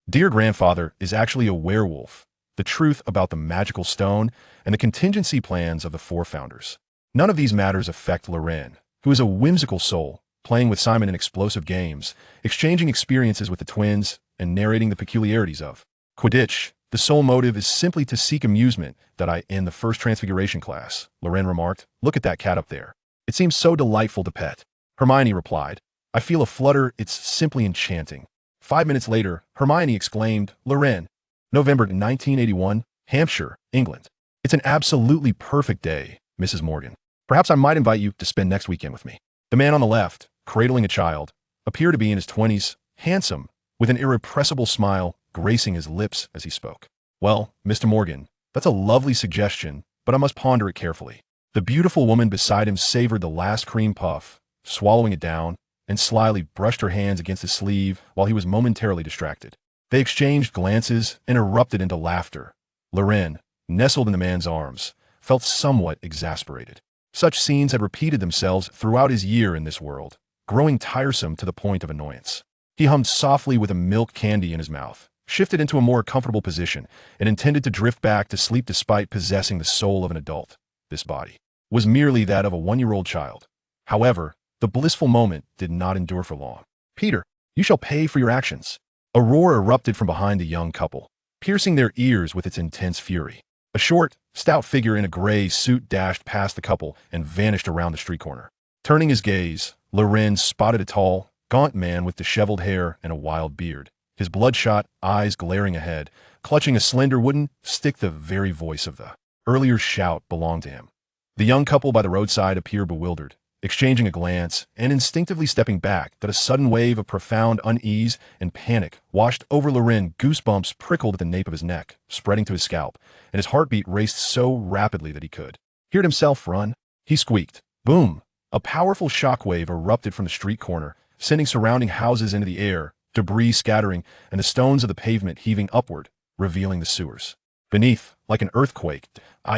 Dear grandfather is actually a werewolf. The truth about the magical stone and the contingency plans of the four founders. None of these matters affect Loren, who is a whimsical soul, playing with Simon in explosive games, exchanging experiences with the twins, and narrating the peculiarities of Quidditch. The sole motive is simply to seek amusement that I in the first Transfiguration class, Loren remarked. Look at that cat up there. It seems so delightful to pet. Hermione replied. I feel a flutter, it's simply enchanting. 5 minutes later, Hermione exclaimed, Loren, November 1981, Hampshire, England. It's an absolutely perfect day, Mrs. Morgan. Perhaps I might invite you to spend next weekend with me. The man on the left, cradling a child, appeared to be in his 20s, handsome, with an irrepressible smile gracing his lips as he spoke. Well, Mr. Morgan, that's a lovely suggestion, but I must ponder it carefully. The beautiful woman beside him savored the last cream puff, swallowing it down, and slyly brushed her hands against his sleeve while he was momentarily distracted. They exchanged glances and erupted into laughter. Loren, nestled in the man's arms, felt somewhat exasperated. Such scenes had repeated themselves throughout his year in this world, growing tiresome to the point of annoyance. He hummed softly with a milk candy in his mouth, shifted into a more comfortable position, and intended to drift back to sleep despite possessing the soul of an adult. This body was merely that of a 1-year-old child. However, the blissful moment did not endure for long. Peter, you shall pay for your actions. A roar erupted from behind the young couple, piercing their ears with its intense fury. A short, stout figure in a gray suit dashed past the couple and vanished around the street corner. Turning his gaze, Loren spotted a tall, gaunt man with disheveled hair and a wild beard, his bloodshot eyes glaring ahead, clutching a slender wooden stick. The very voice of the earlier shout belonged to him. The young couple by the roadside appeared bewildered, exchanging a glance and instinctively stepping back. That a sudden wave of profound unease and panic washed over Loren. Goosebumps prickled at the nape of his neck, spreading to his scalp, and his heartbeat raced so rapidly that he could hear himself run. He squeaked. Boom! A powerful shockwave erupted from the street corner, sending surrounding houses into the air, debris scattering, and the stones of the pavement heaving upward, revealing the sewers beneath. Like an earthquake,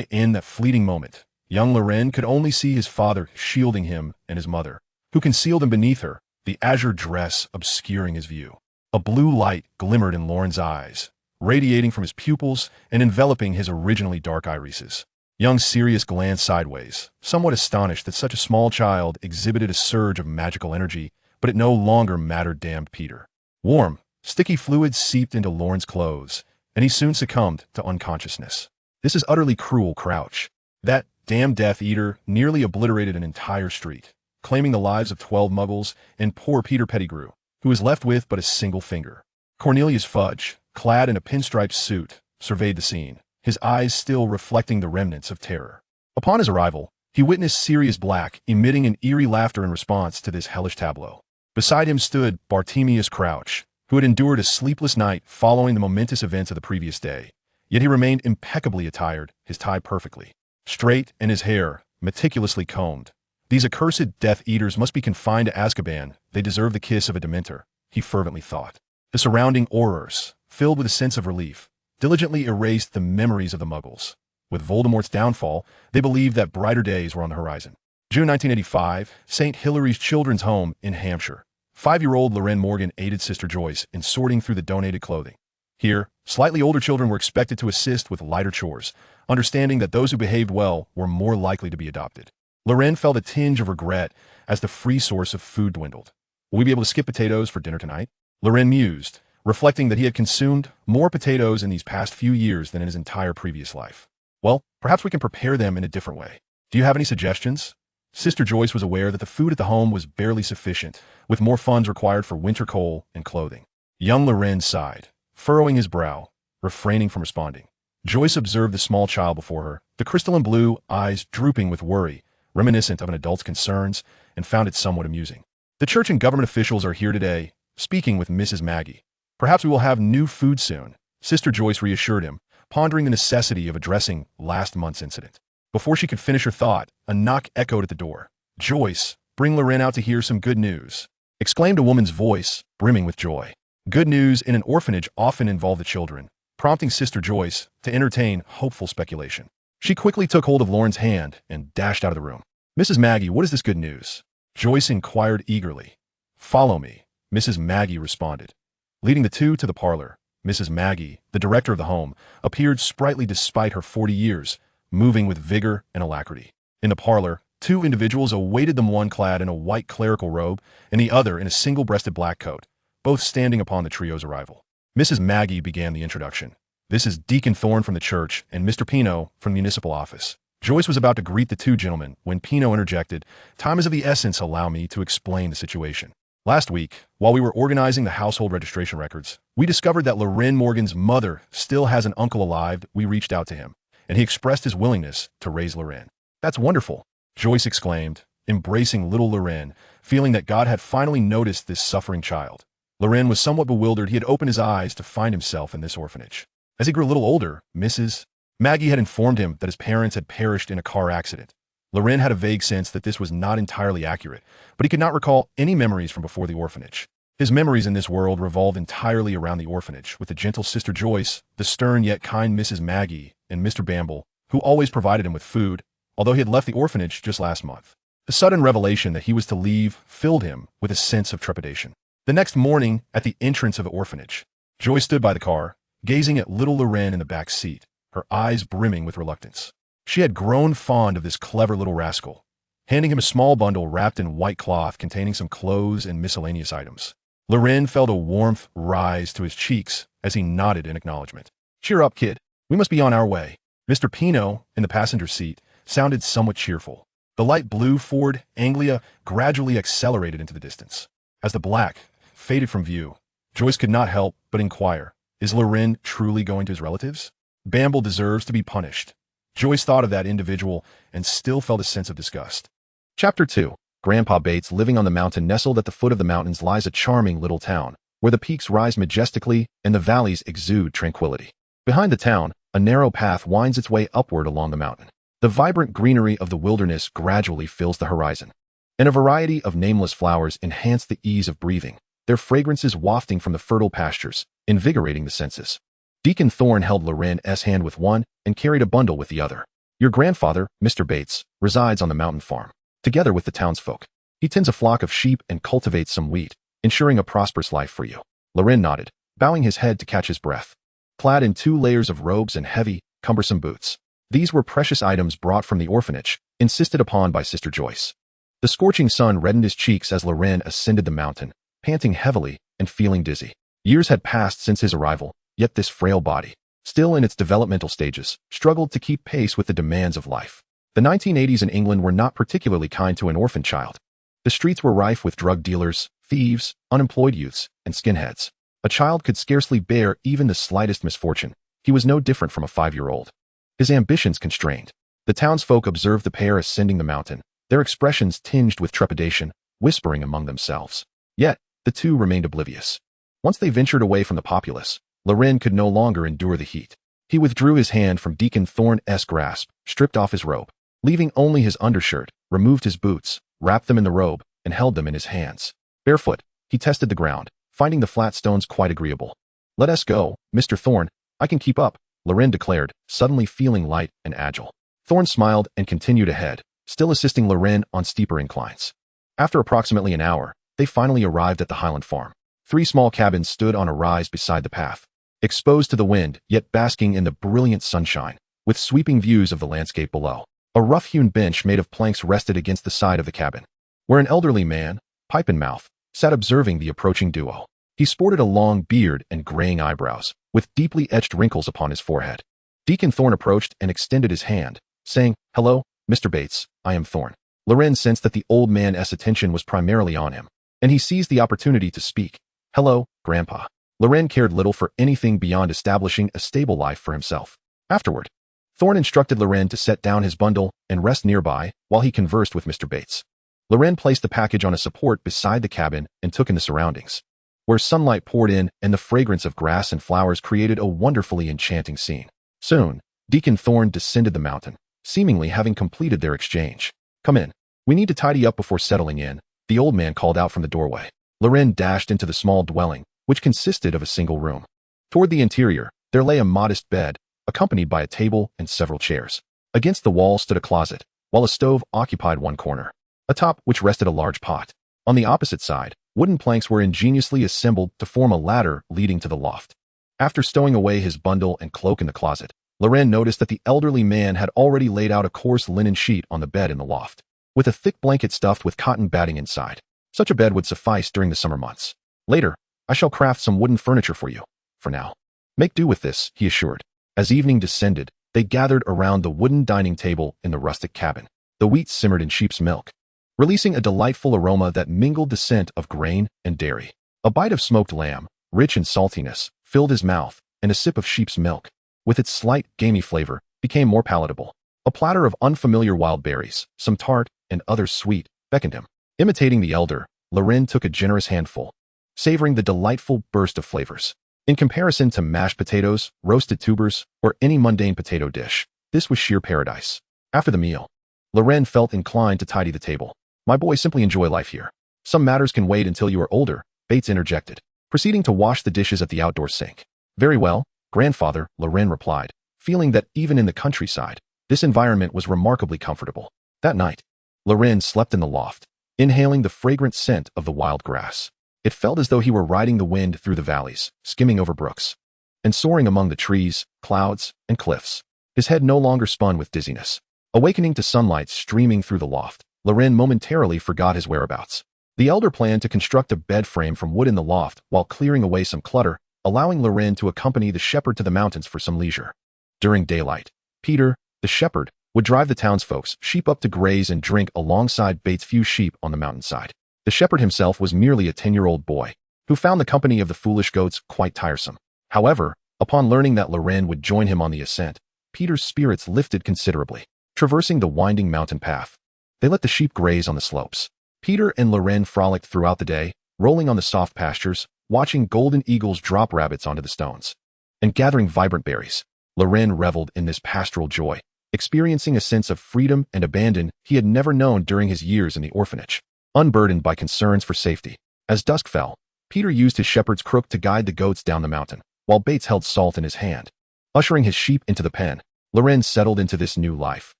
in that fleeting moment, young Loren could only see his father shielding him and his mother, who concealed him beneath her, the azure dress obscuring his view. A blue light glimmered in Loren's eyes, radiating from his pupils and enveloping his originally dark irises. Young Sirius glanced sideways, somewhat astonished that such a small child exhibited a surge of magical energy, but it no longer mattered. Damned Peter. Warm, sticky fluid seeped into Loren's clothes, and he soon succumbed to unconsciousness. This is utterly cruel. Crouch. That damn Death Eater nearly obliterated an entire street, claiming the lives of 12 muggles and poor Peter Pettigrew, who was left with but a single finger. Cornelius Fudge, clad in a pinstripe suit, surveyed the scene, his eyes still reflecting the remnants of terror. Upon his arrival, he witnessed Sirius Black emitting an eerie laughter in response to this hellish tableau. Beside him stood Bartemius Crouch, who had endured a sleepless night following the momentous events of the previous day, yet he remained impeccably attired, his tie perfectly straight and his hair meticulously combed. These accursed Death Eaters must be confined to Azkaban. They deserve the kiss of a Dementor, he fervently thought. The surrounding aurors, filled with a sense of relief, diligently erased the memories of the Muggles. With Voldemort's downfall, they believed that brighter days were on the horizon. June 1985, St. Hilary's Children's Home in Hampshire. 5-year-old Loren Morgan aided Sister Joyce in sorting through the donated clothing. Here, slightly older children were expected to assist with lighter chores, understanding that those who behaved well were more likely to be adopted. Loren felt a tinge of regret as the free source of food dwindled. Will we be able to skip potatoes for dinner tonight? Loren mused, reflecting that he had consumed more potatoes in these past few years than in his entire previous life. Well, perhaps we can prepare them in a different way. Do you have any suggestions? Sister Joyce was aware that the food at the home was barely sufficient, with more funds required for winter coal and clothing. Young Loren sighed, furrowing his brow, refraining from responding. Joyce observed the small child before her, the crystalline blue eyes drooping with worry, reminiscent of an adult's concerns, and found it somewhat amusing. The church and government officials are here today, speaking with Mrs. Maggie. Perhaps we will have new food soon, Sister Joyce reassured him, pondering the necessity of addressing last month's incident. Before she could finish her thought, a knock echoed at the door. Joyce, bring Loren out to hear some good news, exclaimed a woman's voice, brimming with joy. Good news in an orphanage often involved the children, prompting Sister Joyce to entertain hopeful speculation. She quickly took hold of Loren's hand and dashed out of the room. Mrs. Maggie, what is this good news? Joyce inquired eagerly. Follow me, Mrs. Maggie responded, leading the two to the parlor, Mrs. Maggie, the director of the home, appeared sprightly despite her 40 years, moving with vigor and alacrity. In the parlor, two individuals awaited them, one clad in a white clerical robe and the other in a single-breasted black coat, both standing upon the trio's arrival. Mrs. Maggie began the introduction. "This is Deacon Thorne from the church and Mr. Pino from the municipal office." Joyce was about to greet the two gentlemen when Pino interjected, "Time is of the essence, allow me to explain the situation. Last week, while we were organizing the household registration records, we discovered that Loren Morgan's mother still has an uncle alive. We reached out to him, and he expressed his willingness to raise Loren." "That's wonderful," Joyce exclaimed, embracing little Loren, feeling that God had finally noticed this suffering child. Loren was somewhat bewildered. He had opened his eyes to find himself in this orphanage. As he grew a little older, Mrs. Maggie had informed him that his parents had perished in a car accident. Loren had a vague sense that this was not entirely accurate, but he could not recall any memories from before the orphanage. His memories in this world revolved entirely around the orphanage, with the gentle Sister Joyce, the stern yet kind Mrs. Maggie, and Mr. Bamble, who always provided him with food, although he had left the orphanage just last month. The sudden revelation that he was to leave filled him with a sense of trepidation. The next morning, at the entrance of the orphanage, Joyce stood by the car, gazing at little Loren in the back seat, her eyes brimming with reluctance. She had grown fond of this clever little rascal, handing him a small bundle wrapped in white cloth containing some clothes and miscellaneous items. Loren felt a warmth rise to his cheeks as he nodded in acknowledgement. "Cheer up, kid. We must be on our way." Mr. Pino, in the passenger seat, sounded somewhat cheerful. The light blue Ford Anglia gradually accelerated into the distance. As the black faded from view, Joyce could not help but inquire, "Is Loren truly going to his relatives? Bamble deserves to be punished." Joyce thought of that individual and still felt a sense of disgust. Chapter 2. Grandpa Bates. Living on the mountain nestled at the foot of the mountains lies a charming little town, where the peaks rise majestically and the valleys exude tranquility. Behind the town, a narrow path winds its way upward along the mountain. The vibrant greenery of the wilderness gradually fills the horizon, and a variety of nameless flowers enhance the ease of breathing, their fragrances wafting from the fertile pastures, invigorating the senses. Deacon Thorne held Loren's hand with one and carried a bundle with the other. "Your grandfather, Mr. Bates, resides on the mountain farm, together with the townsfolk. He tends a flock of sheep and cultivates some wheat, ensuring a prosperous life for you." Loren nodded, bowing his head to catch his breath. Clad in 2 layers of robes and heavy, cumbersome boots, these were precious items brought from the orphanage, insisted upon by Sister Joyce. The scorching sun reddened his cheeks as Loren ascended the mountain, panting heavily and feeling dizzy. Years had passed since his arrival, yet this frail body, still in its developmental stages, struggled to keep pace with the demands of life. The 1980s in England were not particularly kind to an orphan child. The streets were rife with drug dealers, thieves, unemployed youths, and skinheads. A child could scarcely bear even the slightest misfortune. He was no different from a 5-year-old. His ambitions constrained. The townsfolk observed the pair ascending the mountain, their expressions tinged with trepidation, whispering among themselves. Yet, the two remained oblivious. Once they ventured away from the populace, Loren could no longer endure the heat. He withdrew his hand from Deacon Thorne's grasp, stripped off his robe, leaving only his undershirt, removed his boots, wrapped them in the robe, and held them in his hands. Barefoot, he tested the ground, finding the flat stones quite agreeable. "Let us go, Mr. Thorne. I can keep up," Loren declared, suddenly feeling light and agile. Thorne smiled and continued ahead, still assisting Loren on steeper inclines. After approximately an hour, they finally arrived at the Highland farm. 3 small cabins stood on a rise beside the path, exposed to the wind, yet basking in the brilliant sunshine, with sweeping views of the landscape below. A rough-hewn bench made of planks rested against the side of the cabin, where an elderly man, pipe in mouth, sat observing the approaching duo. He sported a long beard and graying eyebrows, with deeply etched wrinkles upon his forehead. Deacon Thorne approached and extended his hand, saying, "Hello, Mr. Bates, I am Thorne." Loren sensed that the old man's attention was primarily on him, and he seized the opportunity to speak. "Hello, Grandpa." Loren cared little for anything beyond establishing a stable life for himself. Afterward, Thorne instructed Loren to set down his bundle and rest nearby while he conversed with Mr. Bates. Loren placed the package on a support beside the cabin and took in the surroundings, where sunlight poured in and the fragrance of grass and flowers created a wonderfully enchanting scene. Soon, Deacon Thorne descended the mountain, seemingly having completed their exchange. "Come in. We need to tidy up before settling in," the old man called out from the doorway. Loren dashed into the small dwelling, which consisted of a single room. Toward the interior, there lay a modest bed, accompanied by a table and several chairs. Against the wall stood a closet, while a stove occupied one corner, atop which rested a large pot. On the opposite side, wooden planks were ingeniously assembled to form a ladder leading to the loft. After stowing away his bundle and cloak in the closet, Loren noticed that the elderly man had already laid out a coarse linen sheet on the bed in the loft, with a thick blanket stuffed with cotton batting inside. Such a bed would suffice during the summer months. Later, I shall craft some wooden furniture for you. For now, make do with this, he assured. As evening descended, they gathered around the wooden dining table in the rustic cabin. The wheat simmered in sheep's milk, releasing a delightful aroma that mingled the scent of grain and dairy. A bite of smoked lamb, rich in saltiness, filled his mouth, and a sip of sheep's milk, with its slight, gamey flavor, became more palatable. A platter of unfamiliar wild berries, some tart and others sweet, beckoned him. Imitating the elder, Loren took a generous handful, savoring the delightful burst of flavors. In comparison to mashed potatoes, roasted tubers, or any mundane potato dish, this was sheer paradise. After the meal, Loren felt inclined to tidy the table. My boy, simply enjoy life here. Some matters can wait until you are older, Bates interjected, proceeding to wash the dishes at the outdoor sink. Very well, grandfather, Loren replied, feeling that even in the countryside, this environment was remarkably comfortable. That night, Loren slept in the loft, inhaling the fragrant scent of the wild grass. It felt as though he were riding the wind through the valleys, skimming over brooks, and soaring among the trees, clouds, and cliffs. His head no longer spun with dizziness. Awakening to sunlight streaming through the loft, Loren momentarily forgot his whereabouts. The elder planned to construct a bed frame from wood in the loft while clearing away some clutter, allowing Loren to accompany the shepherd to the mountains for some leisure. During daylight, Peter, the shepherd, would drive the townsfolk's sheep up to graze and drink alongside Bates' few sheep on the mountainside. The shepherd himself was merely a 10-year-old boy, who found the company of the foolish goats quite tiresome. However, upon learning that Loren would join him on the ascent, Peter's spirits lifted considerably. Traversing the winding mountain path, they let the sheep graze on the slopes. Peter and Loren frolicked throughout the day, rolling on the soft pastures, watching golden eagles drop rabbits onto the stones, and gathering vibrant berries. Loren reveled in this pastoral joy, experiencing a sense of freedom and abandon he had never known during his years in the orphanage. Unburdened by concerns for safety, as dusk fell, Peter used his shepherd's crook to guide the goats down the mountain, while Bates held salt in his hand. Ushering his sheep into the pen, Loren settled into this new life,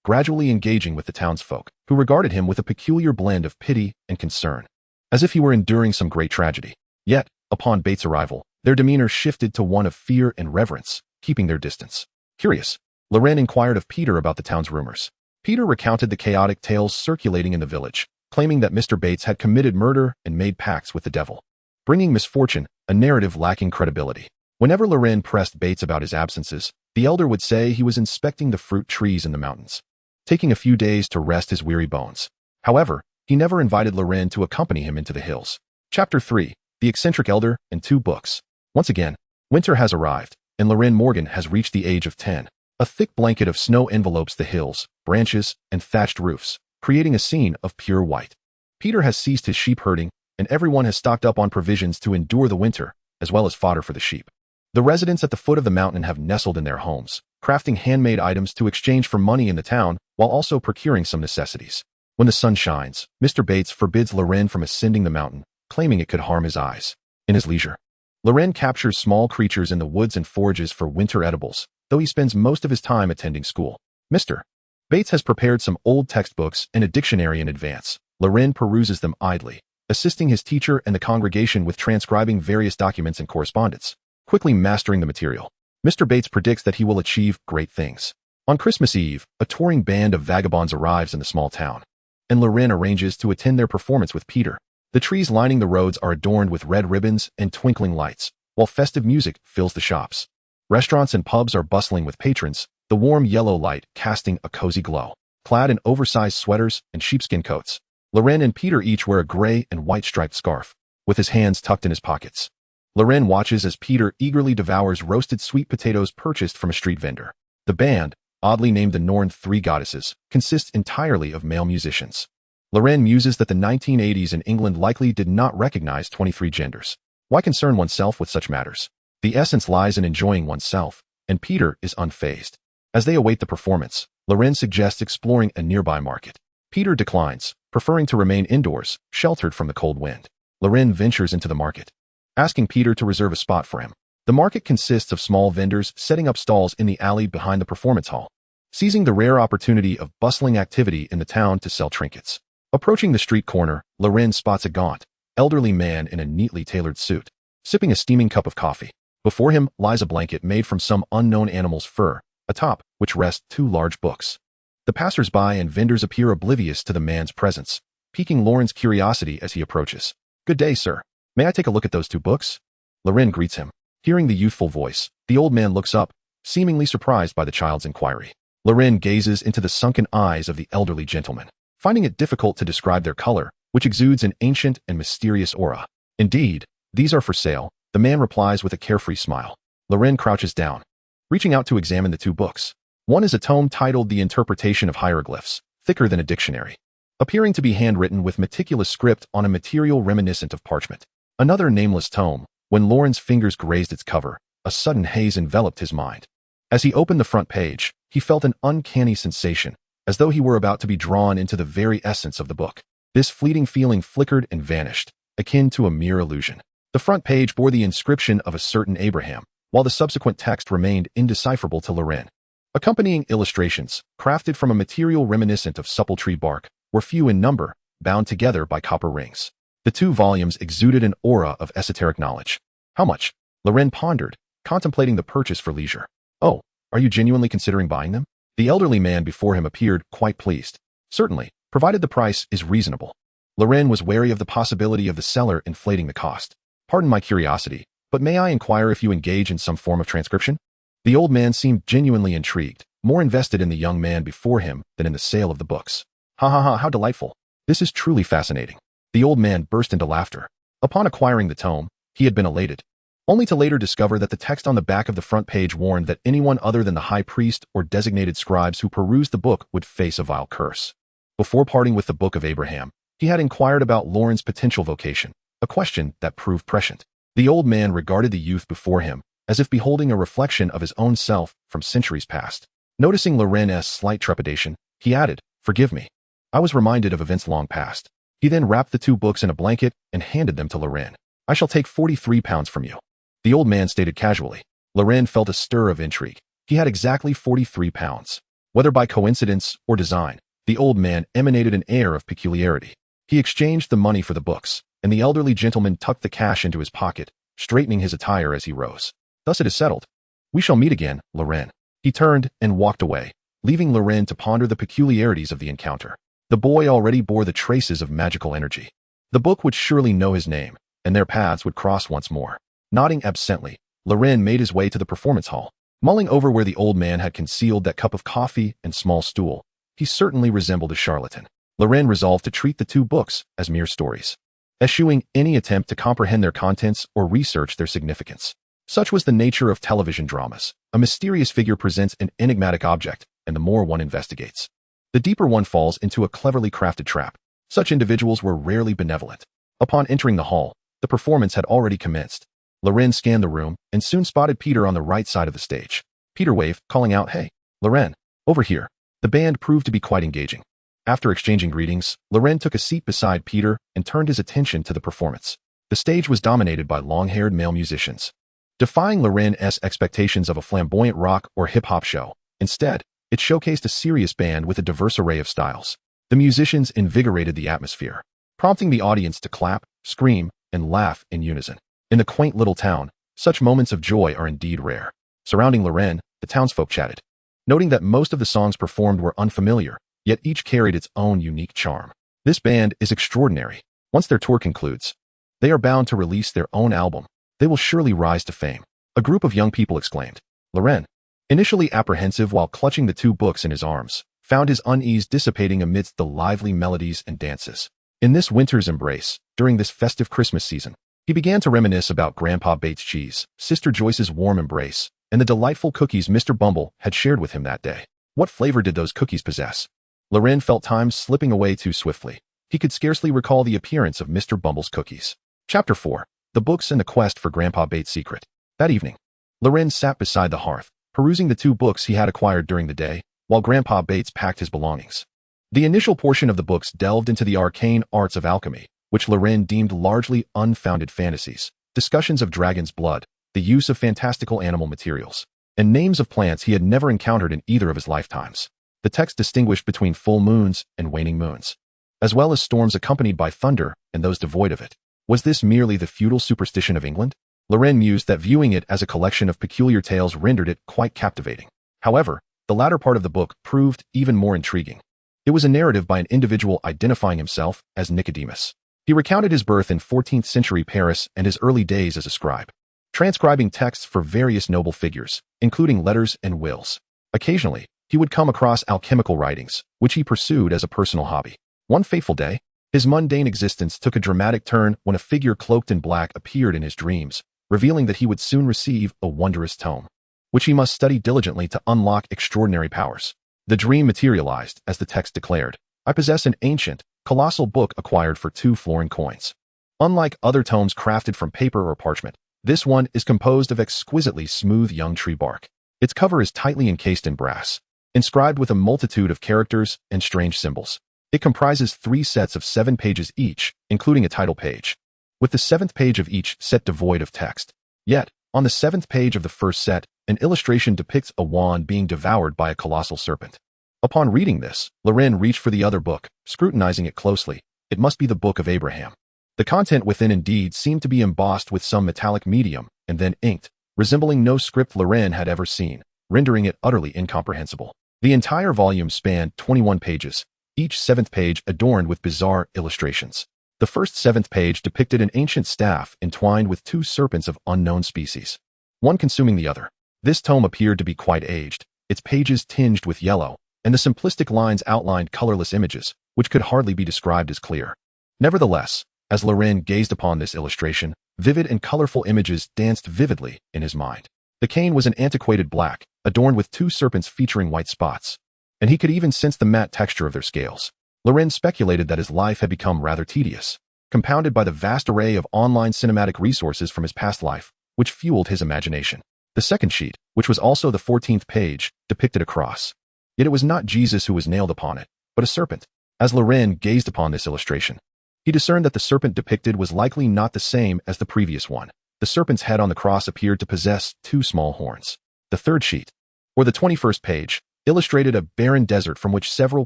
gradually engaging with the townsfolk, who regarded him with a peculiar blend of pity and concern, as if he were enduring some great tragedy. Yet, upon Bates' arrival, their demeanor shifted to one of fear and reverence, keeping their distance. Curious, Loren inquired of Peter about the town's rumors. Peter recounted the chaotic tales circulating in the village, claiming that Mr. Bates had committed murder and made pacts with the devil, bringing misfortune, a narrative lacking credibility. Whenever Loren pressed Bates about his absences, the elder would say he was inspecting the fruit trees in the mountains, taking a few days to rest his weary bones. However, he never invited Loren to accompany him into the hills. Chapter 3, The Eccentric Elder and 2 Books. Once again, winter has arrived, and Loren Morgan has reached the age of 10. A thick blanket of snow envelopes the hills, branches, and thatched roofs, creating a scene of pure white. Peter has ceased his sheep herding, and everyone has stocked up on provisions to endure the winter, as well as fodder for the sheep. The residents at the foot of the mountain have nestled in their homes, crafting handmade items to exchange for money in the town, while also procuring some necessities. When the sun shines, Mr. Bates forbids Loren from ascending the mountain, claiming it could harm his eyes. In his leisure, Loren captures small creatures in the woods and forages for winter edibles, though he spends most of his time attending school. Mr. Bates has prepared some old textbooks and a dictionary in advance. Loren peruses them idly, assisting his teacher and the congregation with transcribing various documents and correspondence. Quickly mastering the material, Mr. Bates predicts that he will achieve great things. On Christmas Eve, a touring band of vagabonds arrives in the small town, and Loren arranges to attend their performance with Peter. The trees lining the roads are adorned with red ribbons and twinkling lights, while festive music fills the shops. Restaurants and pubs are bustling with patrons, the warm yellow light casting a cozy glow. Clad in oversized sweaters and sheepskin coats, Loren and Peter each wear a gray and white striped scarf, with his hands tucked in his pockets. Loren watches as Peter eagerly devours roasted sweet potatoes purchased from a street vendor. The band, oddly named the Norn Three Goddesses, consists entirely of male musicians. Loren muses that the 1980s in England likely did not recognize 23 genders. Why concern oneself with such matters? The essence lies in enjoying oneself, and Peter is unfazed. As they await the performance, Loren suggests exploring a nearby market. Peter declines, preferring to remain indoors, sheltered from the cold wind. Loren ventures into the market, asking Peter to reserve a spot for him. The market consists of small vendors setting up stalls in the alley behind the performance hall, seizing the rare opportunity of bustling activity in the town to sell trinkets. Approaching the street corner, Loren spots a gaunt, elderly man in a neatly tailored suit, sipping a steaming cup of coffee. Before him lies a blanket made from some unknown animal's fur, atop which rest 2 large books. The passers-by and vendors appear oblivious to the man's presence, piquing Loren's curiosity as he approaches. "Good day, sir. May I take a look at those 2 books?" Loren greets him. Hearing the youthful voice, the old man looks up, seemingly surprised by the child's inquiry. Loren gazes into the sunken eyes of the elderly gentleman, finding it difficult to describe their color, which exudes an ancient and mysterious aura. "Indeed, these are for sale," the man replies with a carefree smile. Loren crouches down, reaching out to examine the 2 books. One is a tome titled The Interpretation of Hieroglyphs, thicker than a dictionary, appearing to be handwritten with meticulous script on a material reminiscent of parchment. Another nameless tome. When Loren's fingers grazed its cover, a sudden haze enveloped his mind. As he opened the front page, he felt an uncanny sensation, as though he were about to be drawn into the very essence of the book. This fleeting feeling flickered and vanished, akin to a mere illusion. The front page bore the inscription of a certain Abraham, while the subsequent text remained indecipherable to Loren. Accompanying illustrations, crafted from a material reminiscent of supple tree bark, were few in number, bound together by copper rings. The 2 volumes exuded an aura of esoteric knowledge. "How much?" Loren pondered, contemplating the purchase for leisure. "Oh, are you genuinely considering buying them?" The elderly man before him appeared quite pleased. "Certainly, provided the price is reasonable." Loren was wary of the possibility of the seller inflating the cost. "Pardon my curiosity, but may I inquire if you engage in some form of transcription?" The old man seemed genuinely intrigued, more invested in the young man before him than in the sale of the books. "Ha ha ha, how delightful. This is truly fascinating." The old man burst into laughter. Upon acquiring the tome, he had been elated, only to later discover that the text on the back of the front page warned that anyone other than the high priest or designated scribes who perused the book would face a vile curse. Before parting with the Book of Abraham, he had inquired about Loren's potential vocation, a question that proved prescient. The old man regarded the youth before him, as if beholding a reflection of his own self from centuries past. Noticing Loren's slight trepidation, he added, "Forgive me. I was reminded of events long past." He then wrapped the 2 books in a blanket and handed them to Loren. "I shall take £43 from you," the old man stated casually. Loren felt a stir of intrigue. He had exactly £43. Whether by coincidence or design, the old man emanated an air of peculiarity. He exchanged the money for the books, and the elderly gentleman tucked the cash into his pocket, straightening his attire as he rose. "Thus it is settled. We shall meet again, Loren." He turned and walked away, leaving Loren to ponder the peculiarities of the encounter. The boy already bore the traces of magical energy. The book would surely know his name, and their paths would cross once more. Nodding absently, Loren made his way to the performance hall. Mulling over where the old man had concealed that cup of coffee and small stool, he certainly resembled a charlatan. Loren resolved to treat the 2 books as mere stories, eschewing any attempt to comprehend their contents or research their significance. Such was the nature of television dramas. A mysterious figure presents an enigmatic object, and the more one investigates, the deeper one falls into a cleverly crafted trap. Such individuals were rarely benevolent. Upon entering the hall, the performance had already commenced. Loren scanned the room and soon spotted Peter on the right side of the stage. Peter waved, calling out, "Hey, Loren, over here." The band proved to be quite engaging. After exchanging greetings, Loren took a seat beside Peter and turned his attention to the performance. The stage was dominated by long-haired male musicians, defying Loren's expectations of a flamboyant rock or hip-hop show. Instead, it showcased a serious band with a diverse array of styles. The musicians invigorated the atmosphere, prompting the audience to clap, scream, and laugh in unison. In the quaint little town, such moments of joy are indeed rare. Surrounding Loren, the townsfolk chatted, noting that most of the songs performed were unfamiliar, yet each carried its own unique charm. "This band is extraordinary. Once their tour concludes, they are bound to release their own album. They will surely rise to fame," a group of young people exclaimed. Loren, initially apprehensive while clutching the 2 books in his arms, found his unease dissipating amidst the lively melodies and dances. In this winter's embrace, during this festive Christmas season, he began to reminisce about Grandpa Bates' cheese, Sister Joyce's warm embrace, and the delightful cookies Mr. Bumble had shared with him that day. What flavor did those cookies possess? Loren felt time slipping away too swiftly. He could scarcely recall the appearance of Mr. Bumble's cookies. Chapter 4. The Books and the Quest for Grandpa Bates' Secret. That evening, Loren sat beside the hearth, perusing the 2 books he had acquired during the day, while Grandpa Bates packed his belongings. The initial portion of the books delved into the arcane arts of alchemy, which Loren deemed largely unfounded fantasies, discussions of dragon's blood, the use of fantastical animal materials, and names of plants he had never encountered in either of his lifetimes. The text distinguished between full moons and waning moons, as well as storms accompanied by thunder and those devoid of it. Was this merely the feudal superstition of England? Loren mused that viewing it as a collection of peculiar tales rendered it quite captivating. However, the latter part of the book proved even more intriguing. It was a narrative by an individual identifying himself as Nicodemus. He recounted his birth in 14th century Paris and his early days as a scribe, transcribing texts for various noble figures, including letters and wills. Occasionally, he would come across alchemical writings, which he pursued as a personal hobby. One fateful day, his mundane existence took a dramatic turn when a figure cloaked in black appeared in his dreams, revealing that he would soon receive a wondrous tome, which he must study diligently to unlock extraordinary powers. The dream materialized as the text declared, "I possess an ancient, colossal book acquired for 2 florin coins. Unlike other tomes crafted from paper or parchment, this one is composed of exquisitely smooth young tree bark. Its cover is tightly encased in brass, inscribed with a multitude of characters and strange symbols. It comprises 3 sets of 7 pages each, including a title page, with the 7th page of each set devoid of text. Yet, on the 7th page of the first set, an illustration depicts a wand being devoured by a colossal serpent." Upon reading this, Loren reached for the other book, scrutinizing it closely. It must be the Book of Abraham. The content within indeed seemed to be embossed with some metallic medium and then inked, resembling no script Loren had ever seen, rendering it utterly incomprehensible. The entire volume spanned 21 pages, each 7th page adorned with bizarre illustrations. The first 7th page depicted an ancient staff entwined with 2 serpents of unknown species, one consuming the other. This tome appeared to be quite aged, its pages tinged with yellow, and the simplistic lines outlined colorless images, which could hardly be described as clear. Nevertheless, as Loren gazed upon this illustration, vivid and colorful images danced vividly in his mind. The cane was an antiquated black, adorned with 2 serpents featuring white spots, and he could even sense the matte texture of their scales. Loren speculated that his life had become rather tedious, compounded by the vast array of online cinematic resources from his past life, which fueled his imagination. The second sheet, which was also the 14th page, depicted a cross. Yet it was not Jesus who was nailed upon it, but a serpent. As Loren gazed upon this illustration, he discerned that the serpent depicted was likely not the same as the previous one. The serpent's head on the cross appeared to possess 2 small horns. The third sheet, or the 21st page, illustrated a barren desert from which several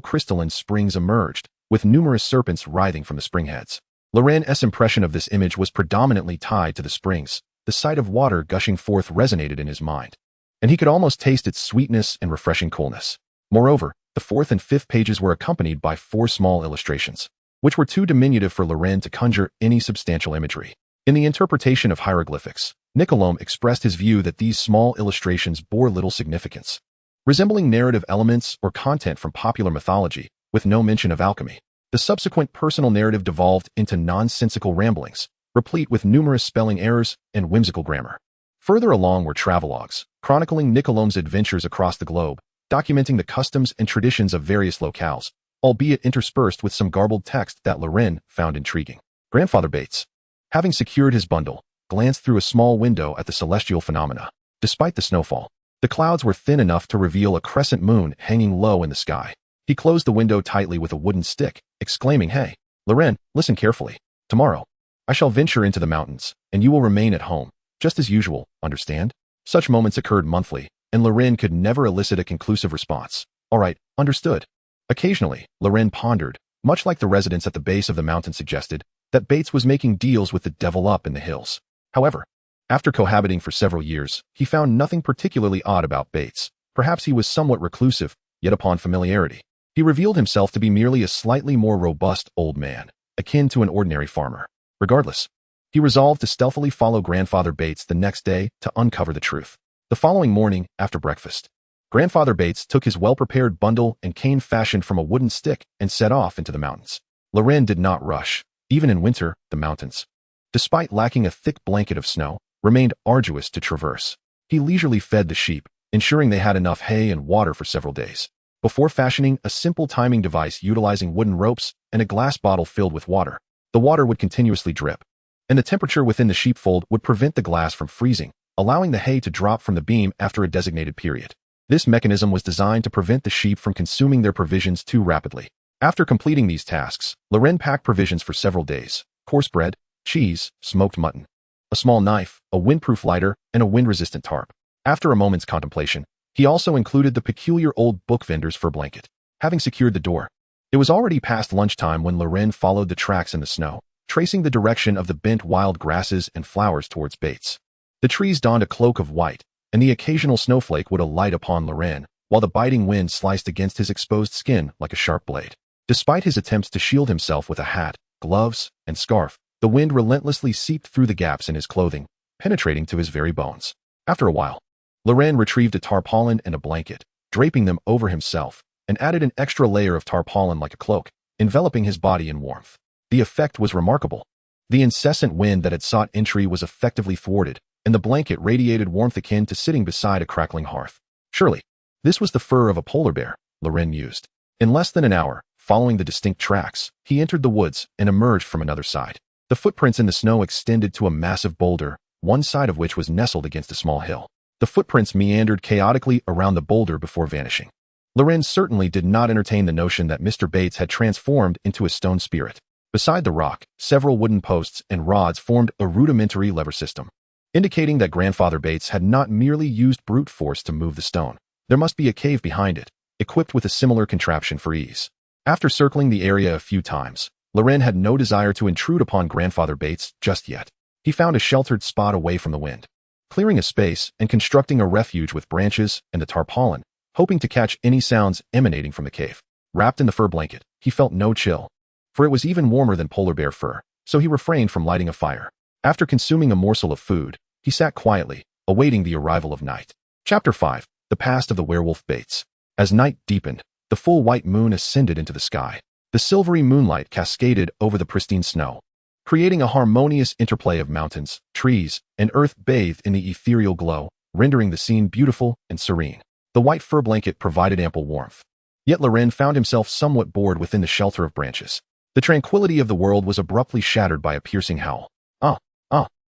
crystalline springs emerged, with numerous serpents writhing from the springheads. Loren's impression of this image was predominantly tied to the springs. The sight of water gushing forth resonated in his mind, and he could almost taste its sweetness and refreshing coolness. Moreover, the 4th and 5th pages were accompanied by 4 small illustrations, which were too diminutive for Loren to conjure any substantial imagery. In the interpretation of hieroglyphics, Nicolome expressed his view that these small illustrations bore little significance, resembling narrative elements or content from popular mythology, with no mention of alchemy. The subsequent personal narrative devolved into nonsensical ramblings, replete with numerous spelling errors and whimsical grammar. Further along were travelogues, chronicling Nicoleme's adventures across the globe, documenting the customs and traditions of various locales, albeit interspersed with some garbled text that Loren found intriguing. Grandfather Bates, having secured his bundle, glanced through a small window at the celestial phenomena. Despite the snowfall, the clouds were thin enough to reveal a crescent moon hanging low in the sky. He closed the window tightly with a wooden stick, exclaiming, "Hey, Loren, listen carefully. Tomorrow, I shall venture into the mountains, and you will remain at home, just as usual, understand?" Such moments occurred monthly, and Loren could never elicit a conclusive response. "All right, understood." Occasionally, Loren pondered, much like the residents at the base of the mountain suggested, that Bates was making deals with the devil up in the hills. However, after cohabiting for several years, he found nothing particularly odd about Bates. Perhaps he was somewhat reclusive, yet upon familiarity, he revealed himself to be merely a slightly more robust old man, akin to an ordinary farmer. Regardless, he resolved to stealthily follow Grandfather Bates the next day to uncover the truth. The following morning, after breakfast, Grandfather Bates took his well-prepared bundle and cane fashioned from a wooden stick and set off into the mountains. Loren did not rush. Even in winter, the mountains, despite lacking a thick blanket of snow, remained arduous to traverse. He leisurely fed the sheep, ensuring they had enough hay and water for several days, before fashioning a simple timing device utilizing wooden ropes and a glass bottle filled with water. The water would continuously drip, and the temperature within the sheepfold would prevent the glass from freezing, allowing the hay to drop from the beam after a designated period. This mechanism was designed to prevent the sheep from consuming their provisions too rapidly. After completing these tasks, Loren packed provisions for several days: coarse bread, cheese, smoked mutton, a small knife, a windproof lighter, and a wind-resistant tarp. After a moment's contemplation, he also included the peculiar old book vendor's fur blanket. Having secured the door, it was already past lunchtime when Loren followed the tracks in the snow, tracing the direction of the bent wild grasses and flowers towards Bates. The trees donned a cloak of white, and the occasional snowflake would alight upon Loren, while the biting wind sliced against his exposed skin like a sharp blade. Despite his attempts to shield himself with a hat, gloves, and scarf, the wind relentlessly seeped through the gaps in his clothing, penetrating to his very bones. After a while, Loren retrieved a tarpaulin and a blanket, draping them over himself, and added an extra layer of tarpaulin like a cloak, enveloping his body in warmth. The effect was remarkable. The incessant wind that had sought entry was effectively thwarted, and the blanket radiated warmth akin to sitting beside a crackling hearth. Surely, this was the fur of a polar bear, Loren mused. In less than an hour, following the distinct tracks, he entered the woods and emerged from another side. The footprints in the snow extended to a massive boulder, one side of which was nestled against a small hill. The footprints meandered chaotically around the boulder before vanishing. Loren certainly did not entertain the notion that Mr. Bates had transformed into a stone spirit. Beside the rock, several wooden posts and rods formed a rudimentary lever system, indicating that Grandfather Bates had not merely used brute force to move the stone. There must be a cave behind it, equipped with a similar contraption for ease. After circling the area a few times, Loren had no desire to intrude upon Grandfather Bates just yet. He found a sheltered spot away from the wind, clearing a space and constructing a refuge with branches and the tarpaulin, hoping to catch any sounds emanating from the cave. Wrapped in the fur blanket, he felt no chill, for it was even warmer than polar bear fur, so he refrained from lighting a fire. After consuming a morsel of food, he sat quietly, awaiting the arrival of night. Chapter 5. The Past of the Werewolf Bates. As night deepened, the full white moon ascended into the sky. The silvery moonlight cascaded over the pristine snow, creating a harmonious interplay of mountains, trees, and earth bathed in the ethereal glow, rendering the scene beautiful and serene. The white fur blanket provided ample warmth. Yet Loren found himself somewhat bored within the shelter of branches. The tranquility of the world was abruptly shattered by a piercing howl.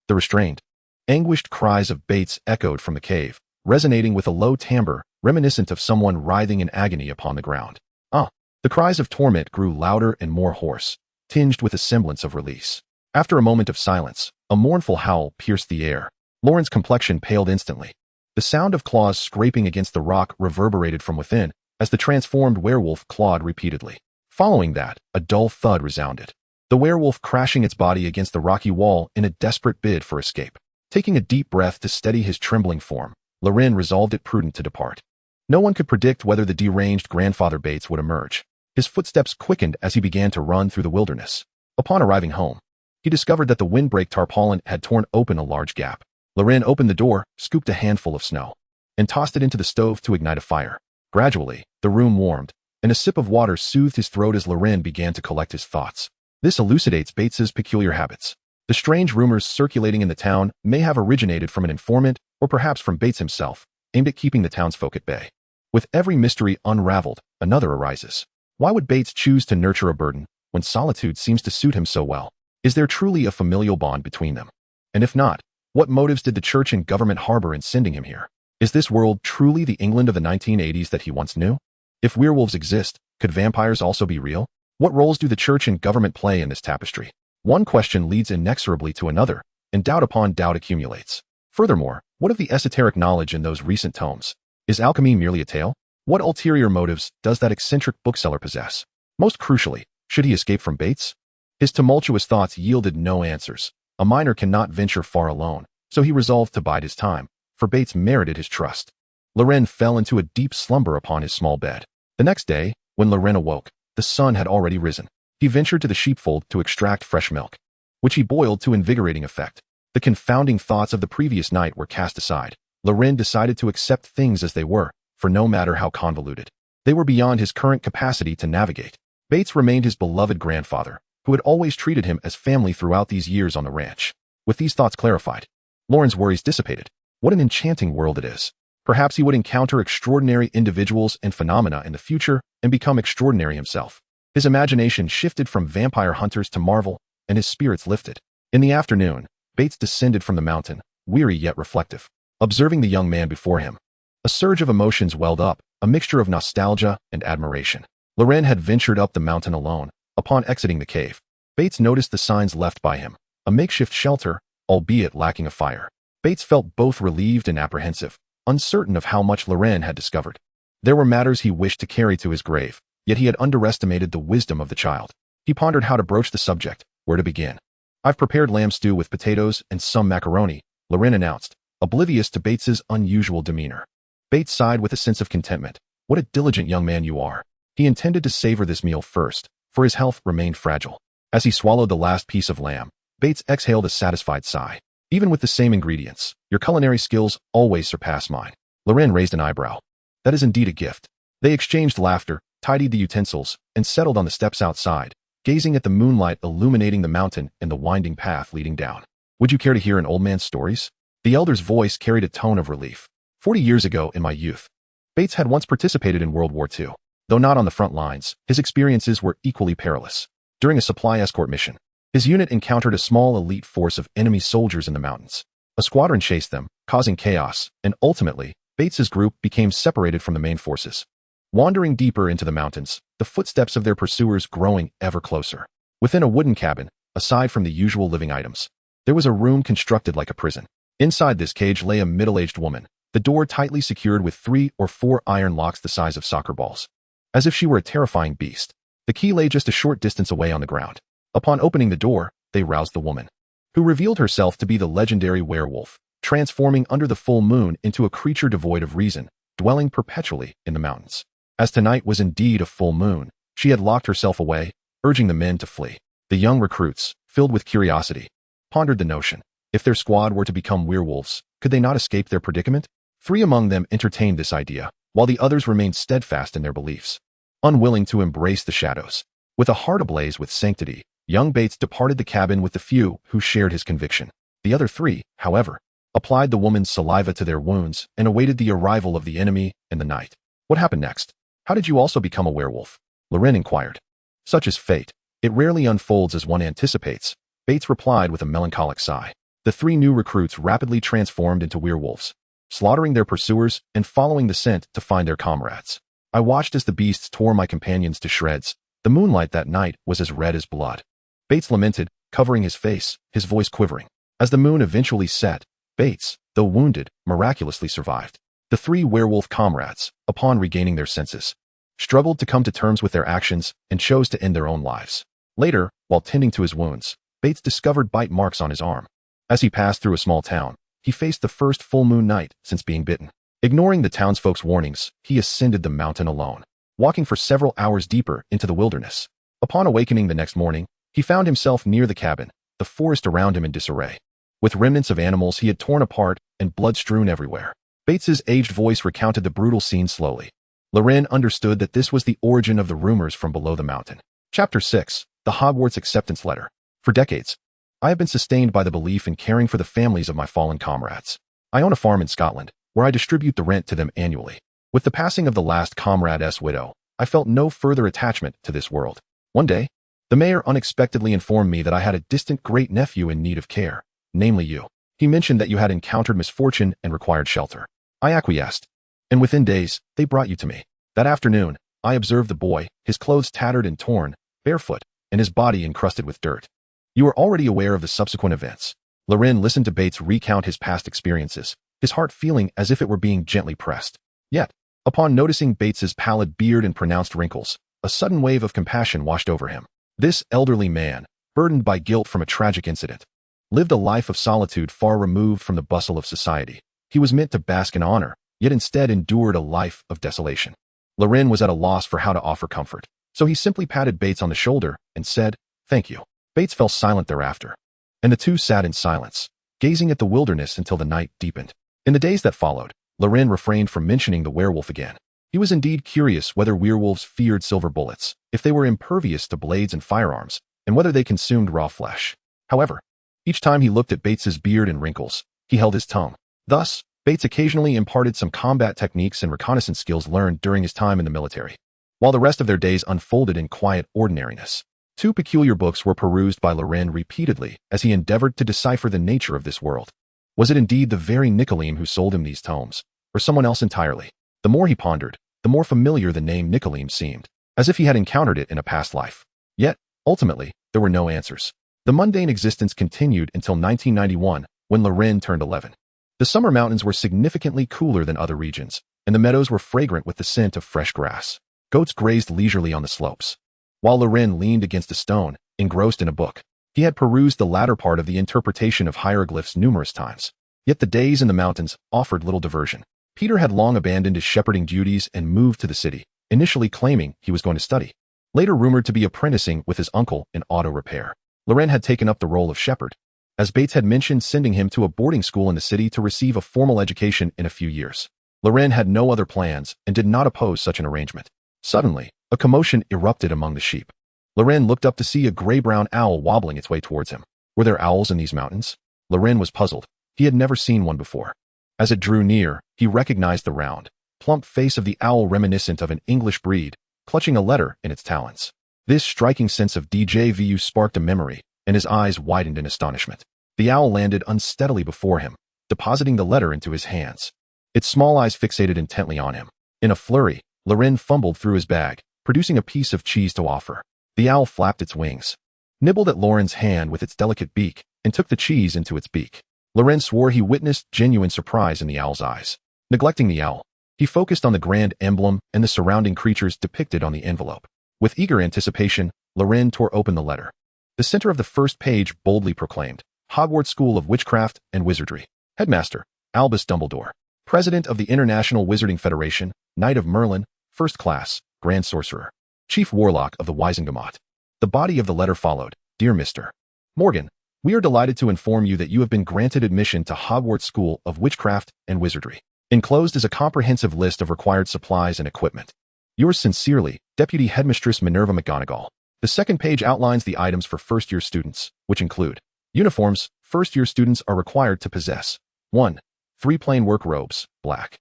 The restrained, anguished cries of Bates echoed from the cave, resonating with a low timbre reminiscent of someone writhing in agony upon the ground. The cries of torment grew louder and more hoarse, tinged with a semblance of release. After a moment of silence, a mournful howl pierced the air. Loren's complexion paled instantly. The sound of claws scraping against the rock reverberated from within as the transformed werewolf clawed repeatedly. Following that, a dull thud resounded, the werewolf crashing its body against the rocky wall in a desperate bid for escape. Taking a deep breath to steady his trembling form, Loren resolved it prudent to depart. No one could predict whether the deranged Grandfather Bates would emerge. His footsteps quickened as he began to run through the wilderness. Upon arriving home, he discovered that the windbreak tarpaulin had torn open a large gap. Loren opened the door, scooped a handful of snow, and tossed it into the stove to ignite a fire. Gradually, the room warmed, and a sip of water soothed his throat as Loren began to collect his thoughts. This elucidates Bates's peculiar habits. The strange rumors circulating in the town may have originated from an informant or perhaps from Bates himself, aimed at keeping the townsfolk at bay. With every mystery unraveled, another arises. Why would Bates choose to nurture a burden when solitude seems to suit him so well? Is there truly a familial bond between them? And if not, what motives did the church and government harbor in sending him here? Is this world truly the England of the 1980s that he once knew? If werewolves exist, could vampires also be real? What roles do the church and government play in this tapestry? One question leads inexorably to another, and doubt upon doubt accumulates. Furthermore, what of the esoteric knowledge in those recent tomes? Is alchemy merely a tale? What ulterior motives does that eccentric bookseller possess? Most crucially, should he escape from Bates? His tumultuous thoughts yielded no answers. A miner cannot venture far alone, so he resolved to bide his time, for Bates merited his trust. Loren fell into a deep slumber upon his small bed. The next day, when Loren awoke, the sun had already risen. He ventured to the sheepfold to extract fresh milk, which he boiled to invigorating effect. The confounding thoughts of the previous night were cast aside. Loren decided to accept things as they were, for no matter how convoluted, they were beyond his current capacity to navigate. Bates remained his beloved grandfather, who had always treated him as family throughout these years on the ranch. With these thoughts clarified, Loren's worries dissipated. What an enchanting world it is. Perhaps he would encounter extraordinary individuals and phenomena in the future and become extraordinary himself. His imagination shifted from vampire hunters to Marvel, and his spirits lifted. In the afternoon, Bates descended from the mountain, weary yet reflective. Observing the young man before him, a surge of emotions welled up, a mixture of nostalgia and admiration. Loren had ventured up the mountain alone. Upon exiting the cave, Bates noticed the signs left by him, a makeshift shelter, albeit lacking a fire. Bates felt both relieved and apprehensive, uncertain of how much Loren had discovered. There were matters he wished to carry to his grave, yet he had underestimated the wisdom of the child. He pondered how to broach the subject, where to begin. "I've prepared lamb stew with potatoes and some macaroni," Loren announced, oblivious to Bates's unusual demeanor. Bates sighed with a sense of contentment. What a diligent young man you are. He intended to savor this meal first, for his health remained fragile. As he swallowed the last piece of lamb, Bates exhaled a satisfied sigh. Even with the same ingredients, your culinary skills always surpass mine. Loren raised an eyebrow. That is indeed a gift. They exchanged laughter, tidied the utensils, and settled on the steps outside, gazing at the moonlight illuminating the mountain and the winding path leading down. Would you care to hear an old man's stories? The elder's voice carried a tone of relief. 40 years ago, in my youth, Bates had once participated in World War II. Though not on the front lines, his experiences were equally perilous. During a supply escort mission, his unit encountered a small elite force of enemy soldiers in the mountains. A squadron chased them, causing chaos, and ultimately, Bates's group became separated from the main forces. Wandering deeper into the mountains, the footsteps of their pursuers growing ever closer. Within a wooden cabin, aside from the usual living items, there was a room constructed like a prison. Inside this cage lay a middle-aged woman, the door tightly secured with 3 or 4 iron locks the size of soccer balls. As if she were a terrifying beast, the key lay just a short distance away on the ground. Upon opening the door, they roused the woman, who revealed herself to be the legendary werewolf, transforming under the full moon into a creature devoid of reason, dwelling perpetually in the mountains. As tonight was indeed a full moon, she had locked herself away, urging the men to flee. The young recruits, filled with curiosity, pondered the notion. If their squad were to become werewolves, could they not escape their predicament? 3 among them entertained this idea, while the others remained steadfast in their beliefs, unwilling to embrace the shadows. With a heart ablaze with sanctity, young Bates departed the cabin with the few who shared his conviction. The other 3, however, applied the woman's saliva to their wounds and awaited the arrival of the enemy in the night. What happened next? How did you also become a werewolf? Loren inquired. Such is fate. It rarely unfolds as one anticipates, Bates replied with a melancholic sigh. The 3 new recruits rapidly transformed into werewolves, slaughtering their pursuers and following the scent to find their comrades. I watched as the beasts tore my companions to shreds. The moonlight that night was as red as blood. Bates lamented, covering his face, his voice quivering. As the moon eventually set, Bates, though wounded, miraculously survived. The 3 werewolf comrades, upon regaining their senses, struggled to come to terms with their actions and chose to end their own lives. Later, while tending to his wounds, Bates discovered bite marks on his arm. As he passed through a small town, he faced the first full moon night since being bitten. Ignoring the townsfolk's warnings, he ascended the mountain alone, walking for several hours deeper into the wilderness. Upon awakening the next morning, he found himself near the cabin, the forest around him in disarray, with remnants of animals he had torn apart and blood strewn everywhere. Bates's aged voice recounted the brutal scene slowly. Loren understood that this was the origin of the rumors from below the mountain. Chapter 6. The Hogwarts Acceptance Letter. For decades, I have been sustained by the belief in caring for the families of my fallen comrades. I own a farm in Scotland, where I distribute the rent to them annually. With the passing of the last comrade's widow, I felt no further attachment to this world. One day, the mayor unexpectedly informed me that I had a distant great-nephew in need of care, namely you. He mentioned that you had encountered misfortune and required shelter. I acquiesced, and within days, they brought you to me. That afternoon, I observed the boy, his clothes tattered and torn, barefoot, and his body encrusted with dirt. You were already aware of the subsequent events. Loren listened to Bates recount his past experiences, his heart feeling as if it were being gently pressed. Yet, upon noticing Bates's pallid beard and pronounced wrinkles, a sudden wave of compassion washed over him. This elderly man, burdened by guilt from a tragic incident, lived a life of solitude far removed from the bustle of society. He was meant to bask in honor, yet instead endured a life of desolation. Loren was at a loss for how to offer comfort, so he simply patted Bates on the shoulder and said, "Thank you." Bates fell silent thereafter, and the two sat in silence, gazing at the wilderness until the night deepened. In the days that followed, Loren refrained from mentioning the werewolf again. He was indeed curious whether werewolves feared silver bullets, if they were impervious to blades and firearms, and whether they consumed raw flesh. However, each time he looked at Bates's beard and wrinkles, he held his tongue. Thus, Bates occasionally imparted some combat techniques and reconnaissance skills learned during his time in the military, while the rest of their days unfolded in quiet ordinariness. 2 peculiar books were perused by Loren repeatedly as he endeavored to decipher the nature of this world. Was it indeed the very Nicolim who sold him these tomes, or someone else entirely? The more he pondered, the more familiar the name Nicolim seemed, as if he had encountered it in a past life. Yet, ultimately, there were no answers. The mundane existence continued until 1991, when Loren turned 11. The summer mountains were significantly cooler than other regions, and the meadows were fragrant with the scent of fresh grass. Goats grazed leisurely on the slopes, while Loren leaned against a stone, engrossed in a book. He had perused the latter part of the interpretation of hieroglyphs numerous times, Yet the days in the mountains offered little diversion. Peter had long abandoned his shepherding duties and moved to the city, initially claiming he was going to study. Later rumored to be apprenticing with his uncle in auto repair. Loren had taken up the role of shepherd, as Bates had mentioned sending him to a boarding school in the city to receive a formal education in a few years. Loren had no other plans and did not oppose such an arrangement. Suddenly, a commotion erupted among the sheep. Loren looked up to see a gray-brown owl wobbling its way towards him. Were there owls in these mountains? Loren was puzzled. He had never seen one before. As it drew near, he recognized the round, plump face of the owl reminiscent of an English breed, clutching a letter in its talons. This striking sense of déjà vu sparked a memory, and his eyes widened in astonishment. The owl landed unsteadily before him, depositing the letter into his hands. Its small eyes fixated intently on him. In a flurry, Loren fumbled through his bag, producing a piece of cheese to offer. The owl flapped its wings, nibbled at Loren's hand with its delicate beak, and took the cheese into its beak. Loren swore he witnessed genuine surprise in the owl's eyes. Neglecting the owl, he focused on the grand emblem and the surrounding creatures depicted on the envelope. With eager anticipation, Loren tore open the letter. The center of the first page boldly proclaimed, Hogwarts School of Witchcraft and Wizardry. Headmaster, Albus Dumbledore. President of the International Wizarding Federation, Knight of Merlin, First Class, Grand Sorcerer. Chief Warlock of the Wizengamot. The body of the letter followed, Dear Mr. Morgan, we are delighted to inform you that you have been granted admission to Hogwarts School of Witchcraft and Wizardry. Enclosed is a comprehensive list of required supplies and equipment. Yours sincerely, Deputy Headmistress Minerva McGonagall. The second page outlines the items for first-year students, which include uniforms. First-year students are required to possess 1. 3 plain work robes, black.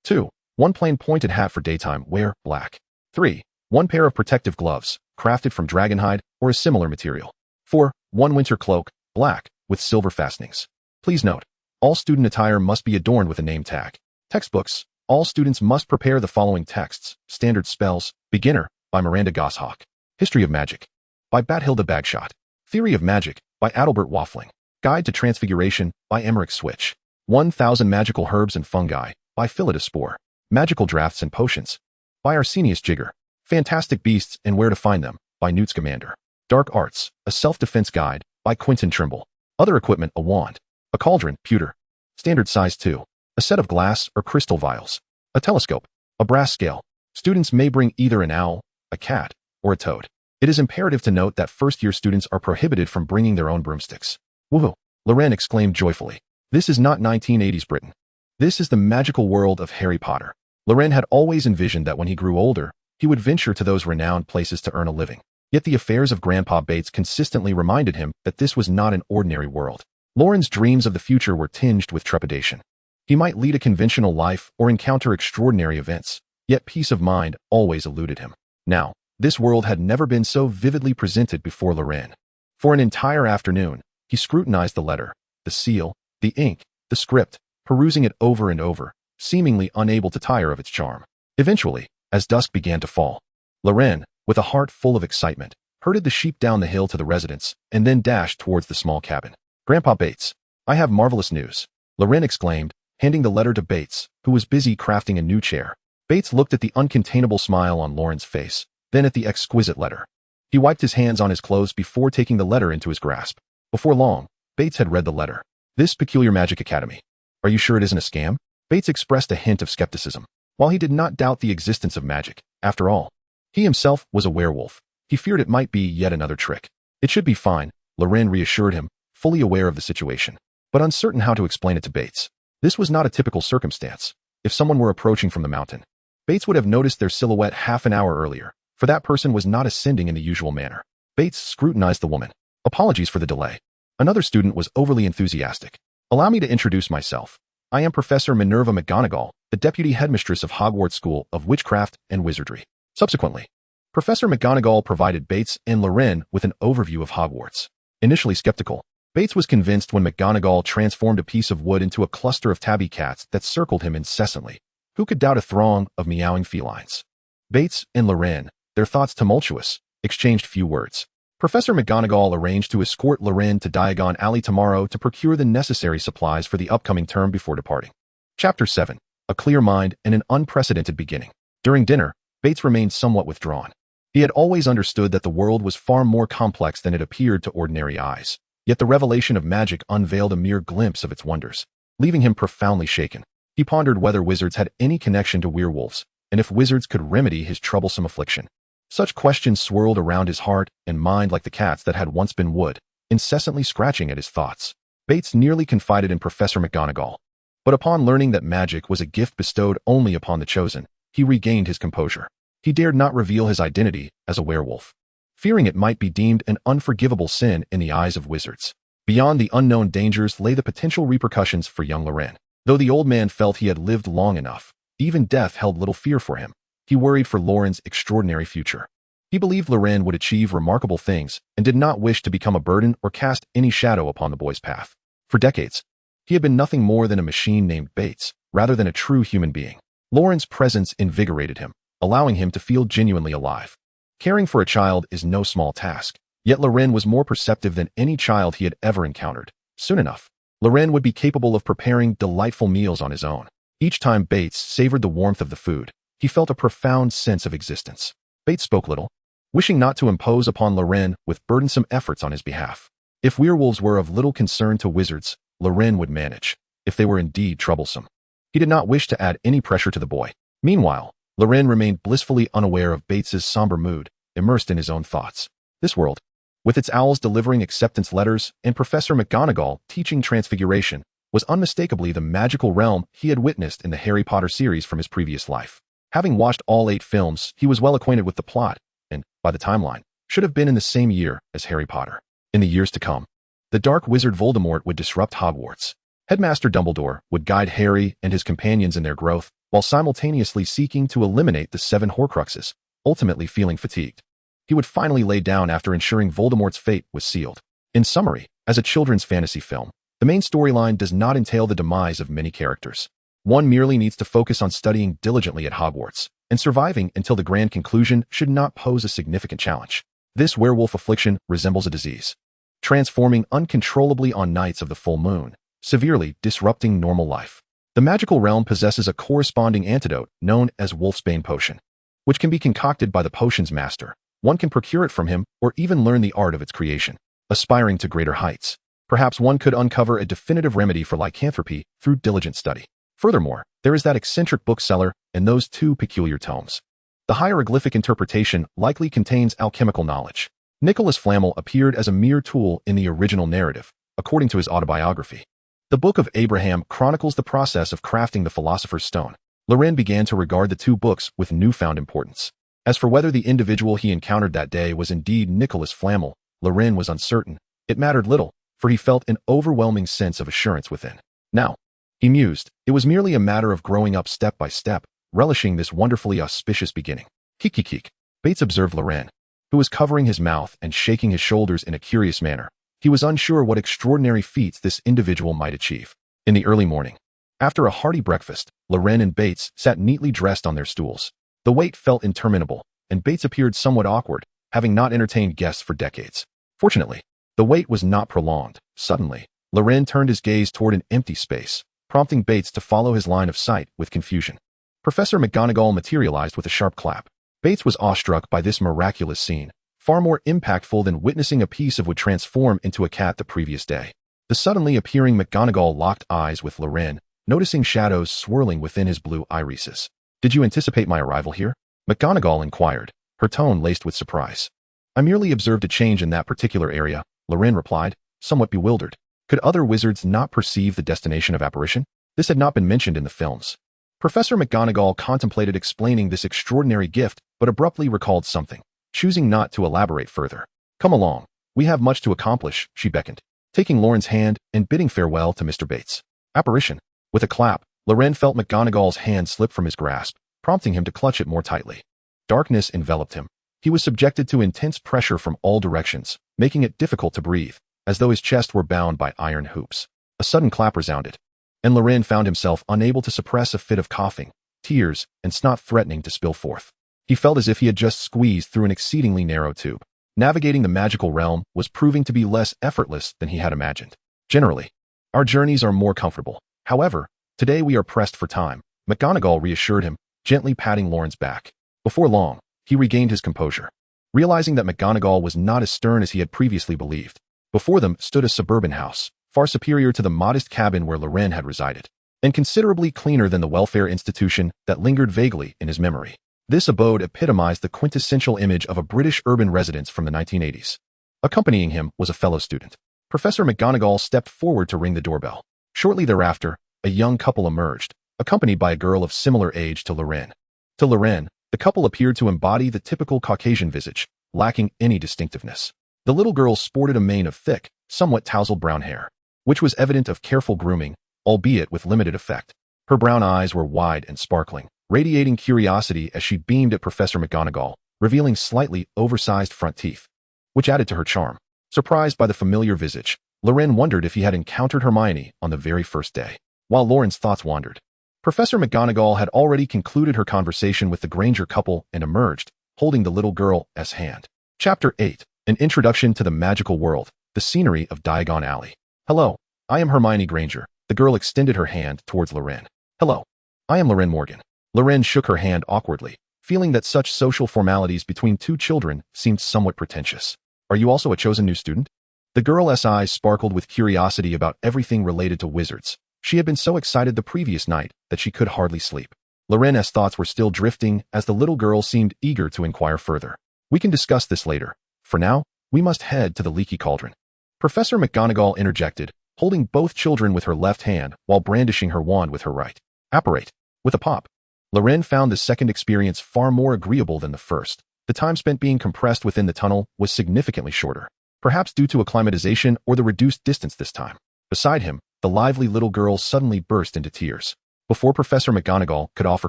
2. 1 plain pointed hat for daytime wear, black. 3. 1 pair of protective gloves, crafted from dragonhide or a similar material. 4. 1 winter cloak, black, with silver fastenings. Please note, all student attire must be adorned with a name tag. Textbooks. All students must prepare the following texts. Standard Spells, Beginner, by Miranda Goshawk. History of Magic, by Bathilda Bagshot. Theory of Magic, by Adalbert Waffling. Guide to Transfiguration, by Emmerich Switch. 1000 Magical Herbs and Fungi, by Philida Spore. Magical Drafts and Potions, by Arsenius Jigger. Fantastic Beasts and Where to Find Them, by Newt Scamander. Dark Arts, A Self-Defense Guide, by Quentin Trimble. Other equipment, a wand, a cauldron, pewter, standard size 2, a set of glass or crystal vials, a telescope, a brass scale. Students may bring either an owl, a cat, or a toad. It is imperative to note that first-year students are prohibited from bringing their own broomsticks. Woohoo! Loren exclaimed joyfully. This is not 1980s Britain. This is the magical world of Harry Potter. Loren had always envisioned that when he grew older, he would venture to those renowned places to earn a living. Yet the affairs of Grandpa Bates consistently reminded him that this was not an ordinary world. Loren's dreams of the future were tinged with trepidation. He might lead a conventional life or encounter extraordinary events, yet peace of mind always eluded him. Now, this world had never been so vividly presented before Loren. For an entire afternoon, he scrutinized the letter, the seal, the ink, the script, perusing it over and over, seemingly unable to tire of its charm. Eventually, as dusk began to fall, Loren, with a heart full of excitement, herded the sheep down the hill to the residence and then dashed towards the small cabin. Grandpa Bates, I have marvelous news, Loren exclaimed, handing the letter to Bates, who was busy crafting a new chair. Bates looked at the uncontainable smile on Loren's face, then at the exquisite letter. He wiped his hands on his clothes before taking the letter into his grasp. Before long, Bates had read the letter. This peculiar magic academy. Are you sure it isn't a scam? Bates expressed a hint of skepticism. While he did not doubt the existence of magic, after all, he himself was a werewolf. He feared it might be yet another trick. It should be fine, Loren reassured him, fully aware of the situation, but uncertain how to explain it to Bates. This was not a typical circumstance. If someone were approaching from the mountain, Bates would have noticed their silhouette half an hour earlier, for that person was not ascending in the usual manner. Bates scrutinized the woman. Apologies for the delay. Another student was overly enthusiastic. Allow me to introduce myself. I am Professor Minerva McGonagall, the Deputy Headmistress of Hogwarts School of Witchcraft and Wizardry. Subsequently, Professor McGonagall provided Bates and Loren with an overview of Hogwarts. Initially skeptical, Bates was convinced when McGonagall transformed a piece of wood into a cluster of tabby cats that circled him incessantly. Who could doubt a throng of meowing felines? Bates and Loren, their thoughts tumultuous, exchanged few words. Professor McGonagall arranged to escort Loren to Diagon Alley tomorrow to procure the necessary supplies for the upcoming term before departing. Chapter 7. A Clear Mind and an Unprecedented Beginning. During dinner, Bates remained somewhat withdrawn. He had always understood that the world was far more complex than it appeared to ordinary eyes. Yet the revelation of magic unveiled a mere glimpse of its wonders. leaving him profoundly shaken. He pondered whether wizards had any connection to werewolves, and if wizards could remedy his troublesome affliction. Such questions swirled around his heart and mind like the cats that had once been wood, incessantly scratching at his thoughts. Bates nearly confided in Professor McGonagall, but upon learning that magic was a gift bestowed only upon the chosen, he regained his composure. He dared not reveal his identity as a werewolf, fearing it might be deemed an unforgivable sin in the eyes of wizards. Beyond the unknown dangers lay the potential repercussions for young Loren. Though the old man felt he had lived long enough, even death held little fear for him. He worried for Loren's extraordinary future. He believed Loren would achieve remarkable things and did not wish to become a burden or cast any shadow upon the boy's path. For decades, he had been nothing more than a machine named Bates, rather than a true human being. Loren's presence invigorated him, allowing him to feel genuinely alive. Caring for a child is no small task, yet Loren was more perceptive than any child he had ever encountered. Soon enough, Loren would be capable of preparing delightful meals on his own. Each time Bates savored the warmth of the food, he felt a profound sense of existence. Bates spoke little, wishing not to impose upon Loren with burdensome efforts on his behalf. If werewolves were of little concern to wizards, Loren would manage, if they were indeed troublesome. He did not wish to add any pressure to the boy. Meanwhile, Loren remained blissfully unaware of Bates's somber mood, immersed in his own thoughts. This world, with its owls delivering acceptance letters and Professor McGonagall teaching Transfiguration, was unmistakably the magical realm he had witnessed in the Harry Potter series from his previous life. Having watched all 8 films, he was well acquainted with the plot, and, by the timeline, should have been in the same year as Harry Potter. In the years to come, the dark wizard Voldemort would disrupt Hogwarts. Headmaster Dumbledore would guide Harry and his companions in their growth, while simultaneously seeking to eliminate the 7 Horcruxes, ultimately feeling fatigued. He would finally lay down after ensuring Voldemort's fate was sealed. In summary, as a children's fantasy film, the main storyline does not entail the demise of many characters. One merely needs to focus on studying diligently at Hogwarts, and surviving until the grand conclusion should not pose a significant challenge. This werewolf affliction resembles a disease, transforming uncontrollably on nights of the full moon, severely disrupting normal life. The magical realm possesses a corresponding antidote known as Wolfsbane Potion, which can be concocted by the potion's master. One can procure it from him or even learn the art of its creation. Aspiring to greater heights, perhaps one could uncover a definitive remedy for lycanthropy through diligent study. Furthermore, there is that eccentric bookseller and those 2 peculiar tomes. The hieroglyphic interpretation likely contains alchemical knowledge. Nicholas Flamel appeared as a mere tool in the original narrative, according to his autobiography. The Book of Abraham chronicles the process of crafting the Philosopher's Stone. Loren began to regard the 2 books with newfound importance. As for whether the individual he encountered that day was indeed Nicholas Flamel, Loren was uncertain. It mattered little, for he felt an overwhelming sense of assurance within. Now, he mused, it was merely a matter of growing up step by step, relishing this wonderfully auspicious beginning. Kik. Bates observed Loren, who was covering his mouth and shaking his shoulders in a curious manner. He was unsure what extraordinary feats this individual might achieve. In the early morning, after a hearty breakfast, Loren and Bates sat neatly dressed on their stools. The wait felt interminable, and Bates appeared somewhat awkward, having not entertained guests for decades. Fortunately, the wait was not prolonged. Suddenly, Loren turned his gaze toward an empty space, prompting Bates to follow his line of sight with confusion. Professor McGonagall materialized with a sharp clap. Bates was awestruck by this miraculous scene, far more impactful than witnessing a piece of wood transform into a cat the previous day. The suddenly appearing McGonagall locked eyes with Loren, noticing shadows swirling within his blue irises. Did you anticipate my arrival here? McGonagall inquired, her tone laced with surprise. I merely observed a change in that particular area, Loren replied, somewhat bewildered. Could other wizards not perceive the destination of apparition? This had not been mentioned in the films. Professor McGonagall contemplated explaining this extraordinary gift, but abruptly recalled something, choosing not to elaborate further. Come along, we have much to accomplish, she beckoned, taking Loren's hand and bidding farewell to Mr. Bates. Apparition. With a clap, Loren felt McGonagall's hand slip from his grasp, prompting him to clutch it more tightly. Darkness enveloped him. He was subjected to intense pressure from all directions, making it difficult to breathe, as though his chest were bound by iron hoops. A sudden clap resounded, and Loren found himself unable to suppress a fit of coughing, tears, and snot threatening to spill forth. He felt as if he had just squeezed through an exceedingly narrow tube. Navigating the magical realm was proving to be less effortless than he had imagined. Generally, our journeys are more comfortable. However, today we are pressed for time, McGonagall reassured him, gently patting Loren's back. Before long, he regained his composure, realizing that McGonagall was not as stern as he had previously believed. Before them stood a suburban house, far superior to the modest cabin where Loren had resided, and considerably cleaner than the welfare institution that lingered vaguely in his memory. This abode epitomized the quintessential image of a British urban residence from the 1980s. Accompanying him was a fellow student. Professor McGonagall stepped forward to ring the doorbell. Shortly thereafter, a young couple emerged, accompanied by a girl of similar age to Loren. To Loren, the couple appeared to embody the typical Caucasian visage, lacking any distinctiveness. The little girl sported a mane of thick, somewhat tousled brown hair, which was evident of careful grooming, albeit with limited effect. Her brown eyes were wide and sparkling, radiating curiosity as she beamed at Professor McGonagall, revealing slightly oversized front teeth, which added to her charm. Surprised by the familiar visage, Loren wondered if he had encountered Hermione on the very first day. While Loren's thoughts wandered, Professor McGonagall had already concluded her conversation with the Granger couple and emerged, holding the little girl's hand. Chapter 8. An Introduction to the Magical World, the Scenery of Diagon Alley. Hello, I am Hermione Granger. The girl extended her hand towards Loren. Hello, I am Loren Morgan. Loren shook her hand awkwardly, feeling that such social formalities between two children seemed somewhat pretentious. Are you also a chosen new student? The girl's eyes sparkled with curiosity about everything related to wizards. She had been so excited the previous night that she could hardly sleep. Loren's thoughts were still drifting as the little girl seemed eager to inquire further. We can discuss this later. For now, we must head to the leaky cauldron. Professor McGonagall interjected, holding both children with her left hand while brandishing her wand with her right. Apparate. With a pop. Loren found the second experience far more agreeable than the first. The time spent being compressed within the tunnel was significantly shorter, perhaps due to acclimatization or the reduced distance this time. Beside him, the lively little girl suddenly burst into tears. Before Professor McGonagall could offer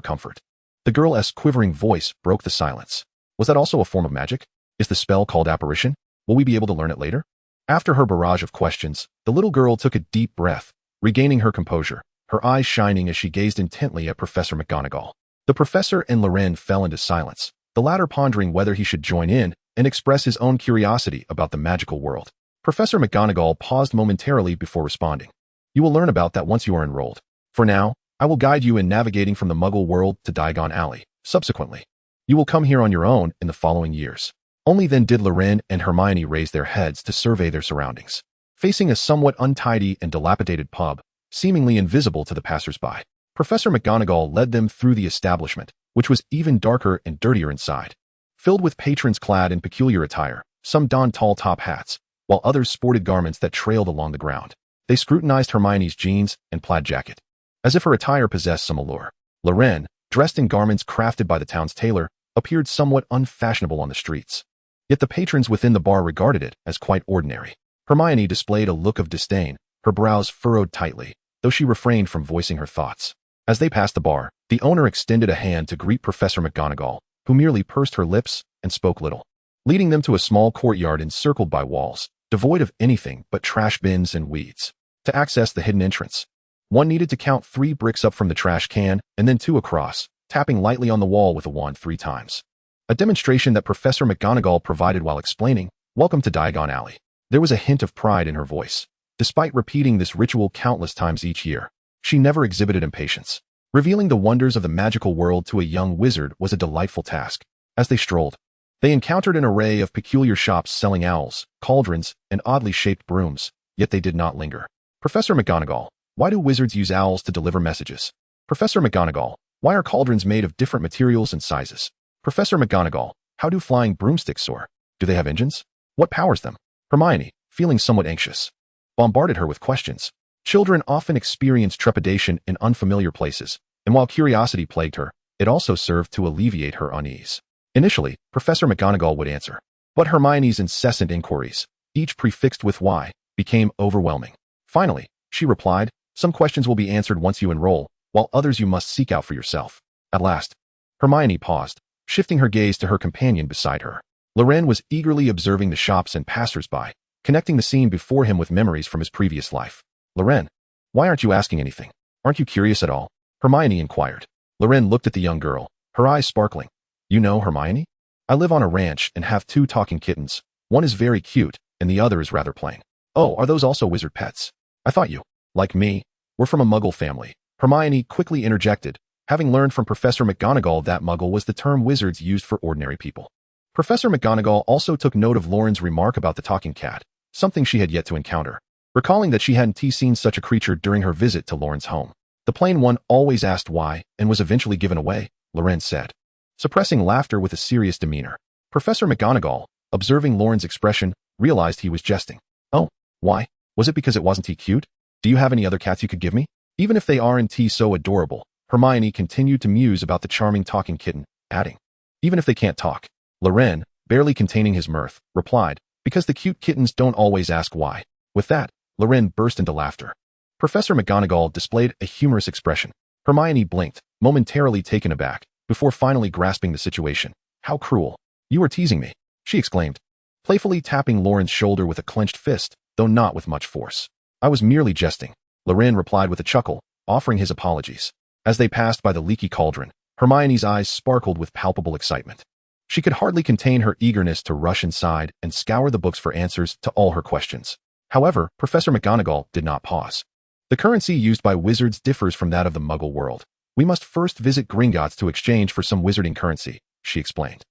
comfort, the girl's quivering voice broke the silence. Was that also a form of magic? Is the spell called apparition? Will we be able to learn it later? After her barrage of questions, the little girl took a deep breath, regaining her composure, her eyes shining as she gazed intently at Professor McGonagall. The professor and Loren fell into silence, the latter pondering whether he should join in and express his own curiosity about the magical world. Professor McGonagall paused momentarily before responding. You will learn about that once you are enrolled. For now, I will guide you in navigating from the Muggle world to Diagon Alley. Subsequently, you will come here on your own in the following years. Only then did Loren and Hermione raise their heads to survey their surroundings. Facing a somewhat untidy and dilapidated pub, seemingly invisible to the passers-by, Professor McGonagall led them through the establishment, which was even darker and dirtier inside. Filled with patrons clad in peculiar attire, some donned tall top hats, while others sported garments that trailed along the ground. They scrutinized Hermione's jeans and plaid jacket, as if her attire possessed some allure. Loren, dressed in garments crafted by the town's tailor, appeared somewhat unfashionable on the streets. Yet the patrons within the bar regarded it as quite ordinary. Hermione displayed a look of disdain, her brows furrowed tightly, though she refrained from voicing her thoughts. As they passed the bar, the owner extended a hand to greet Professor McGonagall, who merely pursed her lips and spoke little, leading them to a small courtyard encircled by walls, devoid of anything but trash bins and weeds. To access the hidden entrance, one needed to count 3 bricks up from the trash can and then 2 across, tapping lightly on the wall with a wand 3 times. A demonstration that Professor McGonagall provided while explaining, "Welcome to Diagon Alley." There was a hint of pride in her voice. Despite repeating this ritual countless times each year, she never exhibited impatience. Revealing the wonders of the magical world to a young wizard was a delightful task. As they strolled, they encountered an array of peculiar shops selling owls, cauldrons, and oddly shaped brooms, yet they did not linger. Professor McGonagall, why do wizards use owls to deliver messages? Professor McGonagall, why are cauldrons made of different materials and sizes? Professor McGonagall, how do flying broomsticks soar? Do they have engines? What powers them? Hermione, feeling somewhat anxious, bombarded her with questions. Children often experience trepidation in unfamiliar places, and while curiosity plagued her, it also served to alleviate her unease. Initially, Professor McGonagall would answer, but Hermione's incessant inquiries, each prefixed with why, became overwhelming. Finally, she replied, some questions will be answered once you enroll, while others you must seek out for yourself. At last, Hermione paused, shifting her gaze to her companion beside her. Loren was eagerly observing the shops and passers-by, connecting the scene before him with memories from his previous life. Loren, why aren't you asking anything? Aren't you curious at all? Hermione inquired. Loren looked at the young girl, her eyes sparkling. You know Hermione? I live on a ranch and have 2 talking kittens. One is very cute, and the other is rather plain. Oh, are those also wizard pets? I thought you, like me, were from a Muggle family. Hermione quickly interjected, having learned from Professor McGonagall that Muggle was the term wizards used for ordinary people. Professor McGonagall also took note of Loren's remark about the talking cat, something she had yet to encounter. recalling that she hadn't seen such a creature during her visit to Loren's home. The plain one always asked why and was eventually given away, Loren said, suppressing laughter with a serious demeanor. Professor McGonagall, observing Loren's expression, realized he was jesting. Oh, why? Was it because it wasn't cute? Do you have any other cats you could give me? Even if they aren't so adorable, Hermione continued to muse about the charming talking kitten, adding, even if they can't talk. Loren, barely containing his mirth, replied, because the cute kittens don't always ask why. With that, Loren burst into laughter. Professor McGonagall displayed a humorous expression. Hermione blinked, momentarily taken aback, before finally grasping the situation. How cruel. You were teasing me, she exclaimed, playfully tapping Loren's shoulder with a clenched fist, though not with much force. I was merely jesting, Loren replied with a chuckle, offering his apologies. As they passed by the leaky cauldron, Hermione's eyes sparkled with palpable excitement. She could hardly contain her eagerness to rush inside and scour the books for answers to all her questions. However, Professor McGonagall did not pause. The currency used by wizards differs from that of the Muggle world. We must first visit Gringotts to exchange for some wizarding currency, she explained.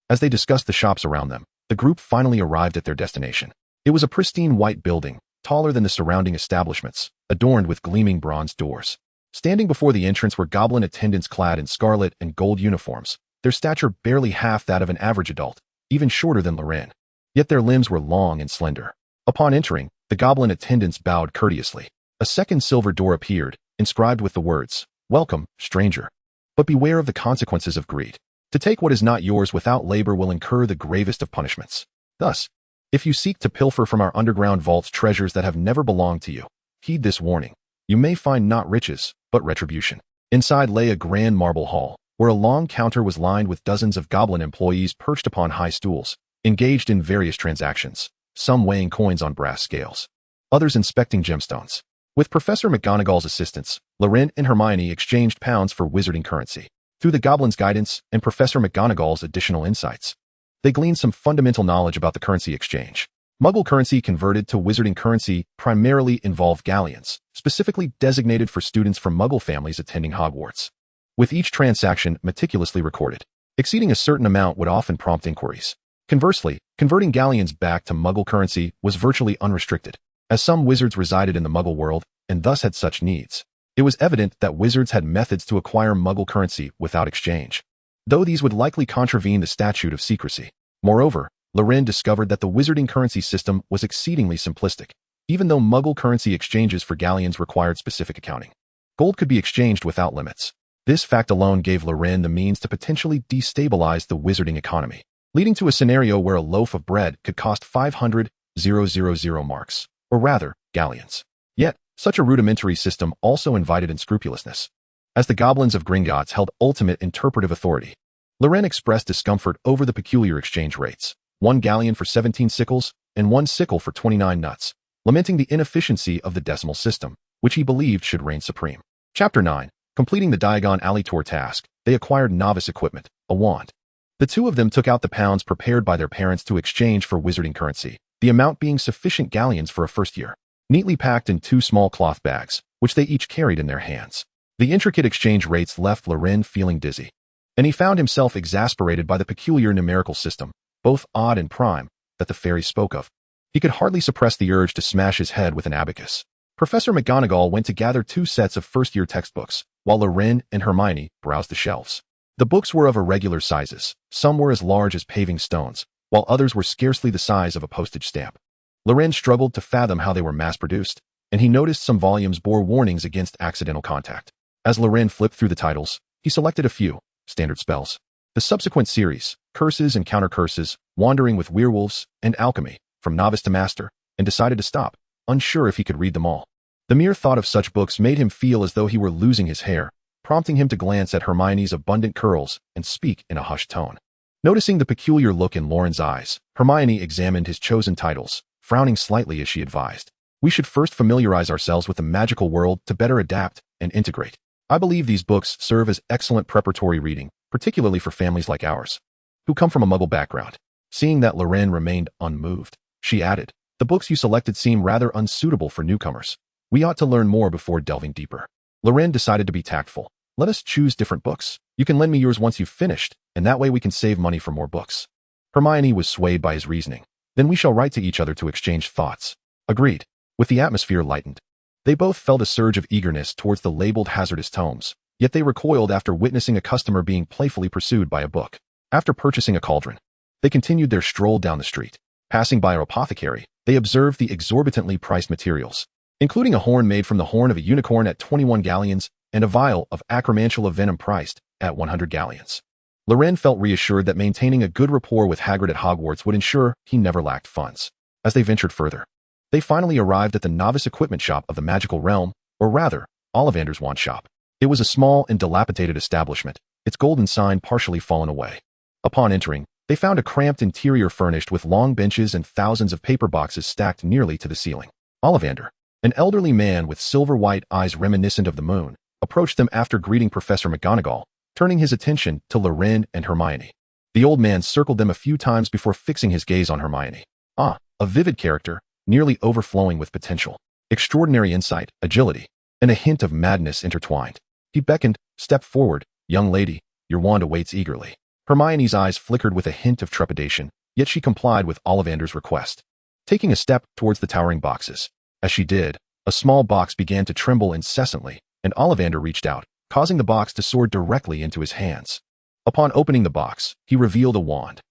As they discussed the shops around them, the group finally arrived at their destination. It was a pristine white building, taller than the surrounding establishments, adorned with gleaming bronze doors. Standing before the entrance were goblin attendants clad in scarlet and gold uniforms, their stature barely half that of an average adult, even shorter than Loren. Yet their limbs were long and slender. Upon entering, the goblin attendants bowed courteously. A second silver door appeared, inscribed with the words, "Welcome, stranger. But beware of the consequences of greed. To take what is not yours without labor will incur the gravest of punishments. Thus, if you seek to pilfer from our underground vaults treasures that have never belonged to you, heed this warning. You may find not riches, but retribution." Inside lay a grand marble hall, where a long counter was lined with dozens of goblin employees perched upon high stools, engaged in various transactions, some weighing coins on brass scales, others inspecting gemstones. With Professor McGonagall's assistance, Loren and Hermione exchanged pounds for wizarding currency. Through the goblin's guidance and Professor McGonagall's additional insights, they gleaned some fundamental knowledge about the currency exchange. Muggle currency converted to wizarding currency primarily involved galleons, specifically designated for students from Muggle families attending Hogwarts, with each transaction meticulously recorded. Exceeding a certain amount would often prompt inquiries. Conversely, converting galleons back to Muggle currency was virtually unrestricted, as some wizards resided in the Muggle world and thus had such needs. It was evident that wizards had methods to acquire Muggle currency without exchange, though these would likely contravene the statute of secrecy. Moreover, Loren discovered that the wizarding currency system was exceedingly simplistic, even though Muggle currency exchanges for galleons required specific accounting. Gold could be exchanged without limits. This fact alone gave Loren the means to potentially destabilize the wizarding economy, leading to a scenario where a loaf of bread could cost 500,000 marks, or rather, galleons. Yet, such a rudimentary system also invited unscrupulousness, as the goblins of Gringotts held ultimate interpretive authority. Loren expressed discomfort over the peculiar exchange rates, 1 galleon for 17 sickles, and 1 sickle for 29 nuts, lamenting the inefficiency of the decimal system, which he believed should reign supreme. Chapter 9. Completing the Diagon Alley tour task, they acquired novice equipment, a wand. The two of them took out the pounds prepared by their parents to exchange for wizarding currency, the amount being sufficient galleons for a first year, neatly packed in 2 small cloth bags, which they each carried in their hands. The intricate exchange rates left Loren feeling dizzy, and he found himself exasperated by the peculiar numerical system, both odd and prime, that the fairies spoke of. He could hardly suppress the urge to smash his head with an abacus. Professor McGonagall went to gather 2 sets of first-year textbooks, while Loren and Hermione browsed the shelves. The books were of irregular sizes. Some were as large as paving stones, while others were scarcely the size of a postage stamp. Loren struggled to fathom how they were mass-produced, and he noticed some volumes bore warnings against accidental contact. As Loren flipped through the titles, he selected a few standard spells. The subsequent series, Curses and Counter-Curses, Wandering with Werewolves, and Alchemy, from novice to master, and decided to stop, unsure if he could read them all. The mere thought of such books made him feel as though he were losing his hair, prompting him to glance at Hermione's abundant curls and speak in a hushed tone. Noticing the peculiar look in Loren's eyes, Hermione examined his chosen titles, frowning slightly as she advised. We should first familiarize ourselves with the magical world to better adapt and integrate. I believe these books serve as excellent preparatory reading, particularly for families like ours, who come from a Muggle background. Seeing that Loren remained unmoved, she added, the books you selected seem rather unsuitable for newcomers. We ought to learn more before delving deeper. Loren decided to be tactful. Let us choose different books. You can lend me yours once you've finished, and that way we can save money for more books. Hermione was swayed by his reasoning. Then we shall write to each other to exchange thoughts. Agreed. With the atmosphere lightened, they both felt a surge of eagerness towards the labeled hazardous tomes, yet they recoiled after witnessing a customer being playfully pursued by a book. After purchasing a cauldron, they continued their stroll down the street. Passing by an apothecary, they observed the exorbitantly priced materials, including a horn made from the horn of a unicorn at 21 galleons and a vial of acromantula venom priced at 100 galleons. Loren felt reassured that maintaining a good rapport with Hagrid at Hogwarts would ensure he never lacked funds. As they ventured further, they finally arrived at the novice equipment shop of the magical realm, or rather, Ollivander's wand shop. It was a small and dilapidated establishment, its golden sign partially fallen away. Upon entering, they found a cramped interior furnished with long benches and thousands of paper boxes stacked nearly to the ceiling. Ollivander, an elderly man with silver-white eyes reminiscent of the moon, approached them after greeting Professor McGonagall, turning his attention to Loren and Hermione. The old man circled them a few times before fixing his gaze on Hermione. A vivid character, nearly overflowing with potential, extraordinary insight, agility, and a hint of madness intertwined. He beckoned, "Step forward, young lady, your wand awaits eagerly." Hermione's eyes flickered with a hint of trepidation, yet she complied with Ollivander's request, taking a step towards the towering boxes. As she did, a small box began to tremble incessantly, and Ollivander reached out, causing the box to soar directly into his hands. Upon opening the box, he revealed a wand.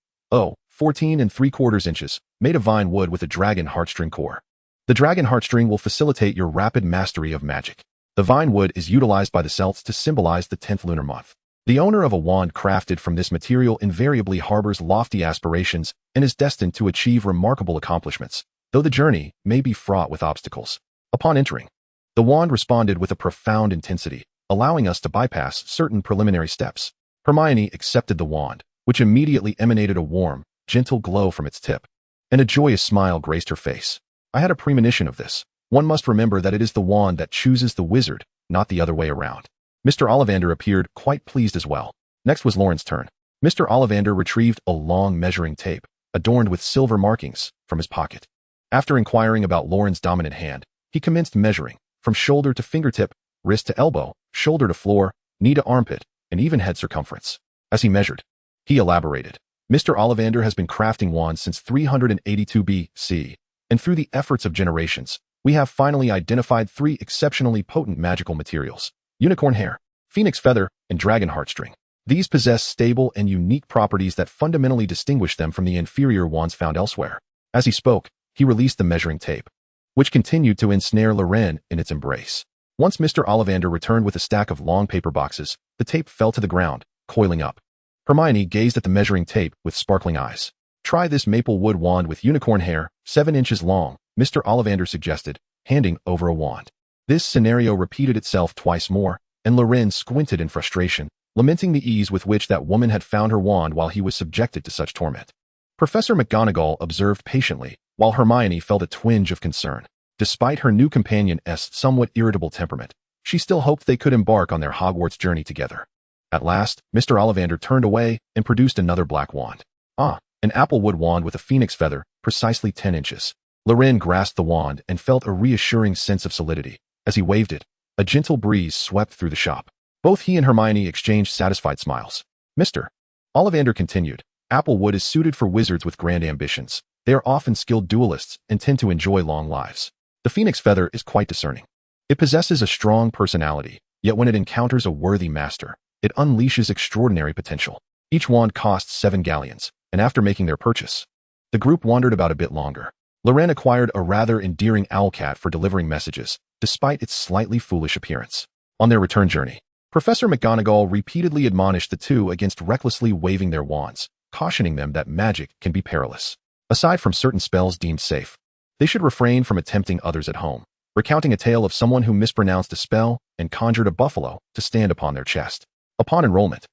14 3/4 inches, made of vine wood with a dragon heartstring core. The dragon heartstring will facilitate your rapid mastery of magic. The vine wood is utilized by the Celts to symbolize the 10th lunar month. The owner of a wand crafted from this material invariably harbors lofty aspirations and is destined to achieve remarkable accomplishments, though the journey may be fraught with obstacles. Upon entering, the wand responded with a profound intensity, allowing us to bypass certain preliminary steps. Hermione accepted the wand, which immediately emanated a warm, gentle glow from its tip, and a joyous smile graced her face. "I had a premonition of this. One must remember that it is the wand that chooses the wizard, not the other way around." Mr. Ollivander appeared quite pleased as well. Next was Loren's turn. Mr. Ollivander retrieved a long measuring tape, adorned with silver markings, from his pocket. After inquiring about Loren's dominant hand, he commenced measuring, from shoulder to fingertip, wrist to elbow, shoulder to floor, knee to armpit, and even head circumference. As he measured, he elaborated. "Mr. Ollivander has been crafting wands since 382 BC, and through the efforts of generations, we have finally identified 3 exceptionally potent magical materials: unicorn hair, phoenix feather, and dragon heartstring. These possess stable and unique properties that fundamentally distinguish them from the inferior wands found elsewhere." As he spoke, he released the measuring tape, which continued to ensnare Loren in its embrace. Once Mr. Ollivander returned with a stack of long paper boxes, the tape fell to the ground, coiling up. Hermione gazed at the measuring tape with sparkling eyes. "Try this maple wood wand with unicorn hair, 7 inches long," Mr. Ollivander suggested, handing over a wand. This scenario repeated itself twice more, and Loren squinted in frustration, lamenting the ease with which that woman had found her wand while he was subjected to such torment. Professor McGonagall observed patiently, while Hermione felt a twinge of concern. Despite her new companion's somewhat irritable temperament, she still hoped they could embark on their Hogwarts journey together. At last, Mr. Ollivander turned away and produced another black wand. An applewood wand with a phoenix feather, precisely 10 inches. Loren grasped the wand and felt a reassuring sense of solidity. As he waved it, a gentle breeze swept through the shop. Both he and Hermione exchanged satisfied smiles. Mr. Ollivander continued, "Applewood is suited for wizards with grand ambitions. They are often skilled duelists and tend to enjoy long lives. The phoenix feather is quite discerning. It possesses a strong personality, yet when it encounters a worthy master, it unleashes extraordinary potential." Each wand costs 7 galleons, and after making their purchase, the group wandered about a bit longer. Loren acquired a rather endearing owlcat for delivering messages, despite its slightly foolish appearance. On their return journey, Professor McGonagall repeatedly admonished the two against recklessly waving their wands, cautioning them that magic can be perilous. Aside from certain spells deemed safe, they should refrain from attempting others at home, recounting a tale of someone who mispronounced a spell and conjured a buffalo to stand upon their chest. Upon enrollment,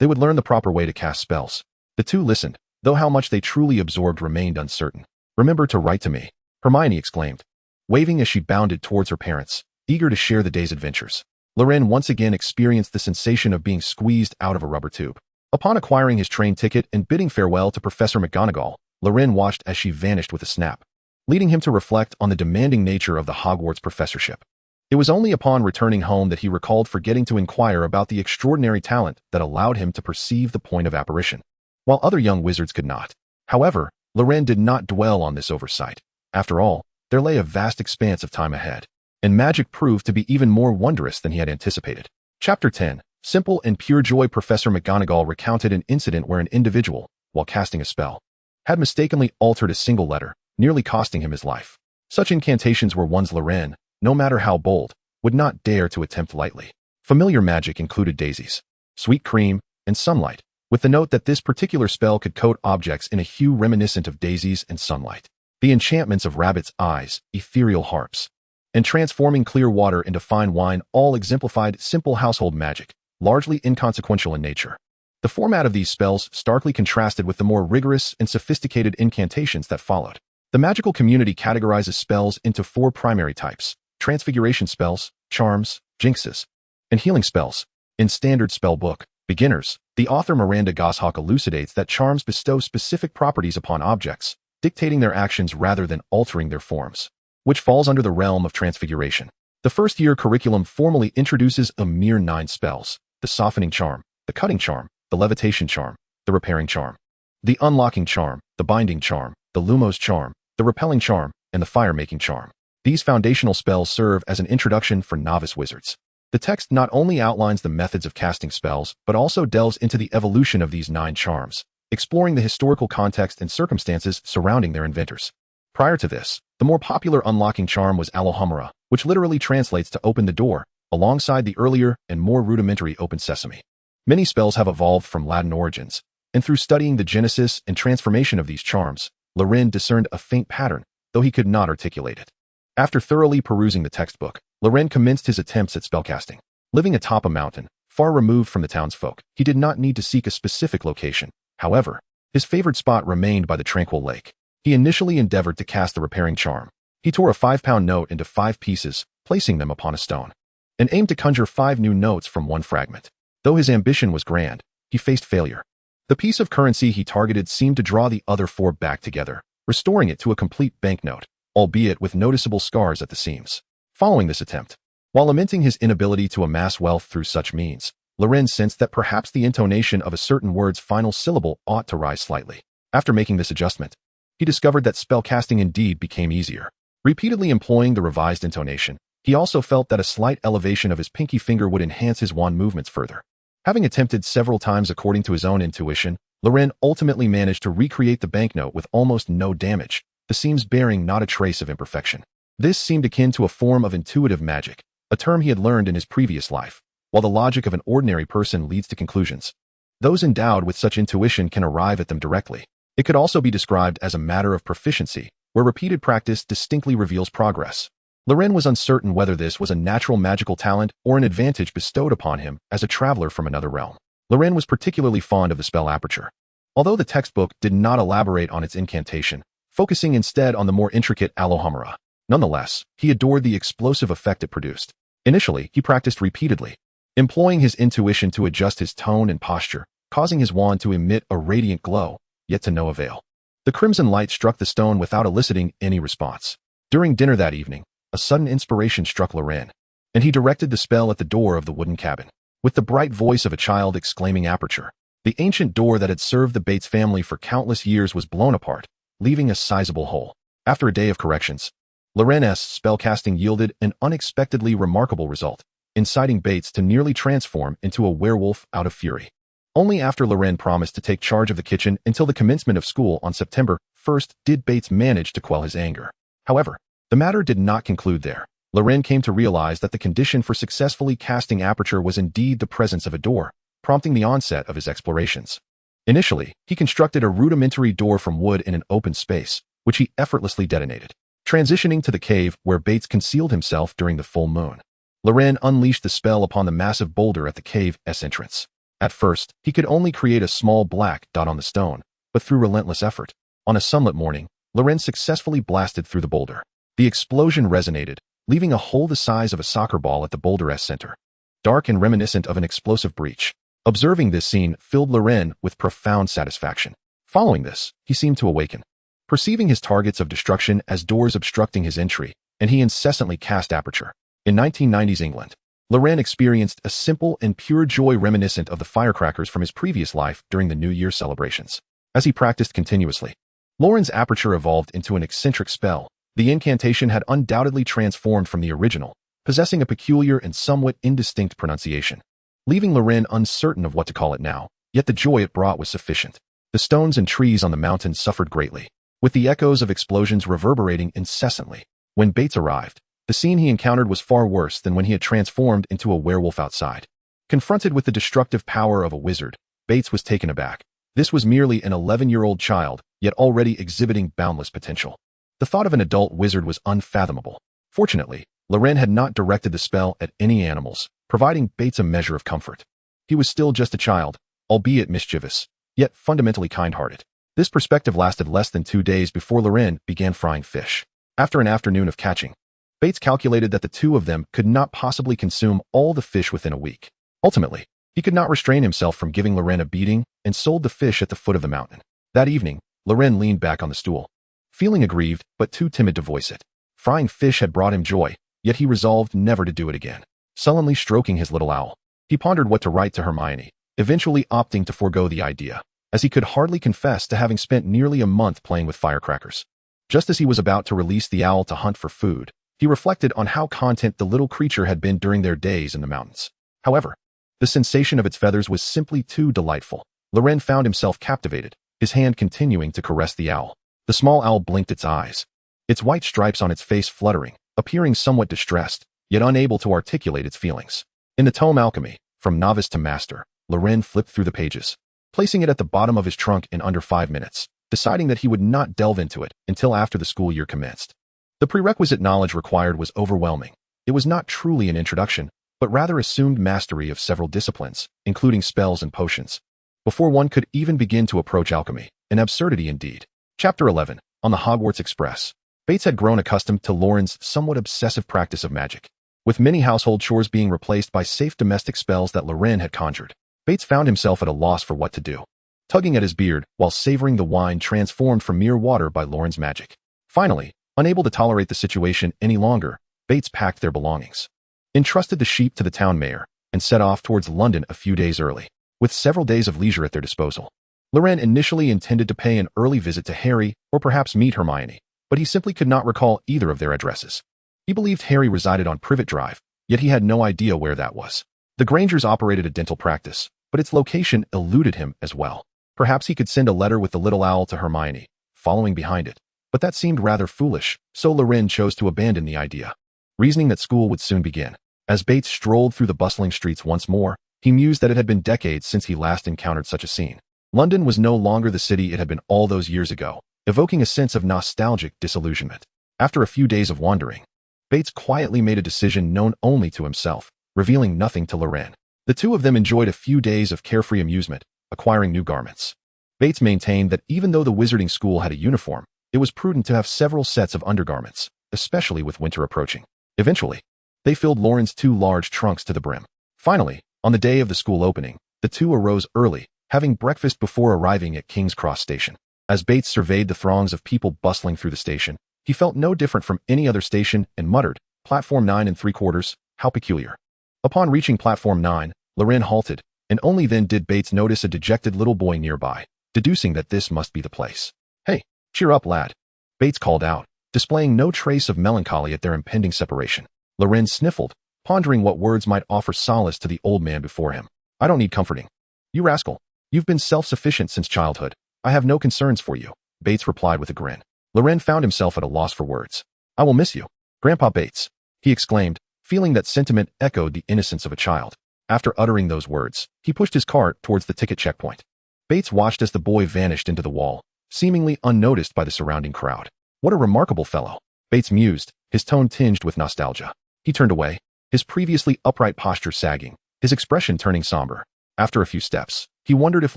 they would learn the proper way to cast spells. The two listened, though how much they truly absorbed remained uncertain. "Remember to write to me," Hermione exclaimed, waving as she bounded towards her parents, eager to share the day's adventures. Loren once again experienced the sensation of being squeezed out of a rubber tube. Upon acquiring his train ticket and bidding farewell to Professor McGonagall, Loren watched as she vanished with a snap, leading him to reflect on the demanding nature of the Hogwarts professorship. It was only upon returning home that he recalled forgetting to inquire about the extraordinary talent that allowed him to perceive the point of apparition, while other young wizards could not. However, Loren did not dwell on this oversight. After all, there lay a vast expanse of time ahead, and magic proved to be even more wondrous than he had anticipated. Chapter 10. Simple and Pure Joy. Professor McGonagall recounted an incident where an individual, while casting a spell, had mistakenly altered a single letter, nearly costing him his life. Such incantations were ones Loren, no matter how bold, would not dare to attempt lightly. Familiar magic included daisies, sweet cream, and sunlight, with the note that this particular spell could coat objects in a hue reminiscent of daisies and sunlight. The enchantments of rabbits' eyes, ethereal harps, and transforming clear water into fine wine all exemplified simple household magic, largely inconsequential in nature. The format of these spells starkly contrasted with the more rigorous and sophisticated incantations that followed. The magical community categorizes spells into 4 primary types: Transfiguration spells, charms, jinxes, and healing spells. In Standard Spellbook, Beginners, the author Miranda Goshawk elucidates that charms bestow specific properties upon objects, dictating their actions rather than altering their forms, which falls under the realm of Transfiguration. The first-year curriculum formally introduces a mere 9 spells: the Softening Charm, the Cutting Charm, the Levitation Charm, the Repairing Charm, the Unlocking Charm, the Binding Charm, the Lumos Charm, the Repelling Charm, and the Fire-Making Charm. These foundational spells serve as an introduction for novice wizards. The text not only outlines the methods of casting spells, but also delves into the evolution of these 9 charms, exploring the historical context and circumstances surrounding their inventors. Prior to this, the more popular unlocking charm was Alohomora, which literally translates to open the door, alongside the earlier and more rudimentary Open Sesame. Many spells have evolved from Latin origins, and through studying the genesis and transformation of these charms, Loren discerned a faint pattern, though he could not articulate it. After thoroughly perusing the textbook, Loren commenced his attempts at spellcasting. Living atop a mountain, far removed from the townsfolk, he did not need to seek a specific location. However, his favored spot remained by the tranquil lake. He initially endeavored to cast the Repairing Charm. He tore a 5-pound note into 5 pieces, placing them upon a stone, and aimed to conjure 5 new notes from one fragment. Though his ambition was grand, he faced failure. The piece of currency he targeted seemed to draw the other 4 back together, restoring it to a complete banknote, albeit with noticeable scars at the seams. Following this attempt, while lamenting his inability to amass wealth through such means, Loren sensed that perhaps the intonation of a certain word's final syllable ought to rise slightly. After making this adjustment, he discovered that spellcasting indeed became easier. Repeatedly employing the revised intonation, he also felt that a slight elevation of his pinky finger would enhance his wand movements further. Having attempted several times according to his own intuition, Loren ultimately managed to recreate the banknote with almost no damage, the seams bearing not a trace of imperfection. This seemed akin to a form of intuitive magic, a term he had learned in his previous life. While the logic of an ordinary person leads to conclusions, those endowed with such intuition can arrive at them directly. It could also be described as a matter of proficiency, where repeated practice distinctly reveals progress. Loren was uncertain whether this was a natural magical talent or an advantage bestowed upon him as a traveler from another realm. Loren was particularly fond of the spell Aperture. Although the textbook did not elaborate on its incantation, focusing instead on the more intricate Alohomora. Nonetheless, he adored the explosive effect it produced. Initially, he practiced repeatedly, employing his intuition to adjust his tone and posture, causing his wand to emit a radiant glow, yet to no avail. The crimson light struck the stone without eliciting any response. During dinner that evening, a sudden inspiration struck Loren, and he directed the spell at the door of the wooden cabin. With the bright voice of a child exclaiming Aperture, the ancient door that had served the Bates family for countless years was blown apart, leaving a sizable hole. After a day of corrections, Loren's spellcasting yielded an unexpectedly remarkable result, inciting Bates to nearly transform into a werewolf out of fury. Only after Loren promised to take charge of the kitchen until the commencement of school on September 1st did Bates manage to quell his anger. However, the matter did not conclude there. Loren came to realize that the condition for successfully casting Aperture was indeed the presence of a door, prompting the onset of his explorations. Initially, he constructed a rudimentary door from wood in an open space, which he effortlessly detonated. Transitioning to the cave where Bates concealed himself during the full moon, Loren unleashed the spell upon the massive boulder at the cave's entrance. At first, he could only create a small black dot on the stone, but through relentless effort, on a sunlit morning, Loren successfully blasted through the boulder. The explosion resonated, leaving a hole the size of a soccer ball at the boulder's center, dark and reminiscent of an explosive breach. Observing this scene filled Loren with profound satisfaction. Following this, he seemed to awaken, perceiving his targets of destruction as doors obstructing his entry, and he incessantly cast Aperture. In 1990s England, Loren experienced a simple and pure joy reminiscent of the firecrackers from his previous life during the New Year celebrations. As he practiced continuously, Loren's Aperture evolved into an eccentric spell, The incantation had undoubtedly transformed from the original, possessing a peculiar and somewhat indistinct pronunciation, leaving Loren uncertain of what to call it now, yet the joy it brought was sufficient. The stones and trees on the mountain suffered greatly, with the echoes of explosions reverberating incessantly. When Bates arrived, the scene he encountered was far worse than when he had transformed into a werewolf outside. Confronted with the destructive power of a wizard, Bates was taken aback. This was merely an 11-year-old child, yet already exhibiting boundless potential. The thought of an adult wizard was unfathomable. Fortunately, Loren had not directed the spell at any animals, providing Bates a measure of comfort. He was still just a child, albeit mischievous, yet fundamentally kind-hearted. This perspective lasted less than 2 days before Loren began frying fish. After an afternoon of catching, Bates calculated that the two of them could not possibly consume all the fish within a week. Ultimately, he could not restrain himself from giving Loren a beating and sold the fish at the foot of the mountain. That evening, Loren leaned back on the stool, feeling aggrieved but too timid to voice it. Frying fish had brought him joy, yet he resolved never to do it again. Sullenly stroking his little owl, he pondered what to write to Hermione, eventually opting to forego the idea, as he could hardly confess to having spent nearly a month playing with firecrackers. Just as he was about to release the owl to hunt for food, he reflected on how content the little creature had been during their days in the mountains. However, the sensation of its feathers was simply too delightful. Loren found himself captivated, his hand continuing to caress the owl. The small owl blinked its eyes, its white stripes on its face fluttering, appearing somewhat distressed, yet unable to articulate its feelings. In the tome Alchemy, From Novice to Master, Loren flipped through the pages, placing it at the bottom of his trunk in under 5 minutes, deciding that he would not delve into it until after the school year commenced. The prerequisite knowledge required was overwhelming. It was not truly an introduction, but rather assumed mastery of several disciplines, including spells and potions, before one could even begin to approach alchemy. An absurdity indeed. Chapter 11. On the Hogwarts Express. Bates had grown accustomed to Loren's somewhat obsessive practice of magic, with many household chores being replaced by safe domestic spells that Loren had conjured. Bates found himself at a loss for what to do, tugging at his beard while savoring the wine transformed from mere water by Loren's magic. Finally, unable to tolerate the situation any longer, Bates packed their belongings, entrusted the sheep to the town mayor, and set off towards London a few days early, with several days of leisure at their disposal. Loren initially intended to pay an early visit to Harry or perhaps meet Hermione, but he simply could not recall either of their addresses. He believed Harry resided on Privet Drive, yet he had no idea where that was. The Grangers operated a dental practice, but its location eluded him as well. Perhaps he could send a letter with the little owl to Hermione, following behind it, but that seemed rather foolish, so Loren chose to abandon the idea, reasoning that school would soon begin. As Bates strolled through the bustling streets once more, he mused that it had been decades since he last encountered such a scene. London was no longer the city it had been all those years ago, evoking a sense of nostalgic disillusionment. After a few days of wandering, Bates quietly made a decision known only to himself, revealing nothing to Loren. The two of them enjoyed a few days of carefree amusement, acquiring new garments. Bates maintained that even though the wizarding school had a uniform, it was prudent to have several sets of undergarments, especially with winter approaching. Eventually, they filled Loren's 2 large trunks to the brim. Finally, on the day of the school opening, the two arose early, having breakfast before arriving at King's Cross Station. As Bates surveyed the throngs of people bustling through the station, he felt no different from any other station and muttered, "Platform 9 3/4, how peculiar." Upon reaching Platform 9, Loren halted, and only then did Bates notice a dejected little boy nearby, deducing that this must be the place. "Hey, cheer up, lad," Bates called out, displaying no trace of melancholy at their impending separation. Loren sniffled, pondering what words might offer solace to the old man before him. "I don't need comforting. You rascal. You've been self-sufficient since childhood. I have no concerns for you," Bates replied with a grin. Loren found himself at a loss for words. "I will miss you, Grandpa Bates," he exclaimed, feeling that sentiment echoed the innocence of a child. After uttering those words, he pushed his cart towards the ticket checkpoint. Bates watched as the boy vanished into the wall, seemingly unnoticed by the surrounding crowd. "What a remarkable fellow," Bates mused, his tone tinged with nostalgia. He turned away, his previously upright posture sagging, his expression turning somber. After a few steps, he wondered if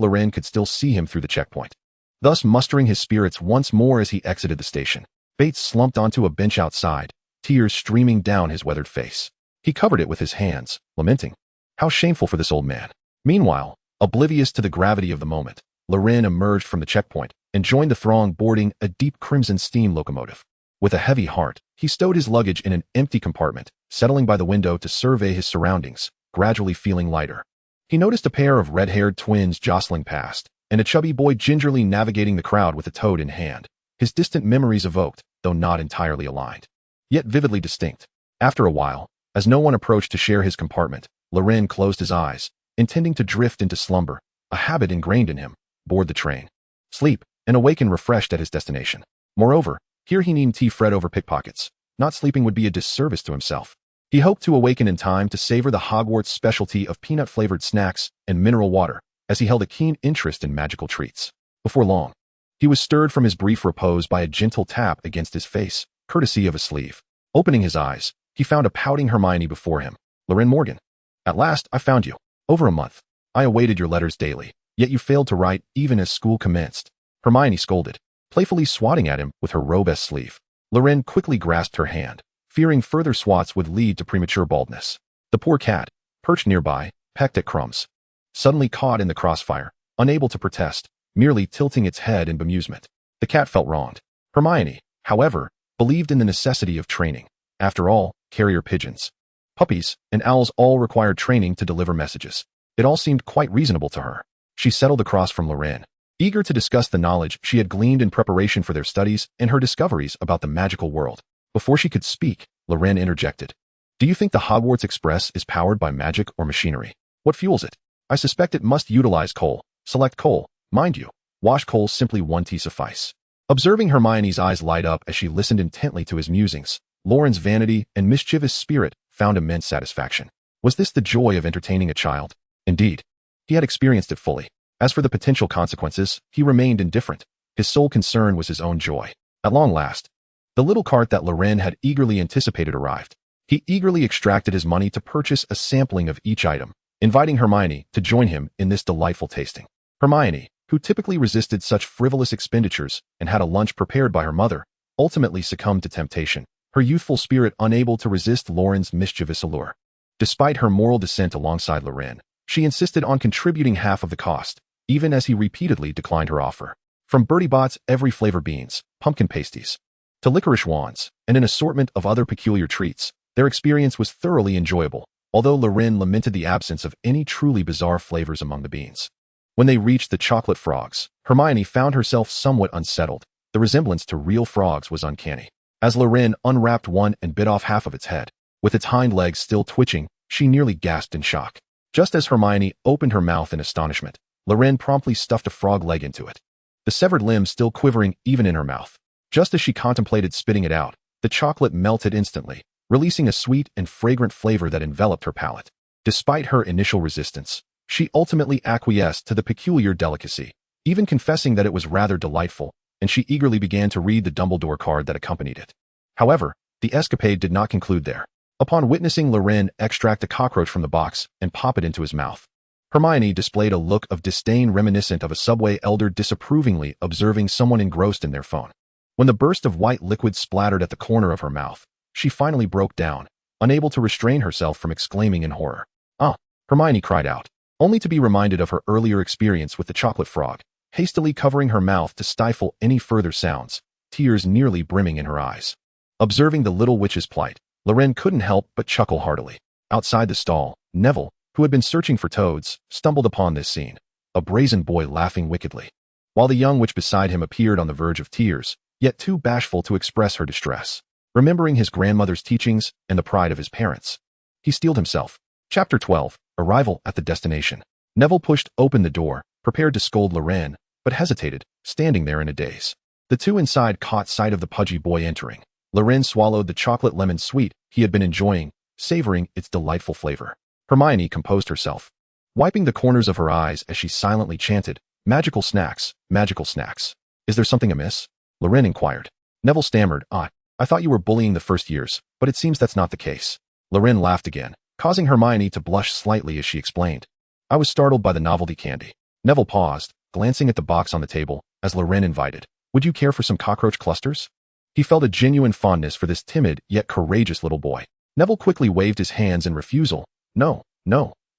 Loren could still see him through the checkpoint. Thus mustering his spirits once more as he exited the station, Bates slumped onto a bench outside, tears streaming down his weathered face. He covered it with his hands, lamenting, "How shameful for this old man." Meanwhile, oblivious to the gravity of the moment, Loren emerged from the checkpoint and joined the throng boarding a deep crimson steam locomotive. With a heavy heart, he stowed his luggage in an empty compartment, settling by the window to survey his surroundings, gradually feeling lighter. He noticed a pair of red-haired twins jostling past, and a chubby boy gingerly navigating the crowd with a toad in hand. His distant memories evoked, though not entirely aligned, yet vividly distinct. After a while, as no one approached to share his compartment, Loren closed his eyes, intending to drift into slumber, a habit ingrained in him, board the train, sleep, and awaken refreshed at his destination. Moreover, here he needn't fret over pickpockets. Not sleeping would be a disservice to himself. He hoped to awaken in time to savor the Hogwarts specialty of peanut-flavored snacks and mineral water, as he held a keen interest in magical treats. Before long, he was stirred from his brief repose by a gentle tap against his face, courtesy of a sleeve. Opening his eyes, he found a pouting Hermione before him. Loren Morgan. At last, I found you. Over a month. I awaited your letters daily, yet you failed to write even as school commenced. Hermione scolded, playfully swatting at him with her robust sleeve. Loren quickly grasped her hand, fearing further swats would lead to premature baldness. The poor cat, perched nearby, pecked at crumbs. Suddenly caught in the crossfire, unable to protest, merely tilting its head in bemusement. The cat felt wronged. Hermione, however, believed in the necessity of training. After all, carrier pigeons, puppies, and owls all required training to deliver messages. It all seemed quite reasonable to her. She settled across from Loren, eager to discuss the knowledge she had gleaned in preparation for their studies and her discoveries about the magical world. Before she could speak, Loren interjected. Do you think the Hogwarts Express is powered by magic or machinery? What fuels it? I suspect it must utilize coal. Select coal. Mind you, wash coal simply one tea suffice. Observing Hermione's eyes light up as she listened intently to his musings, Loren's vanity and mischievous spirit found immense satisfaction. Was this the joy of entertaining a child? Indeed, he had experienced it fully. As for the potential consequences, he remained indifferent. His sole concern was his own joy. At long last, the little cart that Loren had eagerly anticipated arrived. He eagerly extracted his money to purchase a sampling of each item, inviting Hermione to join him in this delightful tasting. Hermione, who typically resisted such frivolous expenditures and had a lunch prepared by her mother, ultimately succumbed to temptation, her youthful spirit unable to resist Loren's mischievous allure. Despite her moral dissent alongside Loren, she insisted on contributing half of the cost, even as he repeatedly declined her offer. From Bertie Bott's every flavor beans, pumpkin pasties, to licorice wands, and an assortment of other peculiar treats, their experience was thoroughly enjoyable, although Loren lamented the absence of any truly bizarre flavors among the beans. When they reached the chocolate frogs, Hermione found herself somewhat unsettled. The resemblance to real frogs was uncanny. As Loren unwrapped one and bit off half of its head, with its hind legs still twitching, she nearly gasped in shock. Just as Hermione opened her mouth in astonishment, Loren promptly stuffed a frog leg into it, the severed limb still quivering even in her mouth. Just as she contemplated spitting it out, the chocolate melted instantly, releasing a sweet and fragrant flavor that enveloped her palate. Despite her initial resistance, she ultimately acquiesced to the peculiar delicacy, even confessing that it was rather delightful, and she eagerly began to read the Dumbledore card that accompanied it. However, the escapade did not conclude there. Upon witnessing Loren extract a cockroach from the box and pop it into his mouth, Hermione displayed a look of disdain reminiscent of a subway elder disapprovingly observing someone engrossed in their phone. When the burst of white liquid splattered at the corner of her mouth, she finally broke down, unable to restrain herself from exclaiming in horror. "Ah!" Hermione cried out, only to be reminded of her earlier experience with the chocolate frog, hastily covering her mouth to stifle any further sounds, tears nearly brimming in her eyes. Observing the little witch's plight, Loren couldn't help but chuckle heartily. Outside the stall, Neville, who had been searching for toads, stumbled upon this scene, a brazen boy laughing wickedly, while the young witch beside him appeared on the verge of tears, yet too bashful to express her distress. Remembering his grandmother's teachings and the pride of his parents, he steeled himself. Chapter 12, Arrival at the Destination. Neville pushed open the door, prepared to scold Loren, but hesitated, standing there in a daze. The two inside caught sight of the pudgy boy entering. Loren swallowed the chocolate lemon sweet he had been enjoying, savoring its delightful flavor. Hermione composed herself, wiping the corners of her eyes as she silently chanted, "Magical snacks, magical snacks. Is there something amiss?" Loren inquired. Neville stammered, I thought you were bullying the first years, but it seems that's not the case." Loren laughed again, causing Hermione to blush slightly as she explained. "I was startled by the novelty candy." Neville paused, glancing at the box on the table, as Loren invited, "Would you care for some cockroach clusters?" He felt a genuine fondness for this timid yet courageous little boy. Neville quickly waved his hands in refusal. No,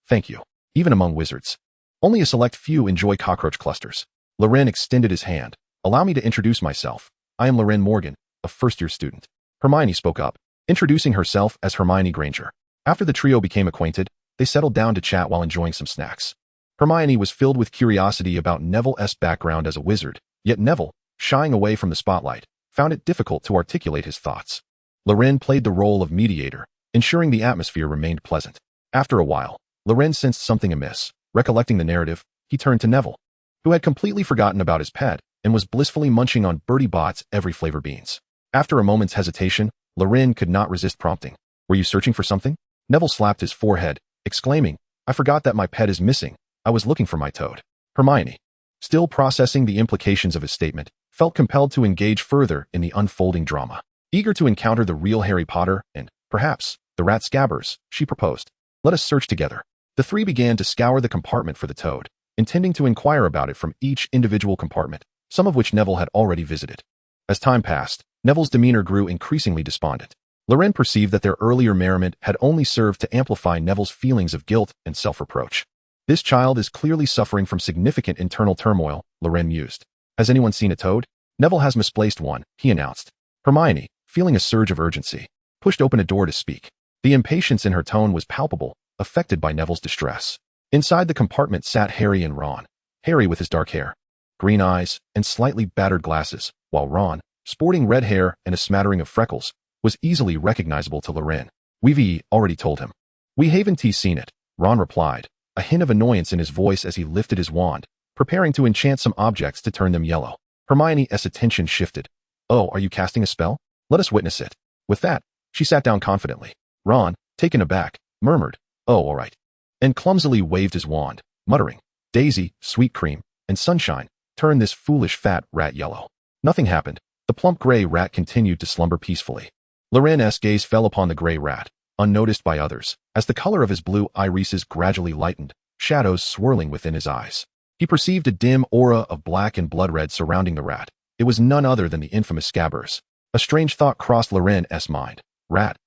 thank you. Even among wizards, only a select few enjoy cockroach clusters." Loren extended his hand. "Allow me to introduce myself. I am Loren Morgan, a first-year student." Hermione spoke up, introducing herself as Hermione Granger. After the trio became acquainted, they settled down to chat while enjoying some snacks. Hermione was filled with curiosity about Neville's background as a wizard, yet Neville, shying away from the spotlight, found it difficult to articulate his thoughts. Loren played the role of mediator, ensuring the atmosphere remained pleasant. After a while, Loren sensed something amiss. Recollecting the narrative, he turned to Neville, who had completely forgotten about his pet and was blissfully munching on Bertie Bott's every flavor beans. After a moment's hesitation, Loren could not resist prompting. "Were you searching for something?" Neville slapped his forehead, exclaiming, "I forgot that my pet is missing. I was looking for my toad." Hermione, still processing the implications of his statement, felt compelled to engage further in the unfolding drama. Eager to encounter the real Harry Potter and, perhaps, the rat scabbers, she proposed, "Let us search together." The three began to scour the compartment for the toad, intending to inquire about it from each individual compartment, some of which Neville had already visited. As time passed, Neville's demeanor grew increasingly despondent. Loren perceived that their earlier merriment had only served to amplify Neville's feelings of guilt and self-reproach. "This child is clearly suffering from significant internal turmoil," Loren mused. "Has anyone seen a toad?" "Neville has misplaced one," he announced. Hermione, feeling a surge of urgency, pushed open a door to speak. The impatience in her tone was palpable, affected by Neville's distress. Inside the compartment sat Harry and Ron. Harry with his dark hair, green eyes, and slightly battered glasses, while Ron, sporting red hair and a smattering of freckles, was easily recognizable to Loren. "We've already told him. We haven't seen it," Ron replied, a hint of annoyance in his voice as he lifted his wand, preparing to enchant some objects to turn them yellow. Hermione's attention shifted. "Oh, are you casting a spell? Let us witness it." With that, she sat down confidently. Ron, taken aback, murmured, "Oh, all right," and clumsily waved his wand, muttering, "Daisy, sweet cream, and sunshine, turn this foolish fat rat yellow." Nothing happened. The plump gray rat continued to slumber peacefully. Loren's gaze fell upon the gray rat, unnoticed by others, as the color of his blue irises gradually lightened, shadows swirling within his eyes. He perceived a dim aura of black and blood red surrounding the rat. It was none other than the infamous scabbers. A strange thought crossed Loren's mind. Rat.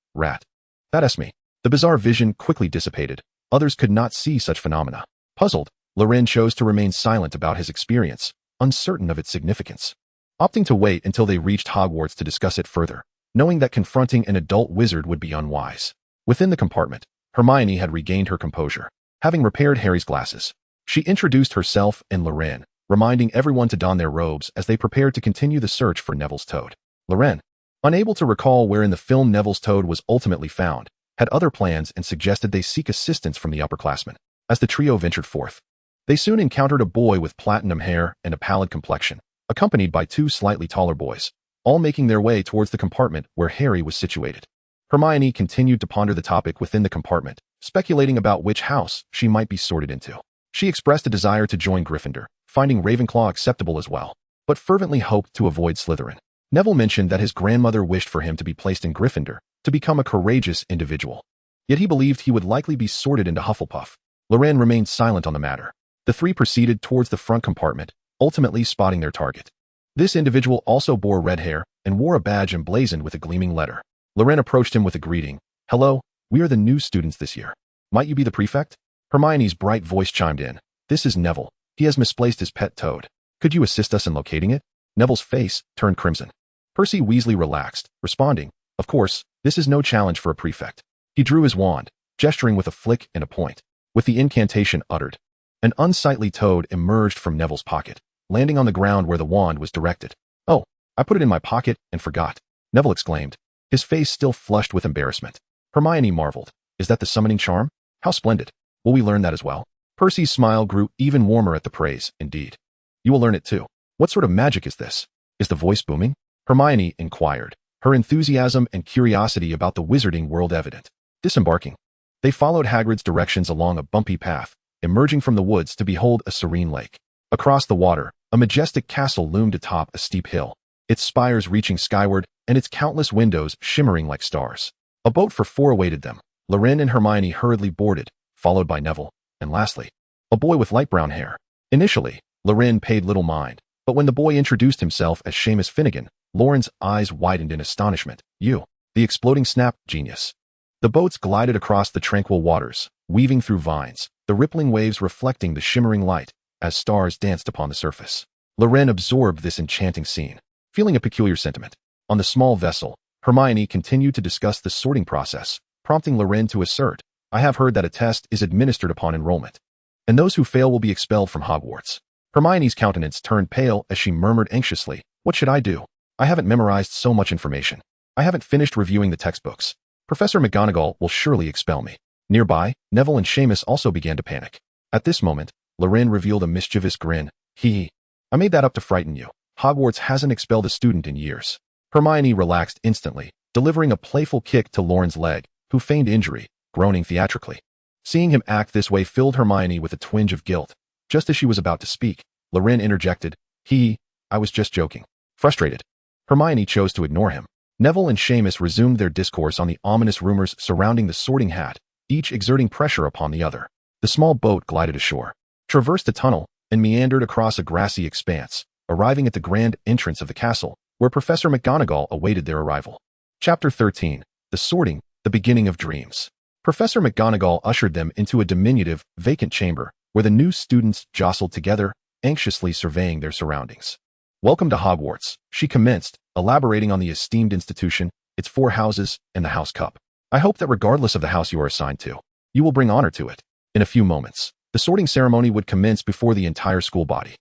That's me. The bizarre vision quickly dissipated. Others could not see such phenomena. Puzzled, Loren chose to remain silent about his experience, uncertain of its significance. Opting to wait until they reached Hogwarts to discuss it further, knowing that confronting an adult wizard would be unwise. Within the compartment, Hermione had regained her composure. Having repaired Harry's glasses, she introduced herself and Loren, reminding everyone to don their robes as they prepared to continue the search for Neville's toad. Loren, unable to recall where in the film Neville's toad was ultimately found, had other plans and suggested they seek assistance from the upperclassmen. As the trio ventured forth, they soon encountered a boy with platinum hair and a pallid complexion, accompanied by two slightly taller boys, all making their way towards the compartment where Harry was situated. Hermione continued to ponder the topic within the compartment, speculating about which house she might be sorted into. She expressed a desire to join Gryffindor, finding Ravenclaw acceptable as well, but fervently hoped to avoid Slytherin. Neville mentioned that his grandmother wished for him to be placed in Gryffindor, to become a courageous individual. Yet he believed he would likely be sorted into Hufflepuff. Loren remained silent on the matter. The three proceeded towards the front compartment, ultimately spotting their target. This individual also bore red hair and wore a badge emblazoned with a gleaming letter. Loren approached him with a greeting. "Hello, we are the new students this year. Might you be the prefect?" Hermione's bright voice chimed in. "This is Neville. He has misplaced his pet toad. Could you assist us in locating it?" Neville's face turned crimson. Percy Weasley relaxed, responding, "Of course, this is no challenge for a prefect." He drew his wand, gesturing with a flick and a point. With the incantation uttered, an unsightly toad emerged from Neville's pocket, landing on the ground where the wand was directed. "Oh, I put it in my pocket and forgot," Neville exclaimed, his face still flushed with embarrassment. Hermione marveled. "Is that the summoning charm? How splendid. Will we learn that as well?" Percy's smile grew even warmer at the praise. "Indeed. You will learn it too. What sort of magic is this? Is the voice booming?" Hermione inquired, her enthusiasm and curiosity about the wizarding world evident. Disembarking, they followed Hagrid's directions along a bumpy path, emerging from the woods to behold a serene lake. Across the water, a majestic castle loomed atop a steep hill, its spires reaching skyward and its countless windows shimmering like stars. A boat for four awaited them. Loren and Hermione hurriedly boarded, followed by Neville, and lastly, a boy with light brown hair. Initially, Loren paid little mind, but when the boy introduced himself as Seamus Finnegan, Loren's eyes widened in astonishment. "You, the exploding snap genius." The boats glided across the tranquil waters, weaving through vines, the rippling waves reflecting the shimmering light as stars danced upon the surface. Loren absorbed this enchanting scene, feeling a peculiar sentiment. On the small vessel, Hermione continued to discuss the sorting process, prompting Loren to assert, "I have heard that a test is administered upon enrollment, and those who fail will be expelled from Hogwarts." Hermione's countenance turned pale as she murmured anxiously, "What should I do? I haven't memorized so much information. I haven't finished reviewing the textbooks. Professor McGonagall will surely expel me. Nearby, Neville and Seamus also began to panic. At this moment, Loren revealed a mischievous grin. I made that up to frighten you. Hogwarts hasn't expelled a student in years. Hermione relaxed instantly, delivering a playful kick to Loren's leg, who feigned injury, groaning theatrically. Seeing him act this way filled Hermione with a twinge of guilt. Just as she was about to speak, Loren interjected, I was just joking. Frustrated, Hermione chose to ignore him. Neville and Seamus resumed their discourse on the ominous rumors surrounding the Sorting Hat, each exerting pressure upon the other. The small boat glided ashore, traversed a tunnel, and meandered across a grassy expanse, arriving at the grand entrance of the castle, where Professor McGonagall awaited their arrival. Chapter 13. The Sorting, the Beginning of Dreams. Professor McGonagall ushered them into a diminutive, vacant chamber, where the new students jostled together, anxiously surveying their surroundings. Welcome to Hogwarts, she commenced, elaborating on the esteemed institution, its 4 houses, and the House Cup. I hope that regardless of the house you are assigned to, you will bring honor to it. In a few moments, the sorting ceremony would commence before the entire school body.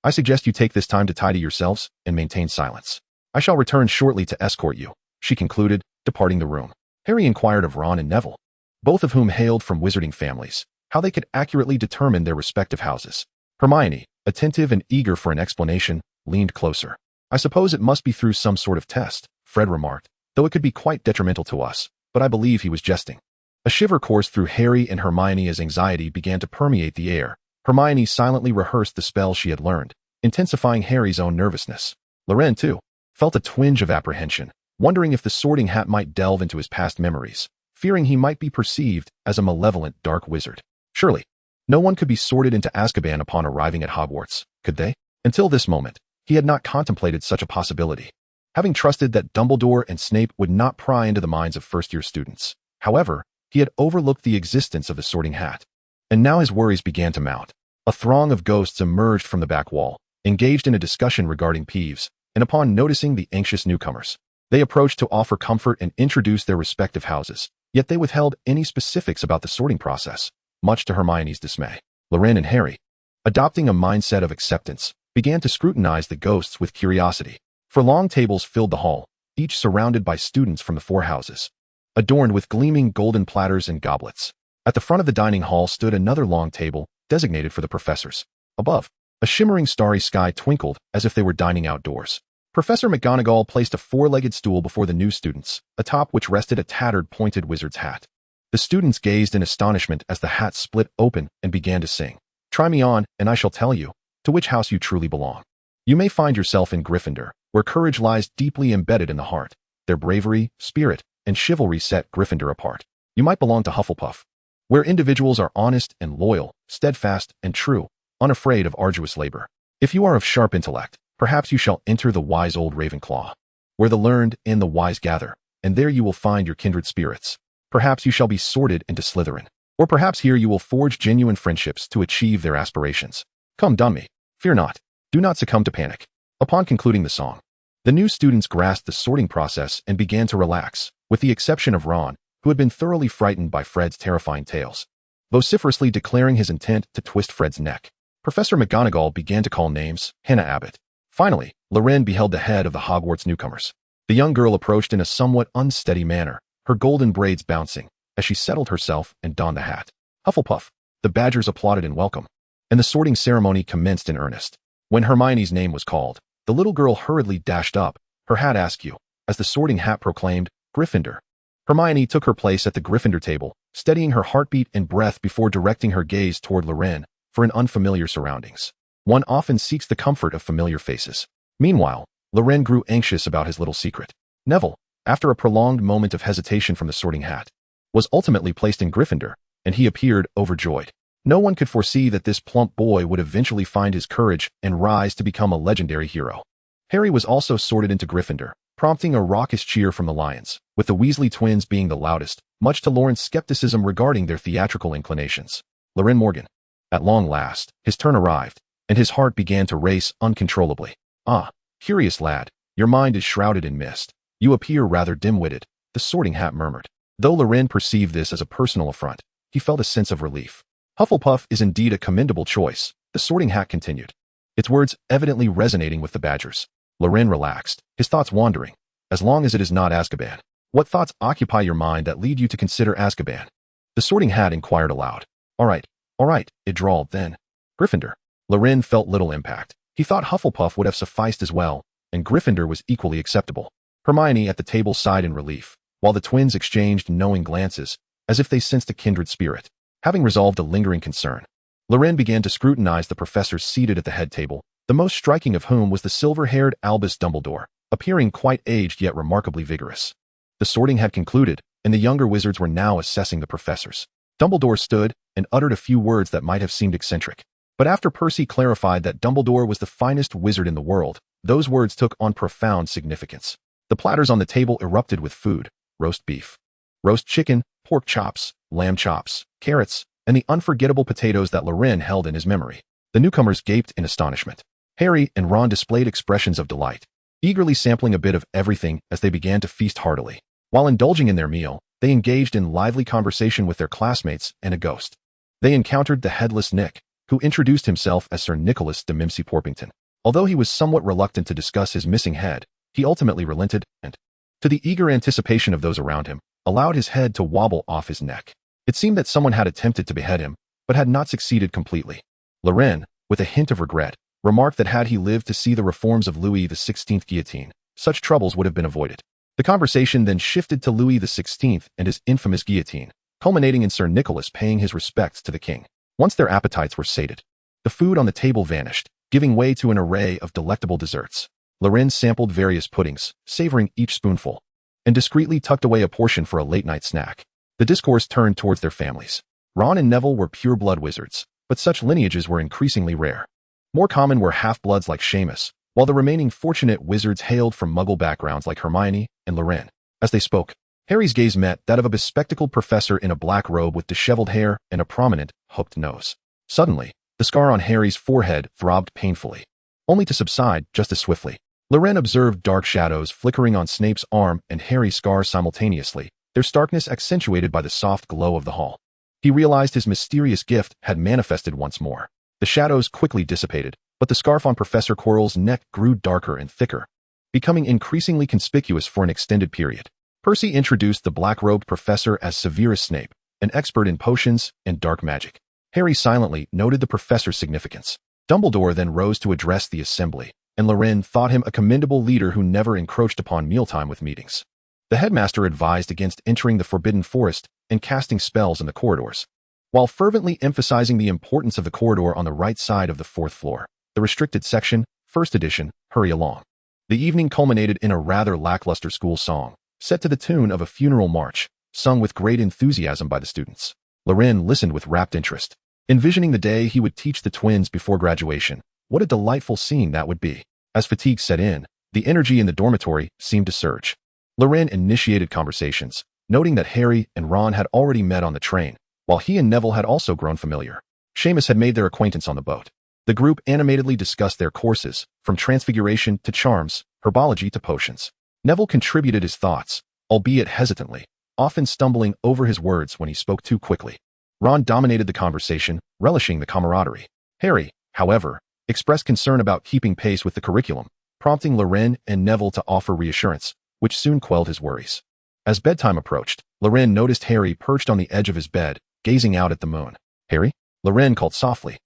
I suggest you take this time to tidy yourselves and maintain silence. I shall return shortly to escort you, she concluded, departing the room. Harry inquired of Ron and Neville, both of whom hailed from wizarding families, how they could accurately determine their respective houses. Hermione, attentive and eager for an explanation, leaned closer. I suppose it must be through some sort of test, Fred remarked, though it could be quite detrimental to us, but I believe he was jesting. A shiver coursed through Harry and Hermione as anxiety began to permeate the air. Hermione silently rehearsed the spell she had learned, intensifying Harry's own nervousness. Loren, too, felt a twinge of apprehension, wondering if the Sorting Hat might delve into his past memories, fearing he might be perceived as a malevolent dark wizard. Surely, no one could be sorted into Azkaban upon arriving at Hogwarts, could they? Until this moment, he had not contemplated such a possibility, having trusted that Dumbledore and Snape would not pry into the minds of first-year students. However, he had overlooked the existence of the Sorting Hat, and now his worries began to mount. A throng of ghosts emerged from the back wall, engaged in a discussion regarding Peeves, and upon noticing the anxious newcomers, they approached to offer comfort and introduce their respective houses, yet they withheld any specifics about the sorting process, much to Hermione's dismay. Loren and Harry, adopting a mindset of acceptance, began to scrutinize the ghosts with curiosity. For long tables filled the hall, each surrounded by students from the 4 houses, adorned with gleaming golden platters and goblets. At the front of the dining hall stood another long table, designated for the professors. Above, a shimmering starry sky twinkled as if they were dining outdoors. Professor McGonagall placed a 4-legged stool before the new students, atop which rested a tattered pointed wizard's hat. The students gazed in astonishment as the hat split open and began to sing. Try me on, and I shall tell you to which house you truly belong. You may find yourself in Gryffindor, where courage lies deeply embedded in the heart. Their bravery, spirit, and chivalry set Gryffindor apart. You might belong to Hufflepuff, where individuals are honest and loyal, steadfast and true, unafraid of arduous labor. If you are of sharp intellect, perhaps you shall enter the wise old Ravenclaw, where the learned and the wise gather, and there you will find your kindred spirits. Perhaps you shall be sorted into Slytherin, or perhaps here you will forge genuine friendships to achieve their aspirations. Come, Dummy, fear not. Do not succumb to panic. Upon concluding the song, the new students grasped the sorting process and began to relax, with the exception of Ron, who had been thoroughly frightened by Fred's terrifying tales, vociferously declaring his intent to twist Fred's neck. Professor McGonagall began to call names. Hannah Abbott. Finally, Loren beheld the head of the Hogwarts newcomers. The young girl approached in a somewhat unsteady manner, her golden braids bouncing, as she settled herself and donned the hat. Hufflepuff. The Badgers applauded in welcome, and the sorting ceremony commenced in earnest. When Hermione's name was called, the little girl hurriedly dashed up, her hat askew, as the sorting hat proclaimed, Gryffindor. Hermione took her place at the Gryffindor table, steadying her heartbeat and breath before directing her gaze toward Loren for an unfamiliar surroundings. One often seeks the comfort of familiar faces. Meanwhile, Loren grew anxious about his little secret. Neville, after a prolonged moment of hesitation from the sorting hat, was ultimately placed in Gryffindor, and he appeared overjoyed. No one could foresee that this plump boy would eventually find his courage and rise to become a legendary hero. Harry was also sorted into Gryffindor, prompting a raucous cheer from the Lions, with the Weasley twins being the loudest, much to Lauren's skepticism regarding their theatrical inclinations. Loren Morgan. At long last, his turn arrived, and his heart began to race uncontrollably. Ah, curious lad, your mind is shrouded in mist. You appear rather dim-witted, the sorting hat murmured. Though Loren perceived this as a personal affront, he felt a sense of relief. Hufflepuff is indeed a commendable choice, the sorting hat continued, its words evidently resonating with the Badgers. Loren relaxed, his thoughts wandering. As long as it is not Azkaban. What thoughts occupy your mind that lead you to consider Azkaban? The Sorting Hat inquired aloud. All right, it drawled then. Gryffindor. Loren felt little impact. He thought Hufflepuff would have sufficed as well, and Gryffindor was equally acceptable. Hermione at the table sighed in relief, while the twins exchanged knowing glances, as if they sensed a kindred spirit. Having resolved a lingering concern, Loren began to scrutinize the professors seated at the head table, the most striking of whom was the silver-haired Albus Dumbledore, appearing quite aged yet remarkably vigorous. The sorting had concluded, and the younger wizards were now assessing the professors. Dumbledore stood and uttered a few words that might have seemed eccentric. But after Percy clarified that Dumbledore was the finest wizard in the world, those words took on profound significance. The platters on the table erupted with food: roast beef, roast chicken, pork chops, lamb chops, carrots, and the unforgettable potatoes that Loren held in his memory. The newcomers gaped in astonishment. Harry and Ron displayed expressions of delight, eagerly sampling a bit of everything as they began to feast heartily. While indulging in their meal, they engaged in lively conversation with their classmates and a ghost. They encountered the headless Nick, who introduced himself as Sir Nicholas de Mimsy Porpington. Although he was somewhat reluctant to discuss his missing head, he ultimately relented and, to the eager anticipation of those around him, allowed his head to wobble off his neck. It seemed that someone had attempted to behead him, but had not succeeded completely. Loren, with a hint of regret, remarked that had he lived to see the reforms of Louis XVI guillotine, such troubles would have been avoided. The conversation then shifted to Louis XVI and his infamous guillotine, culminating in Sir Nicholas paying his respects to the king. Once their appetites were sated, the food on the table vanished, giving way to an array of delectable desserts. Loren sampled various puddings, savoring each spoonful, and discreetly tucked away a portion for a late-night snack. The discourse turned towards their families. Ron and Neville were pure-blood wizards, but such lineages were increasingly rare. More common were half-bloods like Seamus, while the remaining fortunate wizards hailed from Muggle backgrounds like Hermione and Loren. As they spoke, Harry's gaze met that of a bespectacled professor in a black robe with disheveled hair and a prominent, hooked nose. Suddenly, the scar on Harry's forehead throbbed painfully, only to subside just as swiftly. Loren observed dark shadows flickering on Snape's arm and Harry's scar simultaneously, their starkness accentuated by the soft glow of the hall. He realized his mysterious gift had manifested once more. The shadows quickly dissipated, but the scarf on Professor Quirrell's neck grew darker and thicker, becoming increasingly conspicuous for an extended period. Percy introduced the black-robed professor as Severus Snape, an expert in potions and dark magic. Harry silently noted the professor's significance. Dumbledore then rose to address the assembly, and Loren thought him a commendable leader who never encroached upon mealtime with meetings. The headmaster advised against entering the Forbidden Forest and casting spells in the corridors, while fervently emphasizing the importance of the corridor on the right side of the 4th floor. The restricted section, 1st edition, hurry along. The evening culminated in a rather lackluster school song, set to the tune of a funeral march, sung with great enthusiasm by the students. Loren listened with rapt interest, envisioning the day he would teach the twins before graduation. What a delightful scene that would be. As fatigue set in, the energy in the dormitory seemed to surge. Loren initiated conversations, noting that Harry and Ron had already met on the train, while he and Neville had also grown familiar. Seamus had made their acquaintance on the boat. The group animatedly discussed their courses, from Transfiguration to Charms, Herbology to Potions. Neville contributed his thoughts, albeit hesitantly, often stumbling over his words when he spoke too quickly. Ron dominated the conversation, relishing the camaraderie. Harry, however, expressed concern about keeping pace with the curriculum, prompting Loren and Neville to offer reassurance, which soon quelled his worries. As bedtime approached, Loren noticed Harry perched on the edge of his bed, gazing out at the moon. "Harry?" Loren called softly.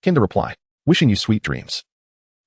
Came the reply. "Wishing you sweet dreams."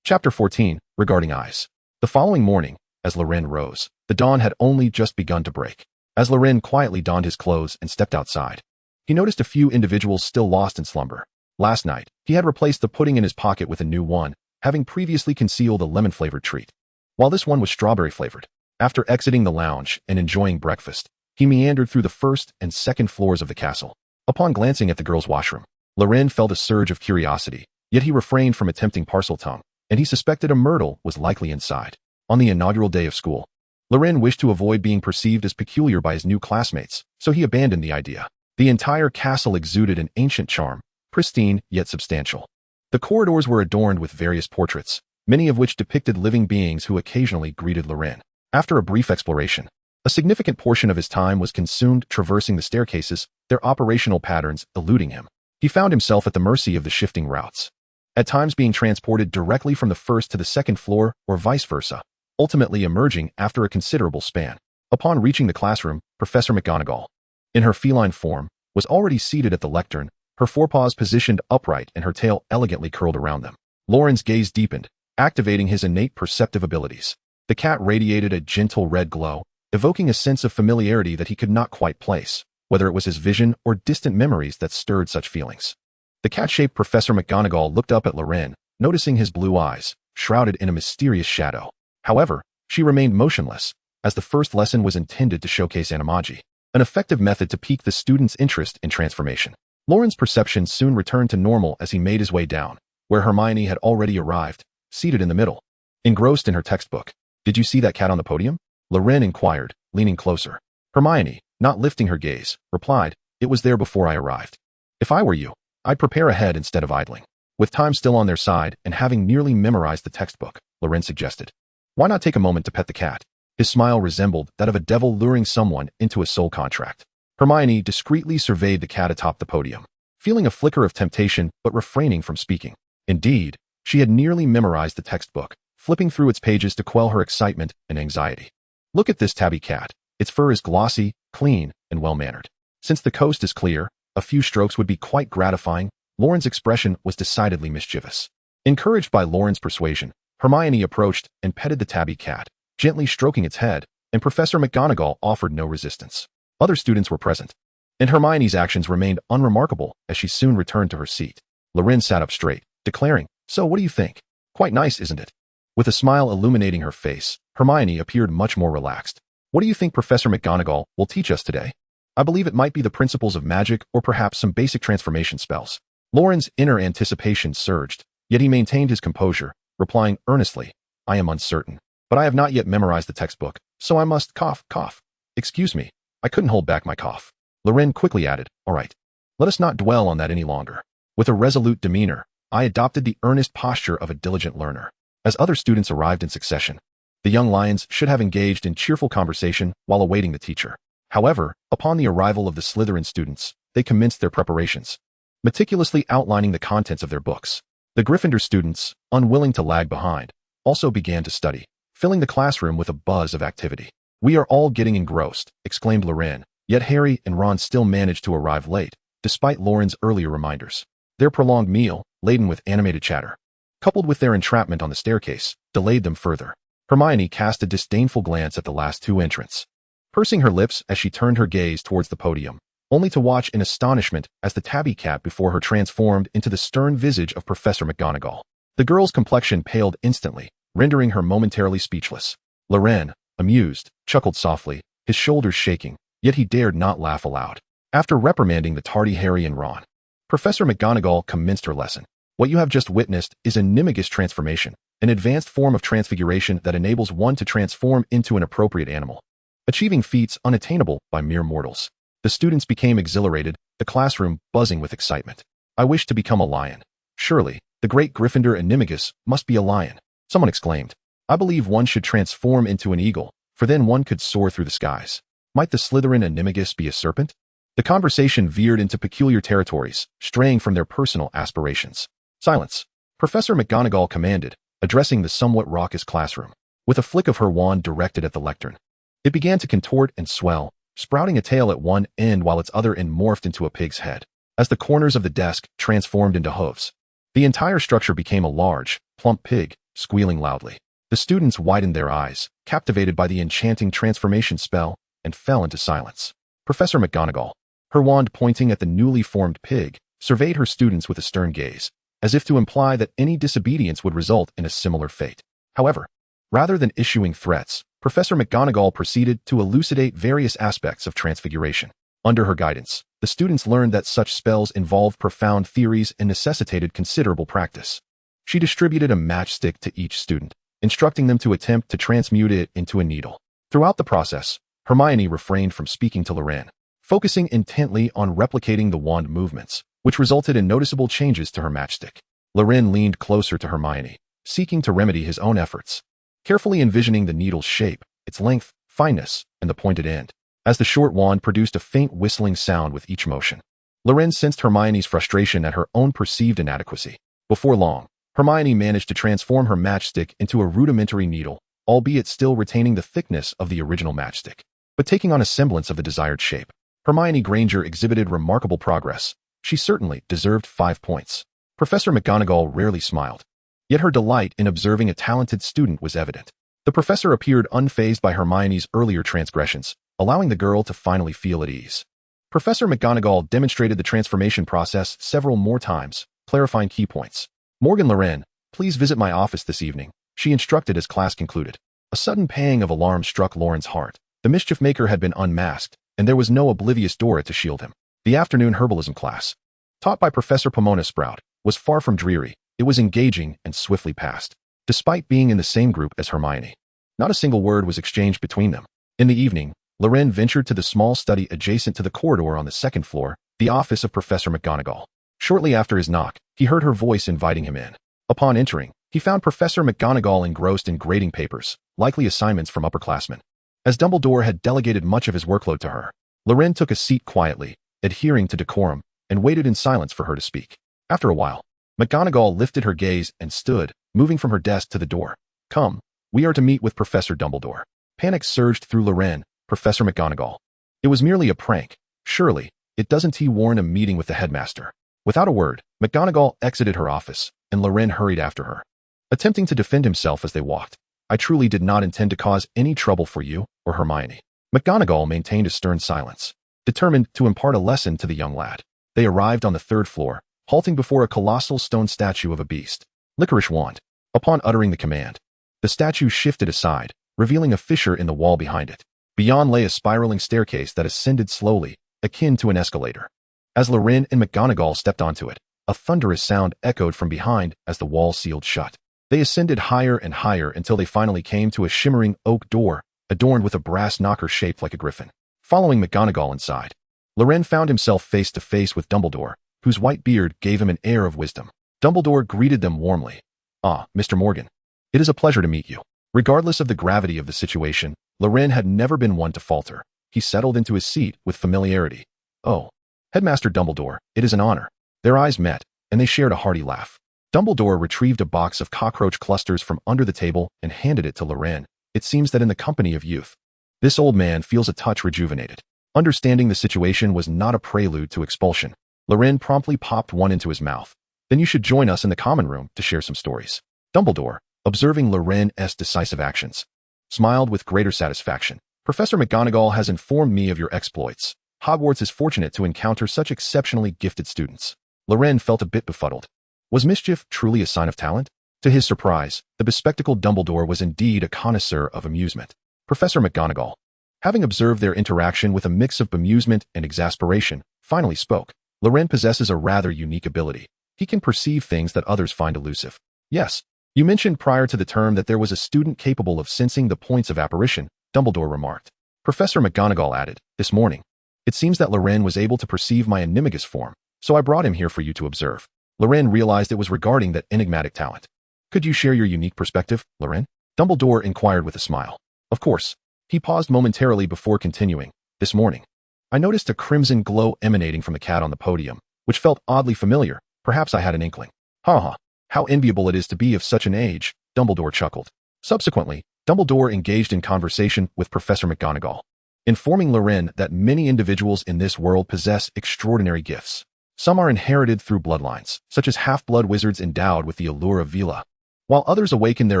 Chapter 14, Regarding Eyes. The following morning, as Loren rose, the dawn had only just begun to break. As Loren quietly donned his clothes and stepped outside, he noticed a few individuals still lost in slumber. Last night, he had replaced the pudding in his pocket with a new one, having previously concealed a lemon-flavored treat, while this one was strawberry-flavored. After exiting the lounge and enjoying breakfast, he meandered through the 1st and 2nd floors of the castle. Upon glancing at the girls' washroom, Loren felt a surge of curiosity, yet he refrained from attempting Parseltongue, and he suspected a Myrtle was likely inside. On the inaugural day of school, Loren wished to avoid being perceived as peculiar by his new classmates, so he abandoned the idea. The entire castle exuded an ancient charm, pristine yet substantial. The corridors were adorned with various portraits, many of which depicted living beings who occasionally greeted Loren. After a brief exploration, a significant portion of his time was consumed traversing the staircases, their operational patterns eluding him. He found himself at the mercy of the shifting routes. at times being transported directly from the first to the second floor or vice versa, ultimately emerging after a considerable span. Upon reaching the classroom, Professor McGonagall, in her feline form, was already seated at the lectern, her forepaws positioned upright and her tail elegantly curled around them. Loren's gaze deepened, activating his innate perceptive abilities. The cat radiated a gentle red glow, evoking a sense of familiarity that he could not quite place, whether it was his vision or distant memories that stirred such feelings. The cat-shaped Professor McGonagall looked up at Loren, noticing his blue eyes, shrouded in a mysterious shadow. However, she remained motionless, as the first lesson was intended to showcase animagi, an effective method to pique the student's interest in transformation. Loren's perception soon returned to normal as he made his way down, where Hermione had already arrived, seated in the middle, engrossed in her textbook. "Did you see that cat on the podium?" Loren inquired, leaning closer. Hermione, not lifting her gaze, replied, "It was there before I arrived. If I were you, I'd prepare ahead instead of idling." With time still on their side and having nearly memorized the textbook, Loren suggested, "Why not take a moment to pet the cat?" His smile resembled that of a devil luring someone into a soul contract. Hermione discreetly surveyed the cat atop the podium, feeling a flicker of temptation but refraining from speaking. Indeed, she had nearly memorized the textbook, flipping through its pages to quell her excitement and anxiety. "Look at this tabby cat. Its fur is glossy, clean, and well-mannered. Since the coast is clear, a few strokes would be quite gratifying." Loren's expression was decidedly mischievous. Encouraged by Loren's persuasion, Hermione approached and petted the tabby cat, gently stroking its head, and Professor McGonagall offered no resistance. Other students were present, and Hermione's actions remained unremarkable as she soon returned to her seat. Loren sat up straight, declaring, "So what do you think? Quite nice, isn't it?" With a smile illuminating her face, Hermione appeared much more relaxed. "What do you think Professor McGonagall will teach us today?" "I believe it might be the principles of magic or perhaps some basic transformation spells." Loren's inner anticipation surged, yet he maintained his composure, replying earnestly, "I am uncertain, but I have not yet memorized the textbook, so I must cough. Excuse me, I couldn't hold back my cough." Loren quickly added, "All right, let us not dwell on that any longer." With a resolute demeanor, I adopted the earnest posture of a diligent learner. As other students arrived in succession, the young lions should have engaged in cheerful conversation while awaiting the teacher. However, upon the arrival of the Slytherin students, they commenced their preparations, meticulously outlining the contents of their books. The Gryffindor students, unwilling to lag behind, also began to study, filling the classroom with a buzz of activity. "We are all getting engrossed," exclaimed Loren, yet Harry and Ron still managed to arrive late, despite Loren's earlier reminders. Their prolonged meal, laden with animated chatter, coupled with their entrapment on the staircase, delayed them further. Hermione cast a disdainful glance at the last two entrants, pursing her lips as she turned her gaze towards the podium, only to watch in astonishment as the tabby cat before her transformed into the stern visage of Professor McGonagall. The girl's complexion paled instantly, rendering her momentarily speechless. Loren, amused, chuckled softly, his shoulders shaking, yet he dared not laugh aloud. After reprimanding the tardy Harry and Ron, Professor McGonagall commenced her lesson. "What you have just witnessed is a Nimmagus transformation, an advanced form of transfiguration that enables one to transform into an appropriate animal, achieving feats unattainable by mere mortals." The students became exhilarated, the classroom buzzing with excitement. "I wish to become a lion. Surely, the great Gryffindor Animagus must be a lion," someone exclaimed. "I believe one should transform into an eagle, for then one could soar through the skies. Might the Slytherin Animagus be a serpent?" The conversation veered into peculiar territories, straying from their personal aspirations. "Silence," Professor McGonagall commanded, addressing the somewhat raucous classroom. With a flick of her wand directed at the lectern, it began to contort and swell, sprouting a tail at one end while its other end morphed into a pig's head. As the corners of the desk transformed into hooves, the entire structure became a large, plump pig, squealing loudly. The students widened their eyes, captivated by the enchanting transformation spell, and fell into silence. Professor McGonagall, her wand pointing at the newly formed pig, surveyed her students with a stern gaze, as if to imply that any disobedience would result in a similar fate. However, rather than issuing threats, Professor McGonagall proceeded to elucidate various aspects of transfiguration. Under her guidance, the students learned that such spells involved profound theories and necessitated considerable practice. She distributed a matchstick to each student, instructing them to attempt to transmute it into a needle. Throughout the process, Hermione refrained from speaking to Loren, focusing intently on replicating the wand movements, which resulted in noticeable changes to her matchstick. Loren leaned closer to Hermione, seeking to remedy his own efforts, carefully envisioning the needle's shape, its length, fineness, and the pointed end. As the short wand produced a faint whistling sound with each motion, Loren sensed Hermione's frustration at her own perceived inadequacy. Before long, Hermione managed to transform her matchstick into a rudimentary needle, albeit still retaining the thickness of the original matchstick, but taking on a semblance of the desired shape. Hermione Granger exhibited remarkable progress. She certainly deserved 5 points. Professor McGonagall rarely smiled, yet her delight in observing a talented student was evident. The professor appeared unfazed by Hermione's earlier transgressions, allowing the girl to finally feel at ease. Professor McGonagall demonstrated the transformation process several more times, clarifying key points. "Morgan Loren, please visit my office this evening," she instructed as class concluded. A sudden pang of alarm struck Loren's heart. The mischief maker had been unmasked, and there was no oblivious Dora to shield him. The afternoon herbalism class, taught by Professor Pomona Sprout, was far from dreary. It was engaging and swiftly passed. Despite being in the same group as Hermione, not a single word was exchanged between them. In the evening, Loren ventured to the small study adjacent to the corridor on the second floor, the office of Professor McGonagall. Shortly after his knock, he heard her voice inviting him in. Upon entering, he found Professor McGonagall engrossed in grading papers, likely assignments from upperclassmen. As Dumbledore had delegated much of his workload to her, Loren took a seat quietly, adhering to decorum, and waited in silence for her to speak. After a while, McGonagall lifted her gaze and stood, moving from her desk to the door. "Come, we are to meet with Professor Dumbledore." Panic surged through Loren. "Professor McGonagall. It was merely a prank. Surely, it doesn't warrant a meeting with the headmaster." Without a word, McGonagall exited her office, and Loren hurried after her, attempting to defend himself as they walked. "I truly did not intend to cause any trouble for you or Hermione." McGonagall maintained a stern silence, determined to impart a lesson to the young lad. They arrived on the third floor, halting before a colossal stone statue of a beast. "Licorice wand." Upon uttering the command, the statue shifted aside, revealing a fissure in the wall behind it. Beyond lay a spiraling staircase that ascended slowly, akin to an escalator. As Loren and McGonagall stepped onto it, a thunderous sound echoed from behind as the wall sealed shut. They ascended higher and higher until they finally came to a shimmering oak door, adorned with a brass knocker shaped like a griffin. Following McGonagall inside, Loren found himself face to face with Dumbledore, whose white beard gave him an air of wisdom. Dumbledore greeted them warmly. "Ah, Mr. Morgan. It is a pleasure to meet you." Regardless of the gravity of the situation, Loren had never been one to falter. He settled into his seat with familiarity. "Oh, Headmaster Dumbledore, it is an honor." Their eyes met, and they shared a hearty laugh. Dumbledore retrieved a box of cockroach clusters from under the table and handed it to Loren. "It seems that in the company of youth, this old man feels a touch rejuvenated." Understanding the situation was not a prelude to expulsion, Loren promptly popped one into his mouth. "Then you should join us in the common room to share some stories." Dumbledore, observing Loren's decisive actions, smiled with greater satisfaction. "Professor McGonagall has informed me of your exploits. Hogwarts is fortunate to encounter such exceptionally gifted students." Loren felt a bit befuddled. Was mischief truly a sign of talent? To his surprise, the bespectacled Dumbledore was indeed a connoisseur of amusement. Professor McGonagall, having observed their interaction with a mix of bemusement and exasperation, finally spoke. "Loren possesses a rather unique ability. He can perceive things that others find elusive." "Yes, you mentioned prior to the term that there was a student capable of sensing the points of apparition," Dumbledore remarked. Professor McGonagall added, "This morning, it seems that Loren was able to perceive my animagus form, so I brought him here for you to observe." Loren realized it was regarding that enigmatic talent. "Could you share your unique perspective, Loren?" Dumbledore inquired with a smile. "Of course." He paused momentarily before continuing. "This morning, I noticed a crimson glow emanating from the cat on the podium, which felt oddly familiar. Perhaps I had an inkling." "Ha ha, how enviable it is to be of such an age," Dumbledore chuckled. Subsequently, Dumbledore engaged in conversation with Professor McGonagall, informing Loren that many individuals in this world possess extraordinary gifts. Some are inherited through bloodlines, such as half-blood wizards endowed with the allure of Vila, while others awaken their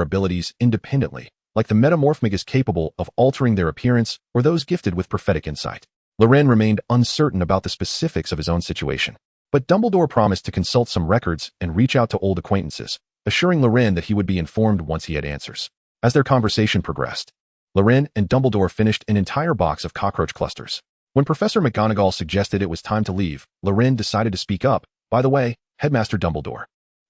abilities independently, like the metamorphmagus capable of altering their appearance or those gifted with prophetic insight. Loren remained uncertain about the specifics of his own situation, but Dumbledore promised to consult some records and reach out to old acquaintances, assuring Loren that he would be informed once he had answers. As their conversation progressed, Loren and Dumbledore finished an entire box of cockroach clusters. When Professor McGonagall suggested it was time to leave, Loren decided to speak up. "By the way, Headmaster Dumbledore,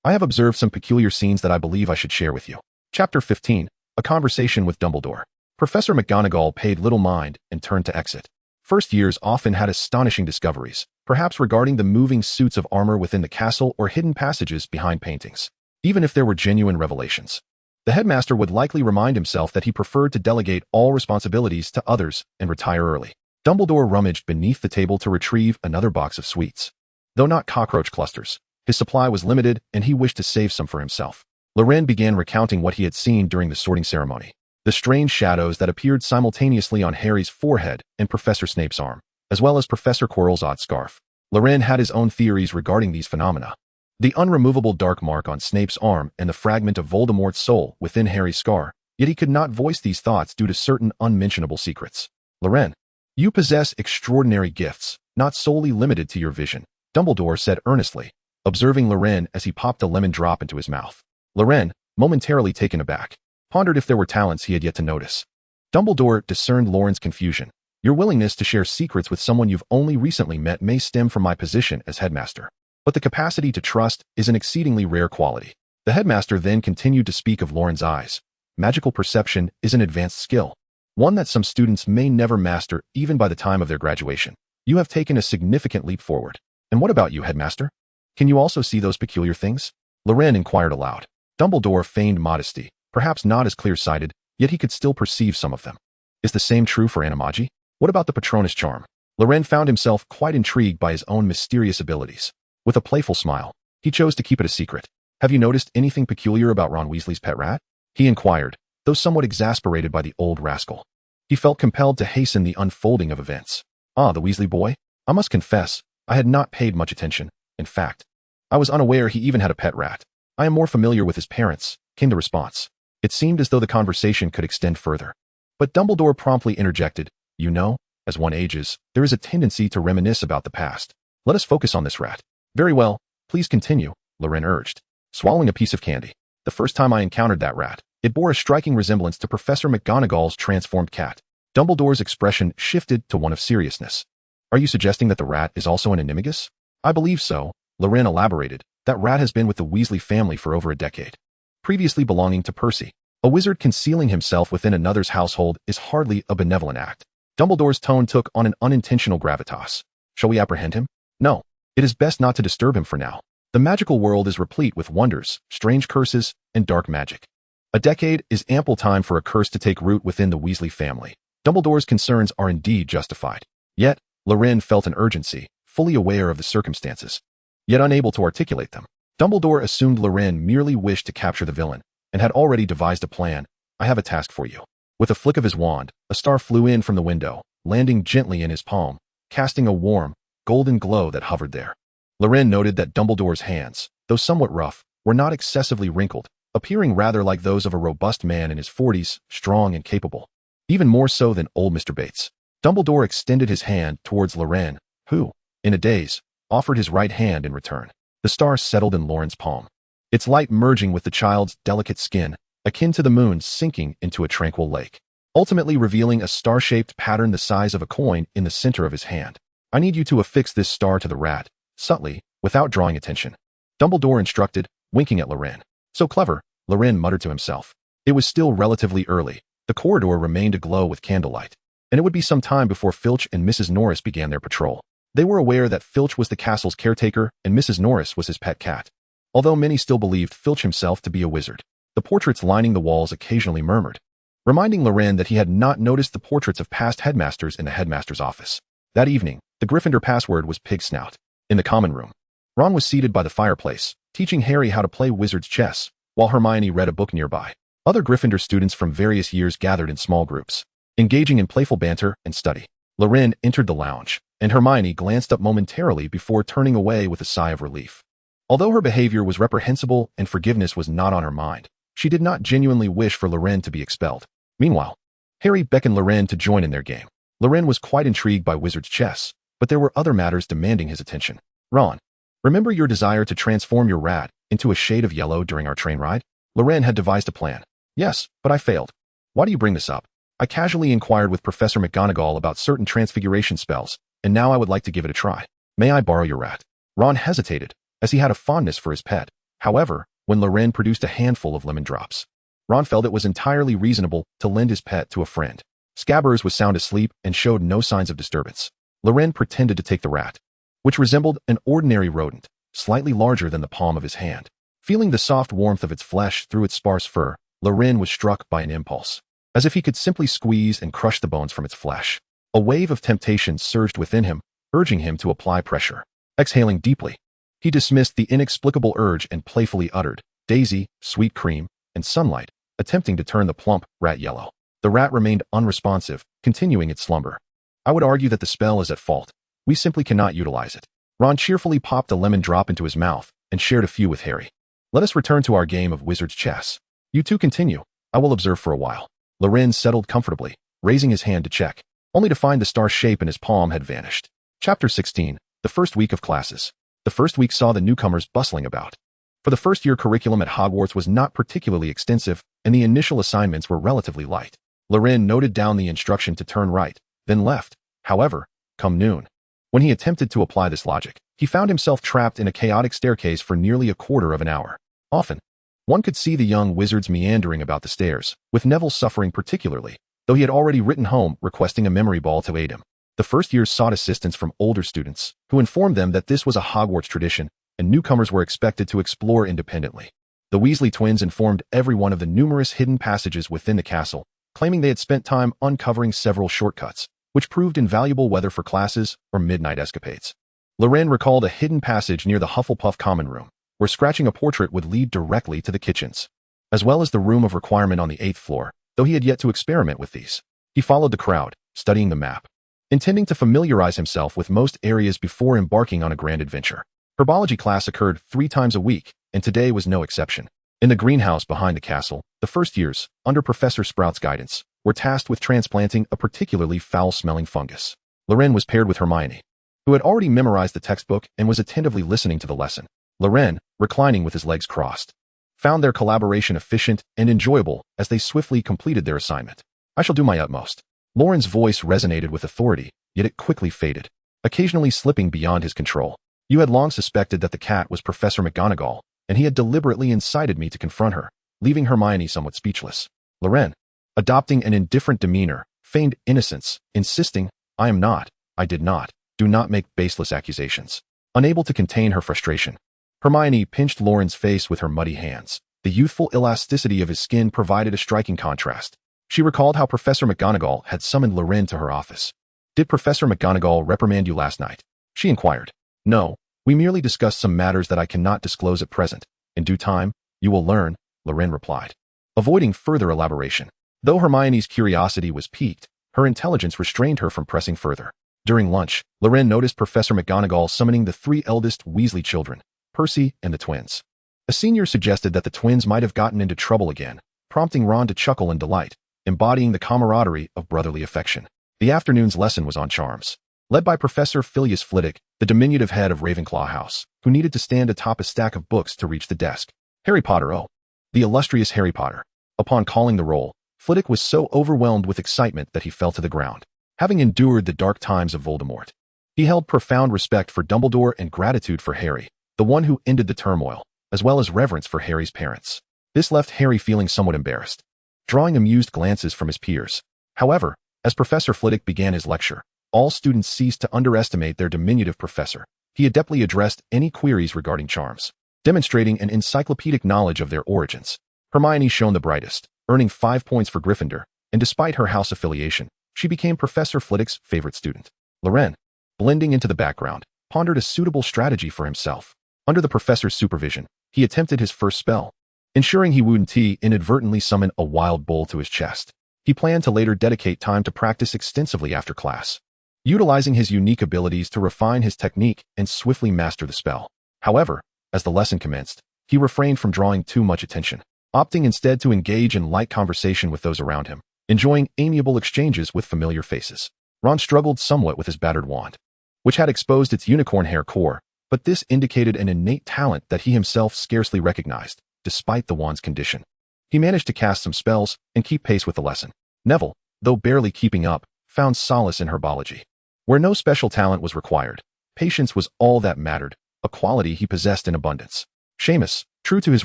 I have observed some peculiar scenes that I believe I should share with you." Chapter 15, A Conversation with Dumbledore. Professor McGonagall paid little mind and turned to exit. First years often had astonishing discoveries, perhaps regarding the moving suits of armor within the castle or hidden passages behind paintings. Even if there were genuine revelations, the headmaster would likely remind himself that he preferred to delegate all responsibilities to others and retire early. Dumbledore rummaged beneath the table to retrieve another box of sweets. Though not cockroach clusters, His supply was limited, and he wished to save some for himself. Loren began recounting what he had seen during the sorting ceremony. The strange shadows that appeared simultaneously on Harry's forehead and Professor Snape's arm, as well as Professor Quirrell's odd scarf. Loren had his own theories regarding these phenomena. The unremovable dark mark on Snape's arm and the fragment of Voldemort's soul within Harry's scar, yet he could not voice these thoughts due to certain unmentionable secrets. Loren, you possess extraordinary gifts, not solely limited to your vision, Dumbledore said earnestly, observing Loren as he popped a lemon drop into his mouth. Loren, momentarily taken aback, pondered if there were talents he had yet to notice. Dumbledore discerned Loren's confusion. Your willingness to share secrets with someone you've only recently met may stem from my position as headmaster. But the capacity to trust is an exceedingly rare quality. The headmaster then continued to speak of Loren's eyes. Magical perception is an advanced skill, one that some students may never master even by the time of their graduation. You have taken a significant leap forward. And what about you, headmaster? Can you also see those peculiar things? Loren inquired aloud. Dumbledore feigned modesty, perhaps not as clear-sighted, yet he could still perceive some of them. Is the same true for animagi? What about the Patronus charm? Loren found himself quite intrigued by his own mysterious abilities. With a playful smile, he chose to keep it a secret. Have you noticed anything peculiar about Ron Weasley's pet rat? He inquired, though somewhat exasperated by the old rascal. He felt compelled to hasten the unfolding of events. Ah, the Weasley boy? I must confess, I had not paid much attention. In fact, I was unaware he even had a pet rat. I am more familiar with his parents, came the response. It seemed as though the conversation could extend further. But Dumbledore promptly interjected, you know, as one ages, there is a tendency to reminisce about the past. Let us focus on this rat. Very well, please continue, Loren urged, swallowing a piece of candy. The first time I encountered that rat, it bore a striking resemblance to Professor McGonagall's transformed cat. Dumbledore's expression shifted to one of seriousness. Are you suggesting that the rat is also an animagus? I believe so, Loren elaborated. That rat has been with the Weasley family for over a decade. Previously belonging to Percy, a wizard concealing himself within another's household is hardly a benevolent act. Dumbledore's tone took on an unintentional gravitas. Shall we apprehend him? No. It is best not to disturb him for now. The magical world is replete with wonders, strange curses, and dark magic. A decade is ample time for a curse to take root within the Weasley family. Dumbledore's concerns are indeed justified. Yet, Loren felt an urgency, fully aware of the circumstances, yet unable to articulate them. Dumbledore assumed Loren merely wished to capture the villain, and had already devised a plan. I have a task for you. With a flick of his wand, a star flew in from the window, landing gently in his palm, casting a warm, golden glow that hovered there. Loren noted that Dumbledore's hands, though somewhat rough, were not excessively wrinkled, appearing rather like those of a robust man in his 40s, strong and capable. Even more so than old Mr. Bates. Dumbledore extended his hand towards Loren, who, in a daze, offered his right hand in return. The star settled in Loren's palm, its light merging with the child's delicate skin, akin to the moon sinking into a tranquil lake, ultimately revealing a star-shaped pattern the size of a coin in the center of his hand. I need you to affix this star to the rat, subtly, without drawing attention. Dumbledore instructed, winking at Loren. So clever, Loren muttered to himself. It was still relatively early. The corridor remained aglow with candlelight, and it would be some time before Filch and Mrs. Norris began their patrol. They were aware that Filch was the castle's caretaker and Mrs. Norris was his pet cat. Although many still believed Filch himself to be a wizard, the portraits lining the walls occasionally murmured, reminding Loren that he had not noticed the portraits of past headmasters in the headmaster's office. That evening, the Gryffindor password was Pig Snout. In the common room, Ron was seated by the fireplace, teaching Harry how to play wizard's chess, while Hermione read a book nearby. Other Gryffindor students from various years gathered in small groups, engaging in playful banter and study. Loren entered the lounge, and Hermione glanced up momentarily before turning away with a sigh of relief. Although her behavior was reprehensible and forgiveness was not on her mind, she did not genuinely wish for Loren to be expelled. Meanwhile, Harry beckoned Loren to join in their game. Loren was quite intrigued by wizard's chess, but there were other matters demanding his attention. Ron, remember your desire to transform your rat into a shade of yellow during our train ride? Loren had devised a plan. Yes, but I failed. Why do you bring this up? I casually inquired with Professor McGonagall about certain transfiguration spells, and now I would like to give it a try. May I borrow your rat? Ron hesitated, as he had a fondness for his pet. However, when Loren produced a handful of lemon drops, Ron felt it was entirely reasonable to lend his pet to a friend. Scabbers was sound asleep and showed no signs of disturbance. Loren pretended to take the rat, which resembled an ordinary rodent, slightly larger than the palm of his hand. Feeling the soft warmth of its flesh through its sparse fur, Loren was struck by an impulse, as if he could simply squeeze and crush the bones from its flesh. A wave of temptation surged within him, urging him to apply pressure. Exhaling deeply, He dismissed the inexplicable urge and playfully uttered, "Daisy, sweet cream, and sunlight," attempting to turn the plump rat yellow. The rat remained unresponsive, continuing its slumber. "I would argue that the spell is at fault. We simply cannot utilize it." Ron cheerfully popped a lemon drop into his mouth and shared a few with Harry. "Let us return to our game of wizard's chess. You two continue. I will observe for a while." Loren settled comfortably, raising his hand to check, only to find the star shape in his palm had vanished. Chapter 16. The first week of classes. The first week saw the newcomers bustling about. For the first-year curriculum at Hogwarts was not particularly extensive, and the initial assignments were relatively light. Loren noted down the instruction to turn right, then left. However, come noon, when he attempted to apply this logic, he found himself trapped in a chaotic staircase for nearly a quarter of an hour. Often, one could see the young wizards meandering about the stairs, with Neville suffering particularly, though he had already written home requesting a memory ball to aid him. The first years sought assistance from older students, who informed them that this was a Hogwarts tradition, and newcomers were expected to explore independently. The Weasley twins informed everyone of the numerous hidden passages within the castle, claiming they had spent time uncovering several shortcuts, which proved invaluable whether for classes or midnight escapades. Loren recalled a hidden passage near the Hufflepuff common room, where scratching a portrait would lead directly to the kitchens, as well as the room of requirement on the 8th floor, though he had yet to experiment with these. He followed the crowd, studying the map, intending to familiarize himself with most areas before embarking on a grand adventure. Herbology class occurred 3 times a week, and today was no exception. In the greenhouse behind the castle, the first years, under Professor Sprout's guidance, were tasked with transplanting a particularly foul-smelling fungus. Loren was paired with Hermione, who had already memorized the textbook and was attentively listening to the lesson. Loren, reclining with his legs crossed, found their collaboration efficient and enjoyable as they swiftly completed their assignment. "I shall do my utmost." Loren's voice resonated with authority, yet it quickly faded, occasionally slipping beyond his control. "You had long suspected that the cat was Professor McGonagall, and he had deliberately incited me to confront her," leaving Hermione somewhat speechless. Loren, adopting an indifferent demeanor, feigned innocence, insisting, "I am not, I did not, do not make baseless accusations." Unable to contain her frustration, Hermione pinched Loren's face with her muddy hands. The youthful elasticity of his skin provided a striking contrast. She recalled how Professor McGonagall had summoned Loren to her office. "Did Professor McGonagall reprimand you last night?" she inquired. "No, we merely discussed some matters that I cannot disclose at present. In due time, you will learn," Loren replied, avoiding further elaboration. Though Hermione's curiosity was piqued, her intelligence restrained her from pressing further. During lunch, Loren noticed Professor McGonagall summoning the 3 eldest Weasley children, Percy and the twins. A senior suggested that the twins might have gotten into trouble again, prompting Ron to chuckle in delight, embodying the camaraderie of brotherly affection. The afternoon's lesson was on charms, led by Professor Phileas Flitwick, the diminutive head of Ravenclaw House, who needed to stand atop a stack of books to reach the desk. Harry Potter, oh, the illustrious Harry Potter. Upon calling the roll, Flitwick was so overwhelmed with excitement that he fell to the ground. Having endured the dark times of Voldemort, he held profound respect for Dumbledore and gratitude for Harry, the one who ended the turmoil, as well as reverence for Harry's parents. This left Harry feeling somewhat embarrassed, drawing amused glances from his peers. However, as Professor Flitwick began his lecture, all students ceased to underestimate their diminutive professor. He adeptly addressed any queries regarding charms, demonstrating an encyclopedic knowledge of their origins. Hermione shone the brightest, earning 5 points for Gryffindor, and despite her house affiliation, she became Professor Flitwick's favorite student. Loren, blending into the background, pondered a suitable strategy for himself. Under the professor's supervision, he attempted his first spell, ensuring he wouldn't inadvertently summon a wild bull to his chest. He planned to later dedicate time to practice extensively after class, utilizing his unique abilities to refine his technique and swiftly master the spell. However, as the lesson commenced, he refrained from drawing too much attention, opting instead to engage in light conversation with those around him, enjoying amiable exchanges with familiar faces. Ron struggled somewhat with his battered wand, which had exposed its unicorn hair core, but this indicated an innate talent that he himself scarcely recognized, despite the wand's condition. He managed to cast some spells and keep pace with the lesson. Neville, though barely keeping up, found solace in herbology, where no special talent was required. Patience was all that mattered, a quality he possessed in abundance. Seamus, true to his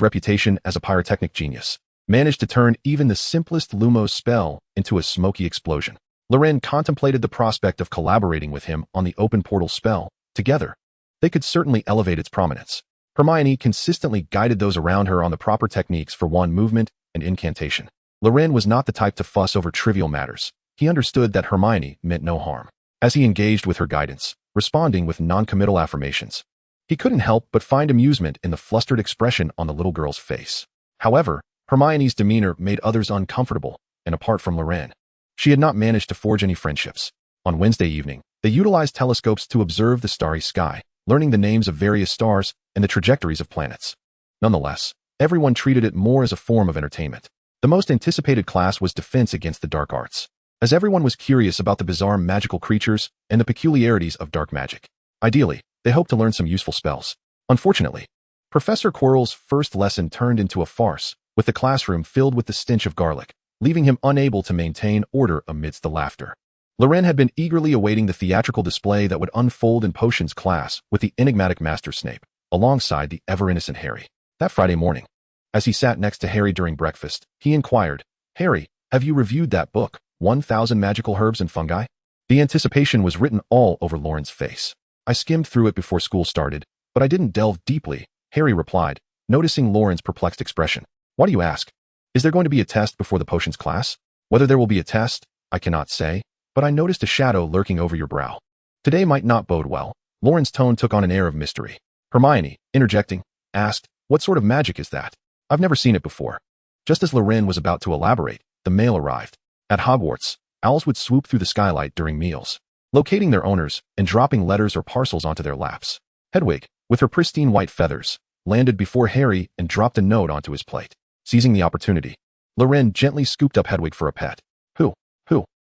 reputation as a pyrotechnic genius, managed to turn even the simplest Lumos spell into a smoky explosion. Loren contemplated the prospect of collaborating with him on the open portal spell. Together, they could certainly elevate its prominence. Hermione consistently guided those around her on the proper techniques for wand movement and incantation. Loren was not the type to fuss over trivial matters. He understood that Hermione meant no harm. As he engaged with her guidance, responding with non-committal affirmations, He couldn't help but find amusement in the flustered expression on the little girl's face. However, Hermione's demeanor made others uncomfortable, and apart from Loren, she had not managed to forge any friendships. On Wednesday evening, they utilized telescopes to observe the starry sky, learning the names of various stars and the trajectories of planets. Nonetheless, everyone treated it more as a form of entertainment. The most anticipated class was Defense Against the Dark Arts, as everyone was curious about the bizarre magical creatures and the peculiarities of dark magic. Ideally, they hoped to learn some useful spells. Unfortunately, Professor Quirrell's first lesson turned into a farce, with the classroom filled with the stench of garlic, leaving him unable to maintain order amidst the laughter. Loren had been eagerly awaiting the theatrical display that would unfold in potions class with the enigmatic Master Snape, alongside the ever-innocent Harry. That Friday morning, as he sat next to Harry during breakfast, he inquired, "Harry, have you reviewed that book, 1,000 Magical Herbs and Fungi?" The anticipation was written all over Loren's face. "I skimmed through it before school started, but I didn't delve deeply," Harry replied, noticing Loren's perplexed expression. "Why do you ask? Is there going to be a test before the potions class?" "Whether there will be a test, I cannot say, but I noticed a shadow lurking over your brow. Today might not bode well." Loren's tone took on an air of mystery. Hermione, interjecting, asked, "What sort of magic is that? I've never seen it before." Just as Loren was about to elaborate, the mail arrived. At Hogwarts, owls would swoop through the skylight during meals, locating their owners and dropping letters or parcels onto their laps. Hedwig, with her pristine white feathers, landed before Harry and dropped a note onto his plate. Seizing the opportunity, Loren gently scooped up Hedwig for a pet. Who?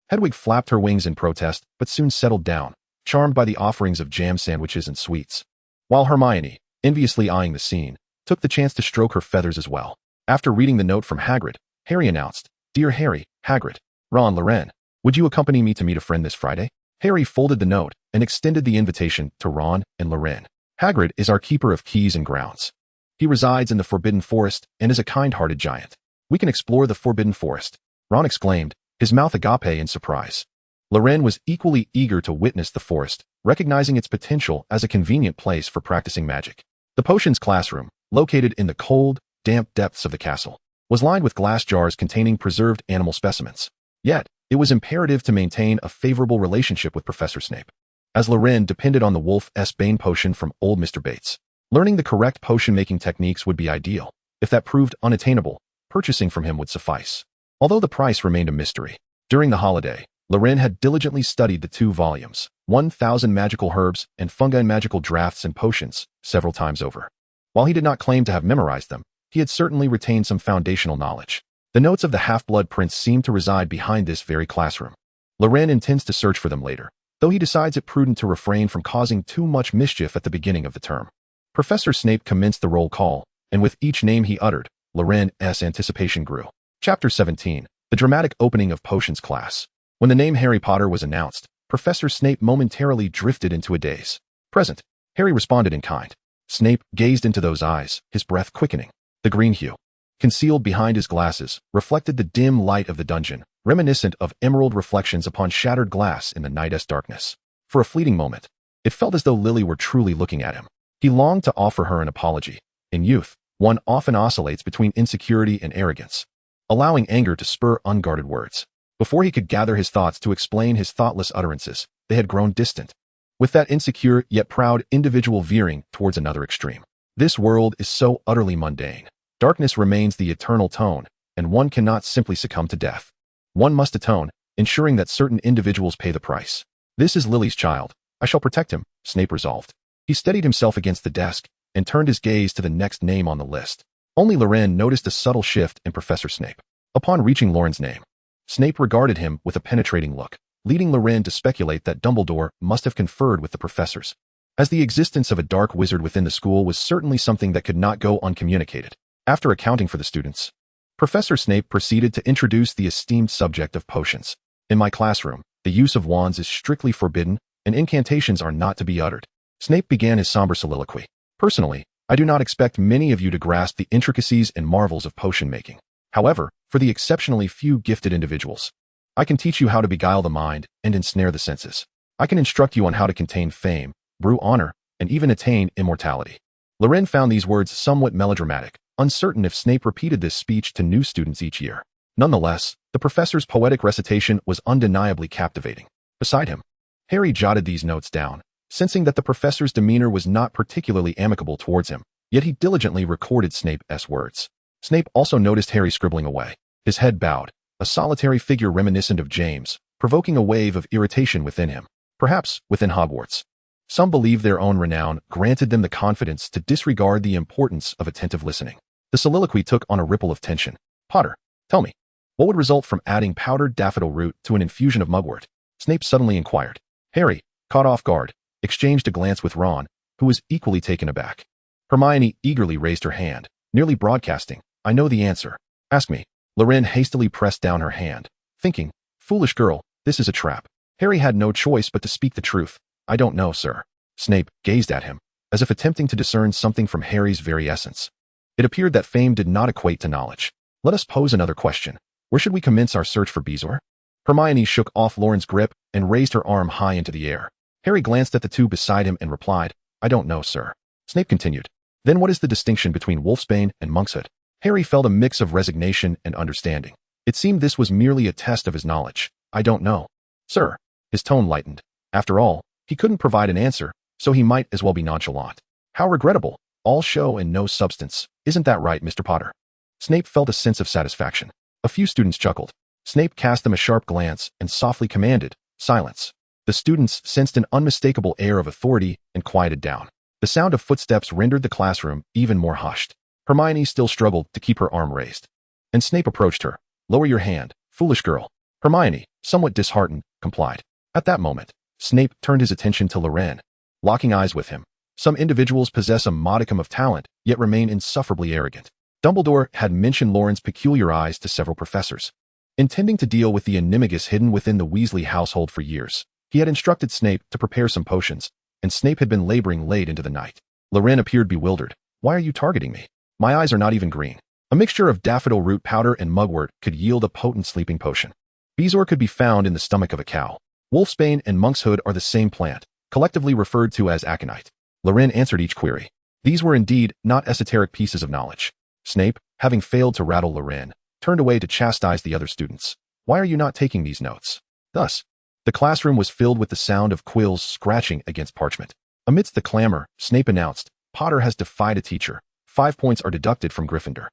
Hedwig flapped her wings in protest, but soon settled down, charmed by the offerings of jam sandwiches and sweets. While Hermione, enviously eyeing the scene, took the chance to stroke her feathers as well. After reading the note from Hagrid, Harry announced, "Dear Harry, Hagrid, Ron, Loren, would you accompany me to meet a friend this Friday?" Harry folded the note and extended the invitation to Ron and Loren. "Hagrid is our keeper of keys and grounds. He resides in the Forbidden Forest and is a kind-hearted giant. We can explore the Forbidden Forest," Ron exclaimed, his mouth agape in surprise. Loren was equally eager to witness the forest, recognizing its potential as a convenient place for practicing magic. The potions classroom, located in the cold, damp depths of the castle, was lined with glass jars containing preserved animal specimens. Yet, it was imperative to maintain a favorable relationship with Professor Snape, as Loren depended on the Wolf's Bane potion from old Mr. Bates. Learning the correct potion-making techniques would be ideal. If that proved unattainable, purchasing from him would suffice. Although the price remained a mystery, during the holiday, Loren had diligently studied the 2 volumes, 1,000 Magical Herbs and Fungi and Magical Drafts and Potions, several times over. While he did not claim to have memorized them, he had certainly retained some foundational knowledge. The notes of the Half-Blood Prince seemed to reside behind this very classroom. Loren intends to search for them later, though he decides it prudent to refrain from causing too much mischief at the beginning of the term. Professor Snape commenced the roll call, and with each name he uttered, Loren's anticipation grew. Chapter 17, The Dramatic Opening of Potions Class. When the name Harry Potter was announced, Professor Snape momentarily drifted into a daze. "Present," Harry responded in kind. Snape gazed into those eyes, his breath quickening. The green hue, concealed behind his glasses, reflected the dim light of the dungeon, reminiscent of emerald reflections upon shattered glass in the night's darkness. For a fleeting moment, it felt as though Lily were truly looking at him. He longed to offer her an apology. In youth, one often oscillates between insecurity and arrogance, allowing anger to spur unguarded words. Before he could gather his thoughts to explain his thoughtless utterances, they had grown distant, with that insecure yet proud individual veering towards another extreme. This world is so utterly mundane. Darkness remains the eternal tone, and one cannot simply succumb to death. One must atone, ensuring that certain individuals pay the price. "This is Lily's child. I shall protect him," Snape resolved. He steadied himself against the desk and turned his gaze to the next name on the list. Only Loren noticed a subtle shift in Professor Snape. Upon reaching Loren's name, Snape regarded him with a penetrating look, leading Loren to speculate that Dumbledore must have conferred with the professors, as the existence of a dark wizard within the school was certainly something that could not go uncommunicated. After accounting for the students, Professor Snape proceeded to introduce the esteemed subject of potions. "In my classroom, the use of wands is strictly forbidden, and incantations are not to be uttered." Snape began his somber soliloquy. "Personally, I do not expect many of you to grasp the intricacies and marvels of potion making. However, for the exceptionally few gifted individuals, I can teach you how to beguile the mind and ensnare the senses. I can instruct you on how to contain fame, brew honor, and even attain immortality." Loren found these words somewhat melodramatic, uncertain if Snape repeated this speech to new students each year. Nonetheless, the professor's poetic recitation was undeniably captivating. Beside him, Harry jotted these notes down, sensing that the professor's demeanor was not particularly amicable towards him, yet he diligently recorded Snape's words. Snape also noticed Harry scribbling away, his head bowed, a solitary figure reminiscent of James, provoking a wave of irritation within him, perhaps within Hogwarts. Some believe their own renown granted them the confidence to disregard the importance of attentive listening. The soliloquy took on a ripple of tension. Potter, tell me, what would result from adding powdered daffodil root to an infusion of mugwort? Snape suddenly inquired. Harry, caught off guard, exchanged a glance with Ron, who was equally taken aback. Hermione eagerly raised her hand, nearly broadcasting, I know the answer. Ask me. Loren hastily pressed down her hand, thinking, foolish girl, this is a trap. Harry had no choice but to speak the truth. I don't know, sir. Snape gazed at him, as if attempting to discern something from Harry's very essence. It appeared that fame did not equate to knowledge. Let us pose another question. Where should we commence our search for Bezoar? Hermione shook off Loren's grip and raised her arm high into the air. Harry glanced at the two beside him and replied, I don't know, sir. Snape continued. Then what is the distinction between Wolfsbane and Monkshood? Harry felt a mix of resignation and understanding. It seemed this was merely a test of his knowledge. I don't know. Sir. His tone lightened. After all, he couldn't provide an answer, so he might as well be nonchalant. How regrettable. All show and no substance. Isn't that right, Mr. Potter? Snape felt a sense of satisfaction. A few students chuckled. Snape cast them a sharp glance and softly commanded, silence. The students sensed an unmistakable air of authority and quieted down. The sound of footsteps rendered the classroom even more hushed. Hermione still struggled to keep her arm raised. And Snape approached her. Lower your hand, foolish girl. Hermione, somewhat disheartened, complied. At that moment, Snape turned his attention to Loren, locking eyes with him. Some individuals possess a modicum of talent, yet remain insufferably arrogant. Dumbledore had mentioned Loren's peculiar eyes to several professors. Intending to deal with the animagus hidden within the Weasley household for years, he had instructed Snape to prepare some potions, and Snape had been laboring late into the night. Loren appeared bewildered. Why are you targeting me? My eyes are not even green. A mixture of daffodil root powder and mugwort could yield a potent sleeping potion. Bezoar could be found in the stomach of a cow. Wolfsbane and Monkshood are the same plant, collectively referred to as aconite. Loren answered each query. These were indeed not esoteric pieces of knowledge. Snape, having failed to rattle Loren, turned away to chastise the other students. Why are you not taking these notes? Thus, the classroom was filled with the sound of quills scratching against parchment. Amidst the clamor, Snape announced, Potter has defied a teacher. 5 points are deducted from Gryffindor.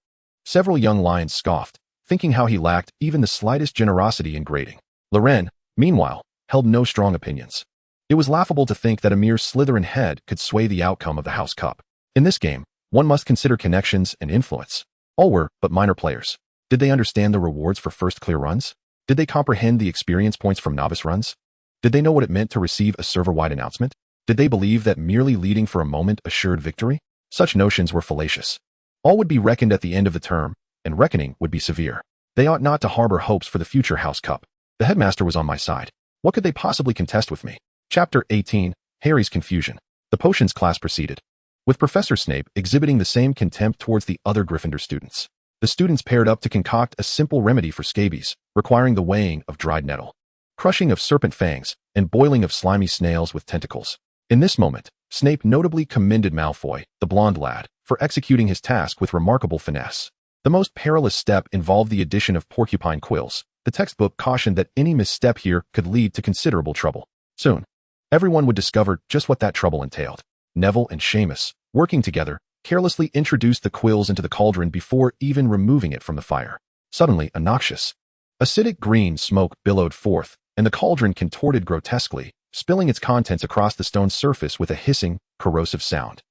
Several young lions scoffed, thinking how he lacked even the slightest generosity in grading. Loren, meanwhile, held no strong opinions. It was laughable to think that a mere Slytherin head could sway the outcome of the House Cup. In this game, one must consider connections and influence. All were but minor players. Did they understand the rewards for first clear runs? Did they comprehend the experience points from novice runs? Did they know what it meant to receive a server-wide announcement? Did they believe that merely leading for a moment assured victory? Such notions were fallacious. All would be reckoned at the end of the term, and reckoning would be severe. They ought not to harbor hopes for the future House Cup. The headmaster was on my side. What could they possibly contest with me? Chapter 18, Harry's Confusion. The potions class proceeded, with Professor Snape exhibiting the same contempt towards the other Gryffindor students. The students paired up to concoct a simple remedy for scabies, requiring the weighing of dried nettle, crushing of serpent fangs, and boiling of slimy snails with tentacles. In this moment, Snape notably commended Malfoy, the blonde lad, for executing his task with remarkable finesse. The most perilous step involved the addition of porcupine quills. The textbook cautioned that any misstep here could lead to considerable trouble. Soon, everyone would discover just what that trouble entailed. Neville and Seamus, working together, carelessly introduced the quills into the cauldron before even removing it from the fire. Suddenly, a noxious, acidic green smoke billowed forth, and the cauldron contorted grotesquely, spilling its contents across the stone surface with a hissing, corrosive sound.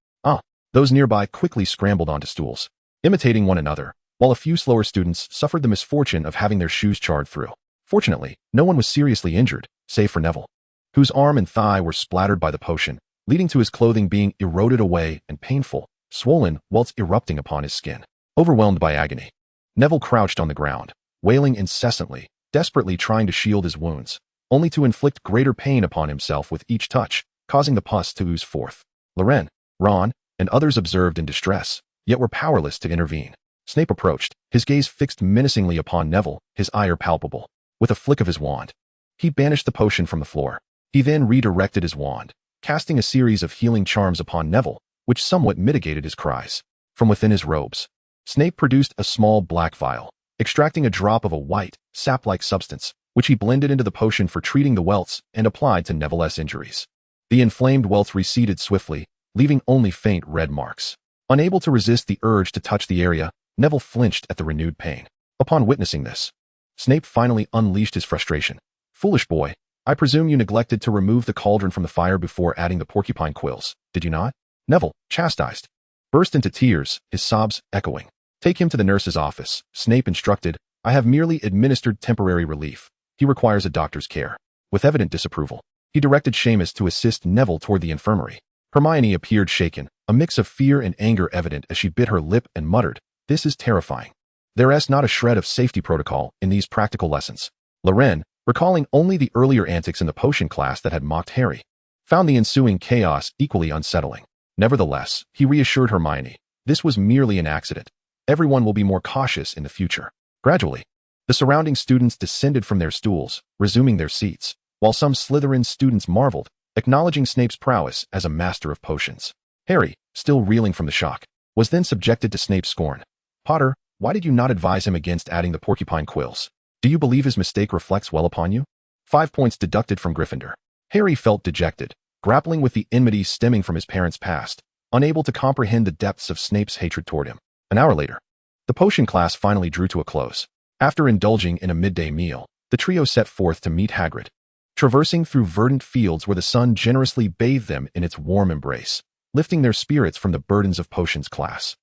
Those nearby quickly scrambled onto stools, imitating one another, while a few slower students suffered the misfortune of having their shoes charred through. Fortunately, no one was seriously injured, save for Neville, whose arm and thigh were splattered by the potion, leading to his clothing being eroded away and painful, swollen whilst erupting upon his skin. Overwhelmed by agony, Neville crouched on the ground, wailing incessantly, desperately trying to shield his wounds, only to inflict greater pain upon himself with each touch, causing the pus to ooze forth. Loren, Ron, and others observed in distress, yet were powerless to intervene. Snape approached, his gaze fixed menacingly upon Neville, his ire palpable. With a flick of his wand, he banished the potion from the floor. He then redirected his wand, casting a series of healing charms upon Neville, which somewhat mitigated his cries. From within his robes, Snape produced a small black vial, extracting a drop of a white, sap-like substance, which he blended into the potion for treating the welts and applied to Neville's injuries. The inflamed welts receded swiftly, leaving only faint red marks. Unable to resist the urge to touch the area, Neville flinched at the renewed pain. Upon witnessing this, Snape finally unleashed his frustration. "Foolish boy, I presume you neglected to remove the cauldron from the fire before adding the porcupine quills, did you not?" Neville, chastised, burst into tears, his sobs echoing. "Take him to the nurse's office," Snape instructed. "I have merely administered temporary relief. He requires a doctor's care." With evident disapproval, he directed Seamus to assist Neville toward the infirmary. Hermione appeared shaken, a mix of fear and anger evident as she bit her lip and muttered, "This is terrifying. There is not a shred of safety protocol in these practical lessons." Loren, recalling only the earlier antics in the potion class that had mocked Harry, found the ensuing chaos equally unsettling. Nevertheless, he reassured Hermione, this was merely an accident. Everyone will be more cautious in the future. Gradually, the surrounding students descended from their stools, resuming their seats, while some Slytherin students marveled, acknowledging Snape's prowess as a master of potions. Harry, still reeling from the shock, was then subjected to Snape's scorn. "Potter, why did you not advise him against adding the porcupine quills? Do you believe his mistake reflects well upon you?" 5 points deducted from Gryffindor. Harry felt dejected, grappling with the enmity stemming from his parents' past, unable to comprehend the depths of Snape's hatred toward him. An hour later, the potion class finally drew to a close. After indulging in a midday meal, the trio set forth to meet Hagrid, traversing through verdant fields where the sun generously bathed them in its warm embrace, lifting their spirits from the burdens of potions class.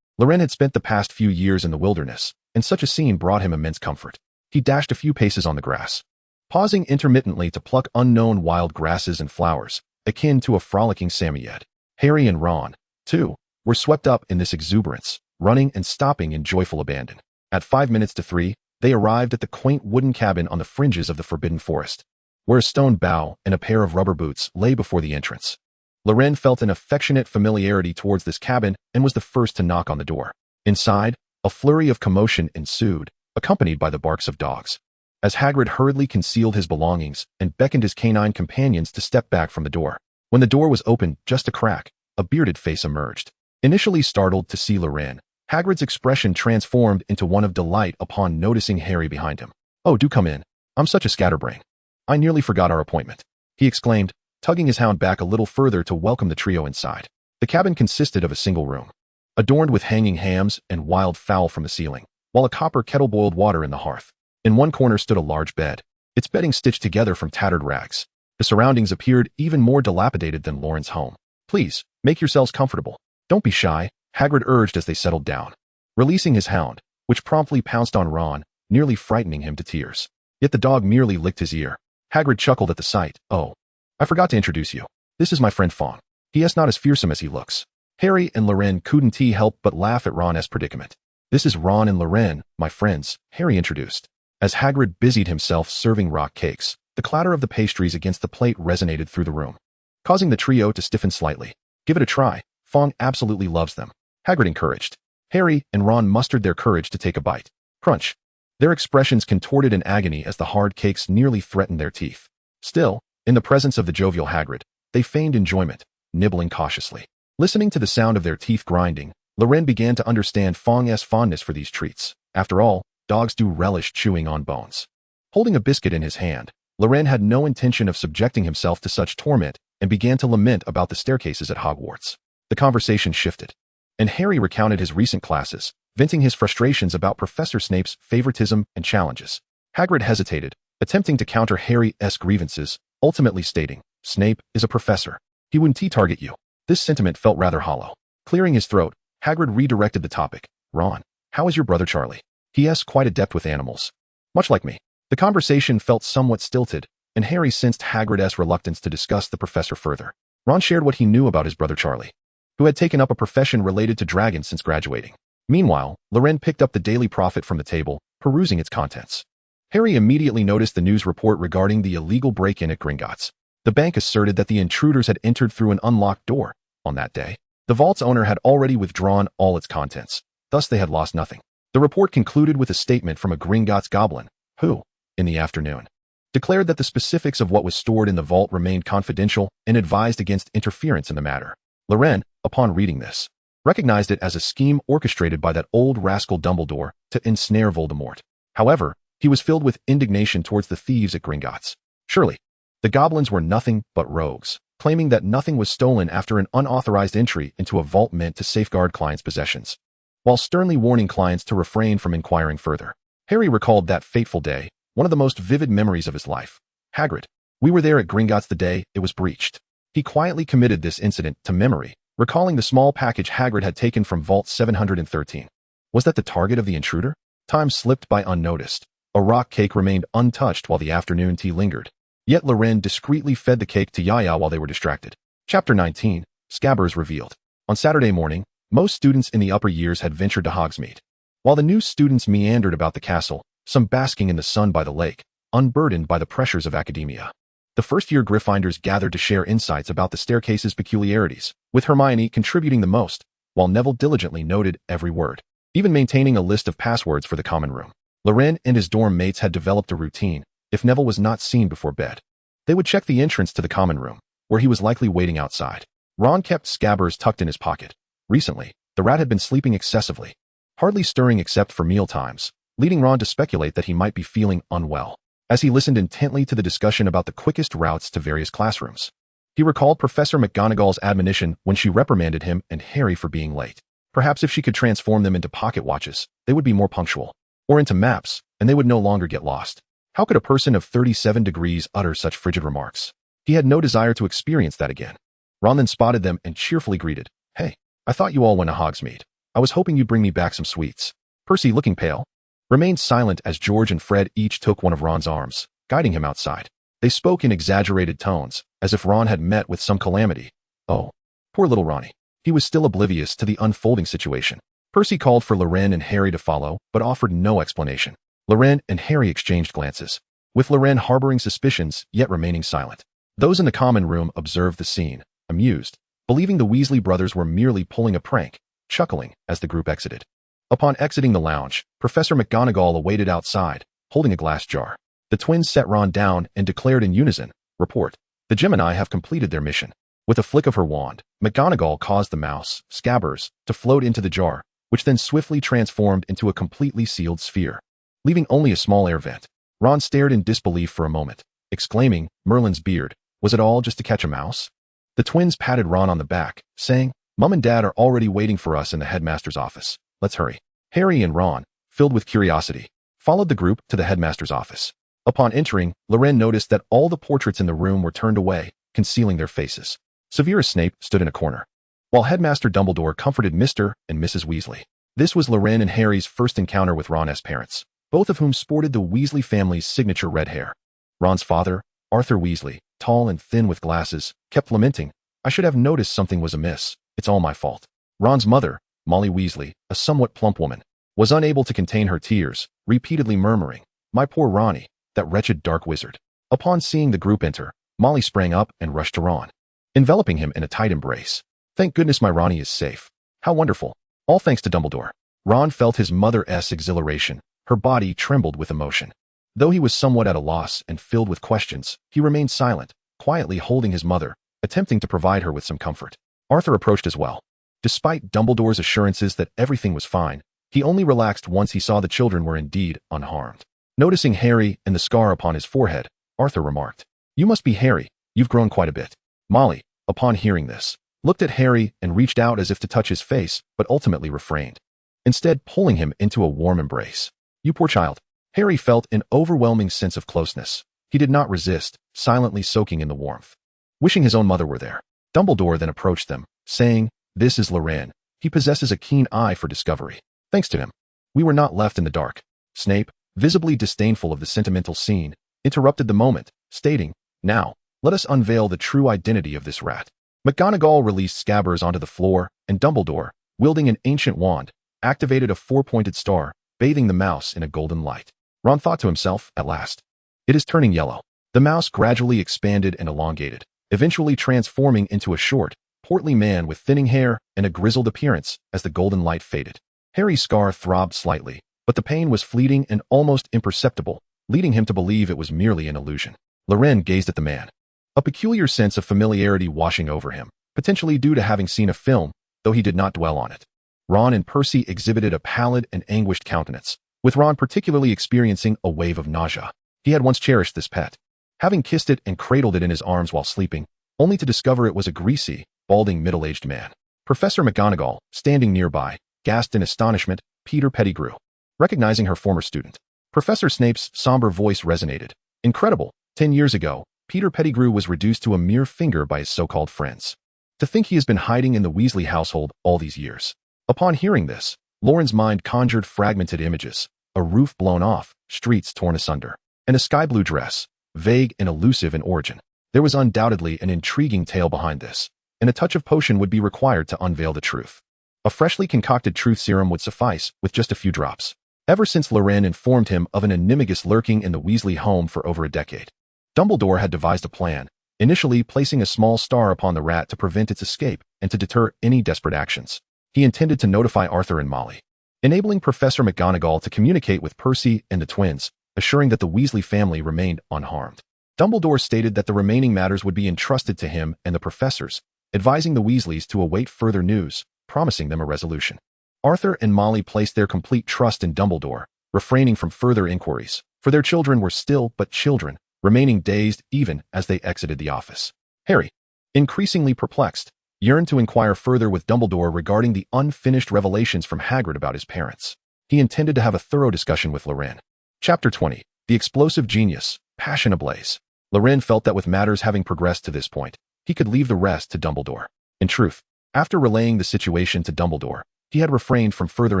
Loren had spent the past few years in the wilderness, and such a scene brought him immense comfort. He dashed a few paces on the grass, pausing intermittently to pluck unknown wild grasses and flowers, akin to a frolicking Samoyed. Harry and Ron, too, were swept up in this exuberance, running and stopping in joyful abandon. At 5 minutes to 3, they arrived at the quaint wooden cabin on the fringes of the Forbidden Forest, where a stone bough and a pair of rubber boots lay before the entrance. Loren felt an affectionate familiarity towards this cabin and was the first to knock on the door. Inside, a flurry of commotion ensued, accompanied by the barks of dogs. As Hagrid hurriedly concealed his belongings and beckoned his canine companions to step back from the door. When the door was opened just a crack, a bearded face emerged. Initially startled to see Loren, Hagrid's expression transformed into one of delight upon noticing Harry behind him. "Oh, do come in. I'm such a scatterbrain. I nearly forgot our appointment," he exclaimed, tugging his hound back a little further to welcome the trio inside. The cabin consisted of a single room, adorned with hanging hams and wild fowl from the ceiling, while a copper kettle boiled water in the hearth. In one corner stood a large bed, its bedding stitched together from tattered rags. The surroundings appeared even more dilapidated than Loren's home. "Please, make yourselves comfortable. Don't be shy," Hagrid urged as they settled down, releasing his hound, which promptly pounced on Ron, nearly frightening him to tears. Yet the dog merely licked his ear. Hagrid chuckled at the sight. "Oh, I forgot to introduce you. This is my friend Fong. He is not as fearsome as he looks." Harry and Loren couldn't help but laugh at Ron's predicament. "This is Ron and Loren, my friends," Harry introduced. As Hagrid busied himself serving rock cakes, the clatter of the pastries against the plate resonated through the room, causing the trio to stiffen slightly. "Give it a try. Fong absolutely loves them," Hagrid encouraged. Harry and Ron mustered their courage to take a bite. Crunch. Their expressions contorted in agony as the hard cakes nearly threatened their teeth. Still, in the presence of the jovial Hagrid, they feigned enjoyment, nibbling cautiously. Listening to the sound of their teeth grinding, Loren began to understand Fong's fondness for these treats. After all, dogs do relish chewing on bones. Holding a biscuit in his hand, Loren had no intention of subjecting himself to such torment and began to lament about the staircases at Hogwarts. The conversation shifted, and Harry recounted his recent classes, venting his frustrations about Professor Snape's favoritism and challenges. Hagrid hesitated, attempting to counter Harry's grievances, ultimately stating, "Snape is a professor. He wouldn't target you." This sentiment felt rather hollow. Clearing his throat, Hagrid redirected the topic. "Ron, how is your brother Charlie? He is quite adept with animals. Much like me." The conversation felt somewhat stilted, and Harry sensed Hagrid's reluctance to discuss the professor further. Ron shared what he knew about his brother Charlie, who had taken up a profession related to dragons since graduating. Meanwhile, Loren picked up the Daily Prophet from the table, perusing its contents. Harry immediately noticed the news report regarding the illegal break-in at Gringotts. The bank asserted that the intruders had entered through an unlocked door. On that day, the vault's owner had already withdrawn all its contents, thus they had lost nothing. The report concluded with a statement from a Gringotts goblin, who, in the afternoon, declared that the specifics of what was stored in the vault remained confidential and advised against interference in the matter. Loren, upon reading this, recognized it as a scheme orchestrated by that old rascal Dumbledore to ensnare Voldemort. However, he was filled with indignation towards the thieves at Gringotts. Surely, the goblins were nothing but rogues, claiming that nothing was stolen after an unauthorized entry into a vault meant to safeguard clients' possessions, while sternly warning clients to refrain from inquiring further. Harry recalled that fateful day, one of the most vivid memories of his life. Hagrid, we were there at Gringotts the day it was breached. He quietly committed this incident to memory, recalling the small package Hagrid had taken from Vault 713. Was that the target of the intruder? Time slipped by unnoticed. A rock cake remained untouched while the afternoon tea lingered. Yet Loren discreetly fed the cake to Yaya while they were distracted. Chapter 19, Scabbers Revealed. On Saturday morning, most students in the upper years had ventured to Hogsmeade. While the new students meandered about the castle, some basking in the sun by the lake, unburdened by the pressures of academia. The first-year Gryffindors gathered to share insights about the staircase's peculiarities, with Hermione contributing the most, while Neville diligently noted every word, even maintaining a list of passwords for the common room. Loren and his dorm mates had developed a routine. If Neville was not seen before bed, they would check the entrance to the common room, where he was likely waiting outside. Ron kept Scabbers tucked in his pocket. Recently, the rat had been sleeping excessively, hardly stirring except for meal times, leading Ron to speculate that he might be feeling unwell. As he listened intently to the discussion about the quickest routes to various classrooms, he recalled Professor McGonagall's admonition when she reprimanded him and Harry for being late. Perhaps if she could transform them into pocket watches, they would be more punctual, or into maps, and they would no longer get lost. How could a person of 37 degrees utter such frigid remarks? He had no desire to experience that again. Ron then spotted them and cheerfully greeted, "Hey, I thought you all went to Hogsmeade. I was hoping you'd bring me back some sweets." Percy, looking pale, remained silent as George and Fred each took one of Ron's arms, guiding him outside. They spoke in exaggerated tones, as if Ron had met with some calamity. Oh, poor little Ronnie. He was still oblivious to the unfolding situation. Percy called for Loren and Harry to follow, but offered no explanation. Loren and Harry exchanged glances, with Loren harboring suspicions yet remaining silent. Those in the common room observed the scene, amused, believing the Weasley brothers were merely pulling a prank, chuckling as the group exited. Upon exiting the lounge, Professor McGonagall awaited outside, holding a glass jar. The twins set Ron down and declared in unison, "Report. The Gemini have completed their mission." With a flick of her wand, McGonagall caused the mouse, Scabbers, to float into the jar, which then swiftly transformed into a completely sealed sphere, leaving only a small air vent. Ron stared in disbelief for a moment, exclaiming, "Merlin's beard, was it all just to catch a mouse?" The twins patted Ron on the back, saying, "Mum and Dad are already waiting for us in the headmaster's office. Let's hurry." Harry and Ron, filled with curiosity, followed the group to the headmaster's office. Upon entering, Loren noticed that all the portraits in the room were turned away, concealing their faces. Severus Snape stood in a corner, while Headmaster Dumbledore comforted Mr. and Mrs. Weasley. This was Loren and Harry's first encounter with Ron's parents, both of whom sported the Weasley family's signature red hair. Ron's father, Arthur Weasley, tall and thin with glasses, kept lamenting, "I should have noticed something was amiss. It's all my fault." Ron's mother, Molly Weasley, a somewhat plump woman, was unable to contain her tears, repeatedly murmuring, "My poor Ronnie, that wretched dark wizard." Upon seeing the group enter, Molly sprang up and rushed to Ron, enveloping him in a tight embrace. "Thank goodness my Ronnie is safe. How wonderful. All thanks to Dumbledore." Ron felt his mother's exhilaration. Her body trembled with emotion. Though he was somewhat at a loss and filled with questions, he remained silent, quietly holding his mother, attempting to provide her with some comfort. Arthur approached as well. Despite Dumbledore's assurances that everything was fine, he only relaxed once he saw the children were indeed unharmed. Noticing Harry and the scar upon his forehead, Arthur remarked, "You must be Harry. You've grown quite a bit." Molly, upon hearing this, looked at Harry and reached out as if to touch his face, but ultimately refrained, instead pulling him into a warm embrace. "You poor child." Harry felt an overwhelming sense of closeness. He did not resist, silently soaking in the warmth, wishing his own mother were there. Dumbledore then approached them, saying, "This is Loren. He possesses a keen eye for discovery. Thanks to him, we were not left in the dark." Snape, visibly disdainful of the sentimental scene, interrupted the moment, stating, "Now, let us unveil the true identity of this rat." McGonagall released Scabbers onto the floor, and Dumbledore, wielding an ancient wand, activated a four-pointed star, bathing the mouse in a golden light. Ron thought to himself, at last, "It is turning yellow." The mouse gradually expanded and elongated, eventually transforming into a short, portly man with thinning hair and a grizzled appearance as the golden light faded. Harry's scar throbbed slightly, but the pain was fleeting and almost imperceptible, leading him to believe it was merely an illusion. Loren gazed at the man, a peculiar sense of familiarity washing over him, potentially due to having seen a film, though he did not dwell on it. Ron and Percy exhibited a pallid and anguished countenance, with Ron particularly experiencing a wave of nausea. He had once cherished this pet, having kissed it and cradled it in his arms while sleeping, only to discover it was a greasy, balding middle-aged man. Professor McGonagall, standing nearby, gasped in astonishment. Peter Pettigrew. Recognizing her former student. Professor Snape's somber voice resonated. Incredible. 10 years ago, Peter Pettigrew was reduced to a mere finger by his so-called friends. To think he has been hiding in the Weasley household all these years. Upon hearing this, Loren's mind conjured fragmented images. A roof blown off, streets torn asunder, and a sky-blue dress, vague and elusive in origin. There was undoubtedly an intriguing tale behind this, and a touch of potion would be required to unveil the truth. A freshly concocted truth serum would suffice, with just a few drops. Ever since Loren informed him of an animagus lurking in the Weasley home for over a decade, Dumbledore had devised a plan, initially placing a small star upon the rat to prevent its escape and to deter any desperate actions. He intended to notify Arthur and Molly, enabling Professor McGonagall to communicate with Percy and the twins, assuring that the Weasley family remained unharmed. Dumbledore stated that the remaining matters would be entrusted to him and the professors, advising the Weasleys to await further news, promising them a resolution. Arthur and Molly placed their complete trust in Dumbledore, refraining from further inquiries, for their children were still but children, remaining dazed even as they exited the office. Harry, increasingly perplexed, yearned to inquire further with Dumbledore regarding the unfinished revelations from Hagrid about his parents. He intended to have a thorough discussion with Loren. Chapter 20. The Explosive Genius, Passion Ablaze. Loren felt that with matters having progressed to this point, he could leave the rest to Dumbledore. In truth, after relaying the situation to Dumbledore, he had refrained from further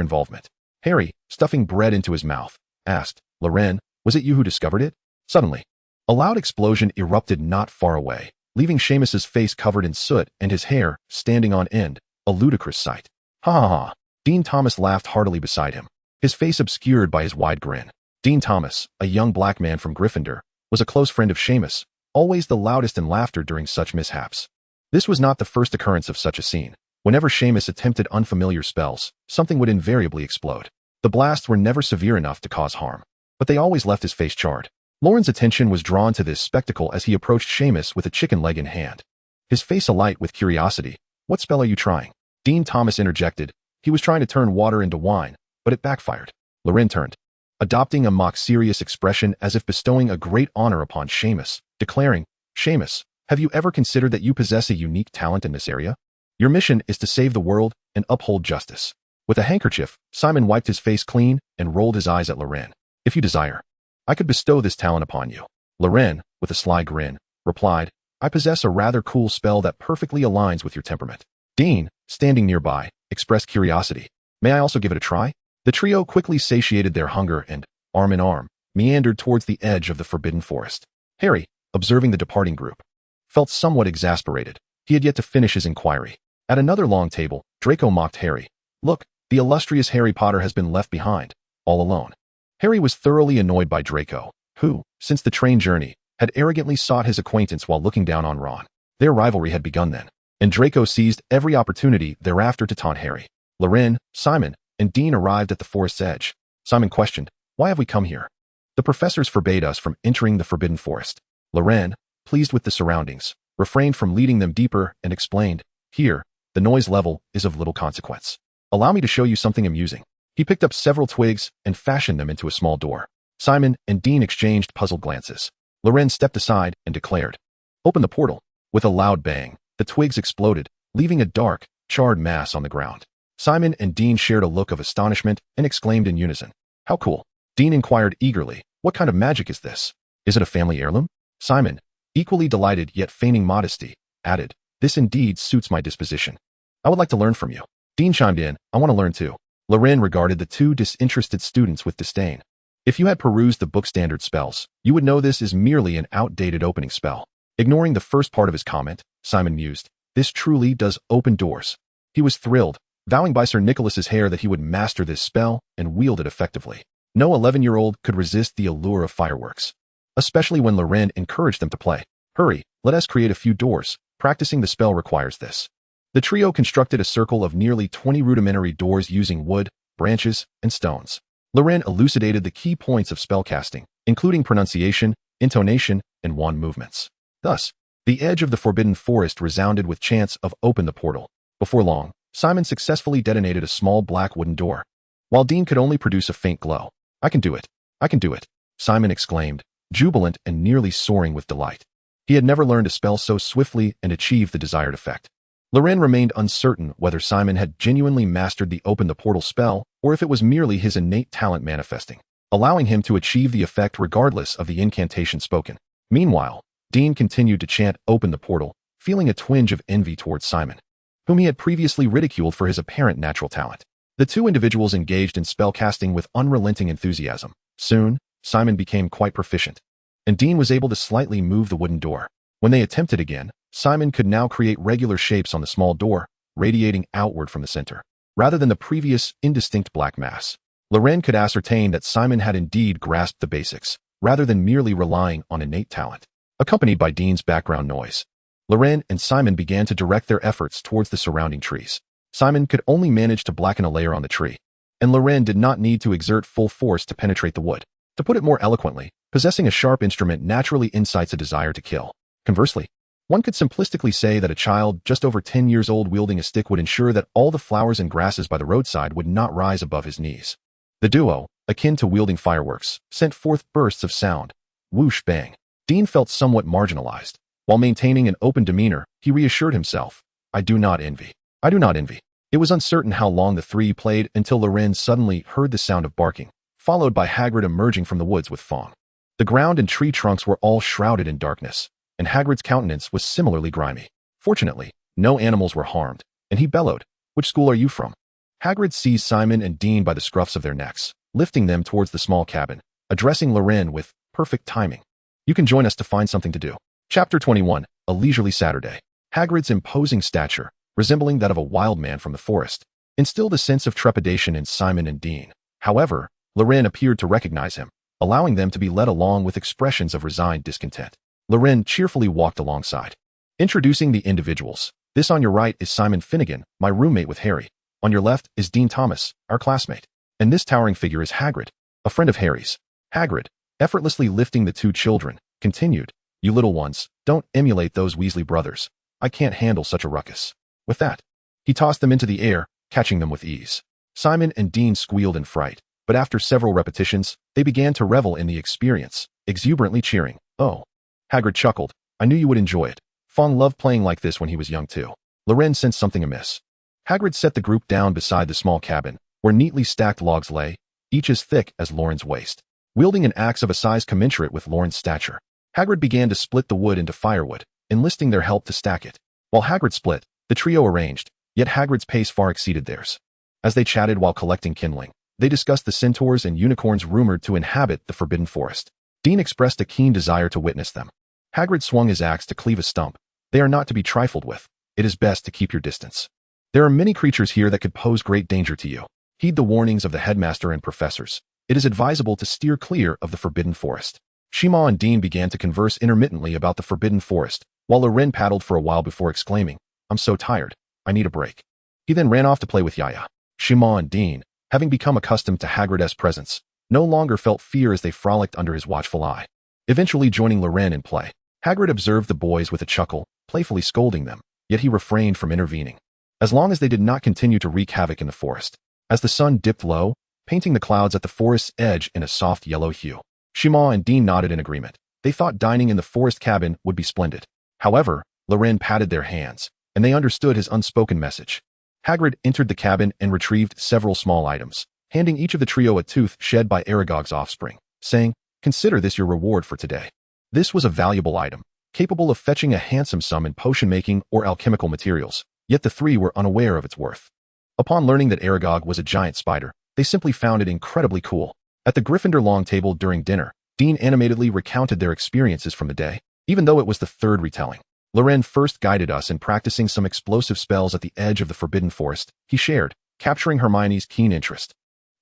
involvement. Harry, stuffing bread into his mouth, asked, "Loren, was it you who discovered it?" Suddenly, a loud explosion erupted not far away, leaving Seamus's face covered in soot and his hair standing on end, a ludicrous sight. Ha ha ha. Dean Thomas laughed heartily beside him, his face obscured by his wide grin. Dean Thomas, a young black man from Gryffindor, was a close friend of Seamus, always the loudest in laughter during such mishaps. This was not the first occurrence of such a scene. Whenever Seamus attempted unfamiliar spells, something would invariably explode. The blasts were never severe enough to cause harm, but they always left his face charred. Loren's attention was drawn to this spectacle as he approached Seamus with a chicken leg in hand. His face alight with curiosity. "What spell are you trying?" Dean Thomas interjected. He was trying to turn water into wine, but it backfired. Loren turned, adopting a mock-serious expression as if bestowing a great honor upon Seamus, declaring, "Seamus, have you ever considered that you possess a unique talent in this area? Your mission is to save the world and uphold justice." With a handkerchief, Simon wiped his face clean and rolled his eyes at Loren. "If you desire, I could bestow this talent upon you." Loren, with a sly grin, replied, "I possess a rather cool spell that perfectly aligns with your temperament." Dean, standing nearby, expressed curiosity. "May I also give it a try?" The trio quickly satiated their hunger and, arm in arm, meandered towards the edge of the Forbidden Forest. Harry, observing the departing group, felt somewhat exasperated. He had yet to finish his inquiry. At another long table, Draco mocked Harry. "Look, the illustrious Harry Potter has been left behind, all alone." Harry was thoroughly annoyed by Draco, who, since the train journey, had arrogantly sought his acquaintance while looking down on Ron. Their rivalry had begun then, and Draco seized every opportunity thereafter to taunt Harry. Loren, Simon, and Dean arrived at the forest's edge. Simon questioned, "Why have we come here?" "The professors forbade us from entering the Forbidden Forest." Loren, pleased with the surroundings, refrained from leading them deeper and explained, "Here, the noise level is of little consequence. Allow me to show you something amusing." He picked up several twigs and fashioned them into a small door. Simon and Dean exchanged puzzled glances. Loren stepped aside and declared, "Open the portal." With a loud bang, the twigs exploded, leaving a dark, charred mass on the ground. Simon and Dean shared a look of astonishment and exclaimed in unison, "How cool." Dean inquired eagerly, "What kind of magic is this? Is it a family heirloom?" Simon, equally delighted yet feigning modesty, added, "This indeed suits my disposition. I would like to learn from you." Dean chimed in, "I want to learn too." Loren regarded the two disinterested students with disdain. "If you had perused the book standard spells, you would know this is merely an outdated opening spell." Ignoring the first part of his comment, Simon mused, "This truly does open doors." He was thrilled, vowing by Sir Nicholas's hair that he would master this spell and wield it effectively. No 11-year-old could resist the allure of fireworks, especially when Loren encouraged them to play. "Hurry, let us create a few doors. Practicing the spell requires this." The trio constructed a circle of nearly 20 rudimentary doors using wood, branches, and stones. Loren elucidated the key points of spellcasting, including pronunciation, intonation, and wand movements. Thus, the edge of the Forbidden Forest resounded with chants of "Open the portal." Before long, Simon successfully detonated a small black wooden door, while Dean could only produce a faint glow. "I can do it. I can do it," Simon exclaimed, jubilant and nearly soaring with delight. He had never learned a spell so swiftly and achieved the desired effect. Loren remained uncertain whether Simon had genuinely mastered the Open the Portal spell or if it was merely his innate talent manifesting, allowing him to achieve the effect regardless of the incantation spoken. Meanwhile, Dean continued to chant Open the Portal, feeling a twinge of envy towards Simon, whom he had previously ridiculed for his apparent natural talent. The two individuals engaged in spellcasting with unrelenting enthusiasm. Soon, Simon became quite proficient, and Dean was able to slightly move the wooden door. When they attempted again, Simon could now create regular shapes on the small door, radiating outward from the center, rather than the previous indistinct black mass. Loren could ascertain that Simon had indeed grasped the basics, rather than merely relying on innate talent. Accompanied by Dean's background noise, Loren and Simon began to direct their efforts towards the surrounding trees. Simon could only manage to blacken a layer on the tree, and Loren did not need to exert full force to penetrate the wood. To put it more eloquently, possessing a sharp instrument naturally incites a desire to kill. Conversely, one could simplistically say that a child just over 10 years old wielding a stick would ensure that all the flowers and grasses by the roadside would not rise above his knees. The duo, akin to wielding fireworks, sent forth bursts of sound. Whoosh bang. Dean felt somewhat marginalized. While maintaining an open demeanor, he reassured himself, I do not envy. I do not envy. It was uncertain how long the three played until Loren suddenly heard the sound of barking, followed by Hagrid emerging from the woods with Fong. The ground and tree trunks were all shrouded in darkness, and Hagrid's countenance was similarly grimy. Fortunately, no animals were harmed, and he bellowed, Which school are you from? Hagrid seized Simon and Dean by the scruffs of their necks, lifting them towards the small cabin, addressing Loren with perfect timing. You can join us to find something to do. Chapter 21, A Leisurely Saturday. Hagrid's imposing stature, resembling that of a wild man from the forest, instilled a sense of trepidation in Simon and Dean. However, Loren appeared to recognize him, allowing them to be led along with expressions of resigned discontent. Loren cheerfully walked alongside. Introducing the individuals. This on your right is Simon Finnegan, my roommate with Harry. On your left is Dean Thomas, our classmate. And this towering figure is Hagrid, a friend of Harry's. Hagrid, effortlessly lifting the two children, continued, You little ones, don't emulate those Weasley brothers. I can't handle such a ruckus. With that, he tossed them into the air, catching them with ease. Simon and Dean squealed in fright, but after several repetitions, they began to revel in the experience, exuberantly cheering. Oh. Hagrid chuckled. I knew you would enjoy it. Fong loved playing like this when he was young too. Loren sensed something amiss. Hagrid set the group down beside the small cabin, where neatly stacked logs lay, each as thick as Loren's waist. Wielding an axe of a size commensurate with Loren's stature, Hagrid began to split the wood into firewood, enlisting their help to stack it. While Hagrid split, the trio arranged, yet Hagrid's pace far exceeded theirs. As they chatted while collecting kindling, they discussed the centaurs and unicorns rumored to inhabit the Forbidden Forest. Dean expressed a keen desire to witness them. Hagrid swung his axe to cleave a stump. They are not to be trifled with. It is best to keep your distance. There are many creatures here that could pose great danger to you. Heed the warnings of the headmaster and professors. It is advisable to steer clear of the Forbidden Forest. Shima and Dean began to converse intermittently about the Forbidden Forest, while Loren paddled for a while before exclaiming, I'm so tired. I need a break. He then ran off to play with Yaya. Shima and Dean, having become accustomed to Hagrid's presence, no longer felt fear as they frolicked under his watchful eye. Eventually joining Loren in play, Hagrid observed the boys with a chuckle, playfully scolding them, yet he refrained from intervening, as long as they did not continue to wreak havoc in the forest. As the sun dipped low, painting the clouds at the forest's edge in a soft yellow hue, Shima and Dean nodded in agreement. They thought dining in the forest cabin would be splendid. However, Loren patted their hands, and they understood his unspoken message. Hagrid entered the cabin and retrieved several small items, handing each of the trio a tooth shed by Aragog's offspring, saying, Consider this your reward for today. This was a valuable item, capable of fetching a handsome sum in potion-making or alchemical materials, yet the three were unaware of its worth. Upon learning that Aragog was a giant spider, they simply found it incredibly cool. At the Gryffindor long table during dinner, Dean animatedly recounted their experiences from the day, even though it was the third retelling. Loren first guided us in practicing some explosive spells at the edge of the Forbidden Forest, he shared, capturing Hermione's keen interest.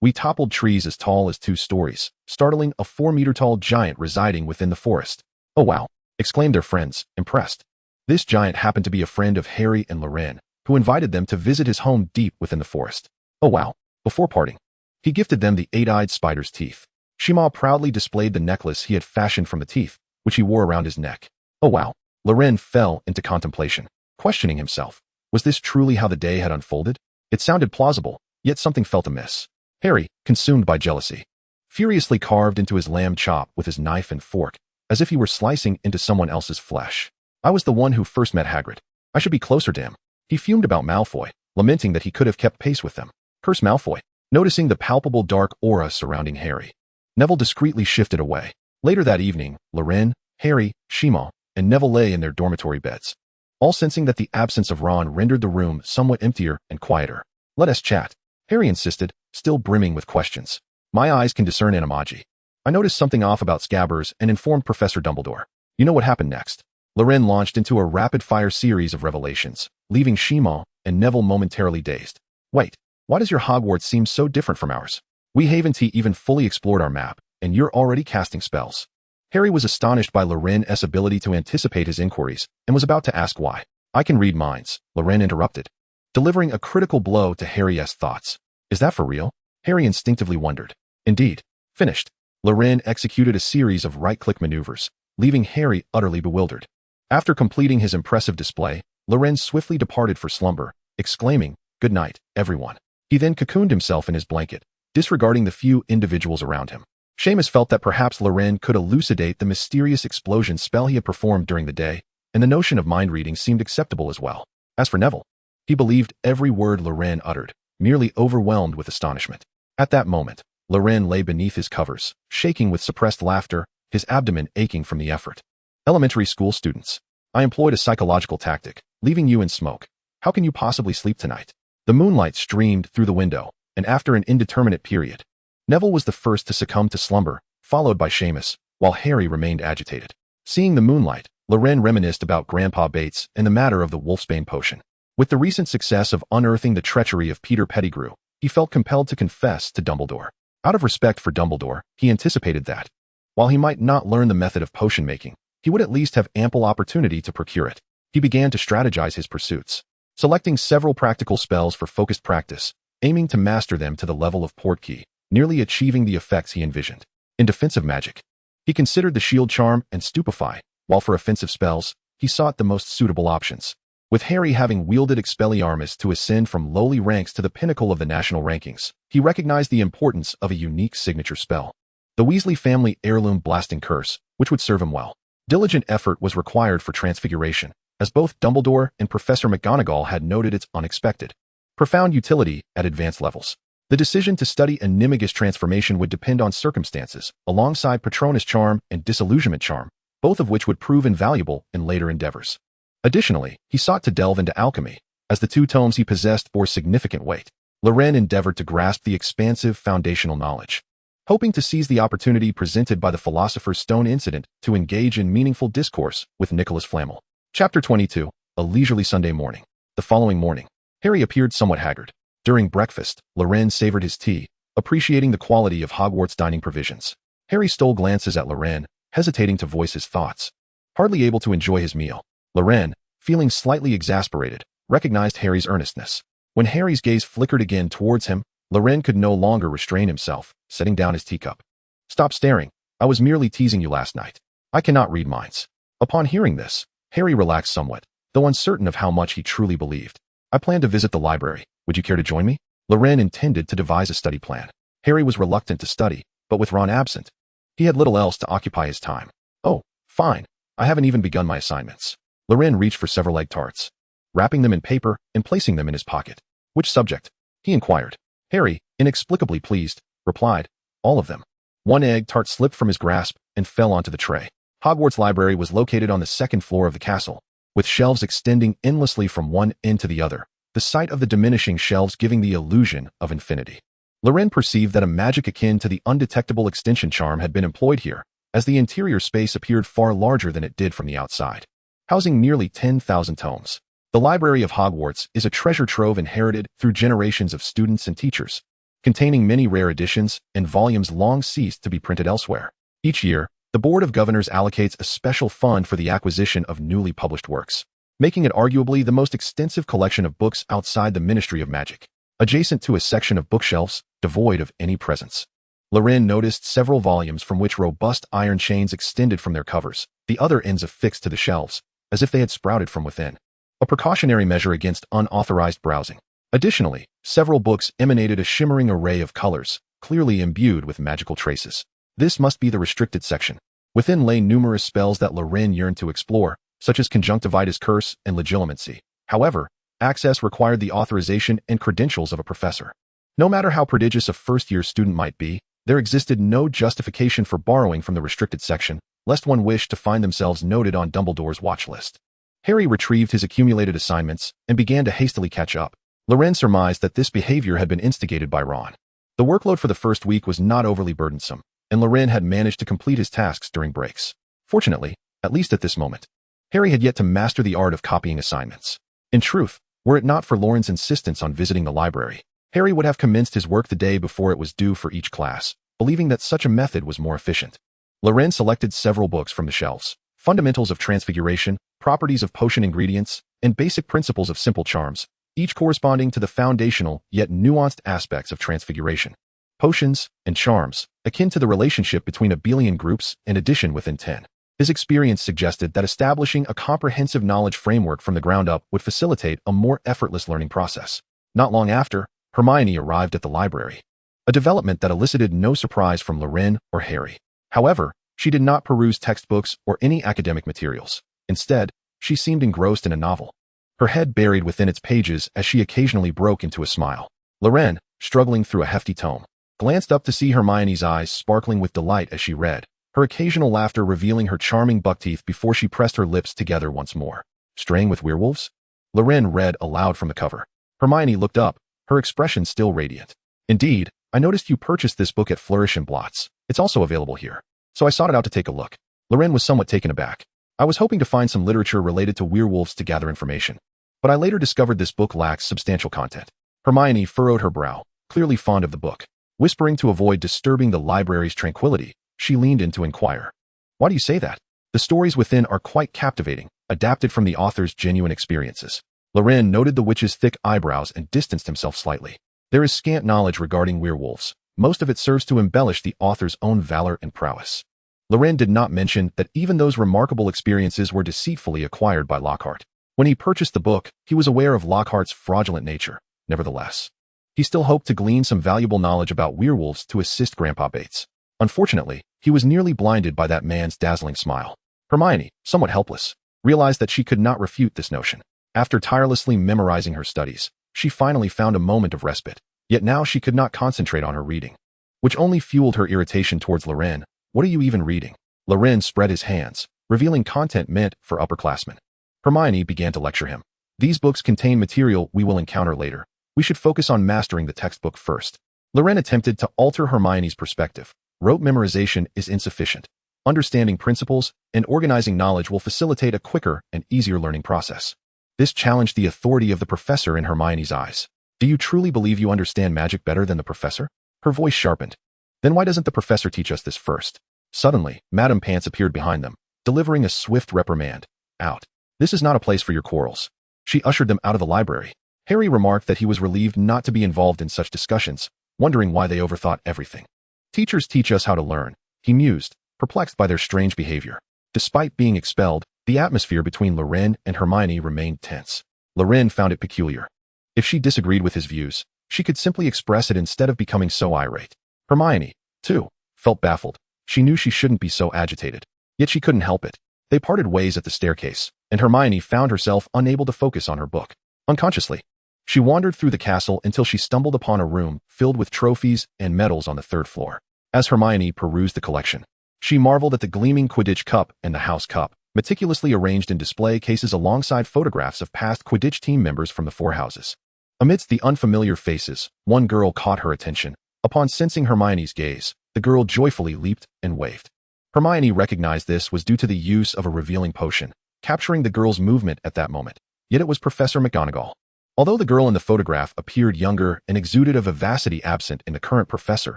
We toppled trees as tall as 2 stories, startling a 4-meter-tall giant residing within the forest. Oh wow, exclaimed their friends, impressed. This giant happened to be a friend of Harry and Loren, who invited them to visit his home deep within the forest. Oh wow. Before parting, he gifted them the 8-eyed spider's teeth. Shima proudly displayed the necklace he had fashioned from the teeth, which he wore around his neck. Oh wow. Loren fell into contemplation, questioning himself. Was this truly how the day had unfolded? It sounded plausible, yet something felt amiss. Harry, consumed by jealousy, furiously carved into his lamb chop with his knife and fork, as if he were slicing into someone else's flesh. I was the one who first met Hagrid. I should be closer to him. He fumed about Malfoy, lamenting that he could have kept pace with them. Curse Malfoy. Noticing the palpable dark aura surrounding Harry, Neville discreetly shifted away. Later that evening, Loren, Harry, Seamus, and Neville lay in their dormitory beds, all sensing that the absence of Ron rendered the room somewhat emptier and quieter. Let us chat, Harry insisted, still brimming with questions. My eyes can discern animagi. I noticed something off about Scabbers and informed Professor Dumbledore. You know what happened next? Loren launched into a rapid-fire series of revelations, leaving Seamus and Neville momentarily dazed. Wait, why does your Hogwarts seem so different from ours? We haven't even fully explored our map, and you're already casting spells. Harry was astonished by Loren's ability to anticipate his inquiries, and was about to ask why. I can read minds, Loren interrupted, delivering a critical blow to Harry's thoughts. Is that for real? Harry instinctively wondered. Indeed. Finished. Loren executed a series of right-click maneuvers, leaving Harry utterly bewildered. After completing his impressive display, Loren swiftly departed for slumber, exclaiming, "Good night, everyone." He then cocooned himself in his blanket, disregarding the few individuals around him. Seamus felt that perhaps Loren could elucidate the mysterious explosion spell he had performed during the day, and the notion of mind reading seemed acceptable as well. As for Neville, he believed every word Loren uttered, merely overwhelmed with astonishment. At that moment, Loren lay beneath his covers, shaking with suppressed laughter, his abdomen aching from the effort. Elementary school students. I employed a psychological tactic, leaving you in smoke. How can you possibly sleep tonight? The moonlight streamed through the window, and after an indeterminate period, Neville was the first to succumb to slumber, followed by Seamus, while Harry remained agitated. Seeing the moonlight, Loren reminisced about Grandpa Bates and the matter of the Wolfsbane potion. With the recent success of unearthing the treachery of Peter Pettigrew, he felt compelled to confess to Dumbledore. Out of respect for Dumbledore, he anticipated that, while he might not learn the method of potion making, he would at least have ample opportunity to procure it. He began to strategize his pursuits, selecting several practical spells for focused practice, aiming to master them to the level of Portkey, nearly achieving the effects he envisioned. In defensive magic, he considered the Shield Charm and Stupefy, while for offensive spells, he sought the most suitable options. With Harry having wielded Expelliarmus to ascend from lowly ranks to the pinnacle of the national rankings, he recognized the importance of a unique signature spell, the Weasley family heirloom Blasting Curse, which would serve him well. Diligent effort was required for Transfiguration, as both Dumbledore and Professor McGonagall had noted its unexpected, profound utility at advanced levels. The decision to study Animagus transformation would depend on circumstances, alongside Patronus Charm and Disillusionment Charm, both of which would prove invaluable in later endeavors. Additionally, he sought to delve into alchemy, as the two tomes he possessed bore significant weight. Loren endeavored to grasp the expansive foundational knowledge, hoping to seize the opportunity presented by the Philosopher's Stone incident to engage in meaningful discourse with Nicholas Flamel. Chapter 22, A Leisurely Sunday Morning. The following morning, Harry appeared somewhat haggard. During breakfast, Loren savored his tea, appreciating the quality of Hogwarts dining provisions. Harry stole glances at Loren, hesitating to voice his thoughts. Hardly able to enjoy his meal, Loren, feeling slightly exasperated, recognized Harry's earnestness. When Harry's gaze flickered again towards him, Loren could no longer restrain himself, setting down his teacup. Stop staring. I was merely teasing you last night. I cannot read minds. Upon hearing this, Harry relaxed somewhat, though uncertain of how much he truly believed. I plan to visit the library. Would you care to join me? Loren intended to devise a study plan. Harry was reluctant to study, but with Ron absent, he had little else to occupy his time. Oh, fine. I haven't even begun my assignments. Loren reached for several egg tarts, wrapping them in paper and placing them in his pocket. Which subject? He inquired. Harry, inexplicably pleased, replied, all of them. One egg tart slipped from his grasp and fell onto the tray. Hogwarts Library was located on the second floor of the castle, with shelves extending endlessly from one end to the other, the sight of the diminishing shelves giving the illusion of infinity. Loren perceived that a magic akin to the undetectable extension charm had been employed here, as the interior space appeared far larger than it did from the outside, housing nearly 10,000 tomes. The Library of Hogwarts is a treasure trove inherited through generations of students and teachers, containing many rare editions and volumes long ceased to be printed elsewhere. Each year, the Board of Governors allocates a special fund for the acquisition of newly published works, making it arguably the most extensive collection of books outside the Ministry of Magic. Adjacent to a section of bookshelves, devoid of any presence, Loren noticed several volumes from which robust iron chains extended from their covers, the other ends affixed to the shelves, as if they had sprouted from within, a precautionary measure against unauthorized browsing. Additionally, several books emanated a shimmering array of colors, clearly imbued with magical traces. This must be the restricted section. Within lay numerous spells that Loren yearned to explore, such as Conjunctivitis Curse and Legilimency. However, access required the authorization and credentials of a professor. No matter how prodigious a first-year student might be, there existed no justification for borrowing from the restricted section, lest one wish to find themselves noted on Dumbledore's watch list. Harry retrieved his accumulated assignments and began to hastily catch up. Loren surmised that this behavior had been instigated by Ron. The workload for the first week was not overly burdensome, and Loren had managed to complete his tasks during breaks. Fortunately, at least at this moment, Harry had yet to master the art of copying assignments. In truth, were it not for Loren's insistence on visiting the library, Harry would have commenced his work the day before it was due for each class, believing that such a method was more efficient. Loren selected several books from the shelves: Fundamentals of Transfiguration, Properties of Potion Ingredients, and Basic Principles of Simple Charms, each corresponding to the foundational yet nuanced aspects of transfiguration. Potions and charms, akin to the relationship between abelian groups and addition within 10. His experience suggested that establishing a comprehensive knowledge framework from the ground up would facilitate a more effortless learning process. Not long after, Hermione arrived at the library, a development that elicited no surprise from Loren or Harry. However, she did not peruse textbooks or any academic materials. Instead, she seemed engrossed in a novel, her head buried within its pages as she occasionally broke into a smile. Loren, struggling through a hefty tome, glanced up to see Hermione's eyes sparkling with delight as she read, her occasional laughter revealing her charming buckteeth before she pressed her lips together once more. Straying with werewolves? Loren read aloud from the cover. Hermione looked up, her expression still radiant. Indeed, I noticed you purchased this book at Flourish and Blots. It's also available here. So I sought it out to take a look. Loren was somewhat taken aback. I was hoping to find some literature related to werewolves to gather information, but I later discovered this book lacks substantial content. Hermione furrowed her brow, clearly fond of the book. Whispering to avoid disturbing the library's tranquility, she leaned in to inquire. Why do you say that? The stories within are quite captivating, adapted from the author's genuine experiences. Loren noted the witch's thick eyebrows and distanced himself slightly. There is scant knowledge regarding werewolves. Most of it serves to embellish the author's own valor and prowess. Loren did not mention that even those remarkable experiences were deceitfully acquired by Lockhart. When he purchased the book, he was aware of Lockhart's fraudulent nature. Nevertheless, he still hoped to glean some valuable knowledge about werewolves to assist Grandpa Bates. Unfortunately, he was nearly blinded by that man's dazzling smile. Hermione, somewhat helpless, realized that she could not refute this notion. After tirelessly memorizing her studies, she finally found a moment of respite, yet now she could not concentrate on her reading, which only fueled her irritation towards Loren. What are you even reading? Loren spread his hands, revealing content meant for upperclassmen. Hermione began to lecture him. These books contain material we will encounter later. We should focus on mastering the textbook first. Loren attempted to alter Hermione's perspective. Rote memorization is insufficient. Understanding principles and organizing knowledge will facilitate a quicker and easier learning process. This challenged the authority of the professor in Hermione's eyes. Do you truly believe you understand magic better than the professor? Her voice sharpened. Then why doesn't the professor teach us this first? Suddenly, Madame Pants appeared behind them, delivering a swift reprimand. Out. This is not a place for your quarrels. She ushered them out of the library. Harry remarked that he was relieved not to be involved in such discussions, wondering why they overthought everything. Teachers teach us how to learn, he mused, perplexed by their strange behavior. Despite being expelled, the atmosphere between Loren and Hermione remained tense. Loren found it peculiar. If she disagreed with his views, she could simply express it instead of becoming so irate. Hermione, too, felt baffled. She knew she shouldn't be so agitated, yet she couldn't help it. They parted ways at the staircase, and Hermione found herself unable to focus on her book. Unconsciously, she wandered through the castle until she stumbled upon a room filled with trophies and medals on the third floor. As Hermione perused the collection, she marveled at the gleaming Quidditch cup and the house cup, meticulously arranged in display cases alongside photographs of past Quidditch team members from the four houses. Amidst the unfamiliar faces, one girl caught her attention. Upon sensing Hermione's gaze, the girl joyfully leaped and waved. Hermione recognized this was due to the use of a revealing potion, capturing the girl's movement at that moment. Yet it was Professor McGonagall. Although the girl in the photograph appeared younger and exuded a vivacity absent in the current professor,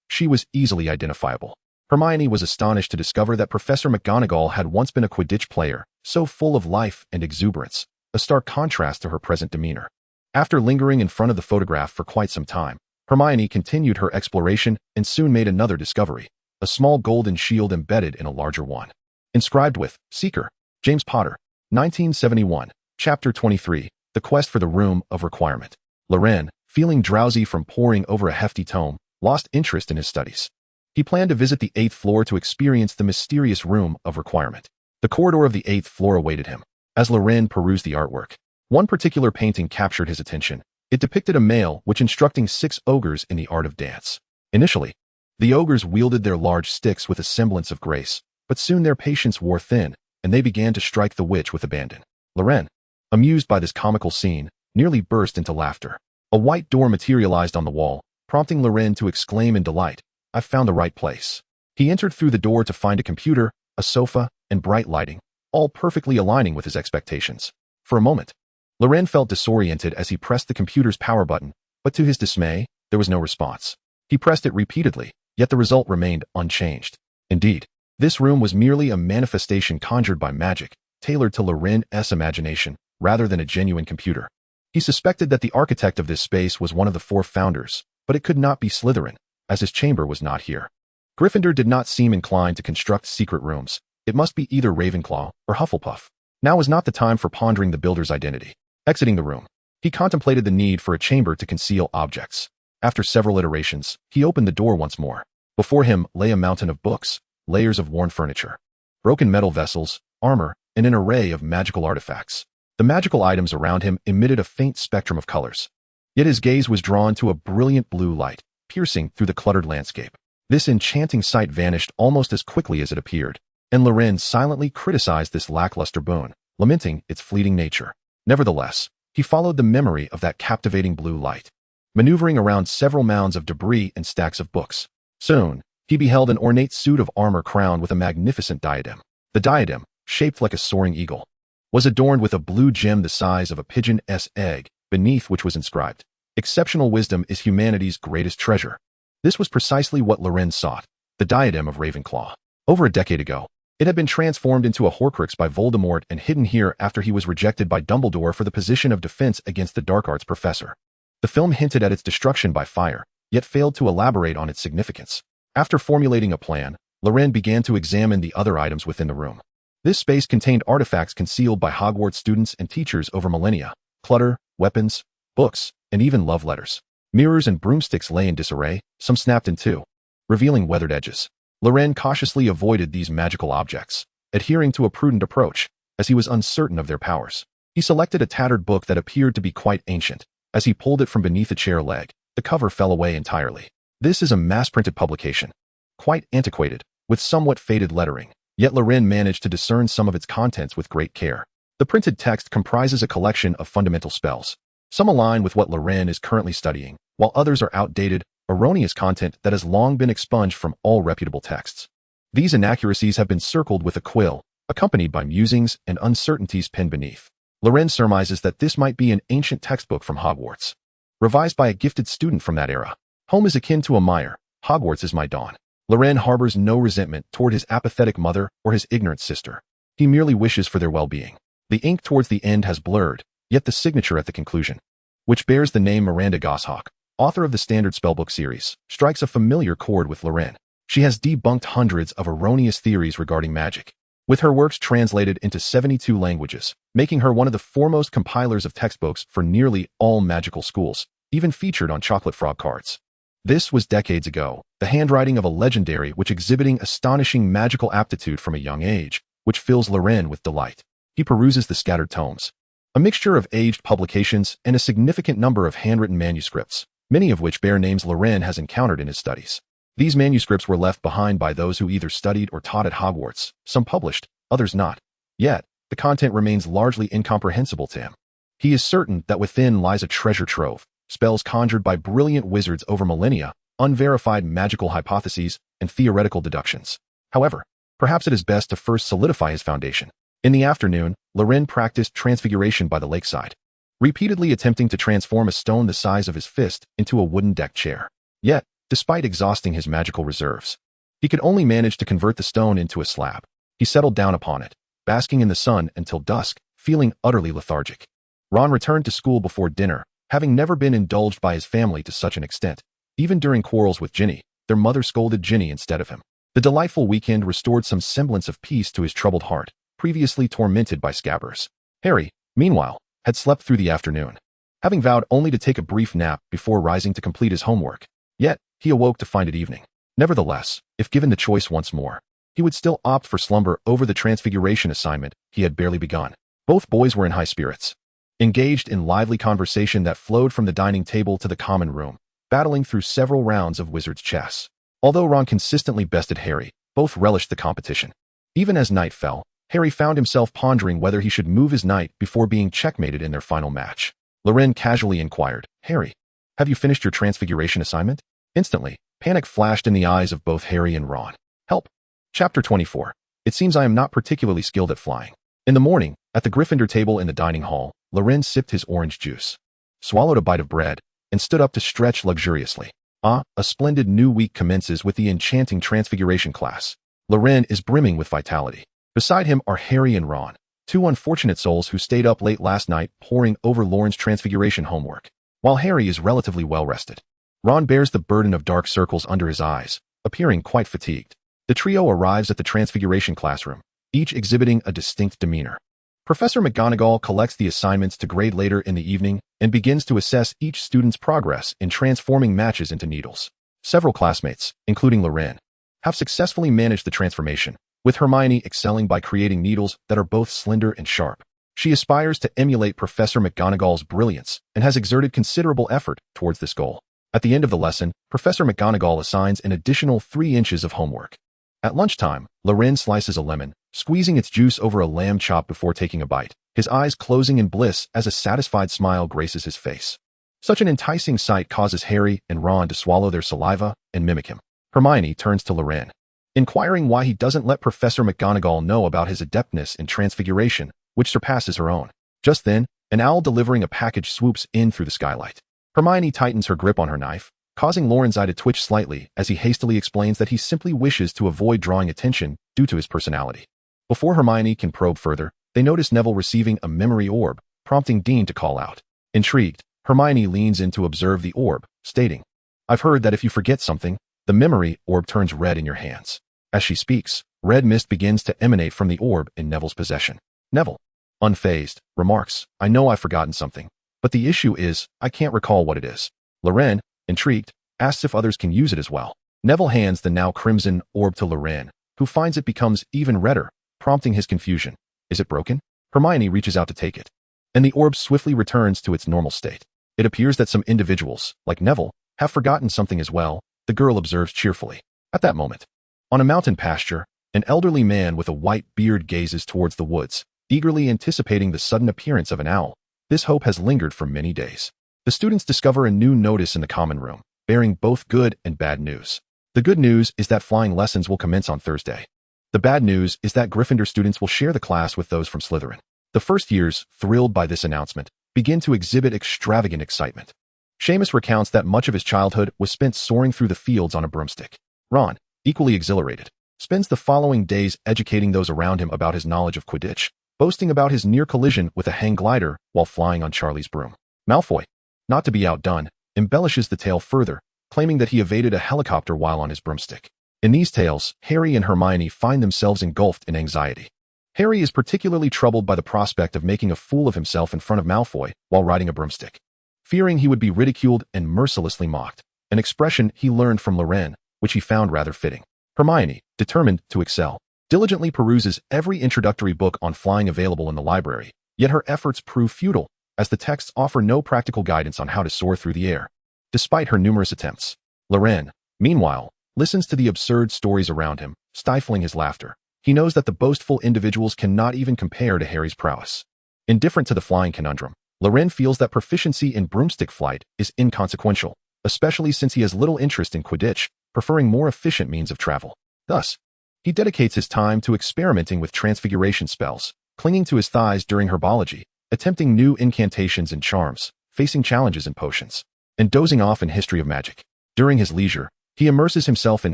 she was easily identifiable. Hermione was astonished to discover that Professor McGonagall had once been a Quidditch player, so full of life and exuberance, a stark contrast to her present demeanor. After lingering in front of the photograph for quite some time, Hermione continued her exploration and soon made another discovery, a small golden shield embedded in a larger one. Inscribed with, Seeker, James Potter, 1971, Chapter 23, The Quest for the Room of Requirement. Loren, feeling drowsy from poring over a hefty tome, lost interest in his studies. He planned to visit the 8th floor to experience the mysterious room of requirement. The corridor of the 8th floor awaited him. As Loren perused the artwork, one particular painting captured his attention. It depicted a male which instructing 6 ogres in the art of dance. Initially, the ogres wielded their large sticks with a semblance of grace, but soon their patience wore thin, and they began to strike the witch with abandon. Loren, amused by this comical scene, nearly burst into laughter. A white door materialized on the wall, prompting Loren to exclaim in delight, "I've found the right place." He entered through the door to find a computer, a sofa, and bright lighting, all perfectly aligning with his expectations. For a moment, Loren felt disoriented as he pressed the computer's power button, but to his dismay, there was no response. He pressed it repeatedly, yet the result remained unchanged. Indeed, this room was merely a manifestation conjured by magic, tailored to Loren's imagination, rather than a genuine computer. He suspected that the architect of this space was one of the 4 founders, but it could not be Slytherin, as his chamber was not here. Gryffindor did not seem inclined to construct secret rooms. It must be either Ravenclaw or Hufflepuff. Now was not the time for pondering the builder's identity. Exiting the room, he contemplated the need for a chamber to conceal objects. After several iterations, he opened the door once more. Before him lay a mountain of books, layers of worn furniture, broken metal vessels, armor, and an array of magical artifacts. The magical items around him emitted a faint spectrum of colors. Yet his gaze was drawn to a brilliant blue light, piercing through the cluttered landscape. This enchanting sight vanished almost as quickly as it appeared, and Loren silently criticized this lackluster boon, lamenting its fleeting nature. Nevertheless, he followed the memory of that captivating blue light, maneuvering around several mounds of debris and stacks of books. Soon, he beheld an ornate suit of armor crowned with a magnificent diadem. The diadem, shaped like a soaring eagle, was adorned with a blue gem the size of a pigeon's egg, beneath which was inscribed, "Exceptional wisdom is humanity's greatest treasure." This was precisely what Loren sought, the diadem of Ravenclaw. Over a decade ago, it had been transformed into a Horcrux by Voldemort and hidden here after he was rejected by Dumbledore for the position of defense against the dark arts professor. The film hinted at its destruction by fire, yet failed to elaborate on its significance. After formulating a plan, Loren began to examine the other items within the room. This space contained artifacts concealed by Hogwarts students and teachers over millennia: clutter, weapons, books, and even love letters. Mirrors and broomsticks lay in disarray, some snapped in two, revealing weathered edges. Loren cautiously avoided these magical objects, adhering to a prudent approach, as he was uncertain of their powers. He selected a tattered book that appeared to be quite ancient. As he pulled it from beneath a chair leg, the cover fell away entirely. This is a mass-printed publication, quite antiquated, with somewhat faded lettering, yet Loren managed to discern some of its contents with great care. The printed text comprises a collection of fundamental spells. Some align with what Loren is currently studying, while others are outdated, erroneous content that has long been expunged from all reputable texts. These inaccuracies have been circled with a quill, accompanied by musings and uncertainties penned beneath. Loren surmises that this might be an ancient textbook from Hogwarts, revised by a gifted student from that era. Home is akin to a mire. Hogwarts is my dawn. Loren harbors no resentment toward his apathetic mother or his ignorant sister. He merely wishes for their well-being. The ink towards the end has blurred, yet the signature at the conclusion, which bears the name Miranda Goshawk, author of the Standard Spellbook series, strikes a familiar chord with Loren. She has debunked hundreds of erroneous theories regarding magic, with her works translated into 72 languages, making her one of the foremost compilers of textbooks for nearly all magical schools, even featured on chocolate frog cards. This was decades ago, the handwriting of a legendary which exhibiting astonishing magical aptitude from a young age, which fills Loren with delight. He peruses the scattered tomes, a mixture of aged publications and a significant number of handwritten manuscripts, many of which bear names Loren has encountered in his studies. These manuscripts were left behind by those who either studied or taught at Hogwarts, some published, others not. Yet, the content remains largely incomprehensible to him. He is certain that within lies a treasure trove, spells conjured by brilliant wizards over millennia, unverified magical hypotheses, and theoretical deductions. However, perhaps it is best to first solidify his foundation. In the afternoon, Loren practiced Transfiguration by the lakeside, repeatedly attempting to transform a stone the size of his fist into a wooden deck chair. Yet, despite exhausting his magical reserves, he could only manage to convert the stone into a slab. He settled down upon it, basking in the sun until dusk, feeling utterly lethargic. Ron returned to school before dinner, having never been indulged by his family to such an extent. Even during quarrels with Ginny, their mother scolded Ginny instead of him. The delightful weekend restored some semblance of peace to his troubled heart, previously tormented by scabbers. Harry, meanwhile, had slept through the afternoon, having vowed only to take a brief nap before rising to complete his homework. Yet, he awoke to find it evening. Nevertheless, if given the choice once more, he would still opt for slumber over the Transfiguration assignment he had barely begun. Both boys were in high spirits, engaged in lively conversation that flowed from the dining table to the common room, battling through several rounds of wizard's chess. Although Ron consistently bested Harry, both relished the competition. Even as night fell, Harry found himself pondering whether he should move his knight before being checkmated in their final match. Loren casually inquired, "Harry, have you finished your Transfiguration assignment?" Instantly, panic flashed in the eyes of both Harry and Ron. Help! Chapter 24. It seems I am not particularly skilled at flying. In the morning, at the Gryffindor table in the dining hall, Loren sipped his orange juice, swallowed a bite of bread, and stood up to stretch luxuriously. A splendid new week commences with the enchanting Transfiguration class. Loren is brimming with vitality. Beside him are Harry and Ron, two unfortunate souls who stayed up late last night poring over Loren's Transfiguration homework, while Harry is relatively well-rested. Ron bears the burden of dark circles under his eyes, appearing quite fatigued. The trio arrives at the Transfiguration classroom, each exhibiting a distinct demeanor. Professor McGonagall collects the assignments to grade later in the evening and begins to assess each student's progress in transforming matches into needles. Several classmates, including Loren, have successfully managed the transformation, with Hermione excelling by creating needles that are both slender and sharp. She aspires to emulate Professor McGonagall's brilliance and has exerted considerable effort towards this goal. At the end of the lesson, Professor McGonagall assigns an additional 3 inches of homework. At lunchtime, Loren slices a lemon, squeezing its juice over a lamb chop before taking a bite, his eyes closing in bliss as a satisfied smile graces his face. Such an enticing sight causes Harry and Ron to swallow their saliva and mimic him. Hermione turns to Loren, inquiring why he doesn't let Professor McGonagall know about his adeptness in Transfiguration, which surpasses her own. Just then, an owl delivering a package swoops in through the skylight. Hermione tightens her grip on her knife, causing Loren's eye to twitch slightly as he hastily explains that he simply wishes to avoid drawing attention due to his personality. Before Hermione can probe further, they notice Neville receiving a memory orb, prompting Dean to call out. Intrigued, Hermione leans in to observe the orb, stating, "I've heard that if you forget something, the memory orb turns red in your hands." As she speaks, red mist begins to emanate from the orb in Neville's possession. Neville, unfazed, remarks, "I know I've forgotten something, but the issue is, I can't recall what it is." Loren, intrigued, asks if others can use it as well. Neville hands the now crimson orb to Loren, who finds it becomes even redder, prompting his confusion. Is it broken? Hermione reaches out to take it, and the orb swiftly returns to its normal state. It appears that some individuals, like Neville, have forgotten something as well, the girl observes cheerfully. At that moment, on a mountain pasture, an elderly man with a white beard gazes towards the woods, eagerly anticipating the sudden appearance of an owl. This hope has lingered for many days. The students discover a new notice in the common room, bearing both good and bad news. The good news is that flying lessons will commence on Thursday. The bad news is that Gryffindor students will share the class with those from Slytherin. The first years, thrilled by this announcement, begin to exhibit extravagant excitement. Seamus recounts that much of his childhood was spent soaring through the fields on a broomstick. Ron, equally exhilarated, spends the following days educating those around him about his knowledge of Quidditch, boasting about his near collision with a hang glider while flying on Charlie's broom. Malfoy, not to be outdone, embellishes the tale further, claiming that he evaded a helicopter while on his broomstick. In these tales, Harry and Hermione find themselves engulfed in anxiety. Harry is particularly troubled by the prospect of making a fool of himself in front of Malfoy while riding a broomstick, fearing he would be ridiculed and mercilessly mocked, an expression he learned from Loren, which he found rather fitting. Hermione, determined to excel, diligently peruses every introductory book on flying available in the library, yet her efforts prove futile, as the texts offer no practical guidance on how to soar through the air. Despite her numerous attempts, Loren, meanwhile, listens to the absurd stories around him, stifling his laughter. He knows that the boastful individuals cannot even compare to Harry's prowess. Indifferent to the flying conundrum, Loren feels that proficiency in broomstick flight is inconsequential, especially since he has little interest in Quidditch, preferring more efficient means of travel. Thus, he dedicates his time to experimenting with transfiguration spells, clinging to his thighs during herbology, attempting new incantations and charms, facing challenges in potions, and dozing off in history of magic. During his leisure, he immerses himself in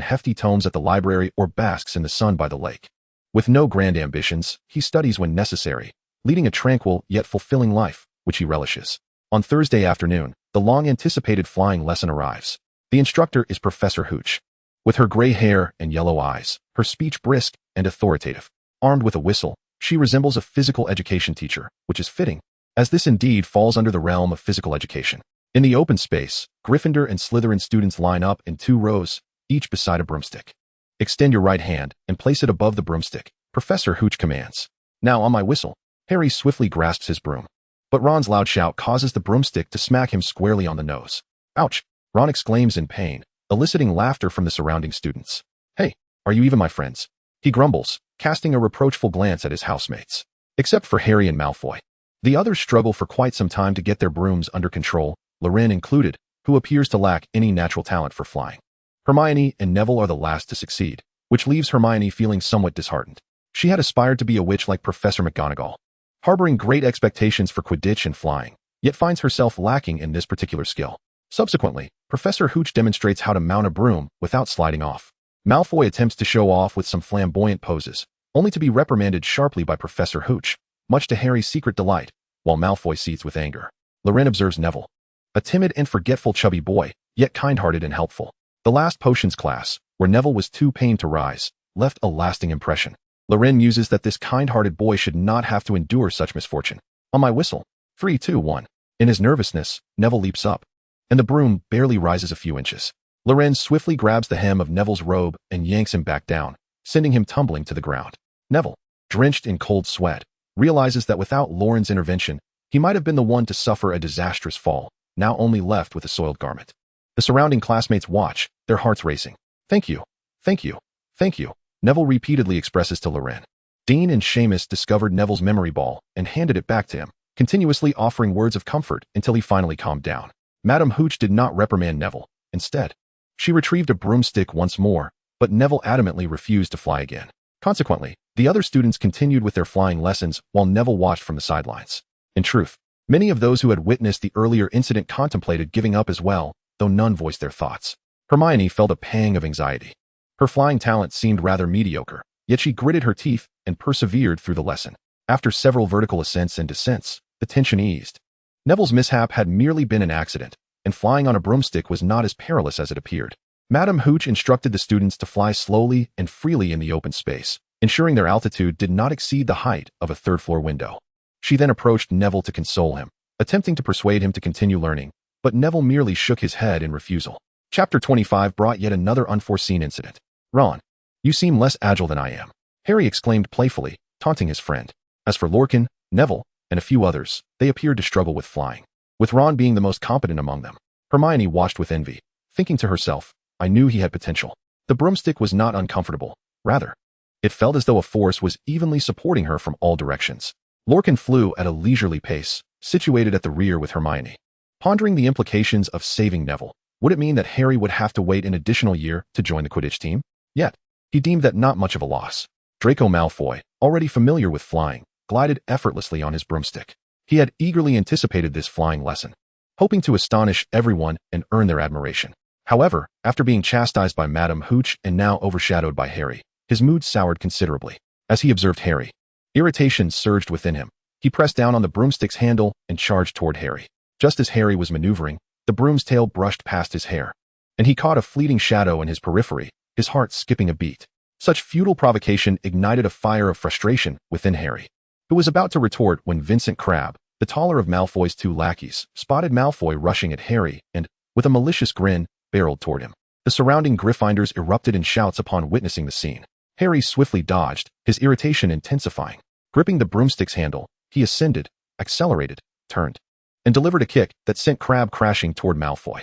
hefty tomes at the library or basks in the sun by the lake. With no grand ambitions, he studies when necessary, leading a tranquil yet fulfilling life, which he relishes. On Thursday afternoon, the long-anticipated flying lesson arrives. The instructor is Professor Hooch. With her gray hair and yellow eyes, her speech brisk and authoritative. Armed with a whistle, she resembles a physical education teacher, which is fitting, as this indeed falls under the realm of physical education. In the open space, Gryffindor and Slytherin students line up in 2 rows, each beside a broomstick. Extend your right hand and place it above the broomstick, Professor Hooch commands. Now on my whistle. Harry swiftly grasps his broom. But Ron's loud shout causes the broomstick to smack him squarely on the nose. Ouch! Ron exclaims in pain, eliciting laughter from the surrounding students. Hey, are you even my friends? He grumbles, casting a reproachful glance at his housemates. Except for Harry and Malfoy. The others struggle for quite some time to get their brooms under control, Loren included, who appears to lack any natural talent for flying. Hermione and Neville are the last to succeed, which leaves Hermione feeling somewhat disheartened. She had aspired to be a witch like Professor McGonagall, harboring great expectations for Quidditch and flying, yet finds herself lacking in this particular skill. Subsequently, Professor Hooch demonstrates how to mount a broom without sliding off. Malfoy attempts to show off with some flamboyant poses, only to be reprimanded sharply by Professor Hooch, much to Harry's secret delight, while Malfoy seethes with anger. Loren observes Neville, a timid and forgetful chubby boy, yet kind-hearted and helpful. The last potions class, where Neville was too pained to rise, left a lasting impression. Loren muses that this kind-hearted boy should not have to endure such misfortune. On my whistle. 3, 2, 1. In his nervousness, Neville leaps up, and the broom barely rises a few inches. Loren swiftly grabs the hem of Neville's robe and yanks him back down, sending him tumbling to the ground. Neville, drenched in cold sweat, realizes that without Loren's intervention, he might have been the one to suffer a disastrous fall, now only left with a soiled garment. The surrounding classmates watch, their hearts racing. Thank you, thank you, thank you, Neville repeatedly expresses to Loren. Dean and Seamus discovered Neville's memory ball and handed it back to him, continuously offering words of comfort until he finally calmed down. Madame Hooch did not reprimand Neville. Instead, she retrieved a broomstick once more, but Neville adamantly refused to fly again. Consequently, the other students continued with their flying lessons while Neville watched from the sidelines. In truth, many of those who had witnessed the earlier incident contemplated giving up as well, though none voiced their thoughts. Hermione felt a pang of anxiety. Her flying talent seemed rather mediocre, yet she gritted her teeth and persevered through the lesson. After several vertical ascents and descents, the tension eased. Neville's mishap had merely been an accident, and flying on a broomstick was not as perilous as it appeared. Madame Hooch instructed the students to fly slowly and freely in the open space, ensuring their altitude did not exceed the height of a third-floor window. She then approached Neville to console him, attempting to persuade him to continue learning, but Neville merely shook his head in refusal. Chapter 25 brought yet another unforeseen incident. Ron, you seem less agile than I am, Harry exclaimed playfully, taunting his friend. As for Loren, Neville, and a few others, they appeared to struggle with flying, with Ron being the most competent among them. Hermione watched with envy, thinking to herself, I knew he had potential. The broomstick was not uncomfortable. Rather, it felt as though a force was evenly supporting her from all directions. Loren flew at a leisurely pace, situated at the rear with Hermione. Pondering the implications of saving Neville, would it mean that Harry would have to wait an additional year to join the Quidditch team? Yet, he deemed that not much of a loss. Draco Malfoy, already familiar with flying, glided effortlessly on his broomstick. He had eagerly anticipated this flying lesson, hoping to astonish everyone and earn their admiration. However, after being chastised by Madame Hooch and now overshadowed by Harry, his mood soured considerably. As he observed Harry, irritation surged within him. He pressed down on the broomstick's handle and charged toward Harry. Just as Harry was maneuvering, the broom's tail brushed past his hair, and he caught a fleeting shadow in his periphery, his heart skipping a beat. Such futile provocation ignited a fire of frustration within Harry, who was about to retort when Vincent Crabbe, the taller of Malfoy's two lackeys, spotted Malfoy rushing at Harry and, with a malicious grin, barreled toward him. The surrounding Gryffindors erupted in shouts upon witnessing the scene. Harry swiftly dodged, his irritation intensifying. Gripping the broomstick's handle, he ascended, accelerated, turned, and delivered a kick that sent Crabbe crashing toward Malfoy.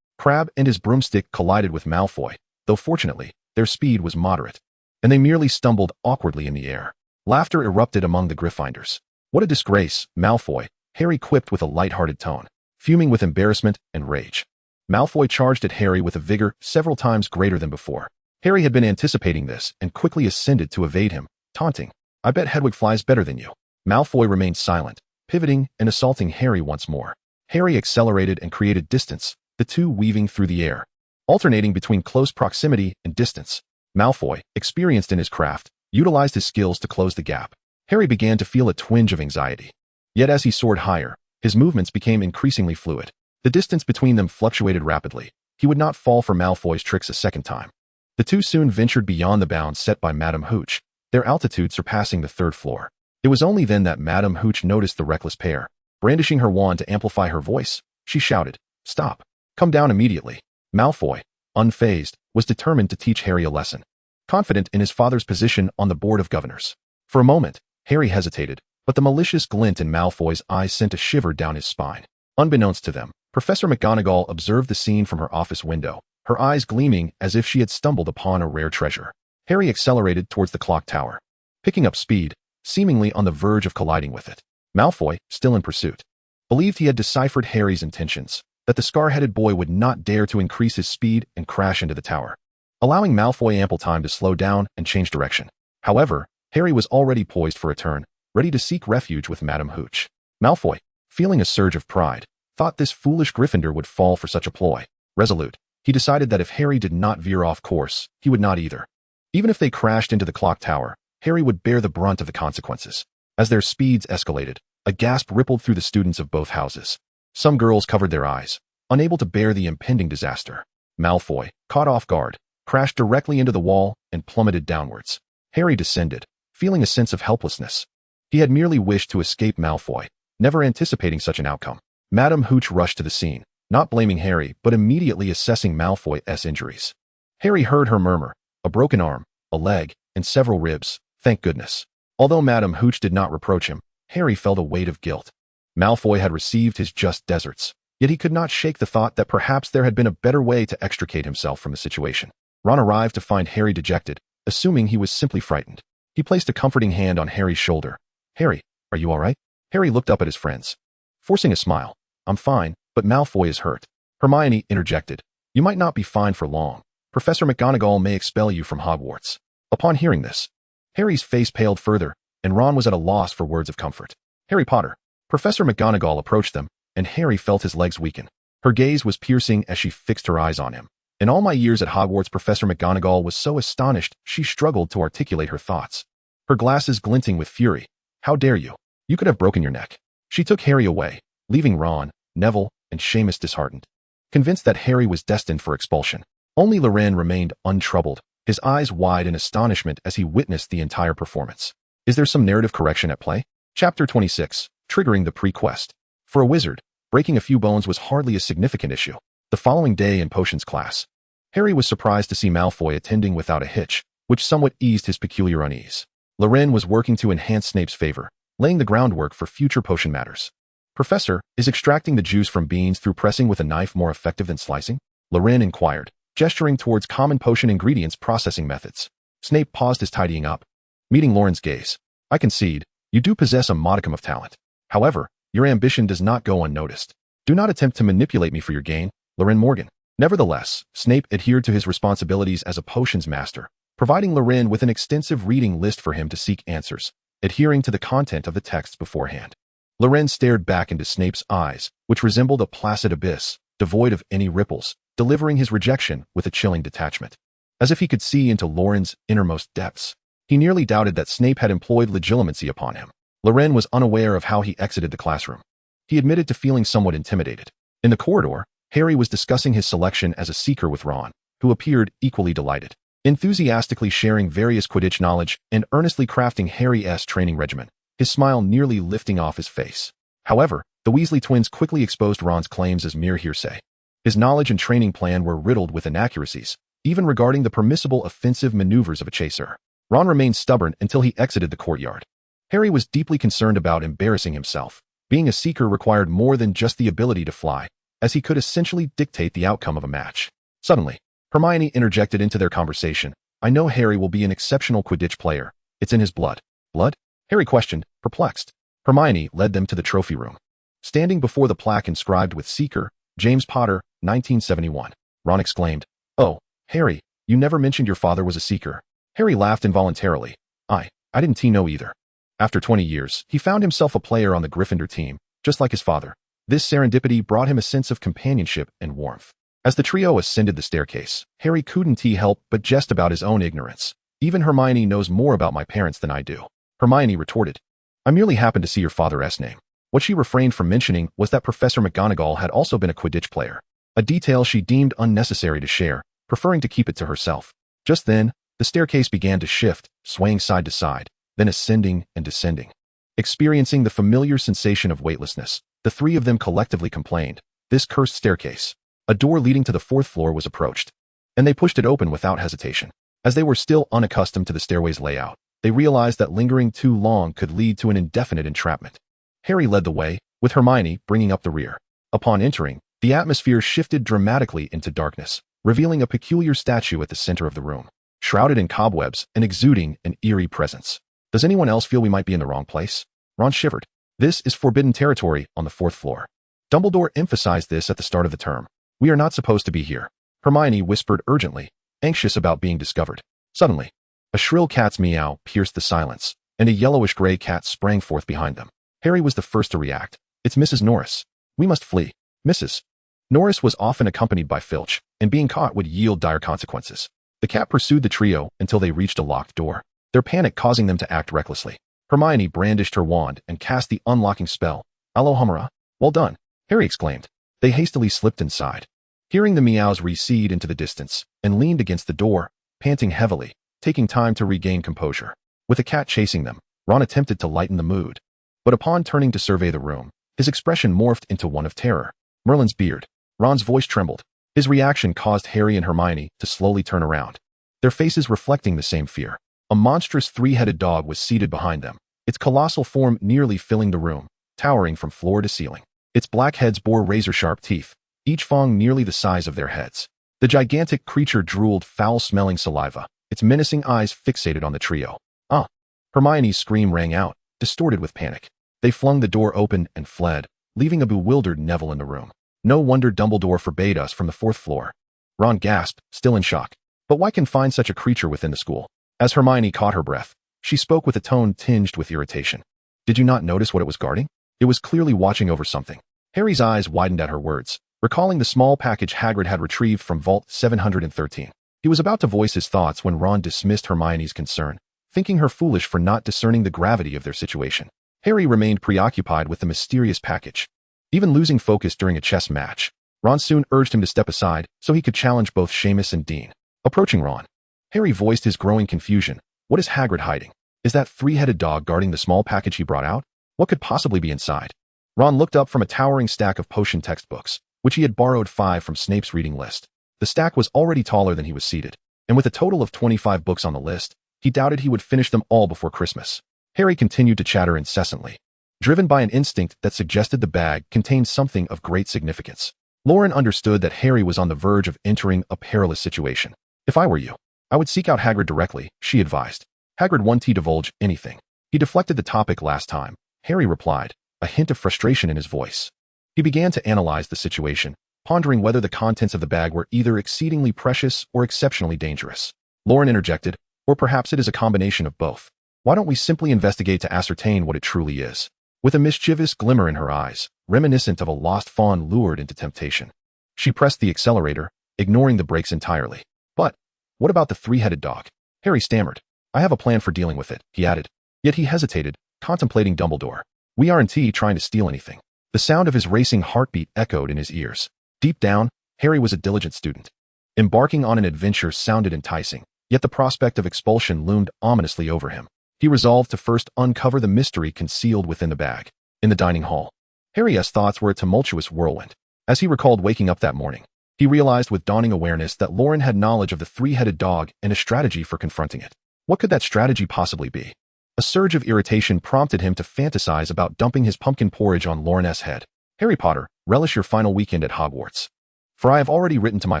Crabbe and his broomstick collided with Malfoy, though fortunately, their speed was moderate, and they merely stumbled awkwardly in the air. Laughter erupted among the Gryffindors. What a disgrace, Malfoy, Harry quipped with a light-hearted tone, fuming with embarrassment and rage. Malfoy charged at Harry with a vigor several times greater than before. Harry had been anticipating this and quickly ascended to evade him, taunting, I bet Hedwig flies better than you. Malfoy remained silent, pivoting and assaulting Harry once more. Harry accelerated and created distance, the two weaving through the air, alternating between close proximity and distance. Malfoy, experienced in his craft, utilized his skills to close the gap. Harry began to feel a twinge of anxiety. Yet as he soared higher, his movements became increasingly fluid. The distance between them fluctuated rapidly. He would not fall for Malfoy's tricks a second time. The two soon ventured beyond the bounds set by Madame Hooch, their altitude surpassing the third floor. It was only then that Madame Hooch noticed the reckless pair. Brandishing her wand to amplify her voice, she shouted, Stop! Come down immediately. Malfoy, unfazed, was determined to teach Harry a lesson, confident in his father's position on the Board of Governors. For a moment, Harry hesitated, but the malicious glint in Malfoy's eyes sent a shiver down his spine. Unbeknownst to them, Professor McGonagall observed the scene from her office window, her eyes gleaming as if she had stumbled upon a rare treasure. Harry accelerated towards the clock tower, picking up speed, seemingly on the verge of colliding with it. Malfoy, still in pursuit, believed he had deciphered Harry's intentions, that the scar-headed boy would not dare to increase his speed and crash into the tower, allowing Malfoy ample time to slow down and change direction. However, Harry was already poised for a turn, ready to seek refuge with Madame Hooch. Malfoy, feeling a surge of pride, thought this foolish Gryffindor would fall for such a ploy. Resolute, he decided that if Harry did not veer off course, he would not either. Even if they crashed into the clock tower, Harry would bear the brunt of the consequences. As their speeds escalated, a gasp rippled through the students of both houses. Some girls covered their eyes, unable to bear the impending disaster. Malfoy, caught off guard, crashed directly into the wall and plummeted downwards. Harry descended, feeling a sense of helplessness. He had merely wished to escape Malfoy, never anticipating such an outcome. Madame Hooch rushed to the scene, not blaming Harry but immediately assessing Malfoy's injuries. Harry heard her murmur, "A broken arm, a leg, and several ribs, thank goodness." Although Madame Hooch did not reproach him, Harry felt a weight of guilt. Malfoy had received his just deserts, yet he could not shake the thought that perhaps there had been a better way to extricate himself from the situation. Ron arrived to find Harry dejected, assuming he was simply frightened. He placed a comforting hand on Harry's shoulder. "Harry, are you all right?" Harry looked up at his friends, forcing a smile. "I'm fine, but Malfoy is hurt." Hermione interjected. "You might not be fine for long. Professor McGonagall may expel you from Hogwarts." Upon hearing this, Harry's face paled further, and Ron was at a loss for words of comfort. "Harry Potter." Professor McGonagall approached them, and Harry felt his legs weaken. Her gaze was piercing as she fixed her eyes on him. In all my years at Hogwarts, Professor McGonagall was so astonished she struggled to articulate her thoughts, her glasses glinting with fury. "How dare you? You could have broken your neck." She took Harry away, leaving Ron, Neville, and Seamus disheartened, convinced that Harry was destined for expulsion. Only Loren remained untroubled, his eyes wide in astonishment as he witnessed the entire performance. Is there some narrative correction at play? Chapter 26, Triggering the Pre-Quest. For a wizard, breaking a few bones was hardly a significant issue. The following day in potions class, Harry was surprised to see Malfoy attending without a hitch, which somewhat eased his peculiar unease. Loren was working to enhance Snape's favor, laying the groundwork for future potion matters. "Professor, is extracting the juice from beans through pressing with a knife more effective than slicing?" Loren inquired, gesturing towards common potion ingredients processing methods. Snape paused his tidying up, meeting Loren's gaze. "I concede, you do possess a modicum of talent. However, your ambition does not go unnoticed. Do not attempt to manipulate me for your gain, Loren Morgan." Nevertheless, Snape adhered to his responsibilities as a potions master, providing Loren with an extensive reading list for him to seek answers, adhering to the content of the texts beforehand. Loren stared back into Snape's eyes, which resembled a placid abyss, devoid of any ripples, delivering his rejection with a chilling detachment. As if he could see into Loren's innermost depths, he nearly doubted that Snape had employed legilimency upon him. Loren was unaware of how he exited the classroom. He admitted to feeling somewhat intimidated. In the corridor, Harry was discussing his selection as a seeker with Ron, who appeared equally delighted, enthusiastically sharing various Quidditch knowledge and earnestly crafting Harry's training regimen, his smile nearly lifting off his face. However, the Weasley twins quickly exposed Ron's claims as mere hearsay. His knowledge and training plan were riddled with inaccuracies, even regarding the permissible offensive maneuvers of a chaser. Ron remained stubborn until he exited the courtyard. Harry was deeply concerned about embarrassing himself. Being a seeker required more than just the ability to fly, as he could essentially dictate the outcome of a match. Suddenly, Hermione interjected into their conversation. "I know Harry will be an exceptional Quidditch player. It's in his blood." "Blood?" Harry questioned, perplexed. Hermione led them to the trophy room. Standing before the plaque inscribed with Seeker, James Potter, 1971, Ron exclaimed, "Oh, Harry, you never mentioned your father was a seeker." Harry laughed involuntarily. I didn't know either." After 20 years, he found himself a player on the Gryffindor team, just like his father. This serendipity brought him a sense of companionship and warmth. As the trio ascended the staircase, Harry couldn't help but jest about his own ignorance. "Even Hermione knows more about my parents than I do." Hermione retorted, "I merely happened to see your father's name." What she refrained from mentioning was that Professor McGonagall had also been a Quidditch player, a detail she deemed unnecessary to share, preferring to keep it to herself. Just then, the staircase began to shift, swaying side to side, then ascending and descending. Experiencing the familiar sensation of weightlessness, the three of them collectively complained, "This cursed staircase." A door leading to the fourth floor was approached. and they pushed it open without hesitation. As they were still unaccustomed to the stairway's layout, they realized that lingering too long could lead to an indefinite entrapment. Harry led the way, with Hermione bringing up the rear. Upon entering, the atmosphere shifted dramatically into darkness, revealing a peculiar statue at the center of the room, shrouded in cobwebs and exuding an eerie presence. Does anyone else feel we might be in the wrong place? Ron shivered. This is forbidden territory on the 4th floor. Dumbledore emphasized this at the start of the term. We are not supposed to be here. Hermione whispered urgently, anxious about being discovered. Suddenly, a shrill cat's meow pierced the silence, and a yellowish-gray cat sprang forth behind them. Harry was the first to react. It's Mrs. Norris. We must flee. Mrs. Norris was often accompanied by Filch, and being caught would yield dire consequences. The cat pursued the trio until they reached a locked door, their panic causing them to act recklessly. Hermione brandished her wand and cast the unlocking spell. Alohomora. Well done, Harry exclaimed. They hastily slipped inside, hearing the meows recede into the distance, and leaned against the door, panting heavily, taking time to regain composure. With the cat chasing them, Ron attempted to lighten the mood. But upon turning to survey the room, his expression morphed into one of terror. Merlin's beard. Ron's voice trembled. His reaction caused Harry and Hermione to slowly turn around, their faces reflecting the same fear. A monstrous 3-headed dog was seated behind them, its colossal form nearly filling the room, towering from floor to ceiling. Its black heads bore razor-sharp teeth, each fang nearly the size of their heads. The gigantic creature drooled foul-smelling saliva, its menacing eyes fixated on the trio. Ah! Hermione's scream rang out, distorted with panic. They flung the door open and fled, leaving a bewildered Neville in the room. No wonder Dumbledore forbade us from the 4th floor. Ron gasped, still in shock. But why confine such a creature within the school? As Hermione caught her breath, she spoke with a tone tinged with irritation. Did you not notice what it was guarding? It was clearly watching over something. Harry's eyes widened at her words, recalling the small package Hagrid had retrieved from Vault 713. He was about to voice his thoughts when Ron dismissed Hermione's concern, thinking her foolish for not discerning the gravity of their situation. Harry remained preoccupied with the mysterious package. Even losing focus during a chess match, Ron soon urged him to step aside so he could challenge both Seamus and Dean. Approaching Ron, Harry voiced his growing confusion. What is Hagrid hiding? Is that 3-headed dog guarding the small package he brought out? What could possibly be inside? Ron looked up from a towering stack of potion textbooks, which he had borrowed 5 from Snape's reading list. The stack was already taller than he was seated, and with a total of 25 books on the list, he doubted he would finish them all before Christmas. Harry continued to chatter incessantly, driven by an instinct that suggested the bag contained something of great significance. Loren understood that Harry was on the verge of entering a perilous situation. If I were you, I would seek out Hagrid directly, she advised. Hagrid won't divulge anything. He deflected the topic last time, Harry replied, a hint of frustration in his voice. He began to analyze the situation, pondering whether the contents of the bag were either exceedingly precious or exceptionally dangerous. Loren interjected, or perhaps it is a combination of both. Why don't we simply investigate to ascertain what it truly is? With a mischievous glimmer in her eyes, reminiscent of a lost fawn lured into temptation, she pressed the accelerator, ignoring the brakes entirely. But what about the 3-headed dog? Harry stammered. I have a plan for dealing with it, he added. Yet he hesitated, contemplating Dumbledore. We aren't trying to steal anything. The sound of his racing heartbeat echoed in his ears. Deep down, Harry was a diligent student. Embarking on an adventure sounded enticing, yet the prospect of expulsion loomed ominously over him. He resolved to first uncover the mystery concealed within the bag. In the dining hall, Harry's thoughts were a tumultuous whirlwind. As he recalled waking up that morning, he realized with dawning awareness that Loren had knowledge of the 3-headed dog and a strategy for confronting it. What could that strategy possibly be? A surge of irritation prompted him to fantasize about dumping his pumpkin porridge on Loren's head. Harry Potter, relish your final weekend at Hogwarts. For I have already written to my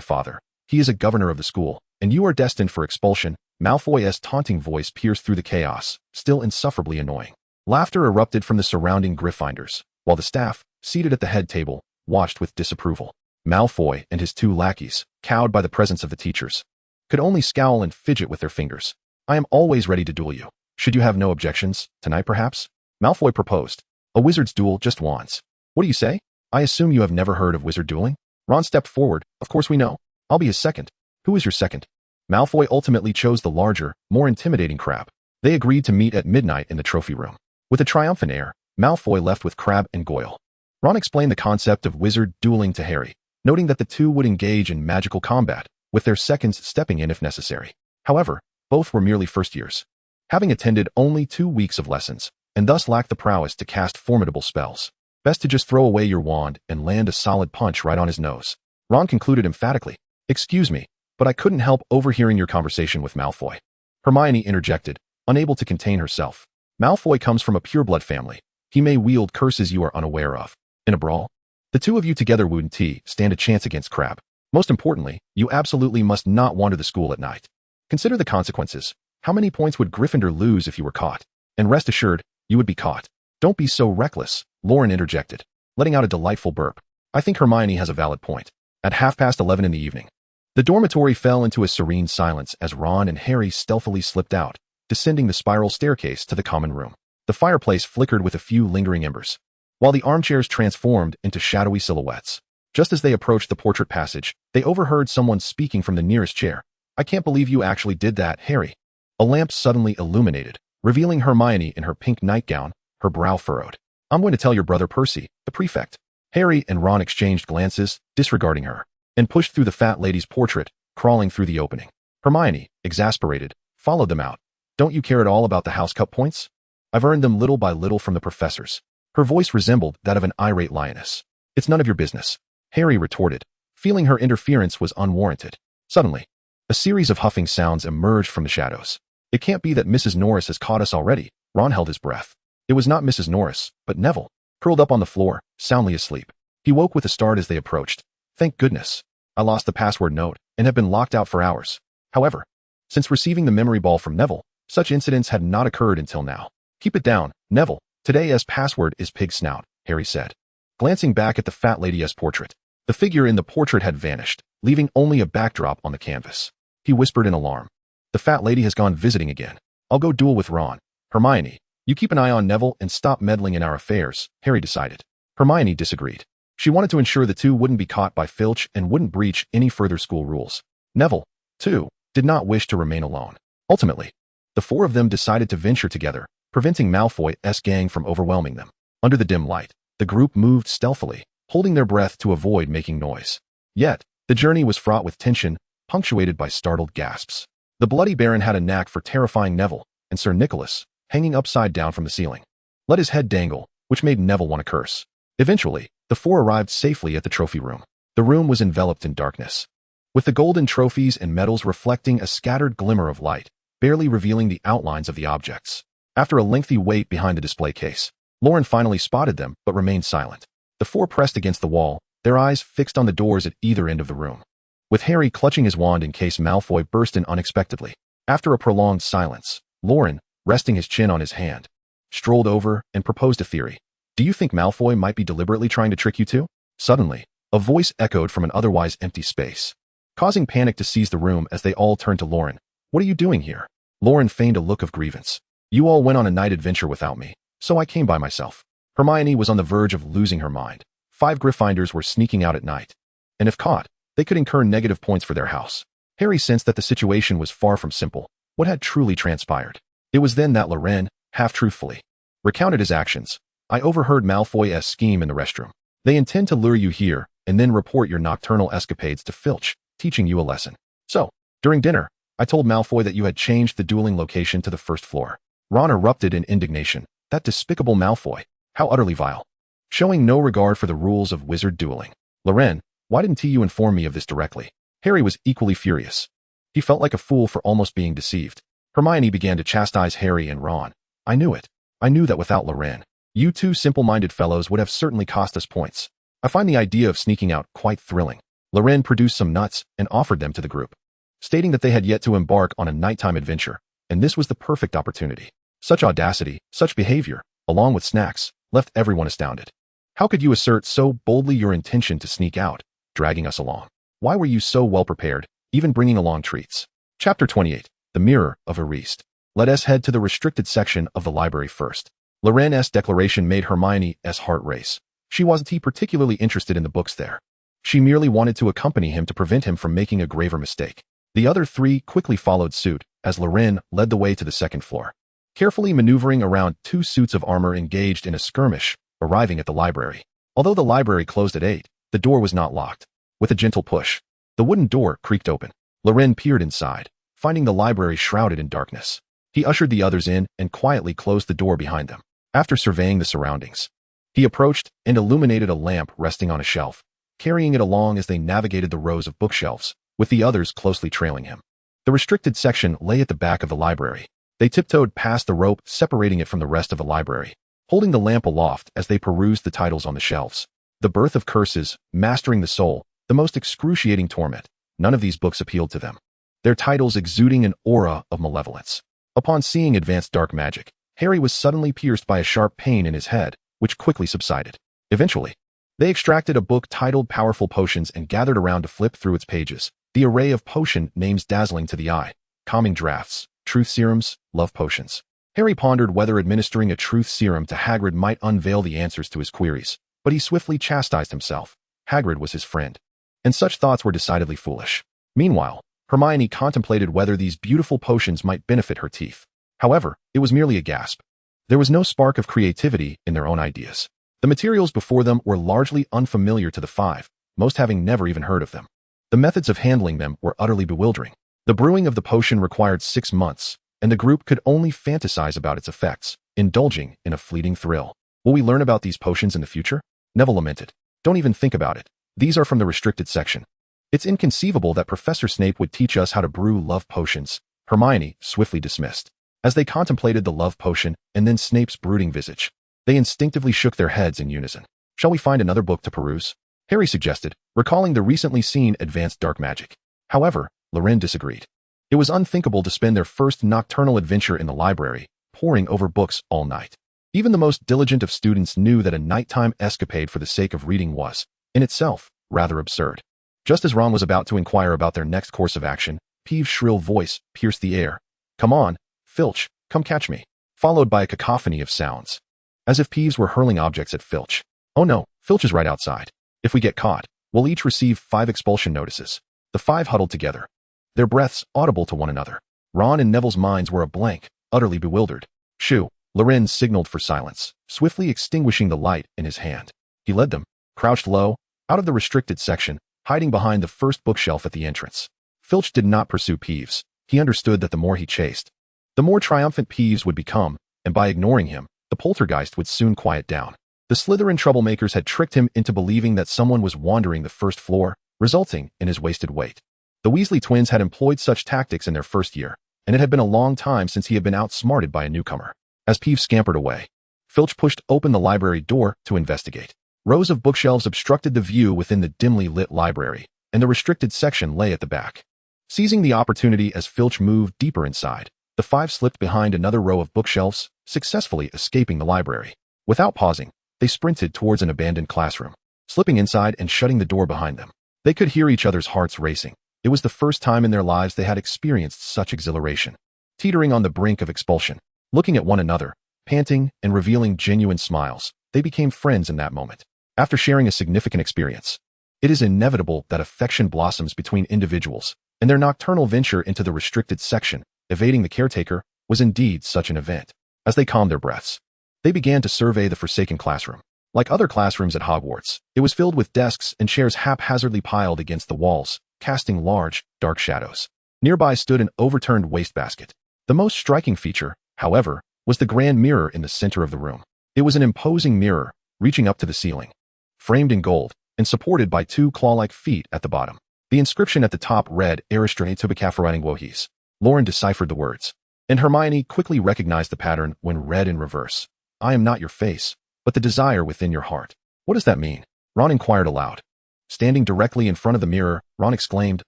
father. He is a governor of the school, and you are destined for expulsion. Malfoy's taunting voice pierced through the chaos, still insufferably annoying. Laughter erupted from the surrounding Gryffindors, while the staff, seated at the head table, watched with disapproval. Malfoy and his 2 lackeys, cowed by the presence of the teachers, could only scowl and fidget with their fingers. I am always ready to duel you. Should you have no objections, tonight perhaps? Malfoy proposed. A wizard's duel just once. What do you say? I assume you have never heard of wizard dueling? Ron stepped forward. Of course we know. I'll be his second. Who is your second? Malfoy ultimately chose the larger, more intimidating Crabbe. They agreed to meet at midnight in the trophy room. With a triumphant air, Malfoy left with Crabbe and Goyle. Ron explained the concept of wizard dueling to Harry, noting that the two would engage in magical combat, with their seconds stepping in if necessary. However, both were merely first years, having attended only 2 weeks of lessons, and thus lacked the prowess to cast formidable spells. Best to just throw away your wand and land a solid punch right on his nose. Ron concluded emphatically. Excuse me, but I couldn't help overhearing your conversation with Malfoy. Hermione interjected, unable to contain herself. Malfoy comes from a pureblood family. He may wield curses you are unaware of. In a brawl, the two of you together wouldn't stand a chance against Crabbe. Most importantly, you absolutely must not wander the school at night. Consider the consequences. How many points would Gryffindor lose if you were caught? And rest assured, you would be caught. Don't be so reckless, Loren interjected, letting out a delightful burp. I think Hermione has a valid point. At 11:30 in the evening, the dormitory fell into a serene silence as Ron and Harry stealthily slipped out, descending the spiral staircase to the common room. The fireplace flickered with a few lingering embers, while the armchairs transformed into shadowy silhouettes. Just as they approached the portrait passage, they overheard someone speaking from the nearest chair. I can't believe you actually did that, Harry. A lamp suddenly illuminated, revealing Hermione in her pink nightgown, her brow furrowed. I'm going to tell your brother Percy, the prefect. Harry and Ron exchanged glances, disregarding her, and pushed through the fat lady's portrait, crawling through the opening. Hermione, exasperated, followed them out. Don't you care at all about the house cup points? I've earned them little by little from the professors. Her voice resembled that of an irate lioness. It's none of your business, Harry retorted, feeling her interference was unwarranted. Suddenly, a series of huffing sounds emerged from the shadows. It can't be that Mrs. Norris has caught us already. Ron held his breath. It was not Mrs. Norris, but Neville, curled up on the floor, soundly asleep. He woke with a start as they approached. Thank goodness. I lost the password note and have been locked out for hours. However, since receiving the memory ball from Neville, such incidents had not occurred until now. Keep it down, Neville. Today's password is pig snout, Harry said, glancing back at the fat lady's portrait. The figure in the portrait had vanished, leaving only a backdrop on the canvas. He whispered in alarm. The fat lady has gone visiting again. I'll go duel with Ron. Hermione, you keep an eye on Neville and stop meddling in our affairs, Harry decided. Hermione disagreed. She wanted to ensure the two wouldn't be caught by Filch and wouldn't breach any further school rules. Neville, too, did not wish to remain alone. Ultimately, the four of them decided to venture together, preventing Malfoy's gang from overwhelming them. Under the dim light, the group moved stealthily, holding their breath to avoid making noise. Yet, the journey was fraught with tension, punctuated by startled gasps. The Bloody Baron had a knack for terrifying Neville, and Sir Nicholas, hanging upside down from the ceiling, let his head dangle, which made Neville want to curse. Eventually, the four arrived safely at the trophy room. The room was enveloped in darkness, with the golden trophies and medals reflecting a scattered glimmer of light, barely revealing the outlines of the objects. After a lengthy wait behind the display case, Loren finally spotted them but remained silent. The four pressed against the wall, their eyes fixed on the doors at either end of the room, with Harry clutching his wand in case Malfoy burst in unexpectedly. After a prolonged silence, Loren, resting his chin on his hand, strolled over and proposed a theory. Do you think Malfoy might be deliberately trying to trick you two? Suddenly, a voice echoed from an otherwise empty space, causing panic to seize the room as they all turned to Loren. What are you doing here? Loren feigned a look of grievance. You all went on a night adventure without me, so I came by myself. Hermione was on the verge of losing her mind. 5 Gryffindors were sneaking out at night, and if caught, they could incur negative points for their house. Harry sensed that the situation was far from simple. What had truly transpired? It was then that Loren, half-truthfully, recounted his actions. I overheard Malfoy's scheme in the restroom. They intend to lure you here and then report your nocturnal escapades to Filch, teaching you a lesson. So, during dinner, I told Malfoy that you had changed the dueling location to the first floor. Ron erupted in indignation. That despicable Malfoy. How utterly vile. Showing no regard for the rules of wizard dueling. Loren, why didn't you inform me of this directly? Harry was equally furious. He felt like a fool for almost being deceived. Hermione began to chastise Harry and Ron. I knew it. I knew that without Loren, you two simple-minded fellows would have certainly cost us points. I find the idea of sneaking out quite thrilling. Loren produced some nuts and offered them to the group, stating that they had yet to embark on a nighttime adventure, and this was the perfect opportunity. Such audacity, such behavior, along with snacks, left everyone astounded. How could you assert so boldly your intention to sneak out, dragging us along? Why were you so well prepared, even bringing along treats? Chapter 28. The Mirror of Erised. Let us head to the restricted section of the library first. Loren's declaration made Hermione's heart race. She wasn't particularly interested in the books there. She merely wanted to accompany him to prevent him from making a graver mistake. The other three quickly followed suit, as Loren led the way to the second floor, carefully maneuvering around 2 suits of armor engaged in a skirmish, arriving at the library. Although the library closed at 8, the door was not locked. With a gentle push, the wooden door creaked open. Loren peered inside, finding the library shrouded in darkness. He ushered the others in and quietly closed the door behind them. After surveying the surroundings, he approached and illuminated a lamp resting on a shelf, carrying it along as they navigated the rows of bookshelves, with the others closely trailing him. The restricted section lay at the back of the library. They tiptoed past the rope separating it from the rest of the library, holding the lamp aloft as they perused the titles on the shelves. The Birth of Curses, Mastering the Soul, The Most Excruciating Torment. None of these books appealed to them, their titles exuding an aura of malevolence. Upon seeing advanced dark magic, Harry was suddenly pierced by a sharp pain in his head, which quickly subsided. Eventually, they extracted a book titled Powerful Potions and gathered around to flip through its pages. The array of potion names dazzling to the eye: calming draughts, truth serums, love potions. Harry pondered whether administering a truth serum to Hagrid might unveil the answers to his queries, but he swiftly chastised himself. Hagrid was his friend, and such thoughts were decidedly foolish. Meanwhile, Hermione contemplated whether these beautiful potions might benefit her teeth. However, it was merely a gasp. There was no spark of creativity in their own ideas. The materials before them were largely unfamiliar to the five, most having never even heard of them. The methods of handling them were utterly bewildering. The brewing of the potion required 6 months, and the group could only fantasize about its effects, indulging in a fleeting thrill. Will we learn about these potions in the future? Neville lamented. Don't even think about it. These are from the restricted section. It's inconceivable that Professor Snape would teach us how to brew love potions, Hermione swiftly dismissed. As they contemplated the love potion and then Snape's brooding visage, they instinctively shook their heads in unison. Shall we find another book to peruse? Harry suggested, recalling the recently seen advanced dark magic. However, Loren disagreed. It was unthinkable to spend their first nocturnal adventure in the library, poring over books all night. Even the most diligent of students knew that a nighttime escapade for the sake of reading was, in itself, rather absurd. Just as Ron was about to inquire about their next course of action, Peeve's shrill voice pierced the air. Come on, Filch, come catch me, followed by a cacophony of sounds, as if Peeves were hurling objects at Filch. Oh no, Filch is right outside. If we get caught, we'll each receive 5 expulsion notices. The 5 huddled together, their breaths audible to one another. Ron and Neville's minds were a blank, utterly bewildered. Shoo! Loren signaled for silence, swiftly extinguishing the light in his hand. He led them, crouched low, out of the restricted section, hiding behind the first bookshelf at the entrance. Filch did not pursue Peeves. He understood that the more he chased, the more triumphant Peeves would become, and by ignoring him, the poltergeist would soon quiet down. The Slytherin troublemakers had tricked him into believing that someone was wandering the first floor, resulting in his wasted weight. The Weasley twins had employed such tactics in their first year, and it had been a long time since he had been outsmarted by a newcomer. As Peeves scampered away, Filch pushed open the library door to investigate. Rows of bookshelves obstructed the view within the dimly lit library, and the restricted section lay at the back. Seizing the opportunity as Filch moved deeper inside, the 5 slipped behind another row of bookshelves, successfully escaping the library. Without pausing, they sprinted towards an abandoned classroom, slipping inside and shutting the door behind them. They could hear each other's hearts racing. It was the first time in their lives they had experienced such exhilaration. Teetering on the brink of expulsion, looking at one another, panting and revealing genuine smiles, they became friends in that moment. After sharing a significant experience, it is inevitable that affection blossoms between individuals, and their nocturnal venture into the restricted section, evading the caretaker, was indeed such an event. As they calmed their breaths, they began to survey the forsaken classroom. Like other classrooms at Hogwarts, it was filled with desks and chairs haphazardly piled against the walls, casting large, dark shadows. Nearby stood an overturned wastebasket. The most striking feature, however, was the grand mirror in the center of the room. It was an imposing mirror, reaching up to the ceiling, framed in gold, and supported by 2 claw-like feet at the bottom. The inscription at the top read, Erised. Loren deciphered the words, and Hermione quickly recognized the pattern when read in reverse. I am not your face, but the desire within your heart. What does that mean? Ron inquired aloud. Standing directly in front of the mirror, Ron exclaimed,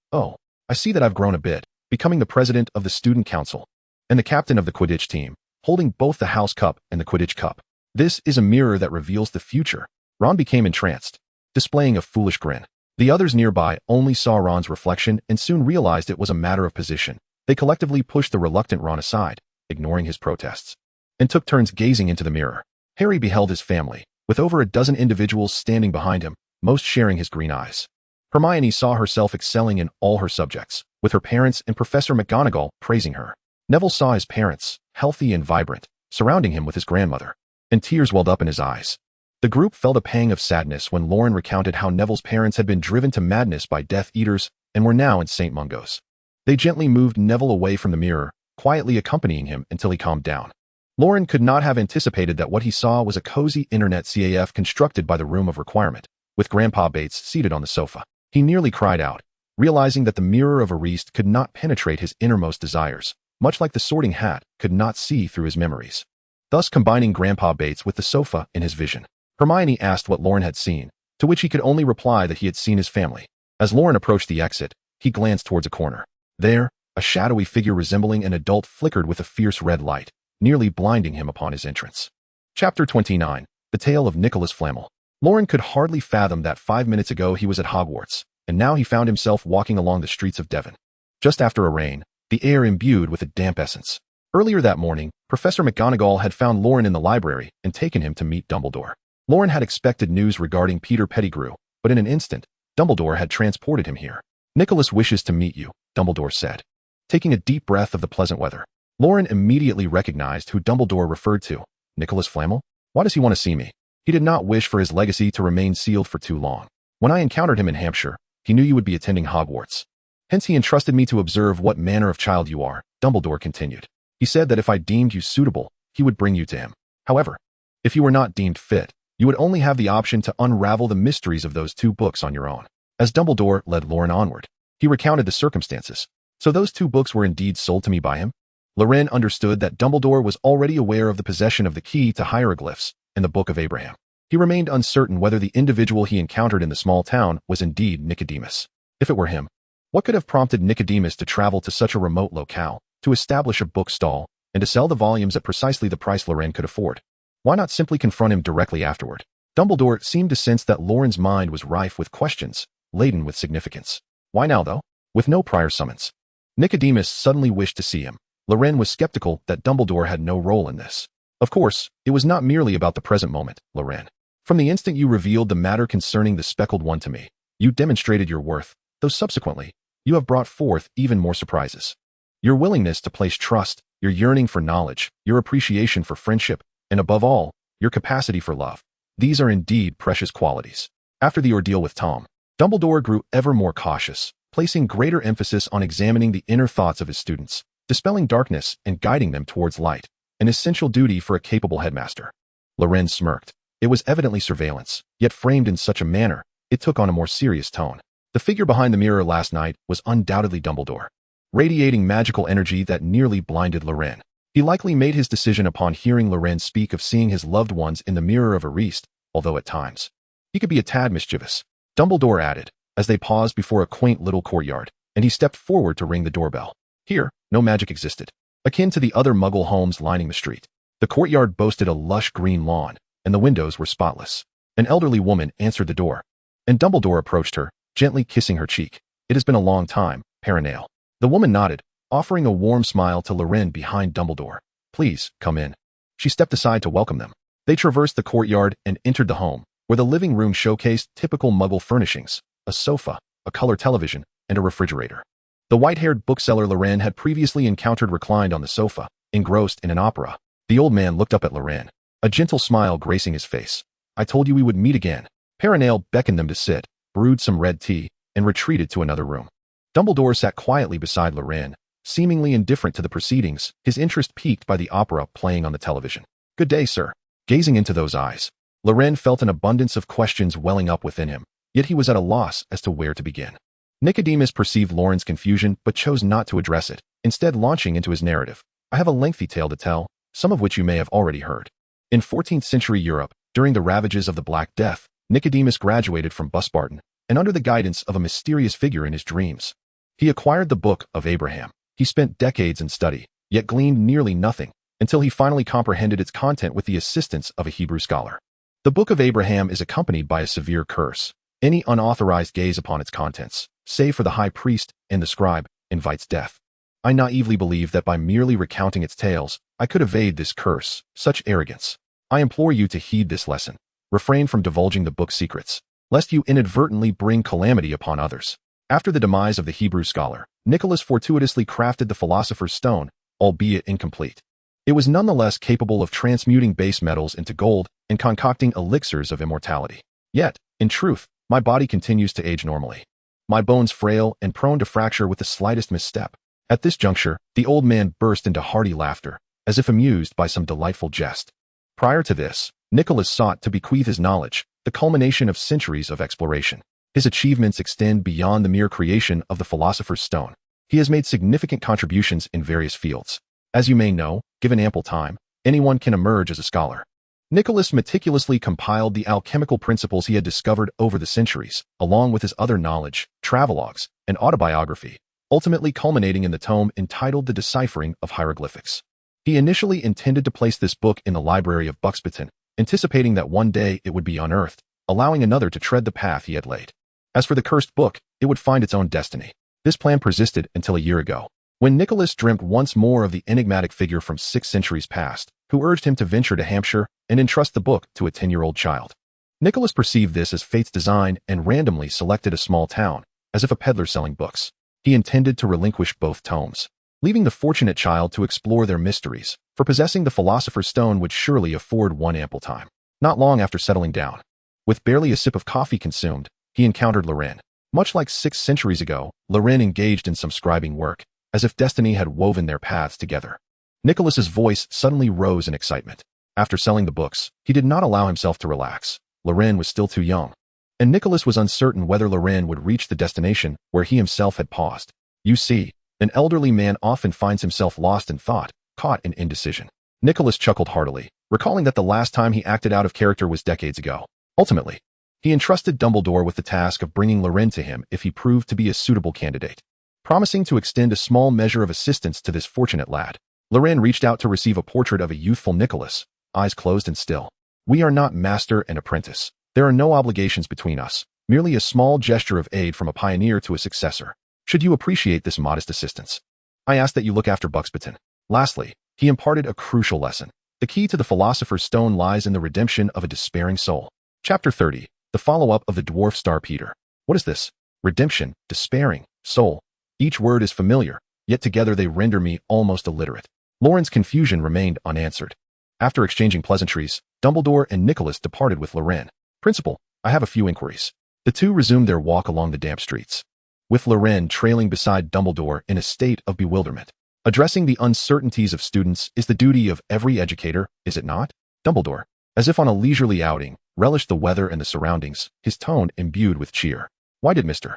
Oh, I see that I've grown a bit, becoming the president of the student council and the captain of the Quidditch team, holding both the house cup and the Quidditch cup. This is a mirror that reveals the future. Ron became entranced, displaying a foolish grin. The others nearby only saw Ron's reflection and soon realized it was a matter of position. They collectively pushed the reluctant Ron aside, ignoring his protests, and took turns gazing into the mirror. Harry beheld his family, with over a dozen individuals standing behind him, most sharing his green eyes. Hermione saw herself excelling in all her subjects, with her parents and Professor McGonagall praising her. Neville saw his parents, healthy and vibrant, surrounding him with his grandmother, and tears welled up in his eyes. The group felt a pang of sadness when Loren recounted how Neville's parents had been driven to madness by Death Eaters and were now in St. Mungo's. They gently moved Neville away from the mirror, quietly accompanying him until he calmed down. Loren could not have anticipated that what he saw was a cozy internet CAF constructed by the Room of Requirement, with Grandpa Bates seated on the sofa. He nearly cried out, realizing that the mirror of Erised could not penetrate his innermost desires, much like the sorting hat could not see through his memories. Thus combining Grandpa Bates with the sofa in his vision. Hermione asked what Loren had seen, to which he could only reply that he had seen his family. As Loren approached the exit, he glanced towards a corner. There, a shadowy figure resembling an adult flickered with a fierce red light, nearly blinding him upon his entrance. Chapter 29. The Tale of Nicholas Flamel. Loren could hardly fathom that 5 minutes ago he was at Hogwarts, and now he found himself walking along the streets of Devon. Just after a rain, the air imbued with a damp essence. Earlier that morning, Professor McGonagall had found Loren in the library and taken him to meet Dumbledore. Loren had expected news regarding Peter Pettigrew, but in an instant, Dumbledore had transported him here. "Nicholas wishes to meet you," Dumbledore said. Taking a deep breath of the pleasant weather, Loren immediately recognized who Dumbledore referred to. Nicholas Flamel? Why does he want to see me? He did not wish for his legacy to remain sealed for too long. When I encountered him in Hampshire, he knew you would be attending Hogwarts. Hence he entrusted me to observe what manner of child you are, Dumbledore continued. He said that if I deemed you suitable, he would bring you to him. However, if you were not deemed fit, you would only have the option to unravel the mysteries of those 2 books on your own. As Dumbledore led Loren onward, he recounted the circumstances. So those 2 books were indeed sold to me by him? Loren understood that Dumbledore was already aware of the possession of the key to hieroglyphs in the Book of Abraham. He remained uncertain whether the individual he encountered in the small town was indeed Nicodemus. If it were him, what could have prompted Nicodemus to travel to such a remote locale, to establish a bookstall, and to sell the volumes at precisely the price Loren could afford? Why not simply confront him directly afterward? Dumbledore seemed to sense that Loren's mind was rife with questions, laden with significance. Why now, though? With no prior summons. Nicodemus suddenly wished to see him. Loren was skeptical that Dumbledore had no role in this. Of course, it was not merely about the present moment, Loren. From the instant you revealed the matter concerning the speckled one to me, you demonstrated your worth, though subsequently, you have brought forth even more surprises. Your willingness to place trust, your yearning for knowledge, your appreciation for friendship, and above all, your capacity for love. These are indeed precious qualities. After the ordeal with Tom, Dumbledore grew ever more cautious, placing greater emphasis on examining the inner thoughts of his students, dispelling darkness and guiding them towards light, an essential duty for a capable headmaster. Loren smirked. It was evidently surveillance, yet framed in such a manner, it took on a more serious tone. The figure behind the mirror last night was undoubtedly Dumbledore, radiating magical energy that nearly blinded Loren. He likely made his decision upon hearing Loren speak of seeing his loved ones in the mirror of Erised, although at times he could be a tad mischievous. Dumbledore added, as they paused before a quaint little courtyard, and he stepped forward to ring the doorbell. Here, no magic existed, akin to the other Muggle homes lining the street. The courtyard boasted a lush green lawn, and the windows were spotless. An elderly woman answered the door, and Dumbledore approached her, gently kissing her cheek. "It has been a long time, Perennial." The woman nodded, offering a warm smile to Loren behind Dumbledore. "Please, come in." She stepped aside to welcome them. They traversed the courtyard and entered the home, where the living room showcased typical Muggle furnishings, a sofa, a color television, and a refrigerator. The white-haired bookseller Loren had previously encountered reclined on the sofa, engrossed in an opera. The old man looked up at Loren, a gentle smile gracing his face. "I told you we would meet again." Perennial beckoned them to sit, brewed some red tea, and retreated to another room. Dumbledore sat quietly beside Loren, seemingly indifferent to the proceedings, his interest piqued by the opera playing on the television. "Good day, sir." Gazing into those eyes, Loren felt an abundance of questions welling up within him, yet he was at a loss as to where to begin. Nicodemus perceived Loren's confusion but chose not to address it, instead launching into his narrative. "I have a lengthy tale to tell, some of which you may have already heard. In 14th century Europe, during the ravages of the Black Death, Nicodemus graduated from Busbarton, and under the guidance of a mysterious figure in his dreams, he acquired the Book of Abraham. He spent decades in study, yet gleaned nearly nothing, until he finally comprehended its content with the assistance of a Hebrew scholar. The Book of Abraham is accompanied by a severe curse. Any unauthorized gaze upon its contents, save for the high priest and the scribe, invites death. I naively believed that by merely recounting its tales, I could evade this curse. Such arrogance. I implore you to heed this lesson. Refrain from divulging the book's secrets, lest you inadvertently bring calamity upon others." After the demise of the Hebrew scholar, Nicholas fortuitously crafted the Philosopher's Stone, albeit incomplete. It was nonetheless capable of transmuting base metals into gold and concocting elixirs of immortality. Yet, in truth, my body continues to age normally. My bones frail and prone to fracture with the slightest misstep. At this juncture, the old man burst into hearty laughter, as if amused by some delightful jest. Prior to this, Nicholas sought to bequeath his knowledge, the culmination of centuries of exploration. His achievements extend beyond the mere creation of the Philosopher's Stone. He has made significant contributions in various fields. As you may know, given ample time, anyone can emerge as a scholar. Nicholas meticulously compiled the alchemical principles he had discovered over the centuries, along with his other knowledge, travelogues, and autobiography, ultimately culminating in the tome entitled The Deciphering of Hieroglyphics. He initially intended to place this book in the library of Buxbaton, anticipating that one day it would be unearthed, allowing another to tread the path he had laid. As for the cursed book, it would find its own destiny. This plan persisted until a year ago, when Nicholas dreamt once more of the enigmatic figure from 6 centuries past, who urged him to venture to Hampshire and entrust the book to a 10-year-old child. Nicholas perceived this as fate's design and randomly selected a small town, as if a peddler selling books. He intended to relinquish both tomes, leaving the fortunate child to explore their mysteries, for possessing the Philosopher's Stone would surely afford one ample time. Not long after settling down, with barely a sip of coffee consumed, he encountered Loren. Much like 6 centuries ago, Loren engaged in some scribing work, as if destiny had woven their paths together. Nicholas's voice suddenly rose in excitement. After selling the books, he did not allow himself to relax. Loren was still too young, and Nicholas was uncertain whether Loren would reach the destination where he himself had paused. You see, an elderly man often finds himself lost in thought, caught in indecision. Nicholas chuckled heartily, recalling that the last time he acted out of character was decades ago. Ultimately, he entrusted Dumbledore with the task of bringing Loren to him if he proved to be a suitable candidate. Promising to extend a small measure of assistance to this fortunate lad, Loren reached out to receive a portrait of a youthful Nicholas, eyes closed and still. We are not master and apprentice. There are no obligations between us, merely a small gesture of aid from a pioneer to a successor. Should you appreciate this modest assistance, I ask that you look after Buxbaton. Lastly, he imparted a crucial lesson. The key to the Philosopher's Stone lies in the redemption of a despairing soul. Chapter 30, the follow-up of the Dwarf Star Peter. What is this? Redemption, despairing, soul. Each word is familiar, yet together they render me almost illiterate. Loren's confusion remained unanswered. After exchanging pleasantries, Dumbledore and Nicholas departed with Loren. Principal, I have a few inquiries. The two resumed their walk along the damp streets, with Loren trailing beside Dumbledore in a state of bewilderment. Addressing the uncertainties of students is the duty of every educator, is it not? Dumbledore, as if on a leisurely outing, relished the weather and the surroundings, his tone imbued with cheer. Why did Mr.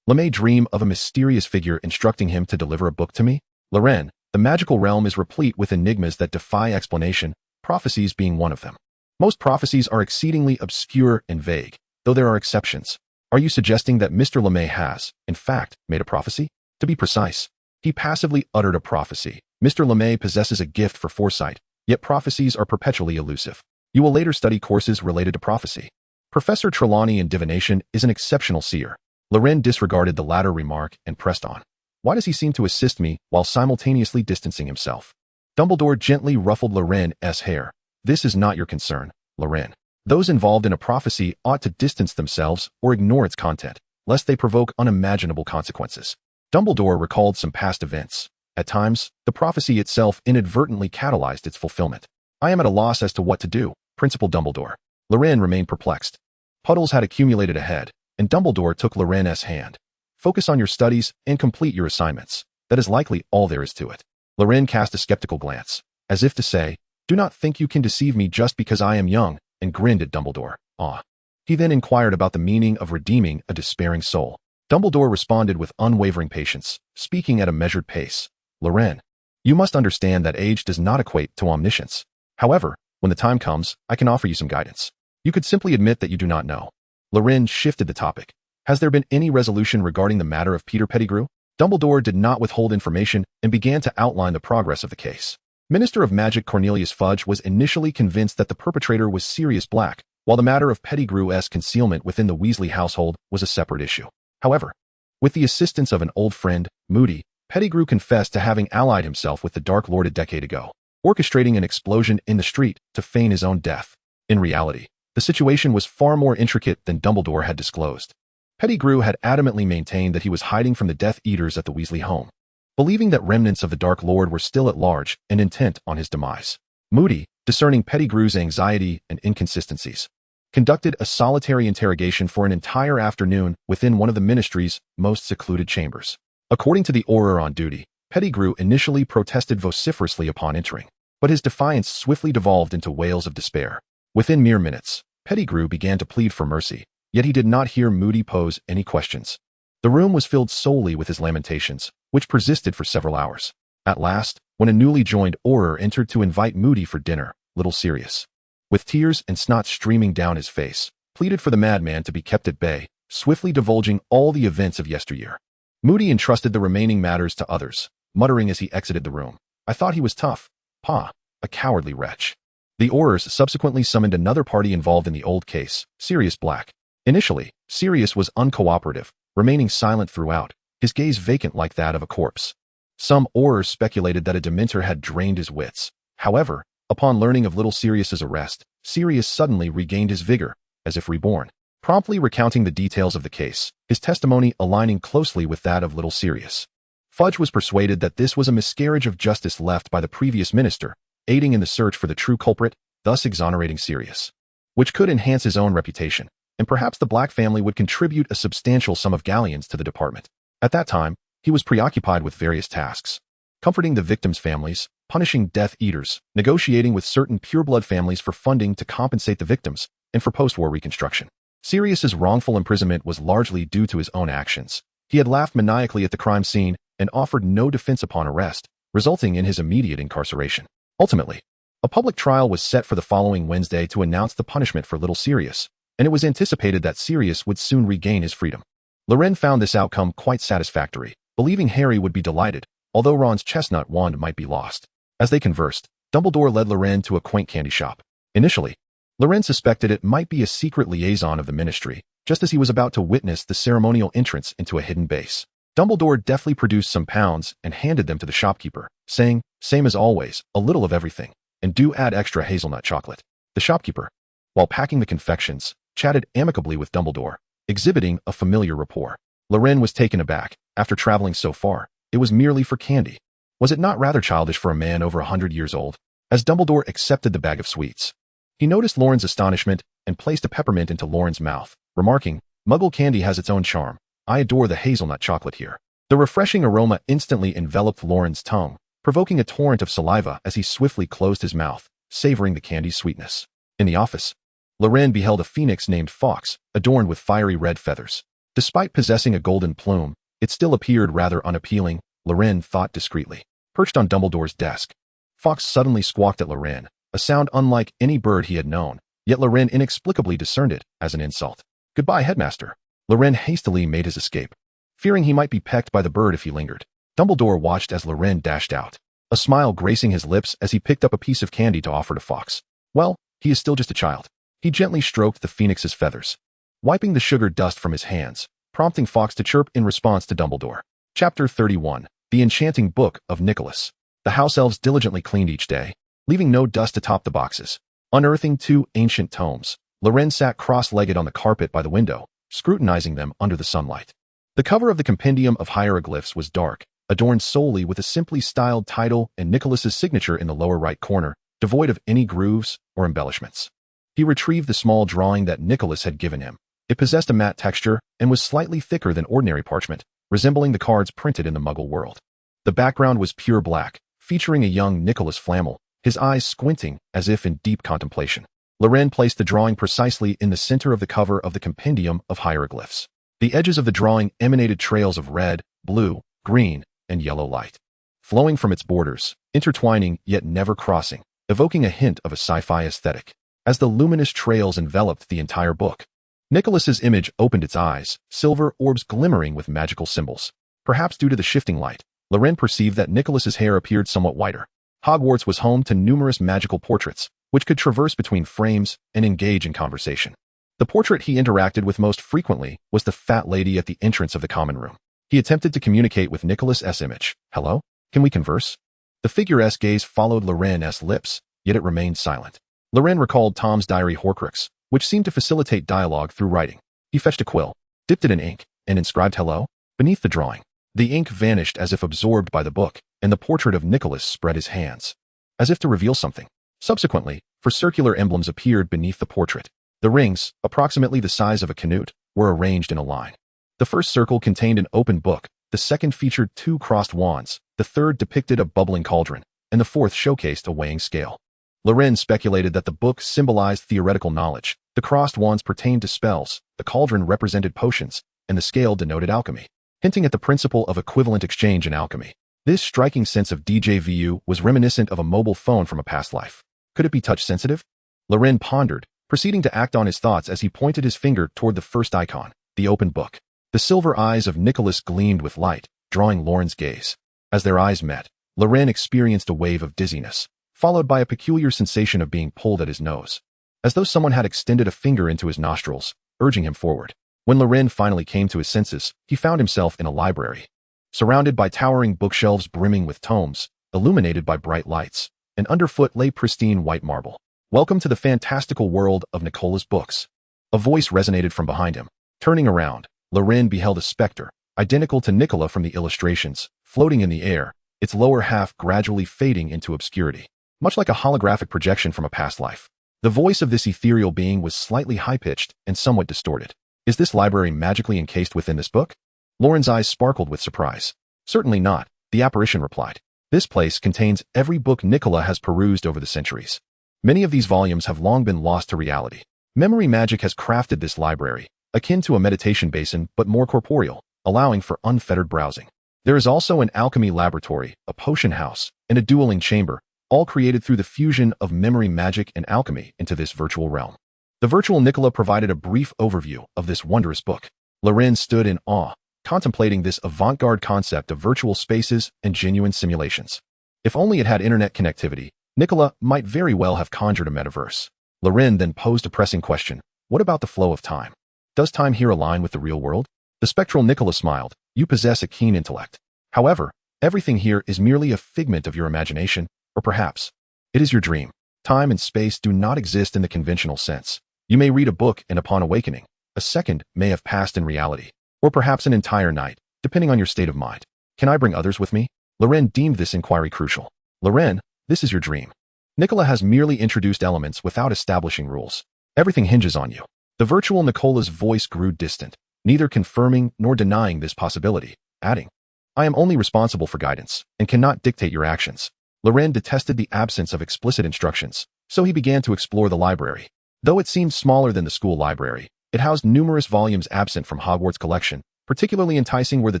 LeMay dream of a mysterious figure instructing him to deliver a book to me? Loren, the magical realm is replete with enigmas that defy explanation, prophecies being one of them. Most prophecies are exceedingly obscure and vague, though there are exceptions. Are you suggesting that Mr. LeMay has, in fact, made a prophecy? To be precise, he passively uttered a prophecy. Mr. LeMay possesses a gift for foresight, yet prophecies are perpetually elusive. You will later study courses related to prophecy. Professor Trelawney in divination is an exceptional seer. Loren disregarded the latter remark and pressed on. Why does he seem to assist me while simultaneously distancing himself? Dumbledore gently ruffled Loren's hair. This is not your concern, Loren. Those involved in a prophecy ought to distance themselves or ignore its content, lest they provoke unimaginable consequences. Dumbledore recalled some past events. At times, the prophecy itself inadvertently catalyzed its fulfillment. I am at a loss as to what to do, Principal Dumbledore. Loren remained perplexed. Puddles had accumulated ahead, and Dumbledore took Loren's hand. Focus on your studies and complete your assignments. That is likely all there is to it. Loren cast a skeptical glance, as if to say, do not think you can deceive me just because I am young, and grinned at Dumbledore. Ah. He then inquired about the meaning of redeeming a despairing soul. Dumbledore responded with unwavering patience, speaking at a measured pace. Loren, you must understand that age does not equate to omniscience. However, when the time comes, I can offer you some guidance. You could simply admit that you do not know. Loren shifted the topic. Has there been any resolution regarding the matter of Peter Pettigrew? Dumbledore did not withhold information and began to outline the progress of the case. Minister of Magic Cornelius Fudge was initially convinced that the perpetrator was Sirius Black, while the matter of Pettigrew's concealment within the Weasley household was a separate issue. However, with the assistance of an old friend, Moody, Pettigrew confessed to having allied himself with the Dark Lord a decade ago, orchestrating an explosion in the street to feign his own death. In reality, the situation was far more intricate than Dumbledore had disclosed. Pettigrew had adamantly maintained that he was hiding from the Death Eaters at the Weasley home, believing that remnants of the Dark Lord were still at large and intent on his demise. Moody, discerning Pettigrew's anxiety and inconsistencies, conducted a solitary interrogation for an entire afternoon within one of the Ministry's most secluded chambers. According to the Auror on duty, Pettigrew initially protested vociferously upon entering, but his defiance swiftly devolved into wails of despair. Within mere minutes, Pettigrew began to plead for mercy, yet he did not hear Moody pose any questions. The room was filled solely with his lamentations, which persisted for several hours. At last, when a newly joined Auror entered to invite Moody for dinner, little Sirius, with tears and snot streaming down his face, pleaded for the madman to be kept at bay, swiftly divulging all the events of yesteryear. Moody entrusted the remaining matters to others, muttering as he exited the room, "I thought he was tough. Pa, a cowardly wretch." The Aurors subsequently summoned another party involved in the old case, Sirius Black. Initially, Sirius was uncooperative, remaining silent throughout, his gaze vacant like that of a corpse. Some Aurors speculated that a Dementor had drained his wits. However, upon learning of little Sirius's arrest, Sirius suddenly regained his vigor, as if reborn, promptly recounting the details of the case, his testimony aligning closely with that of little Sirius. Fudge was persuaded that this was a miscarriage of justice left by the previous minister, aiding in the search for the true culprit, thus exonerating Sirius, which could enhance his own reputation, and perhaps the Black family would contribute a substantial sum of galleons to the department. At that time, he was preoccupied with various tasks, comforting the victims' families, punishing Death Eaters, negotiating with certain pureblood families for funding to compensate the victims, and for post-war reconstruction. Sirius's wrongful imprisonment was largely due to his own actions. He had laughed maniacally at the crime scene and offered no defense upon arrest, resulting in his immediate incarceration. Ultimately, a public trial was set for the following Wednesday to announce the punishment for little Sirius, and it was anticipated that Sirius would soon regain his freedom. Loren found this outcome quite satisfactory, believing Harry would be delighted, although Ron's chestnut wand might be lost. As they conversed, Dumbledore led Loren to a quaint candy shop. Initially, Loren suspected it might be a secret liaison of the Ministry, just as he was about to witness the ceremonial entrance into a hidden base. Dumbledore deftly produced some pounds and handed them to the shopkeeper, saying, "Same as always, a little of everything, and do add extra hazelnut chocolate." The shopkeeper, while packing the confections, chatted amicably with Dumbledore, exhibiting a familiar rapport. Loren was taken aback. After traveling so far, it was merely for candy. Was it not rather childish for a man over 100 years old? As Dumbledore accepted the bag of sweets, he noticed Loren's astonishment and placed a peppermint into Loren's mouth, remarking, "Muggle candy has its own charm. I adore the hazelnut chocolate here." The refreshing aroma instantly enveloped Loren's tongue, provoking a torrent of saliva as he swiftly closed his mouth, savoring the candy's sweetness. In the office, Loren beheld a phoenix named Fawkes, adorned with fiery red feathers. Despite possessing a golden plume, it still appeared rather unappealing, Loren thought discreetly. Perched on Dumbledore's desk, Fawkes suddenly squawked at Loren, a sound unlike any bird he had known, yet Loren inexplicably discerned it as an insult. "Goodbye, headmaster." Loren hastily made his escape, fearing he might be pecked by the bird if he lingered. Dumbledore watched as Loren dashed out, a smile gracing his lips as he picked up a piece of candy to offer to Fawkes. "Well, he is still just a child." He gently stroked the phoenix's feathers, wiping the sugar dust from his hands, prompting Fawkes to chirp in response to Dumbledore. Chapter 31. The Enchanting Book of Nicholas. The house elves diligently cleaned each day, leaving no dust atop the boxes. Unearthing 2 ancient tomes, Loren sat cross-legged on the carpet by the window, scrutinizing them under the sunlight. The cover of the Compendium of Hieroglyphs was dark, adorned solely with a simply styled title and Nicholas's signature in the lower right corner, devoid of any grooves or embellishments. He retrieved the small drawing that Nicholas had given him. It possessed a matte texture and was slightly thicker than ordinary parchment, resembling the cards printed in the Muggle world. The background was pure black, featuring a young Nicholas Flamel, his eyes squinting as if in deep contemplation. Loren placed the drawing precisely in the center of the cover of the Compendium of Hieroglyphs. The edges of the drawing emanated trails of red, blue, green, and yellow light, flowing from its borders, intertwining yet never crossing, evoking a hint of a sci-fi aesthetic. As the luminous trails enveloped the entire book, Nicholas's image opened its eyes, silver orbs glimmering with magical symbols. Perhaps due to the shifting light, Loren perceived that Nicholas's hair appeared somewhat whiter. Hogwarts was home to numerous magical portraits, which could traverse between frames and engage in conversation. The portrait he interacted with most frequently was the fat lady at the entrance of the common room. He attempted to communicate with Nicholas's image. "Hello? Can we converse?" The figure's gaze followed Loren's lips, yet it remained silent. Loren recalled Tom's diary Horcrux, which seemed to facilitate dialogue through writing. He fetched a quill, dipped it in ink, and inscribed "Hello" beneath the drawing. The ink vanished as if absorbed by the book, and the portrait of Nicholas spread his hands, as if to reveal something. Subsequently, 4 circular emblems appeared beneath the portrait. The rings, approximately the size of a canute, were arranged in a line. The first circle contained an open book, the second featured 2 crossed wands, the third depicted a bubbling cauldron, and the fourth showcased a weighing scale. Loren speculated that the book symbolized theoretical knowledge, The crossed wands pertained to spells, the cauldron represented potions, and the scale denoted alchemy, hinting at the principle of equivalent exchange in alchemy. This striking sense of déjà vu was reminiscent of a mobile phone from a past life. Could it be touch-sensitive? Loren pondered, proceeding to act on his thoughts as he pointed his finger toward the first icon, the open book. The silver eyes of Nicholas gleamed with light, drawing Loren's gaze. As their eyes met, Loren experienced a wave of dizziness, followed by a peculiar sensation of being pulled at his nose, as though someone had extended a finger into his nostrils, urging him forward. When Loren finally came to his senses, he found himself in a library, surrounded by towering bookshelves brimming with tomes, illuminated by bright lights, and underfoot lay pristine white marble. "Welcome to the fantastical world of Nicola's books." A voice resonated from behind him. Turning around, Loren beheld a specter, identical to Nicola from the illustrations, floating in the air, its lower half gradually fading into obscurity, much like a holographic projection from a past life. The voice of this ethereal being was slightly high-pitched and somewhat distorted. "Is this library magically encased within this book?" Loren's eyes sparkled with surprise. "Certainly not," the apparition replied. "This place contains every book Nicola has perused over the centuries. Many of these volumes have long been lost to reality. Memory magic has crafted this library, akin to a meditation basin but more corporeal, allowing for unfettered browsing. There is also an alchemy laboratory, a potion house, and a dueling chamber, all created through the fusion of memory magic and alchemy into this virtual realm." The virtual Nicola provided a brief overview of this wondrous book. Loren stood in awe, contemplating this avant-garde concept of virtual spaces and genuine simulations. If only it had internet connectivity, Nicola might very well have conjured a metaverse. Loren then posed a pressing question: what about the flow of time? Does time here align with the real world? The spectral Nicola smiled. "You possess a keen intellect. However, everything here is merely a figment of your imagination, or perhaps it is your dream. Time and space do not exist in the conventional sense. You may read a book and upon awakening, a second may have passed in reality, or perhaps an entire night, depending on your state of mind. Can I bring others with me?" Loren deemed this inquiry crucial. "Loren, this is your dream. Nicola has merely introduced elements without establishing rules. Everything hinges on you." The virtual Nicola's voice grew distant, neither confirming nor denying this possibility, adding, "I am only responsible for guidance, and cannot dictate your actions." Loren detested the absence of explicit instructions, so he began to explore the library. Though it seemed smaller than the school library, it housed numerous volumes absent from Hogwarts' collection. Particularly enticing were the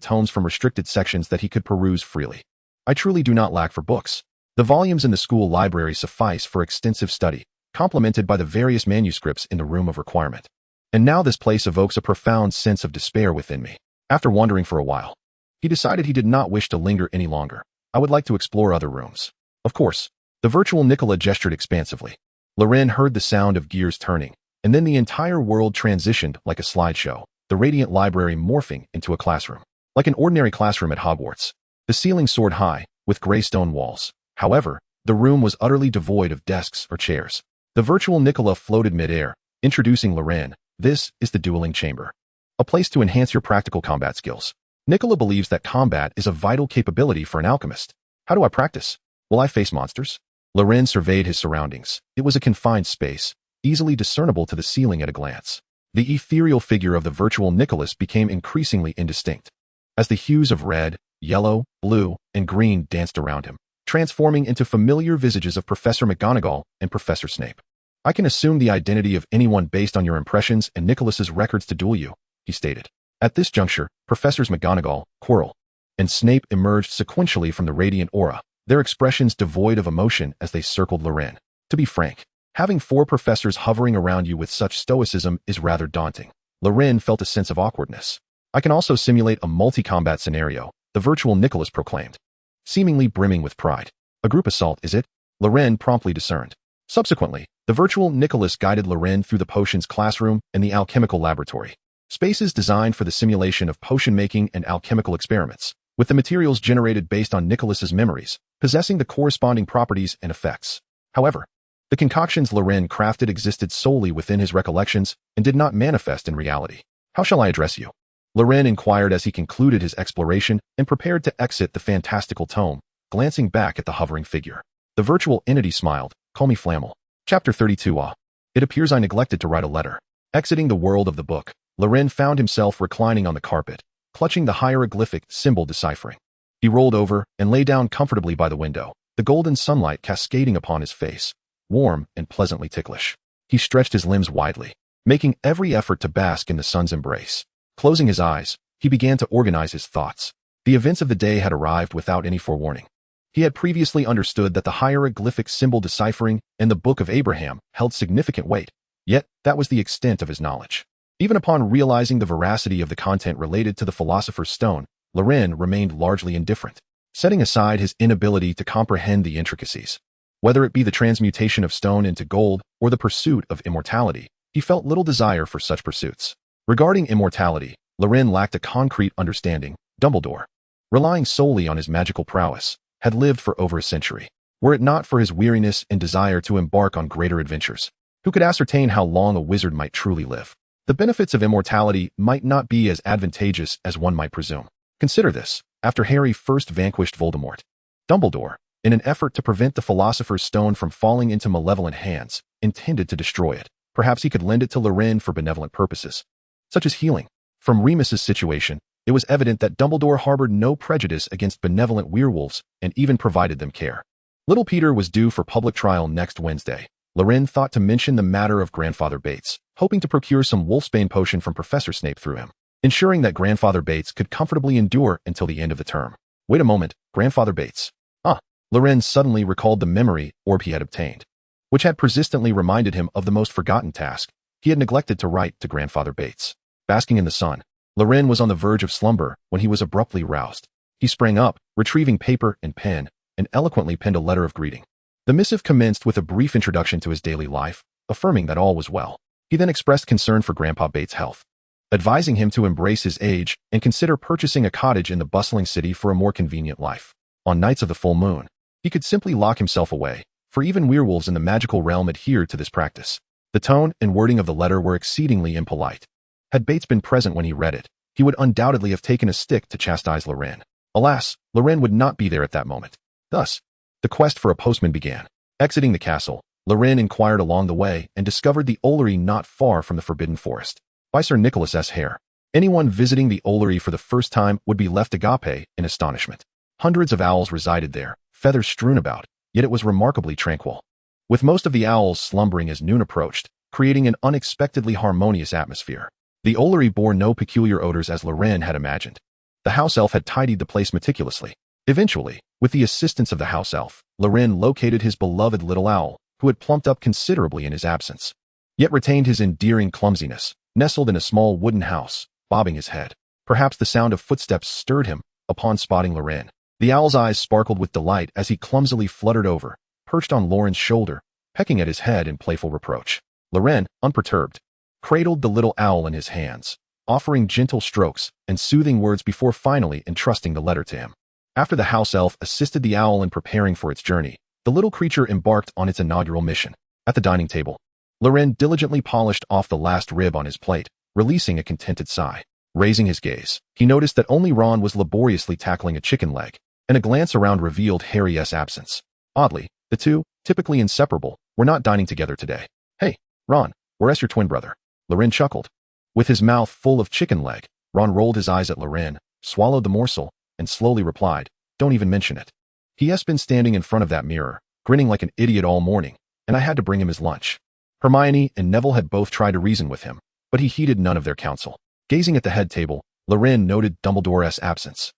tomes from restricted sections that he could peruse freely. "I truly do not lack for books. The volumes in the school library suffice for extensive study, complemented by the various manuscripts in the room of requirement. And now this place evokes a profound sense of despair within me." After wandering for a while, he decided he did not wish to linger any longer. "I would like to explore other rooms." "Of course." The virtual Nicola gestured expansively. Loren heard the sound of gears turning, and then the entire world transitioned like a slideshow, the radiant library morphing into a classroom. Like an ordinary classroom at Hogwarts, the ceiling soared high, with gray stone walls. However, the room was utterly devoid of desks or chairs. The virtual Nicola floated mid-air, introducing Loren. "This is the dueling chamber, a place to enhance your practical combat skills. Nicola believes that combat is a vital capability for an alchemist. How do I practice? Will I face monsters?" Loren surveyed his surroundings. It was a confined space, easily discernible to the ceiling at a glance. The ethereal figure of the virtual Nicholas became increasingly indistinct, as the hues of red, yellow, blue, and green danced around him, transforming into familiar visages of Professor McGonagall and Professor Snape. "I can assume the identity of anyone based on your impressions and Nicholas's records to duel you," he stated. At this juncture, Professors McGonagall, Quirrell, and Snape emerged sequentially from the radiant aura, their expressions devoid of emotion as they circled Loren. To be frank, having 4 professors hovering around you with such stoicism is rather daunting. Loren felt a sense of awkwardness. "I can also simulate a multi-combat scenario," the virtual Nicholas proclaimed, seemingly brimming with pride. "A group assault, is it?" Loren promptly discerned. Subsequently, the virtual Nicholas guided Loren through the potions classroom and the alchemical laboratory, spaces designed for the simulation of potion making and alchemical experiments, with the materials generated based on Nicholas's memories, possessing the corresponding properties and effects. However, the concoctions Loren crafted existed solely within his recollections and did not manifest in reality. "How shall I address you?" Loren inquired as he concluded his exploration and prepared to exit the fantastical tome, glancing back at the hovering figure. The virtual entity smiled. "Call me Flamel." Chapter 32. It appears I neglected to write a letter. Exiting the world of the book, Loren found himself reclining on the carpet, clutching the hieroglyphic symbol deciphering. He rolled over and lay down comfortably by the window, the golden sunlight cascading upon his face, warm and pleasantly ticklish. He stretched his limbs widely, making every effort to bask in the sun's embrace. Closing his eyes, he began to organize his thoughts. The events of the day had arrived without any forewarning. He had previously understood that the hieroglyphic symbol deciphering in the Book of Abraham held significant weight, yet that was the extent of his knowledge. Even upon realizing the veracity of the content related to the Philosopher's Stone, Loren remained largely indifferent, setting aside his inability to comprehend the intricacies. Whether it be the transmutation of stone into gold or the pursuit of immortality, he felt little desire for such pursuits. Regarding immortality, Loren lacked a concrete understanding. Dumbledore, relying solely on his magical prowess, had lived for over a century. Were it not for his weariness and desire to embark on greater adventures, who could ascertain how long a wizard might truly live? The benefits of immortality might not be as advantageous as one might presume. Consider this. After Harry first vanquished Voldemort, Dumbledore, in an effort to prevent the Philosopher's Stone from falling into malevolent hands, intended to destroy it. Perhaps he could lend it to Loren for benevolent purposes, such as healing. From Remus's situation, it was evident that Dumbledore harbored no prejudice against benevolent werewolves and even provided them care. Little Peter was due for public trial next Wednesday. Loren thought to mention the matter of Grandfather Bates, hoping to procure some wolfsbane potion from Professor Snape through him, ensuring that Grandfather Bates could comfortably endure until the end of the term. Wait a moment, Grandfather Bates. Loren suddenly recalled the memory orb he had obtained, which had persistently reminded him of the most forgotten task he had neglected to write to Grandfather Bates. Basking in the sun, Loren was on the verge of slumber when he was abruptly roused. He sprang up, retrieving paper and pen, and eloquently penned a letter of greeting. The missive commenced with a brief introduction to his daily life, affirming that all was well. He then expressed concern for Grandpa Bates' health, advising him to embrace his age and consider purchasing a cottage in the bustling city for a more convenient life. On nights of the full moon, he could simply lock himself away, for even werewolves in the magical realm adhered to this practice. The tone and wording of the letter were exceedingly impolite. Had Bates been present when he read it, he would undoubtedly have taken a stick to chastise Loren. Alas, Loren would not be there at that moment. Thus, the quest for a postman began. Exiting the castle, Loren inquired along the way and discovered the Ollery not far from the Forbidden Forest, by Sir Nicholas S. Hare. Anyone visiting the Ollery for the first time would be left agape in astonishment. Hundreds of owls resided there, feathers strewn about, yet it was remarkably tranquil, with most of the owls slumbering as noon approached, creating an unexpectedly harmonious atmosphere. The Ollery bore no peculiar odors as Loren had imagined. The house elf had tidied the place meticulously. Eventually, with the assistance of the house elf, Loren located his beloved little owl, who had plumped up considerably in his absence, yet retained his endearing clumsiness, nestled in a small wooden house, bobbing his head. Perhaps the sound of footsteps stirred him upon spotting Loren. The owl's eyes sparkled with delight as he clumsily fluttered over, perched on Loren's shoulder, pecking at his head in playful reproach. Loren, unperturbed, cradled the little owl in his hands, offering gentle strokes and soothing words before finally entrusting the letter to him. After the house elf assisted the owl in preparing for its journey, the little creature embarked on its inaugural mission. At the dining table, Loren diligently polished off the last rib on his plate, releasing a contented sigh. Raising his gaze, he noticed that only Ron was laboriously tackling a chicken leg, and a glance around revealed Harry's absence. Oddly, the two, typically inseparable, were not dining together today. Hey, Ron, where's your twin brother? Loren chuckled. With his mouth full of chicken leg, Ron rolled his eyes at Loren, swallowed the morsel, and slowly replied, "Don't even mention it. He has been standing in front of that mirror, grinning like an idiot all morning, and I had to bring him his lunch." Hermione and Neville had both tried to reason with him, but he heeded none of their counsel. Gazing at the head table, Loren noted Dumbledore's absence.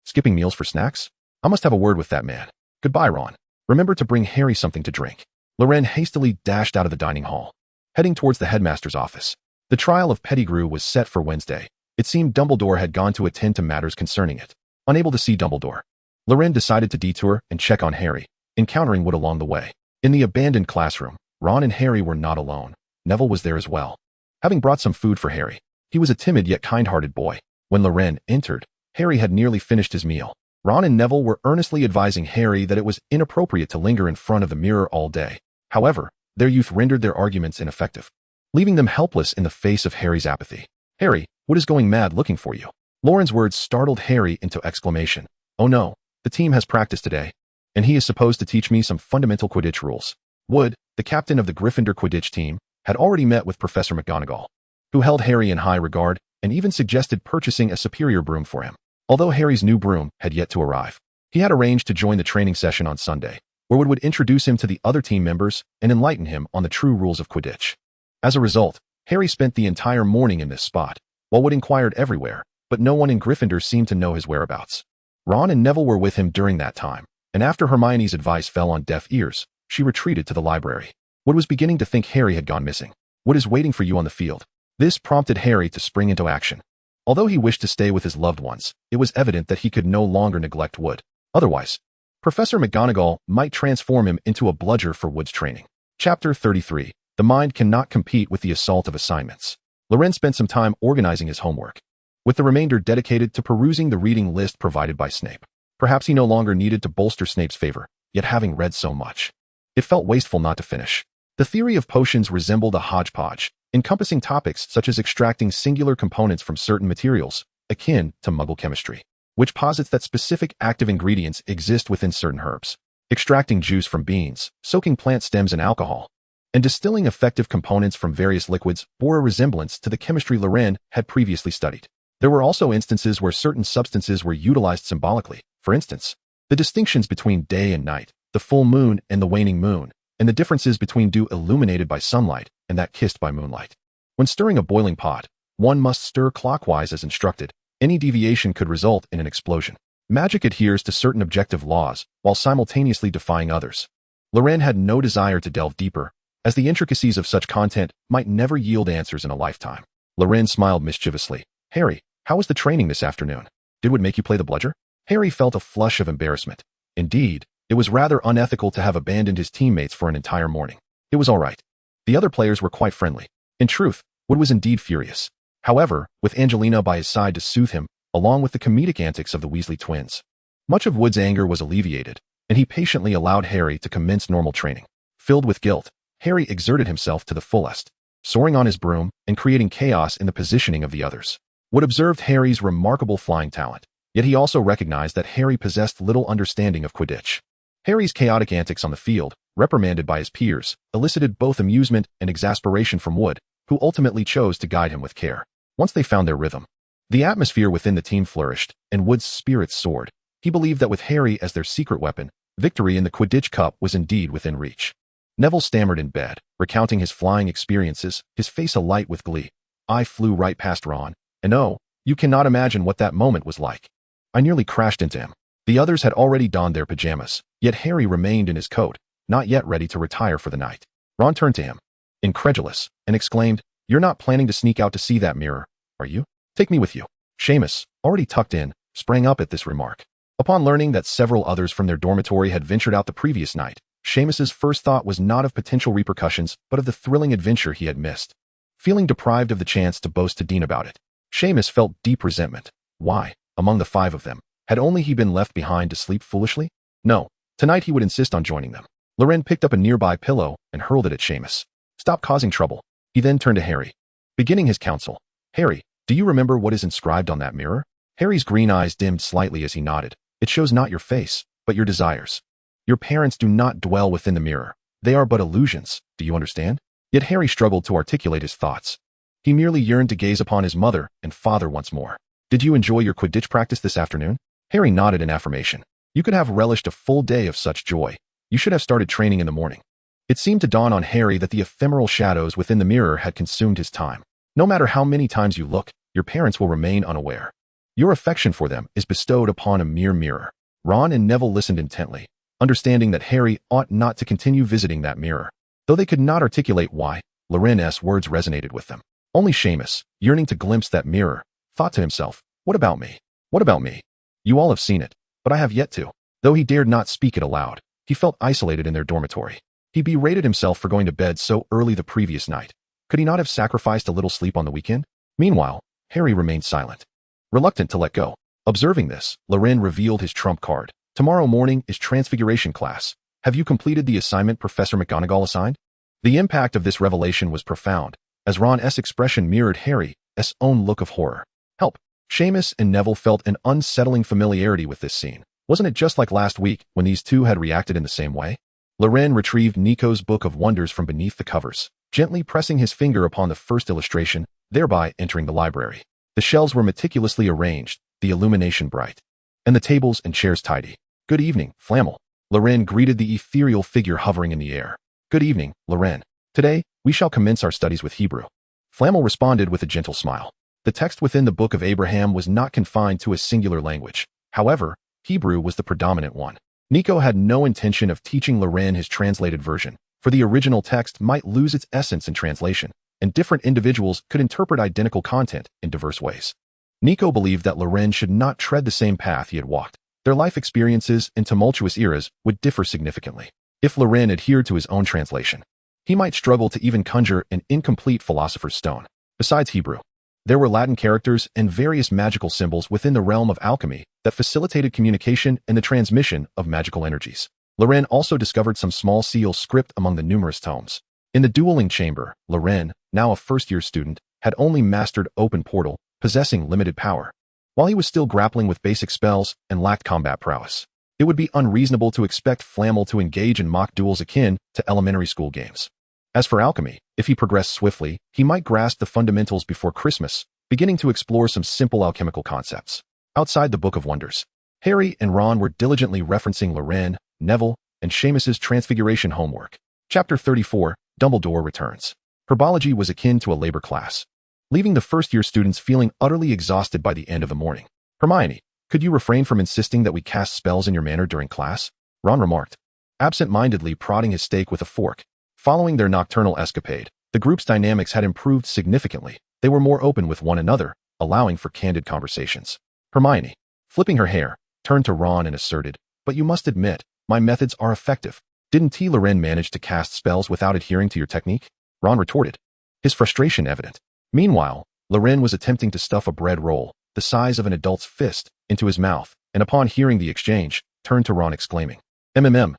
Skipping meals for snacks? I must have a word with that man. Goodbye, Ron. Remember to bring Harry something to drink. Loren hastily dashed out of the dining hall, heading towards the headmaster's office. The trial of Pettigrew was set for Wednesday. It seemed Dumbledore had gone to attend to matters concerning it. Unable to see Dumbledore, Loren decided to detour and check on Harry, encountering Wood along the way. In the abandoned classroom, Ron and Harry were not alone. Neville was there as well, having brought some food for Harry. He was a timid yet kind-hearted boy. When Loren entered, Harry had nearly finished his meal. Ron and Neville were earnestly advising Harry that it was inappropriate to linger in front of the mirror all day. However, their youth rendered their arguments ineffective, leaving them helpless in the face of Harry's apathy. "Harry, Wood is going mad looking for you." Loren's words startled Harry into exclamation. "Oh no, the team has practice today, and he is supposed to teach me some fundamental Quidditch rules." Wood, the captain of the Gryffindor Quidditch team, had already met with Professor McGonagall, who held Harry in high regard and even suggested purchasing a superior broom for him. Although Harry's new broom had yet to arrive, he had arranged to join the training session on Sunday, where Wood would introduce him to the other team members and enlighten him on the true rules of Quidditch. As a result, Harry spent the entire morning in this spot, while Wood inquired everywhere, but no one in Gryffindor seemed to know his whereabouts. Ron and Neville were with him during that time, and after Hermione's advice fell on deaf ears, she retreated to the library. Wood was beginning to think Harry had gone missing. Wood is waiting for you on the field. This prompted Harry to spring into action. Although he wished to stay with his loved ones, it was evident that he could no longer neglect Wood. Otherwise, Professor McGonagall might transform him into a bludger for Wood's training. Chapter 33. The mind cannot compete with the assault of assignments. Loren spent some time organizing his homework, with the remainder dedicated to perusing the reading list provided by Snape. Perhaps he no longer needed to bolster Snape's favor, yet having read so much, it felt wasteful not to finish. The theory of potions resembled a hodgepodge, encompassing topics such as extracting singular components from certain materials, akin to Muggle chemistry, which posits that specific active ingredients exist within certain herbs, extracting juice from beans, soaking plant stems in alcohol, and distilling effective components from various liquids bore a resemblance to the chemistry Loren had previously studied. There were also instances where certain substances were utilized symbolically. For instance, the distinctions between day and night, the full moon and the waning moon, and the differences between dew illuminated by sunlight and that kissed by moonlight. When stirring a boiling pot, one must stir clockwise as instructed. Any deviation could result in an explosion. Magic adheres to certain objective laws while simultaneously defying others. Loren had no desire to delve deeper, as the intricacies of such content might never yield answers in a lifetime. Loren smiled mischievously. Harry, how was the training this afternoon? Did Wood make you play the bludger? Harry felt a flush of embarrassment. Indeed, it was rather unethical to have abandoned his teammates for an entire morning. It was all right. The other players were quite friendly. In truth, Wood was indeed furious. However, with Angelina by his side to soothe him, along with the comedic antics of the Weasley twins, much of Wood's anger was alleviated, and he patiently allowed Harry to commence normal training. Filled with guilt, Harry exerted himself to the fullest, soaring on his broom and creating chaos in the positioning of the others. Wood observed Harry's remarkable flying talent, yet he also recognized that Harry possessed little understanding of Quidditch. Harry's chaotic antics on the field, reprimanded by his peers, elicited both amusement and exasperation from Wood, who ultimately chose to guide him with care. Once they found their rhythm, the atmosphere within the team flourished, and Wood's spirits soared. He believed that with Harry as their secret weapon, victory in the Quidditch Cup was indeed within reach. Neville stammered in bed, recounting his flying experiences, his face alight with glee. I flew right past Ron, and oh, you cannot imagine what that moment was like. I nearly crashed into him. The others had already donned their pajamas, yet Harry remained in his coat, not yet ready to retire for the night. Ron turned to him, incredulous, and exclaimed, You're not planning to sneak out to see that mirror, are you? Take me with you. Seamus, already tucked in, sprang up at this remark. Upon learning that several others from their dormitory had ventured out the previous night, Seamus's first thought was not of potential repercussions, but of the thrilling adventure he had missed. Feeling deprived of the chance to boast to Dean about it, Seamus felt deep resentment. Why, among the five of them, had only he been left behind to sleep foolishly? No, tonight he would insist on joining them. Loren picked up a nearby pillow and hurled it at Seamus. Stop causing trouble. He then turned to Harry, beginning his counsel. Harry, do you remember what is inscribed on that mirror? Harry's green eyes dimmed slightly as he nodded. It shows not your face, but your desires. Your parents do not dwell within the mirror. They are but illusions, do you understand? Yet Harry struggled to articulate his thoughts. He merely yearned to gaze upon his mother and father once more. Did you enjoy your Quidditch practice this afternoon? Harry nodded in affirmation. You could have relished a full day of such joy. You should have started training in the morning. It seemed to dawn on Harry that the ephemeral shadows within the mirror had consumed his time. No matter how many times you look, your parents will remain unaware. Your affection for them is bestowed upon a mere mirror. Ron and Neville listened intently, understanding that Harry ought not to continue visiting that mirror. Though they could not articulate why, Loren's words resonated with them. Only Seamus, yearning to glimpse that mirror, thought to himself, what about me? What about me? You all have seen it, but I have yet to. Though he dared not speak it aloud, he felt isolated in their dormitory. He berated himself for going to bed so early the previous night. Could he not have sacrificed a little sleep on the weekend? Meanwhile, Harry remained silent, reluctant to let go. Observing this, Loren revealed his trump card. Tomorrow morning is Transfiguration class. Have you completed the assignment Professor McGonagall assigned? The impact of this revelation was profound, as Ron's expression mirrored Harry's own look of horror. Help! Seamus and Neville felt an unsettling familiarity with this scene. Wasn't it just like last week when these two had reacted in the same way? Loren retrieved Nico's Book of Wonders from beneath the covers, gently pressing his finger upon the first illustration, thereby entering the library. The shelves were meticulously arranged, the illumination bright, and the tables and chairs tidy. Good evening, Flamel. Loren greeted the ethereal figure hovering in the air. Good evening, Loren. Today, we shall commence our studies with Hebrew. Flamel responded with a gentle smile. The text within the Book of Abraham was not confined to a singular language. However, Hebrew was the predominant one. Nico had no intention of teaching Loren his translated version, for the original text might lose its essence in translation, and different individuals could interpret identical content in diverse ways. Nico believed that Loren should not tread the same path he had walked. Their life experiences and tumultuous eras would differ significantly. If Loren adhered to his own translation, he might struggle to even conjure an incomplete Philosopher's Stone. Besides Hebrew, there were Latin characters and various magical symbols within the realm of alchemy that facilitated communication and the transmission of magical energies. Loren also discovered some small seal script among the numerous tomes. In the dueling chamber, Loren, now a first-year student, had only mastered Open Portal, possessing limited power. While he was still grappling with basic spells and lacked combat prowess, it would be unreasonable to expect Flamel to engage in mock duels akin to elementary school games. As for alchemy, if he progressed swiftly, he might grasp the fundamentals before Christmas, beginning to explore some simple alchemical concepts. Outside the Book of Wonders, Harry and Ron were diligently referencing Loren, Neville, and Seamus's Transfiguration homework. Chapter 34, Dumbledore Returns. Herbology was akin to a labor class, leaving the first-year students feeling utterly exhausted by the end of the morning. Hermione, could you refrain from insisting that we cast spells in your manner during class? Ron remarked, absent-mindedly prodding his steak with a fork. Following their nocturnal escapade, the group's dynamics had improved significantly. They were more open with one another, allowing for candid conversations. Hermione, flipping her hair, turned to Ron and asserted, but you must admit, my methods are effective. Didn't Loren manage to cast spells without adhering to your technique? Ron retorted, his frustration evident. Meanwhile, Loren was attempting to stuff a bread roll, the size of an adult's fist, into his mouth, and upon hearing the exchange, turned to Ron exclaiming, MMM.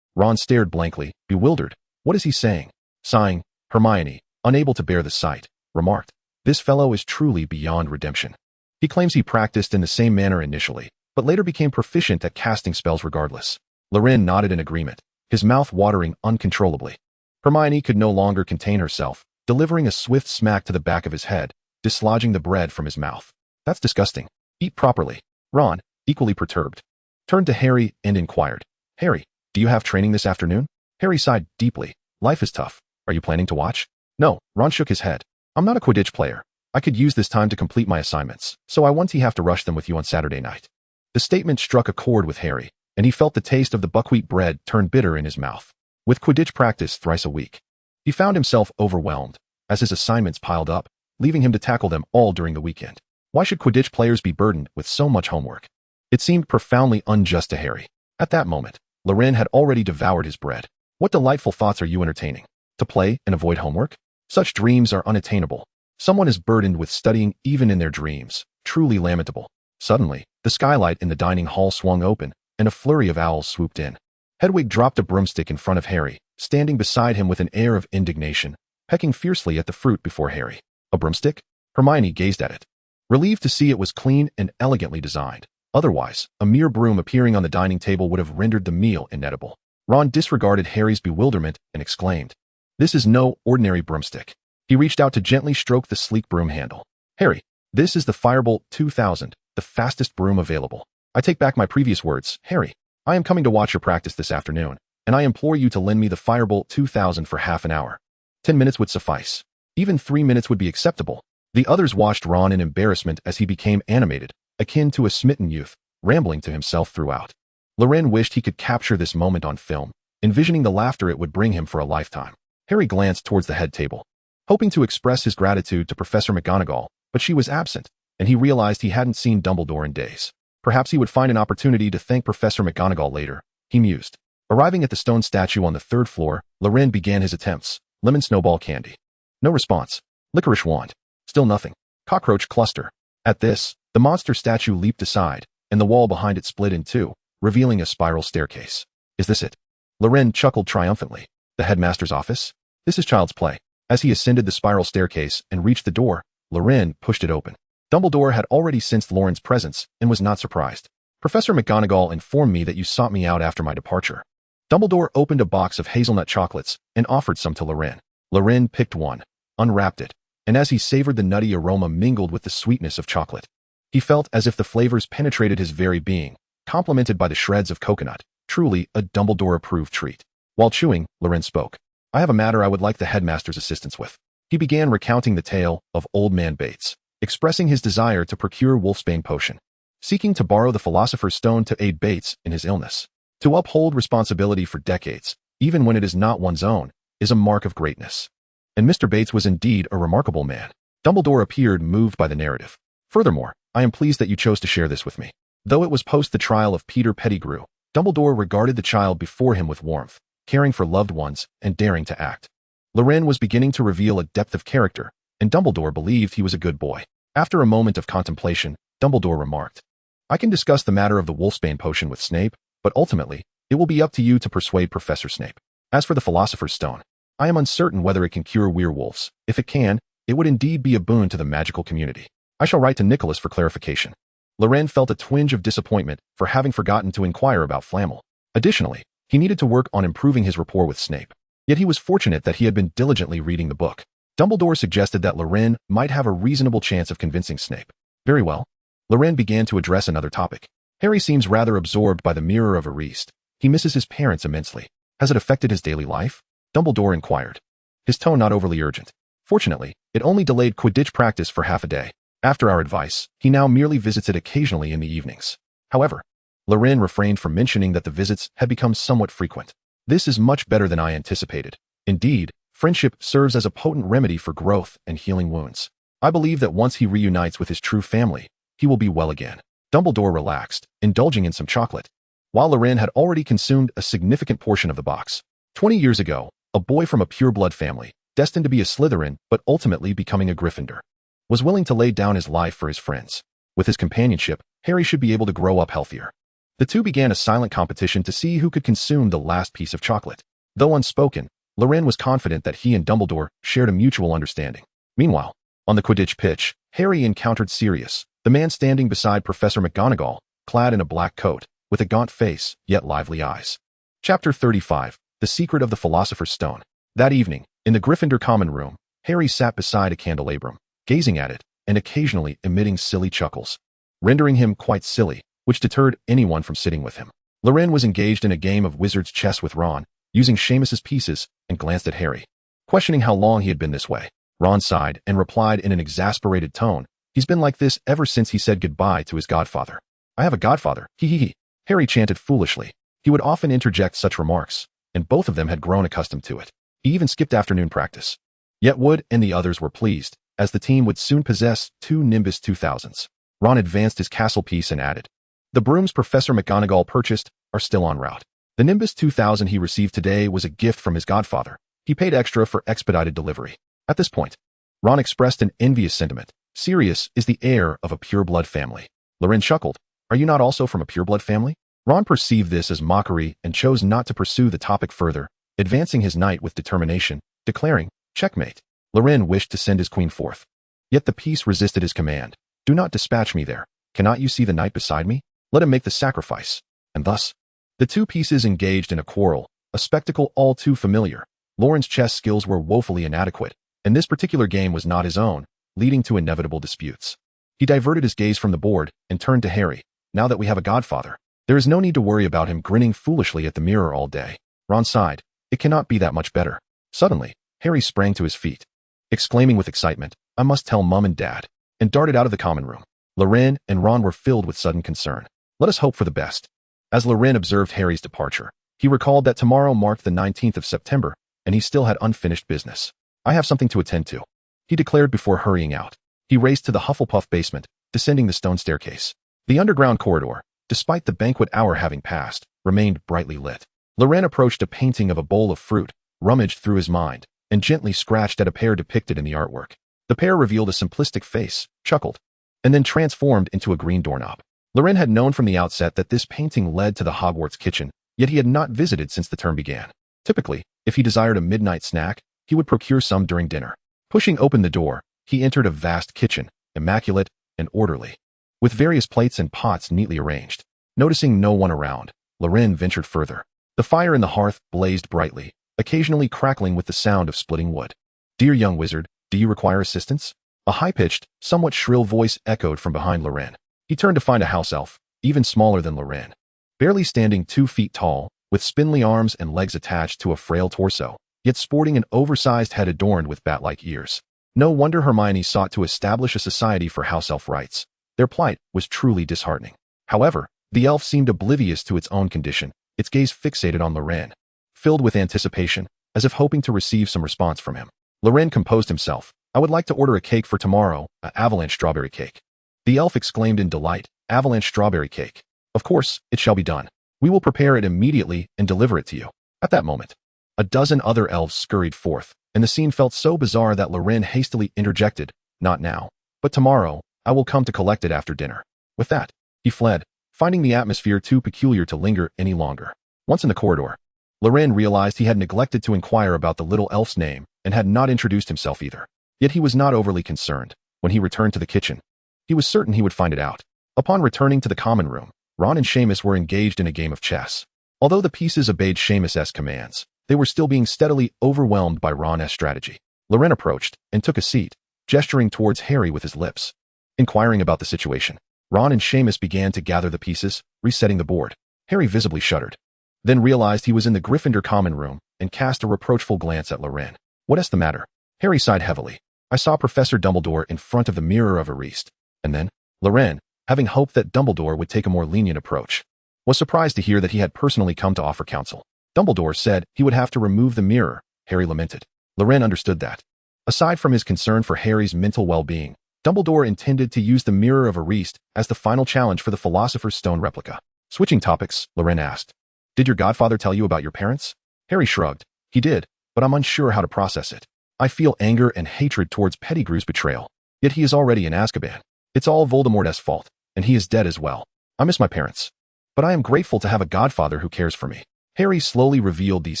Ron stared blankly, bewildered. What is he saying? Sighing, Hermione, unable to bear the sight, remarked, this fellow is truly beyond redemption. He claims he practiced in the same manner initially, but later became proficient at casting spells regardless. Loren nodded in agreement, his mouth watering uncontrollably. Hermione could no longer contain herself, delivering a swift smack to the back of his head, dislodging the bread from his mouth. That's disgusting. Eat properly. Ron, equally perturbed, turned to Harry and inquired, Harry, do you have training this afternoon? Harry sighed deeply. Life is tough. Are you planning to watch? No, Ron shook his head. I'm not a Quidditch player. I could use this time to complete my assignments, so I won't have to rush them with you on Saturday night. The statement struck a chord with Harry, and he felt the taste of the buckwheat bread turn bitter in his mouth. With Quidditch practice thrice a week, he found himself overwhelmed, as his assignments piled up, leaving him to tackle them all during the weekend. Why should Quidditch players be burdened with so much homework? It seemed profoundly unjust to Harry. At that moment, Loren had already devoured his bread. What delightful thoughts are you entertaining? To play and avoid homework? Such dreams are unattainable. Someone is burdened with studying even in their dreams. Truly lamentable. Suddenly, the skylight in the dining hall swung open, and a flurry of owls swooped in. Hedwig dropped a broomstick in front of Harry, standing beside him with an air of indignation, pecking fiercely at the fruit before Harry. A broomstick? Hermione gazed at it, relieved to see it was clean and elegantly designed. Otherwise, a mere broom appearing on the dining table would have rendered the meal inedible. Ron disregarded Harry's bewilderment and exclaimed, this is no ordinary broomstick. He reached out to gently stroke the sleek broom handle. Harry, this is the Firebolt 2000, the fastest broom available. I take back my previous words, Harry. I am coming to watch your practice this afternoon, and I implore you to lend me the Firebolt 2000 for half an hour. 10 minutes would suffice. Even 3 minutes would be acceptable. The others watched Ron in embarrassment as he became animated, akin to a smitten youth, rambling to himself throughout. Loren wished he could capture this moment on film, envisioning the laughter it would bring him for a lifetime. Harry glanced towards the head table, hoping to express his gratitude to Professor McGonagall, but she was absent, and he realized he hadn't seen Dumbledore in days. Perhaps he would find an opportunity to thank Professor McGonagall later, he mused. Arriving at the stone statue on the 3rd floor, Loren began his attempts. Lemon snowball candy. No response. Licorice wand. Still nothing. Cockroach cluster. At this, the monster statue leaped aside, and the wall behind it split in two, revealing a spiral staircase. Is this it? Loren chuckled triumphantly. The headmaster's office? This is child's play. As he ascended the spiral staircase and reached the door, Loren pushed it open. Dumbledore had already sensed Loren's presence and was not surprised. Professor McGonagall informed me that you sought me out after my departure. Dumbledore opened a box of hazelnut chocolates and offered some to Loren. Loren picked one, unwrapped it, and as he savored the nutty aroma mingled with the sweetness of chocolate, he felt as if the flavors penetrated his very being, complemented by the shreds of coconut. Truly a Dumbledore-approved treat. While chewing, Loren spoke. I have a matter I would like the headmaster's assistance with. He began recounting the tale of Old Man Bates, expressing his desire to procure wolfsbane potion, seeking to borrow the Philosopher's Stone to aid Bates in his illness. To uphold responsibility for decades, even when it is not one's own, is a mark of greatness. And Mr. Bates was indeed a remarkable man. Dumbledore appeared moved by the narrative. Furthermore, I am pleased that you chose to share this with me. Though it was post the trial of Peter Pettigrew, Dumbledore regarded the child before him with warmth, caring for loved ones and daring to act. Loren was beginning to reveal a depth of character, and Dumbledore believed he was a good boy. After a moment of contemplation, Dumbledore remarked, I can discuss the matter of the wolfsbane potion with Snape, but ultimately, it will be up to you to persuade Professor Snape. As for the Philosopher's Stone, I am uncertain whether it can cure werewolves. If it can, it would indeed be a boon to the magical community. I shall write to Nicholas for clarification. Loren felt a twinge of disappointment for having forgotten to inquire about Flamel. Additionally, he needed to work on improving his rapport with Snape. Yet he was fortunate that he had been diligently reading the book. Dumbledore suggested that Loren might have a reasonable chance of convincing Snape. Very well. Loren began to address another topic. Harry seems rather absorbed by the Mirror of Erised. He misses his parents immensely. Has it affected his daily life? Dumbledore inquired, his tone not overly urgent. Fortunately, it only delayed Quidditch practice for half a day. After our advice, he now merely visits it occasionally in the evenings. However, Loren refrained from mentioning that the visits had become somewhat frequent. This is much better than I anticipated. Indeed, friendship serves as a potent remedy for growth and healing wounds. I believe that once he reunites with his true family, he will be well again. Dumbledore relaxed, indulging in some chocolate, while Loren had already consumed a significant portion of the box. 20 years ago, a boy from a pure-blood family, destined to be a Slytherin but ultimately becoming a Gryffindor, was willing to lay down his life for his friends. With his companionship, Harry should be able to grow up healthier. The two began a silent competition to see who could consume the last piece of chocolate. Though unspoken, Loren was confident that he and Dumbledore shared a mutual understanding. Meanwhile, on the Quidditch pitch, Harry encountered Sirius, the man standing beside Professor McGonagall, clad in a black coat, with a gaunt face, yet lively eyes. Chapter 35, The Secret of the Philosopher's Stone. That evening, in the Gryffindor common room, Harry sat beside a candelabrum, gazing at it, and occasionally emitting silly chuckles, rendering him quite silly, which deterred anyone from sitting with him. Loren was engaged in a game of wizard's chess with Ron, using Seamus's pieces, and glanced at Harry, questioning how long he had been this way. Ron sighed and replied in an exasperated tone, he's been like this ever since he said goodbye to his godfather. I have a godfather, he. Harry chanted foolishly. He would often interject such remarks, and both of them had grown accustomed to it. He even skipped afternoon practice. Yet Wood and the others were pleased, as the team would soon possess 2 Nimbus 2000s. Ron advanced his castle piece and added, the brooms Professor McGonagall purchased are still en route. The Nimbus 2000 he received today was a gift from his godfather. He paid extra for expedited delivery. At this point, Ron expressed an envious sentiment. Sirius is the heir of a pure-blood family. Loren chuckled. Are you not also from a pure-blood family? Ron perceived this as mockery and chose not to pursue the topic further, advancing his knight with determination, declaring, checkmate. Loren wished to send his queen forth. Yet the piece resisted his command. Do not dispatch me there. Cannot you see the knight beside me? Let him make the sacrifice. And thus, the two pieces engaged in a quarrel, a spectacle all too familiar. Loren's chess skills were woefully inadequate, and this particular game was not his own, leading to inevitable disputes. He diverted his gaze from the board and turned to Harry. Now that we have a godfather, there is no need to worry about him grinning foolishly at the mirror all day. Ron sighed. It cannot be that much better. Suddenly, Harry sprang to his feet, exclaiming with excitement, I must tell Mum and Dad, and darted out of the common room. Loren and Ron were filled with sudden concern. Let us hope for the best. As Loren observed Harry's departure, he recalled that tomorrow marked the 19th of September, and he still had unfinished business. I have something to attend to, he declared before hurrying out. He raced to the Hufflepuff basement, descending the stone staircase. The underground corridor, despite the banquet hour having passed, remained brightly lit. Loren approached a painting of a bowl of fruit, rummaged through his mind, and gently scratched at a pear depicted in the artwork. The pear revealed a simplistic face, chuckled, and then transformed into a green doorknob. Loren had known from the outset that this painting led to the Hogwarts kitchen, yet he had not visited since the term began. Typically, if he desired a midnight snack, he would procure some during dinner. Pushing open the door, he entered a vast kitchen, immaculate and orderly, with various plates and pots neatly arranged. Noticing no one around, Loren ventured further. The fire in the hearth blazed brightly, occasionally crackling with the sound of splitting wood. Dear young wizard, do you require assistance? A high-pitched, somewhat shrill voice echoed from behind Loren. He turned to find a house elf, even smaller than Loren. Barely standing 2 feet tall, with spindly arms and legs attached to a frail torso, yet sporting an oversized head adorned with bat-like ears. No wonder Hermione sought to establish a society for house elf rights. Their plight was truly disheartening. However, the elf seemed oblivious to its own condition, its gaze fixated on Loren, filled with anticipation, as if hoping to receive some response from him. Loren composed himself. "I would like to order a cake for tomorrow, an avalanche strawberry cake." The elf exclaimed in delight, "Avalanche strawberry cake. Of course, it shall be done. We will prepare it immediately and deliver it to you." At that moment, a dozen other elves scurried forth, and the scene felt so bizarre that Loren hastily interjected, "Not now, but tomorrow, I will come to collect it after dinner." With that, he fled, finding the atmosphere too peculiar to linger any longer. Once in the corridor, Loren realized he had neglected to inquire about the little elf's name and had not introduced himself either. Yet he was not overly concerned. When he returned to the kitchen, he was certain he would find it out. Upon returning to the common room, Ron and Seamus were engaged in a game of chess. Although the pieces obeyed Seamus' commands, they were still being steadily overwhelmed by Ron's strategy. Loren approached and took a seat, gesturing towards Harry with his lips. Inquiring about the situation, Ron and Seamus began to gather the pieces, resetting the board. Harry visibly shuddered, then realized he was in the Gryffindor common room and cast a reproachful glance at Loren. "What's the matter?" Harry sighed heavily. "I saw Professor Dumbledore in front of the mirror of Erised." And then, Loren, having hoped that Dumbledore would take a more lenient approach, was surprised to hear that he had personally come to offer counsel. "Dumbledore said he would have to remove the mirror," Harry lamented. Loren understood that. Aside from his concern for Harry's mental well-being, Dumbledore intended to use the mirror of Erised as the final challenge for the Philosopher's Stone replica. Switching topics, Loren asked, "Did your godfather tell you about your parents?" Harry shrugged. "He did, but I'm unsure how to process it. I feel anger and hatred towards Pettigrew's betrayal. Yet he is already in Azkaban. It's all Voldemort's fault, and he is dead as well. I miss my parents. But I am grateful to have a godfather who cares for me." Harry slowly revealed these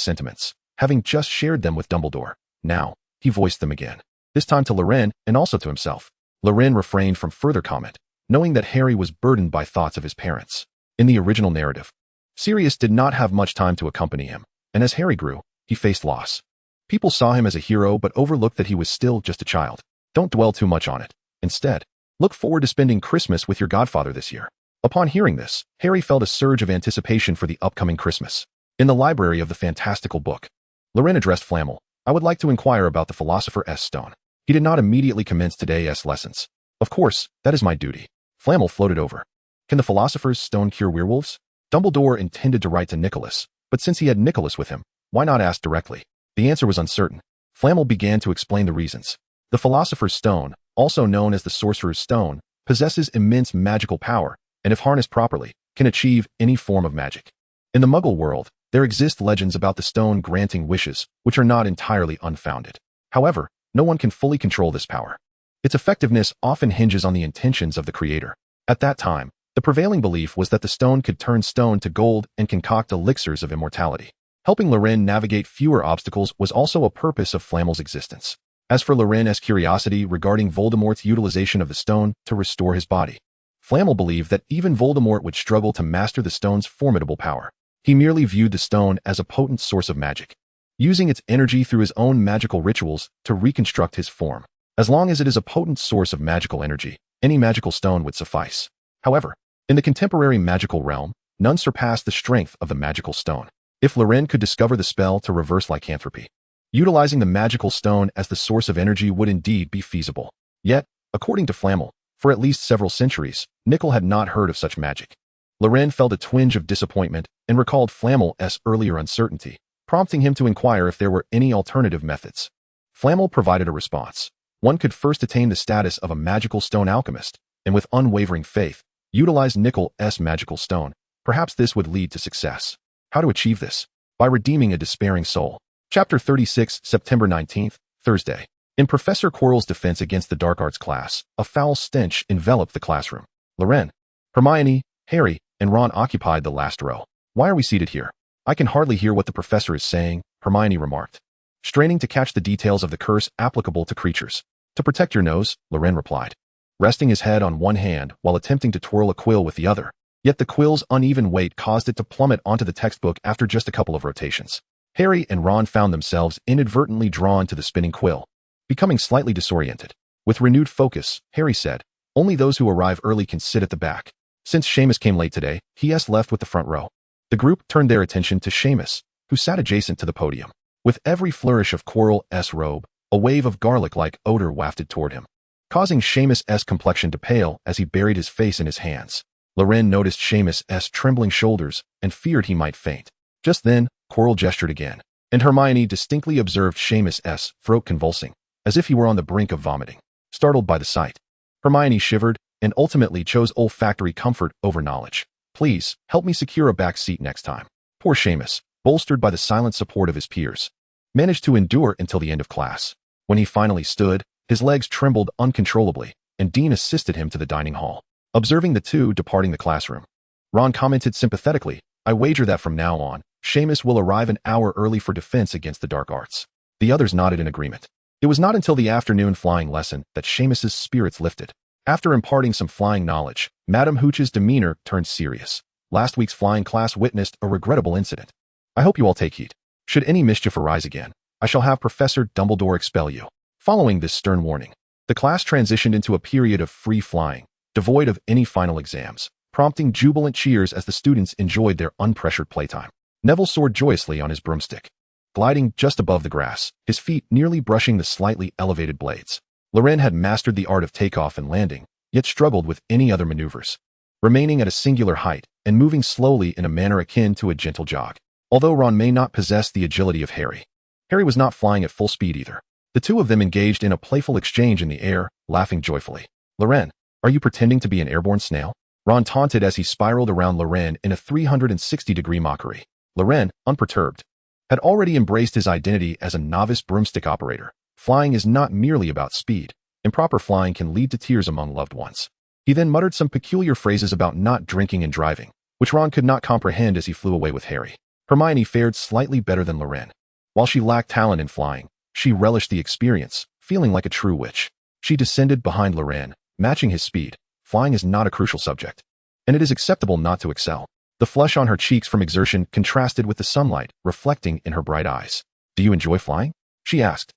sentiments, having just shared them with Dumbledore. Now, he voiced them again, this time to Loren and also to himself. Loren refrained from further comment, knowing that Harry was burdened by thoughts of his parents. In the original narrative, Sirius did not have much time to accompany him, and as Harry grew, he faced loss. People saw him as a hero but overlooked that he was still just a child. Don't dwell too much on it. Instead, look forward to spending Christmas with your godfather this year. Upon hearing this, Harry felt a surge of anticipation for the upcoming Christmas. In the library of the fantastical book, Loren addressed Flamel. "I would like to inquire about the Philosopher's Stone." He did not immediately commence today's lessons. "Of course, that is my duty." Flamel floated over. "Can the Philosopher's Stone cure werewolves?" Dumbledore intended to write to Nicholas, but since he had Nicholas with him, why not ask directly? The answer was uncertain. Flamel began to explain the reasons. The Philosopher's Stone, also known as the Sorcerer's Stone, possesses immense magical power, and if harnessed properly, can achieve any form of magic. In the Muggle world, there exist legends about the stone granting wishes, which are not entirely unfounded. However, no one can fully control this power. Its effectiveness often hinges on the intentions of the creator. At that time, the prevailing belief was that the stone could turn stone to gold and concoct elixirs of immortality. Helping Loren navigate fewer obstacles was also a purpose of Flamel's existence. As for Loren's curiosity regarding Voldemort's utilization of the stone to restore his body, Flamel believed that even Voldemort would struggle to master the stone's formidable power. He merely viewed the stone as a potent source of magic, using its energy through his own magical rituals to reconstruct his form. As long as it is a potent source of magical energy, any magical stone would suffice. However, in the contemporary magical realm, none surpass the strength of the magical stone. If Loren could discover the spell to reverse lycanthropy, utilizing the magical stone as the source of energy would indeed be feasible. Yet, according to Flamel, for at least several centuries, Nickel had not heard of such magic. Loren felt a twinge of disappointment and recalled Flamel's earlier uncertainty, prompting him to inquire if there were any alternative methods. Flamel provided a response. One could first attain the status of a magical stone alchemist, and with unwavering faith, utilize Nickel's magical stone. Perhaps this would lead to success. How to achieve this? By redeeming a despairing soul. Chapter 36, September 19th, Thursday. In Professor Quirrell's defense against the dark arts class, a foul stench enveloped the classroom. Loren, Hermione, Harry, and Ron occupied the last row. "Why are we seated here? I can hardly hear what the professor is saying," Hermione remarked, straining to catch the details of the curse applicable to creatures. "To protect your nose," Loren replied, resting his head on one hand while attempting to twirl a quill with the other. Yet the quill's uneven weight caused it to plummet onto the textbook after just a couple of rotations. Harry and Ron found themselves inadvertently drawn to the spinning quill, becoming slightly disoriented. With renewed focus, Harry said, "Only those who arrive early can sit at the back." Since Seamus came late today, he has left with the front row. The group turned their attention to Seamus, who sat adjacent to the podium. With every flourish of Quirrell's robe, a wave of garlic-like odor wafted toward him, causing Seamus's complexion to pale as he buried his face in his hands. Loren noticed Seamus's trembling shoulders and feared he might faint. Just then, Quirrell gestured again, and Hermione distinctly observed Seamus's throat convulsing, as if he were on the brink of vomiting. Startled by the sight, Hermione shivered and ultimately chose olfactory comfort over knowledge. Please, help me secure a back seat next time. Poor Seamus, bolstered by the silent support of his peers, managed to endure until the end of class. When he finally stood, his legs trembled uncontrollably, and Dean assisted him to the dining hall. Observing the two departing the classroom, Ron commented sympathetically, "I wager that from now on, Seamus will arrive an hour early for defense against the dark arts." The others nodded in agreement. It was not until the afternoon flying lesson that Seamus's spirits lifted. After imparting some flying knowledge, Madam Hooch's demeanor turned serious. Last week's flying class witnessed a regrettable incident. I hope you all take heed. Should any mischief arise again, I shall have Professor Dumbledore expel you. Following this stern warning, the class transitioned into a period of free flying, devoid of any final exams, prompting jubilant cheers as the students enjoyed their unpressured playtime. Neville soared joyously on his broomstick, gliding just above the grass, his feet nearly brushing the slightly elevated blades. Loren had mastered the art of takeoff and landing, yet struggled with any other maneuvers, remaining at a singular height and moving slowly in a manner akin to a gentle jog. Although Ron may not possess the agility of Harry was not flying at full speed either. The two of them engaged in a playful exchange in the air, laughing joyfully. "Loren, are you pretending to be an airborne snail?" Ron taunted as he spiraled around Loren in a 360-degree mockery. Loren, unperturbed, had already embraced his identity as a novice broomstick operator. Flying is not merely about speed. Improper flying can lead to tears among loved ones. He then muttered some peculiar phrases about not drinking and driving, which Ron could not comprehend as he flew away with Harry. Hermione fared slightly better than Loren. While she lacked talent in flying, she relished the experience, feeling like a true witch. She descended behind Loren, matching his speed. Flying is not a crucial subject, and it is acceptable not to excel. The flush on her cheeks from exertion contrasted with the sunlight reflecting in her bright eyes. "Do you enjoy flying?" she asked.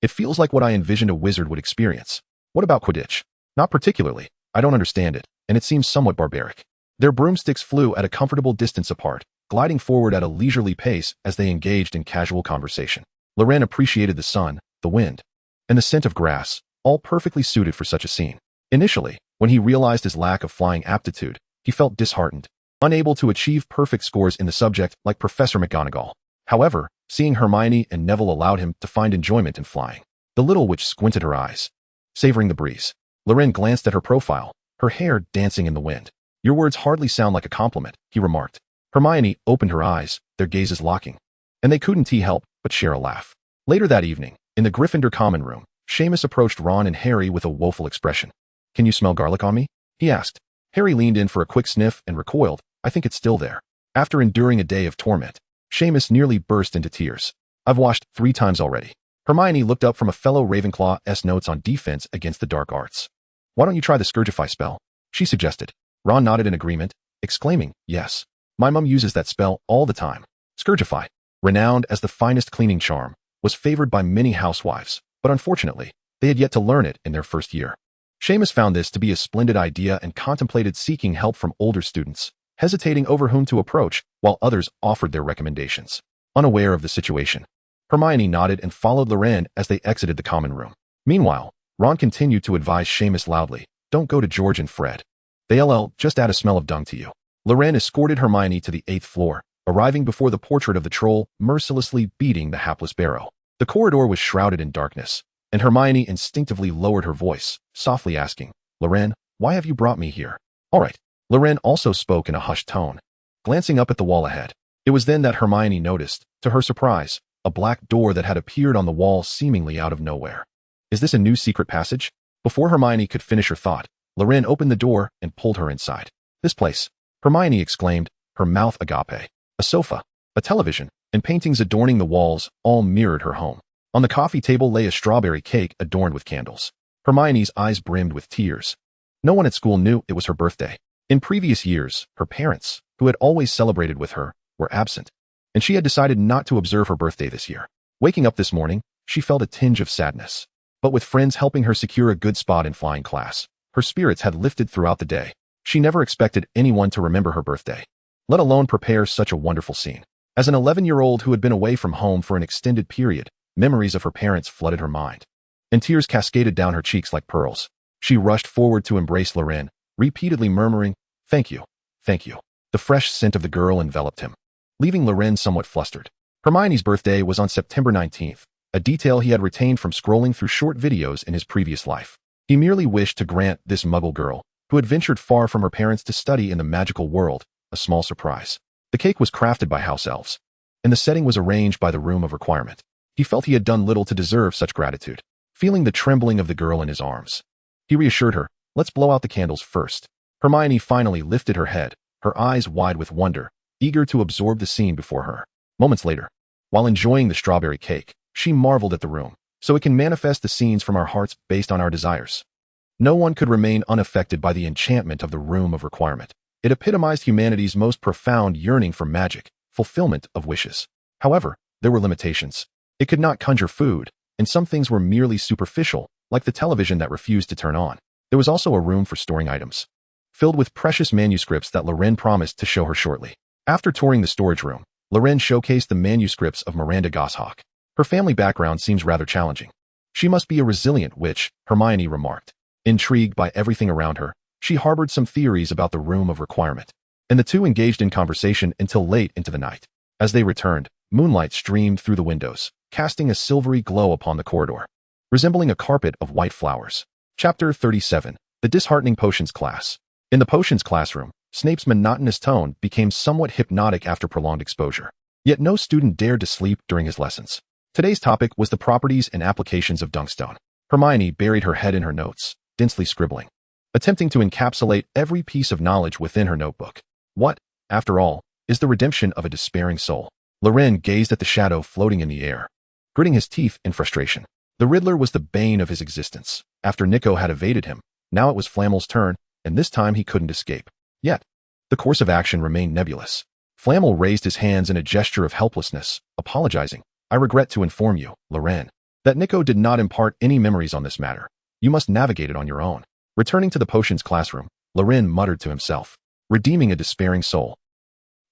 It feels like what I envisioned a wizard would experience. What about Quidditch?" "Not particularly. I don't understand it, and it seems somewhat barbaric." Their broomsticks flew at a comfortable distance apart, gliding forward at a leisurely pace as they engaged in casual conversation. Loren appreciated the sun, the wind, and the scent of grass, all perfectly suited for such a scene. Initially, when he realized his lack of flying aptitude, he felt disheartened, unable to achieve perfect scores in the subject like Professor McGonagall. However, seeing Hermione and Neville allowed him to find enjoyment in flying. The little witch squinted her eyes, savoring the breeze. Loren glanced at her profile, her hair dancing in the wind. "Your words hardly sound like a compliment," he remarked. Hermione opened her eyes, their gazes locking, and they couldn't help but share a laugh. Later that evening, in the Gryffindor common room, Seamus approached Ron and Harry with a woeful expression. "Can you smell garlic on me?" he asked. Harry leaned in for a quick sniff and recoiled. "I think it's still there." After enduring a day of torment, Seamus nearly burst into tears. "I've washed 3 times already." Hermione looked up from a fellow Ravenclaw's notes on defense against the dark arts. "Why don't you try the Scourgify spell?" she suggested. Ron nodded in agreement, exclaiming, "Yes. My mum uses that spell all the time." Scourgify, renowned as the finest cleaning charm, was favored by many housewives, but unfortunately, they had yet to learn it in their first year. Seamus found this to be a splendid idea and contemplated seeking help from older students, hesitating over whom to approach, while others offered their recommendations. Unaware of the situation, Hermione nodded and followed Loren as they exited the common room. Meanwhile, Ron continued to advise Seamus loudly, "Don't go to George and Fred. They'll just add a smell of dung to you." Loren escorted Hermione to the 8th floor, arriving before the portrait of the troll mercilessly beating the hapless Barrow. The corridor was shrouded in darkness, and Hermione instinctively lowered her voice, softly asking, "Loren, why have you brought me here?" "All right." Loren also spoke in a hushed tone, glancing up at the wall ahead. It was then that Hermione noticed, to her surprise, a black door that had appeared on the wall seemingly out of nowhere. "Is this a new secret passage?" Before Hermione could finish her thought, Loren opened the door and pulled her inside. "This place," Hermione exclaimed, her mouth agape. A sofa, a television, and paintings adorning the walls all mirrored her home. On the coffee table lay a strawberry cake adorned with candles. Hermione's eyes brimmed with tears. No one at school knew it was her birthday. In previous years, her parents, who had always celebrated with her, were absent, and she had decided not to observe her birthday this year. Waking up this morning, she felt a tinge of sadness. But with friends helping her secure a good spot in flying class, her spirits had lifted throughout the day. She never expected anyone to remember her birthday, let alone prepare such a wonderful scene. As an 11-year-old who had been away from home for an extended period, memories of her parents flooded her mind, and tears cascaded down her cheeks like pearls. She rushed forward to embrace Loren, repeatedly murmuring, "Thank you, thank you." The fresh scent of the girl enveloped him, leaving Loren somewhat flustered. Hermione's birthday was on September 19th, a detail he had retained from scrolling through short videos in his previous life. He merely wished to grant this muggle girl, who had ventured far from her parents to study in the magical world, a small surprise. The cake was crafted by house elves, and the setting was arranged by the room of requirement. He felt he had done little to deserve such gratitude. Feeling the trembling of the girl in his arms, he reassured her, "Let's blow out the candles first." Hermione finally lifted her head, her eyes wide with wonder, eager to absorb the scene before her. Moments later, while enjoying the strawberry cake, she marveled at the room. "So it can manifest the scenes from our hearts based on our desires." No one could remain unaffected by the enchantment of the room of requirement. It epitomized humanity's most profound yearning for magic, fulfillment of wishes. However, there were limitations. It could not conjure food, and some things were merely superficial, like the television that refused to turn on. There was also a room for storing items, filled with precious manuscripts that Loren promised to show her shortly. After touring the storage room, Loren showcased the manuscripts of Miranda Goshawk. Her family background seems rather challenging. "She must be a resilient witch," Hermione remarked. Intrigued by everything around her, she harbored some theories about the room of requirement, and the two engaged in conversation until late into the night. As they returned, moonlight streamed through the windows, casting a silvery glow upon the corridor, resembling a carpet of white flowers. Chapter 37. The Disheartening Potions Class. In the potions classroom, Snape's monotonous tone became somewhat hypnotic after prolonged exposure. Yet no student dared to sleep during his lessons. Today's topic was the properties and applications of Dunkstone. Hermione buried her head in her notes, densely scribbling, attempting to encapsulate every piece of knowledge within her notebook. What, after all, is the redemption of a despairing soul? Loren gazed at the shadow floating in the air, gritting his teeth in frustration. The Riddler was the bane of his existence. After Nico had evaded him, now it was Flamel's turn, and this time he couldn't escape. Yet, the course of action remained nebulous. Flamel raised his hands in a gesture of helplessness, apologizing. "I regret to inform you, Loren, that Nico did not impart any memories on this matter. You must navigate it on your own." Returning to the potions classroom, Loren muttered to himself, "Redeeming a despairing soul.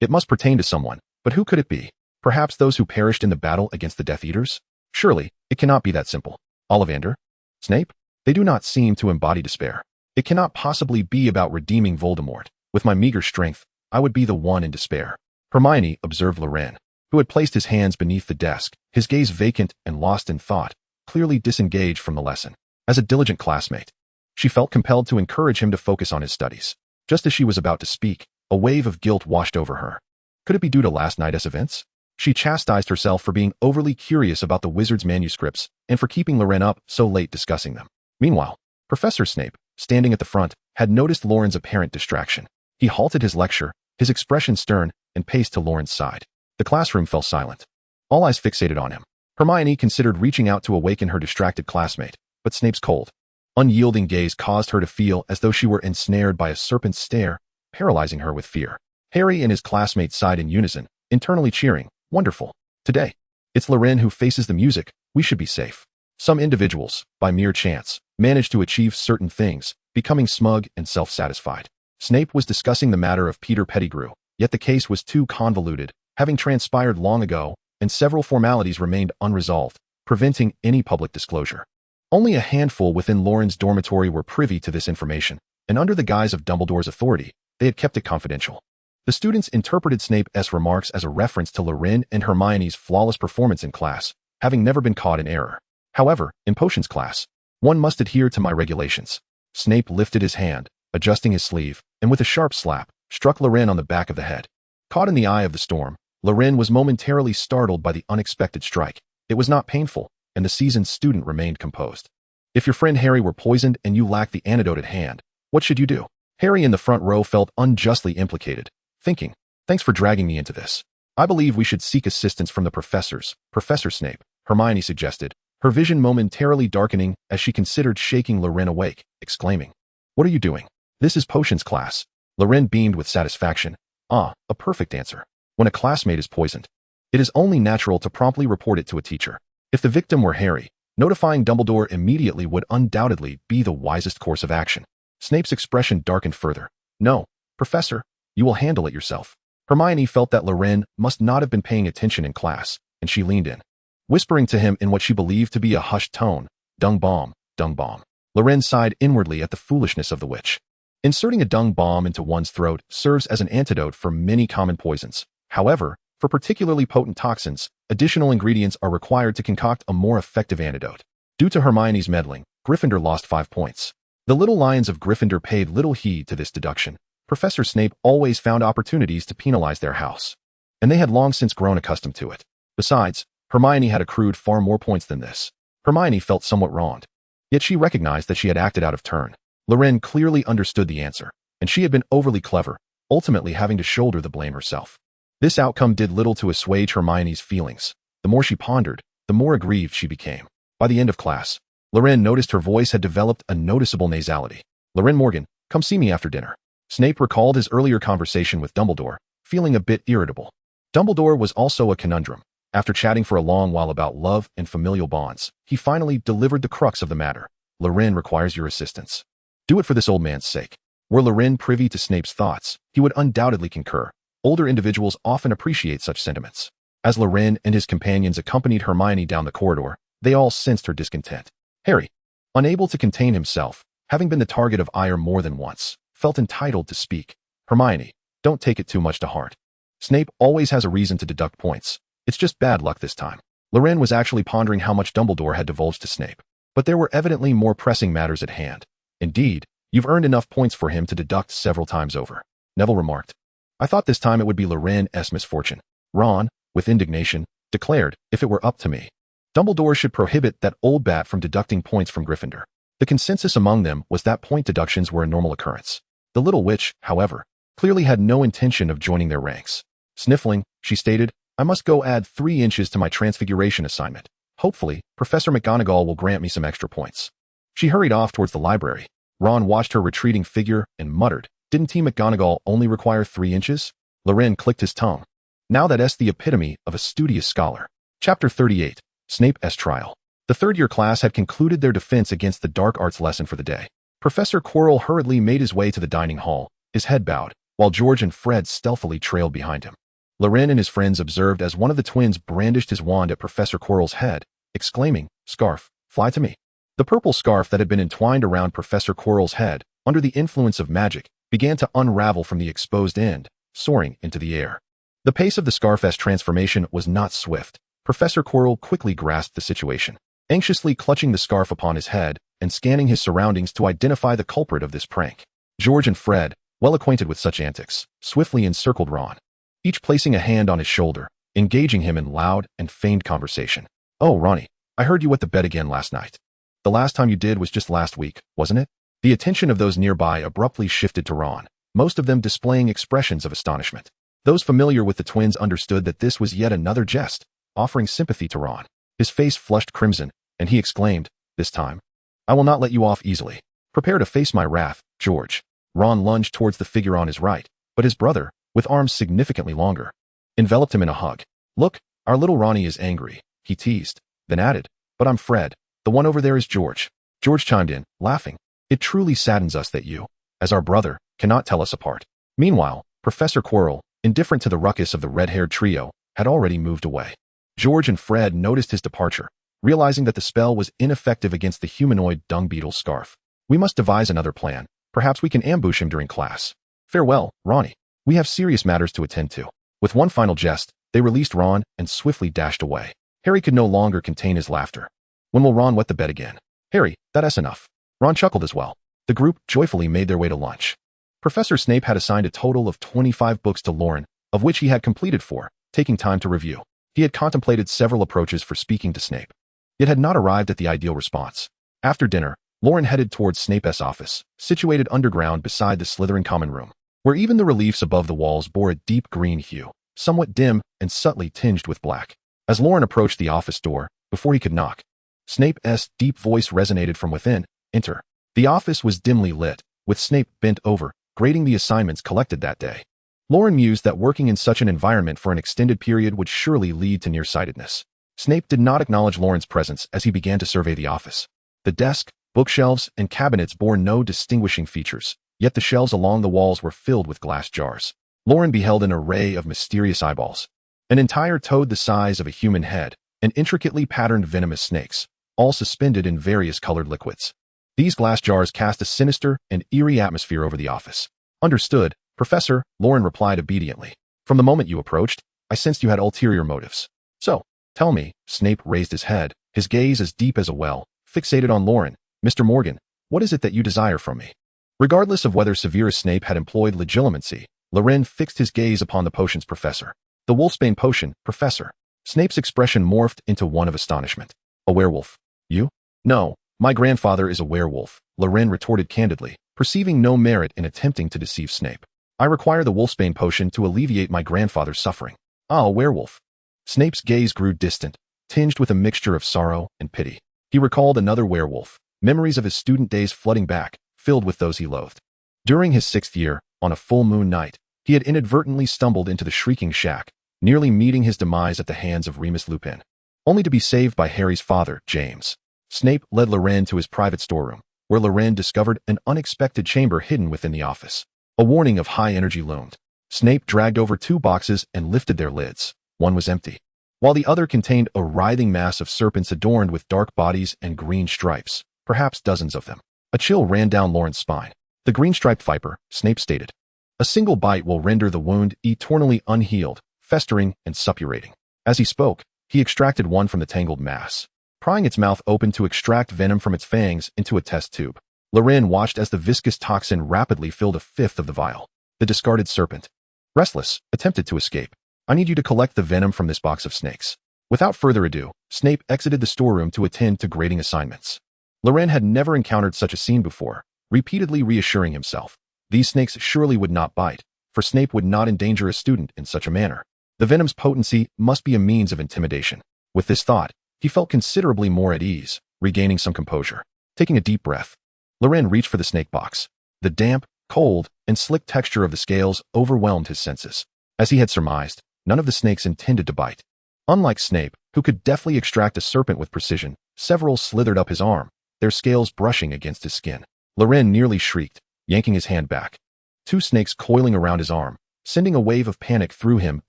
It must pertain to someone, but who could it be? Perhaps those who perished in the battle against the Death Eaters? Surely, it cannot be that simple. Ollivander? Snape? They do not seem to embody despair. It cannot possibly be about redeeming Voldemort. With my meager strength, I would be the one in despair." Hermione observed Loren, who had placed his hands beneath the desk, his gaze vacant and lost in thought, clearly disengaged from the lesson. As a diligent classmate, she felt compelled to encourage him to focus on his studies. Just as she was about to speak, a wave of guilt washed over her. Could it be due to last night's events? She chastised herself for being overly curious about the wizard's manuscripts and for keeping Loren up so late discussing them. Meanwhile, Professor Snape, standing at the front, had noticed Loren's apparent distraction. He halted his lecture, his expression stern, and paced to Loren's side. The classroom fell silent, all eyes fixated on him. Hermione considered reaching out to awaken her distracted classmate, but Snape's cold, unyielding gaze caused her to feel as though she were ensnared by a serpent's stare, paralyzing her with fear. Harry and his classmates sighed in unison, internally cheering, "Wonderful. Today, it's Loren who faces the music. We should be safe." Some individuals, by mere chance, manage to achieve certain things, becoming smug and self-satisfied. Snape was discussing the matter of Peter Pettigrew, yet the case was too convoluted, having transpired long ago, and several formalities remained unresolved, preventing any public disclosure. Only a handful within Loren's dormitory were privy to this information, and under the guise of Dumbledore's authority, they had kept it confidential. The students interpreted Snape's remarks as a reference to Loren and Hermione's flawless performance in class, having never been caught in error. However, in potions class, one must adhere to my regulations. Snape lifted his hand, adjusting his sleeve, and with a sharp slap, struck Loren on the back of the head. Caught in the eye of the storm, Loren was momentarily startled by the unexpected strike. It was not painful, and the seasoned student remained composed. "If your friend Harry were poisoned and you lacked the antidote at hand, what should you do?" Harry in the front row felt unjustly implicated, thinking, "Thanks for dragging me into this. I believe we should seek assistance from the professors." "Professor Snape," Hermione suggested, her vision momentarily darkening as she considered shaking Loren awake, exclaiming, "What are you doing? This is potions class." Loren beamed with satisfaction. "Ah, a perfect answer. When a classmate is poisoned, it is only natural to promptly report it to a teacher. If the victim were Harry, notifying Dumbledore immediately would undoubtedly be the wisest course of action." Snape's expression darkened further. "No, Professor, you will handle it yourself." Hermione felt that Loren must not have been paying attention in class, and she leaned in, whispering to him in what she believed to be a hushed tone, "Dung bomb, dung bomb." Loren sighed inwardly at the foolishness of the witch. Inserting a dung bomb into one's throat serves as an antidote for many common poisons. However, for particularly potent toxins, additional ingredients are required to concoct a more effective antidote. Due to Hermione's meddling, Gryffindor lost 5 points. The Little Lions of Gryffindor paid little heed to this deduction. Professor Snape always found opportunities to penalize their house, and they had long since grown accustomed to it. Besides, Hermione had accrued far more points than this. Hermione felt somewhat wronged, yet she recognized that she had acted out of turn. Loren clearly understood the answer, and she had been overly clever, ultimately having to shoulder the blame herself. This outcome did little to assuage Hermione's feelings. The more she pondered, the more aggrieved she became. By the end of class, Loren noticed her voice had developed a noticeable nasality. "Loren Morgan, come see me after dinner." Snape recalled his earlier conversation with Dumbledore, feeling a bit irritable. Dumbledore was also a conundrum. After chatting for a long while about love and familial bonds, he finally delivered the crux of the matter. "Loren requires your assistance. Do it for this old man's sake." Were Loren privy to Snape's thoughts, he would undoubtedly concur. Older individuals often appreciate such sentiments. As Loren and his companions accompanied Hermione down the corridor, they all sensed her discontent. Harry, unable to contain himself, having been the target of ire more than once, felt entitled to speak. "Hermione, don't take it too much to heart. Snape always has a reason to deduct points. It's just bad luck this time." Loren was actually pondering how much Dumbledore had divulged to Snape, but there were evidently more pressing matters at hand. "Indeed, you've earned enough points for him to deduct several times over," Neville remarked. "I thought this time it would be Loren's misfortune." Ron, with indignation, declared, "If it were up to me, Dumbledore should prohibit that old bat from deducting points from Gryffindor." The consensus among them was that point deductions were a normal occurrence. The little witch, however, clearly had no intention of joining their ranks. Sniffling, she stated, "I must go add 3 inches to my Transfiguration assignment. Hopefully, Professor McGonagall will grant me some extra points." She hurried off towards the library. Ron watched her retreating figure and muttered, "Didn't Team McGonagall only require 3 inches? Loren clicked his tongue. Now that's the epitome of a studious scholar. Chapter 38, Snape's Trial. The third-year class had concluded their defense against the dark arts lesson for the day. Professor Quirrell hurriedly made his way to the dining hall, his head bowed, while George and Fred stealthily trailed behind him. Loren and his friends observed as one of the twins brandished his wand at Professor Quirrell's head, exclaiming, "Scarf, fly to me." The purple scarf that had been entwined around Professor Quirrell's head, under the influence of magic, began to unravel from the exposed end, soaring into the air. The pace of the scarf's transformation was not swift. Professor Quirrell quickly grasped the situation, anxiously clutching the scarf upon his head and scanning his surroundings to identify the culprit of this prank. George and Fred, well acquainted with such antics, swiftly encircled Ron, each placing a hand on his shoulder, engaging him in loud and feigned conversation. "Oh, Ronnie, I heard you wet the bed again last night. The last time you did was just last week, wasn't it?" The attention of those nearby abruptly shifted to Ron, most of them displaying expressions of astonishment. Those familiar with the twins understood that this was yet another jest, offering sympathy to Ron. His face flushed crimson, and he exclaimed, "This time, I will not let you off easily. Prepare to face my wrath, George." Ron lunged towards the figure on his right, but his brother, with arms significantly longer, enveloped him in a hug. "Look, our little Ronnie is angry," he teased, then added, "But I'm Fred. The one over there is George." George chimed in, laughing. "It truly saddens us that you, as our brother, cannot tell us apart." Meanwhile, Professor Quirrell, indifferent to the ruckus of the red-haired trio, had already moved away. George and Fred noticed his departure, realizing that the spell was ineffective against the humanoid dung beetle scarf. "We must devise another plan. Perhaps we can ambush him during class. Farewell, Ronnie. We have serious matters to attend to." With one final jest, they released Ron and swiftly dashed away. Harry could no longer contain his laughter. "When will Ron wet the bed again?" "Harry, that's enough." Ron chuckled as well. The group joyfully made their way to lunch. Professor Snape had assigned a total of 25 books to Loren, of which he had completed 4, taking time to review. He had contemplated several approaches for speaking to Snape, yet had not arrived at the ideal response. After dinner, Loren headed towards Snape's office, situated underground beside the Slytherin common room, where even the reliefs above the walls bore a deep green hue, somewhat dim and subtly tinged with black. As Loren approached the office door, before he could knock, Snape's deep voice resonated from within, "Enter." The office was dimly lit, with Snape bent over, grading the assignments collected that day. Loren mused that working in such an environment for an extended period would surely lead to nearsightedness. Snape did not acknowledge Loren's presence as he began to survey the office. The desk, bookshelves, and cabinets bore no distinguishing features, yet the shelves along the walls were filled with glass jars. Loren beheld an array of mysterious eyeballs. An entire toad the size of a human head, and intricately patterned venomous snakes, all suspended in various colored liquids. These glass jars cast a sinister and eerie atmosphere over the office. Understood, Professor, Loren replied obediently. From the moment you approached, I sensed you had ulterior motives. So, tell me, Snape raised his head, his gaze as deep as a well, fixated on Loren. Mr. Morgan, what is it that you desire from me? Regardless of whether Severus Snape had employed legilimency, Loren fixed his gaze upon the potion's professor. The wolfsbane potion, Professor. Snape's expression morphed into one of astonishment. A werewolf? You? No, my grandfather is a werewolf, Loren retorted candidly, perceiving no merit in attempting to deceive Snape. I require the wolfsbane potion to alleviate my grandfather's suffering. Ah, a werewolf. Snape's gaze grew distant, tinged with a mixture of sorrow and pity. He recalled another werewolf, memories of his student days flooding back, filled with those he loathed. During his 6th year, on a full moon night, he had inadvertently stumbled into the Shrieking Shack, nearly meeting his demise at the hands of Remus Lupin, only to be saved by Harry's father, James. Snape led Loren to his private storeroom, where Loren discovered an unexpected chamber hidden within the office. A warning of high energy loomed. Snape dragged over 2 boxes and lifted their lids. One was empty, while the other contained a writhing mass of serpents adorned with dark bodies and green stripes, perhaps dozens of them. A chill ran down Loren's spine. The green-striped viper, Snape stated. A single bite will render the wound eternally unhealed, festering and suppurating. As he spoke, he extracted one from the tangled mass, prying its mouth open to extract venom from its fangs into a test tube. Loren watched as the viscous toxin rapidly filled a fifth of the vial. The discarded serpent, restless, attempted to escape. I need you to collect the venom from this box of snakes. Without further ado, Snape exited the storeroom to attend to grading assignments. Loren had never encountered such a scene before, repeatedly reassuring himself. These snakes surely would not bite, for Snape would not endanger a student in such a manner. The venom's potency must be a means of intimidation. With this thought, he felt considerably more at ease, regaining some composure. Taking a deep breath, Loren reached for the snake box. The damp, cold, and slick texture of the scales overwhelmed his senses. As he had surmised, none of the snakes intended to bite. Unlike Snape, who could deftly extract a serpent with precision, several slithered up his arm, their scales brushing against his skin. Loren nearly shrieked, yanking his hand back. 2 snakes coiling around his arm, sending a wave of panic through him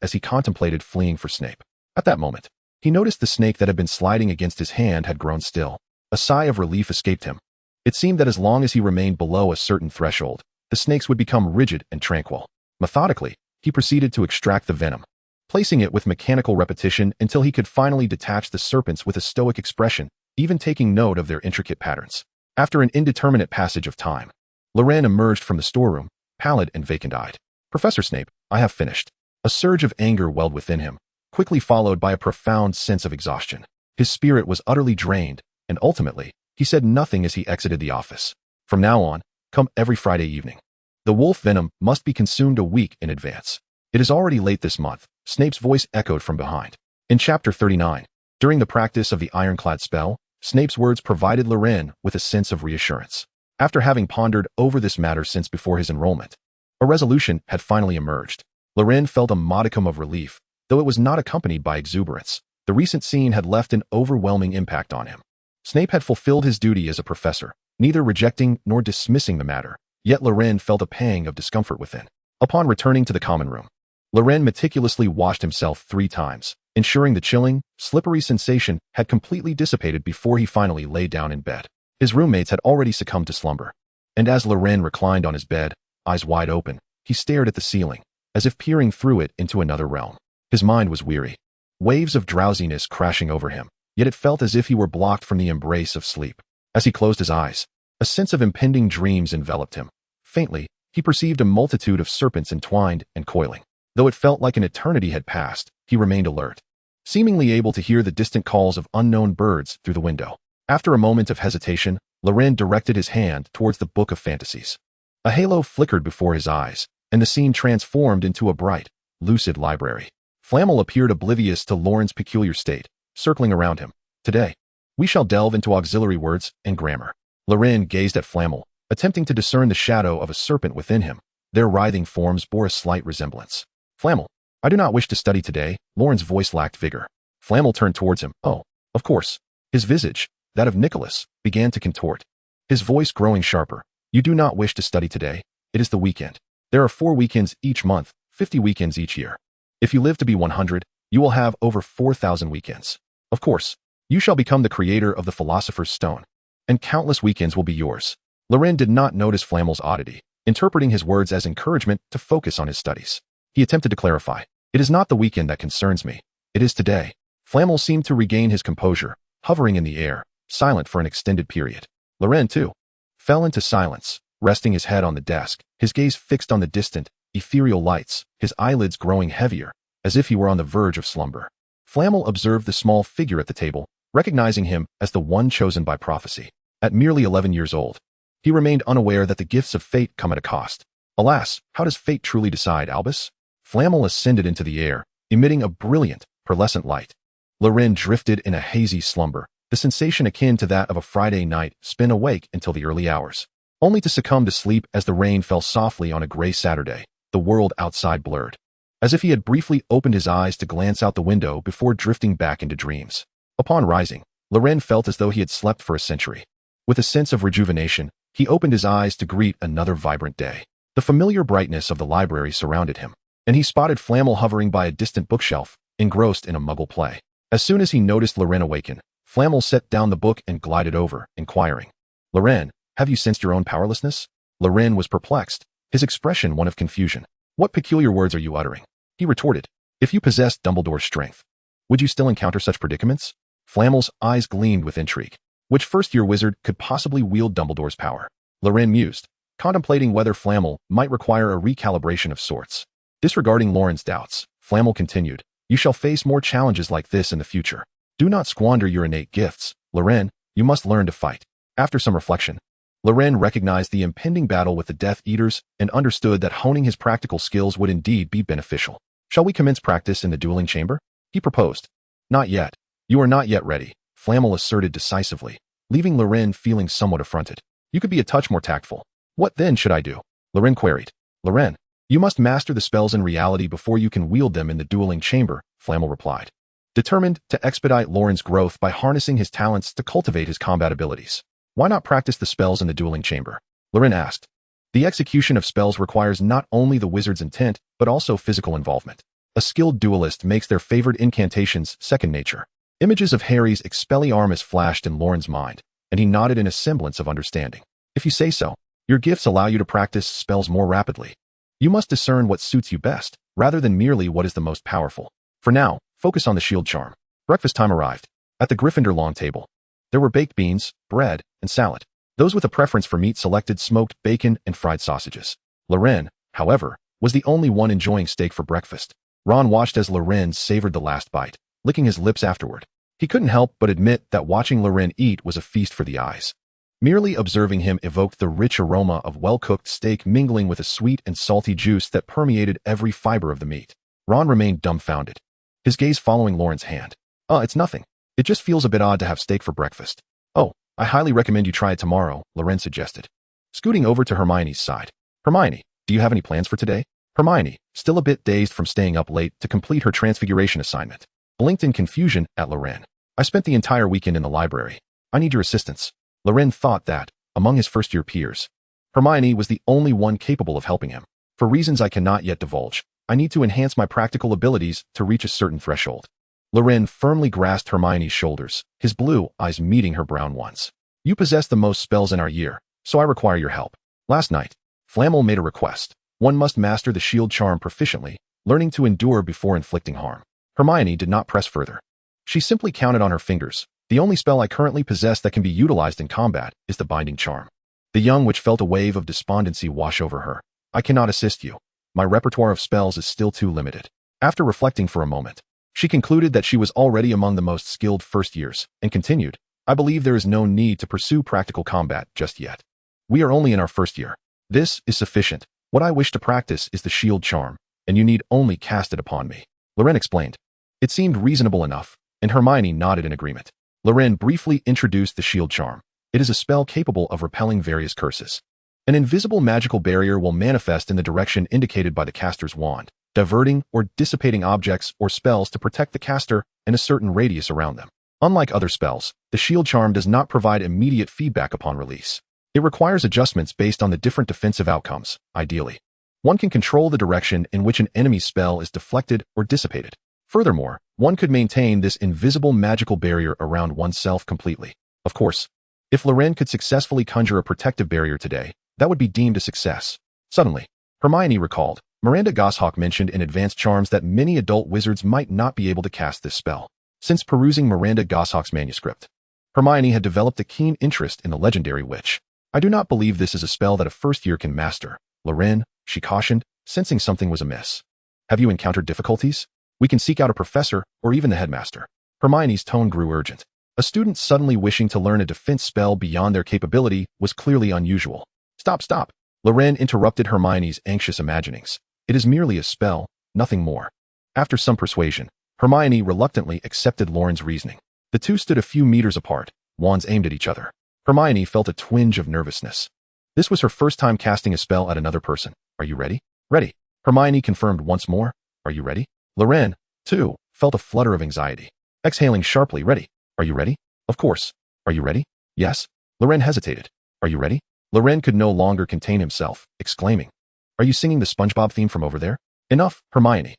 as he contemplated fleeing for Snape. At that moment, he noticed the snake that had been sliding against his hand had grown still. A sigh of relief escaped him. It seemed that as long as he remained below a certain threshold, the snakes would become rigid and tranquil. Methodically, he proceeded to extract the venom, placing it with mechanical repetition until he could finally detach the serpents with a stoic expression, even taking note of their intricate patterns. After an indeterminate passage of time, Loren emerged from the storeroom, pallid and vacant-eyed. Professor Snape, I have finished. A surge of anger welled within him, quickly followed by a profound sense of exhaustion. His spirit was utterly drained, and ultimately, he said nothing as he exited the office. From now on, come every Friday evening. The wolf venom must be consumed a week in advance. It is already late this month, Snape's voice echoed from behind. In Chapter 39, during the practice of the ironclad spell, Snape's words provided Loren with a sense of reassurance. After having pondered over this matter since before his enrollment, a resolution had finally emerged. Loren felt a modicum of relief, though it was not accompanied by exuberance. The recent scene had left an overwhelming impact on him. Snape had fulfilled his duty as a professor, neither rejecting nor dismissing the matter, yet Loren felt a pang of discomfort within. Upon returning to the common room, Loren meticulously washed himself 3 times, ensuring the chilling, slippery sensation had completely dissipated before he finally lay down in bed. His roommates had already succumbed to slumber, and as Loren reclined on his bed, eyes wide open, he stared at the ceiling, as if peering through it into another realm. His mind was weary, waves of drowsiness crashing over him, yet it felt as if he were blocked from the embrace of sleep. As he closed his eyes, a sense of impending dreams enveloped him. Faintly, he perceived a multitude of serpents entwined and coiling. Though it felt like an eternity had passed, he remained alert, seemingly able to hear the distant calls of unknown birds through the window. After a moment of hesitation, Loren directed his hand towards the Book of Fantasies. A halo flickered before his eyes, and the scene transformed into a bright, lucid library. Flamel appeared oblivious to Loren's peculiar state, circling around him. Today, we shall delve into auxiliary words and grammar. Loren gazed at Flamel, attempting to discern the shadow of a serpent within him. Their writhing forms bore a slight resemblance. Flamel, I do not wish to study today. Loren's voice lacked vigor. Flamel turned towards him. Oh, of course. His visage, that of Nicholas, began to contort, his voice growing sharper. You do not wish to study today. It is the weekend. There are 4 weekends each month, 50 weekends each year. If you live to be 100, you will have over 4,000 weekends. Of course, you shall become the creator of the Philosopher's Stone, and countless weekends will be yours. Loren did not notice Flamel's oddity, interpreting his words as encouragement to focus on his studies. He attempted to clarify, "It is not the weekend that concerns me. It is today." Flamel seemed to regain his composure, hovering in the air, silent for an extended period. Loren, too, fell into silence, resting his head on the desk, his gaze fixed on the distant, ethereal lights, his eyelids growing heavier, as if he were on the verge of slumber. Flamel observed the small figure at the table, recognizing him as the one chosen by prophecy. At merely 11 years old, he remained unaware that the gifts of fate come at a cost. Alas, how does fate truly decide, Albus? Flamel ascended into the air, emitting a brilliant, pearlescent light. Loren drifted in a hazy slumber, the sensation akin to that of a Friday night spin awake until the early hours, only to succumb to sleep as the rain fell softly on a gray Saturday, the world outside blurred, as if he had briefly opened his eyes to glance out the window before drifting back into dreams. Upon rising, Loren felt as though he had slept for a century. With a sense of rejuvenation, he opened his eyes to greet another vibrant day. The familiar brightness of the library surrounded him, and he spotted Flamel hovering by a distant bookshelf, engrossed in a Muggle play. As soon as he noticed Loren awaken, Flamel set down the book and glided over, inquiring, "Loren, have you sensed your own powerlessness?" Loren was perplexed, his expression one of confusion. "What peculiar words are you uttering?" He retorted, "If you possessed Dumbledore's strength, would you still encounter such predicaments?" Flamel's eyes gleamed with intrigue. Which first-year wizard could possibly wield Dumbledore's power? Loren mused, contemplating whether Flamel might require a recalibration of sorts. Disregarding Loren's doubts, Flamel continued, "You shall face more challenges like this in the future. Do not squander your innate gifts. Loren, you must learn to fight." After some reflection, Loren recognized the impending battle with the Death Eaters and understood that honing his practical skills would indeed be beneficial. "Shall we commence practice in the dueling chamber?" he proposed. "Not yet. You are not yet ready," Flamel asserted decisively, leaving Loren feeling somewhat affronted. "You could be a touch more tactful." "What then should I do?" Loren queried. "Loren, you must master the spells in reality before you can wield them in the dueling chamber," Flamel replied, determined to expedite Loren's growth by harnessing his talents to cultivate his combat abilities. "Why not practice the spells in the dueling chamber?" Loren asked. "The execution of spells requires not only the wizard's intent, but also physical involvement. A skilled duelist makes their favored incantations second nature." Images of Harry's Expelliarmus flashed in Loren's mind, and he nodded in a semblance of understanding. "If you say so, your gifts allow you to practice spells more rapidly. You must discern what suits you best, rather than merely what is the most powerful. For now, focus on the shield charm." Breakfast time arrived. At the Gryffindor lawn table, there were baked beans, bread, and salad. Those with a preference for meat selected smoked bacon and fried sausages. Loren, however, was the only one enjoying steak for breakfast. Ron watched as Loren savored the last bite, licking his lips afterward. He couldn't help but admit that watching Loren eat was a feast for the eyes. Merely observing him evoked the rich aroma of well-cooked steak mingling with a sweet and salty juice that permeated every fiber of the meat. Ron remained dumbfounded, his gaze following Loren's hand. It's nothing. It just feels a bit odd to have steak for breakfast." "Oh, I highly recommend you try it tomorrow," Loren suggested, scooting over to Hermione's side. "Hermione, do you have any plans for today?" Hermione, still a bit dazed from staying up late to complete her Transfiguration assignment, blinked in confusion at Loren. "I spent the entire weekend in the library. I need your assistance." Loren thought that, among his first-year peers, Hermione was the only one capable of helping him. "For reasons I cannot yet divulge, I need to enhance my practical abilities to reach a certain threshold." Loren firmly grasped Hermione's shoulders, his blue eyes meeting her brown ones. "You possess the most spells in our year, so I require your help." Last night, Flamel made a request. One must master the shield charm proficiently, learning to endure before inflicting harm. Hermione did not press further. She simply counted on her fingers. "The only spell I currently possess that can be utilized in combat is the binding charm." The young witch felt a wave of despondency wash over her. "I cannot assist you. My repertoire of spells is still too limited." After reflecting for a moment, she concluded that she was already among the most skilled first years, and continued, "I believe there is no need to pursue practical combat just yet. We are only in our first year. This is sufficient. What I wish to practice is the shield charm, and you need only cast it upon me," Loren explained. It seemed reasonable enough, and Hermione nodded in agreement. Loren briefly introduced the shield charm. It is a spell capable of repelling various curses. An invisible magical barrier will manifest in the direction indicated by the caster's wand, diverting or dissipating objects or spells to protect the caster and a certain radius around them. Unlike other spells, the shield charm does not provide immediate feedback upon release. It requires adjustments based on the different defensive outcomes, ideally. One can control the direction in which an enemy's spell is deflected or dissipated. Furthermore, one could maintain this invisible magical barrier around oneself completely. Of course, if Loren could successfully conjure a protective barrier today, that would be deemed a success. Suddenly, Hermione recalled, Miranda Goshawk mentioned in Advanced Charms that many adult wizards might not be able to cast this spell. Since perusing Miranda Goshawk's manuscript, Hermione had developed a keen interest in the legendary witch. I do not believe this is a spell that a first year can master, Loren, she cautioned, sensing something was amiss. Have you encountered difficulties? We can seek out a professor or even the headmaster. Hermione's tone grew urgent. A student suddenly wishing to learn a defense spell beyond their capability was clearly unusual. Stop. Loren interrupted Hermione's anxious imaginings. It is merely a spell, nothing more. After some persuasion, Hermione reluctantly accepted Loren's reasoning. The two stood a few meters apart, wands aimed at each other. Hermione felt a twinge of nervousness. This was her first time casting a spell at another person. Are you ready? Ready. Hermione confirmed once more. Are you ready? Loren, too, felt a flutter of anxiety. Exhaling sharply, ready. Are you ready? Of course. Are you ready? Yes. Loren hesitated. Are you ready? Loren could no longer contain himself, exclaiming. Are you singing the SpongeBob theme from over there? Enough, Hermione.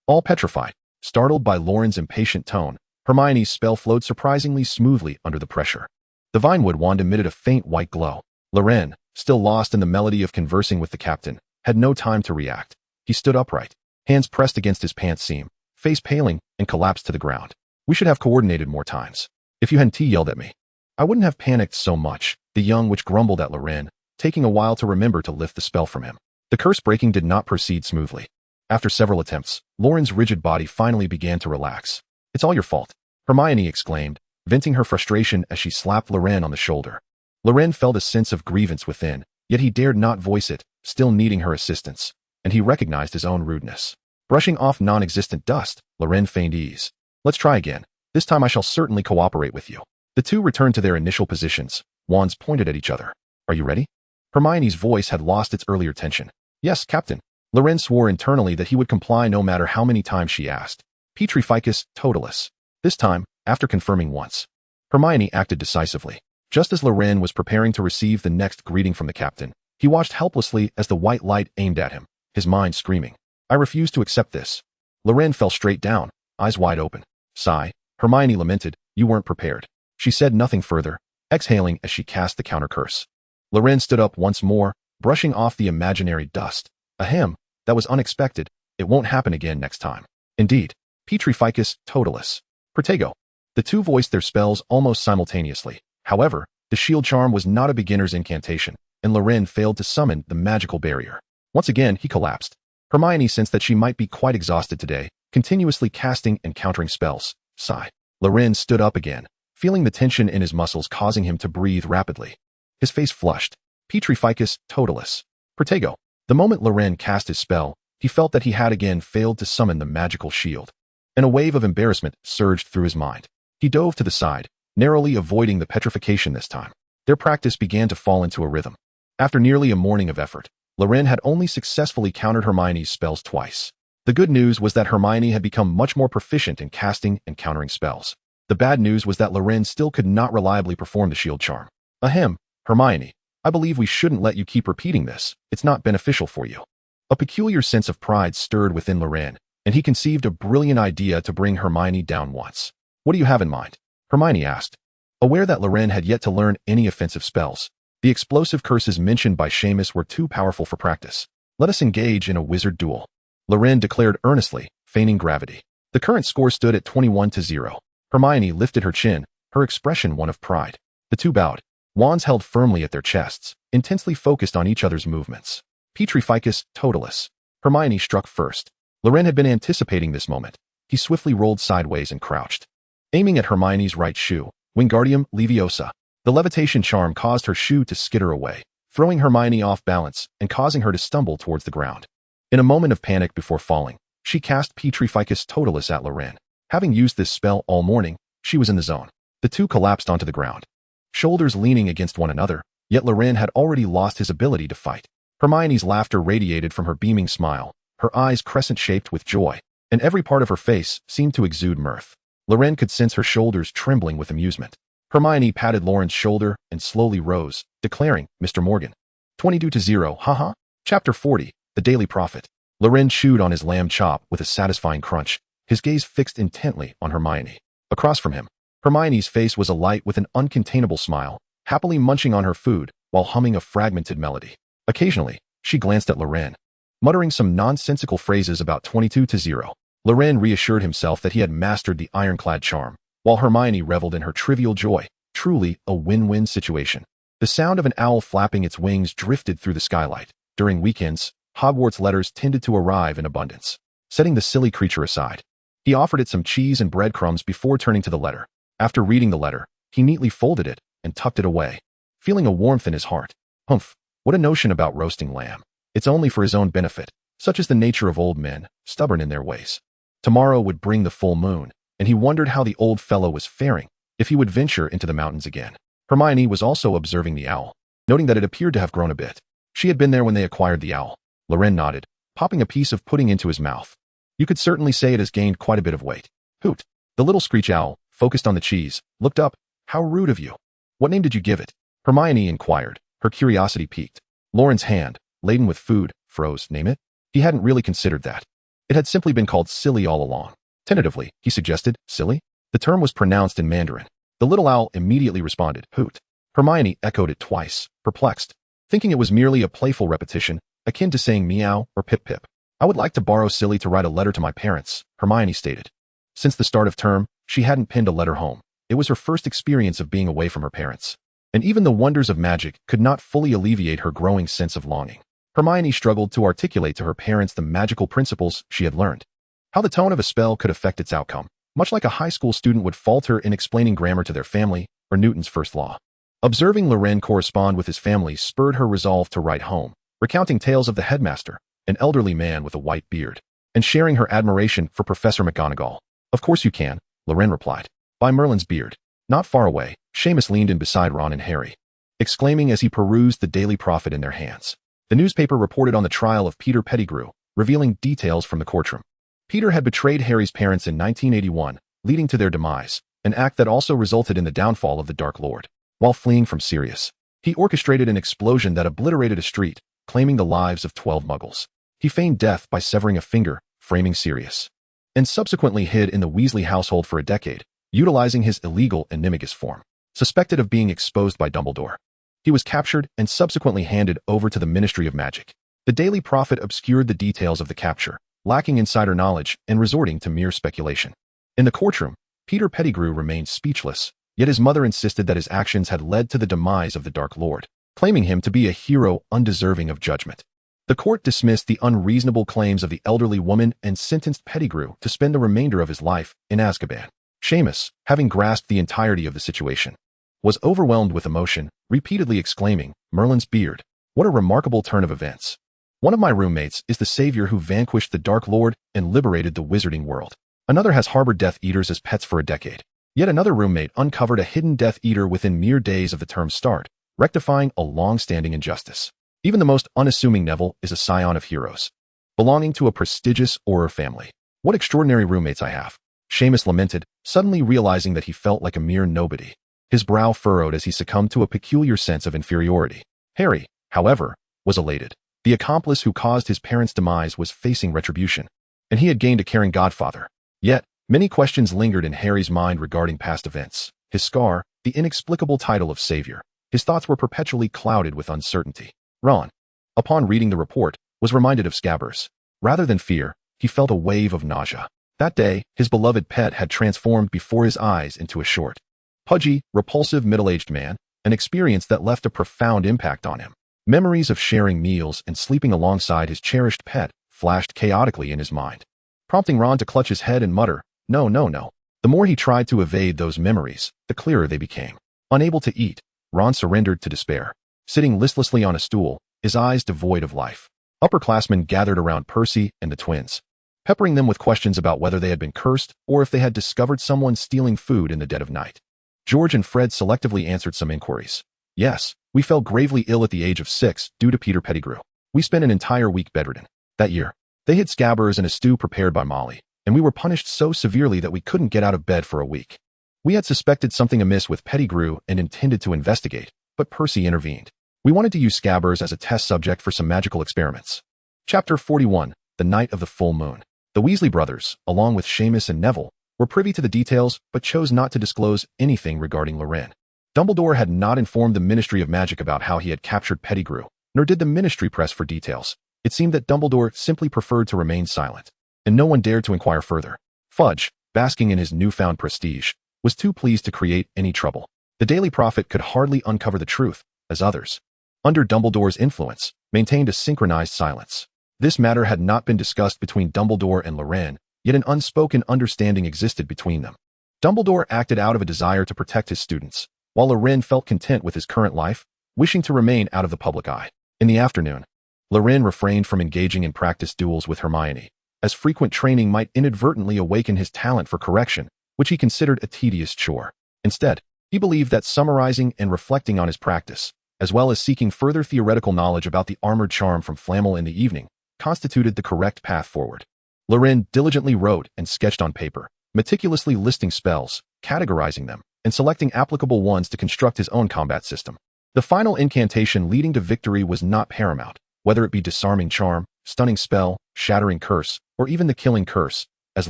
All petrified. Startled by Loren's impatient tone, Hermione's spell flowed surprisingly smoothly under the pressure. The Vinewood wand emitted a faint white glow. Loren, still lost in the melody of conversing with the captain, had no time to react. He stood upright, hands pressed against his pants seam, face paling, and collapsed to the ground. We should have coordinated more times. If you hadn't yelled at me, I wouldn't have panicked so much, the young witch grumbled at Loren, taking a while to remember to lift the spell from him. The curse breaking did not proceed smoothly. After several attempts, Loren's rigid body finally began to relax. It's all your fault, Hermione exclaimed, venting her frustration as she slapped Loren on the shoulder. Loren felt a sense of grievance within, yet he dared not voice it, still needing her assistance, and he recognized his own rudeness. Brushing off non-existent dust, Loren feigned ease. Let's try again. This time I shall certainly cooperate with you. The two returned to their initial positions, wands pointed at each other. Are you ready? Hermione's voice had lost its earlier tension. Yes, Captain. Loren swore internally that he would comply no matter how many times she asked. Petrificus totalis. This time, after confirming once, Hermione acted decisively. Just as Loren was preparing to receive the next greeting from the captain, he watched helplessly as the white light aimed at him, his mind screaming. I refuse to accept this. Loren fell straight down, eyes wide open. Sigh, Hermione lamented, you weren't prepared. She said nothing further, exhaling as she cast the counter curse. Loren stood up once more, brushing off the imaginary dust. Ahem, that was unexpected. It won't happen again next time. Indeed. Petrificus totalis. Protego. The two voiced their spells almost simultaneously. However, the shield charm was not a beginner's incantation, and Loren failed to summon the magical barrier. Once again, he collapsed. Hermione sensed that she might be quite exhausted today, continuously casting and countering spells. Sigh. Loren stood up again, feeling the tension in his muscles causing him to breathe rapidly. His face flushed. Petrificus totalis. Protego. The moment Loren cast his spell, he felt that he had again failed to summon the magical shield, and a wave of embarrassment surged through his mind. He dove to the side, narrowly avoiding the petrification this time. Their practice began to fall into a rhythm. After nearly a morning of effort, Loren had only successfully countered Hermione's spells twice. The good news was that Hermione had become much more proficient in casting and countering spells. The bad news was that Loren still could not reliably perform the shield charm. Ahem, Hermione, I believe we shouldn't let you keep repeating this. It's not beneficial for you. A peculiar sense of pride stirred within Loren, and he conceived a brilliant idea to bring Hermione down once. What do you have in mind? Hermione asked. Aware that Loren had yet to learn any offensive spells, the explosive curses mentioned by Seamus were too powerful for practice. Let us engage in a wizard duel, Loren declared earnestly, feigning gravity. The current score stood at 21-0. Hermione lifted her chin, her expression one of pride. The two bowed, wands held firmly at their chests, intensely focused on each other's movements. Petrificus totalis. Hermione struck first. Loren had been anticipating this moment. He swiftly rolled sideways and crouched, aiming at Hermione's right shoe. Wingardium Leviosa. The levitation charm caused her shoe to skitter away, throwing Hermione off balance and causing her to stumble towards the ground. In a moment of panic before falling, she cast Petrificus totalis at Loren. Having used this spell all morning, she was in the zone. The two collapsed onto the ground, shoulders leaning against one another, yet Loren had already lost his ability to fight. Hermione's laughter radiated from her beaming smile, her eyes crescent-shaped with joy, and every part of her face seemed to exude mirth. Loren could sense her shoulders trembling with amusement. Hermione patted Loren's shoulder and slowly rose, declaring, Mr. Morgan. 22-0, haha. Chapter 40, The Daily Prophet. Loren chewed on his lamb chop with a satisfying crunch, his gaze fixed intently on Hermione. Across from him, Hermione's face was alight with an uncontainable smile, happily munching on her food while humming a fragmented melody. Occasionally, she glanced at Loren, muttering some nonsensical phrases about 22-0. Loren reassured himself that he had mastered the ironclad charm, while Hermione reveled in her trivial joy. Truly a win-win situation. The sound of an owl flapping its wings drifted through the skylight. During weekends, Hogwarts letters tended to arrive in abundance. Setting the silly creature aside, he offered it some cheese and breadcrumbs before turning to the letter. After reading the letter, he neatly folded it and tucked it away, feeling a warmth in his heart. Humph, what a notion about roasting lamb. It's only for his own benefit. Such is the nature of old men, stubborn in their ways. Tomorrow would bring the full moon, and he wondered how the old fellow was faring, if he would venture into the mountains again. Hermione was also observing the owl, noting that it appeared to have grown a bit. She had been there when they acquired the owl. Loren nodded, popping a piece of pudding into his mouth. You could certainly say it has gained quite a bit of weight. Hoot. The little screech owl, focused on the cheese, looked up. How rude of you. What name did you give it? Hermione inquired, her curiosity piqued. Loren's hand, laden with food, froze. Name it? He hadn't really considered that. It had simply been called Silly all along. Tentatively, he suggested, Silly? The term was pronounced in Mandarin. The little owl immediately responded, Hoot. Hermione echoed it twice, perplexed, thinking it was merely a playful repetition, akin to saying meow or pip-pip. I would like to borrow Silly to write a letter to my parents, Hermione stated. Since the start of term, she hadn't penned a letter home. It was her first experience of being away from her parents. And even the wonders of magic could not fully alleviate her growing sense of longing. Hermione struggled to articulate to her parents the magical principles she had learned. How the tone of a spell could affect its outcome, much like a high school student would falter in explaining grammar to their family, or Newton's first law. Observing Loren correspond with his family spurred her resolve to write home, recounting tales of the headmaster, an elderly man with a white beard, and sharing her admiration for Professor McGonagall. Of course you can, Loren replied. By Merlin's beard. Not far away, Seamus leaned in beside Ron and Harry, exclaiming as he perused the Daily Prophet in their hands. The newspaper reported on the trial of Peter Pettigrew, revealing details from the courtroom. Peter had betrayed Harry's parents in 1981, leading to their demise, an act that also resulted in the downfall of the Dark Lord. While fleeing from Sirius, he orchestrated an explosion that obliterated a street, claiming the lives of 12 muggles. He feigned death by severing a finger, framing Sirius, and subsequently hid in the Weasley household for a decade, utilizing his illegal animagus form. Suspected of being exposed by Dumbledore, he was captured and subsequently handed over to the Ministry of Magic. The Daily Prophet obscured the details of the capture, lacking insider knowledge and resorting to mere speculation. In the courtroom, Peter Pettigrew remained speechless, yet his mother insisted that his actions had led to the demise of the Dark Lord, claiming him to be a hero undeserving of judgment. The court dismissed the unreasonable claims of the elderly woman and sentenced Pettigrew to spend the remainder of his life in Azkaban. Seamus, having grasped the entirety of the situation, was overwhelmed with emotion, repeatedly exclaiming, Merlin's beard. What a remarkable turn of events. One of my roommates is the savior who vanquished the Dark Lord and liberated the Wizarding World. Another has harbored Death Eaters as pets for a decade. Yet another roommate uncovered a hidden Death Eater within mere days of the term's start, rectifying a long-standing injustice. Even the most unassuming Neville is a scion of heroes, belonging to a prestigious Auror family. What extraordinary roommates I have. Seamus lamented, suddenly realizing that he felt like a mere nobody. His brow furrowed as he succumbed to a peculiar sense of inferiority. Harry, however, was elated. The accomplice who caused his parents' demise was facing retribution, and he had gained a caring godfather. Yet, many questions lingered in Harry's mind regarding past events. His scar, the inexplicable title of savior. His thoughts were perpetually clouded with uncertainty. Ron, upon reading the report, was reminded of Scabbers. Rather than fear, he felt a wave of nausea. That day, his beloved pet had transformed before his eyes into a short, pudgy, repulsive middle-aged man, an experience that left a profound impact on him. Memories of sharing meals and sleeping alongside his cherished pet flashed chaotically in his mind, prompting Ron to clutch his head and mutter, no, no, no. The more he tried to evade those memories, the clearer they became. Unable to eat, Ron surrendered to despair. Sitting listlessly on a stool, his eyes devoid of life, upperclassmen gathered around Percy and the twins, peppering them with questions about whether they had been cursed or if they had discovered someone stealing food in the dead of night. George and Fred selectively answered some inquiries. Yes, we fell gravely ill at the age of 6 due to Peter Pettigrew. We spent an entire week bedridden. That year, they hid Scabbers in a stew prepared by Molly, and we were punished so severely that we couldn't get out of bed for a week. We had suspected something amiss with Pettigrew and intended to investigate, but Percy intervened. We wanted to use Scabbers as a test subject for some magical experiments. Chapter 41. The Night of the Full Moon. The Weasley brothers, along with Seamus and Neville, were privy to the details but chose not to disclose anything regarding Loren. Dumbledore had not informed the Ministry of Magic about how he had captured Pettigrew, nor did the Ministry press for details. It seemed that Dumbledore simply preferred to remain silent, and no one dared to inquire further. Fudge, basking in his newfound prestige, was too pleased to create any trouble. The Daily Prophet could hardly uncover the truth, as others, under Dumbledore's influence, maintained a synchronized silence. This matter had not been discussed between Dumbledore and Loren, yet an unspoken understanding existed between them. Dumbledore acted out of a desire to protect his students, while Loren felt content with his current life, wishing to remain out of the public eye. In the afternoon, Loren refrained from engaging in practice duels with Hermione, as frequent training might inadvertently awaken his talent for correction, which he considered a tedious chore. Instead, he believed that summarizing and reflecting on his practice, as well as seeking further theoretical knowledge about the armored charm from Flamel in the evening, constituted the correct path forward. Loren diligently wrote and sketched on paper, meticulously listing spells, categorizing them, and selecting applicable ones to construct his own combat system. The final incantation leading to victory was not paramount, whether it be disarming charm, stunning spell, shattering curse, or even the killing curse, as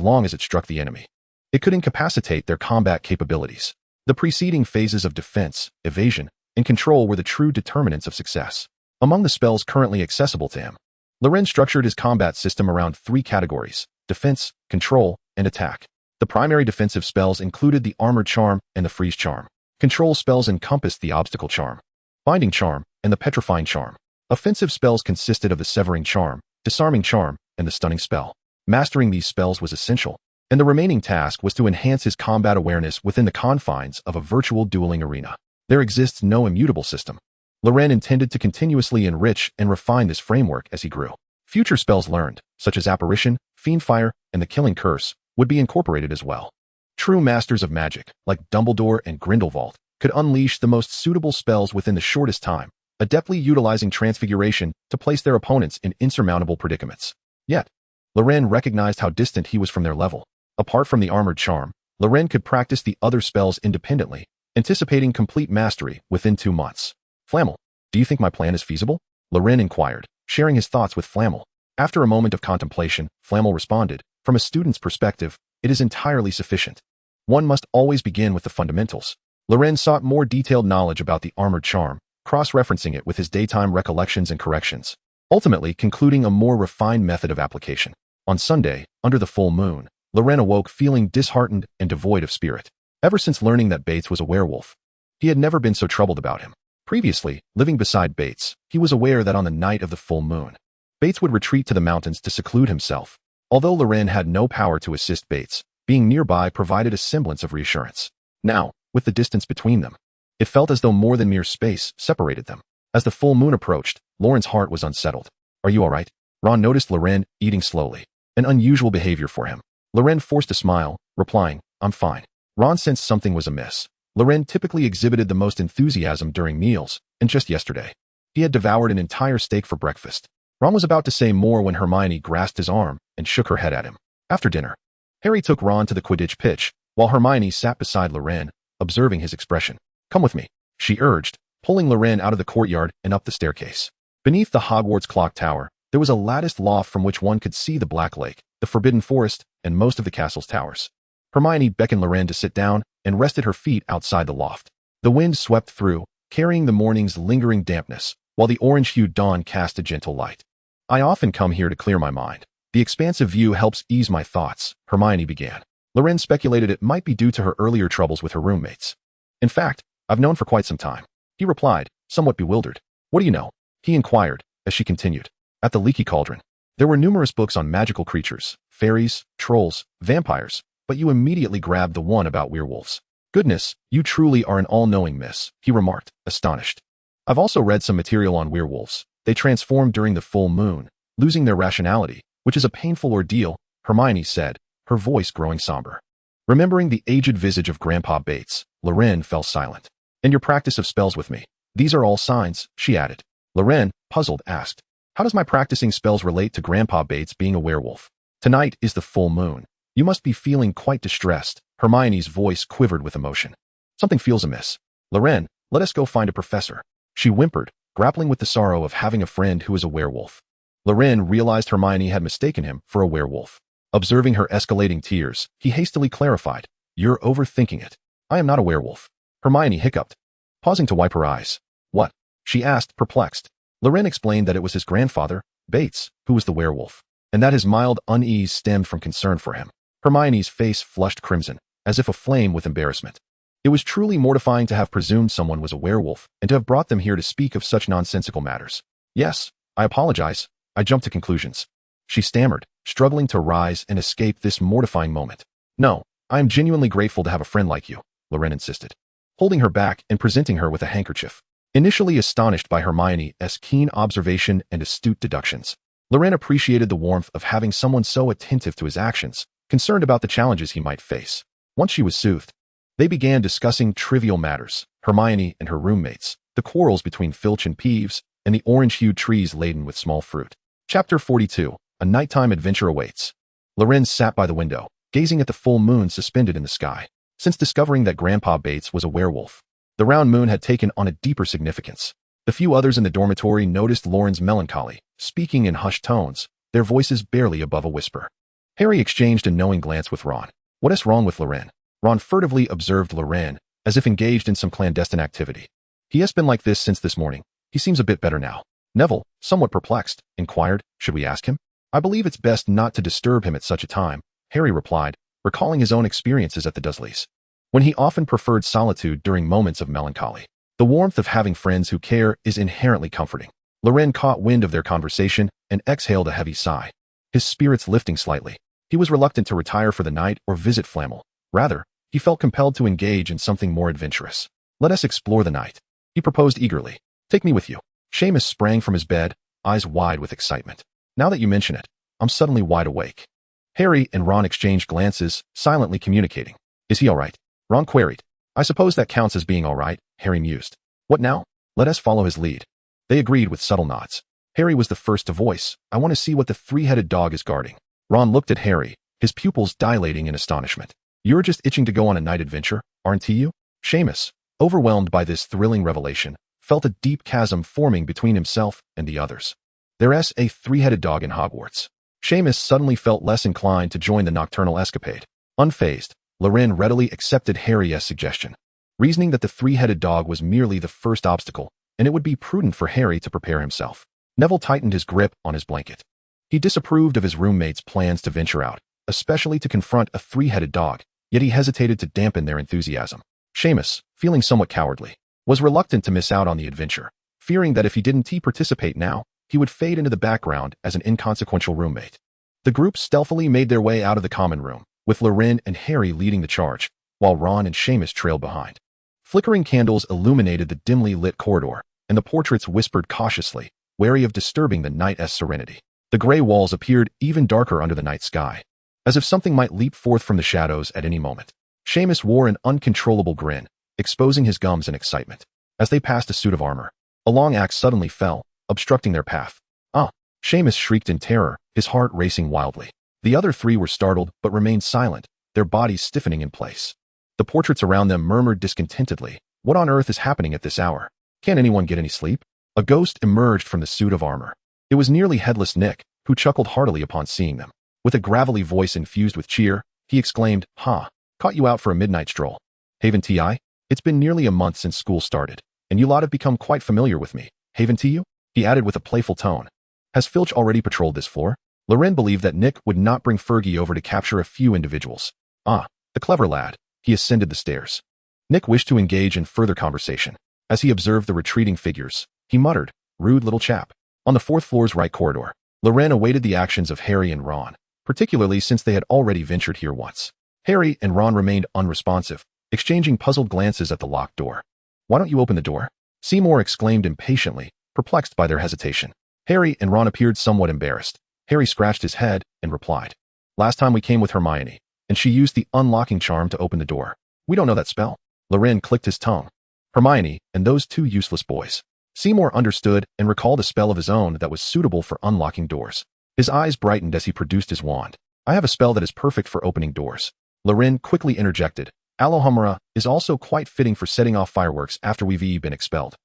long as it struck the enemy. It could incapacitate their combat capabilities. The preceding phases of defense, evasion, and control were the true determinants of success. Among the spells currently accessible to him, Loren structured his combat system around 3 categories: defense, control, and attack. The primary defensive spells included the armored charm and the freeze charm. Control spells encompassed the obstacle charm, binding charm, and the petrifying charm. Offensive spells consisted of the severing charm, disarming charm, and the stunning spell. Mastering these spells was essential, and the remaining task was to enhance his combat awareness within the confines of a virtual dueling arena. There exists no immutable system. Loren intended to continuously enrich and refine this framework as he grew. Future spells learned, such as Apparition, Fiendfire, and the Killing Curse, would be incorporated as well. True masters of magic, like Dumbledore and Grindelwald, could unleash the most suitable spells within the shortest time, adeptly utilizing Transfiguration to place their opponents in insurmountable predicaments. Yet, Loren recognized how distant he was from their level. Apart from the armored charm, Loren could practice the other spells independently, anticipating complete mastery within 2 months. Flamel, do you think my plan is feasible? Loren inquired, sharing his thoughts with Flamel. After a moment of contemplation, Flamel responded, from a student's perspective, it is entirely sufficient. One must always begin with the fundamentals. Loren sought more detailed knowledge about the armored charm, cross-referencing it with his daytime recollections and corrections, ultimately concluding a more refined method of application. On Sunday, under the full moon, Loren awoke feeling disheartened and devoid of spirit. Ever since learning that Bates was a werewolf, he had never been so troubled about him. Previously, living beside Bates, he was aware that on the night of the full moon, Bates would retreat to the mountains to seclude himself. Although Loren had no power to assist Bates, being nearby provided a semblance of reassurance. Now, with the distance between them, it felt as though more than mere space separated them. As the full moon approached, Loren's heart was unsettled. Are you all right? Ron noticed Loren eating slowly, an unusual behavior for him. Loren forced a smile, replying, I'm fine. Ron sensed something was amiss. Loren typically exhibited the most enthusiasm during meals, and just yesterday, he had devoured an entire steak for breakfast. Ron was about to say more when Hermione grasped his arm and shook her head at him. After dinner, Harry took Ron to the Quidditch pitch, while Hermione sat beside Loren, observing his expression. Come with me, she urged, pulling Loren out of the courtyard and up the staircase. Beneath the Hogwarts clock tower, there was a latticed loft from which one could see the Black Lake, the Forbidden Forest, and most of the castle's towers. Hermione beckoned Loren to sit down and rested her feet outside the loft. The wind swept through, carrying the morning's lingering dampness, while the orange-hued dawn cast a gentle light. I often come here to clear my mind. The expansive view helps ease my thoughts, Hermione began. Loren speculated it might be due to her earlier troubles with her roommates. In fact, I've known for quite some time, he replied, somewhat bewildered. What do you know? He inquired, as she continued. At the Leaky Cauldron, there were numerous books on magical creatures, fairies, trolls, vampires, but you immediately grabbed the one about werewolves. Goodness, you truly are an all-knowing miss, he remarked, astonished. I've also read some material on werewolves. They transform during the full moon, losing their rationality, which is a painful ordeal, Hermione said, her voice growing somber. Remembering the aged visage of Grandpa Bates, Loren fell silent. And your practice of spells with me. These are all signs, she added. Loren, puzzled, asked, how does my practicing spells relate to Grandpa Bates being a werewolf? Tonight is the full moon. You must be feeling quite distressed. Hermione's voice quivered with emotion. Something feels amiss. Loren, let us go find a professor. She whimpered, grappling with the sorrow of having a friend who is a werewolf. Loren realized Hermione had mistaken him for a werewolf. Observing her escalating tears, he hastily clarified, "You're overthinking it. I am not a werewolf." Hermione hiccuped, pausing to wipe her eyes. "What?" she asked, perplexed. Loren explained that it was his grandfather, Bates, who was the werewolf, and that his mild unease stemmed from concern for him. Hermione's face flushed crimson, as if aflame with embarrassment. It was truly mortifying to have presumed someone was a werewolf and to have brought them here to speak of such nonsensical matters. "Yes, I apologize. I jumped to conclusions," she stammered, struggling to rise and escape this mortifying moment. "No, I am genuinely grateful to have a friend like you," Loren insisted, holding her back and presenting her with a handkerchief. Initially astonished by Hermione's keen observation and astute deductions, Loren appreciated the warmth of having someone so attentive to his actions, concerned about the challenges he might face. Once she was soothed, they began discussing trivial matters, Hermione and her roommates, the quarrels between Filch and Peeves, and the orange-hued trees laden with small fruit. Chapter 42. A nighttime adventure awaits. Loren sat by the window, gazing at the full moon suspended in the sky. Since discovering that Grandpa Bates was a werewolf, the round moon had taken on a deeper significance. The few others in the dormitory noticed Loren's melancholy, speaking in hushed tones, their voices barely above a whisper. Harry exchanged a knowing glance with Ron. "What is wrong with Loren?" Ron furtively observed Loren, as if engaged in some clandestine activity. "He has been like this since this morning. He seems a bit better now." Neville, somewhat perplexed, inquired, "Should we ask him?" "I believe it's best not to disturb him at such a time," Harry replied, recalling his own experiences at the Dursleys, when he often preferred solitude during moments of melancholy. The warmth of having friends who care is inherently comforting. Loren caught wind of their conversation and exhaled a heavy sigh, his spirits lifting slightly. He was reluctant to retire for the night or visit Flamel. Rather, he felt compelled to engage in something more adventurous. "Let us explore the night," he proposed eagerly. "Take me with you." Seamus sprang from his bed, eyes wide with excitement. "Now that you mention it, I'm suddenly wide awake." Harry and Ron exchanged glances, silently communicating. "Is he all right?" Ron queried. "I suppose that counts as being all right," Harry mused. "What now?" "Let us follow his lead." They agreed with subtle nods. Harry was the first to voice, "I want to see what the three-headed dog is guarding." Ron looked at Harry, his pupils dilating in astonishment. "You're just itching to go on a night adventure, aren't you?" Seamus, overwhelmed by this thrilling revelation, felt a deep chasm forming between himself and the others. There's a three-headed dog in Hogwarts. Seamus suddenly felt less inclined to join the nocturnal escapade. Unfazed, Loren readily accepted Harry's suggestion, reasoning that the three-headed dog was merely the first obstacle, and it would be prudent for Harry to prepare himself. Neville tightened his grip on his blanket. He disapproved of his roommates' plans to venture out, especially to confront a three-headed dog, yet he hesitated to dampen their enthusiasm. Seamus, feeling somewhat cowardly, was reluctant to miss out on the adventure, fearing that if he didn't participate now, he would fade into the background as an inconsequential roommate. The group stealthily made their way out of the common room, with Loren and Harry leading the charge, while Ron and Seamus trailed behind. Flickering candles illuminated the dimly lit corridor, and the portraits whispered cautiously, wary of disturbing the night's serenity. The gray walls appeared even darker under the night sky, as if something might leap forth from the shadows at any moment. Seamus wore an uncontrollable grin, exposing his gums in excitement. As they passed a suit of armor, a long axe suddenly fell, obstructing their path. "Ah!" Seamus shrieked in terror, his heart racing wildly. The other three were startled but remained silent, their bodies stiffening in place. The portraits around them murmured discontentedly, "What on earth is happening at this hour? Can't anyone get any sleep?" A ghost emerged from the suit of armor. It was nearly headless Nick, who chuckled heartily upon seeing them. With a gravelly voice infused with cheer, he exclaimed, "Ha! Caught you out for a midnight stroll. Haven't I? It's been nearly a month since school started, and you lot have become quite familiar with me, haven't you?" he added with a playful tone. "Has Filch already patrolled this floor?" Loren believed that Nick would not bring Fergie over to capture a few individuals. "Ah, the clever lad." He ascended the stairs. Nick wished to engage in further conversation. As he observed the retreating figures, he muttered, "Rude little chap." On the fourth floor's right corridor, Loren awaited the actions of Harry and Ron, particularly since they had already ventured here once. Harry and Ron remained unresponsive, exchanging puzzled glances at the locked door. "Why don't you open the door?" Seymour exclaimed impatiently, perplexed by their hesitation. Harry and Ron appeared somewhat embarrassed. Harry scratched his head and replied, "Last time we came with Hermione, and she used the unlocking charm to open the door. We don't know that spell." Loren clicked his tongue. Hermione and those two useless boys. Seymour understood and recalled a spell of his own that was suitable for unlocking doors. His eyes brightened as he produced his wand. "I have a spell that is perfect for opening doors." Loren quickly interjected, "Alohomora is also quite fitting for setting off fireworks after we've been expelled."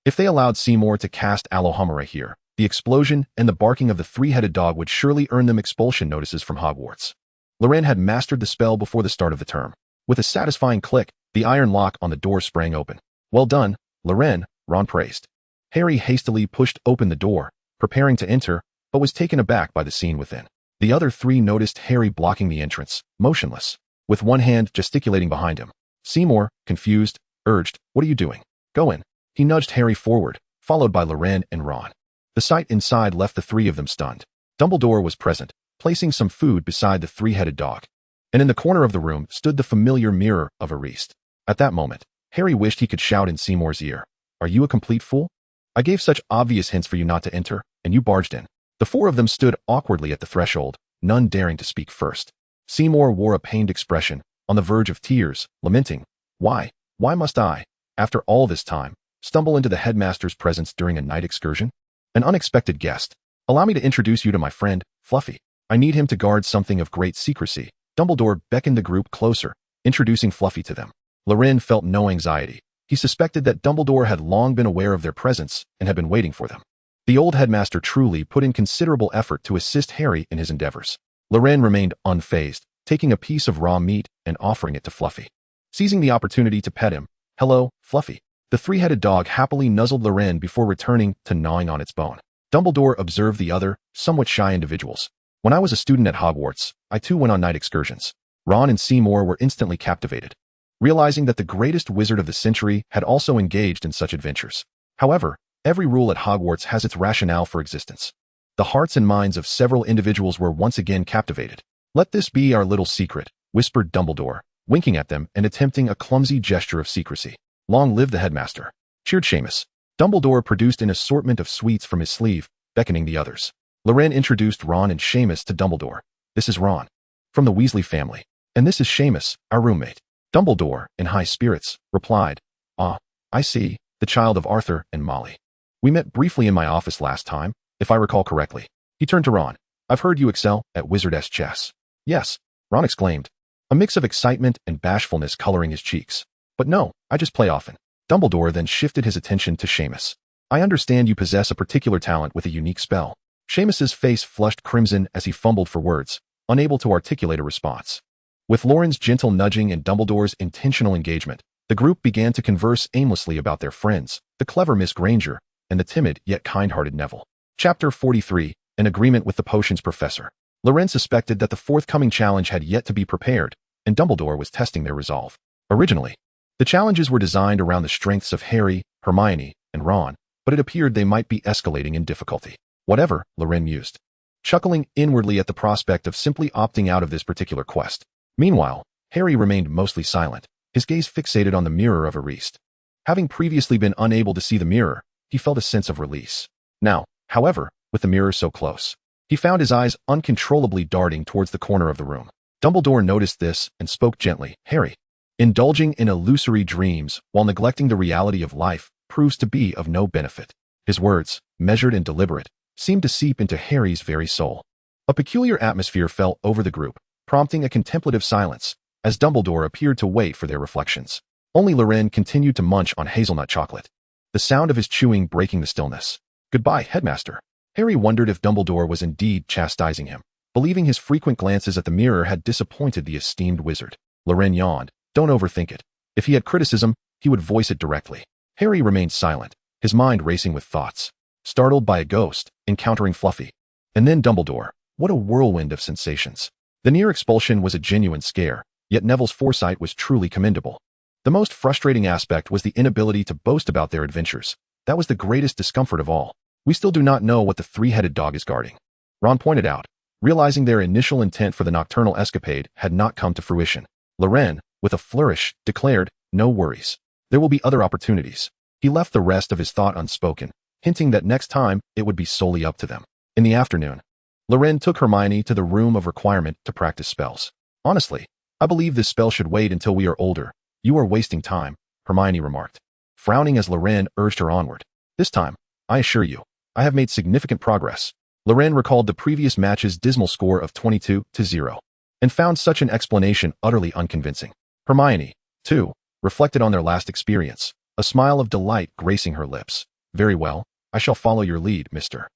If they allowed Seymour to cast Alohomora here, The explosion and the barking of the three-headed dog would surely earn them expulsion notices from Hogwarts. Loren had mastered the spell before the start of the term. With a satisfying click, the iron lock on the door sprang open. "Well done, Loren," Ron praised. Harry hastily pushed open the door, preparing to enter, but was taken aback by the scene within. The other three noticed Harry blocking the entrance, motionless, with one hand gesticulating behind him. Seymour, confused, urged, "What are you doing? Go in." He nudged Harry forward, followed by Loren and Ron. The sight inside left the three of them stunned. Dumbledore was present, placing some food beside the three-headed dog. And in the corner of the room stood the familiar mirror of Erised. At that moment, Harry wished he could shout in Seymour's ear, "Are you a complete fool? I gave such obvious hints for you not to enter, and you barged in." The four of them stood awkwardly at the threshold, none daring to speak first. Seymour wore a pained expression, on the verge of tears, lamenting, Why must I, after all this time, stumble into the headmaster's presence during a night excursion? An unexpected guest. Allow me to introduce you to my friend, Fluffy. I need him to guard something of great secrecy." Dumbledore beckoned the group closer, introducing Fluffy to them. Loren felt no anxiety. He suspected that Dumbledore had long been aware of their presence and had been waiting for them. The old headmaster truly put in considerable effort to assist Harry in his endeavors. Loren remained unfazed, taking a piece of raw meat and offering it to Fluffy. Seizing the opportunity to pet him, "Hello, Fluffy." The three-headed dog happily nuzzled Loren before returning to gnawing on its bone. Dumbledore observed the other, somewhat shy individuals. "When I was a student at Hogwarts, I too went on night excursions." Ron and Seymour were instantly captivated, realizing that the greatest wizard of the century had also engaged in such adventures. However, every rule at Hogwarts has its rationale for existence. The hearts and minds of several individuals were once again captivated. "Let this be our little secret," whispered Dumbledore, winking at them and attempting a clumsy gesture of secrecy. "Long live the headmaster," cheered Seamus. Dumbledore produced an assortment of sweets from his sleeve, beckoning the others. Loren introduced Ron and Seamus to Dumbledore. "This is Ron, from the Weasley family, and this is Seamus, our roommate." Dumbledore, in high spirits, replied, "Ah, I see, the child of Arthur and Molly. We met briefly in my office last time, if I recall correctly." He turned to Ron. "I've heard you excel at wizardess chess." "Yes," Ron exclaimed, a mix of excitement and bashfulness coloring his cheeks. "But no, I just play often." Dumbledore then shifted his attention to Seamus. "I understand you possess a particular talent with a unique spell." Seamus's face flushed crimson as he fumbled for words, unable to articulate a response. With Loren's gentle nudging and Dumbledore's intentional engagement, the group began to converse aimlessly about their friends, the clever Miss Granger, and the timid yet kind-hearted Neville. Chapter 43, An Agreement with the Potions Professor. Loren suspected that the forthcoming challenge had yet to be prepared, and Dumbledore was testing their resolve. Originally, the challenges were designed around the strengths of Harry, Hermione, and Ron, but it appeared they might be escalating in difficulty. Whatever, Loren mused, chuckling inwardly at the prospect of simply opting out of this particular quest. Meanwhile, Harry remained mostly silent, his gaze fixated on the mirror of Erised. Having previously been unable to see the mirror, he felt a sense of release. Now, however, with the mirror so close, he found his eyes uncontrollably darting towards the corner of the room. Dumbledore noticed this and spoke gently. "Harry, indulging in illusory dreams while neglecting the reality of life proves to be of no benefit." His words, measured and deliberate, seemed to seep into Harry's very soul. A peculiar atmosphere fell over the group, prompting a contemplative silence, as Dumbledore appeared to wait for their reflections. Only Loren continued to munch on hazelnut chocolate, the sound of his chewing breaking the stillness. "Goodbye, headmaster." Harry wondered if Dumbledore was indeed chastising him, believing his frequent glances at the mirror had disappointed the esteemed wizard. Loren yawned. Don't overthink it. If he had criticism, he would voice it directly. Harry remained silent, his mind racing with thoughts. Startled by a ghost, encountering Fluffy. And then Dumbledore. What a whirlwind of sensations. The near expulsion was a genuine scare, yet Neville's foresight was truly commendable. The most frustrating aspect was the inability to boast about their adventures. That was the greatest discomfort of all. "We still do not know what the three-headed dog is guarding," Ron pointed out, realizing their initial intent for the nocturnal escapade had not come to fruition. Loren, with a flourish, declared, "No worries. There will be other opportunities." He left the rest of his thought unspoken, hinting that next time it would be solely up to them. In the afternoon, Loren took Hermione to the room of requirement to practice spells. "Honestly, I believe this spell should wait until we are older. You are wasting time," Hermione remarked, frowning as Loren urged her onward. "This time, I assure you, I have made significant progress." Loren recalled the previous match's dismal score of 22-0, and found such an explanation utterly unconvincing. Hermione, too, reflected on their last experience, a smile of delight gracing her lips. "Very well, I shall follow your lead, Mr.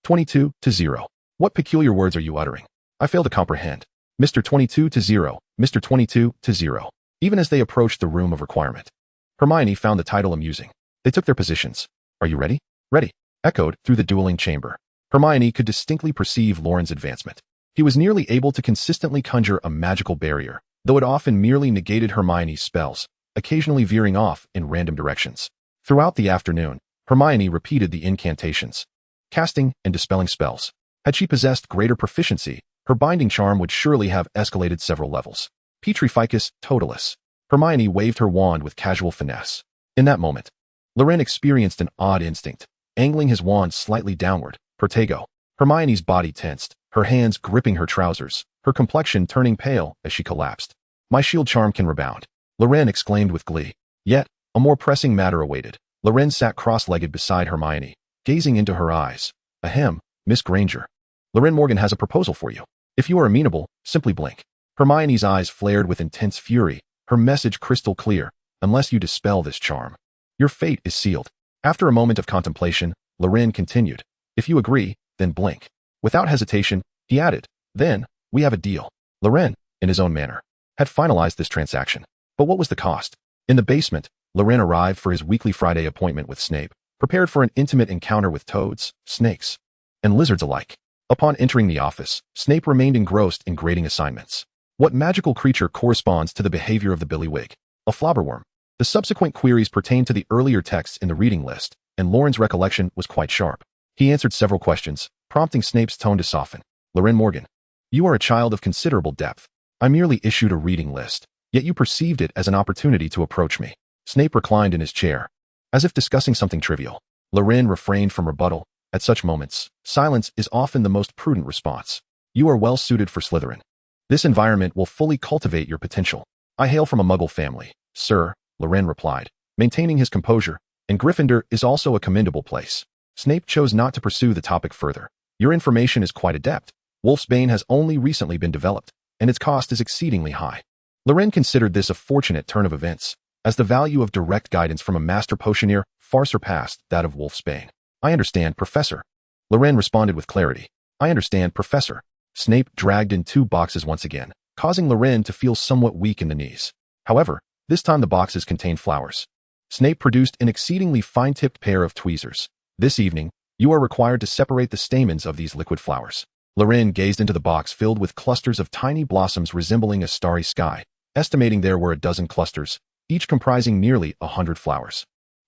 22 to 0. What peculiar words are you uttering? I fail to comprehend. Mr. 22 to 0. Mr. 22 to 0. Even as they approached the room of requirement, Hermione found the title amusing. They took their positions. Are you ready? Ready. Echoed through the dueling chamber. Hermione could distinctly perceive Loren's advancement. He was nearly able to consistently conjure a magical barrier, though it often merely negated Hermione's spells, occasionally veering off in random directions. Throughout the afternoon, Hermione repeated the incantations, casting and dispelling spells. Had she possessed greater proficiency, her binding charm would surely have escalated several levels. Petrificus totalis. Hermione waved her wand with casual finesse. In that moment, Loren experienced an odd instinct, angling his wand slightly downward. Protego. Hermione's body tensed, her hands gripping her trousers, her complexion turning pale as she collapsed. My shield charm can rebound, Loren exclaimed with glee. Yet, a more pressing matter awaited. Loren sat cross-legged beside Hermione, gazing into her eyes. Ahem, Miss Granger. Loren Morgan has a proposal for you. If you are amenable, simply blink. Hermione's eyes flared with intense fury, her message crystal clear. Unless you dispel this charm, your fate is sealed. After a moment of contemplation, Loren continued. If you agree, then blink. Without hesitation, he added, then, we have a deal. Loren, in his own manner, had finalized this transaction. But what was the cost? In the basement, Loren arrived for his weekly Friday appointment with Snape, prepared for an intimate encounter with toads, snakes, and lizards alike. Upon entering the office, Snape remained engrossed in grading assignments. What magical creature corresponds to the behavior of the billywig? A flobberworm. The subsequent queries pertained to the earlier texts in the reading list, and Loren's recollection was quite sharp. He answered several questions, prompting Snape's tone to soften. Loren Morgan, you are a child of considerable depth. I merely issued a reading list, yet you perceived it as an opportunity to approach me. Snape reclined in his chair, as if discussing something trivial. Loren refrained from rebuttal. At such moments, silence is often the most prudent response. You are well suited for Slytherin. This environment will fully cultivate your potential. I hail from a Muggle family, sir, Loren replied, maintaining his composure, and Gryffindor is also a commendable place. Snape chose not to pursue the topic further. Your information is quite adept. Wolfsbane has only recently been developed, and its cost is exceedingly high. Loren considered this a fortunate turn of events, as the value of direct guidance from a master potioneer far surpassed that of Wolfsbane. I understand, Professor. Loren responded with clarity. I understand, Professor. Snape dragged in 2 boxes once again, causing Loren to feel somewhat weak in the knees. However, this time the boxes contained flowers. Snape produced an exceedingly fine-tipped pair of tweezers. This evening, you are required to separate the stamens of these liquid flowers. Loren gazed into the box filled with clusters of tiny blossoms resembling a starry sky, estimating there were a dozen clusters, each comprising nearly 100 flowers.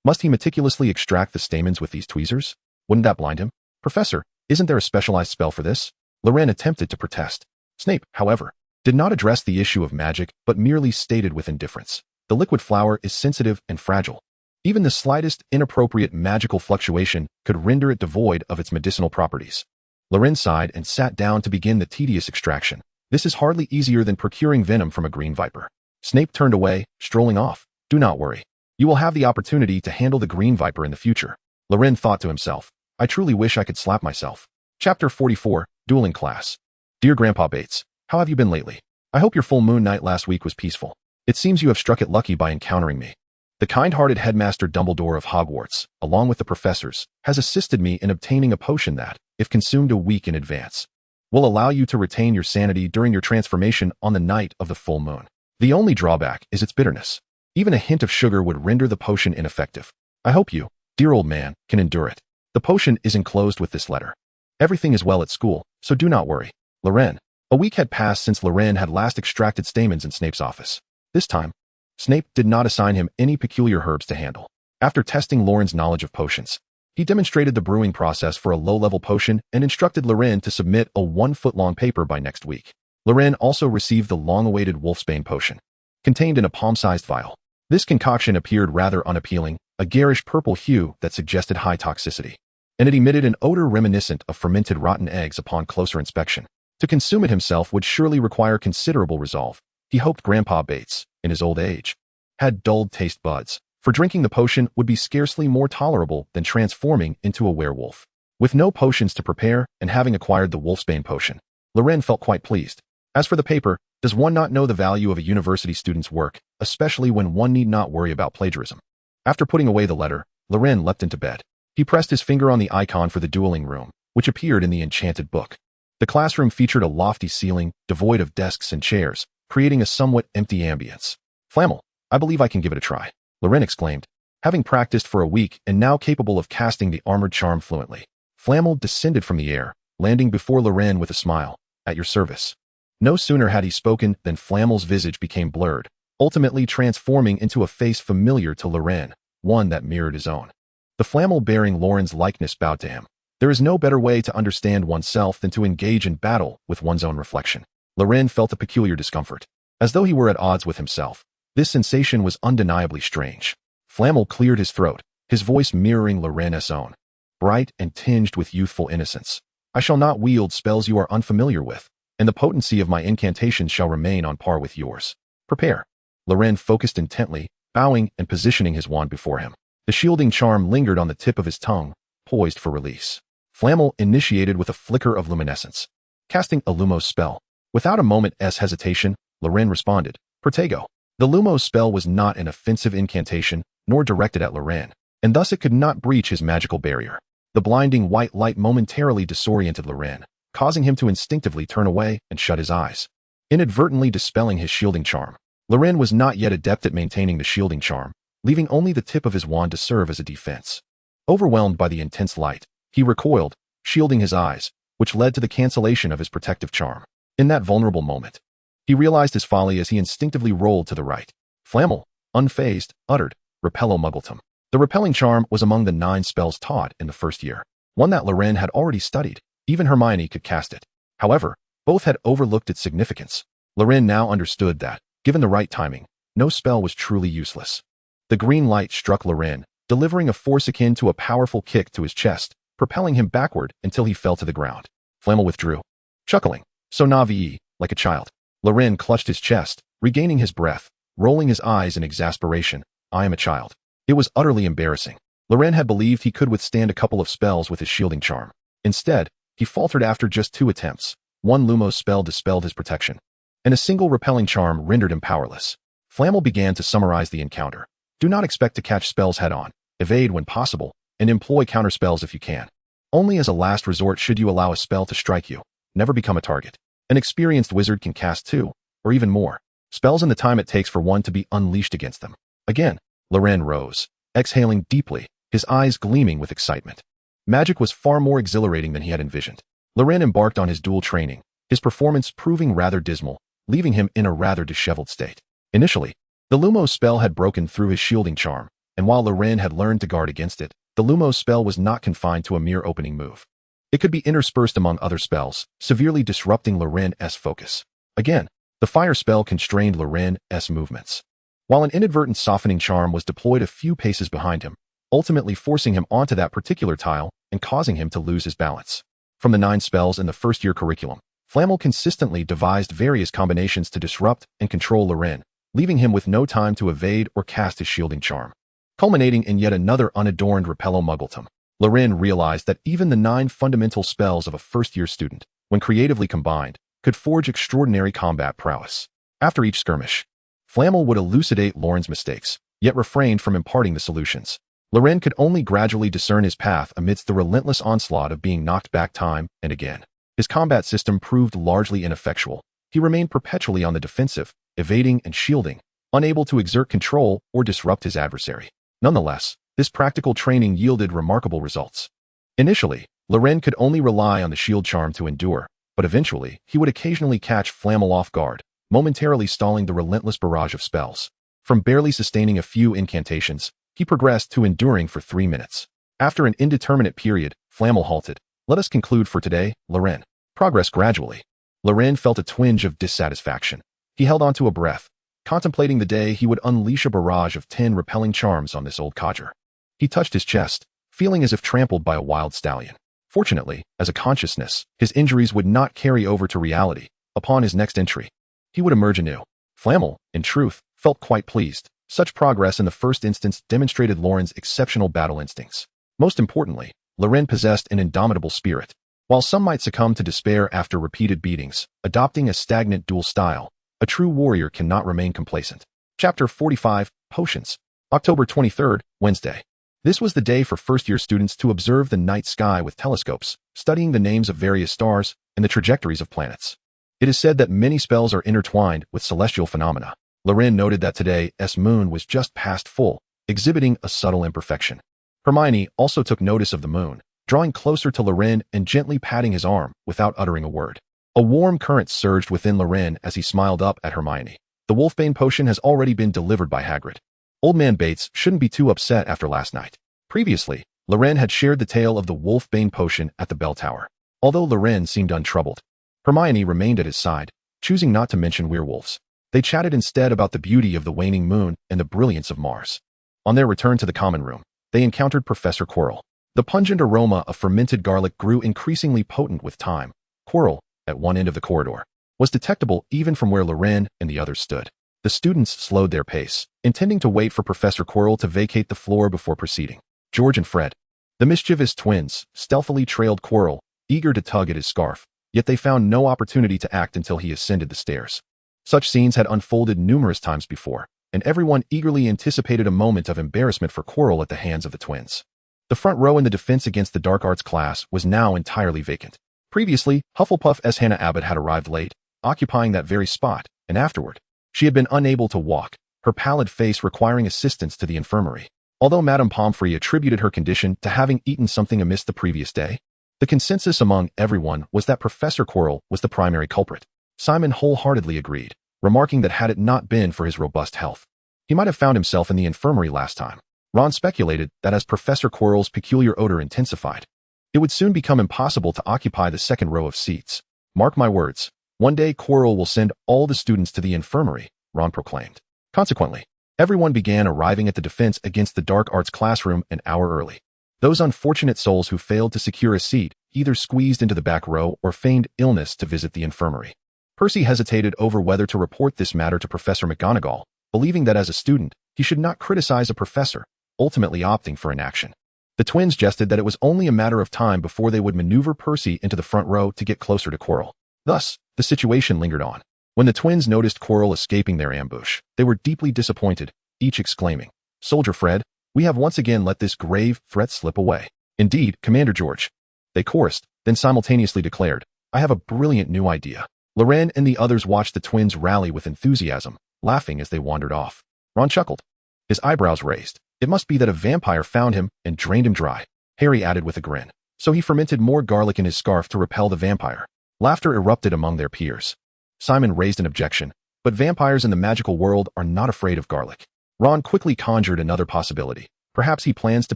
Must he meticulously extract the stamens with these tweezers? Wouldn't that blind him? Professor, isn't there a specialized spell for this? Loren attempted to protest. Snape, however, did not address the issue of magic, but merely stated with indifference. The liquid flower is sensitive and fragile. Even the slightest inappropriate magical fluctuation could render it devoid of its medicinal properties. Loren sighed and sat down to begin the tedious extraction. This is hardly easier than procuring venom from a green viper. Snape turned away, strolling off. Do not worry. You will have the opportunity to handle the green viper in the future. Loren thought to himself. I truly wish I could slap myself. Chapter 44, Dueling Class. Dear Grandpa Bates, how have you been lately? I hope your full moon night last week was peaceful. It seems you have struck it lucky by encountering me. The kind-hearted headmaster Dumbledore of Hogwarts, along with the professors, has assisted me in obtaining a potion that, if consumed a week in advance, will allow you to retain your sanity during your transformation on the night of the full moon. The only drawback is its bitterness. Even a hint of sugar would render the potion ineffective. I hope you, dear old man, can endure it. The potion is enclosed with this letter. Everything is well at school, so do not worry. Loren. A week had passed since Loren had last extracted stamens in Snape's office. This time, Snape did not assign him any peculiar herbs to handle. After testing Loren's knowledge of potions, he demonstrated the brewing process for a low-level potion and instructed Loren to submit a 1-foot-long paper by next week. Loren also received the long-awaited Wolfsbane potion, contained in a palm-sized vial. This concoction appeared rather unappealing, a garish purple hue that suggested high toxicity, and it emitted an odor reminiscent of fermented rotten eggs upon closer inspection. To consume it himself would surely require considerable resolve. He hoped Grandpa Bates, in his old age, had dulled taste buds, for drinking the potion would be scarcely more tolerable than transforming into a werewolf. With no potions to prepare and having acquired the Wolfsbane potion, Loren felt quite pleased. As for the paper, does one not know the value of a university student's work, especially when one need not worry about plagiarism? After putting away the letter, Loren leapt into bed. He pressed his finger on the icon for the dueling room, which appeared in the enchanted book. The classroom featured a lofty ceiling, devoid of desks and chairs, creating a somewhat empty ambience. "Flamel, I believe I can give it a try," Loren exclaimed. Having practiced for a week and now capable of casting the armored charm fluently, Flamel descended from the air, landing before Loren with a smile. "At your service." No sooner had he spoken than Flamel's visage became blurred, ultimately transforming into a face familiar to Loren, one that mirrored his own. The Flamel bearing Loren's likeness bowed to him. There is no better way to understand oneself than to engage in battle with one's own reflection. Loren felt a peculiar discomfort, as though he were at odds with himself. This sensation was undeniably strange. Flamel cleared his throat, his voice mirroring Loren's own, bright and tinged with youthful innocence. "I shall not wield spells you are unfamiliar with, and the potency of my incantations shall remain on par with yours. Prepare." Loren focused intently, bowing and positioning his wand before him. The shielding charm lingered on the tip of his tongue, poised for release. Flamel initiated with a flicker of luminescence, casting a Lumos spell. Without a moment's hesitation, Loren responded, "Protego." The Lumos spell was not an offensive incantation, nor directed at Loren, and thus it could not breach his magical barrier. The blinding white light momentarily disoriented Loren, causing him to instinctively turn away and shut his eyes, inadvertently dispelling his shielding charm. Loren was not yet adept at maintaining the shielding charm, leaving only the tip of his wand to serve as a defense. Overwhelmed by the intense light, he recoiled, shielding his eyes, which led to the cancellation of his protective charm. In that vulnerable moment, he realized his folly as he instinctively rolled to the right. Flamel, unfazed, uttered, "Repello Muggletum." The repelling charm was among the 9 spells taught in the first year, one that Loren had already studied. Even Hermione could cast it. However, both had overlooked its significance. Loren now understood that, given the right timing, no spell was truly useless. The green light struck Loren, delivering a force akin to a powerful kick to his chest, propelling him backward until he fell to the ground. Flamel withdrew, chuckling, "So navi, like a child." Loren clutched his chest, regaining his breath, rolling his eyes in exasperation. "I am a child." It was utterly embarrassing. Loren had believed he could withstand a couple of spells with his shielding charm. Instead, he faltered after just 2 attempts. One Lumos spell dispelled his protection, and a single repelling charm rendered him powerless. Flamel began to summarize the encounter. "Do not expect to catch spells head-on. Evade when possible, and employ counterspells if you can. Only as a last resort should you allow a spell to strike you. Never become a target. An experienced wizard can cast 2, or even more, spells in the time it takes for one to be unleashed against them." Again, Loren rose, exhaling deeply, his eyes gleaming with excitement. Magic was far more exhilarating than he had envisioned. Loren embarked on his dual training, his performance proving rather dismal, leaving him in a rather disheveled state. Initially, the Lumos spell had broken through his shielding charm, and while Loren had learned to guard against it, the Lumos spell was not confined to a mere opening move. It could be interspersed among other spells, severely disrupting Loren's focus. Again, the fire spell constrained Loren's movements, while an inadvertent softening charm was deployed a few paces behind him, ultimately forcing him onto that particular tile and causing him to lose his balance. From the 9 spells in the first-year curriculum, Flamel consistently devised various combinations to disrupt and control Loren, leaving him with no time to evade or cast his shielding charm, culminating in yet another unadorned Repello Muggletum. Loren realized that even the 9 fundamental spells of a first-year student, when creatively combined, could forge extraordinary combat prowess. After each skirmish, Flamel would elucidate Loren's mistakes, yet refrained from imparting the solutions. Loren could only gradually discern his path amidst the relentless onslaught of being knocked back time and again. His combat system proved largely ineffectual. He remained perpetually on the defensive, evading and shielding, unable to exert control or disrupt his adversary. Nonetheless, this practical training yielded remarkable results. Initially, Loren could only rely on the shield charm to endure, but eventually, he would occasionally catch Flamel off guard, momentarily stalling the relentless barrage of spells. From barely sustaining a few incantations, he progressed to enduring for 3 minutes. After an indeterminate period, Flamel halted. "Let us conclude for today, Loren." Progress gradually. Loren felt a twinge of dissatisfaction. He held onto a breath, contemplating the day he would unleash a barrage of 10 repelling charms on this old codger. He touched his chest, feeling as if trampled by a wild stallion. Fortunately, as a consciousness, his injuries would not carry over to reality. Upon his next entry, he would emerge anew. Flamel, in truth, felt quite pleased. Such progress in the first instance demonstrated Loren's exceptional battle instincts. Most importantly, Loren possessed an indomitable spirit. While some might succumb to despair after repeated beatings, adopting a stagnant dual style, a true warrior cannot remain complacent. Chapter 45, Potions. October 23rd, Wednesday. This was the day for first-year students to observe the night sky with telescopes, studying the names of various stars and the trajectories of planets. It is said that many spells are intertwined with celestial phenomena. Loren noted that today's moon was just past full, exhibiting a subtle imperfection. Hermione also took notice of the moon, drawing closer to Loren and gently patting his arm without uttering a word. A warm current surged within Loren as he smiled up at Hermione. The Wolfbane potion has already been delivered by Hagrid. Old Man Bates shouldn't be too upset after last night. Previously, Loren had shared the tale of the Wolfbane potion at the bell tower. Although Loren seemed untroubled, Hermione remained at his side, choosing not to mention werewolves. They chatted instead about the beauty of the waning moon and the brilliance of Mars. On their return to the common room, they encountered Professor Quirrell. The pungent aroma of fermented garlic grew increasingly potent with time. Quirrell, at one end of the corridor, was detectable even from where Loren and the others stood. The students slowed their pace, intending to wait for Professor Quirrell to vacate the floor before proceeding. George and Fred, the mischievous twins, stealthily trailed Quirrell, eager to tug at his scarf, yet they found no opportunity to act until he ascended the stairs. Such scenes had unfolded numerous times before, and everyone eagerly anticipated a moment of embarrassment for Quirrell at the hands of the twins. The front row in the Defense Against the Dark Arts class was now entirely vacant. Previously, Hufflepuff's Hannah Abbott had arrived late, occupying that very spot, and afterward, she had been unable to walk, her pallid face requiring assistance to the infirmary. Although Madame Pomfrey attributed her condition to having eaten something amiss the previous day, the consensus among everyone was that Professor Quirrell was the primary culprit. Simon wholeheartedly agreed, remarking that had it not been for his robust health, he might have found himself in the infirmary last time. Ron speculated that as Professor Quirrell's peculiar odor intensified, it would soon become impossible to occupy the second row of seats. Mark my words, one day Quirrell will send all the students to the infirmary, Ron proclaimed. Consequently, everyone began arriving at the Defense Against the Dark Arts classroom an hour early. Those unfortunate souls who failed to secure a seat either squeezed into the back row or feigned illness to visit the infirmary. Percy hesitated over whether to report this matter to Professor McGonagall, believing that as a student, he should not criticize a professor, ultimately opting for inaction. The twins jested that it was only a matter of time before they would maneuver Percy into the front row to get closer to Quirrell. Thus, the situation lingered on. When the twins noticed Quirrell escaping their ambush, they were deeply disappointed, each exclaiming, "Soldier Fred, we have once again let this grave threat slip away." "Indeed, Commander George," they chorused, then simultaneously declared, "I have a brilliant new idea." Loren and the others watched the twins rally with enthusiasm, laughing as they wandered off. Ron chuckled, his eyebrows raised. "It must be that a vampire found him and drained him dry," Harry added with a grin. "So he fermented more garlic in his scarf to repel the vampire." Laughter erupted among their peers. Simon raised an objection, but vampires in the magical world are not afraid of garlic. Ron quickly conjured another possibility. Perhaps he plans to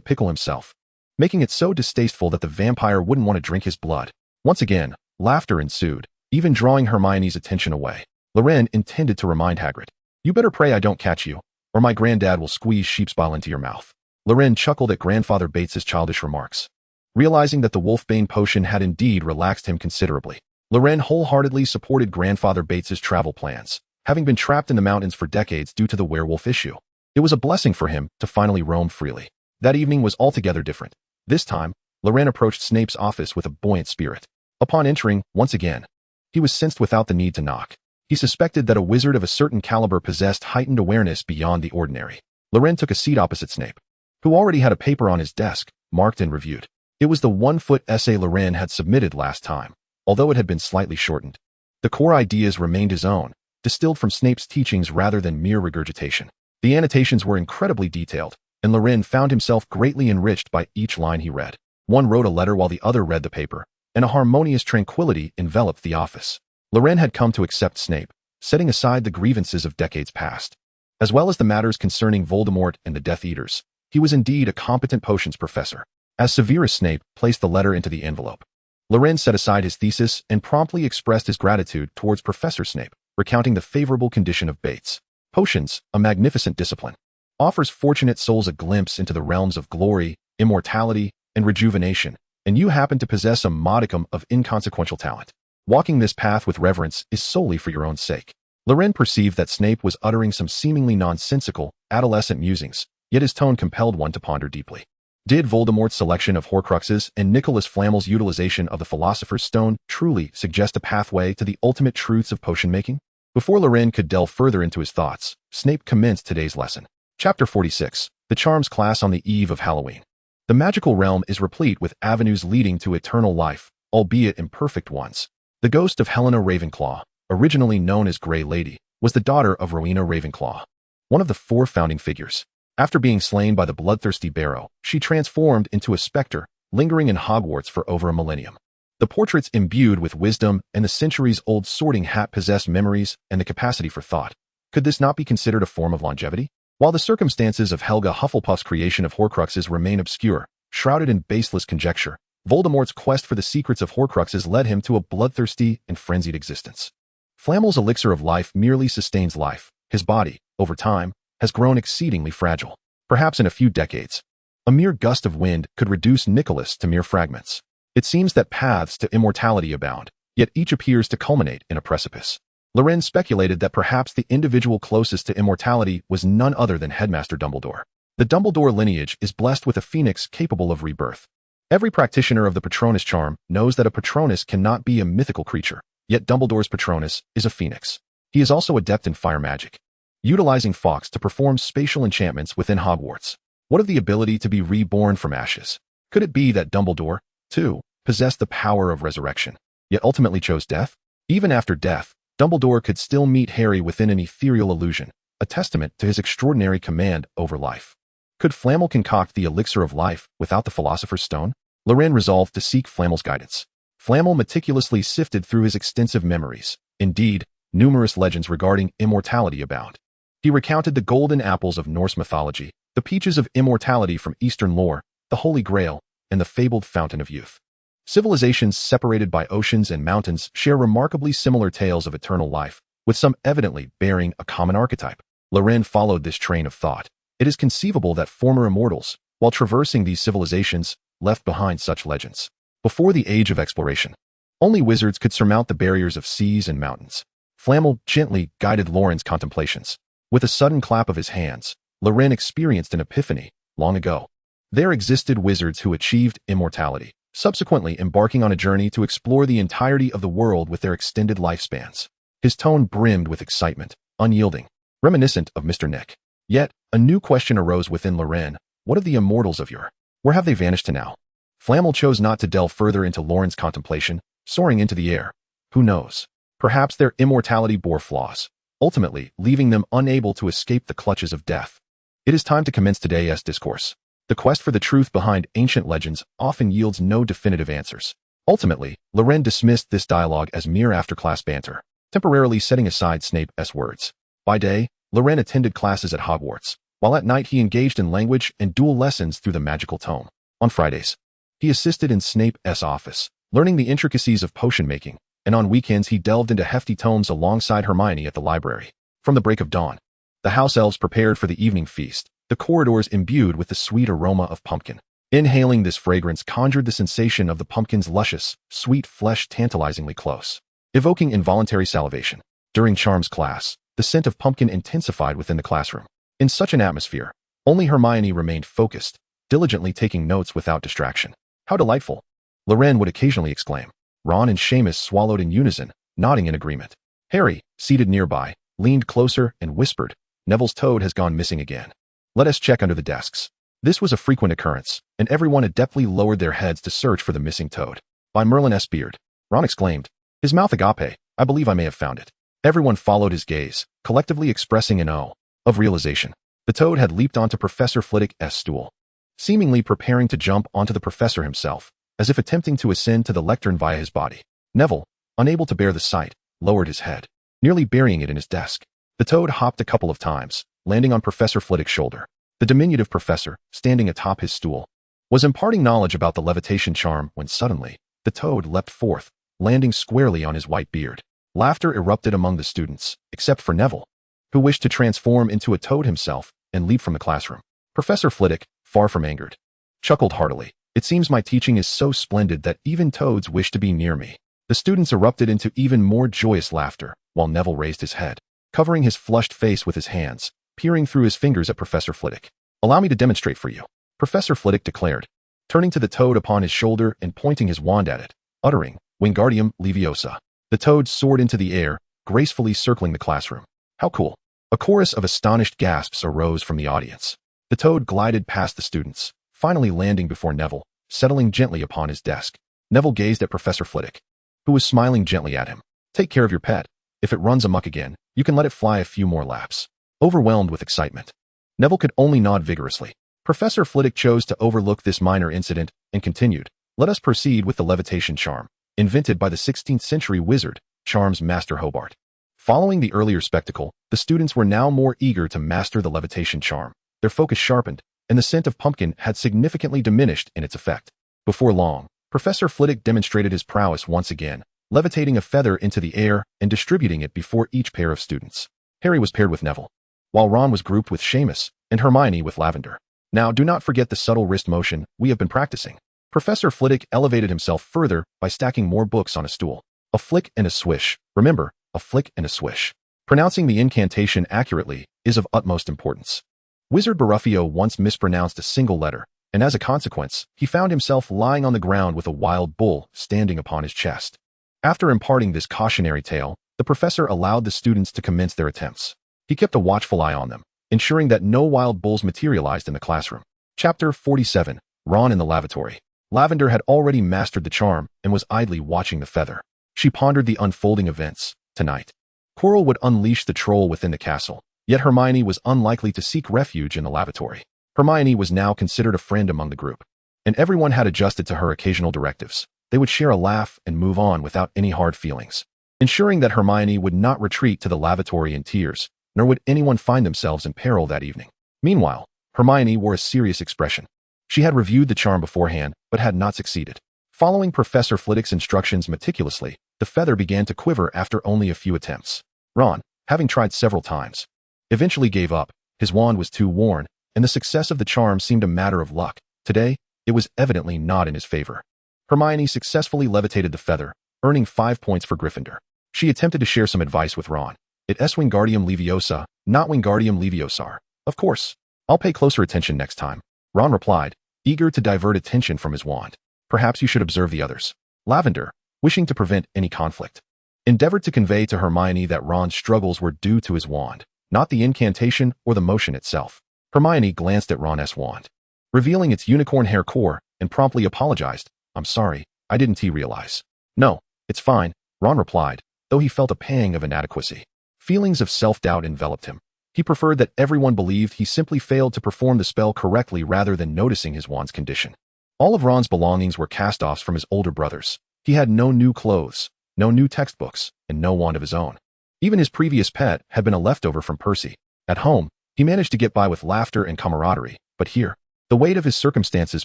pickle himself, making it so distasteful that the vampire wouldn't want to drink his blood. Once again, laughter ensued, even drawing Hermione's attention away. Loren intended to remind Hagrid, "You better pray I don't catch you, or my granddad will squeeze sheep's bile into your mouth." Loren chuckled at Grandfather Bates's childish remarks. Realizing that the Wolfbane potion had indeed relaxed him considerably, Loren wholeheartedly supported Grandfather Bates's travel plans, having been trapped in the mountains for decades due to the werewolf issue. It was a blessing for him to finally roam freely. That evening was altogether different. This time, Loren approached Snape's office with a buoyant spirit. Upon entering, once again, he was sensed without the need to knock. He suspected that a wizard of a certain caliber possessed heightened awareness beyond the ordinary. Loren took a seat opposite Snape, who already had a paper on his desk, marked and reviewed. It was the one-foot essay Loren had submitted last time, although it had been slightly shortened. The core ideas remained his own, distilled from Snape's teachings rather than mere regurgitation. The annotations were incredibly detailed, and Loren found himself greatly enriched by each line he read. One wrote a letter while the other read the paper, and a harmonious tranquility enveloped the office. Loren had come to accept Snape, setting aside the grievances of decades past. As well as the matters concerning Voldemort and the Death Eaters, he was indeed a competent potions professor. As Severus Snape placed the letter into the envelope, Loren set aside his thesis and promptly expressed his gratitude towards Professor Snape, recounting the favorable condition of Bates. Potions, a magnificent discipline, offers fortunate souls a glimpse into the realms of glory, immortality, and rejuvenation, and you happen to possess a modicum of inconsequential talent. Walking this path with reverence is solely for your own sake. Loren perceived that Snape was uttering some seemingly nonsensical, adolescent musings, yet his tone compelled one to ponder deeply. Did Voldemort's selection of Horcruxes and Nicholas Flamel's utilization of the Philosopher's Stone truly suggest a pathway to the ultimate truths of potion-making? Before Loren could delve further into his thoughts, Snape commenced today's lesson. Chapter 46. The The charms class on the eve of Halloween. The magical realm is replete with avenues leading to eternal life, albeit imperfect ones. The ghost of Helena Ravenclaw, originally known as Grey Lady, was the daughter of Rowena Ravenclaw, one of the 4 founding figures. After being slain by the bloodthirsty Barrow, she transformed into a specter, lingering in Hogwarts for over a millennium. The portraits imbued with wisdom and the centuries-old sorting hat possessed memories and the capacity for thought. Could this not be considered a form of longevity? While the circumstances of Helga Hufflepuff's creation of Horcruxes remain obscure, shrouded in baseless conjecture, Voldemort's quest for the secrets of Horcruxes led him to a bloodthirsty and frenzied existence. Flamel's elixir of life merely sustains life. His body, over time, has grown exceedingly fragile. Perhaps in a few decades, a mere gust of wind could reduce Nicholas to mere fragments. It seems that paths to immortality abound, yet each appears to culminate in a precipice. Loren speculated that perhaps the individual closest to immortality was none other than Headmaster Dumbledore. The Dumbledore lineage is blessed with a phoenix capable of rebirth. Every practitioner of the Patronus charm knows that a Patronus cannot be a mythical creature, yet Dumbledore's Patronus is a phoenix. He is also adept in fire magic, utilizing Fawkes to perform spatial enchantments within Hogwarts. What of the ability to be reborn from ashes? Could it be that Dumbledore, too, possessed the power of resurrection, yet ultimately chose death? Even after death, Dumbledore could still meet Harry within an ethereal illusion, a testament to his extraordinary command over life. Could Flamel concoct the elixir of life without the Philosopher's Stone? Loren resolved to seek Flamel's guidance. Flamel meticulously sifted through his extensive memories. Indeed, numerous legends regarding immortality abound. He recounted the golden apples of Norse mythology, the peaches of immortality from Eastern lore, the Holy Grail, and the fabled Fountain of Youth. Civilizations separated by oceans and mountains share remarkably similar tales of eternal life, with some evidently bearing a common archetype. Loren followed this train of thought. It is conceivable that former immortals, while traversing these civilizations, left behind such legends. Before the age of exploration, only wizards could surmount the barriers of seas and mountains. Flamel gently guided Loren's contemplations. With a sudden clap of his hands, Loren experienced an epiphany. Long ago, there existed wizards who achieved immortality, subsequently embarking on a journey to explore the entirety of the world with their extended lifespans. His tone brimmed with excitement, unyielding, reminiscent of Mr. Nick. Yet, a new question arose within Loren. What of the immortals of yore? Where have they vanished to now? Flamel chose not to delve further into Loren's contemplation, soaring into the air. Who knows? Perhaps their immortality bore flaws, ultimately leaving them unable to escape the clutches of death. It is time to commence today's discourse. The quest for the truth behind ancient legends often yields no definitive answers. Ultimately, Loren dismissed this dialogue as mere after-class banter, temporarily setting aside Snape's words. By day, Loren attended classes at Hogwarts, while at night he engaged in language and dual lessons through the magical tome. On Fridays, he assisted in Snape's office, learning the intricacies of potion making, and on weekends he delved into hefty tomes alongside Hermione at the library. From the break of dawn, the house elves prepared for the evening feast, the corridors imbued with the sweet aroma of pumpkin. Inhaling this fragrance conjured the sensation of the pumpkin's luscious, sweet flesh tantalizingly close, evoking involuntary salivation. During Charms class, the scent of pumpkin intensified within the classroom. In such an atmosphere, only Hermione remained focused, diligently taking notes without distraction. How delightful! Loren would occasionally exclaim. Ron and Seamus swallowed in unison, nodding in agreement. Harry, seated nearby, leaned closer and whispered, Neville's toad has gone missing again. Let us check under the desks. This was a frequent occurrence, and everyone adeptly lowered their heads to search for the missing toad. By Merlin's beard, Ron exclaimed, his mouth agape, I believe I may have found it. Everyone followed his gaze, collectively expressing an oh of realization. The toad had leaped onto Professor Flitwick's stool, seemingly preparing to jump onto the professor himself, as if attempting to ascend to the lectern via his body. Neville, unable to bear the sight, lowered his head, nearly burying it in his desk. The toad hopped a couple of times, landing on Professor Flitwick's shoulder. The diminutive professor, standing atop his stool, was imparting knowledge about the levitation charm when suddenly, the toad leapt forth, landing squarely on his white beard. Laughter erupted among the students, except for Neville, who wished to transform into a toad himself and leap from the classroom. Professor Flitwick, far from angered, chuckled heartily. It seems my teaching is so splendid that even toads wish to be near me. The students erupted into even more joyous laughter, while Neville raised his head, covering his flushed face with his hands, peering through his fingers at Professor Flitwick. Allow me to demonstrate for you, Professor Flitwick declared, turning to the toad upon his shoulder and pointing his wand at it, uttering, Wingardium Leviosa. The toad soared into the air, gracefully circling the classroom. How cool! A chorus of astonished gasps arose from the audience. The toad glided past the students, finally landing before Neville, settling gently upon his desk. Neville gazed at Professor Flitwick, who was smiling gently at him. Take care of your pet. If it runs amok again, you can let it fly a few more laps. Overwhelmed with excitement, Neville could only nod vigorously. Professor Flitwick chose to overlook this minor incident and continued, let us proceed with the levitation charm, invented by the 16th century wizard, Charms Master Hobart. Following the earlier spectacle, the students were now more eager to master the levitation charm. Their focus sharpened, and the scent of pumpkin had significantly diminished in its effect. Before long, Professor Flitwick demonstrated his prowess once again, levitating a feather into the air and distributing it before each pair of students. Harry was paired with Neville, while Ron was grouped with Seamus, and Hermione with Lavender. Now do not forget the subtle wrist motion we have been practicing. Professor Flitwick elevated himself further by stacking more books on a stool. A flick and a swish. Remember, a flick and a swish. Pronouncing the incantation accurately is of utmost importance. Wizard Baruffio once mispronounced a single letter, and as a consequence, he found himself lying on the ground with a wild bull standing upon his chest. After imparting this cautionary tale, the professor allowed the students to commence their attempts. He kept a watchful eye on them, ensuring that no wild bulls materialized in the classroom. Chapter 47. Ron in the Lavatory. Lavender had already mastered the charm and was idly watching the feather. She pondered the unfolding events. Tonight, Quirrell would unleash the troll within the castle, yet Hermione was unlikely to seek refuge in the lavatory. Hermione was now considered a friend among the group, and everyone had adjusted to her occasional directives. They would share a laugh and move on without any hard feelings, ensuring that Hermione would not retreat to the lavatory in tears, nor would anyone find themselves in peril that evening. Meanwhile, Hermione wore a serious expression. She had reviewed the charm beforehand, but had not succeeded. Following Professor Flitwick's instructions meticulously, the feather began to quiver after only a few attempts. Ron, having tried several times, eventually gave up. His wand was too worn, and the success of the charm seemed a matter of luck. Today, it was evidently not in his favor. Hermione successfully levitated the feather, earning 5 points for Gryffindor. She attempted to share some advice with Ron. It es Wingardium Leviosa, not Wingardium Leviosar. Of course. I'll pay closer attention next time. Ron replied, eager to divert attention from his wand. Perhaps you should observe the others. Lavender, wishing to prevent any conflict, endeavored to convey to Hermione that Ron's struggles were due to his wand, not the incantation or the motion itself. Hermione glanced at Ron's wand, revealing its unicorn hair core, and promptly apologized. I'm sorry, I didn't realize. No, it's fine, Ron replied, though he felt a pang of inadequacy. Feelings of self-doubt enveloped him. He preferred that everyone believed he simply failed to perform the spell correctly rather than noticing his wand's condition. All of Ron's belongings were cast-offs from his older brothers. He had no new clothes, no new textbooks, and no wand of his own. Even his previous pet had been a leftover from Percy. At home, he managed to get by with laughter and camaraderie, but here, the weight of his circumstances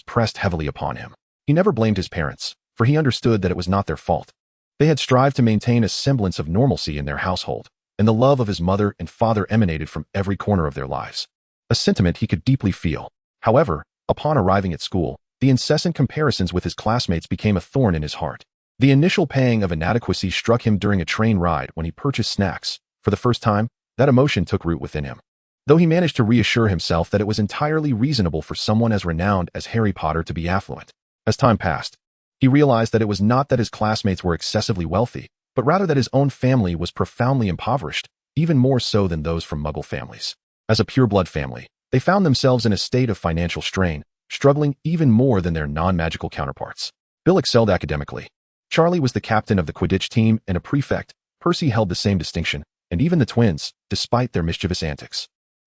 pressed heavily upon him. He never blamed his parents, for he understood that it was not their fault. They had strived to maintain a semblance of normalcy in their household, and the love of his mother and father emanated from every corner of their lives. A sentiment he could deeply feel. However, upon arriving at school, the incessant comparisons with his classmates became a thorn in his heart. The initial pang of inadequacy struck him during a train ride when he purchased snacks. For the first time, that emotion took root within him. Though he managed to reassure himself that it was entirely reasonable for someone as renowned as Harry Potter to be affluent. As time passed, he realized that it was not that his classmates were excessively wealthy, but rather that his own family was profoundly impoverished, even more so than those from Muggle families. As a pureblood family, they found themselves in a state of financial strain, struggling even more than their non-magical counterparts. Bill excelled academically. Charlie was the captain of the Quidditch team and a prefect. Percy held the same distinction, and even the twins, despite their mischievous antics,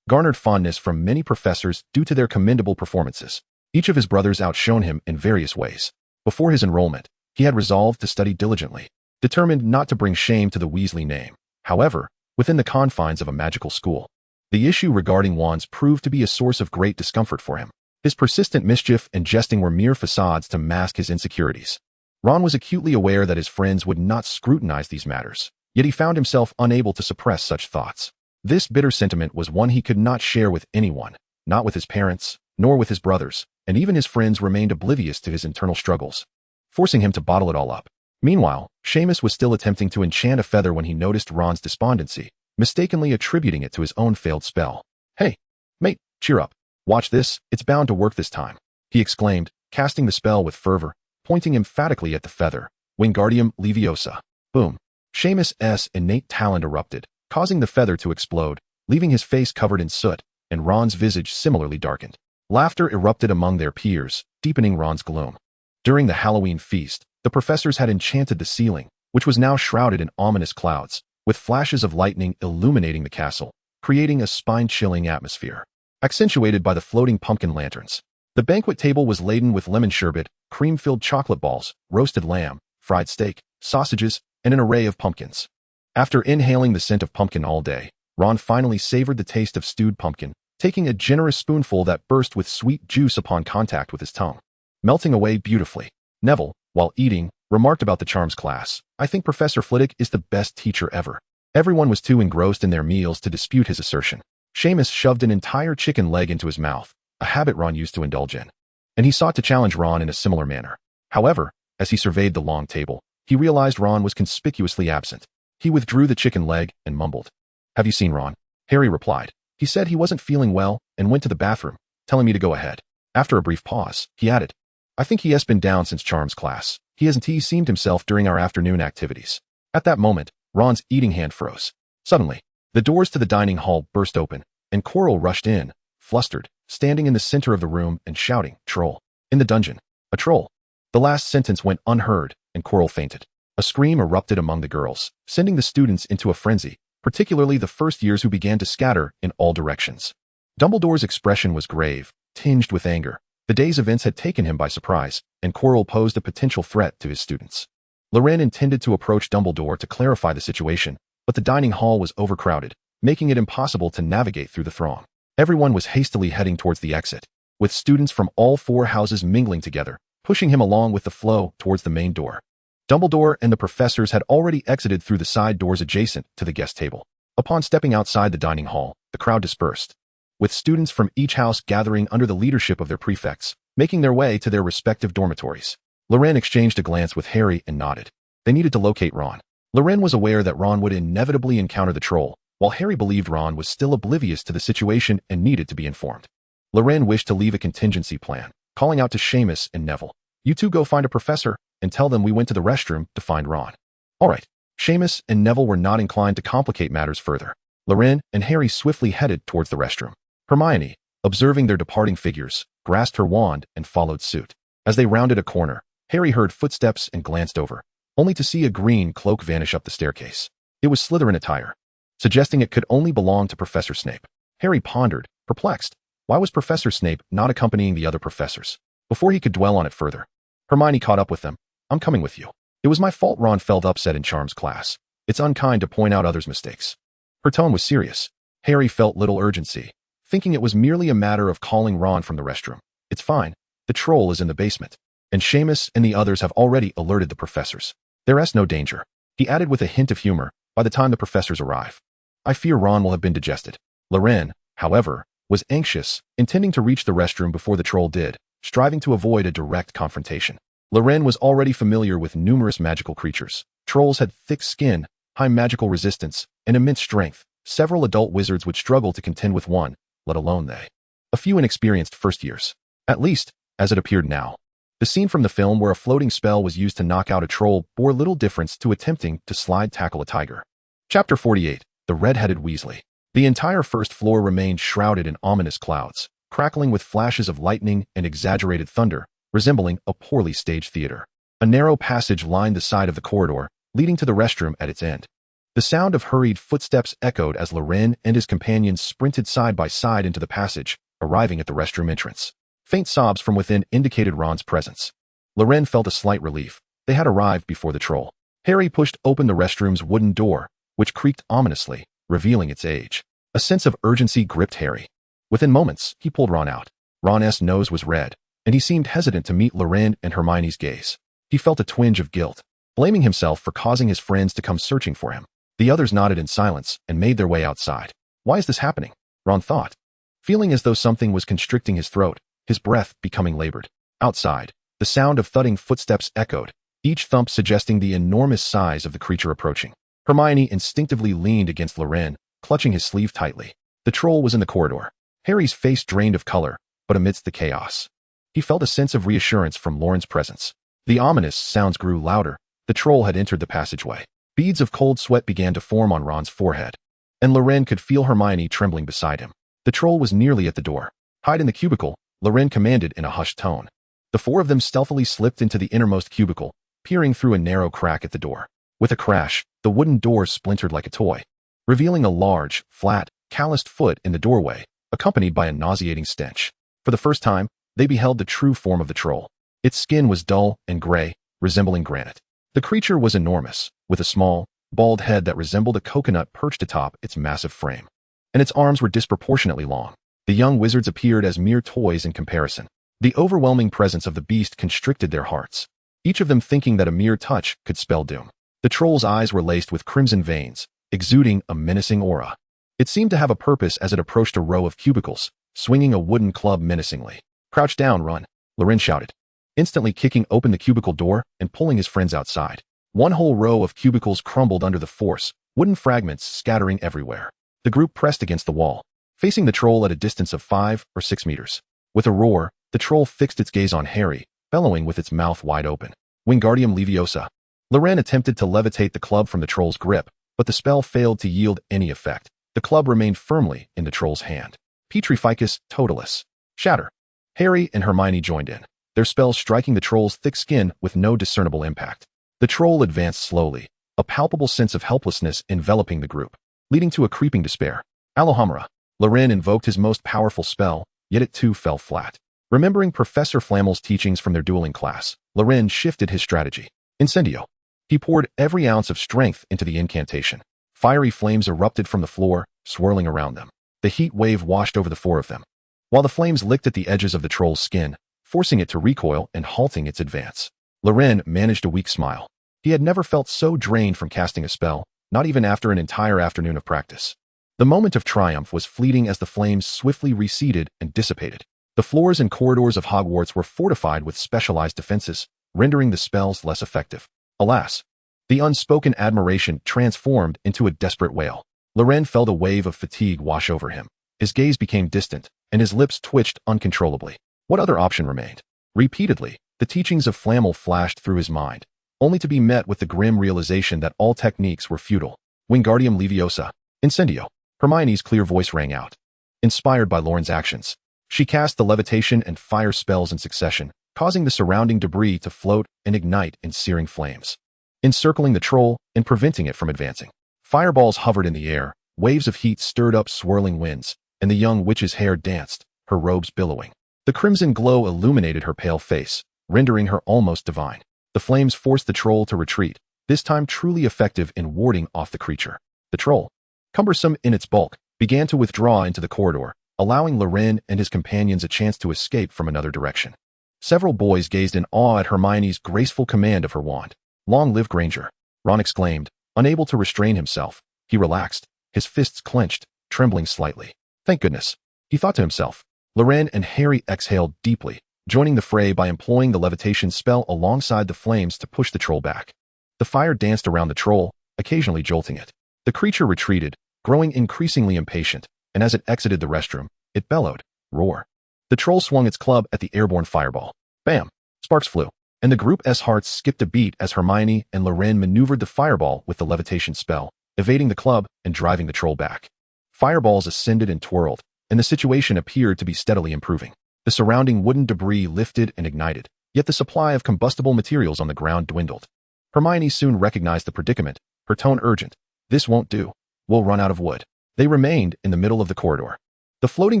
garnered fondness from many professors due to their commendable performances. Each of his brothers outshone him in various ways. Before his enrollment, he had resolved to study diligently, determined not to bring shame to the Weasley name. However, within the confines of a magical school, the issue regarding wands proved to be a source of great discomfort for him. His persistent mischief and jesting were mere facades to mask his insecurities. Ron was acutely aware that his friends would not scrutinize these matters, yet he found himself unable to suppress such thoughts. This bitter sentiment was one he could not share with anyone, not with his parents, nor with his brothers, and even his friends remained oblivious to his internal struggles, forcing him to bottle it all up. Meanwhile, Seamus was still attempting to enchant a feather when he noticed Ron's despondency, mistakenly attributing it to his own failed spell. Hey, mate, cheer up. Watch this, it's bound to work this time, he exclaimed, casting the spell with fervor, pointing emphatically at the feather. Wingardium Leviosa. Boom. Seamus' innate talent erupted, causing the feather to explode, leaving his face covered in soot, and Ron's visage similarly darkened. Laughter erupted among their peers, deepening Ron's gloom. During the Halloween feast, the professors had enchanted the ceiling, which was now shrouded in ominous clouds, with flashes of lightning illuminating the castle, creating a spine-chilling atmosphere, accentuated by the floating pumpkin lanterns. The banquet table was laden with lemon sherbet, cream-filled chocolate balls, roasted lamb, fried steak, sausages, and an array of pumpkins. After inhaling the scent of pumpkin all day, Ron finally savored the taste of stewed pumpkin, taking a generous spoonful that burst with sweet juice upon contact with his tongue, melting away beautifully. Neville, while eating, remarked about the charms class. "I think Professor Flitwick is the best teacher ever." Everyone was too engrossed in their meals to dispute his assertion. Seamus shoved an entire chicken leg into his mouth, a habit Ron used to indulge in, and he sought to challenge Ron in a similar manner. However, as he surveyed the long table, he realized Ron was conspicuously absent. He withdrew the chicken leg and mumbled, "Have you seen Ron?" Harry replied. "He said he wasn't feeling well and went to the bathroom, telling me to go ahead." After a brief pause, he added, "I think he has been down since charms class. He hasn't seemed himself during our afternoon activities." At that moment, Ron's eating hand froze. Suddenly, the doors to the dining hall burst open, and Quirrell rushed in, flustered, standing in the center of the room and shouting, "Troll! In the dungeon! A troll!" The last sentence went unheard, and Quirrell fainted. A scream erupted among the girls, sending the students into a frenzy, particularly the first years who began to scatter in all directions. Dumbledore's expression was grave, tinged with anger. The day's events had taken him by surprise, and Quirrell posed a potential threat to his students. Loren intended to approach Dumbledore to clarify the situation, but the dining hall was overcrowded, making it impossible to navigate through the throng. Everyone was hastily heading towards the exit, with students from all four houses mingling together, pushing him along with the flow towards the main door. Dumbledore and the professors had already exited through the side doors adjacent to the guest table. Upon stepping outside the dining hall, the crowd dispersed, with students from each house gathering under the leadership of their prefects, making their way to their respective dormitories. Loren exchanged a glance with Harry and nodded. They needed to locate Ron. Loren was aware that Ron would inevitably encounter the troll, while Harry believed Ron was still oblivious to the situation and needed to be informed. Loren wished to leave a contingency plan, calling out to Seamus and Neville, "You two go find a professor and tell them we went to the restroom to find Ron." All right. Seamus and Neville were not inclined to complicate matters further. Loren and Harry swiftly headed towards the restroom. Hermione, observing their departing figures, grasped her wand and followed suit. As they rounded a corner, Harry heard footsteps and glanced over, only to see a green cloak vanish up the staircase. It was Slytherin attire, suggesting it could only belong to Professor Snape. Harry pondered, perplexed. Why was Professor Snape not accompanying the other professors? Before he could dwell on it further, Hermione caught up with them. "I'm coming with you." "It was my fault," Ron felt upset in charms class. "It's unkind to point out others' mistakes." Her tone was serious. Harry felt little urgency, thinking it was merely a matter of calling Ron from the restroom. "It's fine. The troll is in the basement, and Seamus and the others have already alerted the professors. There's no danger," he added with a hint of humor, "by the time the professors arrive. I fear Ron will have been digested." Loren, however, was anxious, intending to reach the restroom before the troll did, striving to avoid a direct confrontation. Loren was already familiar with numerous magical creatures. Trolls had thick skin, high magical resistance, and immense strength. Several adult wizards would struggle to contend with one, let alone they. A few inexperienced first years. At least, as it appeared now. The scene from the film where a floating spell was used to knock out a troll bore little difference to attempting to slide tackle a tiger. Chapter 48. The Red-Headed Weasley. The entire first floor remained shrouded in ominous clouds, crackling with flashes of lightning and exaggerated thunder, resembling a poorly staged theater. A narrow passage lined the side of the corridor, leading to the restroom at its end. The sound of hurried footsteps echoed as Loren and his companions sprinted side by side into the passage, arriving at the restroom entrance. Faint sobs from within indicated Ron's presence. Loren felt a slight relief. They had arrived before the troll. Harry pushed open the restroom's wooden door, which creaked ominously, revealing its age. A sense of urgency gripped Harry. Within moments, he pulled Ron out. Ron's nose was red, and he seemed hesitant to meet Loren and Hermione's gaze. He felt a twinge of guilt, blaming himself for causing his friends to come searching for him. The others nodded in silence and made their way outside. Why is this happening? Ron thought, feeling as though something was constricting his throat, his breath becoming labored. Outside, the sound of thudding footsteps echoed, each thump suggesting the enormous size of the creature approaching. Hermione instinctively leaned against Loren, clutching his sleeve tightly. The troll was in the corridor. Harry's face drained of color, but amidst the chaos, he felt a sense of reassurance from Loren's presence. The ominous sounds grew louder. The troll had entered the passageway. Beads of cold sweat began to form on Ron's forehead, and Loren could feel Hermione trembling beside him. The troll was nearly at the door. "Hide in the cubicle," Loren commanded in a hushed tone. The four of them stealthily slipped into the innermost cubicle, peering through a narrow crack at the door. With a crash, the wooden door splintered like a toy, revealing a large, flat, calloused foot in the doorway, accompanied by a nauseating stench. For the first time, they beheld the true form of the troll. Its skin was dull and gray, resembling granite. The creature was enormous, with a small, bald head that resembled a coconut perched atop its massive frame, and its arms were disproportionately long. The young wizards appeared as mere toys in comparison. The overwhelming presence of the beast constricted their hearts, each of them thinking that a mere touch could spell doom. The troll's eyes were laced with crimson veins, exuding a menacing aura. It seemed to have a purpose as it approached a row of cubicles, swinging a wooden club menacingly. "Crouch down, run," Loren shouted, instantly kicking open the cubicle door and pulling his friends outside. One whole row of cubicles crumbled under the force, wooden fragments scattering everywhere. The group pressed against the wall, facing the troll at a distance of 5 or 6 meters. With a roar, the troll fixed its gaze on Harry, bellowing with its mouth wide open. "Wingardium Leviosa." Loren attempted to levitate the club from the troll's grip, but the spell failed to yield any effect. The club remained firmly in the troll's hand. "Petrificus Totalis." "Shatter." Harry and Hermione joined in, their spells striking the troll's thick skin with no discernible impact. The troll advanced slowly, a palpable sense of helplessness enveloping the group, leading to a creeping despair. "Alohomora." Loren invoked his most powerful spell, yet it too fell flat. Remembering Professor Flamel's teachings from their dueling class, Loren shifted his strategy. "Incendio." He poured every ounce of strength into the incantation. Fiery flames erupted from the floor, swirling around them. The heat wave washed over the four of them, while the flames licked at the edges of the troll's skin, forcing it to recoil and halting its advance. Loren managed a weak smile. He had never felt so drained from casting a spell, not even after an entire afternoon of practice. The moment of triumph was fleeting as the flames swiftly receded and dissipated. The floors and corridors of Hogwarts were fortified with specialized defenses, rendering the spells less effective. Alas, the unspoken admiration transformed into a desperate wail. Loren felt a wave of fatigue wash over him. His gaze became distant, and his lips twitched uncontrollably. What other option remained? Repeatedly, the teachings of Flamel flashed through his mind, only to be met with the grim realization that all techniques were futile. "Wingardium Leviosa." "Incendio." Hermione's clear voice rang out. Inspired by Loren's actions, she cast the levitation and fire spells in succession, causing the surrounding debris to float and ignite in searing flames, encircling the troll and preventing it from advancing. Fireballs hovered in the air, waves of heat stirred up swirling winds, and the young witch's hair danced, her robes billowing. The crimson glow illuminated her pale face, rendering her almost divine. The flames forced the troll to retreat, this time truly effective in warding off the creature. The troll, cumbersome in its bulk, began to withdraw into the corridor, allowing Loren and his companions a chance to escape from another direction. Several boys gazed in awe at Hermione's graceful command of her wand. "Long live Granger!" Ron exclaimed, unable to restrain himself. He relaxed, his fists clenched, trembling slightly. "Thank goodness," he thought to himself. Loren and Harry exhaled deeply, joining the fray by employing the levitation spell alongside the flames to push the troll back. The fire danced around the troll, occasionally jolting it. The creature retreated, growing increasingly impatient, and as it exited the restroom, it bellowed, "Roar." The troll swung its club at the airborne fireball. Bam! Sparks flew, and the group's hearts skipped a beat as Hermione and Loren maneuvered the fireball with the levitation spell, evading the club and driving the troll back. Fireballs ascended and twirled, and the situation appeared to be steadily improving. The surrounding wooden debris lifted and ignited, yet the supply of combustible materials on the ground dwindled. Hermione soon recognized the predicament, her tone urgent. "This won't do. We'll run out of wood." They remained in the middle of the corridor. The floating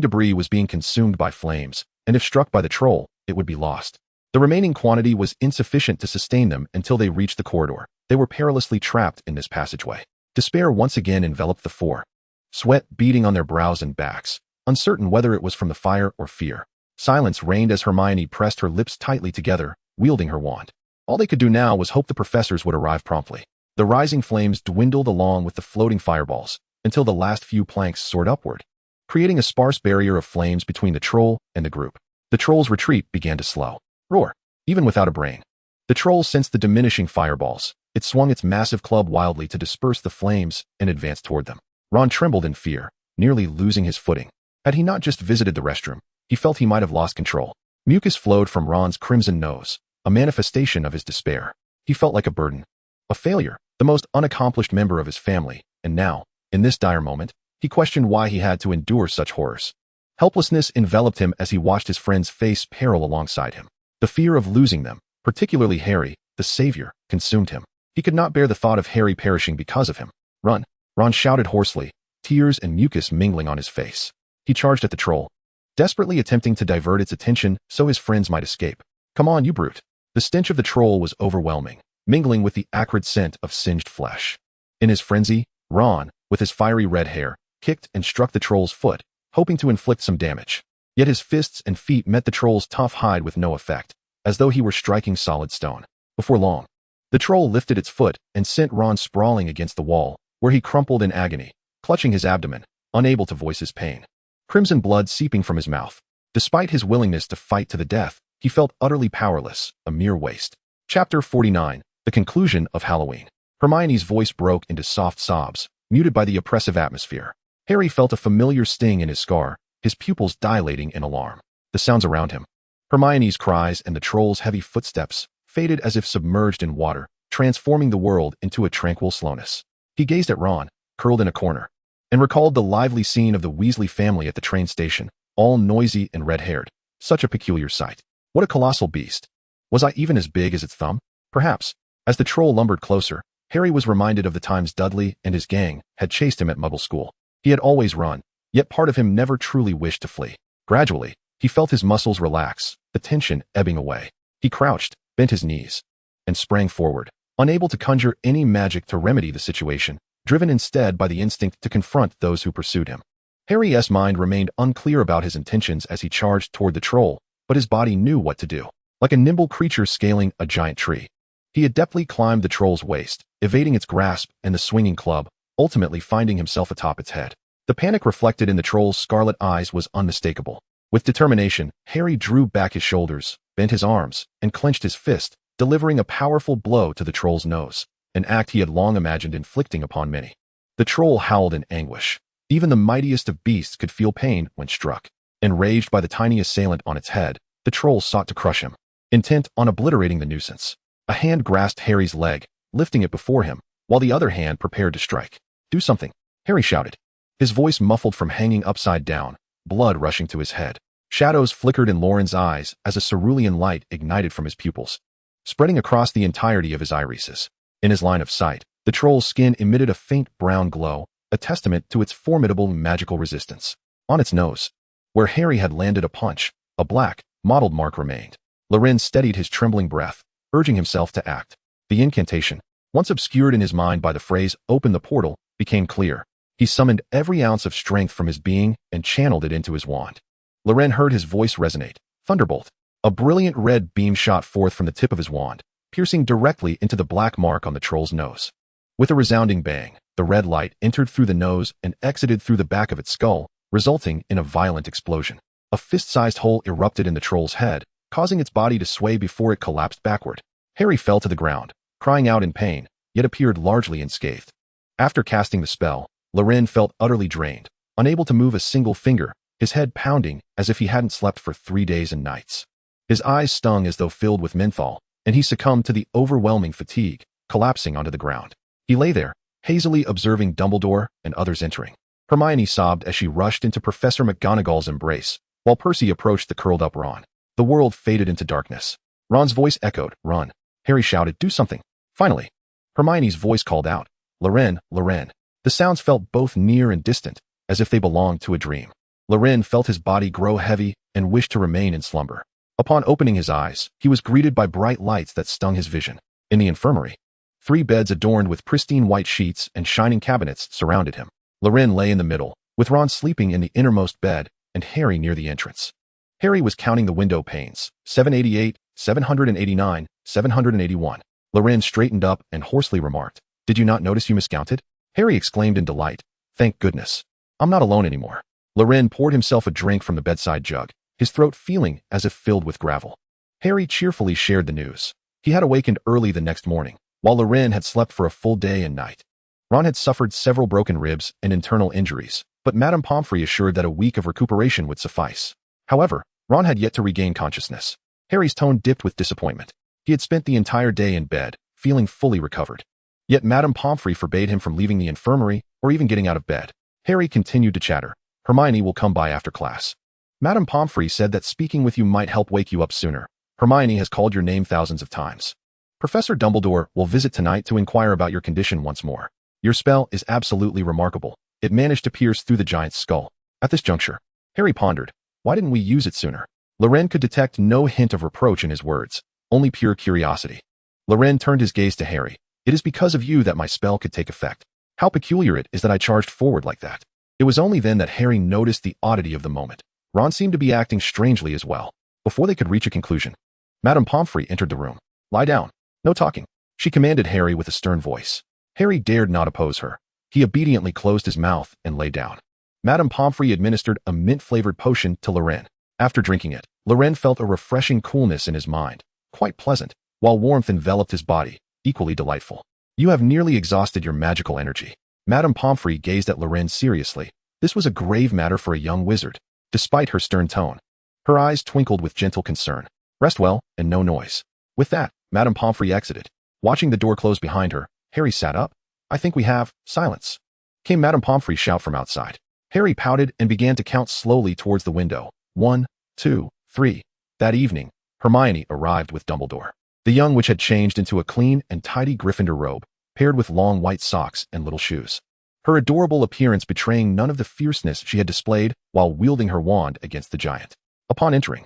debris was being consumed by flames, and if struck by the troll, it would be lost. The remaining quantity was insufficient to sustain them until they reached the corridor. They were perilously trapped in this passageway. Despair once again enveloped the four, sweat beading on their brows and backs, uncertain whether it was from the fire or fear. Silence reigned as Hermione pressed her lips tightly together, wielding her wand. All they could do now was hope the professors would arrive promptly. The rising flames dwindled along with the floating fireballs, until the last few planks soared upward, creating a sparse barrier of flames between the troll and the group. The troll's retreat began to slow. Roar! Even without a brain. The troll sensed the diminishing fireballs. It swung its massive club wildly to disperse the flames and advanced toward them. Ron trembled in fear, nearly losing his footing. Had he not just visited the restroom, he felt he might have lost control. Mucus flowed from Ron's crimson nose, a manifestation of his despair. He felt like a burden, a failure, the most unaccomplished member of his family, and now, in this dire moment, He questioned why he had to endure such horrors. Helplessness enveloped him as he watched his friends face peril alongside him. The fear of losing them, particularly Harry, the savior, consumed him. He could not bear the thought of Harry perishing because of him. "Run!" Ron shouted hoarsely, tears and mucus mingling on his face. He charged at the troll, desperately attempting to divert its attention so his friends might escape. "Come on, you brute!" The stench of the troll was overwhelming, mingling with the acrid scent of singed flesh. In his frenzy, Ron, with his fiery red hair, kicked and struck the troll's foot, hoping to inflict some damage. Yet his fists and feet met the troll's tough hide with no effect, as though he were striking solid stone. Before long, the troll lifted its foot and sent Ron sprawling against the wall, where he crumpled in agony, clutching his abdomen, unable to voice his pain. Crimson blood seeping from his mouth. Despite his willingness to fight to the death, he felt utterly powerless, a mere waste. Chapter 49, The Conclusion of Halloween. Hermione's voice broke into soft sobs, muted by the oppressive atmosphere. Harry felt a familiar sting in his scar, his pupils dilating in alarm. The sounds around him, Hermione's cries and the troll's heavy footsteps, faded as if submerged in water, transforming the world into a tranquil slowness. He gazed at Ron, curled in a corner, and recalled the lively scene of the Weasley family at the train station, all noisy and red-haired. Such a peculiar sight. What a colossal beast. Was I even as big as its thumb? Perhaps. As the troll lumbered closer, Harry was reminded of the times Dudley and his gang had chased him at Muggle School. He had always run, yet part of him never truly wished to flee. Gradually, he felt his muscles relax, the tension ebbing away. He crouched, bent his knees, and sprang forward, unable to conjure any magic to remedy the situation, driven instead by the instinct to confront those who pursued him. Harry's mind remained unclear about his intentions as he charged toward the troll, but his body knew what to do. Like a nimble creature scaling a giant tree, he adeptly climbed the troll's waist, evading its grasp and the swinging club, ultimately finding himself atop its head. The panic reflected in the troll's scarlet eyes was unmistakable. With determination, Harry drew back his shoulders, bent his arms, and clenched his fist, delivering a powerful blow to the troll's nose, an act he had long imagined inflicting upon many. The troll howled in anguish. Even the mightiest of beasts could feel pain when struck. Enraged by the tiny assailant on its head, the troll sought to crush him, intent on obliterating the nuisance. A hand grasped Harry's leg, lifting it before him, while the other hand prepared to strike. "Do something," Harry shouted, his voice muffled from hanging upside down, blood rushing to his head. Shadows flickered in Loren's eyes as a cerulean light ignited from his pupils, spreading across the entirety of his irises. In his line of sight, the troll's skin emitted a faint brown glow, a testament to its formidable magical resistance. On its nose, where Harry had landed a punch, a black, mottled mark remained. Loren steadied his trembling breath, urging himself to act. The incantation, once obscured in his mind by the phrase, "Open the portal," became clear. He summoned every ounce of strength from his being and channeled it into his wand. Loren heard his voice resonate. Thunderbolt. A brilliant red beam shot forth from the tip of his wand, piercing directly into the black mark on the troll's nose. With a resounding bang, the red light entered through the nose and exited through the back of its skull, resulting in a violent explosion. A fist-sized hole erupted in the troll's head, causing its body to sway before it collapsed backward. Harry fell to the ground, crying out in pain, yet appeared largely unscathed. After casting the spell, Loren felt utterly drained, unable to move a single finger, his head pounding as if he hadn't slept for 3 days and nights. His eyes stung as though filled with menthol, and he succumbed to the overwhelming fatigue, collapsing onto the ground. He lay there, hazily observing Dumbledore and others entering. Hermione sobbed as she rushed into Professor McGonagall's embrace, while Percy approached the curled-up Ron. The world faded into darkness. Ron's voice echoed, "Run." Harry shouted, "Do something." Finally, Hermione's voice called out, "Loren, Loren." The sounds felt both near and distant, as if they belonged to a dream. Loren felt his body grow heavy and wished to remain in slumber. Upon opening his eyes, he was greeted by bright lights that stung his vision. In the infirmary, 3 beds adorned with pristine white sheets and shining cabinets surrounded him. Loren lay in the middle, with Ron sleeping in the innermost bed and Harry near the entrance. Harry was counting the window panes, 788, 789, 781. Loren straightened up and hoarsely remarked, "Did you not notice you miscounted?" Harry exclaimed in delight, "Thank goodness. I'm not alone anymore." Loren poured himself a drink from the bedside jug, his throat feeling as if filled with gravel. Harry cheerfully shared the news. He had awakened early the next morning, while Loren had slept for a full day and night. Ron had suffered several broken ribs and internal injuries, but Madame Pomfrey assured that a week of recuperation would suffice. However, Ron had yet to regain consciousness. Harry's tone dipped with disappointment. He had spent the entire day in bed, feeling fully recovered. Yet Madame Pomfrey forbade him from leaving the infirmary or even getting out of bed. Harry continued to chatter. Hermione will come by after class. Madame Pomfrey said that speaking with you might help wake you up sooner. Hermione has called your name thousands of times. Professor Dumbledore will visit tonight to inquire about your condition once more. Your spell is absolutely remarkable. It managed to pierce through the giant's skull. At this juncture, Harry pondered, why didn't we use it sooner? Loren could detect no hint of reproach in his words, only pure curiosity. Loren turned his gaze to Harry. It is because of you that my spell could take effect. How peculiar it is that I charged forward like that. It was only then that Harry noticed the oddity of the moment. Ron seemed to be acting strangely as well. Before they could reach a conclusion, Madame Pomfrey entered the room. Lie down. No talking. She commanded Harry with a stern voice. Harry dared not oppose her. He obediently closed his mouth and lay down. Madame Pomfrey administered a mint-flavored potion to Loren. After drinking it, Loren felt a refreshing coolness in his mind, quite pleasant, while warmth enveloped his body, equally delightful. You have nearly exhausted your magical energy. Madame Pomfrey gazed at Loren seriously. This was a grave matter for a young wizard. Despite her stern tone, her eyes twinkled with gentle concern. Rest well, and no noise. With that, Madame Pomfrey exited. Watching the door close behind her, Harry sat up. I think we have silence. Came Madame Pomfrey's shout from outside. Harry pouted and began to count slowly towards the window. 1, 2, 3. That evening, Hermione arrived with Dumbledore. The young witch had changed into a clean and tidy Gryffindor robe, paired with long white socks and little shoes. Her adorable appearance betraying none of the fierceness she had displayed while wielding her wand against the giant. Upon entering,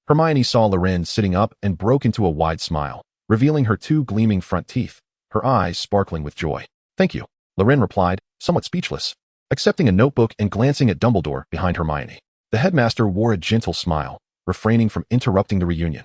Hermione saw Loren sitting up and broke into a wide smile, revealing her 2 gleaming front teeth, her eyes sparkling with joy. Thank you, Loren replied, somewhat speechless, accepting a notebook and glancing at Dumbledore behind Hermione. The headmaster wore a gentle smile, refraining from interrupting the reunion.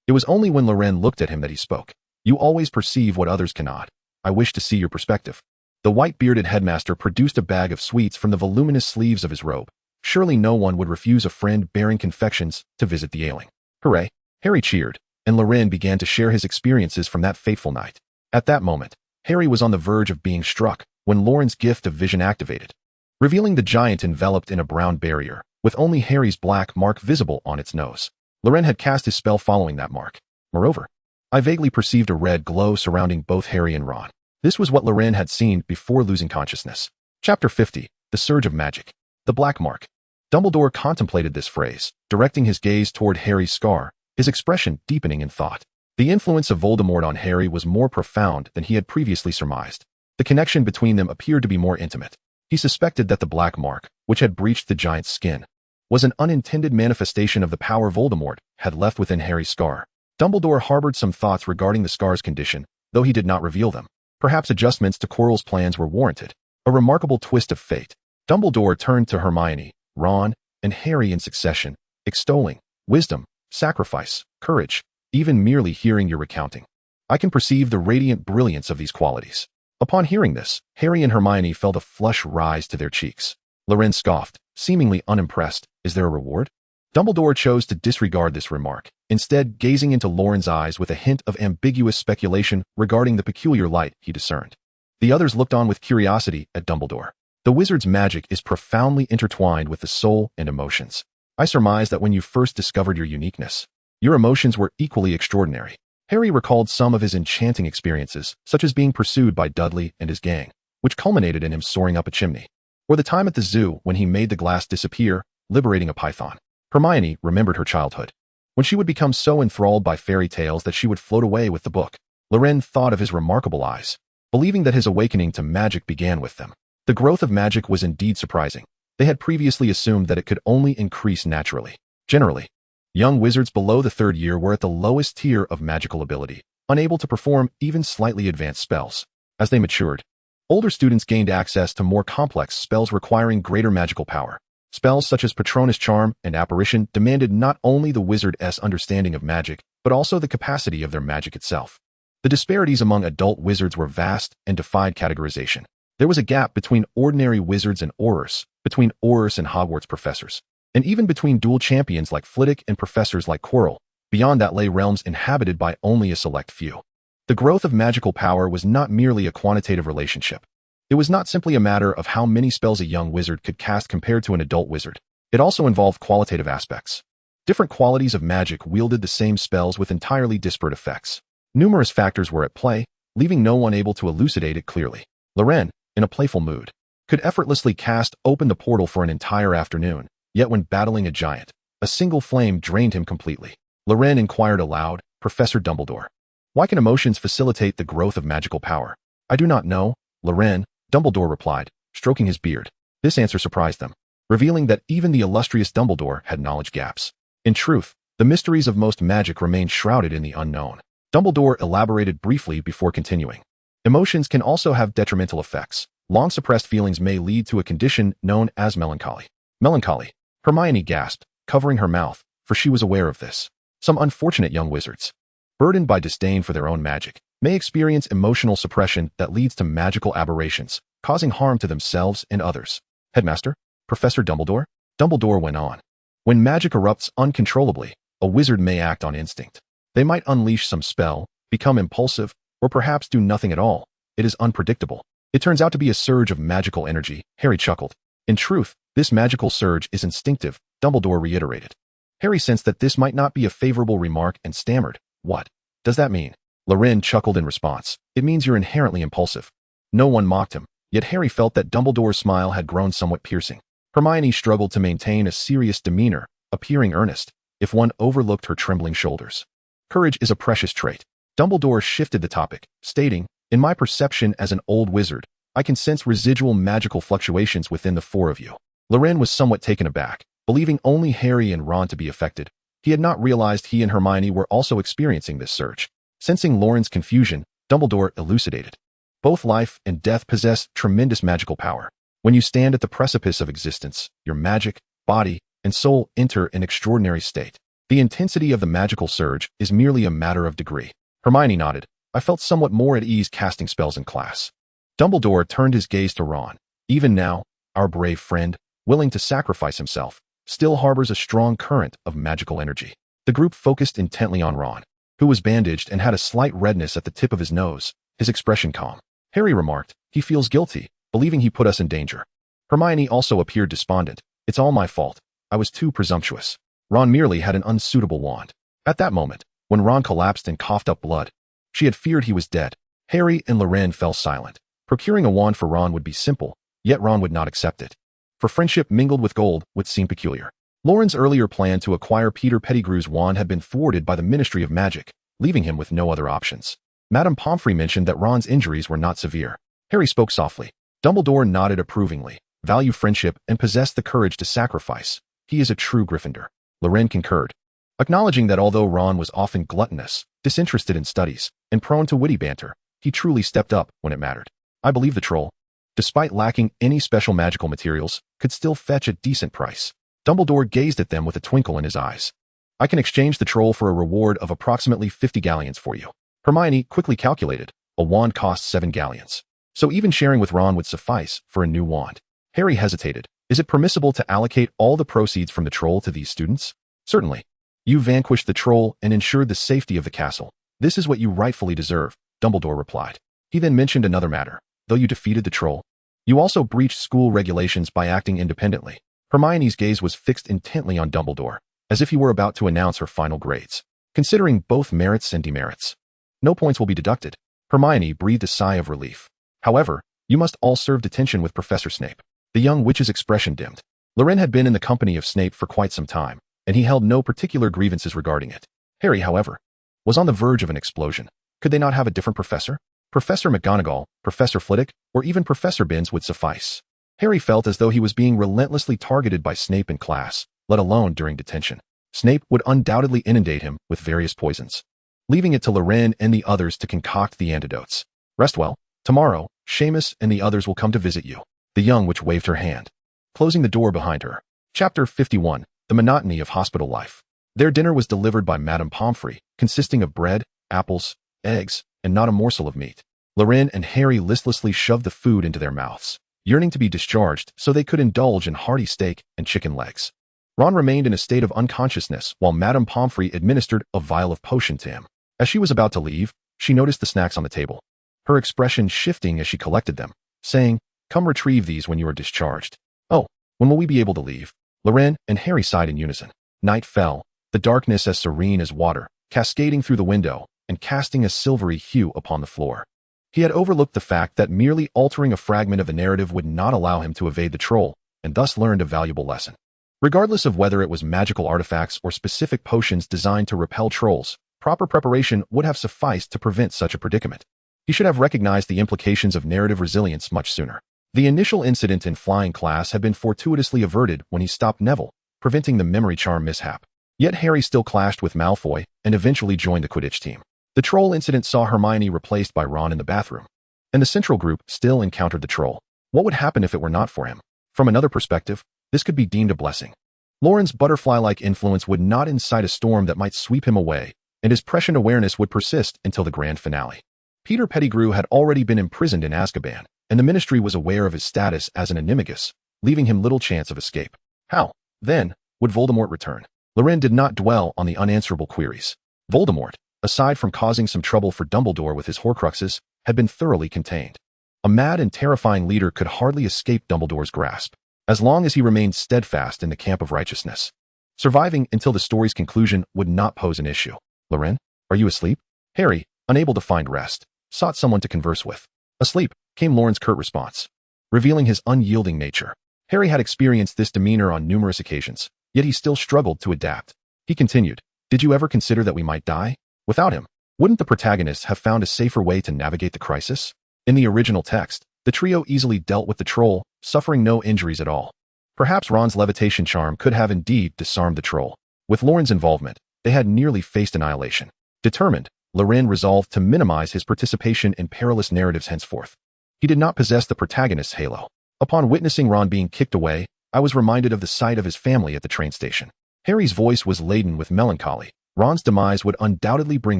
It was only when Loren looked at him that he spoke. You always perceive what others cannot. I wish to see your perspective. The white-bearded headmaster produced a bag of sweets from the voluminous sleeves of his robe. Surely no one would refuse a friend bearing confections to visit the ailing. Hooray! Harry cheered, and Loren began to share his experiences from that fateful night. At that moment, Harry was on the verge of being struck when Loren's gift of vision activated, revealing the giant enveloped in a brown barrier, with only Harry's black mark visible on its nose. Loren had cast his spell following that mark. Moreover, I vaguely perceived a red glow surrounding both Harry and Ron. This was what Loren had seen before losing consciousness. Chapter 50, The Surge of Magic. The Black Mark. Dumbledore contemplated this phrase, directing his gaze toward Harry's scar, his expression deepening in thought. The influence of Voldemort on Harry was more profound than he had previously surmised. The connection between them appeared to be more intimate. He suspected that the black mark, which had breached the giant's skin, was an unintended manifestation of the power Voldemort had left within Harry's scar. Dumbledore harbored some thoughts regarding the scar's condition, though he did not reveal them. Perhaps adjustments to Quirrell's plans were warranted. A remarkable twist of fate. Dumbledore turned to Hermione, Ron, and Harry in succession, extolling wisdom, sacrifice, courage, even merely hearing your recounting. I can perceive the radiant brilliance of these qualities. Upon hearing this, Harry and Hermione felt a flush rise to their cheeks. Loren scoffed, seemingly unimpressed. Is there a reward? Dumbledore chose to disregard this remark, instead gazing into Loren's eyes with a hint of ambiguous speculation regarding the peculiar light he discerned. The others looked on with curiosity at Dumbledore. The wizard's magic is profoundly intertwined with the soul and emotions. I surmise that when you first discovered your uniqueness, your emotions were equally extraordinary. Harry recalled some of his enchanting experiences, such as being pursued by Dudley and his gang, which culminated in him soaring up a chimney, or the time at the zoo when he made the glass disappear, liberating a python. Hermione remembered her childhood, when she would become so enthralled by fairy tales that she would float away with the book. Loren thought of his remarkable eyes, believing that his awakening to magic began with them. The growth of magic was indeed surprising. They had previously assumed that it could only increase naturally. Generally, young wizards below the 3rd year were at the lowest tier of magical ability, unable to perform even slightly advanced spells. As they matured, older students gained access to more complex spells requiring greater magical power. Spells such as Patronus Charm and Apparition demanded not only the wizard's understanding of magic, but also the capacity of their magic itself. The disparities among adult wizards were vast and defied categorization. There was a gap between ordinary wizards and Aurors, between Aurors and Hogwarts professors, and even between dual champions like Flitwick and professors like Quirrell. Beyond that lay realms inhabited by only a select few. The growth of magical power was not merely a quantitative relationship. It was not simply a matter of how many spells a young wizard could cast compared to an adult wizard. It also involved qualitative aspects. Different qualities of magic wielded the same spells with entirely disparate effects. Numerous factors were at play, leaving no one able to elucidate it clearly. Loren, in a playful mood, could effortlessly cast open the portal for an entire afternoon, yet when battling a giant, a single flame drained him completely. Loren inquired aloud, Professor Dumbledore. Why can emotions facilitate the growth of magical power? I do not know, Loren, Dumbledore replied, stroking his beard. This answer surprised them, revealing that even the illustrious Dumbledore had knowledge gaps. In truth, the mysteries of most magic remain shrouded in the unknown. Dumbledore elaborated briefly before continuing. Emotions can also have detrimental effects. Long-suppressed feelings may lead to a condition known as melancholy. Melancholy, Hermione gasped, covering her mouth, for she was aware of this. Some unfortunate young wizards, burdened by disdain for their own magic, may experience emotional suppression that leads to magical aberrations, causing harm to themselves and others. Headmaster, Professor Dumbledore? Dumbledore went on. When magic erupts uncontrollably, a wizard may act on instinct. They might unleash some spell, become impulsive, or perhaps do nothing at all. It is unpredictable. It turns out to be a surge of magical energy, Harry chuckled. In truth, this magical surge is instinctive, Dumbledore reiterated. Harry sensed that this might not be a favorable remark and stammered. What does that mean? Loren chuckled in response. It means you're inherently impulsive. No one mocked him, yet Harry felt that Dumbledore's smile had grown somewhat piercing. Hermione struggled to maintain a serious demeanor, appearing earnest, if one overlooked her trembling shoulders. Courage is a precious trait. Dumbledore shifted the topic, stating, in my perception as an old wizard, I can sense residual magical fluctuations within the four of you. Loren was somewhat taken aback, believing only Harry and Ron to be affected. He had not realized he and Hermione were also experiencing this surge. Sensing Loren's confusion, Dumbledore elucidated. Both life and death possess tremendous magical power. When you stand at the precipice of existence, your magic, body, and soul enter an extraordinary state. The intensity of the magical surge is merely a matter of degree. Hermione nodded. I felt somewhat more at ease casting spells in class. Dumbledore turned his gaze to Ron. Even now, our brave friend, willing to sacrifice himself, still harbors a strong current of magical energy. The group focused intently on Ron, who was bandaged and had a slight redness at the tip of his nose, his expression calm. Harry remarked, he feels guilty, believing he put us in danger. Hermione also appeared despondent. It's all my fault. I was too presumptuous. Ron merely had an unsuitable wand. At that moment, when Ron collapsed and coughed up blood, she had feared he was dead. Harry and Loren fell silent. Procuring a wand for Ron would be simple, yet Ron would not accept it. For friendship mingled with gold would seem peculiar. Loren's earlier plan to acquire Peter Pettigrew's wand had been thwarted by the Ministry of Magic, leaving him with no other options. Madame Pomfrey mentioned that Ron's injuries were not severe. Harry spoke softly. Dumbledore nodded approvingly. Value friendship and possess the courage to sacrifice. He is a true Gryffindor. Loren concurred, acknowledging that although Ron was often gluttonous, disinterested in studies, and prone to witty banter, he truly stepped up when it mattered. I believe the troll, despite lacking any special magical materials, could still fetch a decent price. Dumbledore gazed at them with a twinkle in his eyes. I can exchange the troll for a reward of approximately 50 galleons for you. Hermione quickly calculated. A wand costs 7 galleons. So even sharing with Ron would suffice for a new wand. Harry hesitated. Is it permissible to allocate all the proceeds from the troll to these students? Certainly. You vanquished the troll and ensured the safety of the castle. This is what you rightfully deserve, Dumbledore replied. He then mentioned another matter. Though you defeated the troll, you also breached school regulations by acting independently. Hermione's gaze was fixed intently on Dumbledore, as if he were about to announce her final grades. Considering both merits and demerits, no points will be deducted. Hermione breathed a sigh of relief. However, you must all serve detention with Professor Snape. The young witch's expression dimmed. Loren had been in the company of Snape for quite some time, and he held no particular grievances regarding it. Harry, however, was on the verge of an explosion. Could they not have a different professor? Professor McGonagall, Professor Flitwick, or even Professor Binns would suffice. Harry felt as though he was being relentlessly targeted by Snape in class, let alone during detention. Snape would undoubtedly inundate him with various poisons, leaving it to Loren and the others to concoct the antidotes. Rest well. Tomorrow, Seamus and the others will come to visit you. The young witch waved her hand, closing the door behind her. Chapter 51. The Monotony of Hospital Life. Their dinner was delivered by Madame Pomfrey, consisting of bread, apples, eggs, and not a morsel of meat. Loren and Harry listlessly shoved the food into their mouths, yearning to be discharged so they could indulge in hearty steak and chicken legs. Ron remained in a state of unconsciousness while Madame Pomfrey administered a vial of potion to him. As she was about to leave, she noticed the snacks on the table, her expression shifting as she collected them, saying, "Come retrieve these when you are discharged." "Oh, when will we be able to leave?" Loren and Harry sighed in unison. Night fell, the darkness as serene as water, cascading through the window and casting a silvery hue upon the floor. He had overlooked the fact that merely altering a fragment of the narrative would not allow him to evade the troll, and thus learned a valuable lesson. Regardless of whether it was magical artifacts or specific potions designed to repel trolls, proper preparation would have sufficed to prevent such a predicament. He should have recognized the implications of narrative resilience much sooner. The initial incident in flying class had been fortuitously averted when he stopped Neville, preventing the memory charm mishap. Yet Harry still clashed with Malfoy and eventually joined the Quidditch team. The troll incident saw Hermione replaced by Ron in the bathroom, and the central group still encountered the troll. What would happen if it were not for him? From another perspective, this could be deemed a blessing. Loren's butterfly-like influence would not incite a storm that might sweep him away, and his prescient awareness would persist until the grand finale. Peter Pettigrew had already been imprisoned in Azkaban, and the Ministry was aware of his status as an animagus, leaving him little chance of escape. How, then, would Voldemort return? Loren did not dwell on the unanswerable queries. Voldemort, aside from causing some trouble for Dumbledore with his Horcruxes, had been thoroughly contained. A mad and terrifying leader could hardly escape Dumbledore's grasp, as long as he remained steadfast in the camp of righteousness. Surviving until the story's conclusion would not pose an issue. Loren, are you asleep? Harry, unable to find rest, sought someone to converse with. Asleep, came Loren's curt response, revealing his unyielding nature. Harry had experienced this demeanor on numerous occasions, yet he still struggled to adapt. He continued, "Did you ever consider that we might die? Without him, wouldn't the protagonists have found a safer way to navigate the crisis?" In the original text, the trio easily dealt with the troll, suffering no injuries at all. Perhaps Ron's levitation charm could have indeed disarmed the troll. With Loren's involvement, they had nearly faced annihilation. Determined, Loren resolved to minimize his participation in perilous narratives henceforth. He did not possess the protagonist's halo. Upon witnessing Ron being kicked away, I was reminded of the sight of his family at the train station. Harry's voice was laden with melancholy. Ron's demise would undoubtedly bring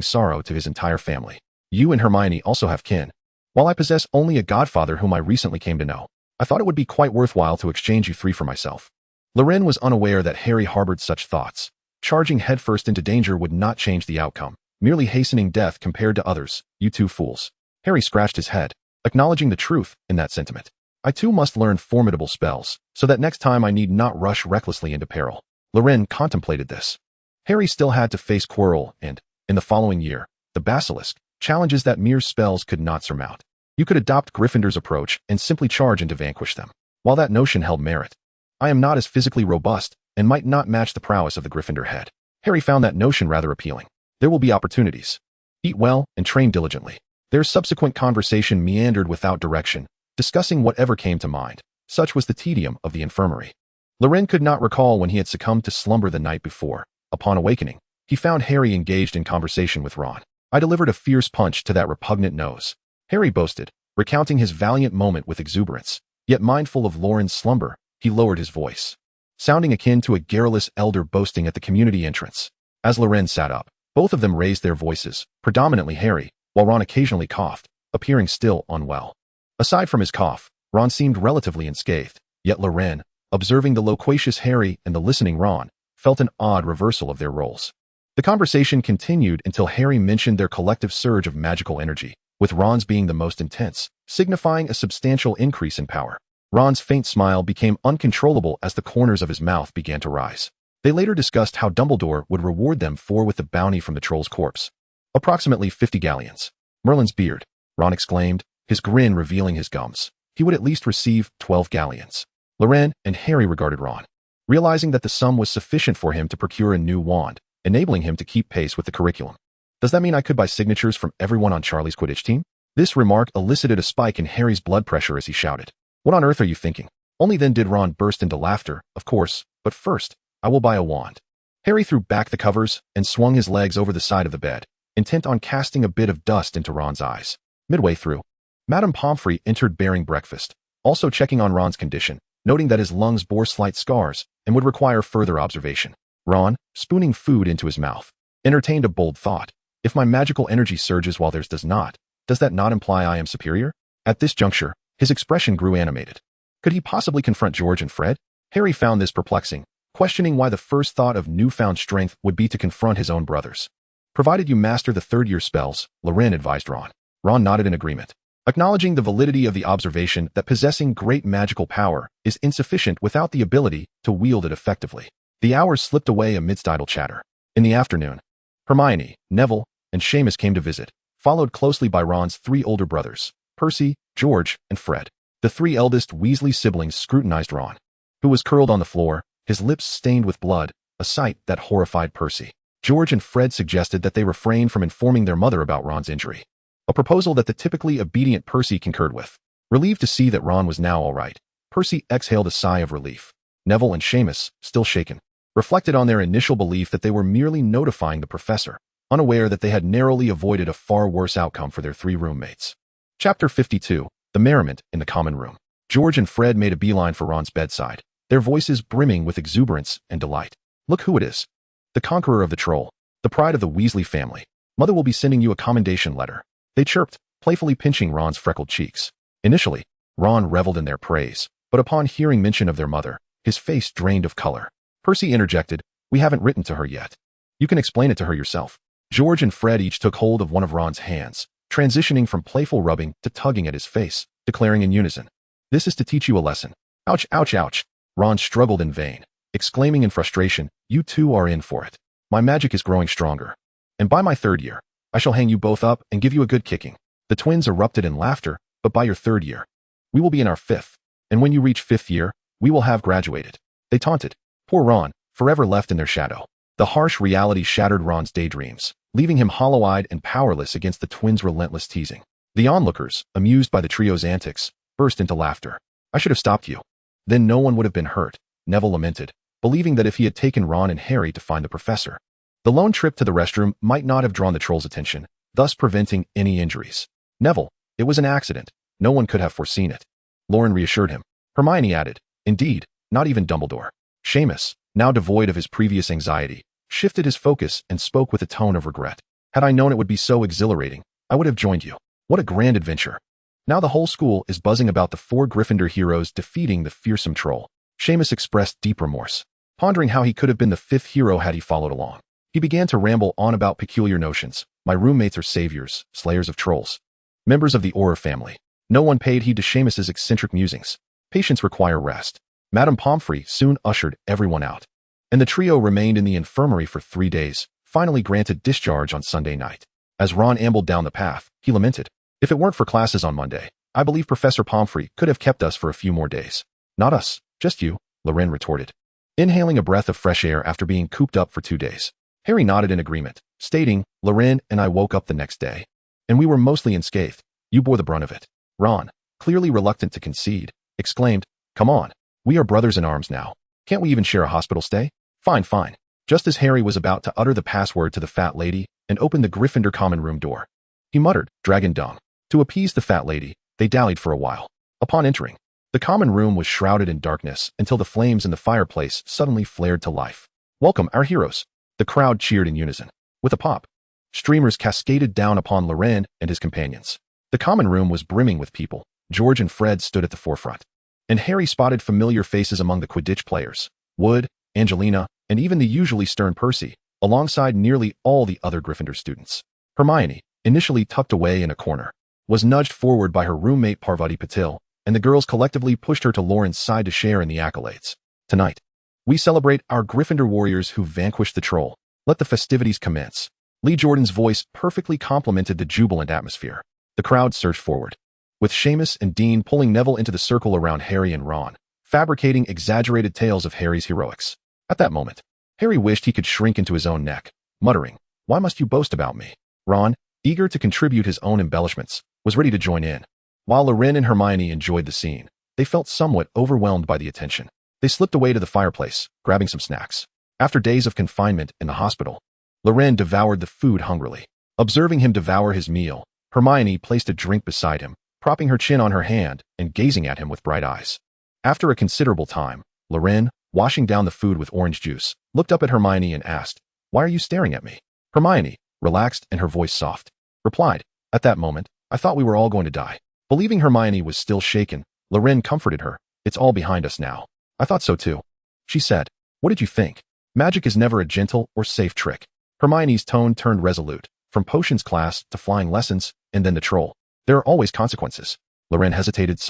sorrow to his entire family. You and Hermione also have kin. While I possess only a godfather whom I recently came to know, I thought it would be quite worthwhile to exchange you three for myself. Loren was unaware that Harry harbored such thoughts. Charging headfirst into danger would not change the outcome, merely hastening death compared to others. You two fools. Harry scratched his head, acknowledging the truth in that sentiment. I too must learn formidable spells, so that next time I need not rush recklessly into peril. Loren contemplated this. Harry still had to face Quirrell and, in the following year, the Basilisk, challenges that mere spells could not surmount. You could adopt Gryffindor's approach and simply charge in to vanquish them. While that notion held merit, I am not as physically robust and might not match the prowess of the Gryffindor head. Harry found that notion rather appealing. There will be opportunities. Eat well and train diligently. Their subsequent conversation meandered without direction, discussing whatever came to mind. Such was the tedium of the infirmary. Loren could not recall when he had succumbed to slumber the night before. Upon awakening, he found Harry engaged in conversation with Ron. I delivered a fierce punch to that repugnant nose, Harry boasted, recounting his valiant moment with exuberance. Yet mindful of Loren's slumber, he lowered his voice, sounding akin to a garrulous elder boasting at the community entrance. As Loren sat up, both of them raised their voices, predominantly Harry, while Ron occasionally coughed, appearing still unwell. Aside from his cough, Ron seemed relatively unscathed, yet Loren, observing the loquacious Harry and the listening Ron, felt an odd reversal of their roles. The conversation continued until Harry mentioned their collective surge of magical energy, with Ron's being the most intense, signifying a substantial increase in power. Ron's faint smile became uncontrollable as the corners of his mouth began to rise. They later discussed how Dumbledore would reward them with the bounty from the troll's corpse. Approximately 50 galleons. Merlin's beard, Ron exclaimed, his grin revealing his gums. He would at least receive 12 galleons. Loren and Harry regarded Ron, realizing that the sum was sufficient for him to procure a new wand, enabling him to keep pace with the curriculum. Does that mean I could buy signatures from everyone on Charlie's Quidditch team? This remark elicited a spike in Harry's blood pressure as he shouted, "What on earth are you thinking?" Only then did Ron burst into laughter. "Of course, but first, I will buy a wand." Harry threw back the covers and swung his legs over the side of the bed, intent on casting a bit of dust into Ron's eyes. Midway through, Madame Pomfrey entered bearing breakfast, also checking on Ron's condition, noting that his lungs bore slight scars and would require further observation. Ron, spooning food into his mouth, entertained a bold thought. If my magical energy surges while theirs does not, does that not imply I am superior? At this juncture, his expression grew animated. Could he possibly confront George and Fred? Harry found this perplexing, questioning why the first thought of newfound strength would be to confront his own brothers. Provided you master the third-year spells, Loren advised Ron. Ron nodded in agreement, acknowledging the validity of the observation that possessing great magical power is insufficient without the ability to wield it effectively. The hours slipped away amidst idle chatter. In the afternoon, Hermione, Neville, and Seamus came to visit, followed closely by Ron's three older brothers, Percy, George, and Fred. The three eldest Weasley siblings scrutinized Ron, who was curled on the floor, his lips stained with blood, a sight that horrified Percy. George and Fred suggested that they refrain from informing their mother about Ron's injury, a proposal that the typically obedient Percy concurred with. Relieved to see that Ron was now all right, Percy exhaled a sigh of relief. Neville and Seamus, still shaken, reflected on their initial belief that they were merely notifying the professor, unaware that they had narrowly avoided a far worse outcome for their three roommates. Chapter 52. The Merriment in the Common Room. George and Fred made a beeline for Ron's bedside, their voices brimming with exuberance and delight. Look who it is. The conqueror of the troll, the pride of the Weasley family. Mother will be sending you a commendation letter. They chirped, playfully pinching Ron's freckled cheeks. Initially, Ron reveled in their praise, but upon hearing mention of their mother, his face drained of color. Percy interjected, "We haven't written to her yet. You can explain it to her yourself." George and Fred each took hold of one of Ron's hands, transitioning from playful rubbing to tugging at his face, declaring in unison, "This is to teach you a lesson." Ouch, ouch, ouch. Ron struggled in vain, exclaiming in frustration, "You two are in for it. My magic is growing stronger. And by my third year, I shall hang you both up and give you a good kicking." The twins erupted in laughter, "But by your third year, we will be in our fifth. And when you reach fifth year, we will have graduated." They taunted. Poor Ron, forever left in their shadow. The harsh reality shattered Ron's daydreams, leaving him hollow-eyed and powerless against the twins' relentless teasing. The onlookers, amused by the trio's antics, burst into laughter. "I should have stopped you. Then no one would have been hurt," Neville lamented, believing that if he had taken Ron and Harry to find the professor, the lone trip to the restroom might not have drawn the troll's attention, thus preventing any injuries. "Neville, it was an accident. No one could have foreseen it," Loren reassured him. Hermione added, "Indeed, not even Dumbledore." Seamus, now devoid of his previous anxiety, shifted his focus and spoke with a tone of regret. "Had I known it would be so exhilarating, I would have joined you. What a grand adventure. Now the whole school is buzzing about the four Gryffindor heroes defeating the fearsome troll." Seamus expressed deep remorse, pondering how he could have been the fifth hero had he followed along. He began to ramble on about peculiar notions. "My roommates are saviors, slayers of trolls, members of the Auror family." No one paid heed to Seamus's eccentric musings. Patients require rest. Madame Pomfrey soon ushered everyone out, and the trio remained in the infirmary for 3 days, finally granted discharge on Sunday night. As Ron ambled down the path, he lamented, "If it weren't for classes on Monday, I believe Professor Pomfrey could have kept us for a few more days." "Not us, just you," Loren retorted, inhaling a breath of fresh air after being cooped up for 2 days. Harry nodded in agreement, stating, "Loren and I woke up the next day, and we were mostly unscathed. You bore the brunt of it." Ron, clearly reluctant to concede, exclaimed, "Come on, we are brothers in arms now. Can't we even share a hospital stay?" "Fine, fine." Just as Harry was about to utter the password to the fat lady and open the Gryffindor common room door, he muttered, "Dragon dung." To appease the fat lady, they dallied for a while. Upon entering, the common room was shrouded in darkness until the flames in the fireplace suddenly flared to life. "Welcome, our heroes." The crowd cheered in unison. With a pop, streamers cascaded down upon Loren and his companions. The common room was brimming with people. George and Fred stood at the forefront, and Harry spotted familiar faces among the Quidditch players, Wood, Angelina, and even the usually stern Percy, alongside nearly all the other Gryffindor students. Hermione, initially tucked away in a corner, was nudged forward by her roommate Parvati Patil, and the girls collectively pushed her to Loren's side to share in the accolades. "Tonight, we celebrate our Gryffindor warriors who vanquished the troll. Let the festivities commence." Lee Jordan's voice perfectly complemented the jubilant atmosphere. The crowd surged forward, with Seamus and Dean pulling Neville into the circle around Harry and Ron, fabricating exaggerated tales of Harry's heroics. At that moment, Harry wished he could shrink into his own neck, muttering, "Why must you boast about me?" Ron, eager to contribute his own embellishments, was ready to join in. While Loren and Hermione enjoyed the scene, they felt somewhat overwhelmed by the attention. They slipped away to the fireplace, grabbing some snacks. After days of confinement in the hospital, Loren devoured the food hungrily. Observing him devour his meal, Hermione placed a drink beside him, propping her chin on her hand and gazing at him with bright eyes. After a considerable time, Loren, washing down the food with orange juice, looked up at Hermione and asked, "Why are you staring at me?" Hermione, relaxed and her voice soft, replied, "At that moment, I thought we were all going to die." Believing Hermione was still shaken, Loren comforted her, "It's all behind us now." "I thought so too," she said. "What did you think? Magic is never a gentle or safe trick." Hermione's tone turned resolute, from potions class to flying lessons, and then the troll. "There are always consequences." Loren hesitated.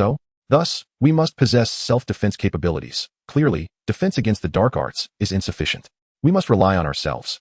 Thus, we must possess self-defense capabilities. Clearly, defense against the dark arts is insufficient. We must rely on ourselves."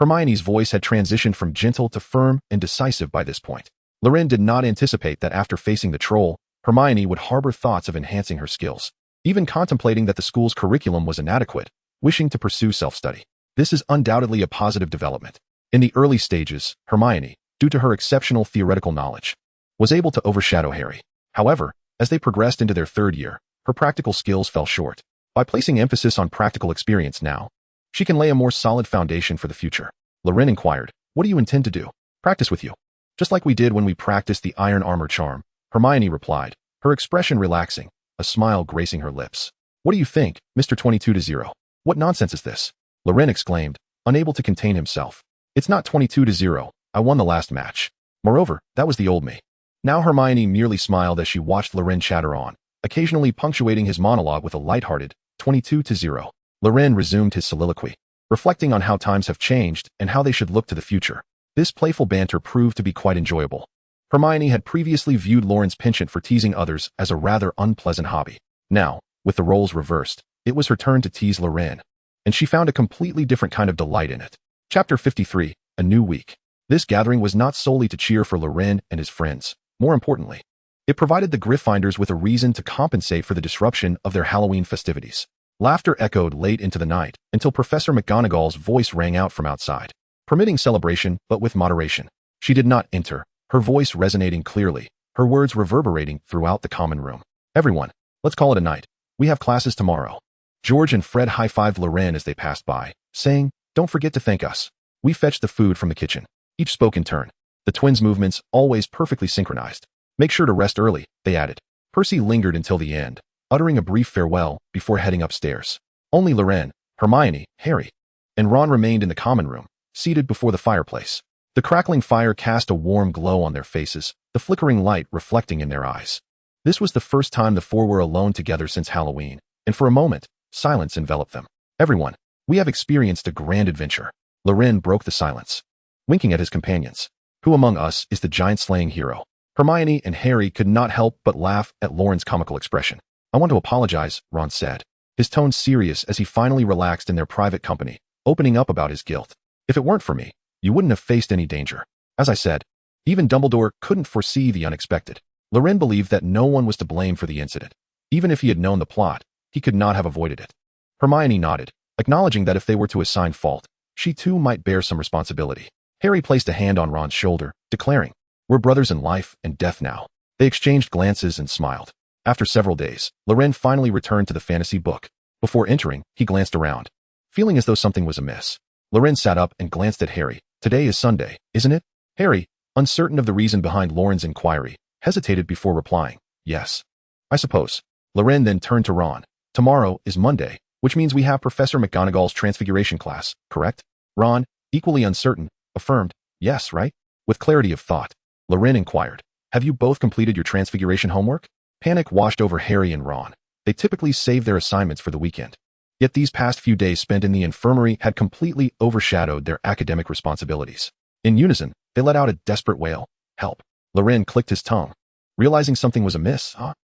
Hermione's voice had transitioned from gentle to firm and decisive by this point. Loren did not anticipate that after facing the troll, Hermione would harbor thoughts of enhancing her skills, even contemplating that the school's curriculum was inadequate, wishing to pursue self-study. This is undoubtedly a positive development. In the early stages, Hermione, due to her exceptional theoretical knowledge, was able to overshadow Harry. However, as they progressed into their third year, her practical skills fell short. By placing emphasis on practical experience now, she can lay a more solid foundation for the future. Loren inquired, "What do you intend to do?" "Practice with you. Just like we did when we practiced the iron armor charm," Hermione replied, her expression relaxing, a smile gracing her lips. "What do you think, Mr. 22-0? What nonsense is this?" Loren exclaimed, unable to contain himself. "It's not 22-0. I won the last match. Moreover, that was the old me." Now Hermione merely smiled as she watched Loren chatter on, occasionally punctuating his monologue with a lighthearted 22-0. Loren resumed his soliloquy, reflecting on how times have changed and how they should look to the future. This playful banter proved to be quite enjoyable. Hermione had previously viewed Loren's penchant for teasing others as a rather unpleasant hobby. Now, with the roles reversed, it was her turn to tease Loren, and she found a completely different kind of delight in it. Chapter 53, A New Week. This gathering was not solely to cheer for Loren and his friends. More importantly, it provided the Gryffindors with a reason to compensate for the disruption of their Halloween festivities. Laughter echoed late into the night until Professor McGonagall's voice rang out from outside, permitting celebration but with moderation. She did not enter, her voice resonating clearly, her words reverberating throughout the common room. "Everyone, let's call it a night. We have classes tomorrow." George and Fred high-fived Loren as they passed by, saying, "Don't forget to thank us. We fetched the food from the kitchen." Each spoke in turn, the twins' movements always perfectly synchronized. "Make sure to rest early," they added. Percy lingered until the end, uttering a brief farewell before heading upstairs. Only Loren, Hermione, Harry, and Ron remained in the common room, seated before the fireplace. The crackling fire cast a warm glow on their faces, the flickering light reflecting in their eyes. This was the first time the four were alone together since Halloween, and for a moment, silence enveloped them. "Everyone, we have experienced a grand adventure." Loren broke the silence, winking at his companions. "Who among us is the giant-slaying hero?" Hermione and Harry could not help but laugh at Loren's comical expression. "I want to apologize," Ron said, his tone serious as he finally relaxed in their private company, opening up about his guilt. "If it weren't for me, you wouldn't have faced any danger. As I said, even Dumbledore couldn't foresee the unexpected." Loren believed that no one was to blame for the incident. Even if he had known the plot, he could not have avoided it. Hermione nodded, acknowledging that if they were to assign fault, she too might bear some responsibility. Harry placed a hand on Ron's shoulder, declaring, "We're brothers in life and death now." They exchanged glances and smiled. After several days, Loren finally returned to the fantasy book. Before entering, he glanced around, feeling as though something was amiss. Loren sat up and glanced at Harry. "Today is Sunday, isn't it?" Harry, uncertain of the reason behind Loren's inquiry, hesitated before replying, "Yes, I suppose." Loren then turned to Ron. "Tomorrow is Monday, which means we have Professor McGonagall's Transfiguration class, correct?" Ron, equally uncertain, affirmed, "Yes, right?" With clarity of thought, Loren inquired, "Have you both completed your Transfiguration homework?" Panic washed over Harry and Ron. They typically save their assignments for the weekend. Yet these past few days spent in the infirmary had completely overshadowed their academic responsibilities. In unison, they let out a desperate wail. "Help." Loren clicked his tongue, realizing something was amiss.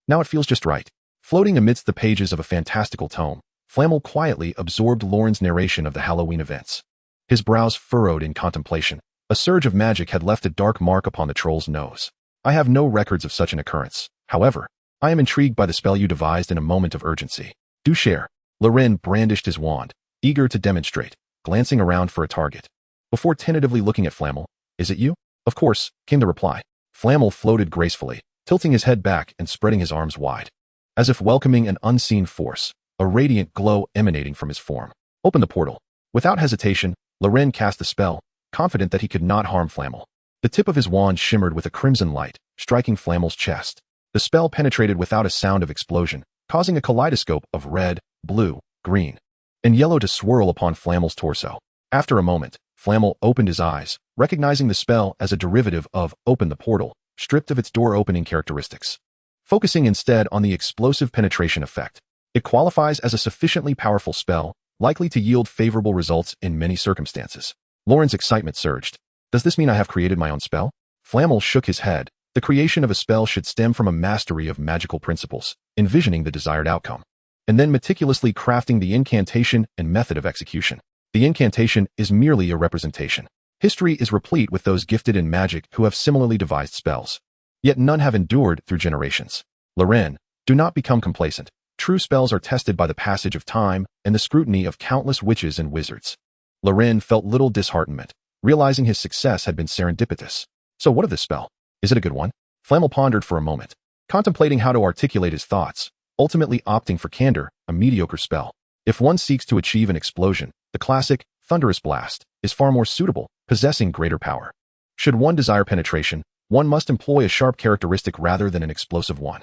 Now it feels just right." Floating amidst the pages of a fantastical tome, Flamel quietly absorbed Loren's narration of the Halloween events. His brows furrowed in contemplation. A surge of magic had left a dark mark upon the troll's nose. "I have no records of such an occurrence. However, I am intrigued by the spell you devised in a moment of urgency. Do share." Loren brandished his wand, eager to demonstrate, glancing around for a target. Before tentatively looking at Flamel, "Is it you?" "Of course," came the reply. Flamel floated gracefully, tilting his head back and spreading his arms wide, as if welcoming an unseen force, a radiant glow emanating from his form. "Open the portal." Without hesitation, Loren cast the spell, confident that he could not harm Flamel. The tip of his wand shimmered with a crimson light, striking Flamel's chest. The spell penetrated without a sound of explosion, causing a kaleidoscope of red, blue, green, and yellow to swirl upon Flamel's torso. After a moment, Flamel opened his eyes, recognizing the spell as a derivative of "open the portal," stripped of its door-opening characteristics. Focusing instead on the explosive penetration effect, it qualifies as a sufficiently powerful spell, likely to yield favorable results in many circumstances. Loren's excitement surged. "Does this mean I have created my own spell?" Flamel shook his head. The creation of a spell should stem from a mastery of magical principles, envisioning the desired outcome, and then meticulously crafting the incantation and method of execution. The incantation is merely a representation. History is replete with those gifted in magic who have similarly devised spells. Yet none have endured through generations. Loren, do not become complacent. True spells are tested by the passage of time and the scrutiny of countless witches and wizards. Loren felt little disheartenment, realizing his success had been serendipitous. So what of this spell? Is it a good one? Flamel pondered for a moment, contemplating how to articulate his thoughts, ultimately opting for candor, a mediocre spell. If one seeks to achieve an explosion, the classic, thunderous blast, is far more suitable, possessing greater power. Should one desire penetration, one must employ a sharp characteristic rather than an explosive one.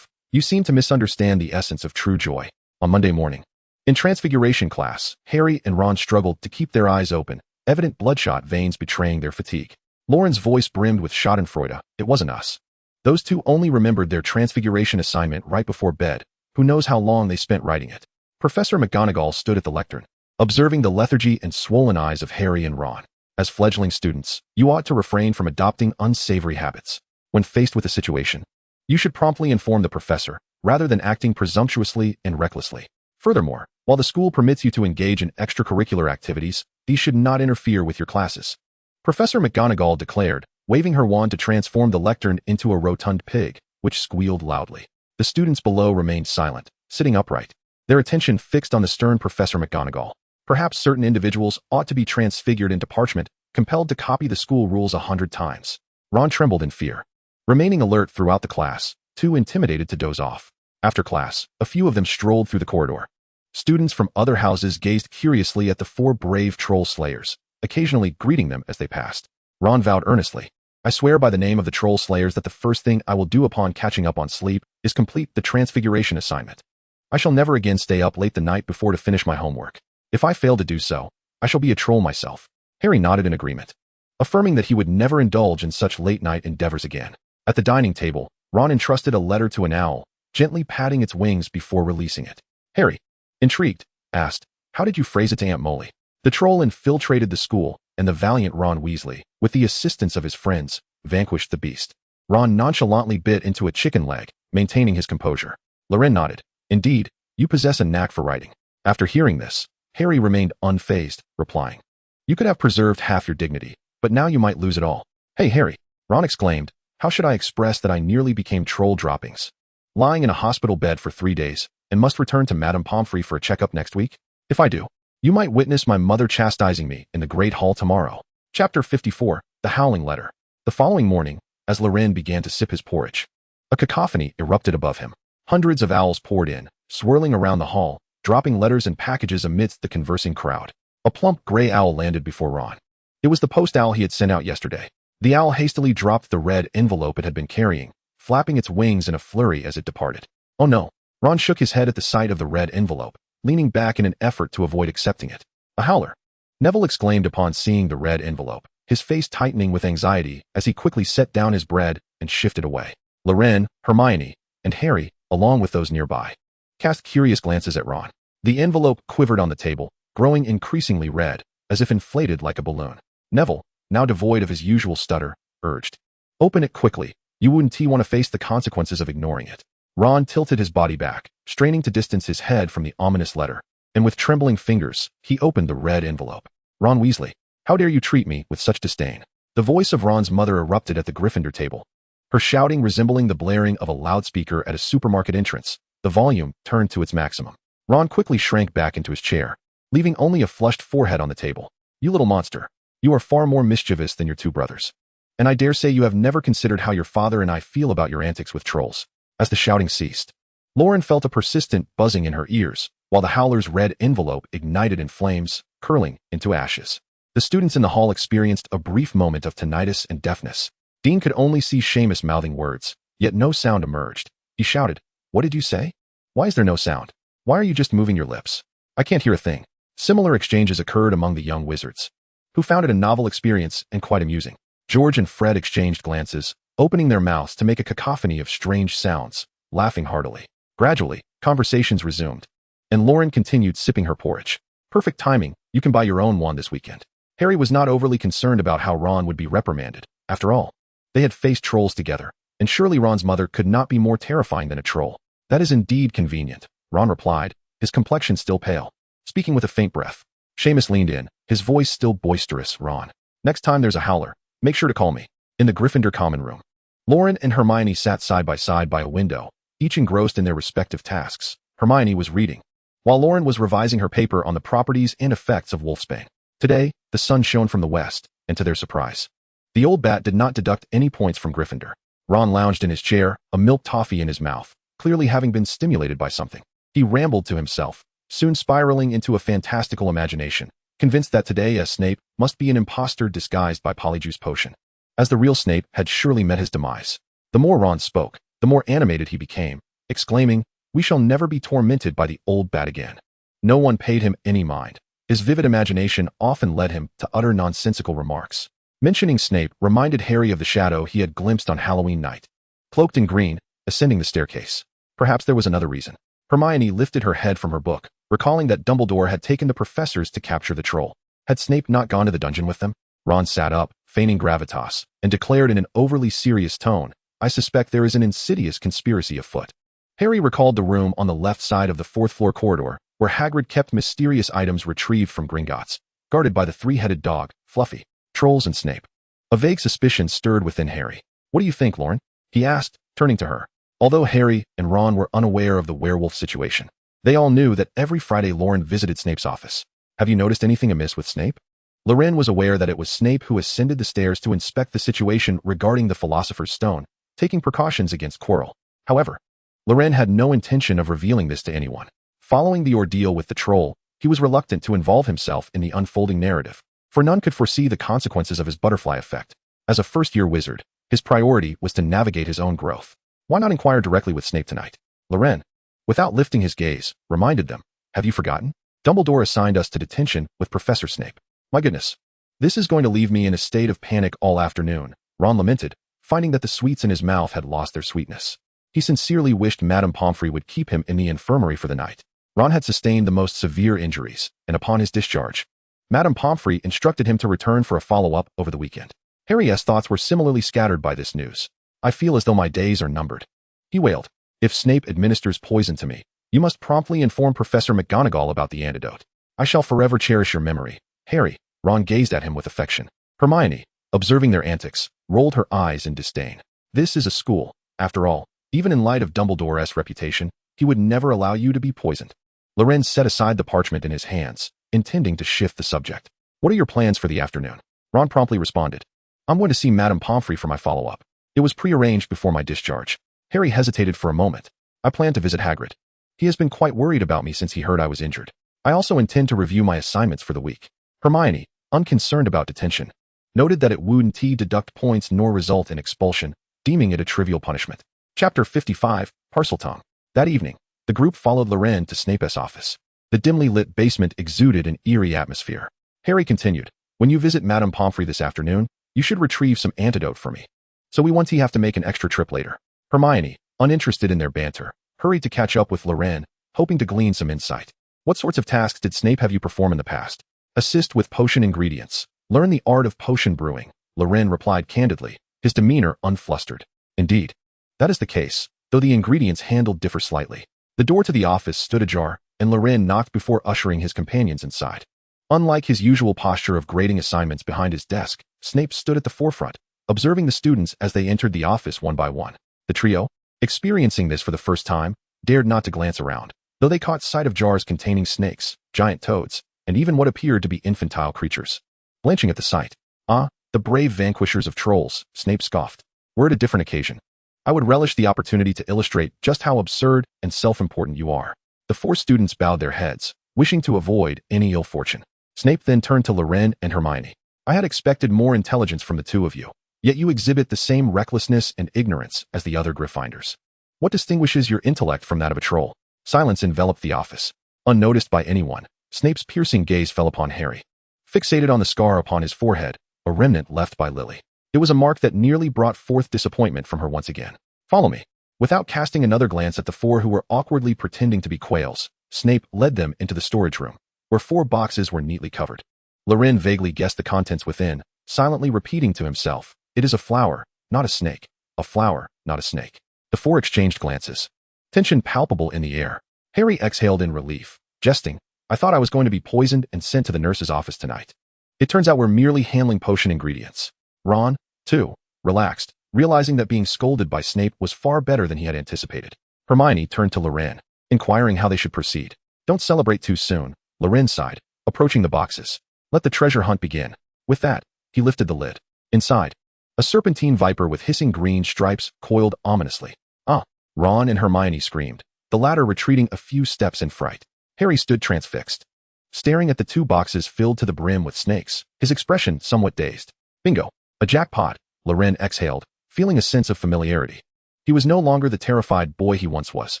You seem to misunderstand the essence of true joy. On Monday morning, in Transfiguration class, Harry and Ron struggled to keep their eyes open, evident bloodshot veins betraying their fatigue. Loren's voice brimmed with schadenfreude. It wasn't us. Those two only remembered their Transfiguration assignment right before bed. Who knows how long they spent writing it? Professor McGonagall stood at the lectern, observing the lethargy and swollen eyes of Harry and Ron. As fledgling students, you ought to refrain from adopting unsavory habits. When faced with a situation, you should promptly inform the professor, rather than acting presumptuously and recklessly. Furthermore, while the school permits you to engage in extracurricular activities, these should not interfere with your classes. Professor McGonagall declared, waving her wand to transform the lectern into a rotund pig, which squealed loudly. The students below remained silent, sitting upright, their attention fixed on the stern Professor McGonagall. Perhaps certain individuals ought to be transfigured into parchment, compelled to copy the school rules 100 times. Ron trembled in fear, remaining alert throughout the class, too intimidated to doze off. After class, a few of them strolled through the corridor. Students from other houses gazed curiously at the four brave troll slayers, occasionally greeting them as they passed. Ron vowed earnestly, I swear by the name of the troll slayers that the first thing I will do upon catching up on sleep is complete the Transfiguration assignment. I shall never again stay up late the night before to finish my homework. If I fail to do so, I shall be a troll myself. Harry nodded in agreement, affirming that he would never indulge in such late-night endeavors again. At the dining table, Ron entrusted a letter to an owl, gently patting its wings before releasing it. Harry, intrigued, asked, how did you phrase it to Aunt Molly? The troll infiltrated the school, and the valiant Ron Weasley, with the assistance of his friends, vanquished the beast. Ron nonchalantly bit into a chicken leg, maintaining his composure. Loren nodded. Indeed, you possess a knack for writing. After hearing this, Harry remained unfazed, replying, you could have preserved half your dignity, but now you might lose it all. Hey, Harry, Ron exclaimed, how should I express that I nearly became troll droppings? Lying in a hospital bed for 3 days, and must return to Madame Pomfrey for a checkup next week? If I do, you might witness my mother chastising me in the Great Hall tomorrow. Chapter 54, The Howling Letter. The following morning, as Loren began to sip his porridge, a cacophony erupted above him. Hundreds of owls poured in, swirling around the hall, dropping letters and packages amidst the conversing crowd. A plump gray owl landed before Ron. It was the post owl he had sent out yesterday. The owl hastily dropped the red envelope it had been carrying, flapping its wings in a flurry as it departed. Oh no! Ron shook his head at the sight of the red envelope, leaning back in an effort to avoid accepting it. A howler! Neville exclaimed upon seeing the red envelope, his face tightening with anxiety as he quickly set down his bread and shifted away. Loren, Hermione, and Harry, along with those nearby, cast curious glances at Ron. The envelope quivered on the table, growing increasingly red, as if inflated like a balloon. Neville, now devoid of his usual stutter, urged, open it quickly. You wouldn't want to face the consequences of ignoring it. Ron tilted his body back, straining to distance his head from the ominous letter, and with trembling fingers, he opened the red envelope. Ron Weasley, how dare you treat me with such disdain? The voice of Ron's mother erupted at the Gryffindor table, her shouting resembling the blaring of a loudspeaker at a supermarket entrance, the volume turned to its maximum. Ron quickly shrank back into his chair, leaving only a flushed forehead on the table. You little monster. You are far more mischievous than your two brothers. And I dare say you have never considered how your father and I feel about your antics with trolls. As the shouting ceased, Loren felt a persistent buzzing in her ears, while the howler's red envelope ignited in flames, curling into ashes. The students in the hall experienced a brief moment of tinnitus and deafness. Dean could only see Seamus mouthing words, yet no sound emerged. He shouted, what did you say? Why is there no sound? Why are you just moving your lips? I can't hear a thing. Similar exchanges occurred among the young wizards, who found it a novel experience and quite amusing. George and Fred exchanged glances, opening their mouths to make a cacophony of strange sounds, laughing heartily. Gradually, conversations resumed, and Loren continued sipping her porridge. Perfect timing, you can buy your own wand this weekend. Harry was not overly concerned about how Ron would be reprimanded. After all, they had faced trolls together, and surely Ron's mother could not be more terrifying than a troll. That is indeed convenient, Ron replied, his complexion still pale, speaking with a faint breath. Seamus leaned in, his voice still boisterous. Ron, next time there's a howler, make sure to call me. In the Gryffindor common room, Loren and Hermione sat side by side by a window, each engrossed in their respective tasks. Hermione was reading, while Loren was revising her paper on the properties and effects of wolfsbane. Today, the sun shone from the west, and to their surprise, the old bat did not deduct any points from Gryffindor. Ron lounged in his chair, a milk toffee in his mouth, clearly having been stimulated by something. He rambled to himself, soon spiraling into a fantastical imagination, convinced that today Snape must be an imposter disguised by Polyjuice potion, as the real Snape had surely met his demise. The more Ron spoke, the more animated he became, exclaiming, "We shall never be tormented by the old bat again." No one paid him any mind. His vivid imagination often led him to utter nonsensical remarks. Mentioning Snape reminded Harry of the shadow he had glimpsed on Halloween night, cloaked in green, ascending the staircase. Perhaps there was another reason. Hermione lifted her head from her book, recalling that Dumbledore had taken the professors to capture the troll. Had Snape not gone to the dungeon with them? Ron sat up, feigning gravitas, and declared in an overly serious tone, "I suspect there is an insidious conspiracy afoot." Harry recalled the room on the left side of the fourth-floor corridor, where Hagrid kept mysterious items retrieved from Gringotts, guarded by the three-headed dog, Fluffy, trolls and Snape. A vague suspicion stirred within Harry. "What do you think, Loren?" he asked, turning to her. Although Harry and Ron were unaware of the werewolf situation, they all knew that every Friday Loren visited Snape's office. "Have you noticed anything amiss with Snape?" Loren was aware that it was Snape who ascended the stairs to inspect the situation regarding the Philosopher's Stone, taking precautions against Quirrell. However, Loren had no intention of revealing this to anyone. Following the ordeal with the troll, he was reluctant to involve himself in the unfolding narrative, for none could foresee the consequences of his butterfly effect. As a first-year wizard, his priority was to navigate his own growth. Why not inquire directly with Snape tonight? Loren, without lifting his gaze, reminded them, "Have you forgotten? Dumbledore assigned us to detention with Professor Snape." "My goodness, this is going to leave me in a state of panic all afternoon," Ron lamented, finding that the sweets in his mouth had lost their sweetness. He sincerely wished Madame Pomfrey would keep him in the infirmary for the night. Ron had sustained the most severe injuries, and upon his discharge, Madame Pomfrey instructed him to return for a follow-up over the weekend. Harry's thoughts were similarly scattered by this news. "I feel as though my days are numbered," he wailed. "If Snape administers poison to me, you must promptly inform Professor McGonagall about the antidote. I shall forever cherish your memory, Harry." Ron gazed at him with affection. Hermione, observing their antics, rolled her eyes in disdain. This is a school. After all, even in light of Dumbledore's reputation, he would never allow you to be poisoned. Loren set aside the parchment in his hands, intending to shift the subject. "What are your plans for the afternoon?" Ron promptly responded, "I'm going to see Madame Pomfrey for my follow-up. It was prearranged before my discharge." Harry hesitated for a moment. "I plan to visit Hagrid. He has been quite worried about me since he heard I was injured. I also intend to review my assignments for the week." Hermione, unconcerned about detention, noted that it wouldn't deduct points nor result in expulsion, deeming it a trivial punishment. Chapter 55, Parseltongue. That evening, the group followed Loren to Snape's office. The dimly lit basement exuded an eerie atmosphere. Harry continued, "When you visit Madame Pomfrey this afternoon, you should retrieve some antidote for me. So we won't have to make an extra trip later." Hermione, uninterested in their banter, hurried to catch up with Loren, hoping to glean some insight. "What sorts of tasks did Snape have you perform in the past?" "Assist with potion ingredients. Learn the art of potion brewing," Loren replied candidly, his demeanor unflustered. "Indeed, that is the case, though the ingredients handled differ slightly." The door to the office stood ajar, and Loren knocked before ushering his companions inside. Unlike his usual posture of grading assignments behind his desk, Snape stood at the forefront, observing the students as they entered the office one by one. The trio, experiencing this for the first time, dared not to glance around, though they caught sight of jars containing snakes, giant toads, and even what appeared to be infantile creatures. Blanching at the sight, "Ah, the brave vanquishers of trolls," Snape scoffed. "We're at a different occasion. I would relish the opportunity to illustrate just how absurd and self-important you are." The four students bowed their heads, wishing to avoid any ill fortune. Snape then turned to Loren and Hermione. "I had expected more intelligence from the two of you, yet you exhibit the same recklessness and ignorance as the other Gryffindors. What distinguishes your intellect from that of a troll?" Silence enveloped the office. Unnoticed by anyone, Snape's piercing gaze fell upon Harry. Fixated on the scar upon his forehead, a remnant left by Lily. It was a mark that nearly brought forth disappointment from her once again. "Follow me." Without casting another glance at the four who were awkwardly pretending to be quails, Snape led them into the storage room, where 4 boxes were neatly covered. Loren vaguely guessed the contents within, silently repeating to himself, "It is a flower, not a snake. A flower, not a snake." The 4 exchanged glances. Tension palpable in the air. Harry exhaled in relief, jesting, I thought I was going to be poisoned and sent to the nurse's office tonight. It turns out we're merely handling potion ingredients. Ron, too, relaxed, realizing that being scolded by Snape was far better than he had anticipated. Hermione turned to Loren, inquiring how they should proceed. Don't celebrate too soon, Loren sighed, approaching the boxes. Let the treasure hunt begin. With that, he lifted the lid. Inside, a serpentine viper with hissing green stripes coiled ominously. Ah! Ron and Hermione screamed, the latter retreating a few steps in fright. Harry stood transfixed, staring at the two boxes filled to the brim with snakes, his expression somewhat dazed. Bingo! A jackpot, Loren exhaled, feeling a sense of familiarity. He was no longer the terrified boy he once was,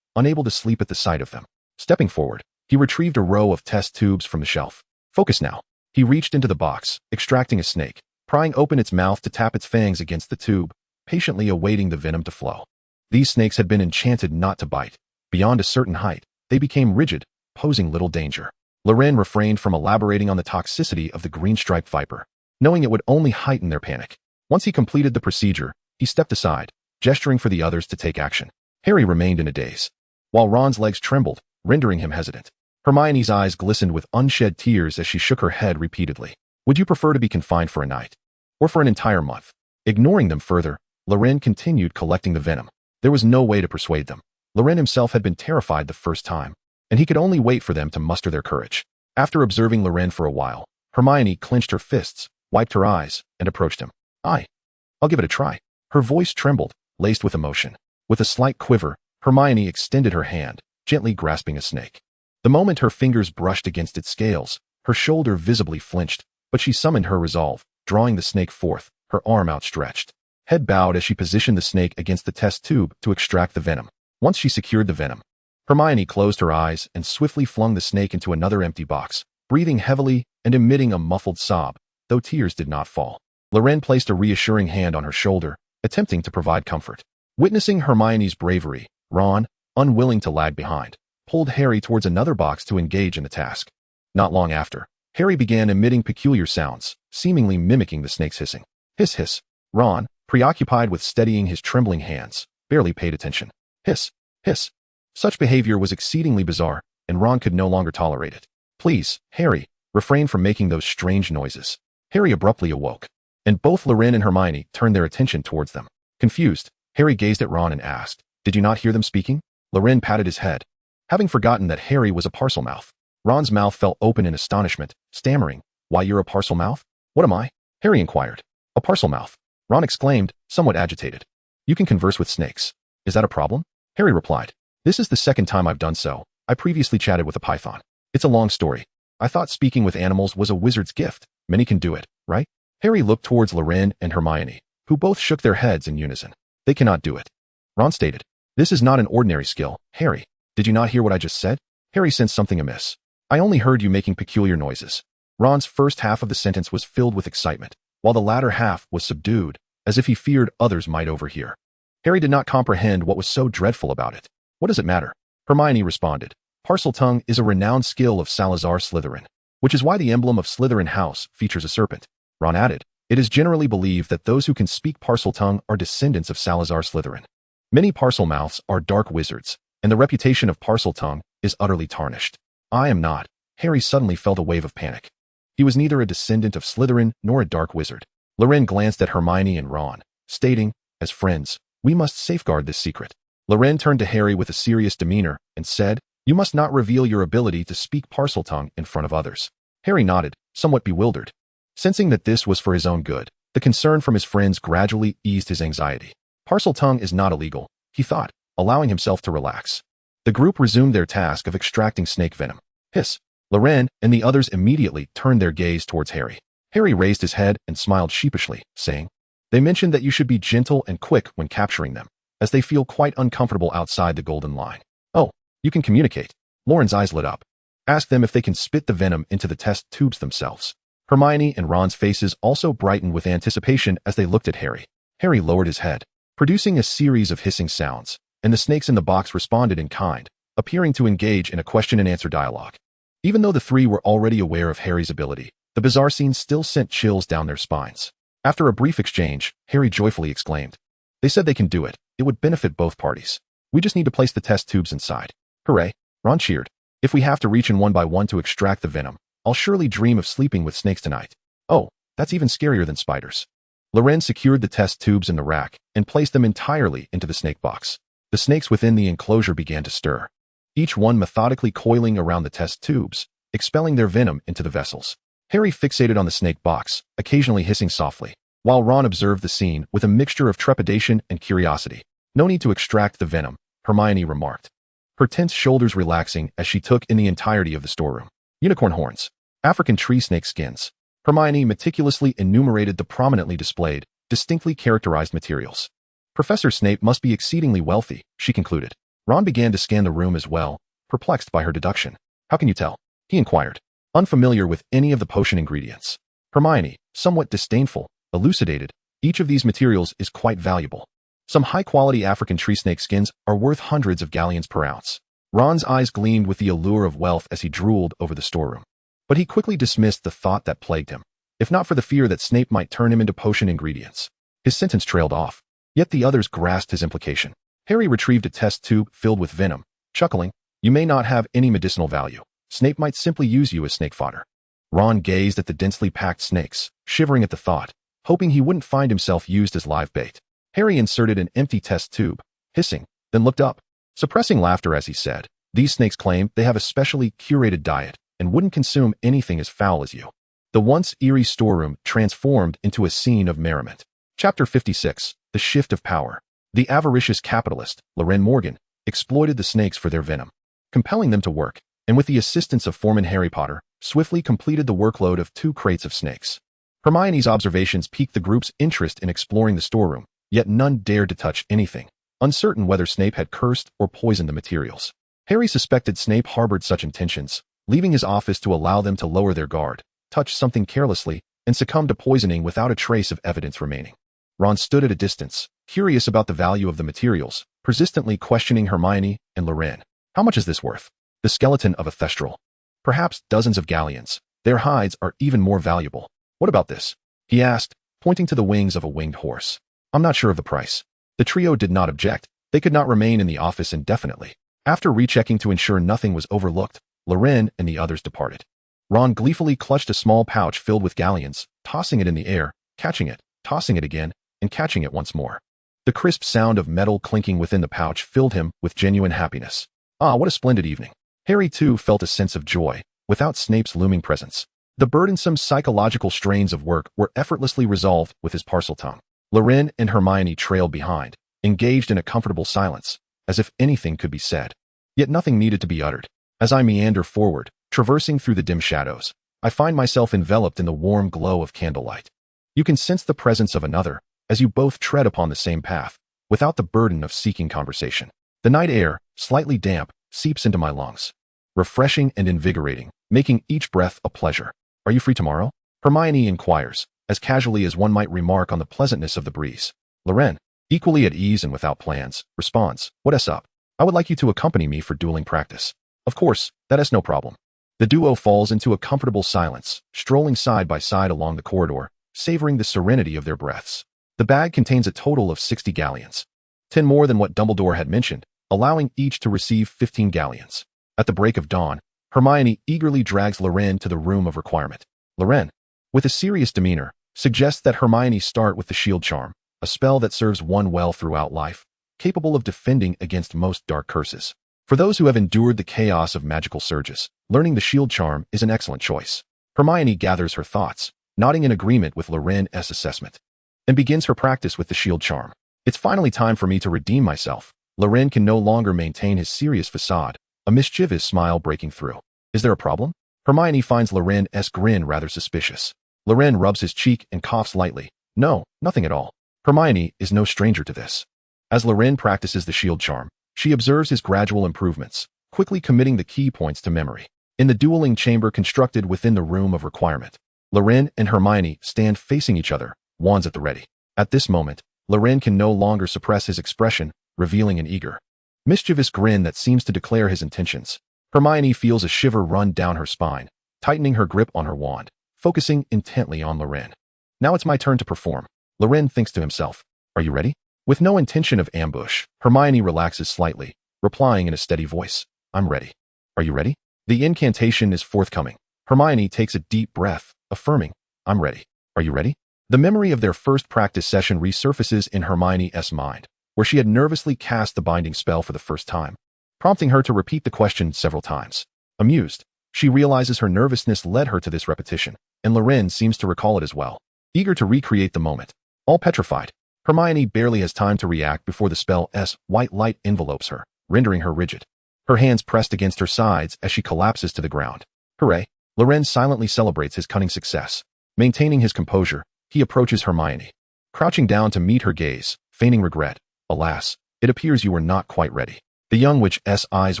unable to sleep at the sight of them. Stepping forward, he retrieved a row of test tubes from the shelf. Focus now. He reached into the box, extracting a snake, prying open its mouth to tap its fangs against the tube, patiently awaiting the venom to flow. These snakes had been enchanted not to bite. Beyond a certain height, they became rigid, posing little danger. Loren refrained from elaborating on the toxicity of the green-striped viper, knowing it would only heighten their panic. Once he completed the procedure, he stepped aside, gesturing for the others to take action. Harry remained in a daze, while Ron's legs trembled, rendering him hesitant. Hermione's eyes glistened with unshed tears as she shook her head repeatedly. Would you prefer to be confined for a night? Or for an entire month? Ignoring them further, Loren continued collecting the venom. There was no way to persuade them. Loren himself had been terrified the first time, and he could only wait for them to muster their courage. After observing Loren for a while, Hermione clenched her fists, wiped her eyes, and approached him. I'll give it a try. Her voice trembled, laced with emotion. With a slight quiver, Hermione extended her hand, gently grasping a snake. The moment her fingers brushed against its scales, her shoulder visibly flinched, but she summoned her resolve, drawing the snake forth, her arm outstretched. Head bowed as she positioned the snake against the test tube to extract the venom. Once she secured the venom, Hermione closed her eyes and swiftly flung the snake into another empty box, breathing heavily and emitting a muffled sob, though tears did not fall. Loren placed a reassuring hand on her shoulder, attempting to provide comfort. Witnessing Hermione's bravery, Ron, unwilling to lag behind, pulled Harry towards another box to engage in the task. Not long after, Harry began emitting peculiar sounds, seemingly mimicking the snake's hissing. Hiss, hiss. Ron, preoccupied with steadying his trembling hands, barely paid attention. Hiss, hiss. Such behavior was exceedingly bizarre, and Ron could no longer tolerate it. Please, Harry, refrain from making those strange noises. Harry abruptly awoke, and both Loren and Hermione turned their attention towards them. Confused, Harry gazed at Ron and asked, Did you not hear them speaking? Loren patted his head, having forgotten that Harry was a Parselmouth. Ron's mouth fell open in astonishment, stammering, Why, you're a Parselmouth? What am I? Harry inquired. A Parselmouth. Ron exclaimed, somewhat agitated. You can converse with snakes. Is that a problem? Harry replied. This is the second time I've done so. I previously chatted with a python. It's a long story. I thought speaking with animals was a wizard's gift. Many can do it, right? Harry looked towards Loren and Hermione, who both shook their heads in unison. They cannot do it. Ron stated. This is not an ordinary skill, Harry. Did you not hear what I just said? Harry sensed something amiss. I only heard you making peculiar noises. Ron's first half of the sentence was filled with excitement, while the latter half was subdued, as if he feared others might overhear. Harry did not comprehend what was so dreadful about it. What does it matter? Hermione responded. Parseltongue is a renowned skill of Salazar Slytherin, which is why the emblem of Slytherin House features a serpent. Ron added, It is generally believed that those who can speak Parseltongue are descendants of Salazar Slytherin. Many Parselmouths are dark wizards, and the reputation of Parseltongue is utterly tarnished. I am not. Harry suddenly felt a wave of panic. He was neither a descendant of Slytherin nor a dark wizard. Loren glanced at Hermione and Ron, stating, As friends, we must safeguard this secret. Loren turned to Harry with a serious demeanor and said, You must not reveal your ability to speak Parseltongue in front of others. Harry nodded, somewhat bewildered. Sensing that this was for his own good, the concern from his friends gradually eased his anxiety. Parseltongue is not illegal, he thought, allowing himself to relax. The group resumed their task of extracting snake venom. Hiss. Loren and the others immediately turned their gaze towards Harry. Harry raised his head and smiled sheepishly, saying, They mentioned that you should be gentle and quick when capturing them, as they feel quite uncomfortable outside the golden line. Oh, you can communicate. Loren's eyes lit up. Ask them if they can spit the venom into the test tubes themselves. Hermione and Ron's faces also brightened with anticipation as they looked at Harry. Harry lowered his head, producing a series of hissing sounds, and the snakes in the box responded in kind, appearing to engage in a question-and-answer dialogue. Even though the three were already aware of Harry's ability, the bizarre scene still sent chills down their spines. After a brief exchange, Harry joyfully exclaimed, They said they can do it. It would benefit both parties. We just need to place the test tubes inside. Hooray! Ron cheered. If we have to reach in one by one to extract the venom, I'll surely dream of sleeping with snakes tonight. Oh, that's even scarier than spiders. Loren secured the test tubes in the rack and placed them entirely into the snake box. The snakes within the enclosure began to stir, each one methodically coiling around the test tubes, expelling their venom into the vessels. Harry fixated on the snake box, occasionally hissing softly, while Ron observed the scene with a mixture of trepidation and curiosity. No need to extract the venom, Hermione remarked, her tense shoulders relaxing as she took in the entirety of the storeroom. Unicorn horns, African tree snake skins. Hermione meticulously enumerated the prominently displayed, distinctly characterized materials. Professor Snape must be exceedingly wealthy, she concluded. Ron began to scan the room as well, perplexed by her deduction. How can you tell? He inquired, unfamiliar with any of the potion ingredients. Hermione, somewhat disdainful, elucidated, each of these materials is quite valuable. Some high-quality African tree snake skins are worth hundreds of galleons per ounce. Ron's eyes gleamed with the allure of wealth as he drooled over the storeroom. But he quickly dismissed the thought that plagued him, if not for the fear that Snape might turn him into potion ingredients. His sentence trailed off, yet the others grasped his implication. Harry retrieved a test tube filled with venom, chuckling, "You may not have any medicinal value. Snape might simply use you as snake fodder." Ron gazed at the densely packed snakes, shivering at the thought, hoping he wouldn't find himself used as live bait. Harry inserted an empty test tube, hissing, then looked up, suppressing laughter as he said, "These snakes claim they have a specially curated diet and wouldn't consume anything as foul as you." The once eerie storeroom transformed into a scene of merriment. Chapter 56, The Shift of Power. The avaricious capitalist, Loren Morgan, exploited the snakes for their venom, compelling them to work, and with the assistance of Foreman Harry Potter, swiftly completed the workload of 2 crates of snakes. Hermione's observations piqued the group's interest in exploring the storeroom, yet none dared to touch anything, uncertain whether Snape had cursed or poisoned the materials. Harry suspected Snape harbored such intentions, leaving his office to allow them to lower their guard, touch something carelessly, and succumb to poisoning without a trace of evidence remaining. Ron stood at a distance, curious about the value of the materials, persistently questioning Hermione and Loren. How much is this worth? The skeleton of a thestral. Perhaps dozens of galleons. Their hides are even more valuable. What about this? He asked, pointing to the wings of a winged horse. I'm not sure of the price. The trio did not object. They could not remain in the office indefinitely. After rechecking to ensure nothing was overlooked, Loren and the others departed. Ron gleefully clutched a small pouch filled with galleons, tossing it in the air, catching it, tossing it again, and catching it once more. The crisp sound of metal clinking within the pouch filled him with genuine happiness. Ah, what a splendid evening. Harry, too, felt a sense of joy, without Snape's looming presence. The burdensome psychological strains of work were effortlessly resolved with his parcel tongue. Loren and Hermione trailed behind, engaged in a comfortable silence, as if anything could be said. Yet nothing needed to be uttered. As I meander forward, traversing through the dim shadows, I find myself enveloped in the warm glow of candlelight. You can sense the presence of another, as you both tread upon the same path, without the burden of seeking conversation. The night air, slightly damp, seeps into my lungs, refreshing and invigorating, making each breath a pleasure. Are you free tomorrow? Hermione inquires, as casually as one might remark on the pleasantness of the breeze. Loren, equally at ease and without plans, responds, "What's up? I would like you to accompany me for dueling practice." Of course, that is no problem. The duo falls into a comfortable silence, strolling side by side along the corridor, savoring the serenity of their breaths. The bag contains a total of 60 galleons, 10 more than what Dumbledore had mentioned, allowing each to receive 15 galleons. At the break of dawn, Hermione eagerly drags Loren to the room of requirement. Loren, with a serious demeanor, suggests that Hermione start with the shield charm, a spell that serves one well throughout life, capable of defending against most dark curses. For those who have endured the chaos of magical surges, learning the shield charm is an excellent choice. Hermione gathers her thoughts, nodding in agreement with Loren's assessment, and begins her practice with the shield charm. It's finally time for me to redeem myself. Loren can no longer maintain his serious facade, a mischievous smile breaking through. Is there a problem? Hermione finds Loren's grin rather suspicious. Loren rubs his cheek and coughs lightly. No, nothing at all. Hermione is no stranger to this. As Loren practices the shield charm, she observes his gradual improvements, quickly committing the key points to memory. In the dueling chamber constructed within the room of requirement, Loren and Hermione stand facing each other, wands at the ready. At this moment, Loren can no longer suppress his expression, revealing an eager, mischievous grin that seems to declare his intentions. Hermione feels a shiver run down her spine, tightening her grip on her wand, focusing intently on Loren. Now it's my turn to perform. Loren thinks to himself. Are you ready? With no intention of ambush, Hermione relaxes slightly, replying in a steady voice. I'm ready. Are you ready? The incantation is forthcoming. Hermione takes a deep breath, affirming, I'm ready. Are you ready? The memory of their first practice session resurfaces in Hermione's mind, where she had nervously cast the binding spell for the first time, prompting her to repeat the question several times. Amused, she realizes her nervousness led her to this repetition, and Loren seems to recall it as well. Eager to recreate the moment, all petrified, Hermione barely has time to react before the spell's white light envelopes her, rendering her rigid. Her hands pressed against her sides as she collapses to the ground. Hooray! Loren silently celebrates his cunning success. Maintaining his composure, he approaches Hermione, crouching down to meet her gaze, feigning regret. Alas, it appears you are not quite ready. The young witch's eyes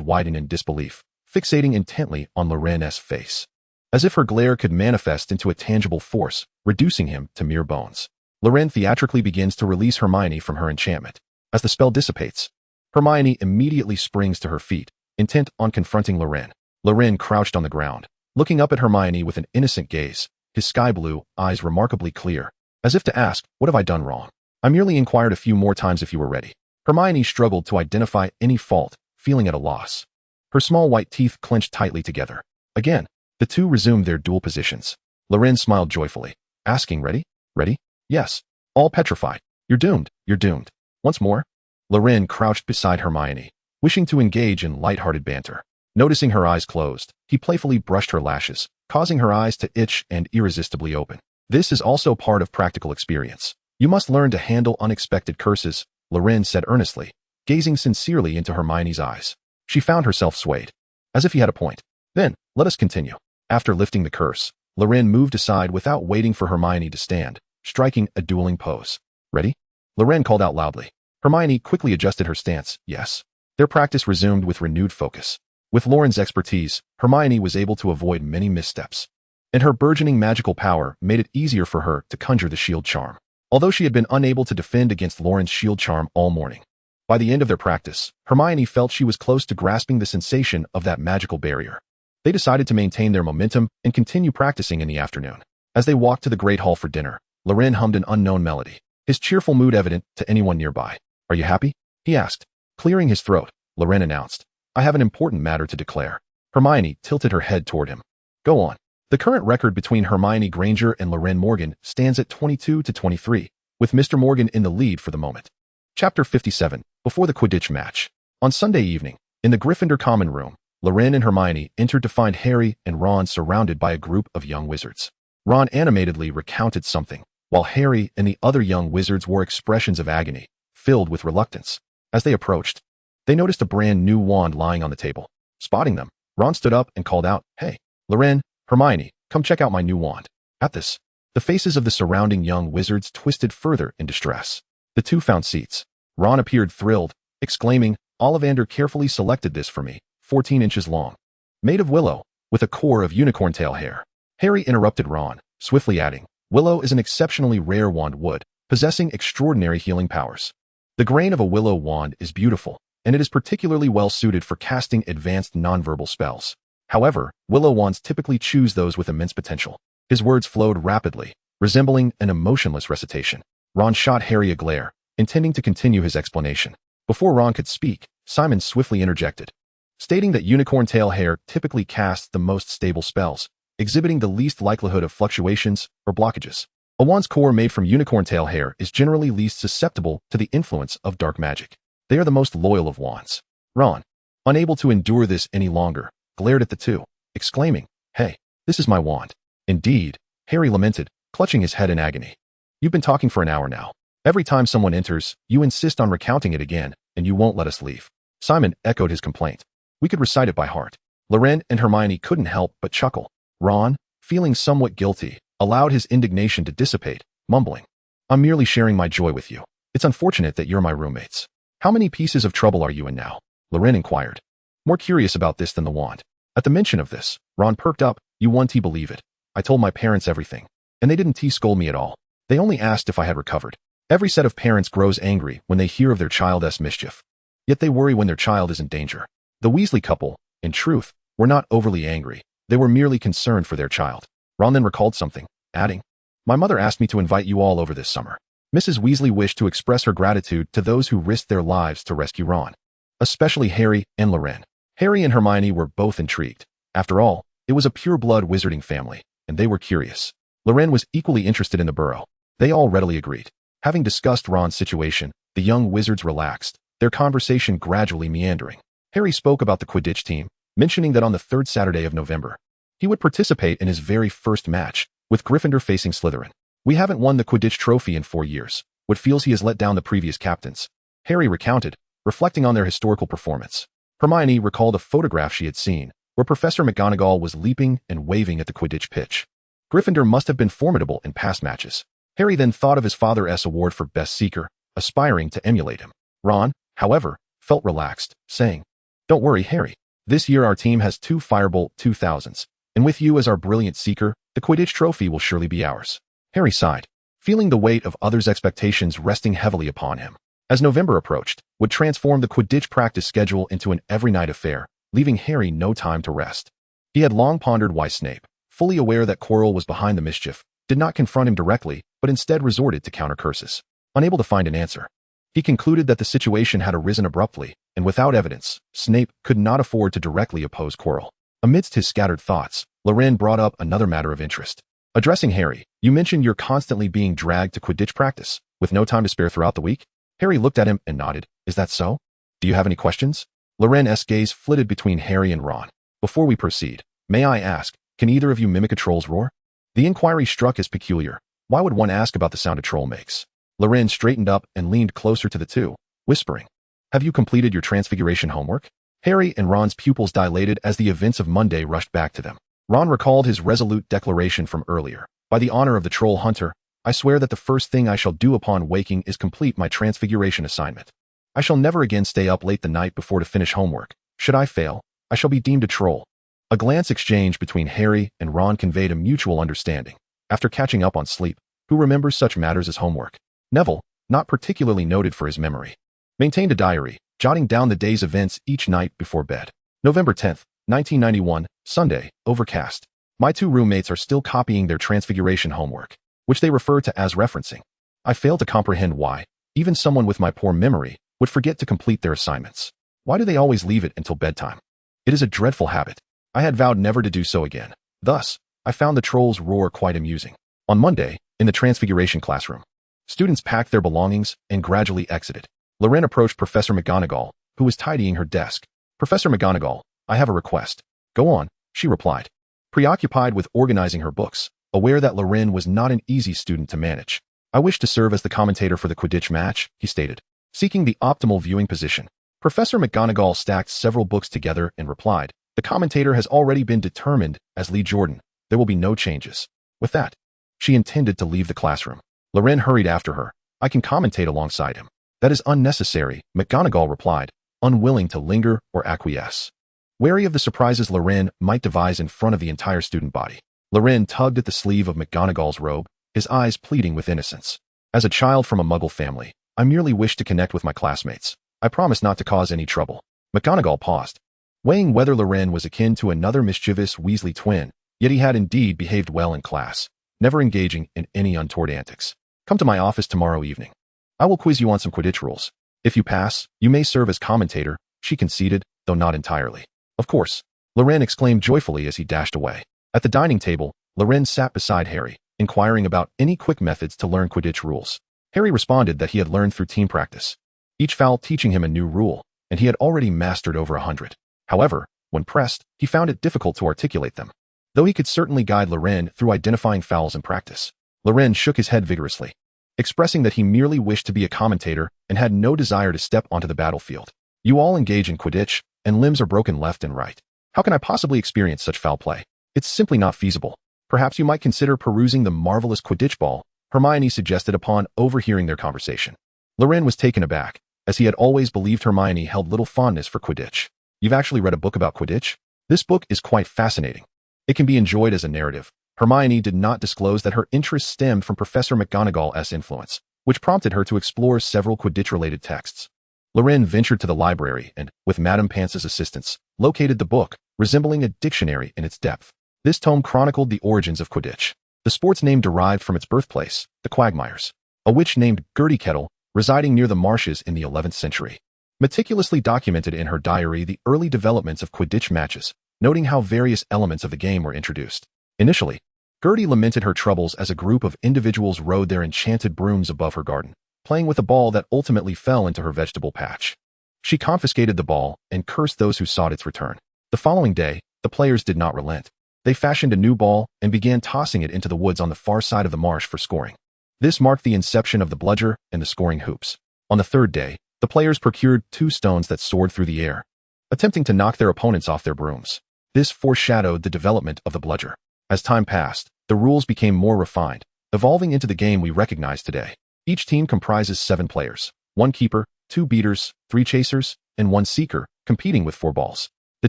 widen in disbelief, fixating intently on Loren's face, as if her glare could manifest into a tangible force, reducing him to mere bones. Loren theatrically begins to release Hermione from her enchantment. As the spell dissipates, Hermione immediately springs to her feet, intent on confronting Loren. Loren crouched on the ground, looking up at Hermione with an innocent gaze, his sky-blue eyes remarkably clear, as if to ask, what have I done wrong? I merely inquired a few more times if you were ready. Hermione struggled to identify any fault, feeling at a loss. Her small white teeth clenched tightly together. Again, the two resumed their dual positions. Loren smiled joyfully, asking, ready? Ready? Yes. All petrified. You're doomed. You're doomed. Once more? Loren crouched beside Hermione, wishing to engage in light-hearted banter. Noticing her eyes closed, he playfully brushed her lashes, causing her eyes to itch and irresistibly open. This is also part of practical experience. You must learn to handle unexpected curses, Loren said earnestly, gazing sincerely into Hermione's eyes. She found herself swayed, as if he had a point. Then, let us continue. After lifting the curse, Loren moved aside without waiting for Hermione to stand, striking a dueling pose. Ready? Loren called out loudly. Hermione quickly adjusted her stance. Yes. Their practice resumed with renewed focus. With Loren's expertise, Hermione was able to avoid many missteps, and her burgeoning magical power made it easier for her to conjure the shield charm, although she had been unable to defend against Loren's shield charm all morning. By the end of their practice, Hermione felt she was close to grasping the sensation of that magical barrier. They decided to maintain their momentum and continue practicing in the afternoon. As they walked to the Great Hall for dinner, Loren hummed an unknown melody, his cheerful mood evident to anyone nearby. Are you happy? He asked. Clearing his throat, Loren announced. I have an important matter to declare. Hermione tilted her head toward him. Go on. The current record between Hermione Granger and Loren Morgan stands at 22-23, with Mr. Morgan in the lead for the moment. Chapter 57, Before the Quidditch Match. On Sunday evening, in the Gryffindor common room, Loren and Hermione entered to find Harry and Ron surrounded by a group of young wizards. Ron animatedly recounted something, while Harry and the other young wizards wore expressions of agony, filled with reluctance. As they approached, they noticed a brand new wand lying on the table. Spotting them, Ron stood up and called out, Hey, Loren, Hermione, come check out my new wand. At this, the faces of the surrounding young wizards twisted further in distress. The two found seats. Ron appeared thrilled, exclaiming, Ollivander carefully selected this for me, 14 inches long. Made of willow, with a core of unicorn tail hair. Harry interrupted Ron, swiftly adding, Willow is an exceptionally rare wand wood, possessing extraordinary healing powers. The grain of a willow wand is beautiful, and it is particularly well suited for casting advanced nonverbal spells. However, willow wands typically choose those with immense potential. His words flowed rapidly, resembling an emotionless recitation. Ron shot Harry a glare, intending to continue his explanation. Before Ron could speak, Simon swiftly interjected, stating that unicorn tail hair typically casts the most stable spells, exhibiting the least likelihood of fluctuations or blockages. A wand's core made from unicorn tail hair is generally least susceptible to the influence of dark magic. They are the most loyal of wands. Ron, unable to endure this any longer, glared at the two, exclaiming, Hey, this is my wand. Indeed, Harry lamented, clutching his head in agony. You've been talking for an hour now. Every time someone enters, you insist on recounting it again, and you won't let us leave. Simon echoed his complaint. We could recite it by heart. Loren and Hermione couldn't help but chuckle. Ron, feeling somewhat guilty, allowed his indignation to dissipate, mumbling, I'm merely sharing my joy with you. It's unfortunate that you're my roommates. How many pieces of trouble are you in now? Loren inquired, more curious about this than the wand. At the mention of this, Ron perked up. You won't believe it. I told my parents everything, and they didn't scold me at all. They only asked if I had recovered. Every set of parents grows angry when they hear of their child's mischief. Yet they worry when their child is in danger. The Weasley couple, in truth, were not overly angry. They were merely concerned for their child. Ron then recalled something, adding, My mother asked me to invite you all over this summer. Mrs. Weasley wished to express her gratitude to those who risked their lives to rescue Ron, especially Harry and Loren. Harry and Hermione were both intrigued. After all, it was a pure-blood wizarding family, and they were curious. Loren was equally interested in the burrow. They all readily agreed. Having discussed Ron's situation, the young wizards relaxed, their conversation gradually meandering. Harry spoke about the Quidditch team, mentioning that on the third Saturday of November, he would participate in his very first match, with Gryffindor facing Slytherin. We haven't won the Quidditch trophy in 4 years. What feels he has let down the previous captains. Harry recounted, reflecting on their historical performance. Hermione recalled a photograph she had seen, where Professor McGonagall was leaping and waving at the Quidditch pitch. Gryffindor must have been formidable in past matches. Harry then thought of his father's award for Best Seeker, aspiring to emulate him. Ron, however, felt relaxed, saying, "Don't worry, Harry. This year our team has 2 Firebolt 2000s, and with you as our brilliant seeker, the Quidditch trophy will surely be ours." Harry sighed, feeling the weight of others' expectations resting heavily upon him. As November approached, would transform the Quidditch practice schedule into an every-night affair, leaving Harry no time to rest. He had long pondered why Snape, fully aware that Quirrell was behind the mischief, did not confront him directly, but instead resorted to counter curses. Unable to find an answer, he concluded that the situation had arisen abruptly, and without evidence, Snape could not afford to directly oppose Quirrell. Amidst his scattered thoughts, Loren brought up another matter of interest. Addressing Harry, "You mentioned you're constantly being dragged to Quidditch practice, with no time to spare throughout the week?" Harry looked at him and nodded. "Is that so? Do you have any questions?" Loren's gaze flitted between Harry and Ron. "Before we proceed, may I ask, can either of you mimic a troll's roar?" The inquiry struck as peculiar. Why would one ask about the sound a troll makes? Loren straightened up and leaned closer to the two, whispering, "Have you completed your Transfiguration homework?" Harry and Ron's pupils dilated as the events of Monday rushed back to them. Ron recalled his resolute declaration from earlier. "By the honor of the troll hunter, I swear that the first thing I shall do upon waking is complete my Transfiguration assignment. I shall never again stay up late the night before to finish homework. Should I fail, I shall be deemed a troll." A glance exchanged between Harry and Ron conveyed a mutual understanding. After catching up on sleep, who remembers such matters as homework? Neville, not particularly noted for his memory, maintained a diary, jotting down the day's events each night before bed. November 10th, 1991, Sunday, overcast. My 2 roommates are still copying their Transfiguration homework, which they refer to as referencing. I fail to comprehend why, even someone with my poor memory, would forget to complete their assignments. Why do they always leave it until bedtime? It is a dreadful habit. I had vowed never to do so again. Thus, I found the troll's roar quite amusing. On Monday, in the Transfiguration classroom, students packed their belongings and gradually exited. Loren approached Professor McGonagall, who was tidying her desk. "Professor McGonagall, I have a request." "Go on," she replied, preoccupied with organizing her books, aware that Loren was not an easy student to manage. "I wish to serve as the commentator for the Quidditch match," he stated, seeking the optimal viewing position. Professor McGonagall stacked several books together and replied, "The commentator has already been determined as Lee Jordan. There will be no changes." With that, she intended to leave the classroom. Loren hurried after her. "I can commentate alongside him." "That is unnecessary," McGonagall replied, unwilling to linger or acquiesce. Wary of the surprises Loren might devise in front of the entire student body, Loren tugged at the sleeve of McGonagall's robe, his eyes pleading with innocence. "As a child from a Muggle family, I merely wish to connect with my classmates. I promise not to cause any trouble." McGonagall paused, weighing whether Loren was akin to another mischievous Weasley twin, yet he had indeed behaved well in class, never engaging in any untoward antics. "Come to my office tomorrow evening. I will quiz you on some Quidditch rules. If you pass, you may serve as commentator," she conceded, though not entirely. "Of course," Loren exclaimed joyfully as he dashed away. At the dining table, Loren sat beside Harry, inquiring about any quick methods to learn Quidditch rules. Harry responded that he had learned through team practice, each foul teaching him a new rule, and he had already mastered over 100. However, when pressed, he found it difficult to articulate them. Though he could certainly guide Loren through identifying fouls in practice, Loren shook his head vigorously, expressing that he merely wished to be a commentator and had no desire to step onto the battlefield. "You all engage in Quidditch, and limbs are broken left and right. How can I possibly experience such foul play? It's simply not feasible. Perhaps you might consider perusing the marvelous Quidditch Ball," Hermione suggested upon overhearing their conversation. Loren was taken aback, as he had always believed Hermione held little fondness for Quidditch. "You've actually read a book about Quidditch? This book is quite fascinating. It can be enjoyed as a narrative." Hermione did not disclose that her interest stemmed from Professor McGonagall's influence, which prompted her to explore several Quidditch-related texts. Loren ventured to the library and, with Madame Pance's assistance, located the book, resembling a dictionary in its depth. This tome chronicled the origins of Quidditch. The sport's name derived from its birthplace, the Quagmires, a witch named Gertie Kettle, residing near the marshes in the 11th century. Meticulously documented in her diary the early developments of Quidditch matches, noting how various elements of the game were introduced. Initially, Gertie lamented her troubles as a group of individuals rode their enchanted brooms above her garden, playing with a ball that ultimately fell into her vegetable patch. She confiscated the ball and cursed those who sought its return. The following day, the players did not relent. They fashioned a new ball and began tossing it into the woods on the far side of the marsh for scoring. This marked the inception of the bludger and the scoring hoops. On the third day, the players procured 2 stones that soared through the air, attempting to knock their opponents off their brooms. This foreshadowed the development of the bludger. As time passed, the rules became more refined, evolving into the game we recognize today. Each team comprises 7 players, 1 keeper, 2 beaters, 3 chasers, and 1 seeker, competing with 4 balls. The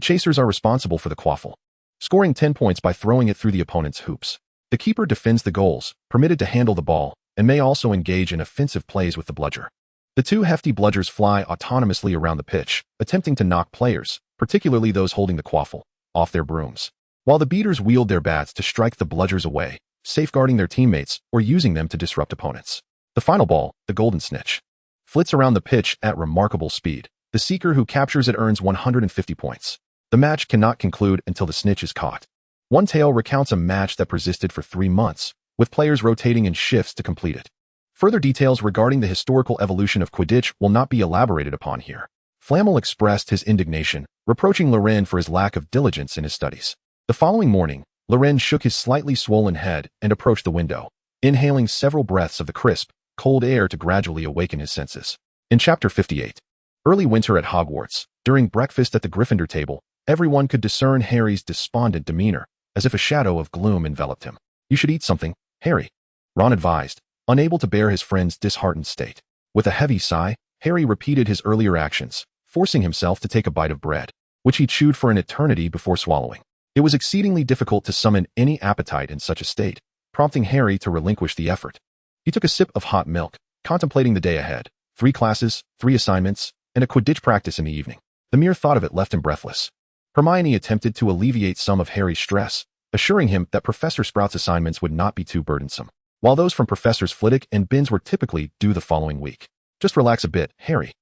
chasers are responsible for the quaffle, scoring 10 points by throwing it through the opponent's hoops. The keeper defends the goals, permitted to handle the ball, and may also engage in offensive plays with the bludger. The 2 hefty bludgers fly autonomously around the pitch, attempting to knock players, particularly those holding the quaffle, off their brooms, while the beaters wield their bats to strike the bludgers away, safeguarding their teammates or using them to disrupt opponents. The final ball, the golden snitch, flits around the pitch at remarkable speed. The seeker who captures it earns 150 points. The match cannot conclude until the snitch is caught. One tale recounts a match that persisted for 3 months, with players rotating in shifts to complete it. Further details regarding the historical evolution of Quidditch will not be elaborated upon here. Flamel expressed his indignation, reproaching Loren for his lack of diligence in his studies. The following morning, Loren shook his slightly swollen head and approached the window, inhaling several breaths of the crisp, cold air to gradually awaken his senses. In Chapter 58, Early Winter at Hogwarts, during breakfast at the Gryffindor table, everyone could discern Harry's despondent demeanor, as if a shadow of gloom enveloped him. "You should eat something, Harry," Ron advised, unable to bear his friend's disheartened state. With a heavy sigh, Harry repeated his earlier actions, forcing himself to take a bite of bread, which he chewed for an eternity before swallowing. It was exceedingly difficult to summon any appetite in such a state, prompting Harry to relinquish the effort. He took a sip of hot milk, contemplating the day ahead, 3 classes, 3 assignments, and a Quidditch practice in the evening. The mere thought of it left him breathless. Hermione attempted to alleviate some of Harry's stress, assuring him that Professor Sprout's assignments would not be too burdensome, while those from Professors Flitwick and Binns were typically due the following week. "Just relax a bit, Harry.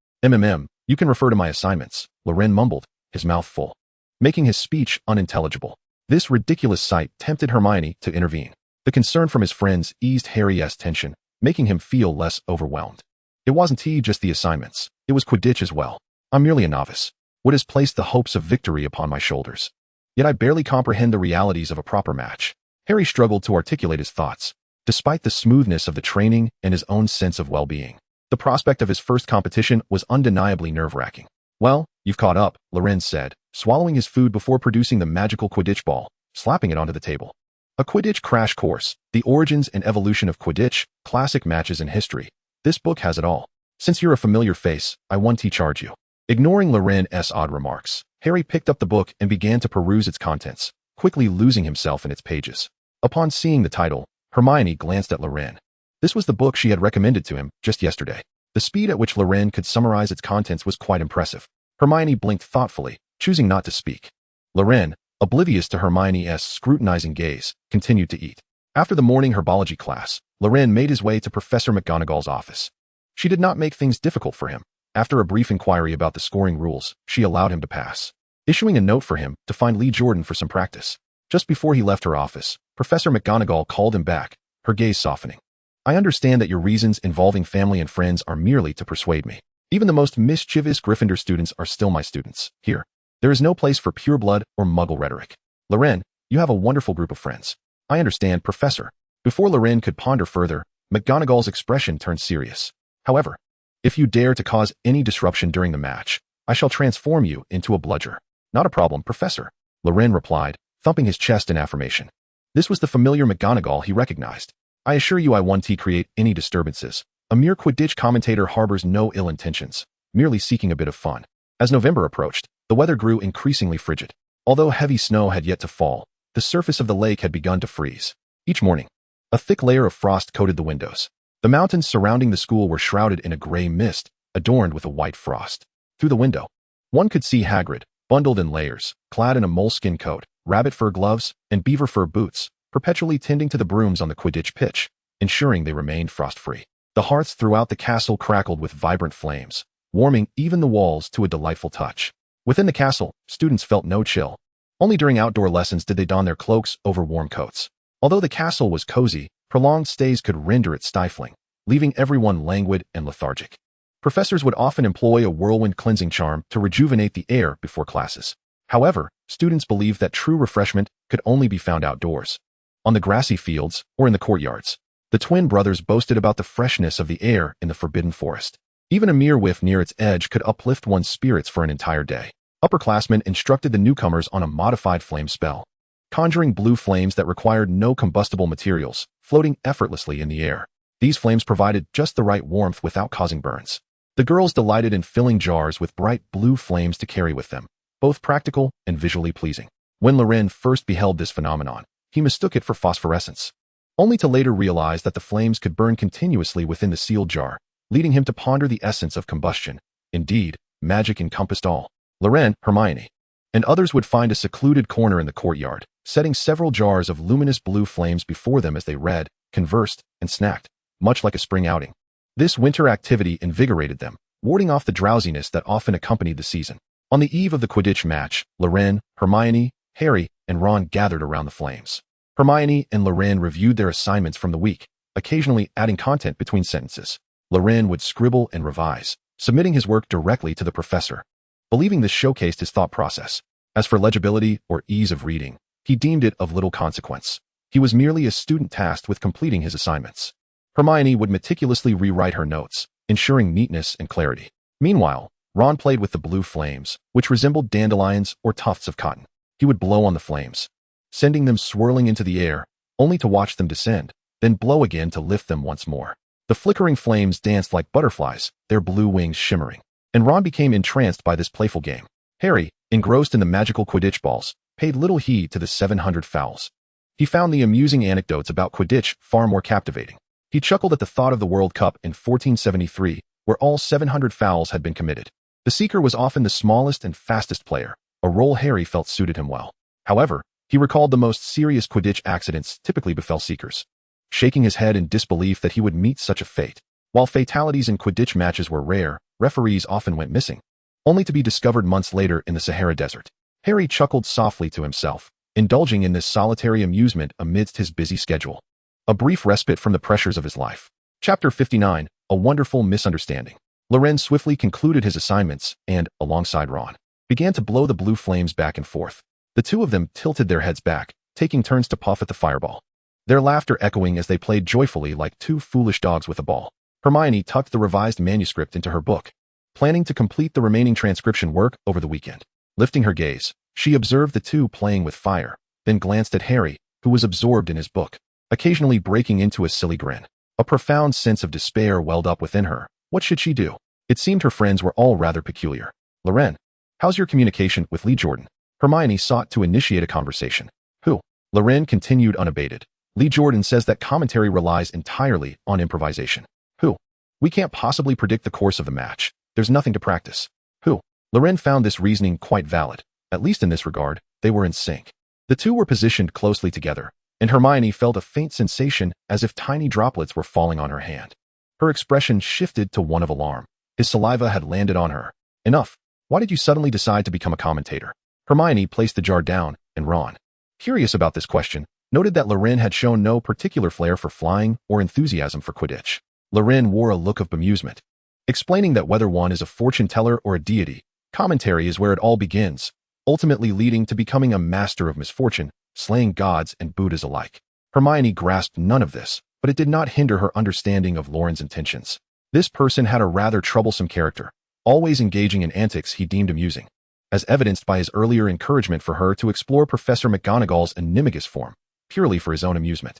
You can refer to my assignments," Loren mumbled, his mouth full, making his speech unintelligible. This ridiculous sight tempted Hermione to intervene. The concern from his friends eased Harry's tension, making him feel less overwhelmed. "It wasn't just the assignments. It was Quidditch as well. I'm merely a novice. What has placed the hopes of victory upon my shoulders? Yet I barely comprehend the realities of a proper match." Harry struggled to articulate his thoughts. Despite the smoothness of the training and his own sense of well-being, the prospect of his first competition was undeniably nerve-wracking. "Well, you've caught up," Loren said, swallowing his food before producing the magical Quidditch ball, slapping it onto the table. A Quidditch crash course, the origins and evolution of Quidditch, classic matches in history. This book has it all. Since you're a familiar face, I want to charge you. Ignoring Loren's odd remarks, Harry picked up the book and began to peruse its contents, quickly losing himself in its pages. Upon seeing the title, Hermione glanced at Loren. This was the book she had recommended to him just yesterday. The speed at which Loren could summarize its contents was quite impressive. Hermione blinked thoughtfully, choosing not to speak. Loren, oblivious to Hermione's scrutinizing gaze, continued to eat. After the morning herbology class, Loren made his way to Professor McGonagall's office. She did not make things difficult for him. After a brief inquiry about the scoring rules, she allowed him to pass, issuing a note for him to find Lee Jordan for some practice. Just before he left her office, Professor McGonagall called him back, her gaze softening. "I understand that your reasons involving family and friends are merely to persuade me. Even the most mischievous Gryffindor students are still my students. Here, there is no place for pureblood or muggle rhetoric. Loren, you have a wonderful group of friends." "I understand, Professor." Before Loren could ponder further, McGonagall's expression turned serious. "However, if you dare to cause any disruption during the match, I shall transform you into a bludger." "Not a problem, Professor," Loren replied, thumping his chest in affirmation. This was the familiar McGonagall he recognized. "I assure you I won't create any disturbances. A mere Quidditch commentator harbors no ill intentions, merely seeking a bit of fun." As November approached, the weather grew increasingly frigid. Although heavy snow had yet to fall, the surface of the lake had begun to freeze. Each morning, a thick layer of frost coated the windows. The mountains surrounding the school were shrouded in a gray mist, adorned with a white frost. Through the window, one could see Hagrid, bundled in layers, clad in a moleskin coat, rabbit fur gloves, and beaver fur boots, perpetually tending to the brooms on the Quidditch pitch, ensuring they remained frost-free. The hearths throughout the castle crackled with vibrant flames, warming even the walls to a delightful touch. Within the castle, students felt no chill. Only during outdoor lessons did they don their cloaks over warm coats. Although the castle was cozy, prolonged stays could render it stifling, leaving everyone languid and lethargic. Professors would often employ a whirlwind cleansing charm to rejuvenate the air before classes. However, students believed that true refreshment could only be found outdoors, on the grassy fields or in the courtyards. The twin brothers boasted about the freshness of the air in the forbidden forest. Even a mere whiff near its edge could uplift one's spirits for an entire day. Upperclassmen instructed the newcomers on a modified flame spell, conjuring blue flames that required no combustible materials, floating effortlessly in the air. These flames provided just the right warmth without causing burns. The girls delighted in filling jars with bright blue flames to carry with them, both practical and visually pleasing. When Loren first beheld this phenomenon, he mistook it for phosphorescence, only to later realize that the flames could burn continuously within the sealed jar, leading him to ponder the essence of combustion. Indeed, magic encompassed all. Loren, Hermione, and others would find a secluded corner in the courtyard, setting several jars of luminous blue flames before them as they read, conversed, and snacked, much like a spring outing. This winter activity invigorated them, warding off the drowsiness that often accompanied the season. On the eve of the Quidditch match, Loren, Hermione, Harry, and Ron gathered around the flames. Hermione and Loren reviewed their assignments from the week, occasionally adding content between sentences. Loren would scribble and revise, submitting his work directly to the professor, believing this showcased his thought process. As for legibility or ease of reading, he deemed it of little consequence. He was merely a student tasked with completing his assignments. Hermione would meticulously rewrite her notes, ensuring neatness and clarity. Meanwhile, Ron played with the blue flames, which resembled dandelions or tufts of cotton. He would blow on the flames, sending them swirling into the air, only to watch them descend, then blow again to lift them once more. The flickering flames danced like butterflies, their blue wings shimmering, and Ron became entranced by this playful game. Harry, engrossed in the magical Quidditch balls, paid little heed to the 700 fouls. He found the amusing anecdotes about Quidditch far more captivating. He chuckled at the thought of the World Cup in 1473, where all 700 fouls had been committed. The Seeker was often the smallest and fastest player, a role Harry felt suited him well. However, he recalled the most serious Quidditch accidents typically befell Seekers, shaking his head in disbelief that he would meet such a fate. While fatalities in Quidditch matches were rare, referees often went missing, only to be discovered months later in the Sahara Desert. Harry chuckled softly to himself, indulging in this solitary amusement amidst his busy schedule. A brief respite from the pressures of his life. Chapter 59, A Wonderful Misunderstanding. Loren swiftly concluded his assignments and, alongside Ron, began to blow the blue flames back and forth. The two of them tilted their heads back, taking turns to puff at the fireball, their laughter echoing as they played joyfully like two foolish dogs with a ball. Hermione tucked the revised manuscript into her book, planning to complete the remaining transcription work over the weekend. Lifting her gaze, she observed the two playing with fire, then glanced at Harry, who was absorbed in his book, occasionally breaking into a silly grin. A profound sense of despair welled up within her. What should she do? It seemed her friends were all rather peculiar. Loren, how's your communication with Lee Jordan? Hermione sought to initiate a conversation. Who? Loren continued unabated. Lee Jordan says that commentary relies entirely on improvisation. Who? We can't possibly predict the course of the match. There's nothing to practice. Who? Loren found this reasoning quite valid. At least in this regard, they were in sync. The two were positioned closely together, and Hermione felt a faint sensation as if tiny droplets were falling on her hand. Her expression shifted to one of alarm. His saliva had landed on her. Enough. Why did you suddenly decide to become a commentator? Hermione placed the jar down, and Ron, curious about this question, noted that Loren had shown no particular flair for flying or enthusiasm for Quidditch. Loren wore a look of bemusement, explaining that whether one is a fortune teller or a deity, commentary is where it all begins, ultimately leading to becoming a master of misfortune, slaying gods and Buddhas alike. Hermione grasped none of this, but it did not hinder her understanding of Loren's intentions. This person had a rather troublesome character, always engaging in antics he deemed amusing, as evidenced by his earlier encouragement for her to explore Professor McGonagall's animagus form, purely for his own amusement.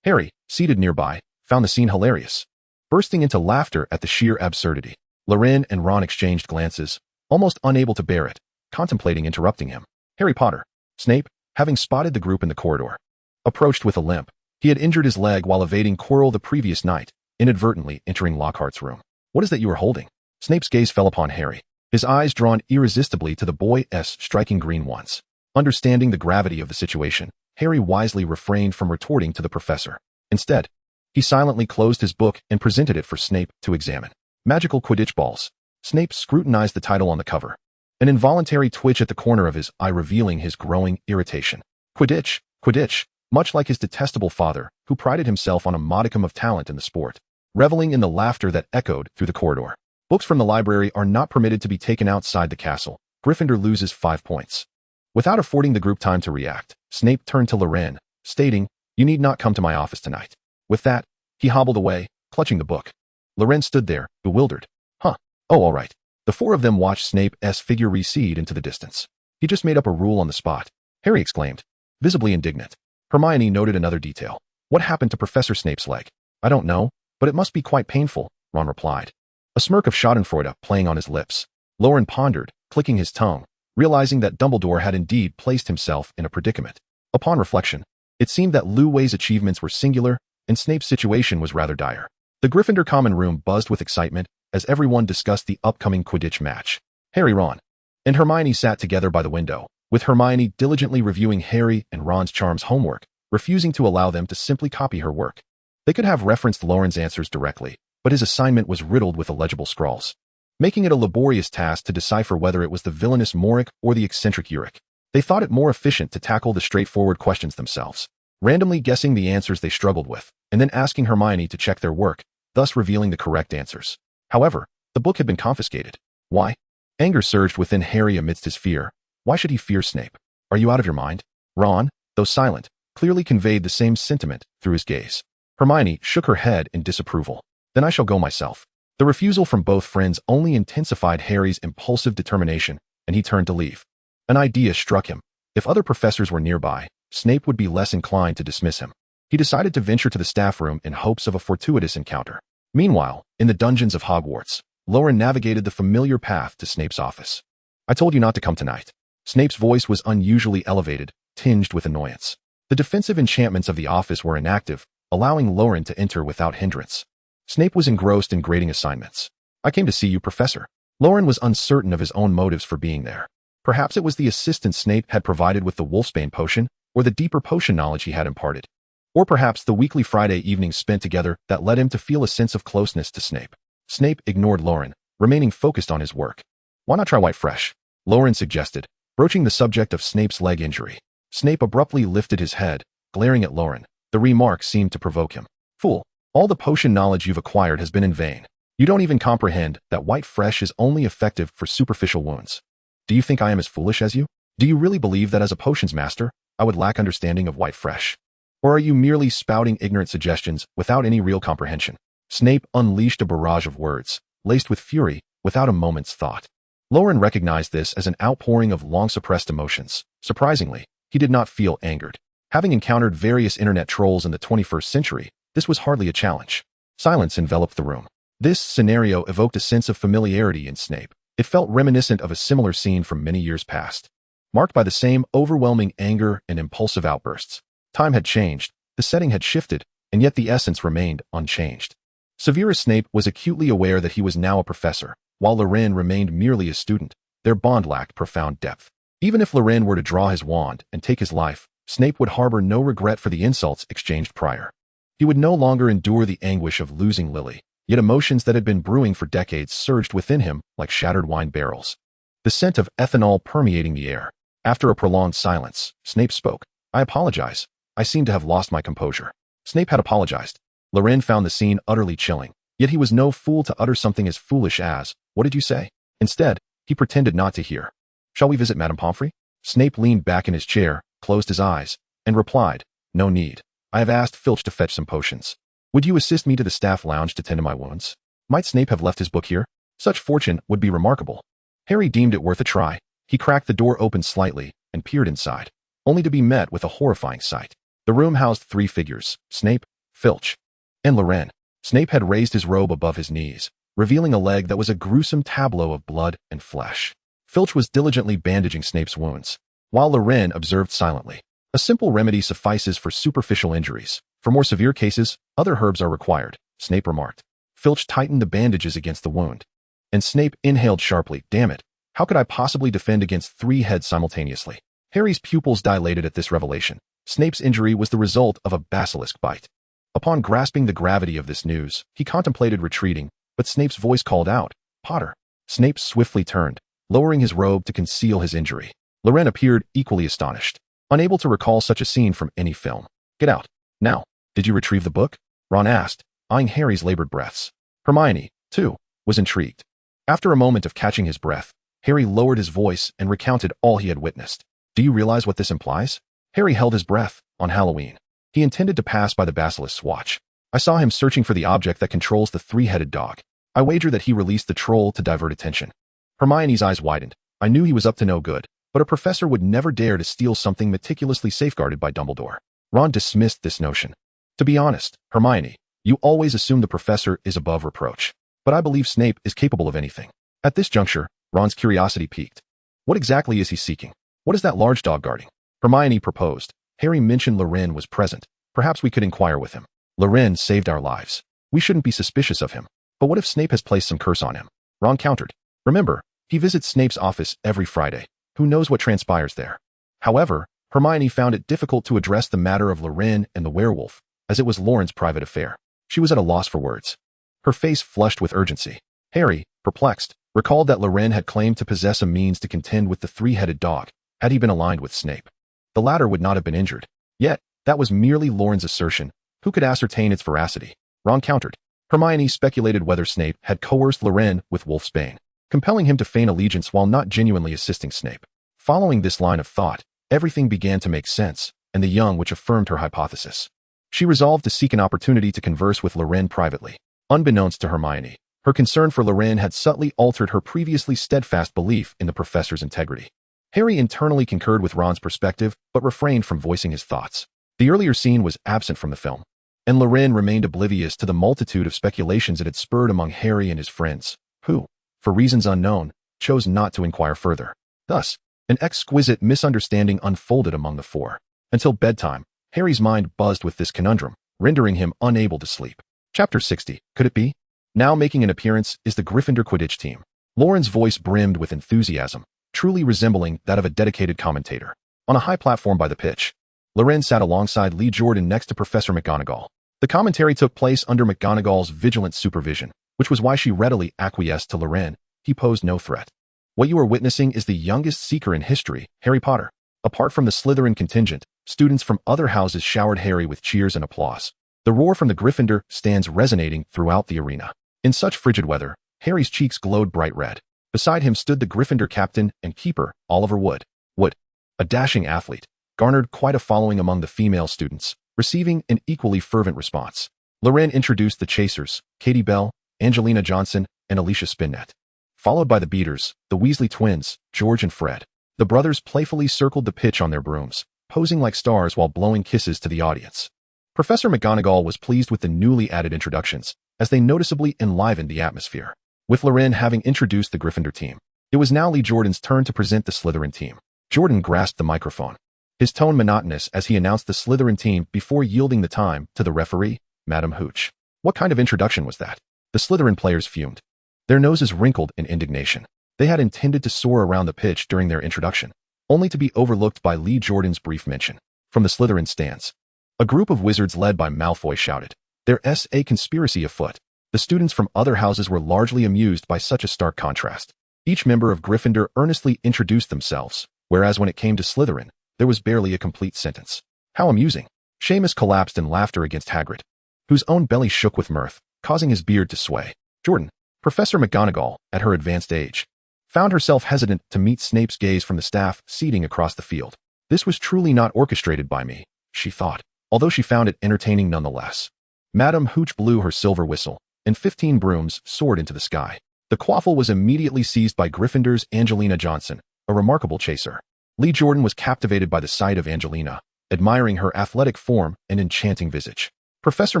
Harry, seated nearby, found the scene hilarious, bursting into laughter at the sheer absurdity. Loren and Ron exchanged glances, almost unable to bear it, contemplating interrupting him. Harry Potter. Snape, having spotted the group in the corridor, approached with a limp. He had injured his leg while evading Quirrell the previous night, inadvertently entering Lockhart's room. What is that you are holding? Snape's gaze fell upon Harry, his eyes drawn irresistibly to the boy's striking green ones. Understanding the gravity of the situation, Harry wisely refrained from retorting to the professor. Instead, he silently closed his book and presented it for Snape to examine. Magical Quidditch Balls. Snape scrutinized the title on the cover, an involuntary twitch at the corner of his eye revealing his growing irritation. Quidditch, Quidditch, much like his detestable father, who prided himself on a modicum of talent in the sport, reveling in the laughter that echoed through the corridor. Books from the library are not permitted to be taken outside the castle. Gryffindor loses 5 points. Without affording the group time to react, Snape turned to Loren, stating, "You need not come to my office tonight." With that, he hobbled away, clutching the book. Loren stood there, bewildered. Huh. Oh, all right. The four of them watched Snape's figure recede into the distance. He just made up a rule on the spot, Harry exclaimed, visibly indignant. Hermione noted another detail. What happened to Professor Snape's leg? I don't know, but it must be quite painful, Ron replied, a smirk of schadenfreude playing on his lips. Loren pondered, clicking his tongue, realizing that Dumbledore had indeed placed himself in a predicament. Upon reflection, it seemed that Lu Wei's achievements were singular, and Snape's situation was rather dire. The Gryffindor common room buzzed with excitement as everyone discussed the upcoming Quidditch match. Harry, Ron, and Hermione sat together by the window, with Hermione diligently reviewing Harry and Ron's charms homework, refusing to allow them to simply copy her work. They could have referenced Loren's answers directly, but his assignment was riddled with illegible scrawls, making it a laborious task to decipher whether it was the villainous Moric or the eccentric Uric. They thought it more efficient to tackle the straightforward questions themselves, randomly guessing the answers they struggled with, and then asking Hermione to check their work, thus revealing the correct answers. However, the book had been confiscated. Why? Anger surged within Harry amidst his fear. Why should he fear Snape? Are you out of your mind? Ron, though silent, clearly conveyed the same sentiment through his gaze. Hermione shook her head in disapproval. Then I shall go myself. The refusal from both friends only intensified Harry's impulsive determination, and he turned to leave. An idea struck him. If other professors were nearby, Snape would be less inclined to dismiss him. He decided to venture to the staff room in hopes of a fortuitous encounter. Meanwhile, in the dungeons of Hogwarts, Loren navigated the familiar path to Snape's office. I told you not to come tonight. Snape's voice was unusually elevated, tinged with annoyance. The defensive enchantments of the office were inactive, allowing Loren to enter without hindrance. Snape was engrossed in grading assignments. I came to see you, Professor. Loren was uncertain of his own motives for being there. Perhaps it was the assistance Snape had provided with the Wolfsbane potion, or the deeper potion knowledge he had imparted. Or perhaps the weekly Friday evenings spent together that led him to feel a sense of closeness to Snape. Snape ignored Loren, remaining focused on his work. Why not try White Fresh? Loren suggested, broaching the subject of Snape's leg injury. Snape abruptly lifted his head, glaring at Loren. The remark seemed to provoke him. Fool, all the potion knowledge you've acquired has been in vain. You don't even comprehend that White Fresh is only effective for superficial wounds. Do you think I am as foolish as you? Do you really believe that as a potions master, I would lack understanding of White Fresh? Or are you merely spouting ignorant suggestions without any real comprehension? Snape unleashed a barrage of words, laced with fury, without a moment's thought. Loren recognized this as an outpouring of long-suppressed emotions. Surprisingly, he did not feel angered. Having encountered various internet trolls in the 21st century, this was hardly a challenge. Silence enveloped the room. This scenario evoked a sense of familiarity in Snape. It felt reminiscent of a similar scene from many years past, marked by the same overwhelming anger and impulsive outbursts. Time had changed, the setting had shifted, and yet the essence remained unchanged. Severus Snape was acutely aware that he was now a professor, while Loren remained merely a student. Their bond lacked profound depth. Even if Loren were to draw his wand and take his life, Snape would harbor no regret for the insults exchanged prior. He would no longer endure the anguish of losing Lily, yet emotions that had been brewing for decades surged within him like shattered wine barrels. The scent of ethanol permeating the air. After a prolonged silence, Snape spoke. I apologize. I seem to have lost my composure. Snape had apologized. Loren found the scene utterly chilling, yet he was no fool to utter something as foolish as, what did you say? Instead, he pretended not to hear. Shall we visit Madame Pomfrey? Snape leaned back in his chair, closed his eyes, and replied, no need. I have asked Filch to fetch some potions. Would you assist me to the staff lounge to tend to my wounds? Might Snape have left his book here? Such fortune would be remarkable. Harry deemed it worth a try. He cracked the door open slightly and peered inside, only to be met with a horrifying sight. The room housed 3 figures, Snape, Filch, and Loren. Snape had raised his robe above his knees, revealing a leg that was a gruesome tableau of blood and flesh. Filch was diligently bandaging Snape's wounds, while Loren observed silently. A simple remedy suffices for superficial injuries. For more severe cases, other herbs are required, Snape remarked. Filch tightened the bandages against the wound, and Snape inhaled sharply. Damn it, how could I possibly defend against 3 heads simultaneously? Harry's pupils dilated at this revelation. Snape's injury was the result of a basilisk bite. Upon grasping the gravity of this news, he contemplated retreating, but Snape's voice called out, Potter. Snape swiftly turned, lowering his robe to conceal his injury. Loren appeared equally astonished, unable to recall such a scene from any film. Get out. Now. Did you retrieve the book? Ron asked, eyeing Harry's labored breaths. Hermione, too, was intrigued. After a moment of catching his breath, Harry lowered his voice and recounted all he had witnessed. Do you realize what this implies? Harry held his breath. On Halloween, he intended to pass by the basilisk's watch. I saw him searching for the object that controls the three-headed dog. I wager that he released the troll to divert attention. Hermione's eyes widened. I knew he was up to no good, but a professor would never dare to steal something meticulously safeguarded by Dumbledore. Ron dismissed this notion. To be honest, Hermione, you always assume the professor is above reproach. But I believe Snape is capable of anything. At this juncture, Ron's curiosity piqued. What exactly is he seeking? What is that large dog guarding? Hermione proposed. Harry mentioned Loren was present. Perhaps we could inquire with him. Loren saved our lives. We shouldn't be suspicious of him. But what if Snape has placed some curse on him? Ron countered. Remember, he visits Snape's office every Friday. Who knows what transpires there? However, Hermione found it difficult to address the matter of Loren and the werewolf, as it was Loren's private affair. She was at a loss for words. Her face flushed with urgency. Harry, perplexed, recalled that Loren had claimed to possess a means to contend with the three-headed dog, had he been aligned with Snape. The latter would not have been injured. Yet, that was merely Loren's assertion. Who could ascertain its veracity? Ron countered. Hermione speculated whether Snape had coerced Loren with Wolfsbane, compelling him to feign allegiance while not genuinely assisting Snape. Following this line of thought, everything began to make sense, and the young witch affirmed her hypothesis. She resolved to seek an opportunity to converse with Loren privately. Unbeknownst to Hermione, her concern for Loren had subtly altered her previously steadfast belief in the professor's integrity. Harry internally concurred with Ron's perspective, but refrained from voicing his thoughts. The earlier scene was absent from the film, and Loren remained oblivious to the multitude of speculations it had spurred among Harry and his friends, who, for reasons unknown, chose not to inquire further. Thus, an exquisite misunderstanding unfolded among the four. Until bedtime, Harry's mind buzzed with this conundrum, rendering him unable to sleep. Chapter 60. Could it be? Now making an appearance is the Gryffindor Quidditch team. Loren's voice brimmed with enthusiasm, truly resembling that of a dedicated commentator. On a high platform by the pitch, Loren sat alongside Lee Jordan next to Professor McGonagall. The commentary took place under McGonagall's vigilant supervision, which was why she readily acquiesced to Loren. He posed no threat. What you are witnessing is the youngest seeker in history, Harry Potter. Apart from the Slytherin contingent, students from other houses showered Harry with cheers and applause. The roar from the Gryffindor stands resonating throughout the arena. In such frigid weather, Harry's cheeks glowed bright red. Beside him stood the Gryffindor captain and keeper, Oliver Wood. Wood, a dashing athlete, garnered quite a following among the female students, receiving an equally fervent response. Loren introduced the chasers, Katie Bell, Angelina Johnson, and Alicia Spinnet. Followed by the beaters, the Weasley twins, George and Fred. The brothers playfully circled the pitch on their brooms, posing like stars while blowing kisses to the audience. Professor McGonagall was pleased with the newly added introductions, as they noticeably enlivened the atmosphere. With Loren having introduced the Gryffindor team, it was now Lee Jordan's turn to present the Slytherin team. Jordan grasped the microphone, his tone monotonous as he announced the Slytherin team before yielding the time to the referee, Madam Hooch. What kind of introduction was that? The Slytherin players fumed. Their noses wrinkled in indignation. They had intended to soar around the pitch during their introduction, only to be overlooked by Lee Jordan's brief mention. From the Slytherin stands, a group of wizards led by Malfoy shouted, "There's a conspiracy afoot." The students from other houses were largely amused by such a stark contrast. Each member of Gryffindor earnestly introduced themselves, whereas when it came to Slytherin, there was barely a complete sentence. How amusing. Seamus collapsed in laughter against Hagrid, whose own belly shook with mirth, causing his beard to sway. Jordan, Professor McGonagall, at her advanced age, found herself hesitant to meet Snape's gaze from the staff seating across the field. This was truly not orchestrated by me, she thought, although she found it entertaining nonetheless. Madam Hooch blew her silver whistle, and 15 brooms soared into the sky. The quaffle was immediately seized by Gryffindor's Angelina Johnson, a remarkable chaser. Lee Jordan was captivated by the sight of Angelina, admiring her athletic form and enchanting visage. Professor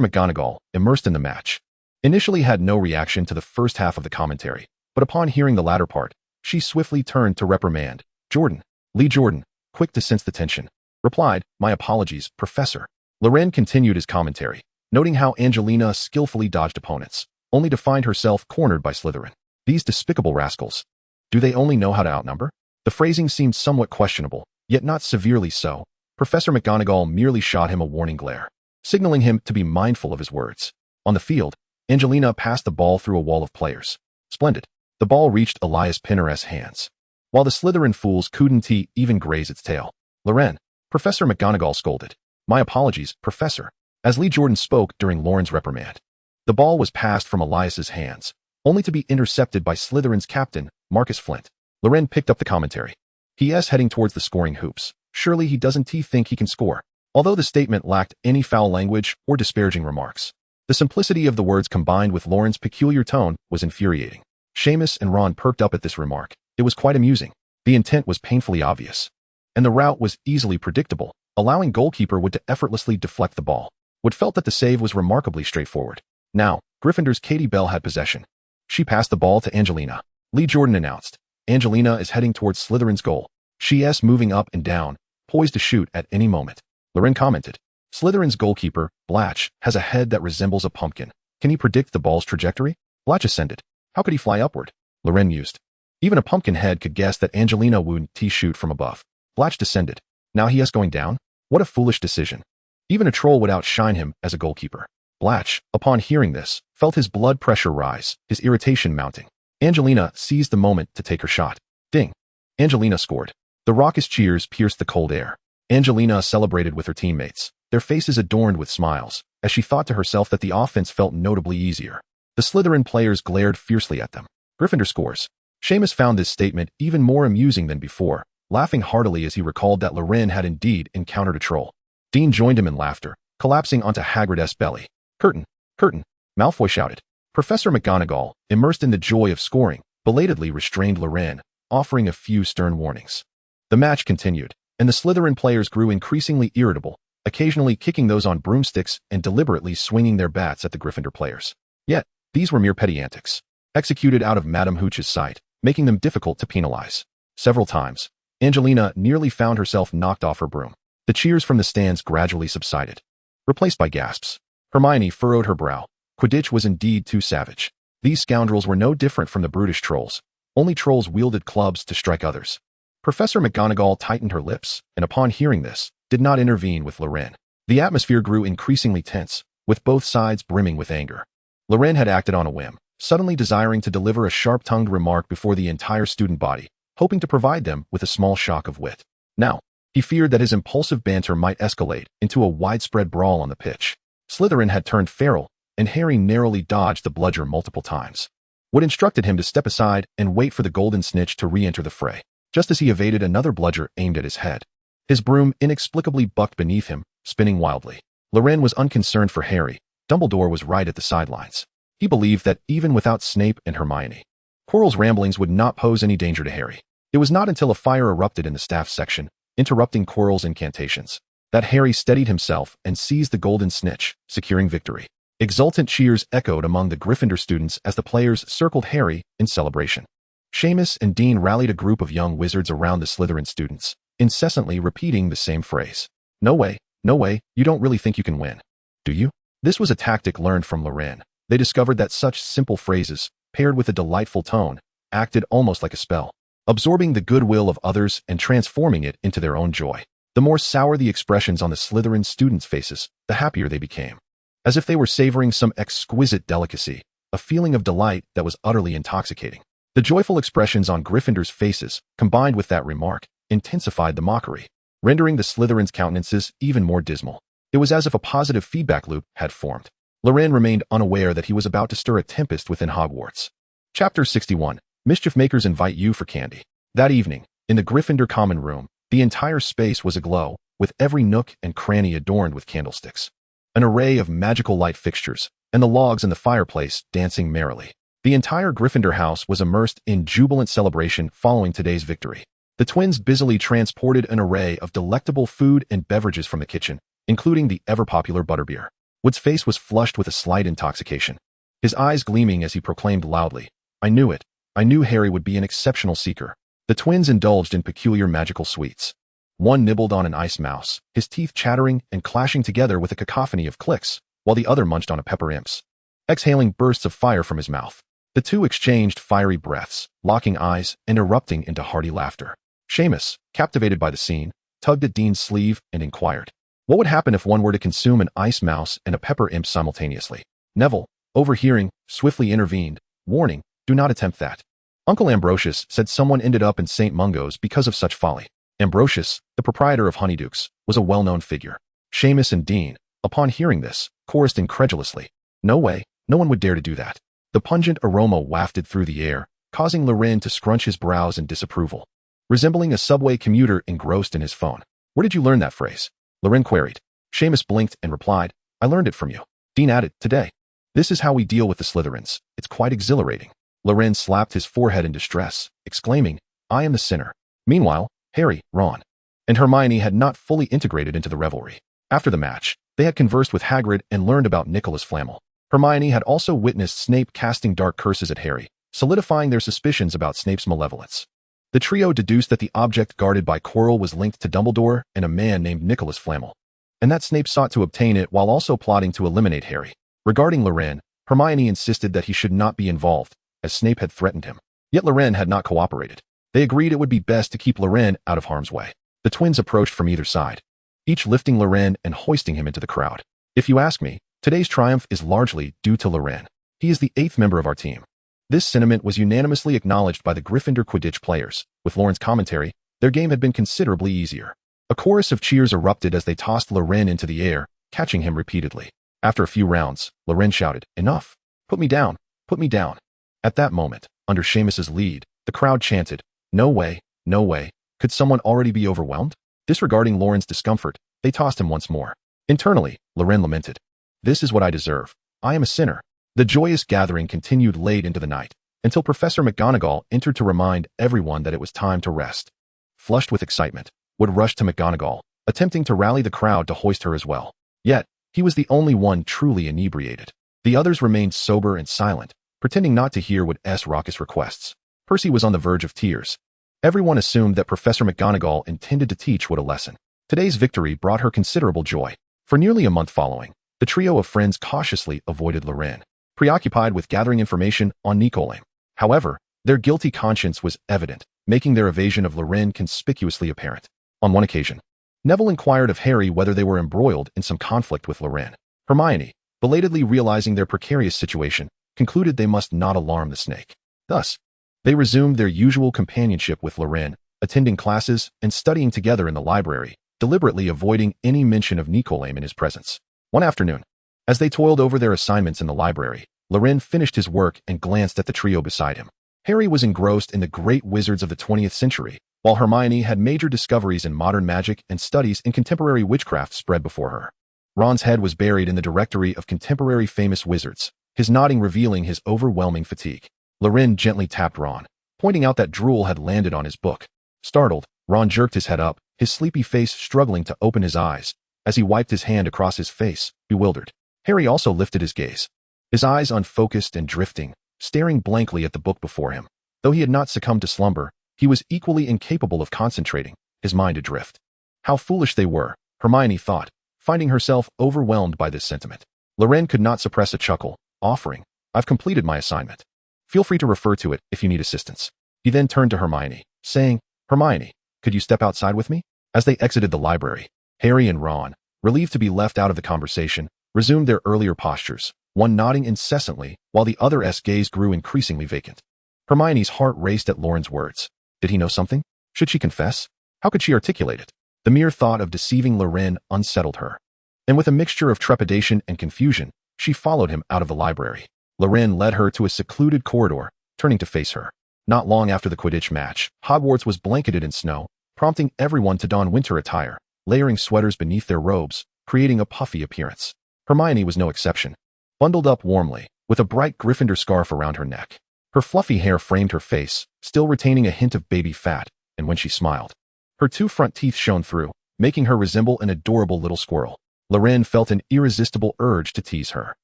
McGonagall, immersed in the match, initially had no reaction to the first half of the commentary, but upon hearing the latter part, she swiftly turned to reprimand. Jordan, Lee Jordan, quick to sense the tension, replied, "My apologies, Professor." Loren continued his commentary, noting how Angelina skillfully dodged opponents, only to find herself cornered by Slytherin. These despicable rascals. Do they only know how to outnumber? The phrasing seemed somewhat questionable, yet not severely so. Professor McGonagall merely shot him a warning glare, signaling him to be mindful of his words. On the field, Angelina passed the ball through a wall of players. Splendid. The ball reached Elias Pinner's hands. while the Slytherin fools couldn't even graze its tail. Loren, Professor McGonagall scolded. My apologies, Professor, as Lee Jordan spoke during Loren's reprimand. The ball was passed from Elias's hands, only to be intercepted by Slytherin's captain, Marcus Flint. Loren picked up the commentary. He.s. heading towards the scoring hoops. Surely he doesn't think he can score. Although the statement lacked any foul language or disparaging remarks. The simplicity of the words combined with Loren's peculiar tone was infuriating. Seamus and Ron perked up at this remark. It was quite amusing. The intent was painfully obvious. And the route was easily predictable, allowing goalkeeper Wood to effortlessly deflect the ball. Wood felt that the save was remarkably straightforward. Now, Gryffindor's Katie Bell had possession. She passed the ball to Angelina. Lee Jordan announced. Angelina is heading towards Slytherin's goal. She's moving up and down, poised to shoot at any moment. Loren commented. Slytherin's goalkeeper, Blatch, has a head that resembles a pumpkin. Can he predict the ball's trajectory? Blatch ascended. How could he fly upward? Loren mused. Even a pumpkin head could guess that Angelina wouldn't shoot from above. Blatch descended. Now he is going down? What a foolish decision. Even a troll would outshine him as a goalkeeper. Blatch, upon hearing this, felt his blood pressure rise, his irritation mounting. Angelina seized the moment to take her shot. Ding. Angelina scored. The raucous cheers pierced the cold air. Angelina celebrated with her teammates, their faces adorned with smiles, as she thought to herself that the offense felt notably easier. The Slytherin players glared fiercely at them. Gryffindor scores. Seamus found this statement even more amusing than before, laughing heartily as he recalled that Loren had indeed encountered a troll. Dean joined him in laughter, collapsing onto Hagrid's belly. Curtain! Curtain! Malfoy shouted. Professor McGonagall, immersed in the joy of scoring, belatedly restrained Loren, offering a few stern warnings. The match continued, and the Slytherin players grew increasingly irritable, occasionally kicking those on broomsticks and deliberately swinging their bats at the Gryffindor players. Yet, these were mere petty antics, executed out of Madame Hooch's sight, making them difficult to penalize. Several times, Angelina nearly found herself knocked off her broom. The cheers from the stands gradually subsided, replaced by gasps. Hermione furrowed her brow. Quidditch was indeed too savage. These scoundrels were no different from the brutish trolls. Only trolls wielded clubs to strike others. Professor McGonagall tightened her lips, and upon hearing this, did not intervene with Loren. The atmosphere grew increasingly tense, with both sides brimming with anger. Loren had acted on a whim, suddenly desiring to deliver a sharp-tongued remark before the entire student body, hoping to provide them with a small shock of wit. Now, he feared that his impulsive banter might escalate into a widespread brawl on the pitch. Slytherin had turned feral, and Harry narrowly dodged the bludger multiple times. Wood instructed him to step aside and wait for the golden snitch to re-enter the fray, just as he evaded another bludger aimed at his head. His broom inexplicably bucked beneath him, spinning wildly. Loren was unconcerned for Harry. Dumbledore was right at the sidelines. He believed that even without Snape and Hermione, Quirrell's ramblings would not pose any danger to Harry. It was not until a fire erupted in the staff section, interrupting Quirrell's incantations, that Harry steadied himself and seized the golden snitch, securing victory. Exultant cheers echoed among the Gryffindor students as the players circled Harry in celebration. Seamus and Dean rallied a group of young wizards around the Slytherin students, incessantly repeating the same phrase. No way, you don't really think you can win, do you? This was a tactic learned from Loren. They discovered that such simple phrases, paired with a delightful tone, acted almost like a spell, absorbing the goodwill of others and transforming it into their own joy. The more sour the expressions on the Slytherin students' faces, the happier they became. As if they were savoring some exquisite delicacy, a feeling of delight that was utterly intoxicating. The joyful expressions on Gryffindor's faces, combined with that remark, intensified the mockery, rendering the Slytherin's countenances even more dismal. It was as if a positive feedback loop had formed. Loren remained unaware that he was about to stir a tempest within Hogwarts. Chapter 61. Mischief Makers Invite You for Candy. That evening, in the Gryffindor common room, the entire space was aglow, with every nook and cranny adorned with candlesticks. An array of magical light fixtures, and the logs in the fireplace dancing merrily. The entire Gryffindor house was immersed in jubilant celebration following today's victory. The twins busily transported an array of delectable food and beverages from the kitchen, including the ever-popular butterbeer. Wood's face was flushed with a slight intoxication, his eyes gleaming as he proclaimed loudly, I knew it. I knew Harry would be an exceptional seeker. The twins indulged in peculiar magical sweets. One nibbled on an ice mouse, his teeth chattering and clashing together with a cacophony of clicks, while the other munched on a pepper imps, exhaling bursts of fire from his mouth. The two exchanged fiery breaths, locking eyes and erupting into hearty laughter. Seamus, captivated by the scene, tugged at Dean's sleeve and inquired, what would happen if one were to consume an ice mouse and a pepper imp simultaneously? Neville, overhearing, swiftly intervened, warning, do not attempt that. Uncle Ambrosius said someone ended up in St. Mungo's because of such folly. Ambrosius, the proprietor of Honeydukes, was a well-known figure. Seamus and Dean, upon hearing this, chorused incredulously. No way, no one would dare to do that. The pungent aroma wafted through the air, causing Loren to scrunch his brows in disapproval. Resembling a subway commuter engrossed in his phone. Where did you learn that phrase? Loren queried. Seamus blinked and replied, I learned it from you. Dean added, today. This is how we deal with the Slytherins. It's quite exhilarating. Loren slapped his forehead in distress, exclaiming, I am the sinner. Meanwhile, Harry, Ron, and Hermione had not fully integrated into the revelry. After the match, they had conversed with Hagrid and learned about Nicholas Flamel. Hermione had also witnessed Snape casting dark curses at Harry, solidifying their suspicions about Snape's malevolence. The trio deduced that the object guarded by Quirrell was linked to Dumbledore and a man named Nicholas Flamel, and that Snape sought to obtain it while also plotting to eliminate Harry. Regarding Loren, Hermione insisted that he should not be involved, as Snape had threatened him. Yet Loren had not cooperated. They agreed it would be best to keep Loren out of harm's way. The twins approached from either side, each lifting Loren and hoisting him into the crowd. If you ask me, today's triumph is largely due to Loren. He is the 8th member of our team. This sentiment was unanimously acknowledged by the Gryffindor Quidditch players. With Loren's commentary, their game had been considerably easier. A chorus of cheers erupted as they tossed Loren into the air, catching him repeatedly. After a few rounds, Loren shouted, Enough! Put me down! Put me down! At that moment, under Seamus's lead, the crowd chanted, No way, no way. Could someone already be overwhelmed? Disregarding Loren's discomfort, they tossed him once more. Internally, Loren lamented, This is what I deserve. I am a sinner. The joyous gathering continued late into the night, until Professor McGonagall entered to remind everyone that it was time to rest. Flushed with excitement, Wood rushed to McGonagall, attempting to rally the crowd to hoist her as well. Yet, he was the only one truly inebriated. The others remained sober and silent, pretending not to hear Wood's raucous requests. Percy was on the verge of tears. Everyone assumed that Professor McGonagall intended to teach Wood a lesson. Today's victory brought her considerable joy. For nearly a month following, the trio of friends cautiously avoided Loren, preoccupied with gathering information on Nicolae. However, their guilty conscience was evident, making their evasion of Loren conspicuously apparent. On one occasion, Neville inquired of Harry whether they were embroiled in some conflict with Loren. Hermione, belatedly realizing their precarious situation, concluded they must not alarm the snake. Thus, they resumed their usual companionship with Loren, attending classes and studying together in the library, deliberately avoiding any mention of Nicolae in his presence. One afternoon, as they toiled over their assignments in the library, Loren finished his work and glanced at the trio beside him. Harry was engrossed in the great wizards of the 20th century, while Hermione had major discoveries in modern magic and studies in contemporary witchcraft spread before her. Ron's head was buried in the directory of contemporary famous wizards, his nodding revealing his overwhelming fatigue. Loren gently tapped Ron, pointing out that drool had landed on his book. Startled, Ron jerked his head up, his sleepy face struggling to open his eyes, as he wiped his hand across his face, bewildered. Harry also lifted his gaze, his eyes unfocused and drifting, staring blankly at the book before him. Though he had not succumbed to slumber, he was equally incapable of concentrating, his mind adrift. How foolish they were, Hermione thought, finding herself overwhelmed by this sentiment. Loren could not suppress a chuckle, offering, I've completed my assignment. Feel free to refer to it if you need assistance. He then turned to Hermione, saying, Hermione, could you step outside with me? As they exited the library, Harry and Ron, relieved to be left out of the conversation, resumed their earlier postures, one nodding incessantly while the other's gaze grew increasingly vacant. Hermione's heart raced at Loren's words. Did he know something? Should she confess? How could she articulate it? The mere thought of deceiving Loren unsettled her. And with a mixture of trepidation and confusion, she followed him out of the library. Loren led her to a secluded corridor, turning to face her. Not long after the Quidditch match, Hogwarts was blanketed in snow, prompting everyone to don winter attire, layering sweaters beneath their robes, creating a puffy appearance. Hermione was no exception. Bundled up warmly, with a bright Gryffindor scarf around her neck. Her fluffy hair framed her face, still retaining a hint of baby fat, and when she smiled, her two front teeth shone through, making her resemble an adorable little squirrel. Loren felt an irresistible urge to tease her.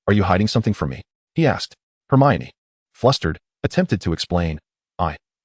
Are you hiding something from me? He asked. Hermione, flustered, attempted to explain.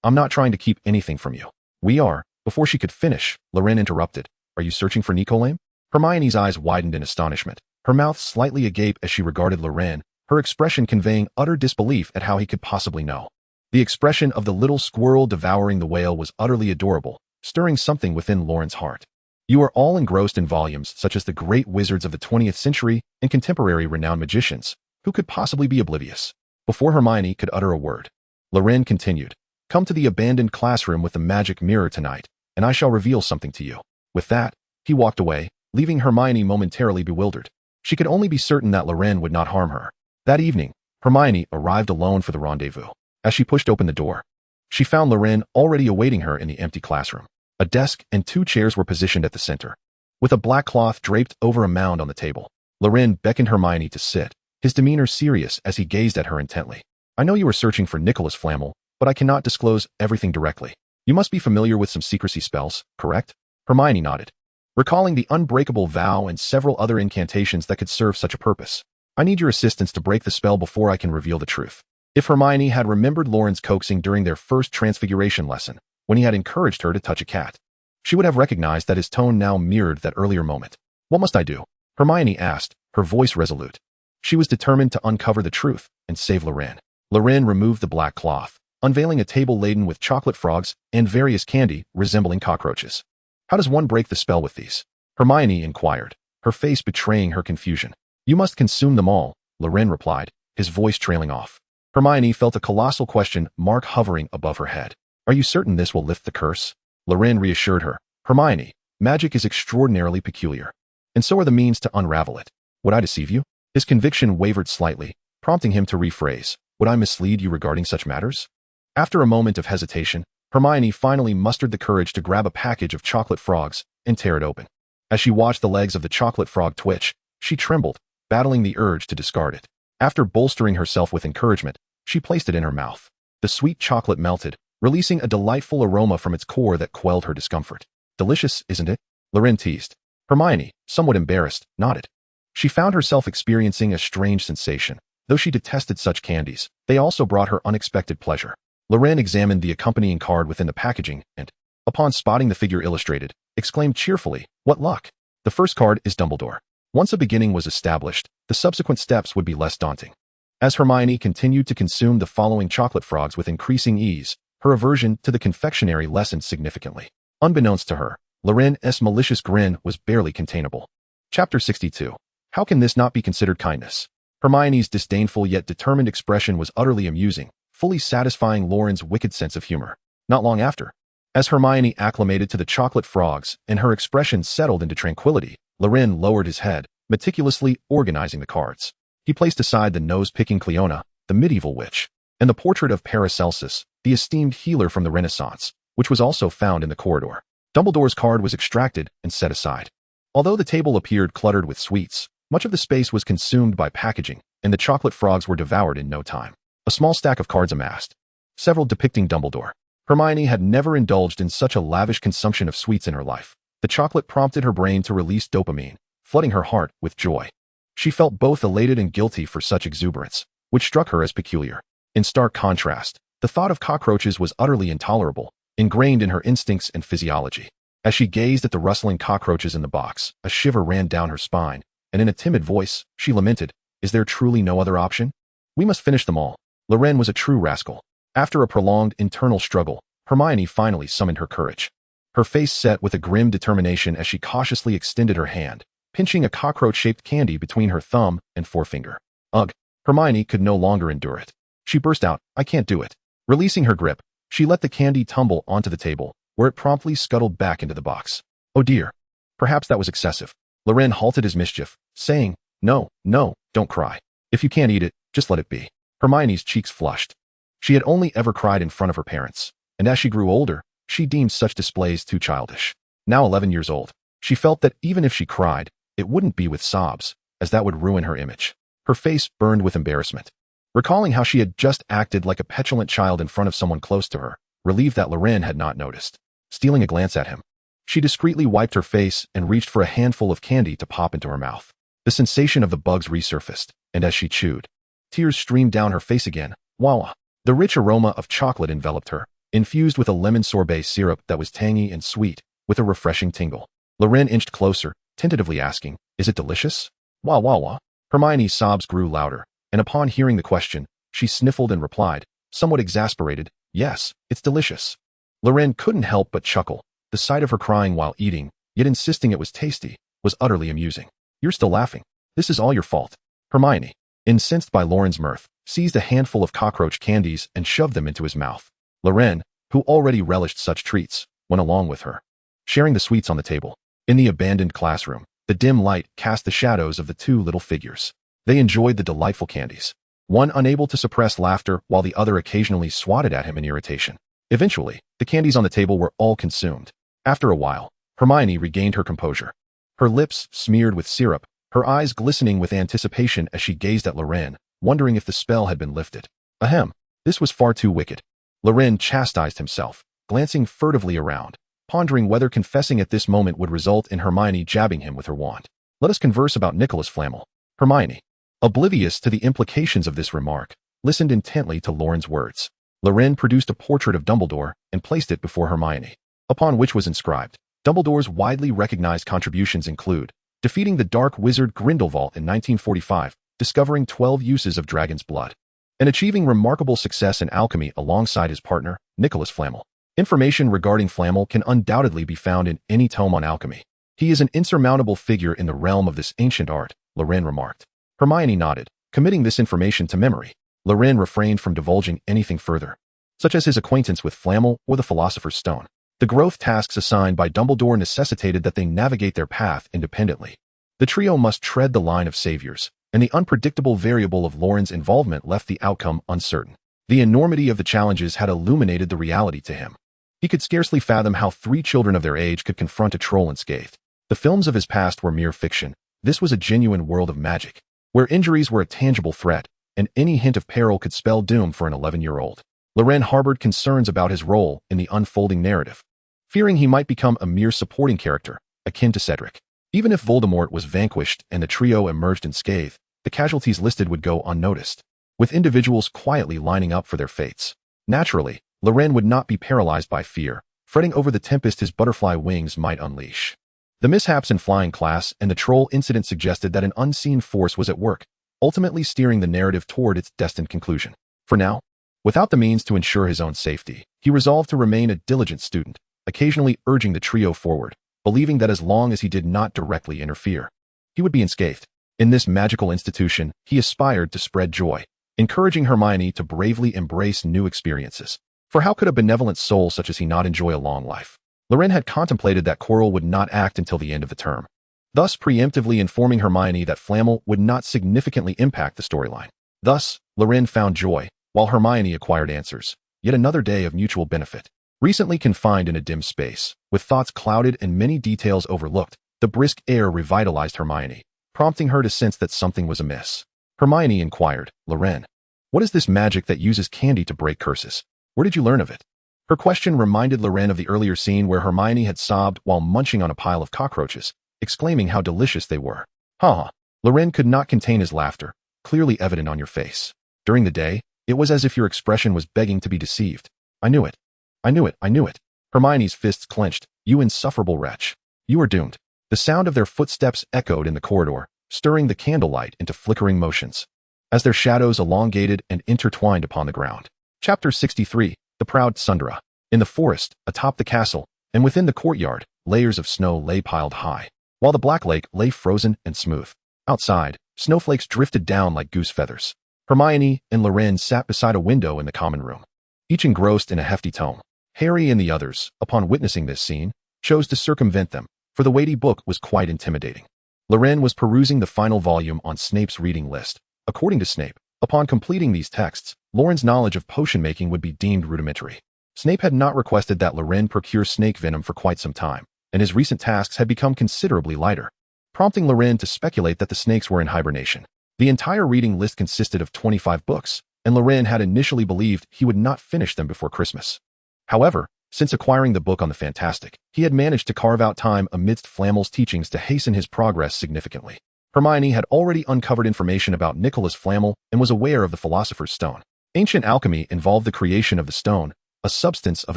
I'm not trying to keep anything from you. We are. Before she could finish, Loren interrupted. Are you searching for Nicolae? Hermione's eyes widened in astonishment, her mouth slightly agape as she regarded Loren, her expression conveying utter disbelief at how he could possibly know. The expression of the little squirrel devouring the whale was utterly adorable, stirring something within Loren's heart. You are all engrossed in volumes such as the great wizards of the 20th century and contemporary renowned magicians. Who could possibly be oblivious? Before Hermione could utter a word, Loren continued. Come to the abandoned classroom with the magic mirror tonight, and I shall reveal something to you." With that, he walked away, leaving Hermione momentarily bewildered. She could only be certain that Loren would not harm her. That evening, Hermione arrived alone for the rendezvous. As she pushed open the door, she found Loren already awaiting her in the empty classroom. A desk and 2 chairs were positioned at the center, with a black cloth draped over a mound on the table. Loren beckoned Hermione to sit, his demeanor serious as he gazed at her intently. "I know you are searching for Nicholas Flamel, but I cannot disclose everything directly. You must be familiar with some secrecy spells, correct?" Hermione nodded, recalling the unbreakable vow and several other incantations that could serve such a purpose. "I need your assistance to break the spell before I can reveal the truth." If Hermione had remembered Loren's coaxing during their first Transfiguration lesson, when he had encouraged her to touch a cat, she would have recognized that his tone now mirrored that earlier moment. "What must I do?" Hermione asked, her voice resolute. She was determined to uncover the truth and save Loren. Loren removed the black cloth, unveiling a table laden with chocolate frogs and various candy resembling cockroaches. "How does one break the spell with these?" Hermione inquired, her face betraying her confusion. "You must consume them all," Loren replied, his voice trailing off. Hermione felt a colossal question mark hovering above her head. "Are you certain this will lift the curse?" Loren reassured her. "Hermione, magic is extraordinarily peculiar, and so are the means to unravel it. Would I deceive you?" His conviction wavered slightly, prompting him to rephrase. "Would I mislead you regarding such matters?" After a moment of hesitation, Hermione finally mustered the courage to grab a package of chocolate frogs and tear it open. As she watched the legs of the chocolate frog twitch, she trembled, battling the urge to discard it. After bolstering herself with encouragement, she placed it in her mouth. The sweet chocolate melted, releasing a delightful aroma from its core that quelled her discomfort. "Delicious, isn't it?" Loren teased. Hermione, somewhat embarrassed, nodded. She found herself experiencing a strange sensation. Though she detested such candies, they also brought her unexpected pleasure. Loren examined the accompanying card within the packaging and, upon spotting the figure illustrated, exclaimed cheerfully, "What luck!" The first card is Dumbledore. Once a beginning was established, the subsequent steps would be less daunting. As Hermione continued to consume the following chocolate frogs with increasing ease, her aversion to the confectionery lessened significantly. Unbeknownst to her, Loren's malicious grin was barely containable. Chapter 62. How can this not be considered kindness? Hermione's disdainful yet determined expression was utterly amusing, fully satisfying Loren's wicked sense of humor. Not long after, as Hermione acclimated to the chocolate frogs and her expression settled into tranquility, Loren lowered his head, meticulously organizing the cards. He placed aside the nose-picking Cleona, the medieval witch, and the portrait of Paracelsus, the esteemed healer from the Renaissance, which was also found in the corridor. Dumbledore's card was extracted and set aside. Although the table appeared cluttered with sweets, much of the space was consumed by packaging, and the chocolate frogs were devoured in no time. A small stack of cards amassed, several depicting Dumbledore. Hermione had never indulged in such a lavish consumption of sweets in her life. The chocolate prompted her brain to release dopamine, flooding her heart with joy. She felt both elated and guilty for such exuberance, which struck her as peculiar. In stark contrast, the thought of cockroaches was utterly intolerable, ingrained in her instincts and physiology. As she gazed at the rustling cockroaches in the box, a shiver ran down her spine, and in a timid voice, she lamented, "Is there truly no other option? We must finish them all." Loren was a true rascal. After a prolonged internal struggle, Hermione finally summoned her courage. Her face set with a grim determination as she cautiously extended her hand, pinching a cockroach-shaped candy between her thumb and forefinger. Ugh! Hermione could no longer endure it. She burst out, "I can't do it." Releasing her grip, she let the candy tumble onto the table, where it promptly scuttled back into the box. "Oh dear. Perhaps that was excessive." Loren halted his mischief, saying, No, don't cry. If you can't eat it, just let it be." Hermione's cheeks flushed. She had only ever cried in front of her parents, and as she grew older, she deemed such displays too childish. Now 11 years old, she felt that even if she cried, it wouldn't be with sobs, as that would ruin her image. Her face burned with embarrassment. Recalling how she had just acted like a petulant child in front of someone close to her, relieved that Loren had not noticed. Stealing a glance at him, she discreetly wiped her face and reached for a handful of candy to pop into her mouth. The sensation of the bugs resurfaced, and as she chewed, tears streamed down her face again. Voila! The rich aroma of chocolate enveloped her, infused with a lemon sorbet syrup that was tangy and sweet, with a refreshing tingle. Loren inched closer, tentatively asking, "Is it delicious?" "Wah wah wah." Hermione's sobs grew louder, and upon hearing the question, she sniffled and replied, somewhat exasperated, "Yes, it's delicious." Loren couldn't help but chuckle. The sight of her crying while eating, yet insisting it was tasty, was utterly amusing. "You're still laughing. This is all your fault." Hermione, incensed by Loren's mirth, seized a handful of cockroach candies and shoved them into his mouth. Loren, who already relished such treats, went along with her, sharing the sweets on the table. In the abandoned classroom, the dim light cast the shadows of the two little figures. They enjoyed the delightful candies, one unable to suppress laughter while the other occasionally swatted at him in irritation. Eventually, the candies on the table were all consumed. After a while, Hermione regained her composure. Her lips smeared with syrup, her eyes glistening with anticipation as she gazed at Loren, wondering if the spell had been lifted. Ahem, this was far too wicked. Loren chastised himself, glancing furtively around, pondering whether confessing at this moment would result in Hermione jabbing him with her wand. Let us converse about Nicholas Flamel. Hermione, oblivious to the implications of this remark, listened intently to Loren's words. Loren produced a portrait of Dumbledore and placed it before Hermione, upon which was inscribed, Dumbledore's widely recognized contributions include defeating the dark wizard Grindelwald in 1945, discovering 12 uses of dragon's blood, and achieving remarkable success in alchemy alongside his partner, Nicholas Flamel. Information regarding Flamel can undoubtedly be found in any tome on alchemy. He is an insurmountable figure in the realm of this ancient art, Loren remarked. Hermione nodded, committing this information to memory. Loren refrained from divulging anything further, such as his acquaintance with Flamel or the Philosopher's Stone. The growth tasks assigned by Dumbledore necessitated that they navigate their path independently. The trio must tread the line of saviors, and the unpredictable variable of Loren's involvement left the outcome uncertain. The enormity of the challenges had illuminated the reality to him. He could scarcely fathom how 3 children of their age could confront a troll unscathed. The films of his past were mere fiction. This was a genuine world of magic, where injuries were a tangible threat, and any hint of peril could spell doom for an 11-year-old. Loren harbored concerns about his role in the unfolding narrative, fearing he might become a mere supporting character, akin to Cedric. Even if Voldemort was vanquished and the trio emerged unscathed, the casualties listed would go unnoticed, with individuals quietly lining up for their fates. Naturally, Loren would not be paralyzed by fear, fretting over the tempest his butterfly wings might unleash. The mishaps in flying class and the troll incident suggested that an unseen force was at work, ultimately steering the narrative toward its destined conclusion. For now, without the means to ensure his own safety, he resolved to remain a diligent student, occasionally urging the trio forward, believing that as long as he did not directly interfere, he would be unscathed. In this magical institution, he aspired to spread joy, encouraging Hermione to bravely embrace new experiences. For how could a benevolent soul such as he not enjoy a long life? Loren had contemplated that Quirrell would not act until the end of the term, thus preemptively informing Hermione that Flamel would not significantly impact the storyline. Thus, Loren found joy, while Hermione acquired answers. Yet another day of mutual benefit. Recently confined in a dim space, with thoughts clouded and many details overlooked, the brisk air revitalized Hermione, prompting her to sense that something was amiss. Hermione inquired, Loren, what is this magic that uses candy to break curses? Where did you learn of it? Her question reminded Loren of the earlier scene where Hermione had sobbed while munching on a pile of cockroaches, exclaiming how delicious they were. Ha! Loren could not contain his laughter, clearly evident on your face. During the day, it was as if your expression was begging to be deceived. I knew it. I knew it. I knew it. Hermione's fists clenched. You insufferable wretch. You are doomed. The sound of their footsteps echoed in the corridor, stirring the candlelight into flickering motions, as their shadows elongated and intertwined upon the ground. Chapter 63, The Proud Sundera. In the forest, atop the castle, and within the courtyard, layers of snow lay piled high, while the Black Lake lay frozen and smooth. Outside, snowflakes drifted down like goose feathers. Hermione and Loren sat beside a window in the common room, each engrossed in a hefty tome. Harry and the others, upon witnessing this scene, chose to circumvent them, for the weighty book was quite intimidating. Loren was perusing the final volume on Snape's reading list. According to Snape, upon completing these texts, Loren's knowledge of potion making would be deemed rudimentary. Snape had not requested that Loren procure snake venom for quite some time, and his recent tasks had become considerably lighter, prompting Loren to speculate that the snakes were in hibernation. The entire reading list consisted of 25 books, and Loren had initially believed he would not finish them before Christmas. However, since acquiring the book on the fantastic, he had managed to carve out time amidst Flamel's teachings to hasten his progress significantly. Hermione had already uncovered information about Nicholas Flamel and was aware of the Philosopher's Stone. Ancient alchemy involved the creation of the stone, a substance of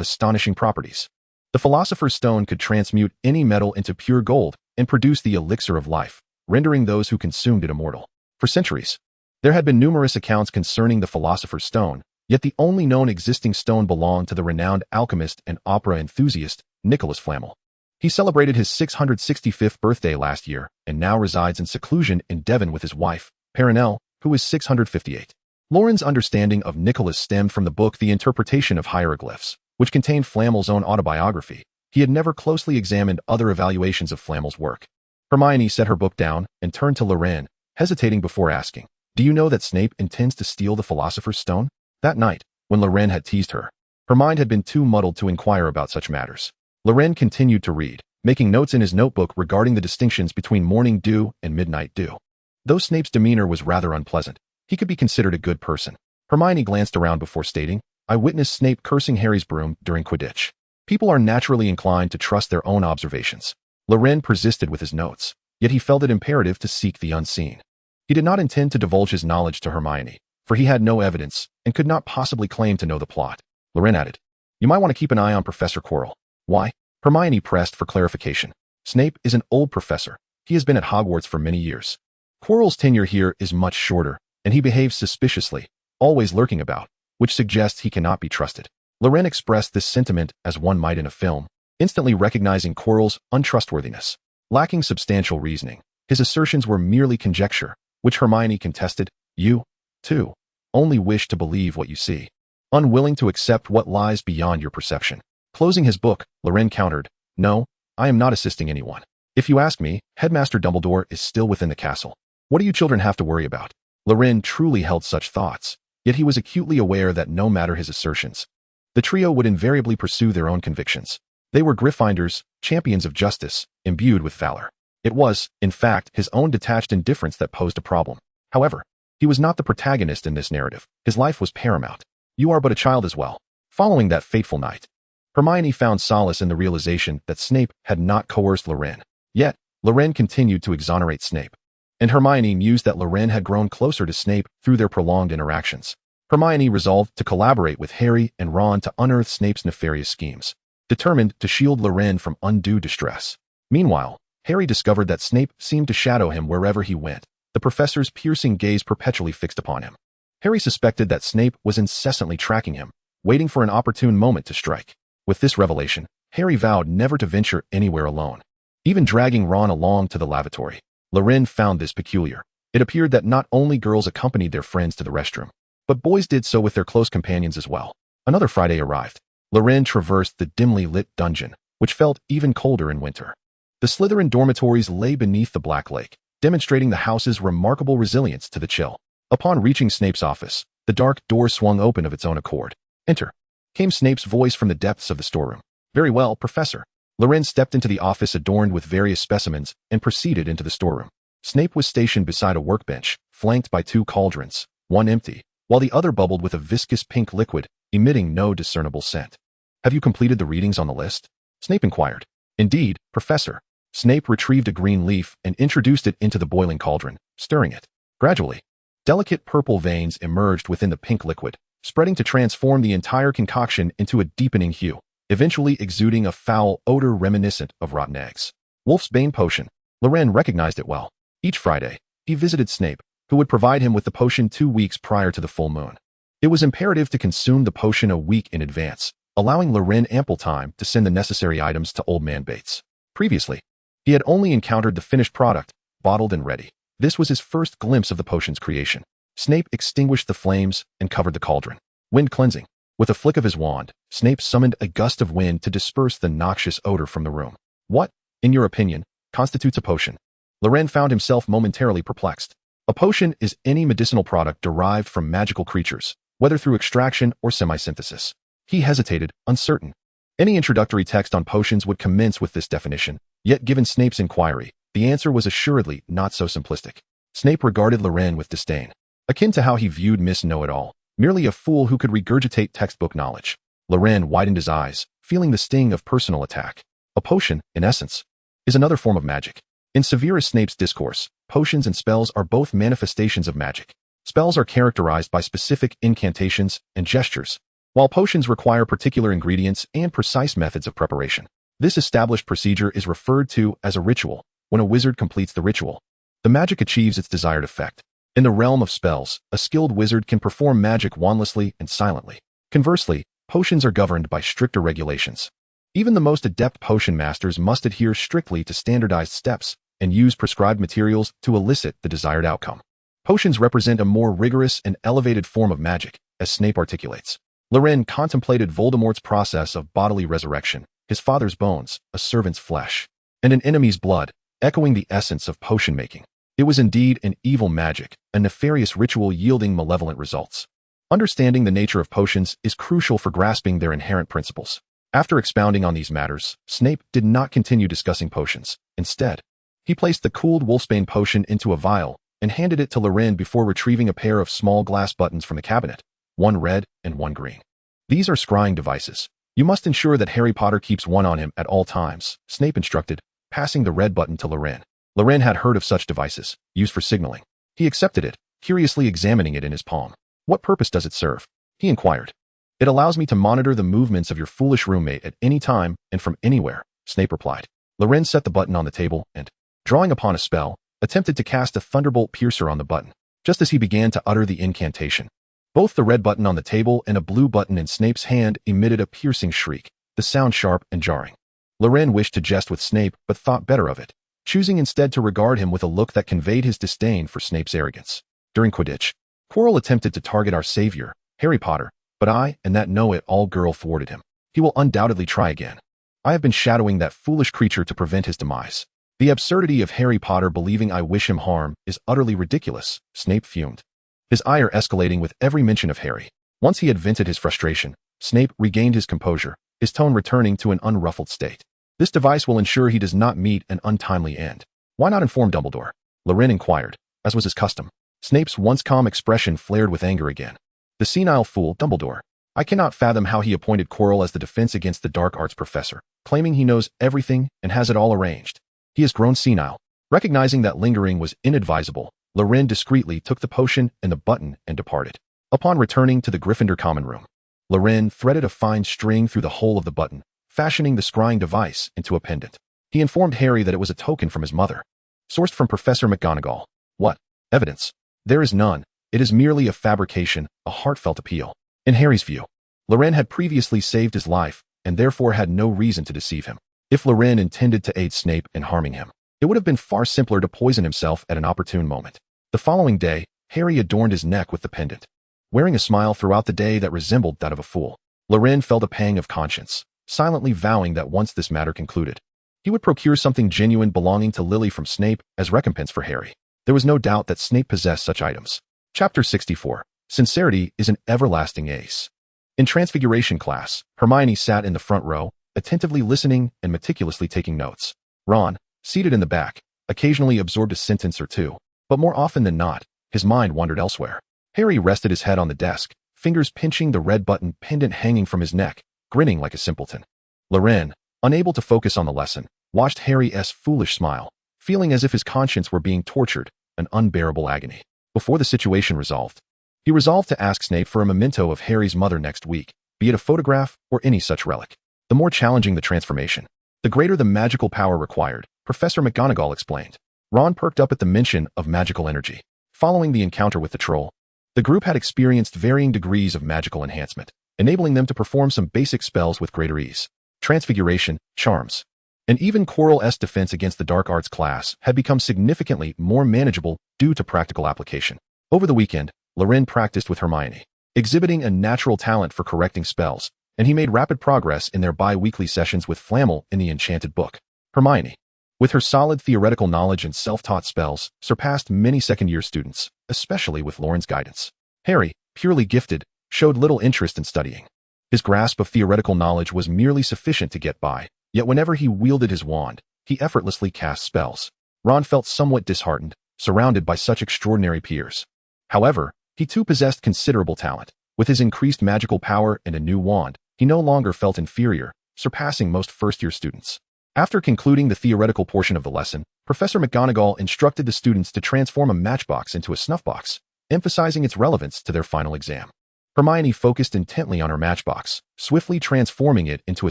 astonishing properties. The Philosopher's Stone could transmute any metal into pure gold and produce the elixir of life, rendering those who consumed it immortal. For centuries, there had been numerous accounts concerning the Philosopher's Stone, yet the only known existing stone belonged to the renowned alchemist and opera enthusiast, Nicholas Flamel. He celebrated his 665th birthday last year and now resides in seclusion in Devon with his wife, Perenelle, who is 658. Loren's understanding of Nicholas stemmed from the book The Interpretation of Hieroglyphs, which contained Flamel's own autobiography. He had never closely examined other evaluations of Flamel's work. Hermione set her book down and turned to Loren, hesitating before asking, "Do you know that Snape intends to steal the Philosopher's Stone?" That night, when Loren had teased her, her mind had been too muddled to inquire about such matters. Loren continued to read, making notes in his notebook regarding the distinctions between morning dew and midnight dew. Though Snape's demeanor was rather unpleasant, he could be considered a good person. Hermione glanced around before stating, "I witnessed Snape cursing Harry's broom during Quidditch." People are naturally inclined to trust their own observations. Loren persisted with his notes, yet he felt it imperative to seek the unseen. He did not intend to divulge his knowledge to Hermione, for he had no evidence and could not possibly claim to know the plot. Loren added, "You might want to keep an eye on Professor Quirrell." "Why?" Hermione pressed for clarification. "Snape is an old professor. He has been at Hogwarts for many years. Quirrell's tenure here is much shorter, and he behaves suspiciously, always lurking about, which suggests he cannot be trusted." Loren expressed this sentiment as one might in a film, instantly recognizing Quirrell's untrustworthiness. Lacking substantial reasoning, his assertions were merely conjecture, which Hermione contested. "You, too, only wish to believe what you see, unwilling to accept what lies beyond your perception." Closing his book, Loren countered, "No, I am not assisting anyone. If you ask me, Headmaster Dumbledore is still within the castle. What do you children have to worry about?" Loren truly held such thoughts, yet he was acutely aware that no matter his assertions, the trio would invariably pursue their own convictions. They were Gryffindors, champions of justice, imbued with valor. It was, in fact, his own detached indifference that posed a problem. However, he was not the protagonist in this narrative. His life was paramount. You are but a child as well. Following that fateful night, Hermione found solace in the realization that Snape had not coerced Loren. Yet, Loren continued to exonerate Snape. And Hermione mused that Loren had grown closer to Snape through their prolonged interactions. Hermione resolved to collaborate with Harry and Ron to unearth Snape's nefarious schemes, determined to shield Loren from undue distress. Meanwhile, Harry discovered that Snape seemed to shadow him wherever he went, the professor's piercing gaze perpetually fixed upon him. Harry suspected that Snape was incessantly tracking him, waiting for an opportune moment to strike. With this revelation, Harry vowed never to venture anywhere alone, even dragging Ron along to the lavatory. Loren found this peculiar. It appeared that not only girls accompanied their friends to the restroom, but boys did so with their close companions as well. Another Friday arrived. Loren traversed the dimly lit dungeon, which felt even colder in winter. The Slytherin dormitories lay beneath the Black Lake, demonstrating the house's remarkable resilience to the chill. Upon reaching Snape's office, the dark door swung open of its own accord. "Enter," came Snape's voice from the depths of the storeroom. "Very well, Professor." Loren stepped into the office adorned with various specimens and proceeded into the storeroom. Snape was stationed beside a workbench, flanked by two cauldrons, one empty, while the other bubbled with a viscous pink liquid, emitting no discernible scent. "Have you completed the readings on the list?" Snape inquired. "Indeed, Professor." Snape retrieved a green leaf and introduced it into the boiling cauldron, stirring it. Gradually, delicate purple veins emerged within the pink liquid, spreading to transform the entire concoction into a deepening hue, eventually exuding a foul odor reminiscent of rotten eggs. Wolf's Bane Potion. Loren recognized it well. Each Friday, he visited Snape, who would provide him with the potion 2 weeks prior to the full moon. It was imperative to consume the potion a week in advance, allowing Loren ample time to send the necessary items to Old Man Bates. Previously, he had only encountered the finished product, bottled and ready. This was his first glimpse of the potion's creation. Snape extinguished the flames and covered the cauldron. Wind cleansing. With a flick of his wand, Snape summoned a gust of wind to disperse the noxious odor from the room. What, in your opinion, constitutes a potion? Loren found himself momentarily perplexed. A potion is any medicinal product derived from magical creatures, whether through extraction or semisynthesis. He hesitated, uncertain. Any introductory text on potions would commence with this definition, yet given Snape's inquiry, the answer was assuredly not so simplistic. Snape regarded Loren with disdain, akin to how he viewed Miss Know-It-All, merely a fool who could regurgitate textbook knowledge. Loren widened his eyes, feeling the sting of personal attack. A potion, in essence, is another form of magic. In Severus Snape's discourse, potions and spells are both manifestations of magic. Spells are characterized by specific incantations and gestures, while potions require particular ingredients and precise methods of preparation. This established procedure is referred to as a ritual. When a wizard completes the ritual, the magic achieves its desired effect. In the realm of spells, a skilled wizard can perform magic wandlessly and silently. Conversely, potions are governed by stricter regulations. Even the most adept potion masters must adhere strictly to standardized steps and use prescribed materials to elicit the desired outcome. Potions represent a more rigorous and elevated form of magic, as Snape articulates. Loren contemplated Voldemort's process of bodily resurrection, his father's bones, a servant's flesh, and an enemy's blood, echoing the essence of potion making. It was indeed an evil magic, a nefarious ritual yielding malevolent results. Understanding the nature of potions is crucial for grasping their inherent principles. After expounding on these matters, Snape did not continue discussing potions. Instead, he placed the cooled wolfsbane potion into a vial and handed it to Loren before retrieving a pair of small glass buttons from the cabinet, one red and one green. These are scrying devices. You must ensure that Harry Potter keeps one on him at all times, Snape instructed, passing the red button to Loren. Loren had heard of such devices, used for signaling. He accepted it, curiously examining it in his palm. What purpose does it serve? He inquired. It allows me to monitor the movements of your foolish roommate at any time and from anywhere, Snape replied. Loren set the button on the table and, drawing upon a spell, attempted to cast a thunderbolt piercer on the button. Just as he began to utter the incantation, both the red button on the table and a blue button in Snape's hand emitted a piercing shriek, the sound sharp and jarring. Loren wished to jest with Snape but thought better of it, choosing instead to regard him with a look that conveyed his disdain for Snape's arrogance. During Quidditch, Quirrell attempted to target our savior, Harry Potter, but I and that know-it-all girl thwarted him. He will undoubtedly try again. I have been shadowing that foolish creature to prevent his demise. The absurdity of Harry Potter believing I wish him harm is utterly ridiculous, Snape fumed, his ire escalating with every mention of Harry. Once he had vented his frustration, Snape regained his composure, his tone returning to an unruffled state. This device will ensure he does not meet an untimely end. Why not inform Dumbledore? Loren inquired, as was his custom. Snape's once calm expression flared with anger again. The senile fool, Dumbledore. I cannot fathom how he appointed Quirrell as the defense against the dark arts professor, claiming he knows everything and has it all arranged. He has grown senile. Recognizing that lingering was inadvisable, Loren discreetly took the potion and the button and departed. Upon returning to the Gryffindor common room, Loren threaded a fine string through the hole of the button, fashioning the scrying device into a pendant. He informed Harry that it was a token from his mother, sourced from Professor McGonagall. What? Evidence? There is none. It is merely a fabrication, a heartfelt appeal. In Harry's view, Loren had previously saved his life and therefore had no reason to deceive him. If Loren intended to aid Snape in harming him, it would have been far simpler to poison himself at an opportune moment. The following day, Harry adorned his neck with the pendant, wearing a smile throughout the day that resembled that of a fool. Loren felt a pang of conscience, silently vowing that once this matter concluded, he would procure something genuine belonging to Lily from Snape as recompense for Harry. There was no doubt that Snape possessed such items. Chapter 64. Sincerity is an everlasting ace. In Transfiguration class, Hermione sat in the front row, attentively listening and meticulously taking notes. Ron, seated in the back, occasionally absorbed a sentence or two, but more often than not, his mind wandered elsewhere. Harry rested his head on the desk, fingers pinching the red button pendant hanging from his neck, grinning like a simpleton. Loren, unable to focus on the lesson, watched Harry's foolish smile, feeling as if his conscience were being tortured, an unbearable agony. Before the situation resolved, he resolved to ask Snape for a memento of Harry's mother next week, be it a photograph or any such relic. The more challenging the transformation, the greater the magical power required, Professor McGonagall explained. Ron perked up at the mention of magical energy. Following the encounter with the troll, the group had experienced varying degrees of magical enhancement, enabling them to perform some basic spells with greater ease. Transfiguration, charms, and even Quirrell's defense against the dark arts class had become significantly more manageable due to practical application. Over the weekend, Loren practiced with Hermione, exhibiting a natural talent for correcting spells, and he made rapid progress in their bi-weekly sessions with Flamel in the Enchanted Book. Hermione, with her solid theoretical knowledge and self-taught spells, surpassed many second-year students, especially with Loren's guidance. Harry, purely gifted, showed little interest in studying. His grasp of theoretical knowledge was merely sufficient to get by, yet whenever he wielded his wand, he effortlessly cast spells. Ron felt somewhat disheartened, surrounded by such extraordinary peers. However, he too possessed considerable talent. With his increased magical power and a new wand, he no longer felt inferior, surpassing most first-year students. After concluding the theoretical portion of the lesson, Professor McGonagall instructed the students to transform a matchbox into a snuffbox, emphasizing its relevance to their final exam. Hermione focused intently on her matchbox, swiftly transforming it into a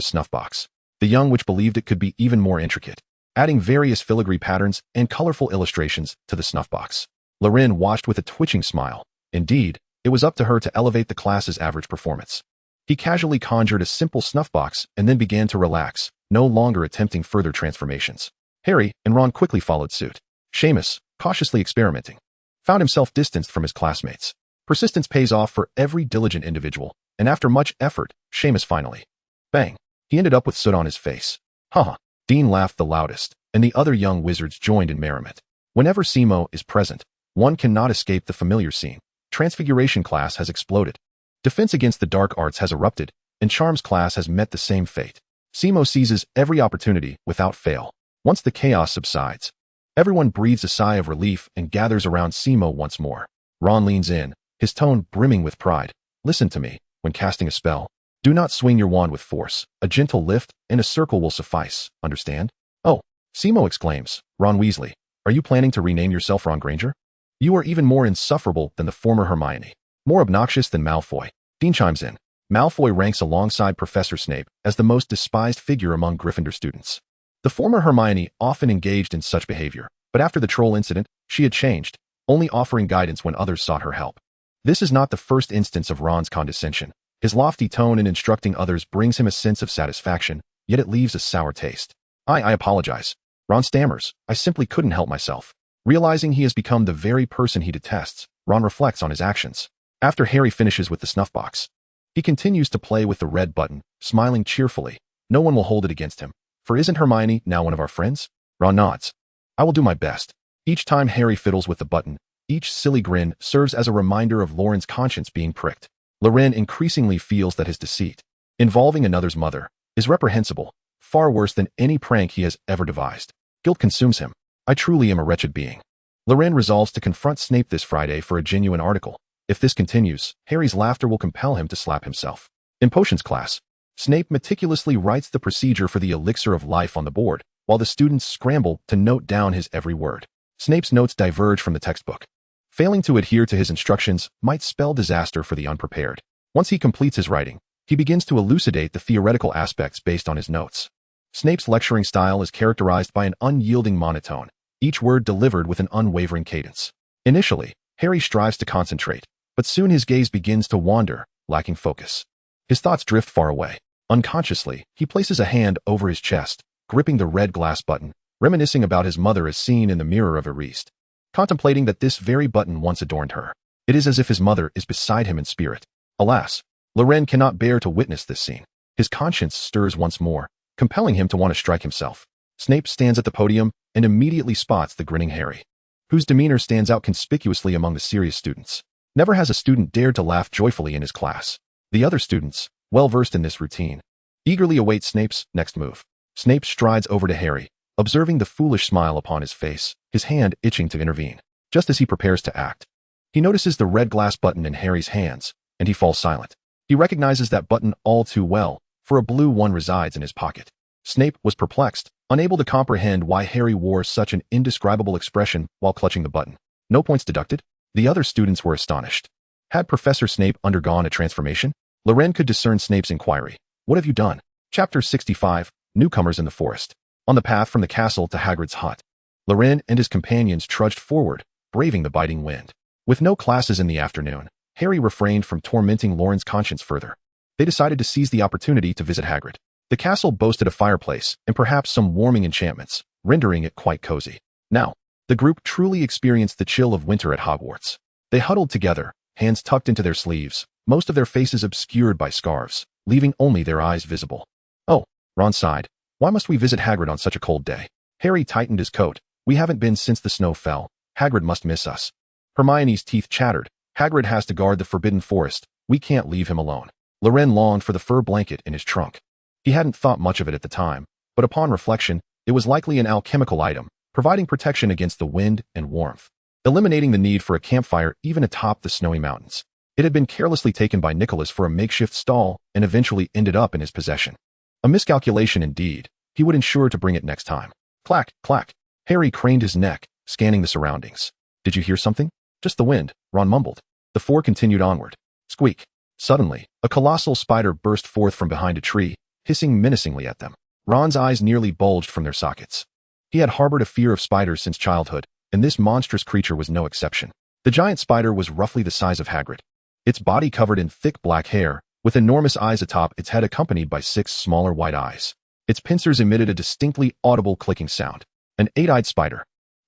snuffbox. The young witch believed it could be even more intricate, adding various filigree patterns and colorful illustrations to the snuffbox. Loren watched with a twitching smile. Indeed, it was up to her to elevate the class's average performance. He casually conjured a simple snuffbox and then began to relax, no longer attempting further transformations. Harry and Ron quickly followed suit. Seamus, cautiously experimenting, found himself distanced from his classmates. Persistence pays off for every diligent individual, and after much effort, Seamus finally. Bang! He ended up with soot on his face. Haha. Dean laughed the loudest, and the other young wizards joined in merriment. Whenever Simo is present, one cannot escape the familiar scene. Transfiguration class has exploded. Defense against the dark arts has erupted, and Charms class has met the same fate. Simo seizes every opportunity without fail. Once the chaos subsides, everyone breathes a sigh of relief and gathers around Simo once more. Ron leans in, his tone brimming with pride. Listen to me, when casting a spell, do not swing your wand with force. A gentle lift and a circle will suffice, understand? Oh, Simo exclaims. Ron Weasley, are you planning to rename yourself Ron Granger? You are even more insufferable than the former Hermione. More obnoxious than Malfoy. Dean chimes in. Malfoy ranks alongside Professor Snape as the most despised figure among Gryffindor students. The former Hermione often engaged in such behavior, but after the troll incident, she had changed, only offering guidance when others sought her help. This is not the first instance of Ron's condescension. His lofty tone in instructing others brings him a sense of satisfaction, yet it leaves a sour taste. I apologize. Ron stammers. I simply couldn't help myself. Realizing he has become the very person he detests, Ron reflects on his actions. After Harry finishes with the snuff box, he continues to play with the red button, smiling cheerfully. No one will hold it against him. For isn't Hermione now one of our friends? Ron nods. I will do my best. Each time Harry fiddles with the button, each silly grin serves as a reminder of Loren's conscience being pricked. Loren increasingly feels that his deceit, involving another's mother, is reprehensible, far worse than any prank he has ever devised. Guilt consumes him. I truly am a wretched being. Loren resolves to confront Snape this Friday for a genuine article. If this continues, Harry's laughter will compel him to slap himself. In potions class, Snape meticulously writes the procedure for the elixir of life on the board, while the students scramble to note down his every word. Snape's notes diverge from the textbook. Failing to adhere to his instructions might spell disaster for the unprepared. Once he completes his writing, he begins to elucidate the theoretical aspects based on his notes. Snape's lecturing style is characterized by an unyielding monotone, each word delivered with an unwavering cadence. Initially, Harry strives to concentrate, but soon his gaze begins to wander, lacking focus. His thoughts drift far away. Unconsciously, he places a hand over his chest, gripping the red glass button, reminiscing about his mother as seen in the mirror of Erised. Contemplating that this very button once adorned her. It is as if his mother is beside him in spirit. Alas, Loren cannot bear to witness this scene. His conscience stirs once more, compelling him to want to strike himself. Snape stands at the podium and immediately spots the grinning Harry, whose demeanor stands out conspicuously among the serious students. Never has a student dared to laugh joyfully in his class. The other students, well versed in this routine, eagerly await Snape's next move. Snape strides over to Harry, observing the foolish smile upon his face, his hand itching to intervene. Just as he prepares to act, he notices the red glass button in Harry's hands, and he falls silent. He recognizes that button all too well, for a blue one resides in his pocket. Snape was perplexed, unable to comprehend why Harry wore such an indescribable expression while clutching the button. No points deducted? The other students were astonished. Had Professor Snape undergone a transformation? Loren could discern Snape's inquiry. What have you done? Chapter 65, Newcomers in the Forest. On the path from the castle to Hagrid's hut, Loren and his companions trudged forward, braving the biting wind. With no classes in the afternoon, Harry refrained from tormenting Loren's conscience further. They decided to seize the opportunity to visit Hagrid. The castle boasted a fireplace and perhaps some warming enchantments, rendering it quite cozy. Now, the group truly experienced the chill of winter at Hogwarts. They huddled together, hands tucked into their sleeves, most of their faces obscured by scarves, leaving only their eyes visible. Oh, Ron sighed. Why must we visit Hagrid on such a cold day? Harry tightened his coat. We haven't been since the snow fell. Hagrid must miss us. Hermione's teeth chattered. Hagrid has to guard the forbidden forest. We can't leave him alone. Loren longed for the fur blanket in his trunk. He hadn't thought much of it at the time, but upon reflection, it was likely an alchemical item, providing protection against the wind and warmth, eliminating the need for a campfire even atop the snowy mountains. It had been carelessly taken by Nicholas for a makeshift stall and eventually ended up in his possession. A miscalculation indeed. He would ensure to bring it next time. Clack, clack. Harry craned his neck, scanning the surroundings. Did you hear something? Just the wind, Ron mumbled. The four continued onward. Squeak. Suddenly, a colossal spider burst forth from behind a tree, hissing menacingly at them. Ron's eyes nearly bulged from their sockets. He had harbored a fear of spiders since childhood, and this monstrous creature was no exception. The giant spider was roughly the size of Hagrid. Its body covered in thick black hair, with enormous eyes atop its head accompanied by 6 smaller white eyes. Its pincers emitted a distinctly audible clicking sound. An 8-eyed spider.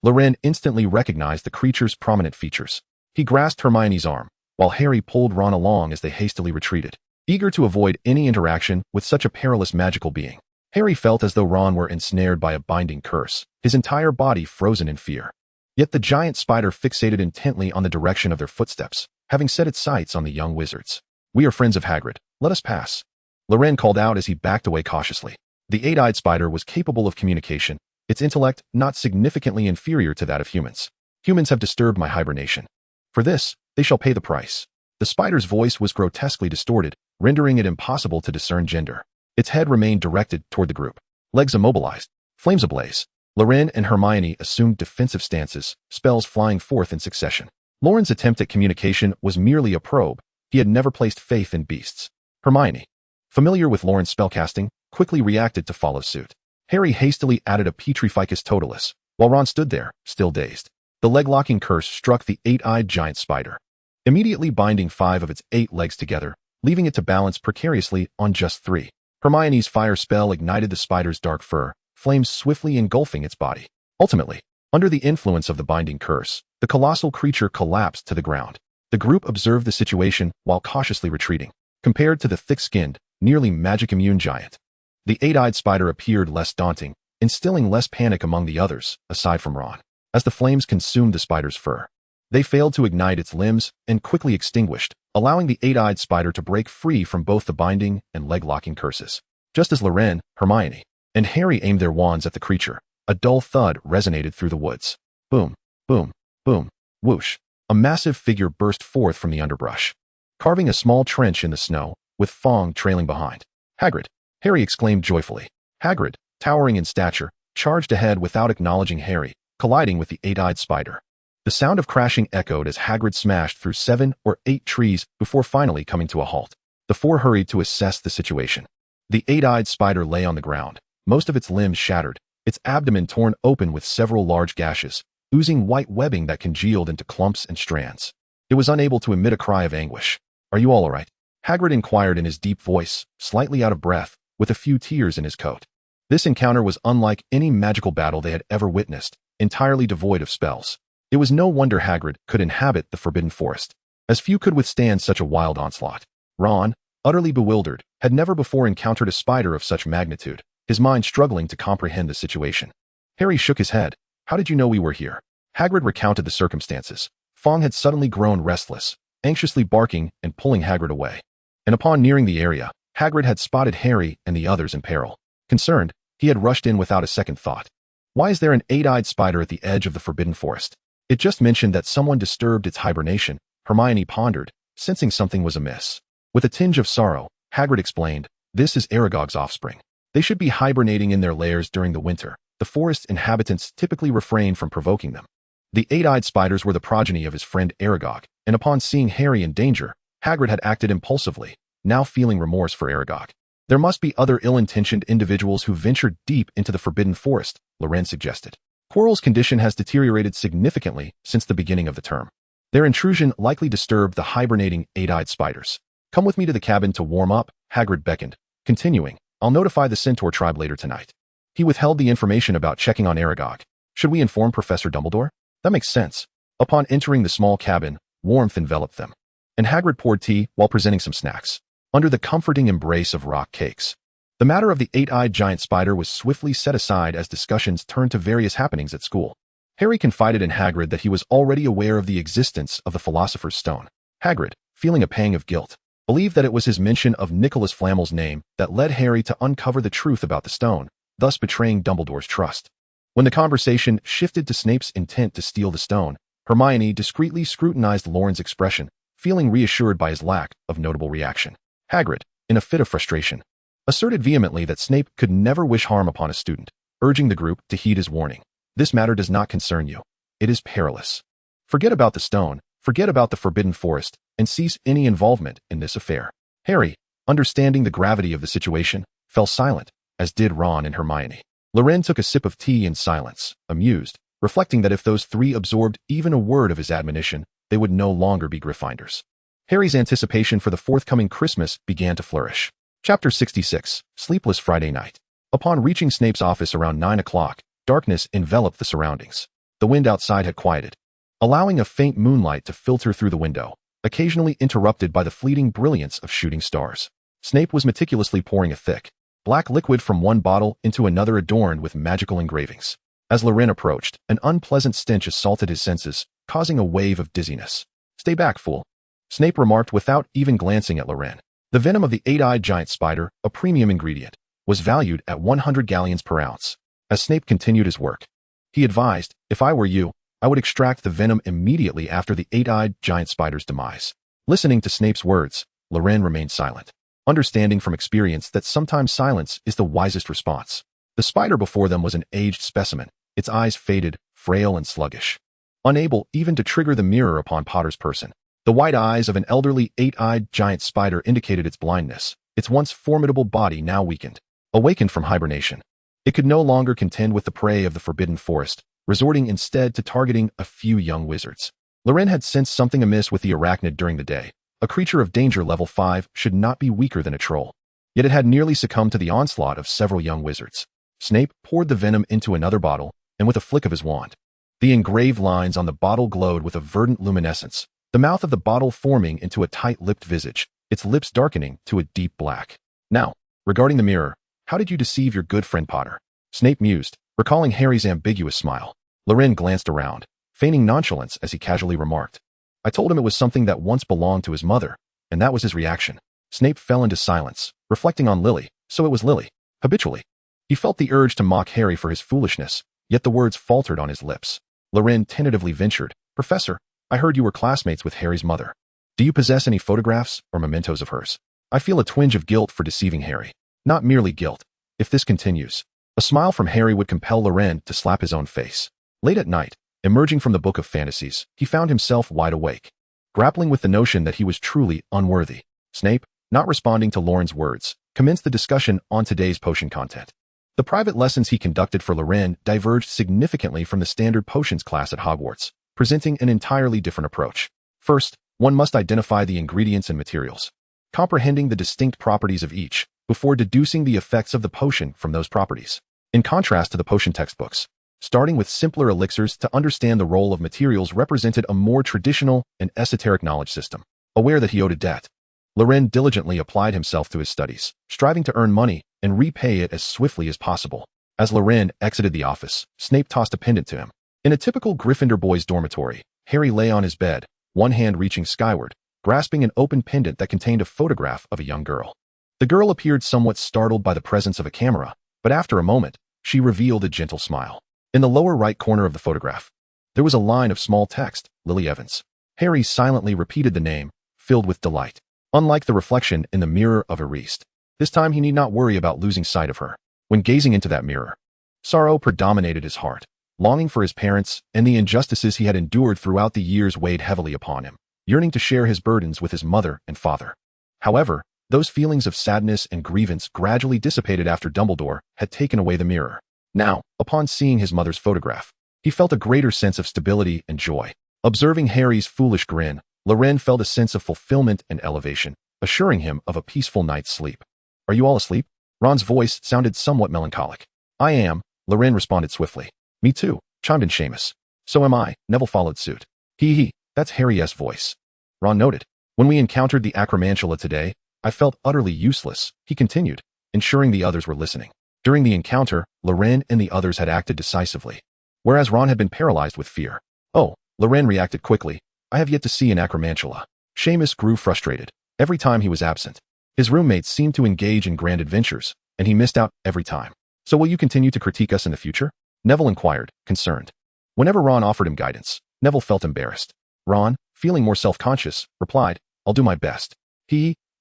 Loren instantly recognized the creature's prominent features. He grasped Hermione's arm, while Harry pulled Ron along as they hastily retreated, eager to avoid any interaction with such a perilous magical being. Harry felt as though Ron were ensnared by a binding curse, his entire body frozen in fear. Yet the giant spider fixated intently on the direction of their footsteps, having set its sights on the young wizards. "We are friends of Hagrid. Let us pass," Loren called out as he backed away cautiously. The eight-eyed spider was capable of communication, its intellect not significantly inferior to that of humans. "Humans have disturbed my hibernation. For this, they shall pay the price." The spider's voice was grotesquely distorted, rendering it impossible to discern gender. Its head remained directed toward the group. Legs immobilized, flames ablaze. Loren and Hermione assumed defensive stances, spells flying forth in succession. Loren's attempt at communication was merely a probe. He had never placed faith in beasts. Hermione, familiar with Loren's spellcasting, quickly reacted to follow suit. Harry hastily added a Petrificus Totalis, while Ron stood there, still dazed. The leg-locking curse struck the eight-eyed giant spider, immediately binding 5 of its 8 legs together, leaving it to balance precariously on just 3. Hermione's fire spell ignited the spider's dark fur, flames swiftly engulfing its body. Ultimately, under the influence of the binding curse, the colossal creature collapsed to the ground. The group observed the situation while cautiously retreating. Compared to the thick-skinned, nearly magic-immune giant, the eight-eyed spider appeared less daunting, instilling less panic among the others, aside from Ron. As the flames consumed the spider's fur, they failed to ignite its limbs and quickly extinguished, allowing the eight-eyed spider to break free from both the binding and leg-locking curses. Just as Loren, Hermione, and Harry aimed their wands at the creature, a dull thud resonated through the woods. Boom, boom, boom, whoosh. A massive figure burst forth from the underbrush, carving a small trench in the snow, with Fong trailing behind. "Hagrid!" Harry exclaimed joyfully. Hagrid, towering in stature, charged ahead without acknowledging Harry, colliding with the eight-eyed spider. The sound of crashing echoed as Hagrid smashed through 7 or 8 trees before finally coming to a halt. The 4 hurried to assess the situation. The eight-eyed spider lay on the ground, most of its limbs shattered, its abdomen torn open with several large gashes, oozing white webbing that congealed into clumps and strands. It was unable to emit a cry of anguish. "Are you all right?" Hagrid inquired in his deep voice, slightly out of breath, with a few tears in his coat. This encounter was unlike any magical battle they had ever witnessed, entirely devoid of spells. It was no wonder Hagrid could inhabit the Forbidden Forest, as few could withstand such a wild onslaught. Ron, utterly bewildered, had never before encountered a spider of such magnitude, his mind struggling to comprehend the situation. Harry shook his head. "How did you know we were here?" Hagrid recounted the circumstances. Fong had suddenly grown restless, anxiously barking and pulling Hagrid away. And upon nearing the area, Hagrid had spotted Harry and the others in peril. Concerned, he had rushed in without a second thought. "Why is there an eight-eyed spider at the edge of the Forbidden Forest?" It just mentioned that someone disturbed its hibernation, Hermione pondered, sensing something was amiss. With a tinge of sorrow, Hagrid explained, "This is Aragog's offspring. They should be hibernating in their lairs during the winter. The forest inhabitants typically refrain from provoking them." The eight-eyed spiders were the progeny of his friend Aragog, and upon seeing Harry in danger, Hagrid had acted impulsively, now feeling remorse for Aragog. "There must be other ill-intentioned individuals who ventured deep into the Forbidden Forest," Loren suggested. "Quirrell's condition has deteriorated significantly since the beginning of the term. Their intrusion likely disturbed the hibernating eight-eyed spiders. Come with me to the cabin to warm up," Hagrid beckoned, continuing, "I'll notify the Centaur tribe later tonight." He withheld the information about checking on Aragog. "Should we inform Professor Dumbledore?" "That makes sense." Upon entering the small cabin, warmth enveloped them, and Hagrid poured tea while presenting some snacks, under the comforting embrace of rock cakes. The matter of the eight-eyed giant spider was swiftly set aside as discussions turned to various happenings at school. Harry confided in Hagrid that he was already aware of the existence of the Philosopher's Stone. Hagrid, feeling a pang of guilt, believed that it was his mention of Nicholas Flamel's name that led Harry to uncover the truth about the stone, thus betraying Dumbledore's trust. When the conversation shifted to Snape's intent to steal the stone, Hermione discreetly scrutinized Loren's expression, feeling reassured by his lack of notable reaction. Hagrid, in a fit of frustration, asserted vehemently that Snape could never wish harm upon a student, urging the group to heed his warning. "This matter does not concern you. It is perilous. Forget about the stone, forget about the Forbidden Forest, and cease any involvement in this affair." Harry, understanding the gravity of the situation, fell silent, as did Ron and Hermione. Loren took a sip of tea in silence, amused, reflecting that if those 3 absorbed even a word of his admonition, they would no longer be Gryffindors. Harry's anticipation for the forthcoming Christmas began to flourish. Chapter 66, Sleepless Friday Night. Upon reaching Snape's office around 9 o'clock, darkness enveloped the surroundings. The wind outside had quieted, allowing a faint moonlight to filter through the window, occasionally interrupted by the fleeting brilliance of shooting stars. Snape was meticulously pouring a thick, black liquid from one bottle into another adorned with magical engravings. As Loren approached, an unpleasant stench assaulted his senses, causing a wave of dizziness. "Stay back, fool," Snape remarked without even glancing at Loren. The venom of the eight-eyed giant spider, a premium ingredient, was valued at 100 galleons per ounce. As Snape continued his work, he advised, "If I were you, I would extract the venom immediately after the eight-eyed giant spider's demise." Listening to Snape's words, Loren remained silent, understanding from experience that sometimes silence is the wisest response. The spider before them was an aged specimen, its eyes faded, frail and sluggish. Unable even to trigger the mirror upon Potter's person, the white eyes of an elderly eight-eyed giant spider indicated its blindness, its once formidable body now weakened. Awakened from hibernation, it could no longer contend with the prey of the forbidden forest, resorting instead to targeting a few young wizards. Loren had sensed something amiss with the arachnid during the day. A creature of danger level 5 should not be weaker than a troll. Yet it had nearly succumbed to the onslaught of several young wizards. Snape poured the venom into another bottle, and with a flick of his wand, the engraved lines on the bottle glowed with a verdant luminescence, the mouth of the bottle forming into a tight-lipped visage, its lips darkening to a deep black. "Now, regarding the mirror, how did you deceive your good friend Potter?" Snape mused, recalling Harry's ambiguous smile. Loren glanced around, feigning nonchalance as he casually remarked, "I told him it was something that once belonged to his mother, and that was his reaction." Snape fell into silence, reflecting on Lily. So it was Lily. Habitually, he felt the urge to mock Harry for his foolishness, yet the words faltered on his lips. Loren tentatively ventured, "Professor, I heard you were classmates with Harry's mother. Do you possess any photographs or mementos of hers? I feel a twinge of guilt for deceiving Harry. Not merely guilt. If this continues." A smile from Harry would compel Loren to slap his own face. Late at night, emerging from the Book of Fantasies, he found himself wide awake, grappling with the notion that he was truly unworthy. Snape, not responding to Loren's words, commenced the discussion on today's potion content. The private lessons he conducted for Loren diverged significantly from the standard potions class at Hogwarts, presenting an entirely different approach. First, one must identify the ingredients and materials, comprehending the distinct properties of each, before deducing the effects of the potion from those properties. In contrast to the potion textbooks, starting with simpler elixirs to understand the role of materials represented a more traditional and esoteric knowledge system. Aware that he owed a debt, Loren diligently applied himself to his studies, striving to earn money and repay it as swiftly as possible. As Loren exited the office, Snape tossed a pendant to him. In a typical Gryffindor boy's dormitory, Harry lay on his bed, one hand reaching skyward, grasping an open pendant that contained a photograph of a young girl. The girl appeared somewhat startled by the presence of a camera, but after a moment, she revealed a gentle smile. In the lower right corner of the photograph, there was a line of small text, "Lily Evans." Harry silently repeated the name, filled with delight. Unlike the reflection in the mirror of Erised, this time he need not worry about losing sight of her. When gazing into that mirror, sorrow predominated his heart. Longing for his parents and the injustices he had endured throughout the years weighed heavily upon him, yearning to share his burdens with his mother and father. However, those feelings of sadness and grievance gradually dissipated after Dumbledore had taken away the mirror. Now, upon seeing his mother's photograph, he felt a greater sense of stability and joy. Observing Harry's foolish grin, Loren felt a sense of fulfillment and elevation, assuring him of a peaceful night's sleep. "Are you all asleep?" Ron's voice sounded somewhat melancholic. "I am," Loren responded swiftly. "Me too," chimed in Seamus. "So am I," Neville followed suit. Hee, that's Harry's voice." Ron noted. "When we encountered the Acromantula today, I felt utterly useless," he continued, ensuring the others were listening. During the encounter, Loren and the others had acted decisively, whereas Ron had been paralyzed with fear. "Oh," Loren reacted quickly, "I have yet to see an Acromantula." Seamus grew frustrated. Every time he was absent, his roommates seemed to engage in grand adventures, and he missed out every time. "So will you continue to critique us in the future?" Neville inquired, concerned. Whenever Ron offered him guidance, Neville felt embarrassed. Ron, feeling more self-conscious, replied, "I'll do my best."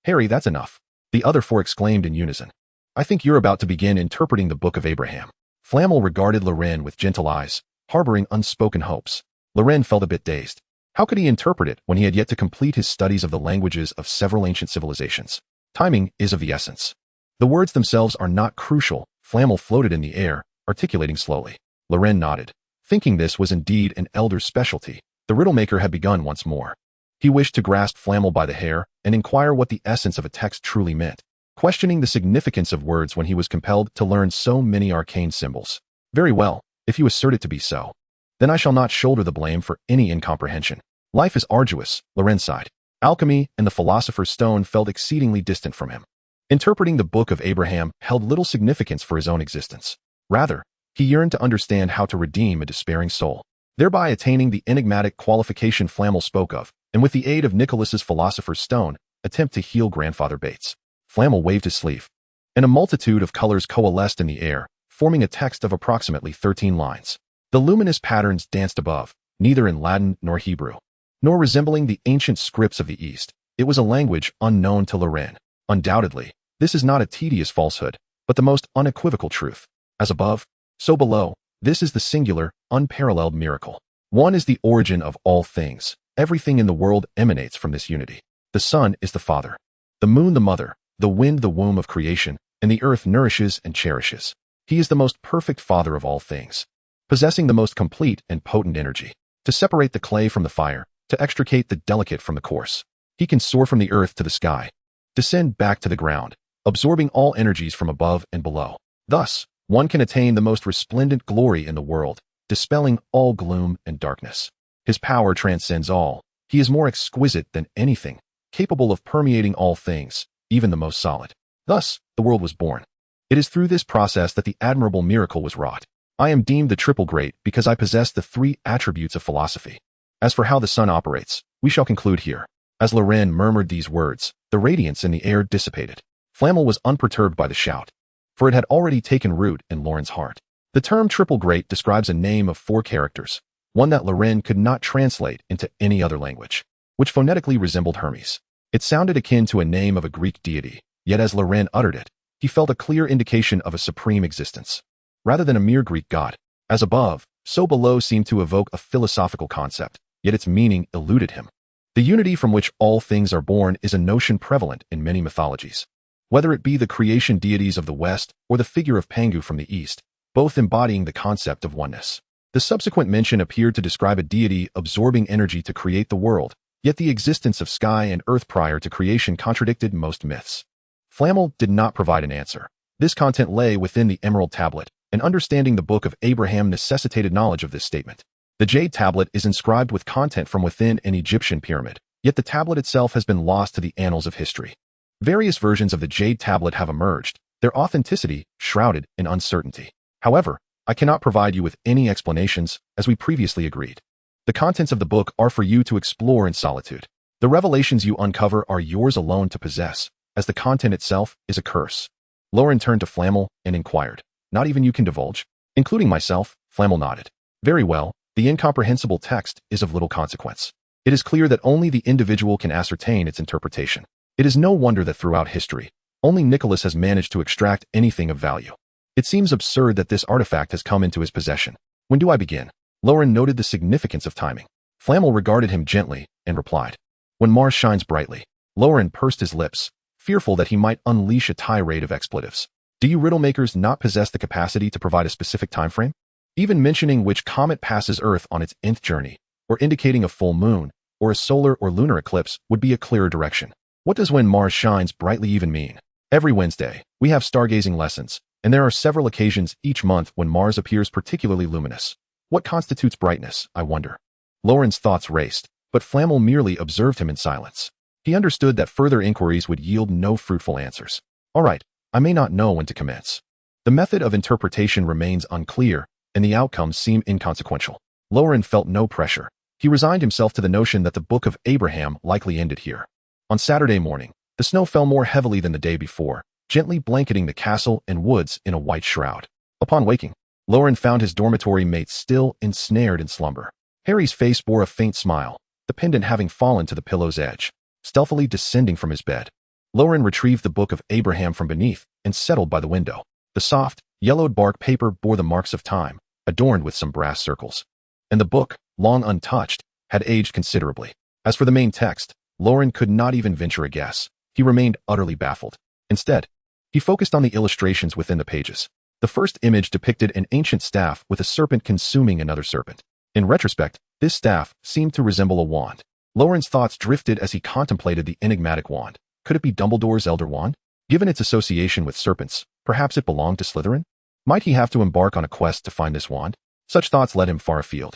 Harry, that's enough," the other four exclaimed in unison. "I think you're about to begin interpreting the Book of Abraham." Flamel regarded Loren with gentle eyes, harboring unspoken hopes. Loren felt a bit dazed. How could he interpret it when he had yet to complete his studies of the languages of several ancient civilizations? Timing is of the essence. The words themselves are not crucial. Flamel floated in the air, articulating slowly. Loren nodded. Thinking this was indeed an elder's specialty, the riddle-maker had begun once more. He wished to grasp Flamel by the hair and inquire what the essence of a text truly meant, questioning the significance of words when he was compelled to learn so many arcane symbols. "Very well, if you assert it to be so. then I shall not shoulder the blame for any incomprehension. Life is arduous, Loren sighed. Alchemy and the Philosopher's Stone felt exceedingly distant from him. Interpreting the Book of Abraham held little significance for his own existence. Rather, he yearned to understand how to redeem a despairing soul, thereby attaining the enigmatic qualification Flamel spoke of, and with the aid of Nicholas's Philosopher's Stone, attempt to heal Grandfather Bates. Flamel waved his sleeve, and a multitude of colors coalesced in the air, forming a text of approximately 13 lines. The luminous patterns danced above, neither in Latin nor Hebrew, nor resembling the ancient scripts of the East. It was a language unknown to Loren. Undoubtedly, this is not a tedious falsehood, but the most unequivocal truth. As above, so below, this is the singular, unparalleled miracle. One is the origin of all things. Everything in the world emanates from this unity. The sun is the father, the moon the mother, the wind the womb of creation, and the earth nourishes and cherishes. He is the most perfect father of all things, possessing the most complete and potent energy to separate the clay from the fire, to extricate the delicate from the coarse. He can soar from the earth to the sky, descend back to the ground, absorbing all energies from above and below. Thus, one can attain the most resplendent glory in the world, dispelling all gloom and darkness. His power transcends all. He is more exquisite than anything, capable of permeating all things, even the most solid. Thus, the world was born. It is through this process that the admirable miracle was wrought. I am deemed the triple great because I possess the three attributes of philosophy. As for how the sun operates, we shall conclude here. As Loren murmured these words, the radiance in the air dissipated. Flamel was unperturbed by the shout, for it had already taken root in Loren's heart. The term triple great describes a name of 4 characters, one that Loren could not translate into any other language, which phonetically resembled Hermes. It sounded akin to a name of a Greek deity, yet as Loren uttered it, he felt a clear indication of a supreme existence, rather than a mere Greek god. As above, so below seemed to evoke a philosophical concept, yet its meaning eluded him. The unity from which all things are born is a notion prevalent in many mythologies. Whether it be the creation deities of the West or the figure of Pangu from the East, both embodying the concept of oneness. The subsequent mention appeared to describe a deity absorbing energy to create the world, yet the existence of sky and earth prior to creation contradicted most myths. Flamel did not provide an answer. This content lay within the Emerald Tablet, and understanding the Book of Abraham necessitated knowledge of this statement. The Jade Tablet is inscribed with content from within an Egyptian pyramid, yet the tablet itself has been lost to the annals of history. Various versions of the Jade Tablet have emerged, their authenticity shrouded in uncertainty. However, I cannot provide you with any explanations, as we previously agreed. The contents of the book are for you to explore in solitude. The revelations you uncover are yours alone to possess, as the content itself is a curse. Loren turned to Flamel and inquired, "Not even you can divulge?" "Including myself," Flamel nodded. "Very well. The incomprehensible text is of little consequence. It is clear that only the individual can ascertain its interpretation. It is no wonder that throughout history, only Nicholas has managed to extract anything of value. It seems absurd that this artifact has come into his possession. When do I begin?" Loren noted the significance of timing. Flamel regarded him gently and replied, "When Mars shines brightly." Loren pursed his lips, fearful that he might unleash a tirade of expletives. "Do you riddle makers not possess the capacity to provide a specific time frame? Even mentioning which comet passes Earth on its nth journey, or indicating a full moon, or a solar or lunar eclipse would be a clearer direction. What does when Mars shines brightly even mean? Every Wednesday, we have stargazing lessons, and there are several occasions each month when Mars appears particularly luminous. What constitutes brightness, I wonder?" Loren's thoughts raced, but Flamel merely observed him in silence. He understood that further inquiries would yield no fruitful answers. "All right, I may not know when to commence. The method of interpretation remains unclear, and the outcomes seem inconsequential." Loren felt no pressure. He resigned himself to the notion that the Book of Abraham likely ended here. On Saturday morning, the snow fell more heavily than the day before, gently blanketing the castle and woods in a white shroud. Upon waking, Loren found his dormitory mates still ensnared in slumber. Harry's face bore a faint smile, the pendant having fallen to the pillow's edge. Stealthily descending from his bed, Loren retrieved the Book of Abraham from beneath and settled by the window. The soft, yellowed bark paper bore the marks of time, adorned with some brass circles. And the book, long untouched, had aged considerably. As for the main text, Loren could not even venture a guess. He remained utterly baffled. Instead, he focused on the illustrations within the pages. The first image depicted an ancient staff with a serpent consuming another serpent. In retrospect, this staff seemed to resemble a wand. Loren's thoughts drifted as he contemplated the enigmatic wand. Could it be Dumbledore's Elder Wand? Given its association with serpents, perhaps it belonged to Slytherin? Might he have to embark on a quest to find this wand? Such thoughts led him far afield.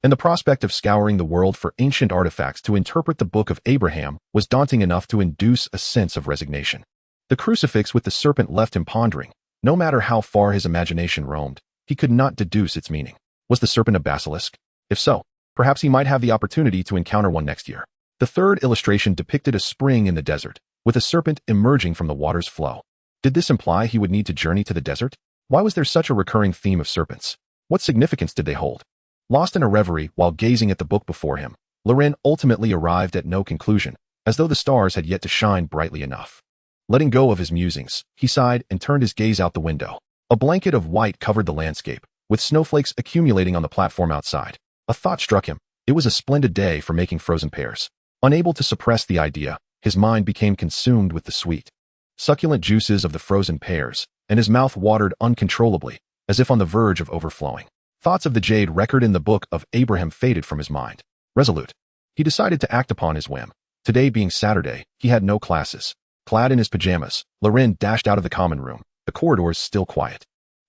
and the prospect of scouring the world for ancient artifacts to interpret the Book of Abraham was daunting enough to induce a sense of resignation. The crucifix with the serpent left him pondering. No matter how far his imagination roamed, he could not deduce its meaning. Was the serpent a basilisk? If so, perhaps he might have the opportunity to encounter one next year. The third illustration depicted a spring in the desert, with a serpent emerging from the water's flow. Did this imply he would need to journey to the desert? Why was there such a recurring theme of serpents? What significance did they hold? Lost in a reverie while gazing at the book before him, Loren ultimately arrived at no conclusion, as though the stars had yet to shine brightly enough. Letting go of his musings, he sighed and turned his gaze out the window. A blanket of white covered the landscape, with snowflakes accumulating on the platform outside. A thought struck him. It was a splendid day for making frozen pears. Unable to suppress the idea, his mind became consumed with the sweet, succulent juices of the frozen pears, and his mouth watered uncontrollably, as if on the verge of overflowing. Thoughts of the jade record in the Book of Abraham faded from his mind. Resolute, he decided to act upon his whim. Today being Saturday, he had no classes. Clad in his pajamas, Loren dashed out of the common room, the corridors still quiet.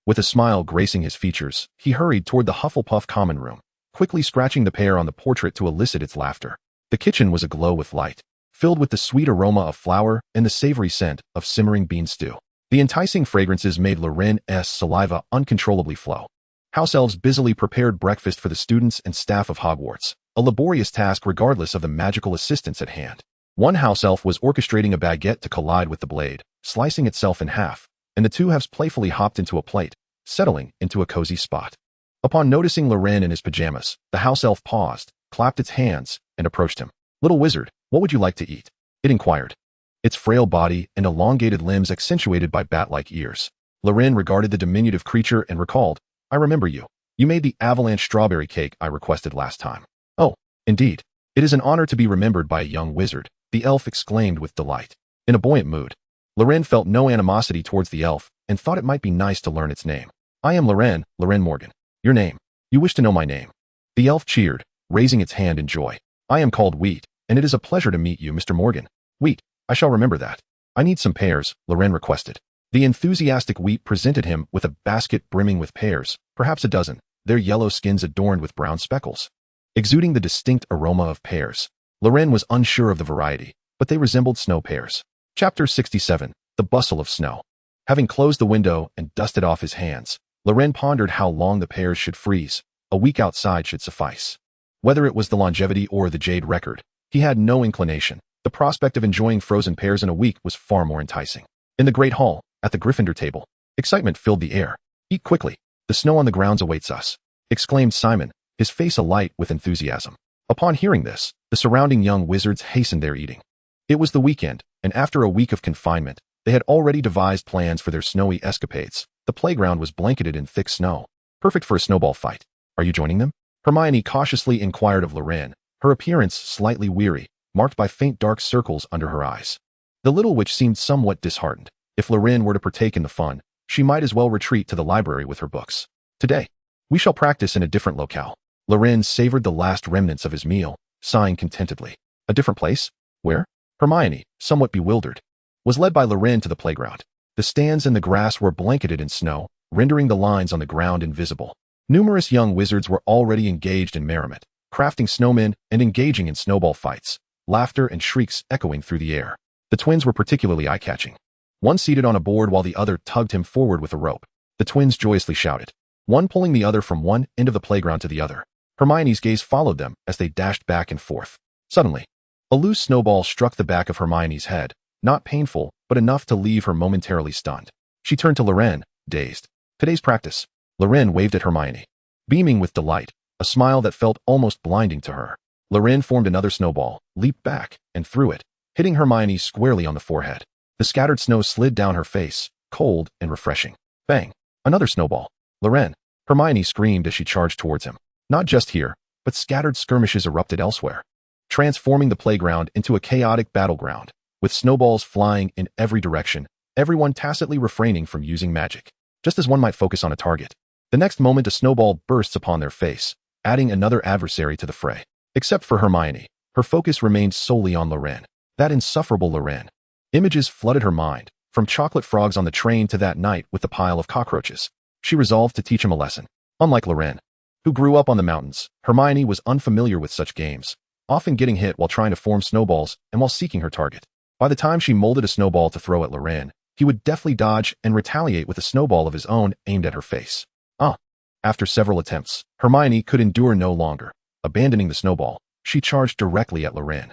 With a smile gracing his features, he hurried toward the Hufflepuff common room, quickly scratching the pear on the portrait to elicit its laughter. The kitchen was aglow with light, filled with the sweet aroma of flour and the savory scent of simmering bean stew. The enticing fragrances made Loren's saliva uncontrollably flow. House elves busily prepared breakfast for the students and staff of Hogwarts, a laborious task regardless of the magical assistance at hand. One house elf was orchestrating a baguette to collide with the blade, slicing itself in half, and the two halves playfully hopped into a plate, settling into a cozy spot. Upon noticing Loren in his pajamas, the house elf paused, clapped its hands, and approached him. "Little wizard, what would you like to eat?" it inquired. Its frail body and elongated limbs accentuated by bat-like ears. Loren regarded the diminutive creature and recalled, "I remember you. You made the avalanche strawberry cake I requested last time." "Oh, indeed. It is an honor to be remembered by a young wizard," the elf exclaimed with delight. In a buoyant mood, Loren felt no animosity towards the elf and thought it might be nice to learn its name. "I am Loren Morgan. Your name? You wish to know my name?" The elf cheered, raising its hand in joy. "I am called Wheat, and it is a pleasure to meet you, Mr. Morgan." "Wheat, I shall remember that. I need some pears," Loren requested. The enthusiastic Wheat presented him with a basket brimming with pears, perhaps a dozen, their yellow skins adorned with brown speckles, exuding the distinct aroma of pears. Loren was unsure of the variety, but they resembled snow pears. Chapter 67, The Bustle of Snow. Having closed the window and dusted off his hands, Loren pondered how long the pears should freeze. A week outside should suffice. Whether it was the longevity or the jade record, he had no inclination. The prospect of enjoying frozen pears in a week was far more enticing. In the great hall, at the Gryffindor table, excitement filled the air. "Eat quickly. The snow on the grounds awaits us," exclaimed Simon, his face alight with enthusiasm. Upon hearing this, the surrounding young wizards hastened their eating. It was the weekend, and after a week of confinement, they had already devised plans for their snowy escapades. The playground was blanketed in thick snow, perfect for a snowball fight. "Are you joining them?" Hermione cautiously inquired of Loren, her appearance slightly weary, marked by faint dark circles under her eyes. The little witch seemed somewhat disheartened. If Loren were to partake in the fun, she might as well retreat to the library with her books. "Today, we shall practice in a different locale." Loren savored the last remnants of his meal, sighing contentedly. "A different place? Where?" Hermione, somewhat bewildered, was led by Loren to the playground. The stands and the grass were blanketed in snow, rendering the lines on the ground invisible. Numerous young wizards were already engaged in merriment, crafting snowmen and engaging in snowball fights, laughter and shrieks echoing through the air. The twins were particularly eye-catching. One seated on a board while the other tugged him forward with a rope. The twins joyously shouted, one pulling the other from one end of the playground to the other. Hermione's gaze followed them as they dashed back and forth. Suddenly, a loose snowball struck the back of Hermione's head, not painful, but enough to leave her momentarily stunned. She turned to Loren, dazed. "Today's practice." Loren waved at Hermione, beaming with delight, a smile that felt almost blinding to her. Loren formed another snowball, leaped back, and threw it, hitting Hermione squarely on the forehead. The scattered snow slid down her face, cold and refreshing. Bang! Another snowball. "Loren!" Hermione screamed as she charged towards him. Not just here, but scattered skirmishes erupted elsewhere, transforming the playground into a chaotic battleground, with snowballs flying in every direction, everyone tacitly refraining from using magic, just as one might focus on a target. The next moment a snowball bursts upon their face, adding another adversary to the fray. Except for Hermione, her focus remained solely on Loren. That insufferable Loren. Images flooded her mind, from chocolate frogs on the train to that night with the pile of cockroaches. She resolved to teach him a lesson. Unlike Loren, who grew up on the mountains, Hermione was unfamiliar with such games, often getting hit while trying to form snowballs and while seeking her target. By the time she molded a snowball to throw at Loren, he would deftly dodge and retaliate with a snowball of his own aimed at her face. After several attempts, Hermione could endure no longer. Abandoning the snowball, she charged directly at Loren.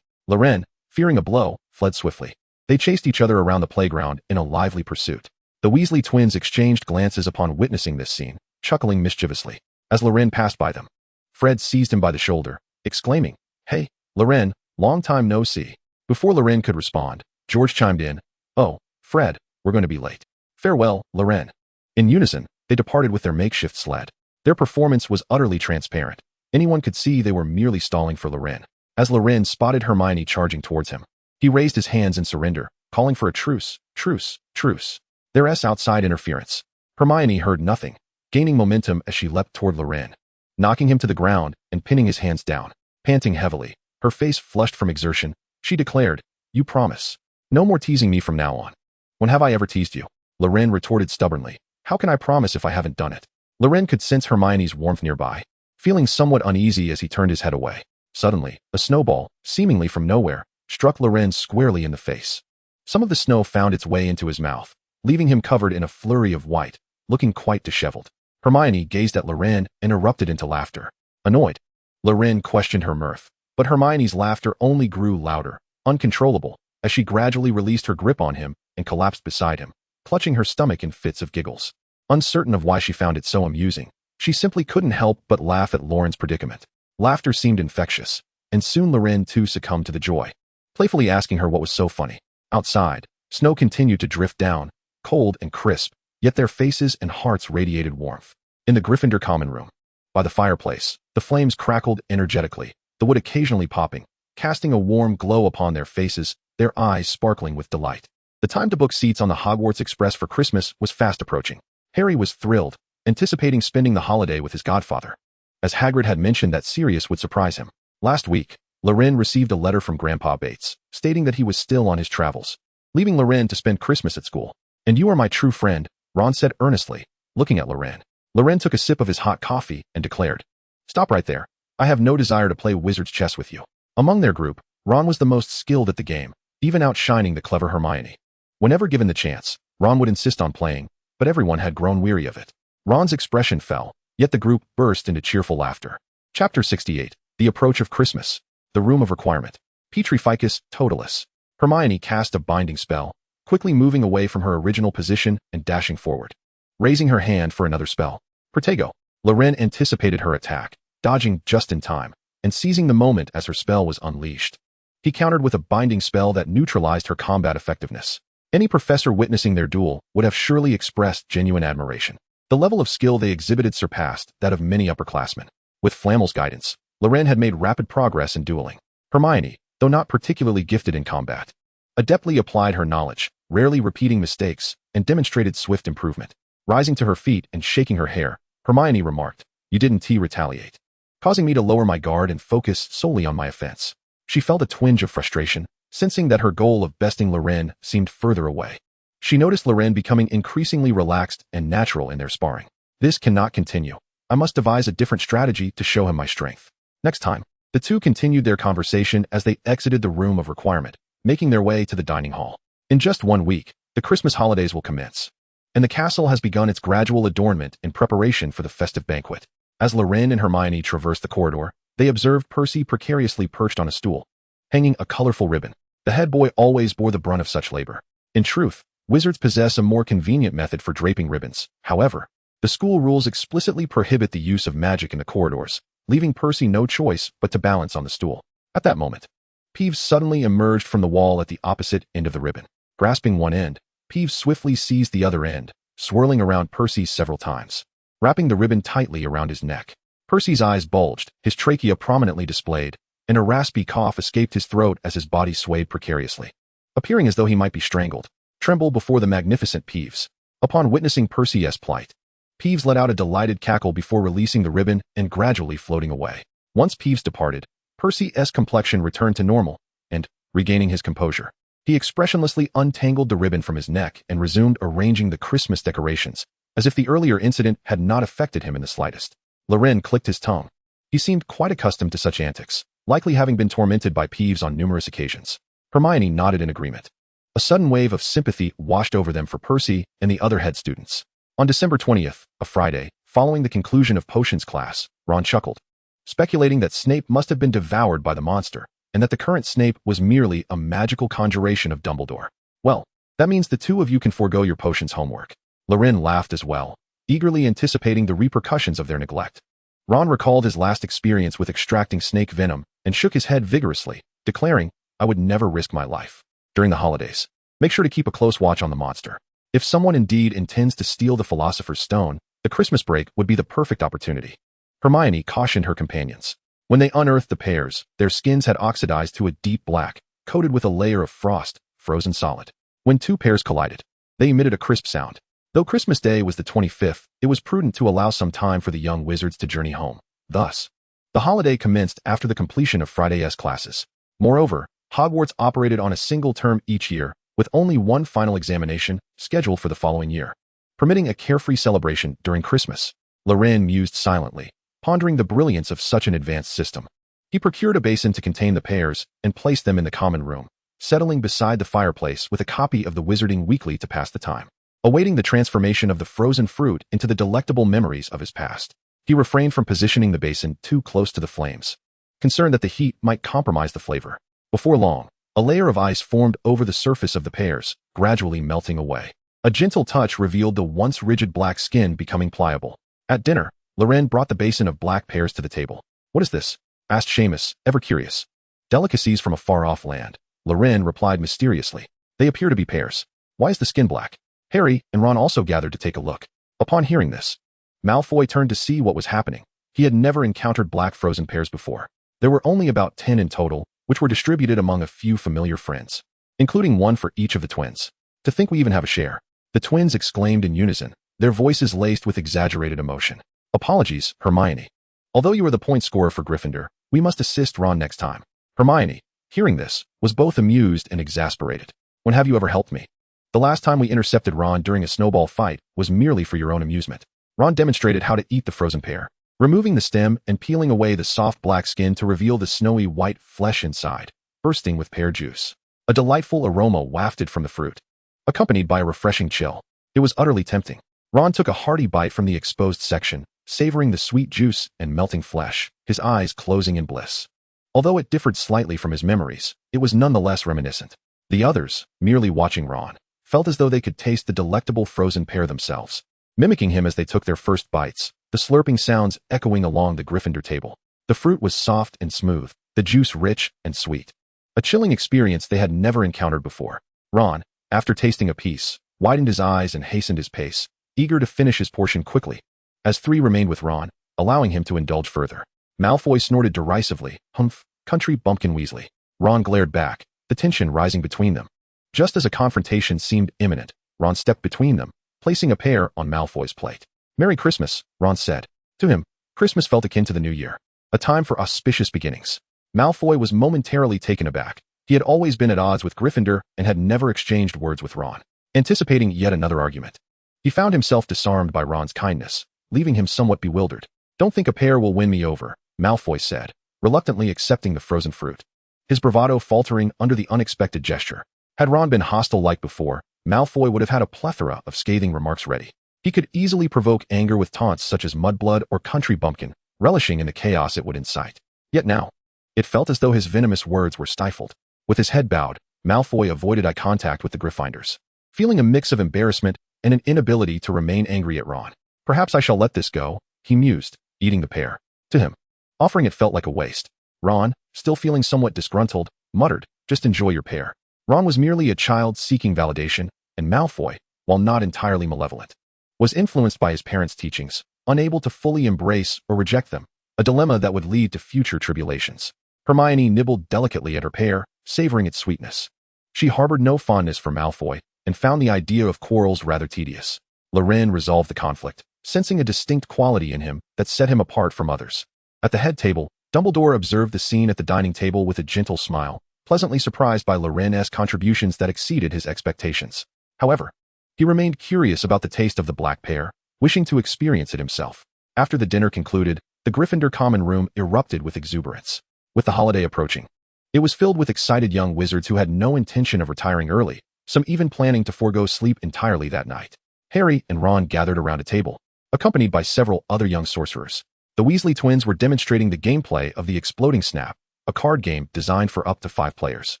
Loren, fearing a blow, fled swiftly. They chased each other around the playground in a lively pursuit. The Weasley twins exchanged glances upon witnessing this scene, chuckling mischievously. As Loren passed by them, Fred seized him by the shoulder, exclaiming, "Hey, Loren, long time no see." Before Loren could respond, George chimed in, "Oh, Fred, we're going to be late. Farewell, Loren." In unison, they departed with their makeshift sled. Their performance was utterly transparent. Anyone could see they were merely stalling for Loren. As Loren spotted Hermione charging towards him, he raised his hands in surrender, calling for a truce, truce, truce. There was outside interference. Hermione heard nothing, gaining momentum as she leapt toward Loren, knocking him to the ground and pinning his hands down. Panting heavily, her face flushed from exertion, she declared, "You promise. No more teasing me from now on." "When have I ever teased you?" Loren retorted stubbornly. "How can I promise if I haven't done it?" Loren could sense Hermione's warmth nearby, feeling somewhat uneasy as he turned his head away. Suddenly, a snowball, seemingly from nowhere, struck Loren squarely in the face. Some of the snow found its way into his mouth, leaving him covered in a flurry of white, looking quite disheveled. Hermione gazed at Loren and erupted into laughter. Annoyed, Loren questioned her mirth, but Hermione's laughter only grew louder, uncontrollable, as she gradually released her grip on him and collapsed beside him, clutching her stomach in fits of giggles. Uncertain of why she found it so amusing, she simply couldn't help but laugh at Loren's predicament. Laughter seemed infectious, and soon Loren too succumbed to the joy, playfully asking her what was so funny. Outside, snow continued to drift down, cold and crisp, yet their faces and hearts radiated warmth. In the Gryffindor common room, by the fireplace, the flames crackled energetically, the wood occasionally popping, casting a warm glow upon their faces, their eyes sparkling with delight. The time to book seats on the Hogwarts Express for Christmas was fast approaching. Harry was thrilled, anticipating spending the holiday with his godfather, as Hagrid had mentioned that Sirius would surprise him. Last week, Loren received a letter from Grandpa Bates, stating that he was still on his travels, leaving Loren to spend Christmas at school. "And you are my true friend," Ron said earnestly, looking at Loren. Loren took a sip of his hot coffee and declared, "Stop right there. I have no desire to play wizard's chess with you." Among their group, Ron was the most skilled at the game, even outshining the clever Hermione. Whenever given the chance, Ron would insist on playing, but everyone had grown weary of it. Ron's expression fell, yet the group burst into cheerful laughter. Chapter 68, The Approach of Christmas. The Room of Requirement. Petrificus Totalis. Hermione cast a binding spell, quickly moving away from her original position and dashing forward, raising her hand for another spell. Protego. Loren anticipated her attack, dodging just in time, and seizing the moment as her spell was unleashed. He countered with a binding spell that neutralized her combat effectiveness. Any professor witnessing their duel would have surely expressed genuine admiration. The level of skill they exhibited surpassed that of many upperclassmen. With Flamel's guidance, Loren had made rapid progress in dueling. Hermione, though not particularly gifted in combat, adeptly applied her knowledge, rarely repeating mistakes, and demonstrated swift improvement. Rising to her feet and shaking her hair, Hermione remarked, "You didn't retaliate, causing me to lower my guard and focus solely on my offense." She felt a twinge of frustration, sensing that her goal of besting Loren seemed further away. She noticed Loren becoming increasingly relaxed and natural in their sparring. "This cannot continue. I must devise a different strategy to show him my strength." Next time, the two continued their conversation as they exited the room of requirement, making their way to the dining hall. In just 1 week, the Christmas holidays will commence, and the castle has begun its gradual adornment in preparation for the festive banquet. As Loren and Hermione traversed the corridor, they observed Percy precariously perched on a stool, hanging a colorful ribbon. The head boy always bore the brunt of such labor. In truth, wizards possess a more convenient method for draping ribbons. However, the school rules explicitly prohibit the use of magic in the corridors, leaving Percy no choice but to balance on the stool. At that moment, Peeves suddenly emerged from the wall at the opposite end of the ribbon. Grasping one end, Peeves swiftly seized the other end, swirling around Percy several times, wrapping the ribbon tightly around his neck. Percy's eyes bulged, his trachea prominently displayed, and a raspy cough escaped his throat as his body swayed precariously, appearing as though he might be strangled. Tremble before the magnificent Peeves. Upon witnessing Percy's plight, Peeves let out a delighted cackle before releasing the ribbon and gradually floating away. Once Peeves departed, Percy's complexion returned to normal, and, regaining his composure, he expressionlessly untangled the ribbon from his neck and resumed arranging the Christmas decorations, as if the earlier incident had not affected him in the slightest. Loren clicked his tongue. He seemed quite accustomed to such antics, likely having been tormented by Peeves on numerous occasions. Hermione nodded in agreement. A sudden wave of sympathy washed over them for Percy and the other head students. On December 20th, a Friday, following the conclusion of potions class, Ron chuckled, speculating that Snape must have been devoured by the monster, and that the current Snape was merely a magical conjuration of Dumbledore. Well, that means the two of you can forego your potions homework. Loren laughed as well, eagerly anticipating the repercussions of their neglect. Ron recalled his last experience with extracting snake venom and shook his head vigorously, declaring, I would never risk my life. During the holidays, make sure to keep a close watch on the monster. If someone indeed intends to steal the Philosopher's Stone, the Christmas break would be the perfect opportunity. Hermione cautioned her companions. When they unearthed the pears, their skins had oxidized to a deep black, coated with a layer of frost, frozen solid. When two pears collided, they emitted a crisp sound. Though Christmas Day was the 25th, it was prudent to allow some time for the young wizards to journey home. Thus, the holiday commenced after the completion of Friday's classes. Moreover, Hogwarts operated on a single term each year, with only one final examination scheduled for the following year, permitting a carefree celebration during Christmas. Loren mused silently, pondering the brilliance of such an advanced system. He procured a basin to contain the pears and placed them in the common room, settling beside the fireplace with a copy of the Wizarding Weekly to pass the time. Awaiting the transformation of the frozen fruit into the delectable memories of his past, he refrained from positioning the basin too close to the flames, concerned that the heat might compromise the flavor. Before long, a layer of ice formed over the surface of the pears, gradually melting away. A gentle touch revealed the once rigid black skin becoming pliable. At dinner, Loren brought the basin of black pears to the table. What is this? Asked Seamus, ever curious. Delicacies from a far-off land. Loren replied mysteriously. They appear to be pears. Why is the skin black? Harry and Ron also gathered to take a look. Upon hearing this, Malfoy turned to see what was happening. He had never encountered black frozen pears before. There were only about 10 in total, which were distributed among a few familiar friends, including one for each of the twins. To think we even have a share. The twins exclaimed in unison, their voices laced with exaggerated emotion. Apologies, Hermione. Although you are the point scorer for Gryffindor, we must assist Ron next time. Hermione, hearing this, was both amused and exasperated. When have you ever helped me? The last time we intercepted Ron during a snowball fight was merely for your own amusement. Ron demonstrated how to eat the frozen pear, removing the stem and peeling away the soft black skin to reveal the snowy white flesh inside, bursting with pear juice. A delightful aroma wafted from the fruit, accompanied by a refreshing chill. It was utterly tempting. Ron took a hearty bite from the exposed section, savoring the sweet juice and melting flesh, his eyes closing in bliss. Although it differed slightly from his memories, it was nonetheless reminiscent. The others, merely watching Ron, felt as though they could taste the delectable frozen pear themselves, mimicking him as they took their first bites, the slurping sounds echoing along the Gryffindor table. The fruit was soft and smooth, the juice rich and sweet. A chilling experience they had never encountered before. Ron, after tasting a piece, widened his eyes and hastened his pace, eager to finish his portion quickly. As three remained with Ron, allowing him to indulge further. Malfoy snorted derisively, humph, country bumpkin Weasley. Ron glared back, the tension rising between them. Just as a confrontation seemed imminent, Ron stepped between them, placing a pear on Malfoy's plate. Merry Christmas, Ron said. To him, Christmas felt akin to the New Year, a time for auspicious beginnings. Malfoy was momentarily taken aback. He had always been at odds with Gryffindor and had never exchanged words with Ron, anticipating yet another argument. He found himself disarmed by Ron's kindness, leaving him somewhat bewildered. Don't think a pear will win me over, Malfoy said, reluctantly accepting the frozen fruit, his bravado faltering under the unexpected gesture. Had Ron been hostile like before, Malfoy would have had a plethora of scathing remarks ready. He could easily provoke anger with taunts such as mudblood or country bumpkin, relishing in the chaos it would incite. Yet now, it felt as though his venomous words were stifled. With his head bowed, Malfoy avoided eye contact with the Gryffindors, feeling a mix of embarrassment and an inability to remain angry at Ron. Perhaps I shall let this go, he mused, eating the pear. To him, offering it felt like a waste. Ron, still feeling somewhat disgruntled, muttered, just enjoy your pear. Ron was merely a child seeking validation, and Malfoy, while not entirely malevolent, was influenced by his parents' teachings, unable to fully embrace or reject them, a dilemma that would lead to future tribulations. Hermione nibbled delicately at her pear, savoring its sweetness. She harbored no fondness for Malfoy, and found the idea of quarrels rather tedious. Loren resolved the conflict, sensing a distinct quality in him that set him apart from others. At the head table, Dumbledore observed the scene at the dining table with a gentle smile, pleasantly surprised by Loren's contributions that exceeded his expectations. However, he remained curious about the taste of the black pear, wishing to experience it himself. After the dinner concluded, the Gryffindor common room erupted with exuberance. With the holiday approaching, it was filled with excited young wizards who had no intention of retiring early, some even planning to forego sleep entirely that night. Harry and Ron gathered around a table, accompanied by several other young sorcerers. The Weasley twins were demonstrating the gameplay of the Exploding Snap, a card game designed for up to 5 players,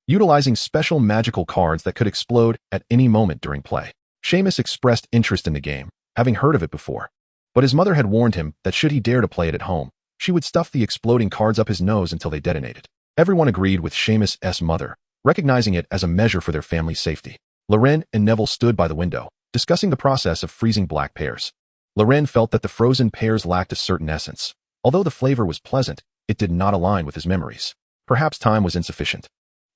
utilizing special magical cards that could explode at any moment during play. Seamus expressed interest in the game, having heard of it before, but his mother had warned him that should he dare to play it at home, she would stuff the exploding cards up his nose until they detonated. Everyone agreed with Seamus' mother, recognizing it as a measure for their family's safety. Loren and Neville stood by the window, discussing the process of freezing black pears. Loren felt that the frozen pears lacked a certain essence. Although the flavor was pleasant, it did not align with his memories. Perhaps time was insufficient,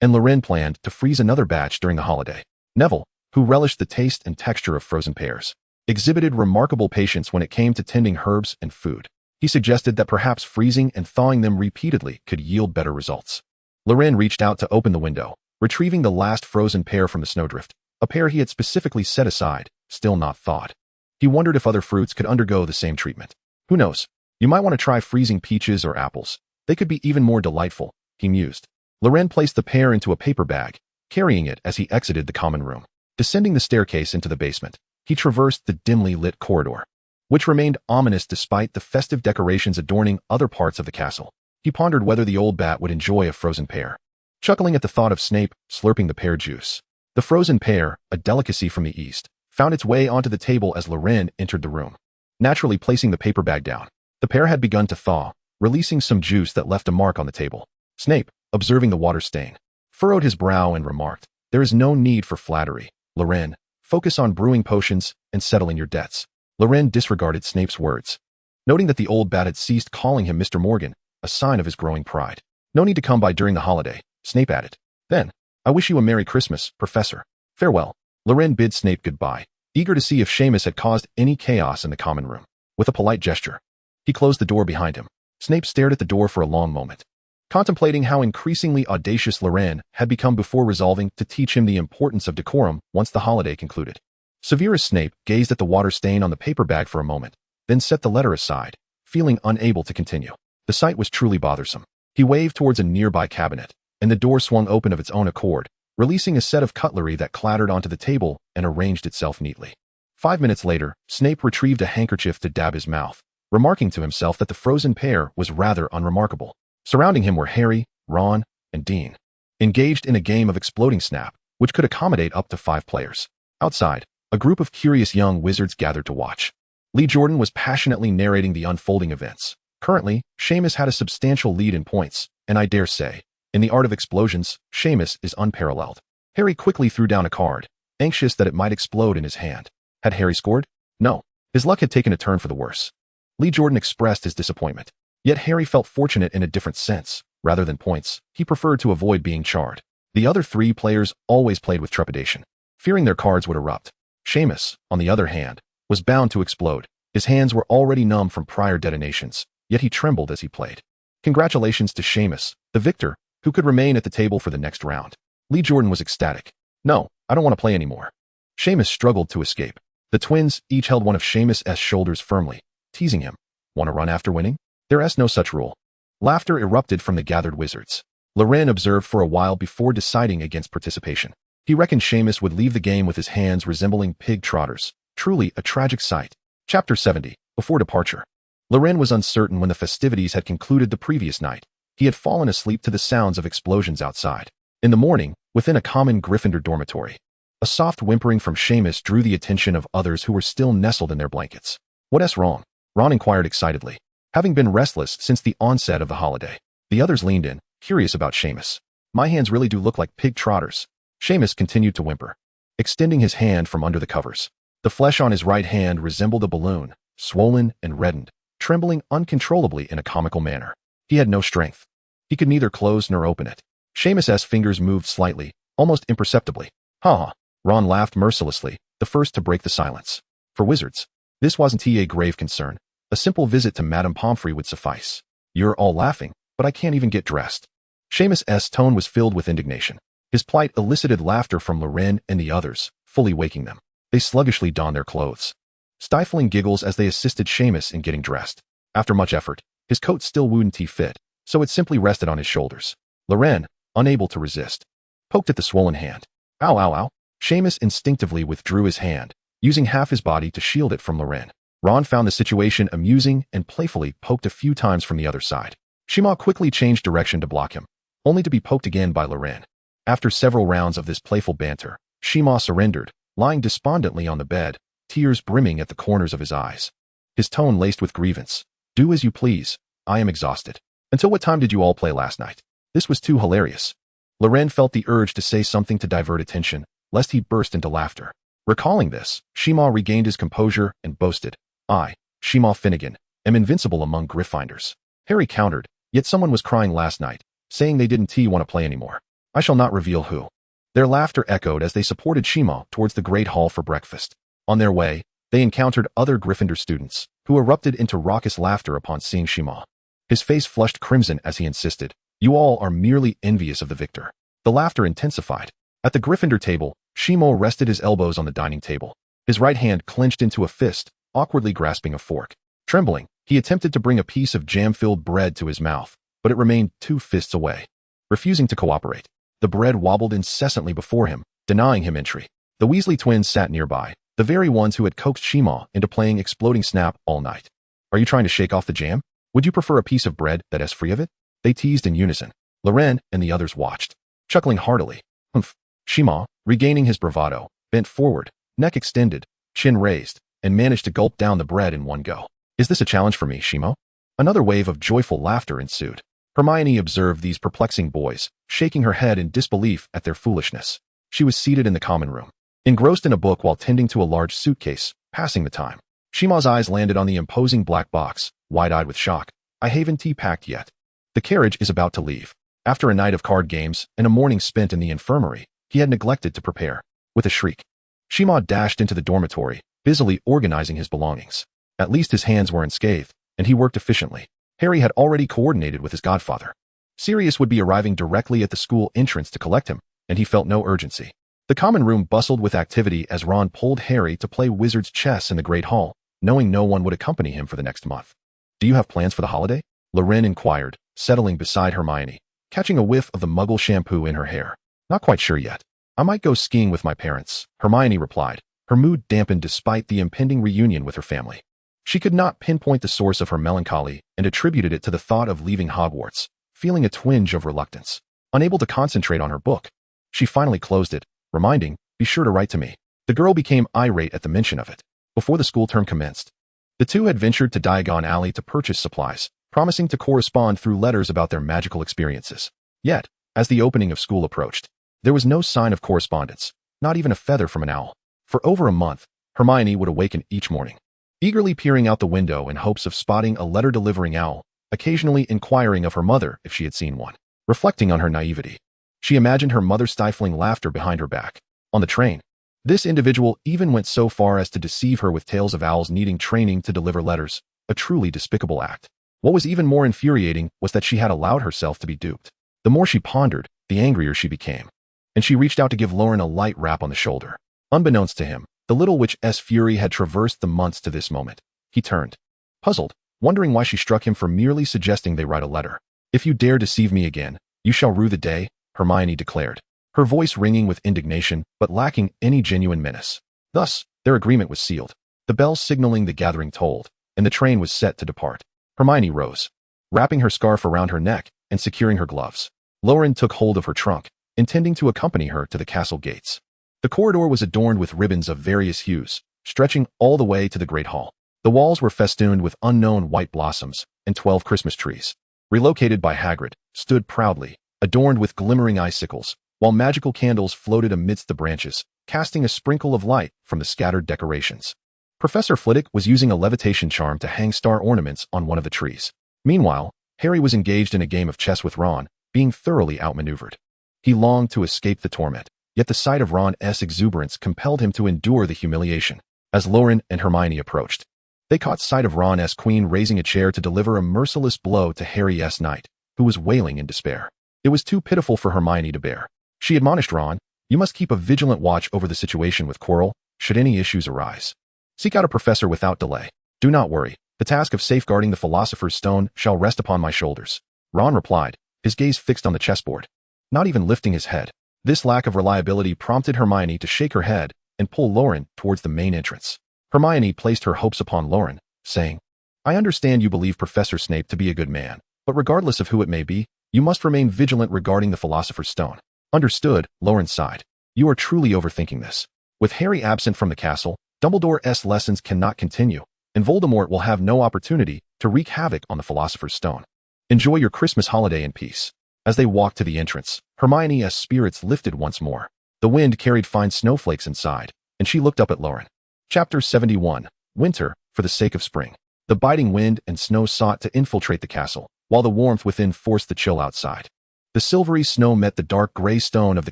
and Loren planned to freeze another batch during the holiday. Neville, who relished the taste and texture of frozen pears, exhibited remarkable patience when it came to tending herbs and food. He suggested that perhaps freezing and thawing them repeatedly could yield better results. Loren reached out to open the window, retrieving the last frozen pear from the snowdrift, a pear he had specifically set aside, still not thawed. He wondered if other fruits could undergo the same treatment. Who knows? You might want to try freezing peaches or apples. They could be even more delightful, he mused. Loren placed the pear into a paper bag, carrying it as he exited the common room. Descending the staircase into the basement, he traversed the dimly lit corridor, which remained ominous despite the festive decorations adorning other parts of the castle. He pondered whether the old bat would enjoy a frozen pear, chuckling at the thought of Snape slurping the pear juice. The frozen pear, a delicacy from the East, found its way onto the table as Loren entered the room, naturally placing the paper bag down. The pear had begun to thaw, releasing some juice that left a mark on the table. Snape, observing the water stain, furrowed his brow and remarked, "There is no need for flattery, Loren. Focus on brewing potions and settling your debts." Loren disregarded Snape's words, noting that the old bat had ceased calling him Mr. Morgan, a sign of his growing pride. "No need to come by during the holiday," Snape added. "Then, I wish you a Merry Christmas, Professor. Farewell." Loren bid Snape goodbye, eager to see if Seamus had caused any chaos in the common room. With a polite gesture, he closed the door behind him. Snape stared at the door for a long moment, contemplating how increasingly audacious Loren had become before resolving to teach him the importance of decorum once the holiday concluded. Severus Snape gazed at the water stain on the paper bag for a moment, then set the letter aside, feeling unable to continue. The sight was truly bothersome. He waved towards a nearby cabinet, and the door swung open of its own accord, releasing a set of cutlery that clattered onto the table and arranged itself neatly. 5 minutes later, Snape retrieved a handkerchief to dab his mouth, remarking to himself that the frozen pear was rather unremarkable. Surrounding him were Harry, Ron, and Dean, engaged in a game of Exploding Snap, which could accommodate up to 5 players. Outside, a group of curious young wizards gathered to watch. Lee Jordan was passionately narrating the unfolding events. Currently, Seamus had a substantial lead in points, and I dare say, in the art of explosions, Seamus is unparalleled. Harry quickly threw down a card, anxious that it might explode in his hand. Had Harry scored? No. His luck had taken a turn for the worse. Lee Jordan expressed his disappointment. Yet Harry felt fortunate in a different sense. Rather than points, he preferred to avoid being charred. The other 3 players always played with trepidation, fearing their cards would erupt. Seamus, on the other hand, was bound to explode. His hands were already numb from prior detonations, yet he trembled as he played. Congratulations to Seamus, the victor, who could remain at the table for the next round. Lee Jordan was ecstatic. "No, I don't want to play anymore." Seamus struggled to escape. The twins each held one of Seamus' shoulders firmly, teasing him. "Want to run after winning?" There is no such rule. Laughter erupted from the gathered wizards. Loren observed for a while before deciding against participation. He reckoned Seamus would leave the game with his hands resembling pig trotters. Truly a tragic sight. Chapter 70. Before departure. Loren was uncertain when the festivities had concluded the previous night. He had fallen asleep to the sounds of explosions outside. In the morning, within a common Gryffindor dormitory, a soft whimpering from Seamus drew the attention of others who were still nestled in their blankets. "What's wrong?" Ron inquired excitedly, having been restless since the onset of the holiday. The others leaned in, curious about Seamus. "My hands really do look like pig trotters." Seamus continued to whimper, extending his hand from under the covers. The flesh on his right hand resembled a balloon, swollen and reddened, trembling uncontrollably in a comical manner. He had no strength. He could neither close nor open it. Seamus' fingers moved slightly, almost imperceptibly. "Ha ha." Ron laughed mercilessly, the first to break the silence. For wizards, this wasn't a grave concern. A simple visit to Madame Pomfrey would suffice. "You're all laughing, but I can't even get dressed." Seamus' tone was filled with indignation. His plight elicited laughter from Loren and the others, fully waking them. They sluggishly donned their clothes. stifling giggles as they assisted Seamus in getting dressed. After much effort, his coat still wouldn't fit, so it simply rested on his shoulders. Loren, unable to resist, poked at the swollen hand. Ow, ow, ow. Seamus instinctively withdrew his hand, using half his body to shield it from Loren. Ron found the situation amusing and playfully poked a few times from the other side. Seamus quickly changed direction to block him, only to be poked again by Loren. After several rounds of this playful banter, Seamus surrendered, lying despondently on the bed, tears brimming at the corners of his eyes. His tone laced with grievance. Do as you please. I am exhausted. Until what time did you all play last night? This was too hilarious. Loren felt the urge to say something to divert attention, lest he burst into laughter. Recalling this, Seamus regained his composure and boasted, I, Seamus Finnegan, am invincible among Gryffindors. Harry countered, yet someone was crying last night, saying they didn't want to play anymore. I shall not reveal who. Their laughter echoed as they supported Seamus towards the Great Hall for breakfast. On their way, they encountered other Gryffindor students, who erupted into raucous laughter upon seeing Seamus. His face flushed crimson as he insisted, You all are merely envious of the victor. The laughter intensified. At the Gryffindor table, Seamus rested his elbows on the dining table. His right hand clenched into a fist, awkwardly grasping a fork. Trembling, he attempted to bring a piece of jam-filled bread to his mouth, but it remained 2 fists away. Refusing to cooperate, the bread wobbled incessantly before him, denying him entry. The Weasley twins sat nearby, the very ones who had coaxed Seamus into playing Exploding Snap all night. Are you trying to shake off the jam? Would you prefer a piece of bread that is free of it? They teased in unison. Loren and the others watched, chuckling heartily. Humph. Seamus, regaining his bravado, bent forward, neck extended, chin raised, and managed to gulp down the bread in one go. Is this a challenge for me, Seamus? Another wave of joyful laughter ensued. Hermione observed these perplexing boys, shaking her head in disbelief at their foolishness. She was seated in the common room, engrossed in a book while tending to a large suitcase, passing the time. Seamus's eyes landed on the imposing black box, wide-eyed with shock. I haven't packed yet. The carriage is about to leave. After a night of card games and a morning spent in the infirmary, he had neglected to prepare. With a shriek, Seamus dashed into the dormitory, busily organizing his belongings. At least his hands were unscathed, and he worked efficiently. Harry had already coordinated with his godfather. Sirius would be arriving directly at the school entrance to collect him, and he felt no urgency. The common room bustled with activity as Ron pulled Harry to play wizard's chess in the Great Hall, knowing no one would accompany him for the next month. Do you have plans for the holiday? Loren inquired, settling beside Hermione, catching a whiff of the muggle shampoo in her hair. Not quite sure yet. I might go skiing with my parents, Hermione replied, her mood dampened despite the impending reunion with her family. She could not pinpoint the source of her melancholy and attributed it to the thought of leaving Hogwarts, feeling a twinge of reluctance. Unable to concentrate on her book, she finally closed it, reminding, be sure to write to me. The girl became irate at the mention of it. Before the school term commenced, the two had ventured to Diagon Alley to purchase supplies, promising to correspond through letters about their magical experiences. Yet, as the opening of school approached, there was no sign of correspondence, not even a feather from an owl. For over a month, Hermione would awaken each morning, eagerly peering out the window in hopes of spotting a letter-delivering owl, occasionally inquiring of her mother if she had seen one. Reflecting on her naivety, she imagined her mother stifling laughter behind her back. On the train, this individual even went so far as to deceive her with tales of owls needing training to deliver letters, a truly despicable act. What was even more infuriating was that she had allowed herself to be duped. The more she pondered, the angrier she became, and she reached out to give Loren a light rap on the shoulder. Unbeknownst to him, the little witch's fury had traversed the months to this moment. He turned, puzzled, wondering why she struck him for merely suggesting they write a letter. If you dare deceive me again, you shall rue the day, Hermione declared, her voice ringing with indignation but lacking any genuine menace. Thus, their agreement was sealed. The bells signaling the gathering tolled, and the train was set to depart. Hermione rose, wrapping her scarf around her neck and securing her gloves. Loren took hold of her trunk, intending to accompany her to the castle gates. The corridor was adorned with ribbons of various hues, stretching all the way to the Great Hall. The walls were festooned with unknown white blossoms, and 12 Christmas trees, relocated by Hagrid, stood proudly, adorned with glimmering icicles, while magical candles floated amidst the branches, casting a sprinkle of light from the scattered decorations. Professor Flitwick was using a levitation charm to hang star ornaments on one of the trees. Meanwhile, Harry was engaged in a game of chess with Ron, being thoroughly outmaneuvered. He longed to escape the torment, yet the sight of Ron's exuberance compelled him to endure the humiliation. As Loren and Hermione approached, they caught sight of Ron's queen raising a chair to deliver a merciless blow to Harry's knight, who was wailing in despair. It was too pitiful for Hermione to bear. She admonished Ron, you must keep a vigilant watch over the situation with Quirrell, should any issues arise. Seek out a professor without delay. Do not worry. The task of safeguarding the Philosopher's Stone shall rest upon my shoulders. Ron replied, his gaze fixed on the chessboard, not even lifting his head. This lack of reliability prompted Hermione to shake her head and pull Loren towards the main entrance. Hermione placed her hopes upon Loren, saying, I understand you believe Professor Snape to be a good man, but regardless of who it may be, you must remain vigilant regarding the Philosopher's Stone. Understood, Loren sighed. You are truly overthinking this. With Harry absent from the castle, Dumbledore's lessons cannot continue, and Voldemort will have no opportunity to wreak havoc on the Philosopher's Stone. Enjoy your Christmas holiday in peace. As they walked to the entrance, Hermione's spirits lifted once more. The wind carried fine snowflakes inside, and she looked up at Loren. Chapter 71. Winter, for the sake of spring. The biting wind and snow sought to infiltrate the castle, while the warmth within forced the chill outside. The silvery snow met the dark gray stone of the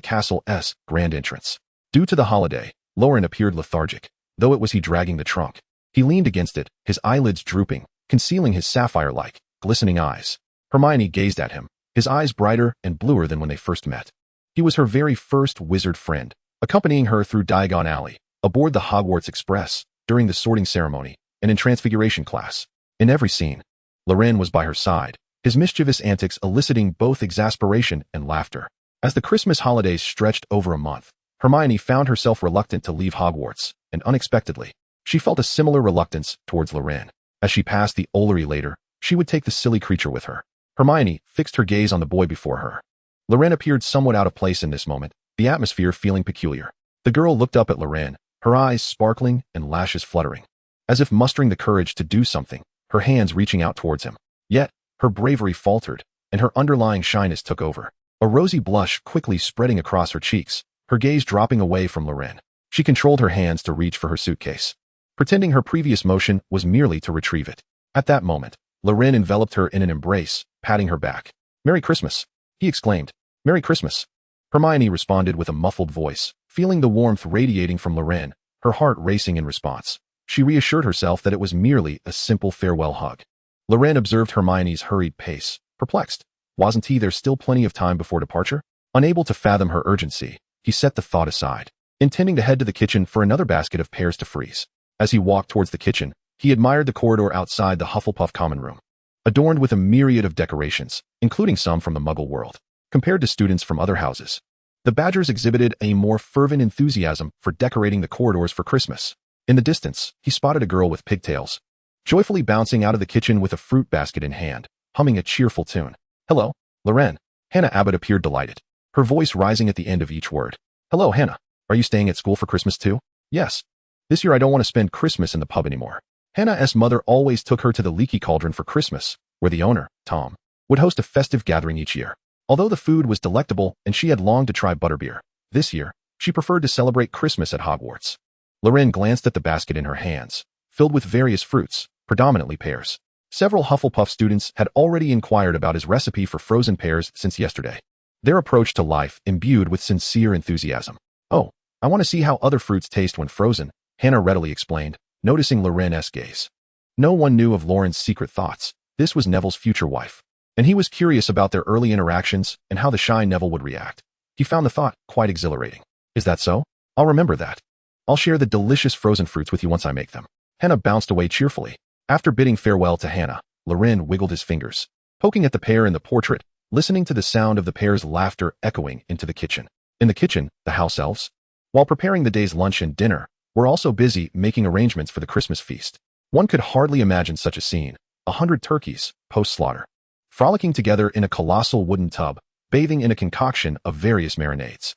castle's grand entrance. Due to the holiday, Loren appeared lethargic, though it was he dragging the trunk. He leaned against it, his eyelids drooping, concealing his sapphire-like, glistening eyes. Hermione gazed at him, his eyes brighter and bluer than when they first met. He was her very first wizard friend, accompanying her through Diagon Alley, aboard the Hogwarts Express, during the sorting ceremony, and in Transfiguration class. In every scene, Loren was by her side, his mischievous antics eliciting both exasperation and laughter. As the Christmas holidays stretched over a month, Hermione found herself reluctant to leave Hogwarts, and unexpectedly, she felt a similar reluctance towards Loren. As she passed the Ollery later, she would take the silly creature with her. Hermione fixed her gaze on the boy before her. Loren appeared somewhat out of place in this moment, the atmosphere feeling peculiar. The girl looked up at Loren, her eyes sparkling and lashes fluttering. As if mustering the courage to do something, her hands reaching out towards him. Yet, her bravery faltered, and her underlying shyness took over. A rosy blush quickly spreading across her cheeks, her gaze dropping away from Loren. She controlled her hands to reach for her suitcase, pretending her previous motion was merely to retrieve it. At that moment, Loren enveloped her in an embrace, patting her back. Merry Christmas, he exclaimed. Merry Christmas. Hermione responded with a muffled voice, feeling the warmth radiating from Loren, her heart racing in response. She reassured herself that it was merely a simple farewell hug. Loren observed Hermione's hurried pace, perplexed. Wasn't there still plenty of time before departure? Unable to fathom her urgency, he set the thought aside, intending to head to the kitchen for another basket of pears to freeze. As he walked towards the kitchen, he admired the corridor outside the Hufflepuff common room, adorned with a myriad of decorations, including some from the Muggle world. Compared to students from other houses, the Badgers exhibited a more fervent enthusiasm for decorating the corridors for Christmas. In the distance, he spotted a girl with pigtails, joyfully bouncing out of the kitchen with a fruit basket in hand, humming a cheerful tune. Hello, Loren. Hannah Abbott appeared delighted, her voice rising at the end of each word. Hello, Hannah. Are you staying at school for Christmas too? Yes. This year I don't want to spend Christmas in the pub anymore. Hannah's mother always took her to the Leaky Cauldron for Christmas, where the owner, Tom, would host a festive gathering each year. Although the food was delectable and she had longed to try butterbeer, this year, she preferred to celebrate Christmas at Hogwarts. Loren glanced at the basket in her hands, filled with various fruits, predominantly pears. Several Hufflepuff students had already inquired about his recipe for frozen pears since yesterday, their approach to life imbued with sincere enthusiasm. Oh, I want to see how other fruits taste when frozen, Hannah readily explained, noticing Loren's gaze. No one knew of Loren's secret thoughts. This was Neville's future wife, and he was curious about their early interactions and how the shy Neville would react. He found the thought quite exhilarating. Is that so? I'll remember that. I'll share the delicious frozen fruits with you once I make them. Hannah bounced away cheerfully. After bidding farewell to Hannah, Loren wiggled his fingers, poking at the pear in the portrait, listening to the sound of the pear's laughter echoing into the kitchen. In the kitchen, the house elves, while preparing the day's lunch and dinner, were also busy making arrangements for the Christmas feast. One could hardly imagine such a scene. 100 turkeys, post-slaughter, frolicking together in a colossal wooden tub, bathing in a concoction of various marinades.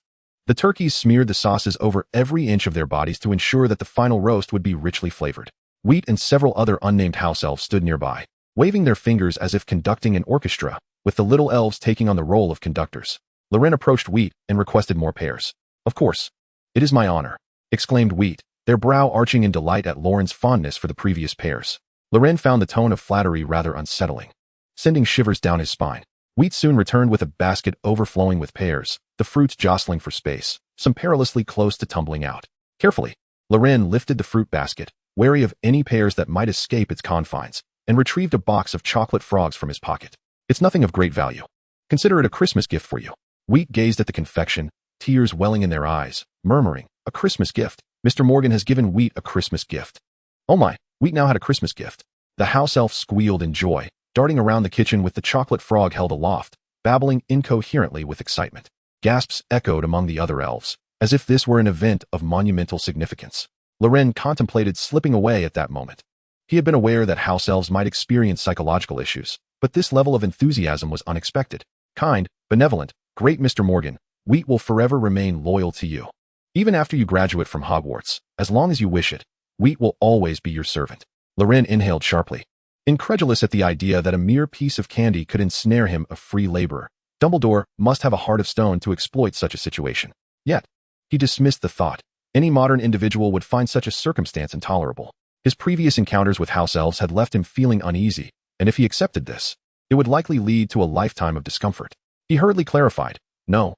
The turkeys smeared the sauces over every inch of their bodies to ensure that the final roast would be richly flavored. Wheat and several other unnamed house elves stood nearby, waving their fingers as if conducting an orchestra, with the little elves taking on the role of conductors. Loren approached Wheat and requested more pears. Of course. It is my honor, exclaimed Wheat, their brow arching in delight at Loren's fondness for the previous pears. Loren found the tone of flattery rather unsettling, sending shivers down his spine. Wheat soon returned with a basket overflowing with pears, the fruits jostling for space, some perilously close to tumbling out. Carefully, Loren lifted the fruit basket, wary of any pears that might escape its confines, and retrieved a box of chocolate frogs from his pocket. It's nothing of great value. Consider it a Christmas gift for you. Wheat gazed at the confection, tears welling in their eyes, murmuring, a Christmas gift. Mr. Morgan has given Wheat a Christmas gift. Oh my, Wheat now had a Christmas gift. The house elf squealed in joy, darting around the kitchen with the chocolate frog held aloft, babbling incoherently with excitement. Gasps echoed among the other elves, as if this were an event of monumental significance. Loren contemplated slipping away at that moment. He had been aware that house elves might experience psychological issues, but this level of enthusiasm was unexpected. Kind, benevolent, great Mr. Morgan, Wheat will forever remain loyal to you. Even after you graduate from Hogwarts, as long as you wish it, Wheat will always be your servant. Loren inhaled sharply, incredulous at the idea that a mere piece of candy could ensnare him, a free laborer. Dumbledore must have a heart of stone to exploit such a situation. Yet, he dismissed the thought. Any modern individual would find such a circumstance intolerable. His previous encounters with house elves had left him feeling uneasy, and if he accepted this, it would likely lead to a lifetime of discomfort. He hurriedly clarified, No,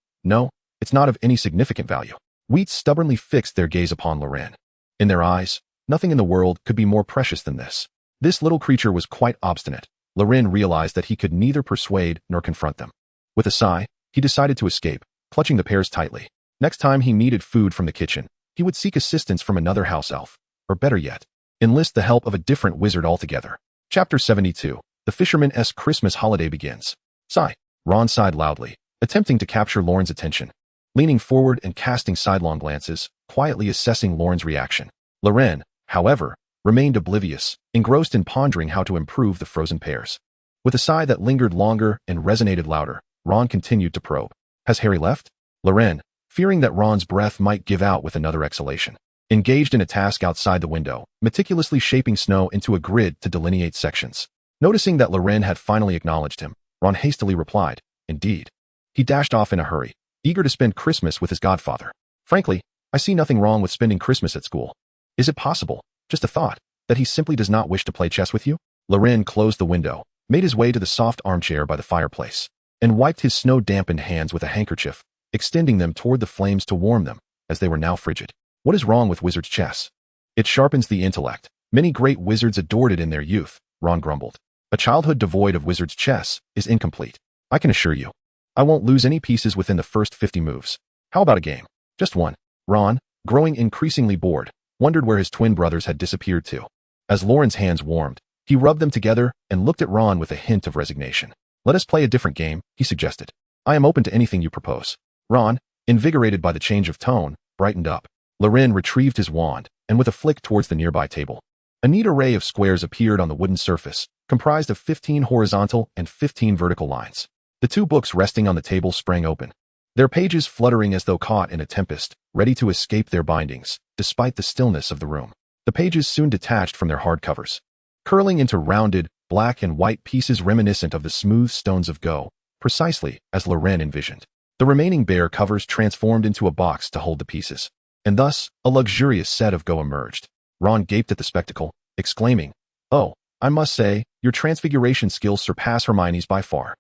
it's not of any significant value. Wheat stubbornly fixed their gaze upon Loren. In their eyes, nothing in the world could be more precious than this. This little creature was quite obstinate. Loren realized that he could neither persuade nor confront them. With a sigh, he decided to escape, clutching the pears tightly. Next time he needed food from the kitchen, he would seek assistance from another house elf, or better yet, enlist the help of a different wizard altogether. Chapter 72. The Fisherman's Christmas Holiday begins. Sigh. Ron sighed loudly, attempting to capture Loren's attention. Leaning forward and casting sidelong glances, quietly assessing Loren's reaction. Loren, however, remained oblivious, engrossed in pondering how to improve the frozen pears. With a sigh that lingered longer and resonated louder, Ron continued to probe. Has Harry left? Loren, fearing that Ron's breath might give out with another exhalation, engaged in a task outside the window, meticulously shaping snow into a grid to delineate sections. Noticing that Loren had finally acknowledged him, Ron hastily replied, Indeed. He dashed off in a hurry, eager to spend Christmas with his godfather. Frankly, I see nothing wrong with spending Christmas at school. Is it possible, just a thought, that he simply does not wish to play chess with you? Loren closed the window, made his way to the soft armchair by the fireplace, and wiped his snow-dampened hands with a handkerchief, extending them toward the flames to warm them, as they were now frigid. What is wrong with wizard's chess? It sharpens the intellect. Many great wizards adored it in their youth, Ron grumbled. A childhood devoid of wizard's chess is incomplete. I can assure you, I won't lose any pieces within the first 50 moves. How about a game? Just one. Ron, growing increasingly bored, wondered where his twin brothers had disappeared to. As Loren's hands warmed, he rubbed them together and looked at Ron with a hint of resignation. Let us play a different game, he suggested. I am open to anything you propose. Ron, invigorated by the change of tone, brightened up. Loren retrieved his wand, and with a flick towards the nearby table, a neat array of squares appeared on the wooden surface, comprised of 15 horizontal and 15 vertical lines. The two books resting on the table sprang open, their pages fluttering as though caught in a tempest, ready to escape their bindings, despite the stillness of the room. The pages soon detached from their hard covers, curling into rounded, black and white pieces reminiscent of the smooth stones of Go, precisely as Loren envisioned. The remaining bare covers transformed into a box to hold the pieces, and thus a luxurious set of Go emerged. Ron gaped at the spectacle, exclaiming, Oh, I must say, your transfiguration skills surpass Hermione's by far.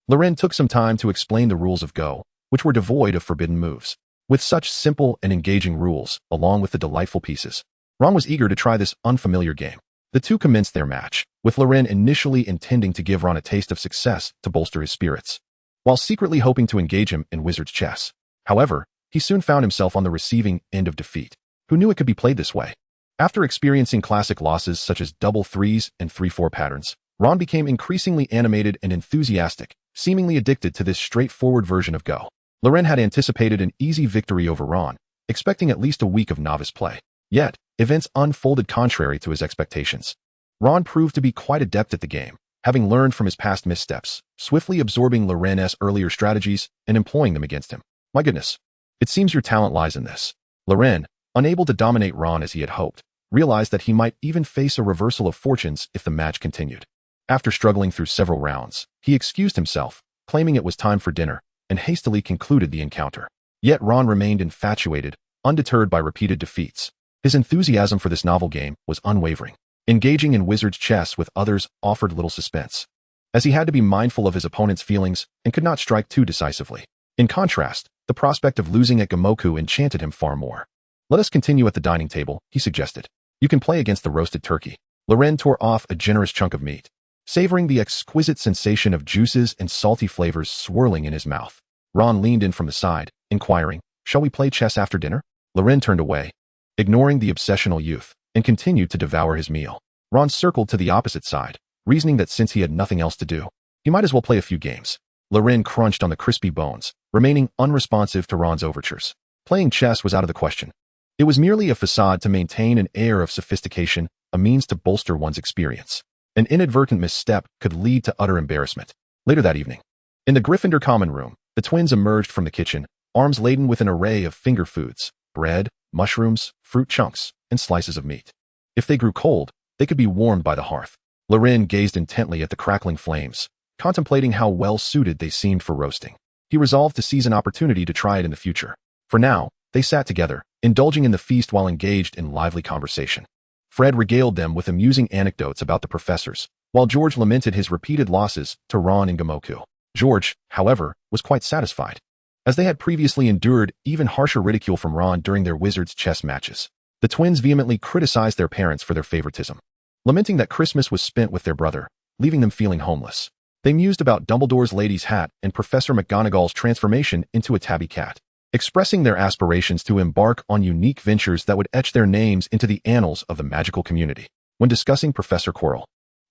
Loren took some time to explain the rules of Go, which were devoid of forbidden moves. With such simple and engaging rules, along with the delightful pieces, Ron was eager to try this unfamiliar game. The two commenced their match, with Loren initially intending to give Ron a taste of success to bolster his spirits, while secretly hoping to engage him in wizard's chess. However, he soon found himself on the receiving end of defeat. Who knew it could be played this way? After experiencing classic losses such as double threes and 3-4 patterns, Ron became increasingly animated and enthusiastic, seemingly addicted to this straightforward version of Go. Loren had anticipated an easy victory over Ron, expecting at least a week of novice play. Yet, events unfolded contrary to his expectations. Ron proved to be quite adept at the game, having learned from his past missteps, swiftly absorbing Loren's earlier strategies and employing them against him. My goodness, it seems your talent lies in this. Loren, unable to dominate Ron as he had hoped, realized that he might even face a reversal of fortunes if the match continued. After struggling through several rounds, he excused himself, claiming it was time for dinner, and hastily concluded the encounter. Yet Ron remained infatuated, undeterred by repeated defeats. His enthusiasm for this novel game was unwavering. Engaging in wizard's chess with others offered little suspense, as he had to be mindful of his opponent's feelings and could not strike too decisively. In contrast, the prospect of losing at Gamoku enchanted him far more. Let us continue at the dining table, he suggested. You can play against the roasted turkey. Loren tore off a generous chunk of meat, savoring the exquisite sensation of juices and salty flavors swirling in his mouth. Ron leaned in from the side, inquiring, Shall we play chess after dinner? Loren turned away, ignoring the obsessional youth, and continued to devour his meal. Ron circled to the opposite side, reasoning that since he had nothing else to do, he might as well play a few games. Loren crunched on the crispy bones, remaining unresponsive to Ron's overtures. Playing chess was out of the question. It was merely a facade to maintain an air of sophistication, a means to bolster one's experience. An inadvertent misstep could lead to utter embarrassment. Later that evening, in the Gryffindor common room, the twins emerged from the kitchen, arms laden with an array of finger foods, bread, mushrooms, fruit chunks, and slices of meat. If they grew cold, they could be warmed by the hearth. Loren gazed intently at the crackling flames, contemplating how well suited they seemed for roasting. He resolved to seize an opportunity to try it in the future. For now, they sat together, indulging in the feast while engaged in lively conversation. Fred regaled them with amusing anecdotes about the professors, while George lamented his repeated losses to Ron and Gamoku. George, however, was quite satisfied, as they had previously endured even harsher ridicule from Ron during their wizards' chess matches. The twins vehemently criticized their parents for their favoritism, lamenting that Christmas was spent with their brother, leaving them feeling homeless. They mused about Dumbledore's lady's hat and Professor McGonagall's transformation into a tabby cat, expressing their aspirations to embark on unique ventures that would etch their names into the annals of the magical community. When discussing Professor Quirrell,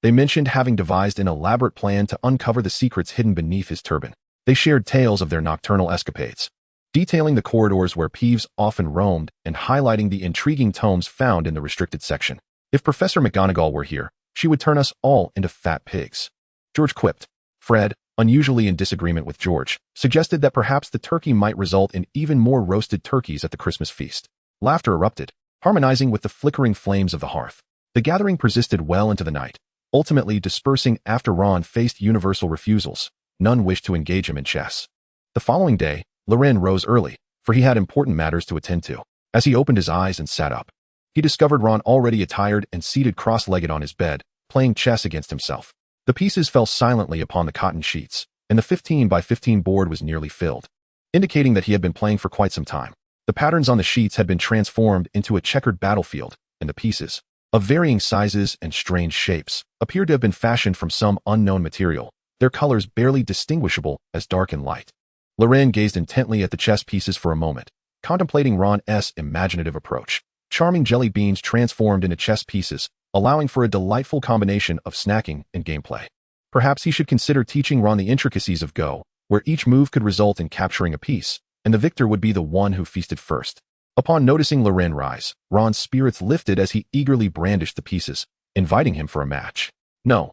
they mentioned having devised an elaborate plan to uncover the secrets hidden beneath his turban. They shared tales of their nocturnal escapades, detailing the corridors where Peeves often roamed and highlighting the intriguing tomes found in the restricted section. If Professor McGonagall were here, she would turn us all into fat pigs, George quipped. Fred, unusually in disagreement with George, suggested that perhaps the turkey might result in even more roasted turkeys at the Christmas feast. Laughter erupted, harmonizing with the flickering flames of the hearth. The gathering persisted well into the night, ultimately dispersing after Ron faced universal refusals. None wished to engage him in chess. The following day, Loren rose early, for he had important matters to attend to. As he opened his eyes and sat up, he discovered Ron already attired and seated cross-legged on his bed, playing chess against himself. The pieces fell silently upon the cotton sheets, and the 15 by 15 board was nearly filled, indicating that he had been playing for quite some time. The patterns on the sheets had been transformed into a checkered battlefield, and the pieces, of varying sizes and strange shapes, appeared to have been fashioned from some unknown material, their colors barely distinguishable as dark and light. Loren gazed intently at the chess pieces for a moment, contemplating Ron's imaginative approach. Charming jelly beans transformed into chess pieces, allowing for a delightful combination of snacking and gameplay. Perhaps he should consider teaching Ron the intricacies of Go, where each move could result in capturing a piece, and the victor would be the one who feasted first. Upon noticing Loren rise, Ron's spirits lifted as he eagerly brandished the pieces, inviting him for a match. No,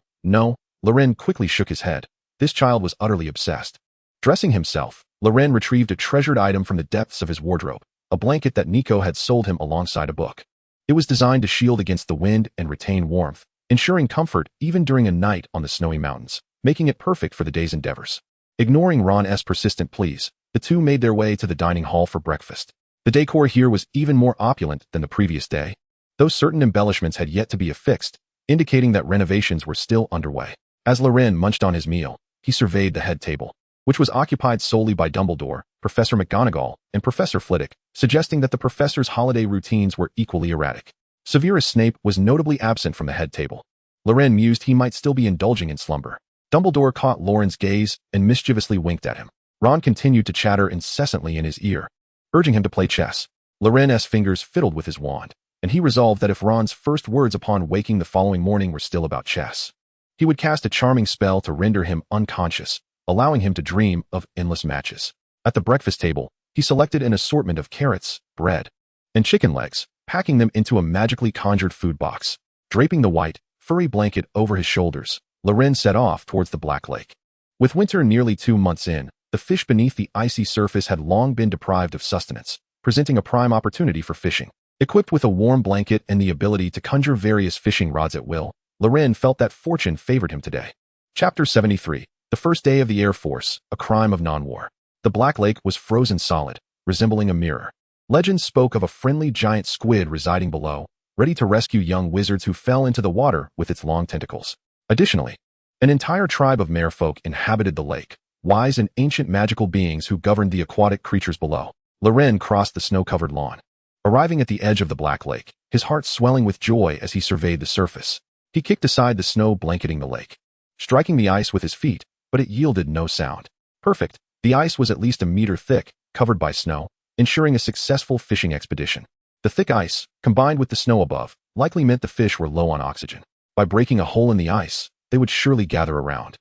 Loren quickly shook his head. This child was utterly obsessed. Dressing himself, Loren retrieved a treasured item from the depths of his wardrobe, a blanket that Nico had sold him alongside a book. It was designed to shield against the wind and retain warmth, ensuring comfort even during a night on the snowy mountains, making it perfect for the day's endeavors. Ignoring Ron's persistent pleas, the two made their way to the dining hall for breakfast. The decor here was even more opulent than the previous day, though certain embellishments had yet to be affixed, indicating that renovations were still underway. As Loren munched on his meal, he surveyed the head table, which was occupied solely by Dumbledore, Professor McGonagall, and Professor Flitwick, suggesting that the professor's holiday routines were equally erratic. Severus Snape was notably absent from the head table. Loren mused he might still be indulging in slumber. Dumbledore caught Loren's gaze and mischievously winked at him. Ron continued to chatter incessantly in his ear, urging him to play chess. Loren's fingers fiddled with his wand, and he resolved that if Ron's first words upon waking the following morning were still about chess, he would cast a charming spell to render him unconscious, allowing him to dream of endless matches. At the breakfast table, he selected an assortment of carrots, bread, and chicken legs, packing them into a magically conjured food box. Draping the white, furry blanket over his shoulders, Loren set off towards the Black Lake. With winter nearly 2 months in, the fish beneath the icy surface had long been deprived of sustenance, presenting a prime opportunity for fishing. Equipped with a warm blanket and the ability to conjure various fishing rods at will, Loren felt that fortune favored him today. Chapter 73. The first day of the Air Force, a crime of non-war. The Black Lake was frozen solid, resembling a mirror. Legends spoke of a friendly giant squid residing below, ready to rescue young wizards who fell into the water with its long tentacles. Additionally, an entire tribe of merfolk inhabited the lake, wise and ancient magical beings who governed the aquatic creatures below. Loren crossed the snow-covered lawn. Arriving at the edge of the Black Lake, his heart swelling with joy as he surveyed the surface, he kicked aside the snow blanketing the lake, striking the ice with his feet, but it yielded no sound. Perfect. The ice was at least a meter thick, covered by snow, ensuring a successful fishing expedition. The thick ice, combined with the snow above, likely meant the fish were low on oxygen. By breaking a hole in the ice, they would surely gather around.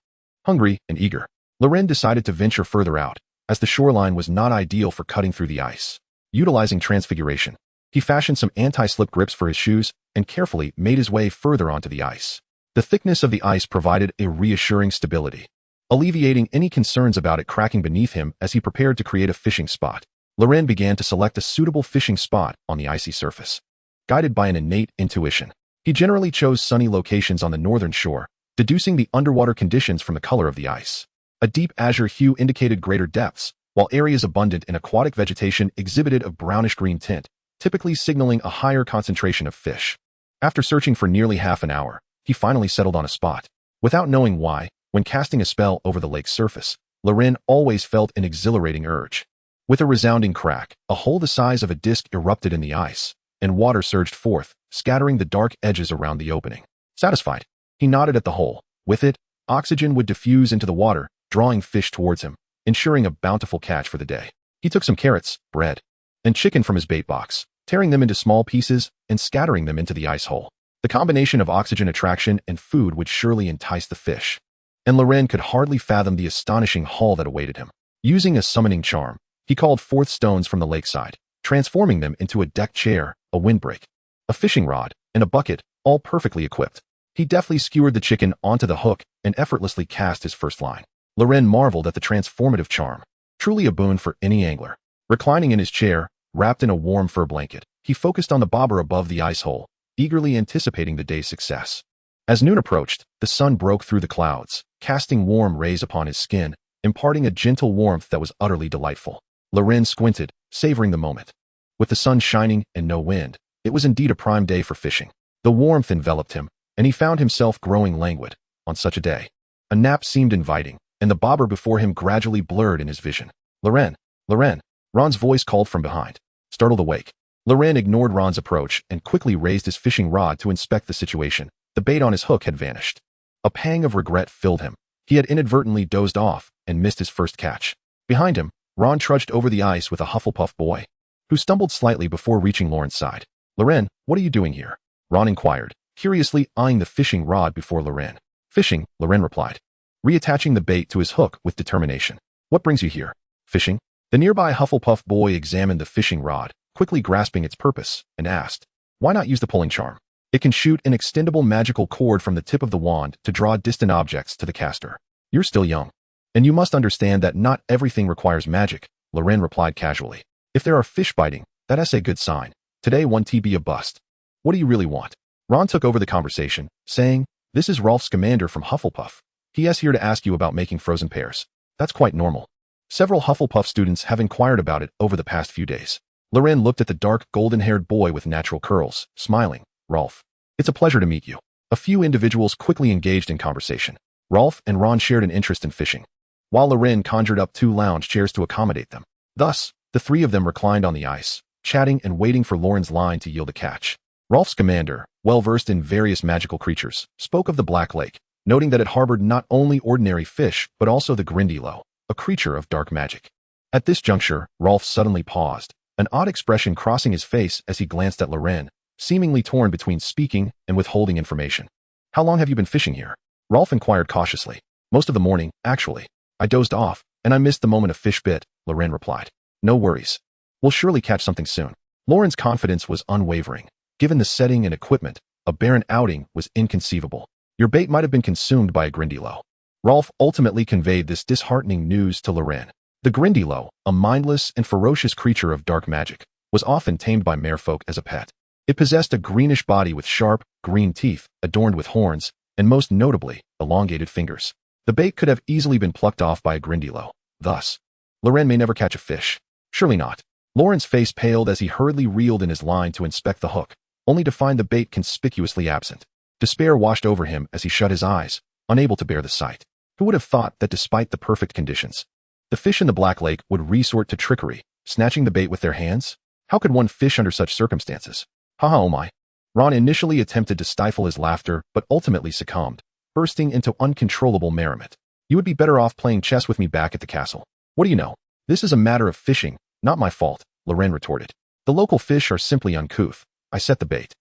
Hungry and eager, Loren decided to venture further out, as the shoreline was not ideal for cutting through the ice. Utilizing Transfiguration, he fashioned some anti-slip grips for his shoes and carefully made his way further onto the ice. The thickness of the ice provided a reassuring stability, alleviating any concerns about it cracking beneath him as he prepared to create a fishing spot. Loren began to select a suitable fishing spot on the icy surface. Guided by an innate intuition, he generally chose sunny locations on the northern shore, deducing the underwater conditions from the color of the ice. A deep azure hue indicated greater depths, while areas abundant in aquatic vegetation exhibited a brownish-green tint, typically signaling a higher concentration of fish. After searching for nearly half an hour, he finally settled on a spot. Without knowing why, when casting a spell over the lake's surface, Loren always felt an exhilarating urge. With a resounding crack, a hole the size of a disc erupted in the ice, and water surged forth, scattering the dark edges around the opening. Satisfied, he nodded at the hole. With it, oxygen would diffuse into the water, drawing fish towards him, ensuring a bountiful catch for the day. He took some carrots, bread, and chicken from his bait box, tearing them into small pieces and scattering them into the ice hole. The combination of oxygen attraction and food would surely entice the fish, and Loren could hardly fathom the astonishing haul that awaited him. Using a summoning charm, he called forth stones from the lakeside, transforming them into a deck chair, a windbreak, a fishing rod, and a bucket, all perfectly equipped. He deftly skewered the chicken onto the hook and effortlessly cast his first line. Loren marveled at the transformative charm, truly a boon for any angler. Reclining in his chair, wrapped in a warm fur blanket, he focused on the bobber above the ice hole, eagerly anticipating the day's success. As noon approached, the sun broke through the clouds, casting warm rays upon his skin, imparting a gentle warmth that was utterly delightful. Loren squinted, savoring the moment. With the sun shining and no wind, it was indeed a prime day for fishing. The warmth enveloped him, and he found himself growing languid. On such a day, a nap seemed inviting, and the bobber before him gradually blurred in his vision. Loren! Loren! Ron's voice called from behind. Startled awake, Loren ignored Ron's approach and quickly raised his fishing rod to inspect the situation. The bait on his hook had vanished. A pang of regret filled him. He had inadvertently dozed off and missed his first catch. Behind him, Ron trudged over the ice with a Hufflepuff boy, who stumbled slightly before reaching Loren's side. Loren, what are you doing here? Ron inquired, curiously eyeing the fishing rod before Loren. Fishing, Loren replied, reattaching the bait to his hook with determination. What brings you here? Fishing? The nearby Hufflepuff boy examined the fishing rod, quickly grasping its purpose, and asked, why not use the pulling charm? It can shoot an extendable magical cord from the tip of the wand to draw distant objects to the caster. You're still young, and you must understand that not everything requires magic, Loren replied casually. If there are fish biting, that's a good sign. Today won't be a bust. What do you really want? Ron took over the conversation, saying, this is Rolf Scamander from Hufflepuff. He is here to ask you about making frozen pears. That's quite normal. Several Hufflepuff students have inquired about it over the past few days. Loren looked at the dark, golden-haired boy with natural curls, smiling. Rolf, it's a pleasure to meet you. A few individuals quickly engaged in conversation. Rolf and Ron shared an interest in fishing, while Loren conjured up 2 lounge chairs to accommodate them. Thus, the 3 of them reclined on the ice, chatting and waiting for Loren's line to yield a catch. Rolf Scamander, well-versed in various magical creatures, spoke of the Black Lake, noting that it harbored not only ordinary fish but also the Grindylow, a creature of dark magic. At this juncture, Rolf suddenly paused, an odd expression crossing his face as he glanced at Loren, seemingly torn between speaking and withholding information. How long have you been fishing here? Rolf inquired cautiously. Most of the morning, actually. I dozed off, and I missed the moment a fish bit, Loren replied. No worries. We'll surely catch something soon. Loren's confidence was unwavering. Given the setting and equipment, a barren outing was inconceivable. Your bait might have been consumed by a Grindylow. Rolf ultimately conveyed this disheartening news to Loren. The Grindylow, a mindless and ferocious creature of dark magic, was often tamed by merfolk as a pet. It possessed a greenish body with sharp, green teeth, adorned with horns, and most notably, elongated fingers. The bait could have easily been plucked off by a Grindylow. Thus, Loren may never catch a fish. Surely not. Loren's face paled as he hurriedly reeled in his line to inspect the hook, only to find the bait conspicuously absent. Despair washed over him as he shut his eyes, unable to bear the sight. Who would have thought that despite the perfect conditions, the fish in the Black Lake would resort to trickery, snatching the bait with their hands? How could one fish under such circumstances? Haha, oh my. Ron initially attempted to stifle his laughter, but ultimately succumbed, bursting into uncontrollable merriment. You would be better off playing chess with me back at the castle. What do you know? This is a matter of fishing, not my fault, Loren retorted. The local fish are simply uncouth. I set the bait,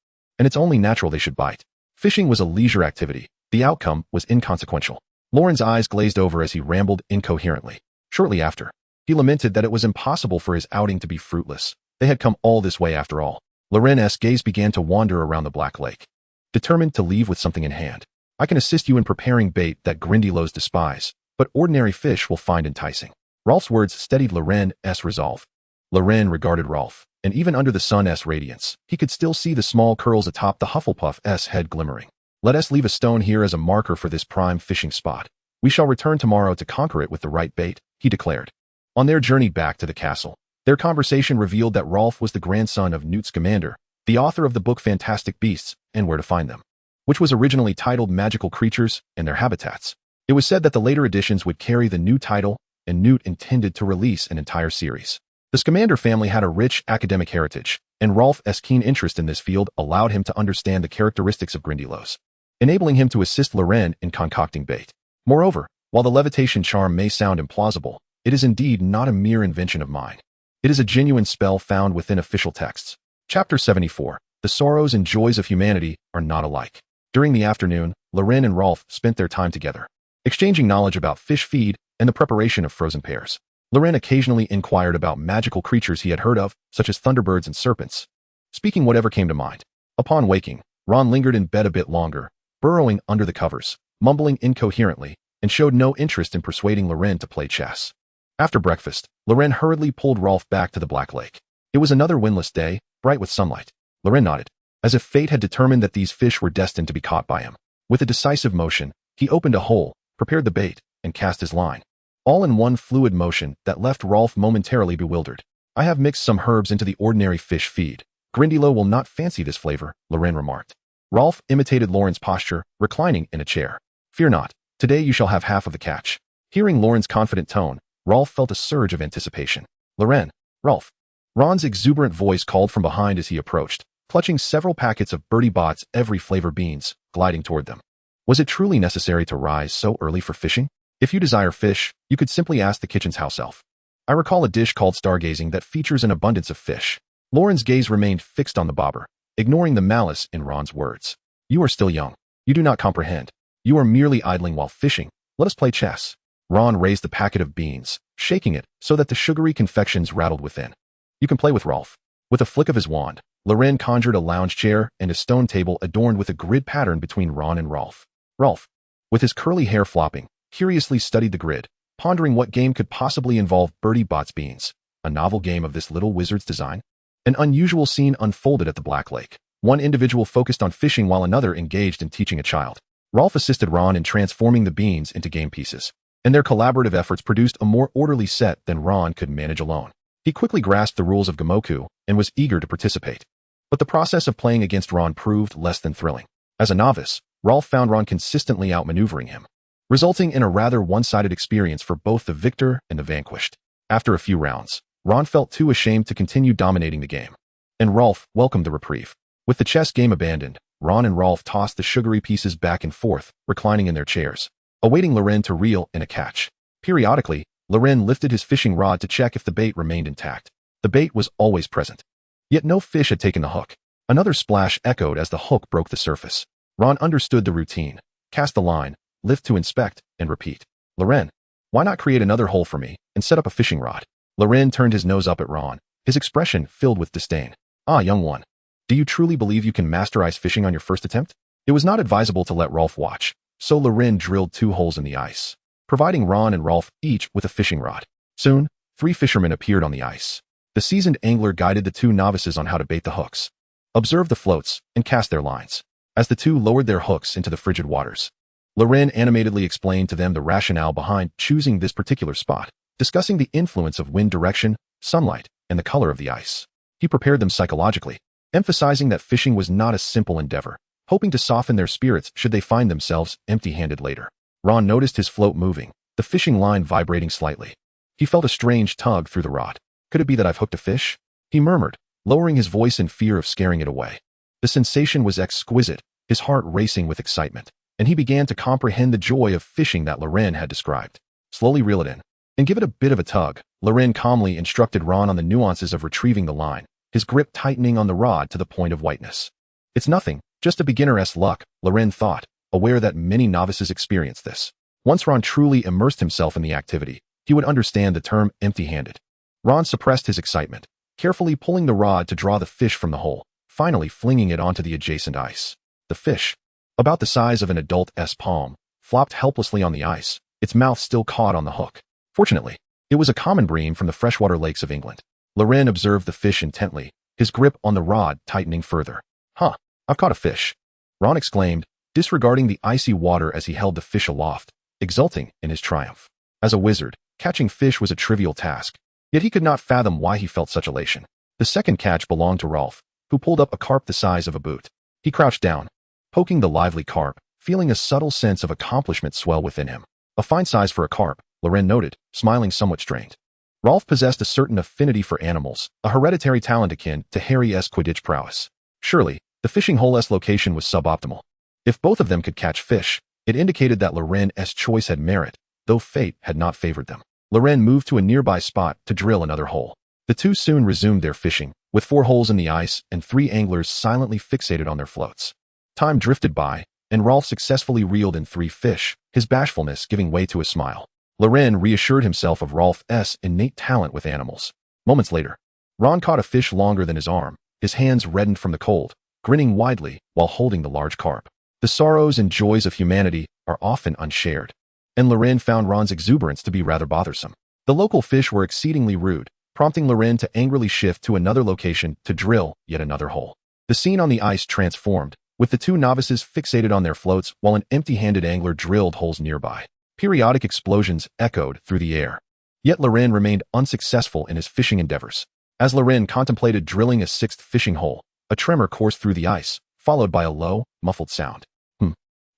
and it's only natural they should bite. Fishing was a leisure activity. The outcome was inconsequential. Loren's eyes glazed over as he rambled incoherently. Shortly after, he lamented that it was impossible for his outing to be fruitless. They had come all this way after all. Loren's gaze began to wander around the Black Lake, determined to leave with something in hand. I can assist you in preparing bait that Grindylows despise, but ordinary fish will find enticing. Rolf's words steadied Loren's resolve. Loren regarded Rolf, and even under the sun's radiance, he could still see the small curls atop the Hufflepuff's head glimmering. Let us leave a stone here as a marker for this prime fishing spot. We shall return tomorrow to conquer it with the right bait, he declared. On their journey back to the castle, their conversation revealed that Rolf was the grandson of Newt Scamander, the author of the book Fantastic Beasts and Where to Find Them, which was originally titled Magical Creatures and Their Habitats. It was said that the later editions would carry the new title, and Newt intended to release an entire series. The Scamander family had a rich academic heritage, and Rolf's keen interest in this field allowed him to understand the characteristics of Grindylows, enabling him to assist Loren in concocting bait. Moreover, while the levitation charm may sound implausible, it is indeed not a mere invention of mine. It is a genuine spell found within official texts. Chapter 74. The sorrows and joys of humanity are not alike. During the afternoon, Loren and Rolf spent their time together, exchanging knowledge about fish feed and the preparation of frozen pears. Loren occasionally inquired about magical creatures he had heard of, such as thunderbirds and serpents, speaking whatever came to mind. Upon waking, Ron lingered in bed a bit longer, burrowing under the covers, mumbling incoherently, and showed no interest in persuading Loren to play chess. After breakfast, Loren hurriedly pulled Rolf back to the Black Lake. It was another windless day, bright with sunlight. Loren nodded, as if fate had determined that these fish were destined to be caught by him. With a decisive motion, he opened a hole, prepared the bait, and cast his line, all in one fluid motion that left Rolf momentarily bewildered. I have mixed some herbs into the ordinary fish feed. Grindylow will not fancy this flavor, Loren remarked. Rolf imitated Loren's posture, reclining in a chair. Fear not, today you shall have half of the catch. Hearing Loren's confident tone, Rolf felt a surge of anticipation. Loren, Rolf. Ron's exuberant voice called from behind as he approached, clutching several packets of Bertie Bott's every flavor beans, gliding toward them. Was it truly necessary to rise so early for fishing? If you desire fish, you could simply ask the kitchen's house elf. I recall a dish called stargazing that features an abundance of fish. Loren's gaze remained fixed on the bobber, ignoring the malice in Ron's words. You are still young. You do not comprehend. You are merely idling while fishing. Let us play chess. Ron raised the packet of beans, shaking it so that the sugary confections rattled within. You can play with Rolf. With a flick of his wand, Loren conjured a lounge chair and a stone table adorned with a grid pattern between Ron and Rolf. Rolf, with his curly hair flopping, curiously studied the grid, pondering what game could possibly involve Bertie Bott's beans. A novel game of this little wizard's design? An unusual scene unfolded at the Black Lake. One individual focused on fishing while another engaged in teaching a child. Rolf assisted Ron in transforming the beans into game pieces, and their collaborative efforts produced a more orderly set than Ron could manage alone. He quickly grasped the rules of Gamoku and was eager to participate. But the process of playing against Ron proved less than thrilling. As a novice, Rolf found Ron consistently outmaneuvering him, resulting in a rather one-sided experience for both the victor and the vanquished. After a few rounds, Ron felt too ashamed to continue dominating the game, and Rolf welcomed the reprieve. With the chess game abandoned, Ron and Rolf tossed the sugary pieces back and forth, reclining in their chairs, awaiting Loren to reel in a catch. Periodically, Loren lifted his fishing rod to check if the bait remained intact. The bait was always present, yet no fish had taken the hook. Another splash echoed as the hook broke the surface. Ron understood the routine. Cast the line, lift to inspect, and repeat. Loren, why not create another hole for me and set up a fishing rod? Loren turned his nose up at Ron, his expression filled with disdain. Ah, young one. Do you truly believe you can master ice fishing on your first attempt? It was not advisable to let Rolf watch, so Loren drilled 2 holes in the ice, providing Ron and Rolf each with a fishing rod. Soon, 3 fishermen appeared on the ice. The seasoned angler guided the 2 novices on how to bait the hooks, observe the floats, and cast their lines. As the 2 lowered their hooks into the frigid waters, Loren animatedly explained to them the rationale behind choosing this particular spot, discussing the influence of wind direction, sunlight, and the color of the ice. He prepared them psychologically, emphasizing that fishing was not a simple endeavor, hoping to soften their spirits should they find themselves empty-handed later. Ron noticed his float moving, the fishing line vibrating slightly. He felt a strange tug through the rod. Could it be that I've hooked a fish? He murmured, lowering his voice in fear of scaring it away. The sensation was exquisite, his heart racing with excitement, and he began to comprehend the joy of fishing that Loren had described. Slowly reel it in, and give it a bit of a tug. Loren calmly instructed Ron on the nuances of retrieving the line, his grip tightening on the rod to the point of whiteness. It's nothing, just a beginner-esque luck, Loren thought, aware that many novices experience this. Once Ron truly immersed himself in the activity, he would understand the term empty-handed. Ron suppressed his excitement, carefully pulling the rod to draw the fish from the hole, finally flinging it onto the adjacent ice. The fish, about the size of an adult's palm, flopped helplessly on the ice, its mouth still caught on the hook. Fortunately, it was a common bream from the freshwater lakes of England. Loren observed the fish intently, his grip on the rod tightening further. "Huh, I've caught a fish," Ron exclaimed, disregarding the icy water as he held the fish aloft, exulting in his triumph. As a wizard, catching fish was a trivial task, yet he could not fathom why he felt such elation. The second catch belonged to Rolf, who pulled up a carp the size of a boot. He crouched down, poking the lively carp, feeling a subtle sense of accomplishment swell within him. A fine size for a carp, Loren noted, smiling somewhat strained. Rolf possessed a certain affinity for animals, a hereditary talent akin to Harry's Quidditch prowess. Surely, the fishing hole's location was suboptimal. If both of them could catch fish, it indicated that Loren's choice had merit, though fate had not favored them. Loren moved to a nearby spot to drill another hole. The two soon resumed their fishing, with 4 holes in the ice and 3 anglers silently fixated on their floats. Time drifted by, and Rolf successfully reeled in 3 fish, his bashfulness giving way to a smile. Loren reassured himself of Rolf's innate talent with animals. Moments later, Ron caught a fish longer than his arm, his hands reddened from the cold, grinning widely while holding the large carp. The sorrows and joys of humanity are often unshared, and Loren found Ron's exuberance to be rather bothersome. The local fish were exceedingly rude, prompting Loren to angrily shift to another location to drill yet another hole. The scene on the ice transformed, with the 2 novices fixated on their floats while an empty-handed angler drilled holes nearby. Periodic explosions echoed through the air. Yet Loren remained unsuccessful in his fishing endeavors. As Loren contemplated drilling a 6th fishing hole, a tremor coursed through the ice, followed by a low, muffled sound.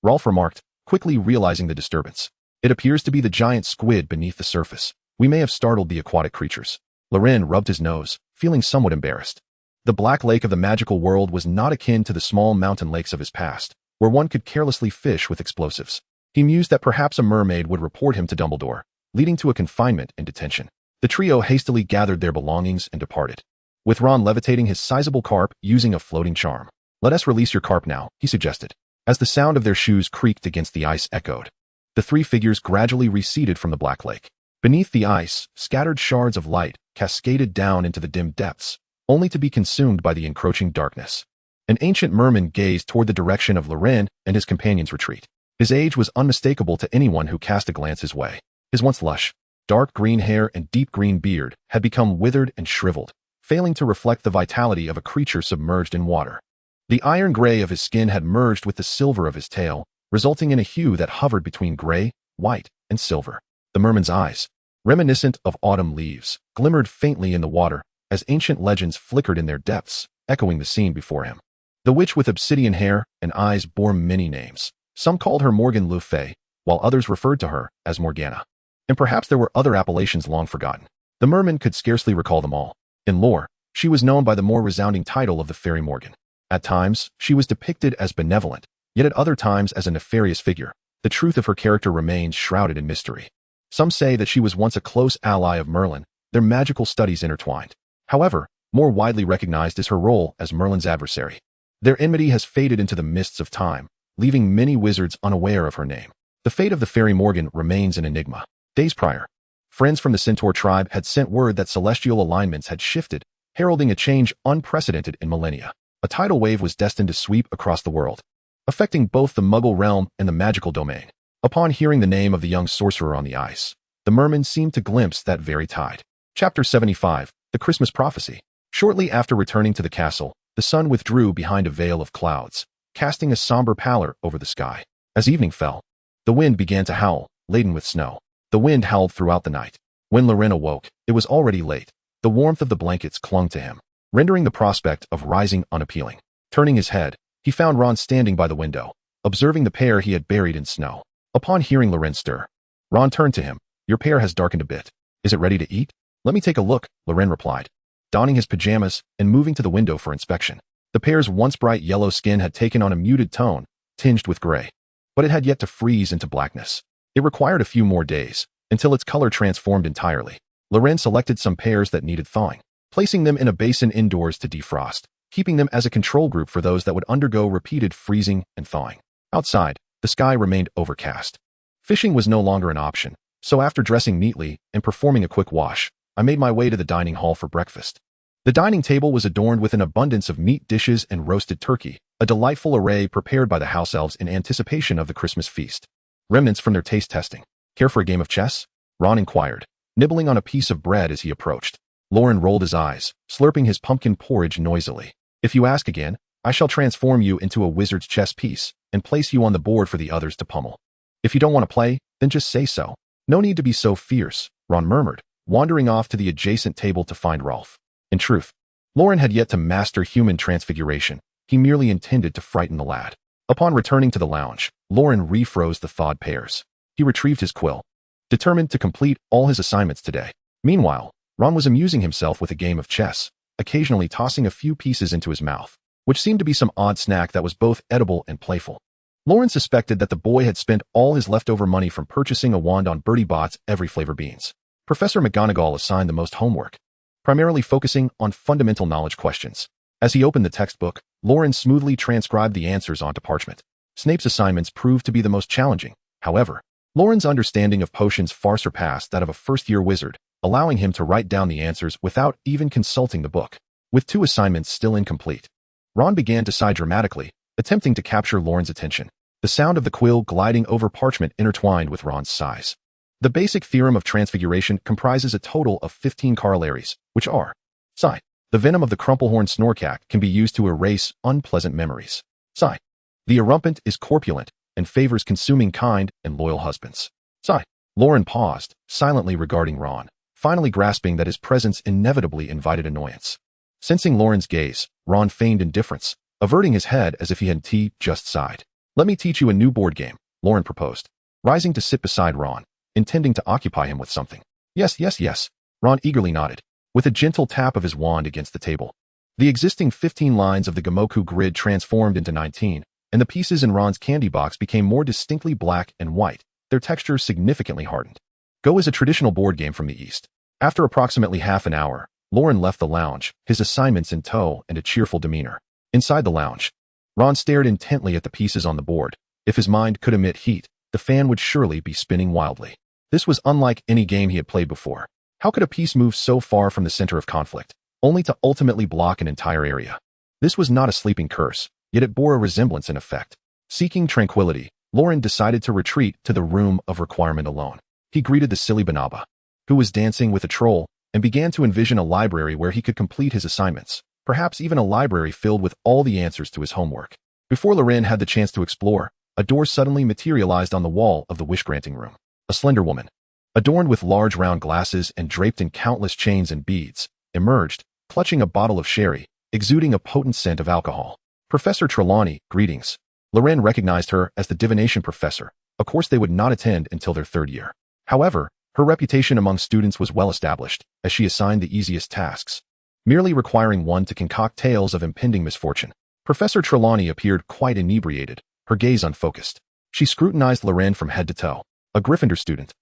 Rolf remarked, quickly realizing the disturbance. "It appears to be the giant squid beneath the surface. We may have startled the aquatic creatures." Loren rubbed his nose, feeling somewhat embarrassed. The black lake of the magical world was not akin to the small mountain lakes of his past, where one could carelessly fish with explosives. He mused that perhaps a mermaid would report him to Dumbledore, leading to a confinement and detention. The trio hastily gathered their belongings and departed, with Ron levitating his sizable carp using a floating charm. "Let us release your carp now," he suggested, as the sound of their shoes creaked against the ice echoed. The 3 figures gradually receded from the black lake. Beneath the ice, scattered shards of light cascaded down into the dim depths, only to be consumed by the encroaching darkness. An ancient merman gazed toward the direction of Loren and his companion's retreat. His age was unmistakable to anyone who cast a glance his way. His once lush, dark green hair and deep green beard had become withered and shriveled, failing to reflect the vitality of a creature submerged in water. The iron gray of his skin had merged with the silver of his tail, resulting in a hue that hovered between gray, white, and silver. The merman's eyes, reminiscent of autumn leaves, glimmered faintly in the water as ancient legends flickered in their depths, echoing the scene before him. The witch with obsidian hair and eyes bore many names. Some called her Morgan Le Fay, while others referred to her as Morgana. And perhaps there were other appellations long forgotten. The merman could scarcely recall them all. In lore, she was known by the more resounding title of the Fairy Morgan. At times, she was depicted as benevolent, yet at other times as a nefarious figure. The truth of her character remains shrouded in mystery. Some say that she was once a close ally of Merlin, their magical studies intertwined. However, more widely recognized is her role as Merlin's adversary. Their enmity has faded into the mists of time, leaving many wizards unaware of her name. The fate of the Fairy Morgan remains an enigma. Days prior, friends from the Centaur tribe had sent word that celestial alignments had shifted, heralding a change unprecedented in millennia. A tidal wave was destined to sweep across the world, affecting both the Muggle realm and the magical domain. Upon hearing the name of the young sorcerer on the ice, the merman seemed to glimpse that very tide. Chapter 75, The Christmas Prophecy. Shortly after returning to the castle, the sun withdrew behind a veil of clouds, casting a somber pallor over the sky. As evening fell, the wind began to howl, laden with snow. The wind howled throughout the night. When Loren awoke, it was already late. The warmth of the blankets clung to him, rendering the prospect of rising unappealing. Turning his head, he found Ron standing by the window, observing the pear he had buried in snow. Upon hearing Loren stir, Ron turned to him. "Your pear has darkened a bit. Is it ready to eat?" "Let me take a look," Loren replied, donning his pajamas and moving to the window for inspection. The pear's once bright yellow skin had taken on a muted tone, tinged with gray, but it had yet to freeze into blackness. It required a few more days, until its color transformed entirely. Loren selected some pears that needed thawing. Placing them in a basin indoors to defrost, keeping them as a control group for those that would undergo repeated freezing and thawing. Outside, the sky remained overcast. Fishing was no longer an option, so after dressing neatly and performing a quick wash, I made my way to the dining hall for breakfast. The dining table was adorned with an abundance of meat dishes and roasted turkey, a delightful array prepared by the house elves in anticipation of the Christmas feast. Remnants from their taste testing. Care for a game of chess? Ron inquired, nibbling on a piece of bread as he approached. Loren rolled his eyes, slurping his pumpkin porridge noisily. If you ask again, I shall transform you into a wizard's chess piece and place you on the board for the others to pummel. If you don't want to play, then just say so. No need to be so fierce, Ron murmured, wandering off to the adjacent table to find Rolf. In truth, Loren had yet to master human transfiguration. He merely intended to frighten the lad. Upon returning to the lounge, Loren refroze the thawed pears. He retrieved his quill, determined to complete all his assignments today. Meanwhile, Ron was amusing himself with a game of chess, occasionally tossing a few pieces into his mouth, which seemed to be some odd snack that was both edible and playful. Loren suspected that the boy had spent all his leftover money from purchasing a wand on Bertie Bott's every flavor beans. Professor McGonagall assigned the most homework, primarily focusing on fundamental knowledge questions. As he opened the textbook, Loren smoothly transcribed the answers onto parchment. Snape's assignments proved to be the most challenging. However, Loren's understanding of potions far surpassed that of a first-year wizard, allowing him to write down the answers without even consulting the book. With 2 assignments still incomplete, Ron began to sigh dramatically, attempting to capture Loren's attention. The sound of the quill gliding over parchment intertwined with Ron's sighs. The basic theorem of transfiguration comprises a total of 15 corollaries, which are: Sigh. The venom of the crumplehorn snorcat can be used to erase unpleasant memories. Sigh. The erumpent is corpulent and favors consuming kind and loyal husbands. Sigh. Loren paused, silently regarding Ron, finally grasping that his presence inevitably invited annoyance. Sensing Loren's gaze, Ron feigned indifference, averting his head as if he had just sighed. Let me teach you a new board game, Loren proposed, rising to sit beside Ron, intending to occupy him with something. Yes, yes, yes. Ron eagerly nodded, with a gentle tap of his wand against the table. The existing 15 lines of the Gamoku grid transformed into 19, and the pieces in Ron's candy box became more distinctly black and white, their texture significantly hardened. Go is a traditional board game from the East. After approximately half an hour, Loren left the lounge, his assignments in tow and a cheerful demeanor. Inside the lounge, Ron stared intently at the pieces on the board. If his mind could emit heat, the fan would surely be spinning wildly. This was unlike any game he had played before. How could a piece move so far from the center of conflict, only to ultimately block an entire area? This was not a sleeping curse, yet it bore a resemblance in effect. Seeking tranquility, Loren decided to retreat to the room of requirement alone. He greeted the silly Banaba, who was dancing with a troll, and began to envision a library where he could complete his assignments, perhaps even a library filled with all the answers to his homework. Before Loren had the chance to explore, a door suddenly materialized on the wall of the wish-granting room. A slender woman, adorned with large round glasses and draped in countless chains and beads, emerged, clutching a bottle of sherry, exuding a potent scent of alcohol. Professor Trelawney, greetings. Loren recognized her as the divination professor, a course they would not attend until their 3rd year. However, her reputation among students was well established, as she assigned the easiest tasks, merely requiring one to concoct tales of impending misfortune. Professor Trelawney appeared quite inebriated, her gaze unfocused. She scrutinized Loren from head to toe. A Gryffindor student.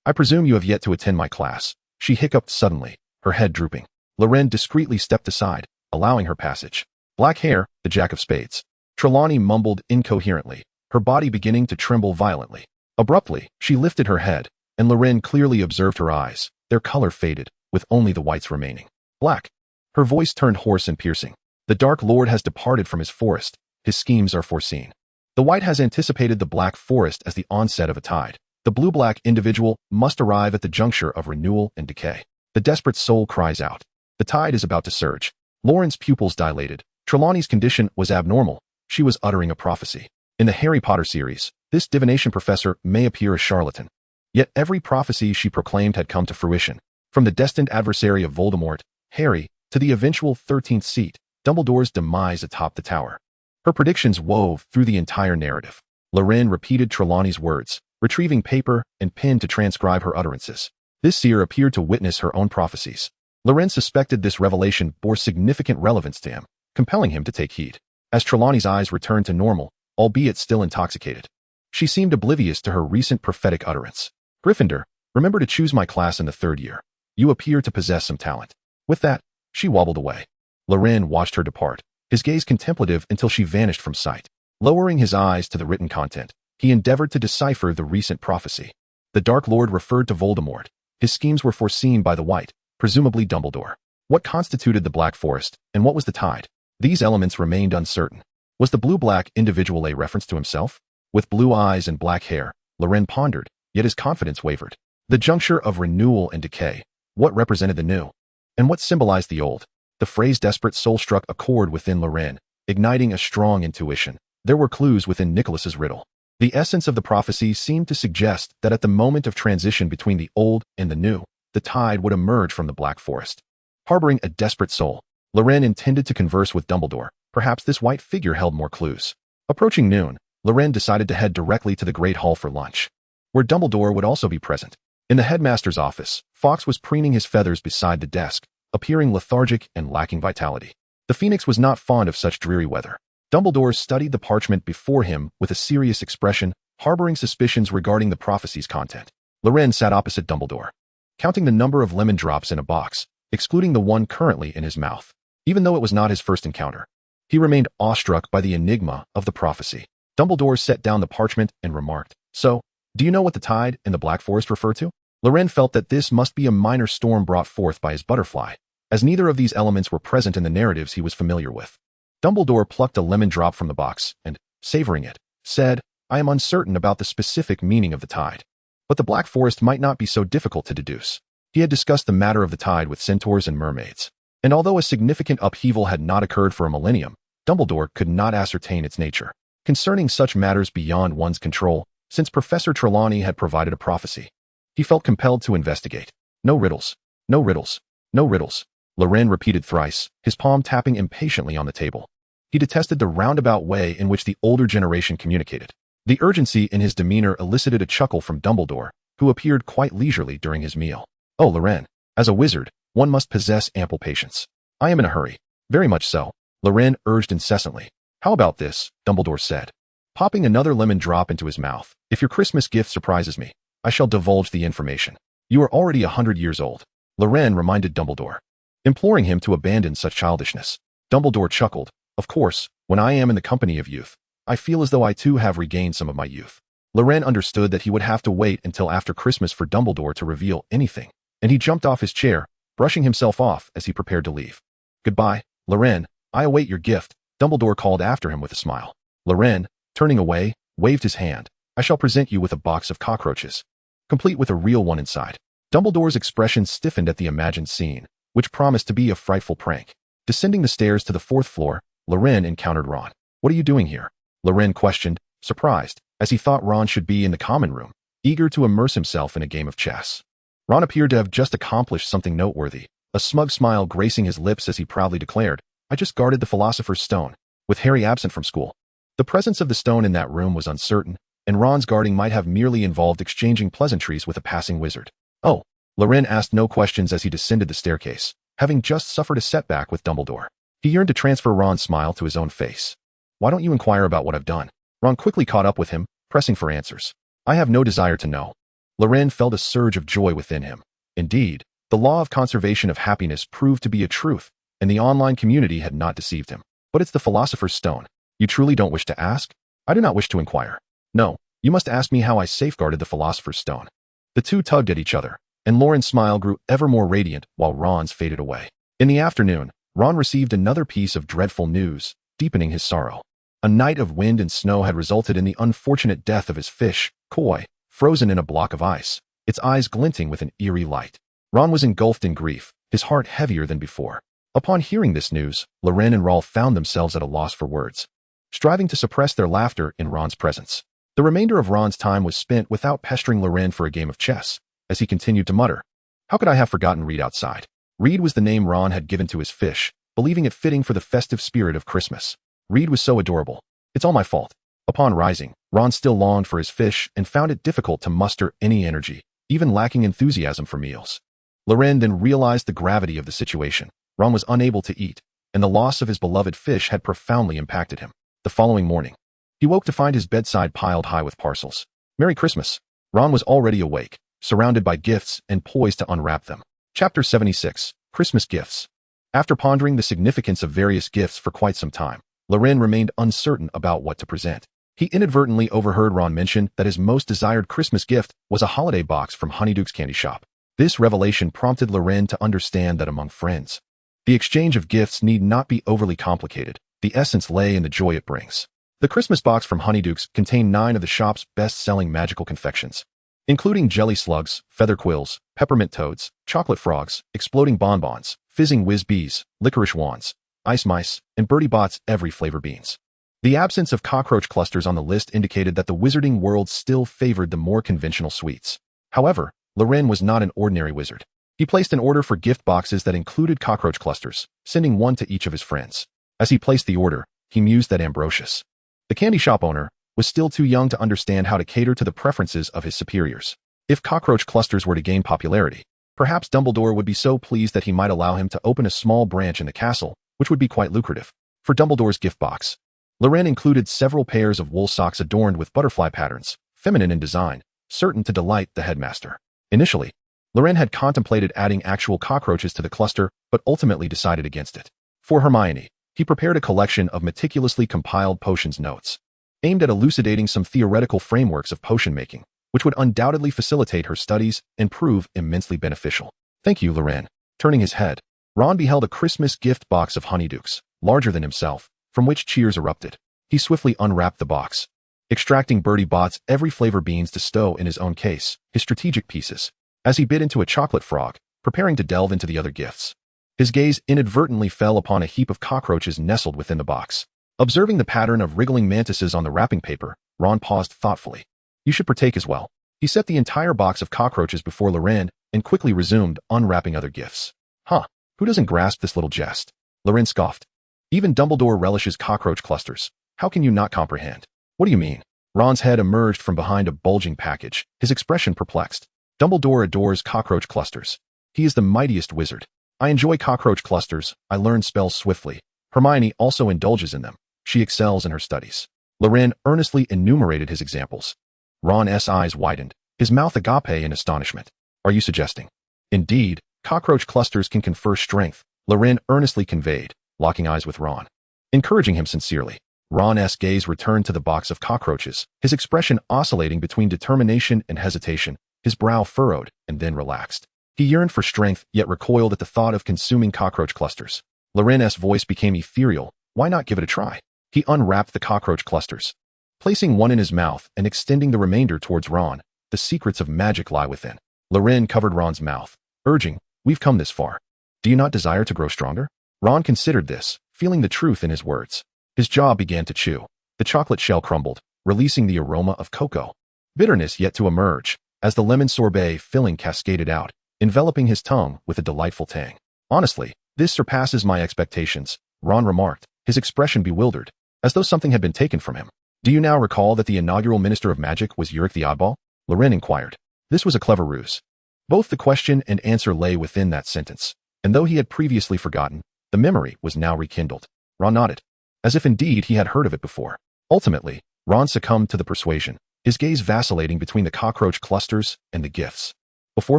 I presume you have yet to attend my class. She hiccuped suddenly, her head drooping. Loren discreetly stepped aside, allowing her passage. Black hair, the Jack of Spades. Trelawney mumbled incoherently, her body beginning to tremble violently. Abruptly, she lifted her head, and Loren clearly observed her eyes. Their color faded, with only the whites remaining. Black. Her voice turned hoarse and piercing. The Dark Lord has departed from his forest. His schemes are foreseen. The White has anticipated the Black Forest as the onset of a tide. The blue-black individual must arrive at the juncture of renewal and decay. The desperate soul cries out. The tide is about to surge. Loren's pupils dilated. Trelawney's condition was abnormal. She was uttering a prophecy. In the Harry Potter series, this divination professor may appear a charlatan. Yet every prophecy she proclaimed had come to fruition. From the destined adversary of Voldemort, Harry, to the eventual 13th seat, Dumbledore's demise atop the tower. Her predictions wove through the entire narrative. Loren repeated Trelawney's words, retrieving paper and pen to transcribe her utterances. This seer appeared to witness her own prophecies. Loren suspected this revelation bore significant relevance to him, compelling him to take heed. As Trelawney's eyes returned to normal, albeit still intoxicated, she seemed oblivious to her recent prophetic utterance. Gryffindor, remember to choose my class in the 3rd year. You appear to possess some talent. With that, she wobbled away. Loren watched her depart, his gaze contemplative until she vanished from sight. Lowering his eyes to the written content, he endeavored to decipher the recent prophecy. The Dark Lord referred to Voldemort. His schemes were foreseen by the White, presumably Dumbledore. What constituted the Black Forest, and what was the tide? These elements remained uncertain. Was the blue-black individual a reference to himself? With blue eyes and black hair, Loren pondered, yet his confidence wavered. The juncture of renewal and decay. What represented the new? And what symbolized the old? The phrase desperate soul struck a chord within Loren, igniting a strong intuition. There were clues within Nicholas's riddle. The essence of the prophecy seemed to suggest that at the moment of transition between the old and the new, the tide would emerge from the Black Forest. Harboring a desperate soul, Loren intended to converse with Dumbledore. Perhaps this white figure held more clues. Approaching noon, Loren decided to head directly to the Great Hall for lunch, where Dumbledore would also be present. In the headmaster's office, Fawkes was preening his feathers beside the desk, appearing lethargic and lacking vitality. The Phoenix was not fond of such dreary weather. Dumbledore studied the parchment before him with a serious expression, harboring suspicions regarding the prophecy's content. Loren sat opposite Dumbledore, counting the number of lemon drops in a box, excluding the one currently in his mouth. Even though it was not his first encounter, he remained awestruck by the enigma of the prophecy. Dumbledore set down the parchment and remarked, "So, do you know what the tide and the Black Forest refer to?" Loren felt that this must be a minor storm brought forth by his butterfly, as neither of these elements were present in the narratives he was familiar with. Dumbledore plucked a lemon drop from the box and, savoring it, said, "I am uncertain about the specific meaning of the tide. But the Black Forest might not be so difficult to deduce." He had discussed the matter of the tide with centaurs and mermaids, and although a significant upheaval had not occurred for a millennium, Dumbledore could not ascertain its nature. Concerning such matters beyond one's control, since Professor Trelawney had provided a prophecy, he felt compelled to investigate. No riddles, no riddles, no riddles, Loren repeated thrice, his palm tapping impatiently on the table. He detested the roundabout way in which the older generation communicated. The urgency in his demeanor elicited a chuckle from Dumbledore, who appeared quite leisurely during his meal. "Oh, Loren, as a wizard, one must possess ample patience." "I am in a hurry." "Very much so," Loren urged incessantly. "How about this?" Dumbledore said, popping another lemon drop into his mouth. "If your Christmas gift surprises me, I shall divulge the information. You are already 100 years old," Loren reminded Dumbledore, imploring him to abandon such childishness. Dumbledore chuckled. "Of course, when I am in the company of youth, I feel as though I too have regained some of my youth." Loren understood that he would have to wait until after Christmas for Dumbledore to reveal anything, and he jumped off his chair, brushing himself off as he prepared to leave. "Goodbye, Loren, I await your gift," Dumbledore called after him with a smile. Loren, turning away, waved his hand. "I shall present you with a box of cockroaches, complete with a real one inside." Dumbledore's expression stiffened at the imagined scene, which promised to be a frightful prank. Descending the stairs to the 4th floor, Loren encountered Ron. "What are you doing here?" Loren questioned, surprised, as he thought Ron should be in the common room, eager to immerse himself in a game of chess. Ron appeared to have just accomplished something noteworthy, a smug smile gracing his lips as he proudly declared, "I just guarded the Philosopher's Stone, with Harry absent from school." The presence of the stone in that room was uncertain, and Ron's guarding might have merely involved exchanging pleasantries with a passing wizard. "Oh," Loren asked no questions as he descended the staircase, having just suffered a setback with Dumbledore. He yearned to transfer Ron's smile to his own face. "Why don't you inquire about what I've done?" Ron quickly caught up with him, pressing for answers. "I have no desire to know." Loren felt a surge of joy within him. Indeed, the law of conservation of happiness proved to be a truth, and the online community had not deceived him. "But it's the Philosopher's Stone. You truly don't wish to ask?" "I do not wish to inquire. No, you must ask me how I safeguarded the Philosopher's Stone." The two tugged at each other, and Loren's smile grew ever more radiant while Ron's faded away. In the afternoon, Ron received another piece of dreadful news, deepening his sorrow. A night of wind and snow had resulted in the unfortunate death of his fish, Koi, frozen in a block of ice, its eyes glinting with an eerie light. Ron was engulfed in grief, his heart heavier than before. Upon hearing this news, Loren and Rolf found themselves at a loss for words, striving to suppress their laughter in Ron's presence. The remainder of Ron's time was spent without pestering Loren for a game of chess, as he continued to mutter, "How could I have forgotten Reed outside?" Reed was the name Ron had given to his fish, believing it fitting for the festive spirit of Christmas. Reed was so adorable. "It's all my fault." Upon rising, Ron still longed for his fish and found it difficult to muster any energy, even lacking enthusiasm for meals. Loren then realized the gravity of the situation. Ron was unable to eat, and the loss of his beloved fish had profoundly impacted him. The following morning, he woke to find his bedside piled high with parcels. "Merry Christmas." Ron was already awake, surrounded by gifts and poised to unwrap them. Chapter 76, Christmas Gifts. After pondering the significance of various gifts for quite some time, Loren remained uncertain about what to present. He inadvertently overheard Ron mention that his most desired Christmas gift was a holiday box from Honeyduke's candy shop. This revelation prompted Loren to understand that among friends, the exchange of gifts need not be overly complicated. The essence lay in the joy it brings. The Christmas box from Honeyduke's contained 9 of the shop's best-selling magical confections, including jelly slugs, feather quills, peppermint toads, chocolate frogs, exploding bonbons, fizzing whiz bees, licorice wands, ice mice, and Bertie Bott's every flavor beans. The absence of cockroach clusters on the list indicated that the Wizarding World still favored the more conventional sweets. However, Loren was not an ordinary wizard. He placed an order for gift boxes that included cockroach clusters, sending one to each of his friends. As he placed the order, he mused that Ambrosius, the candy shop owner, was still too young to understand how to cater to the preferences of his superiors. If cockroach clusters were to gain popularity, perhaps Dumbledore would be so pleased that he might allow him to open a small branch in the castle, which would be quite lucrative. For Dumbledore's gift box, Loren included several pairs of wool socks adorned with butterfly patterns, feminine in design, certain to delight the headmaster. Initially, Loren had contemplated adding actual cockroaches to the cluster, but ultimately decided against it. For Hermione, he prepared a collection of meticulously compiled potions notes, aimed at elucidating some theoretical frameworks of potion making, which would undoubtedly facilitate her studies and prove immensely beneficial. Thank you, Loren. Turning his head, Ron beheld a Christmas gift box of Honeydukes, larger than himself, from which cheers erupted. He swiftly unwrapped the box, extracting Bertie Bott's every flavor beans to stow in his own case, his strategic pieces. As he bit into a chocolate frog, preparing to delve into the other gifts, his gaze inadvertently fell upon a heap of cockroaches nestled within the box. Observing the pattern of wriggling mantises on the wrapping paper, Ron paused thoughtfully. You should partake as well. He set the entire box of cockroaches before Loren and quickly resumed unwrapping other gifts. Huh, who doesn't grasp this little jest? Loren scoffed. Even Dumbledore relishes cockroach clusters. How can you not comprehend? What do you mean? Ron's head emerged from behind a bulging package, his expression perplexed. Dumbledore adores cockroach clusters. He is the mightiest wizard. I enjoy cockroach clusters. I learn spells swiftly. Hermione also indulges in them. She excels in her studies. Loren earnestly enumerated his examples. Ron's eyes widened, his mouth agape in astonishment. Are you suggesting? Indeed, cockroach clusters can confer strength, Loren earnestly conveyed, locking eyes with Ron, encouraging him sincerely. Ron's gaze returned to the box of cockroaches, his expression oscillating between determination and hesitation, his brow furrowed and then relaxed. He yearned for strength, yet recoiled at the thought of consuming cockroach clusters. Loren's voice became ethereal. Why not give it a try? He unwrapped the cockroach clusters, placing one in his mouth and extending the remainder towards Ron. The secrets of magic lie within. Loren covered Ron's mouth, urging, We've come this far. Do you not desire to grow stronger? Ron considered this, feeling the truth in his words. His jaw began to chew. The chocolate shell crumbled, releasing the aroma of cocoa. Bitterness yet to emerge, as the lemon sorbet filling cascaded out, enveloping his tongue with a delightful tang. Honestly, this surpasses my expectations, Ron remarked, his expression bewildered, as though something had been taken from him. Do you now recall that the inaugural Minister of Magic was Uric the Oddball? Loren inquired. This was a clever ruse. Both the question and answer lay within that sentence, and though he had previously forgotten, the memory was now rekindled. Ron nodded, as if indeed he had heard of it before. Ultimately, Ron succumbed to the persuasion, his gaze vacillating between the cockroach clusters and the gifts. Before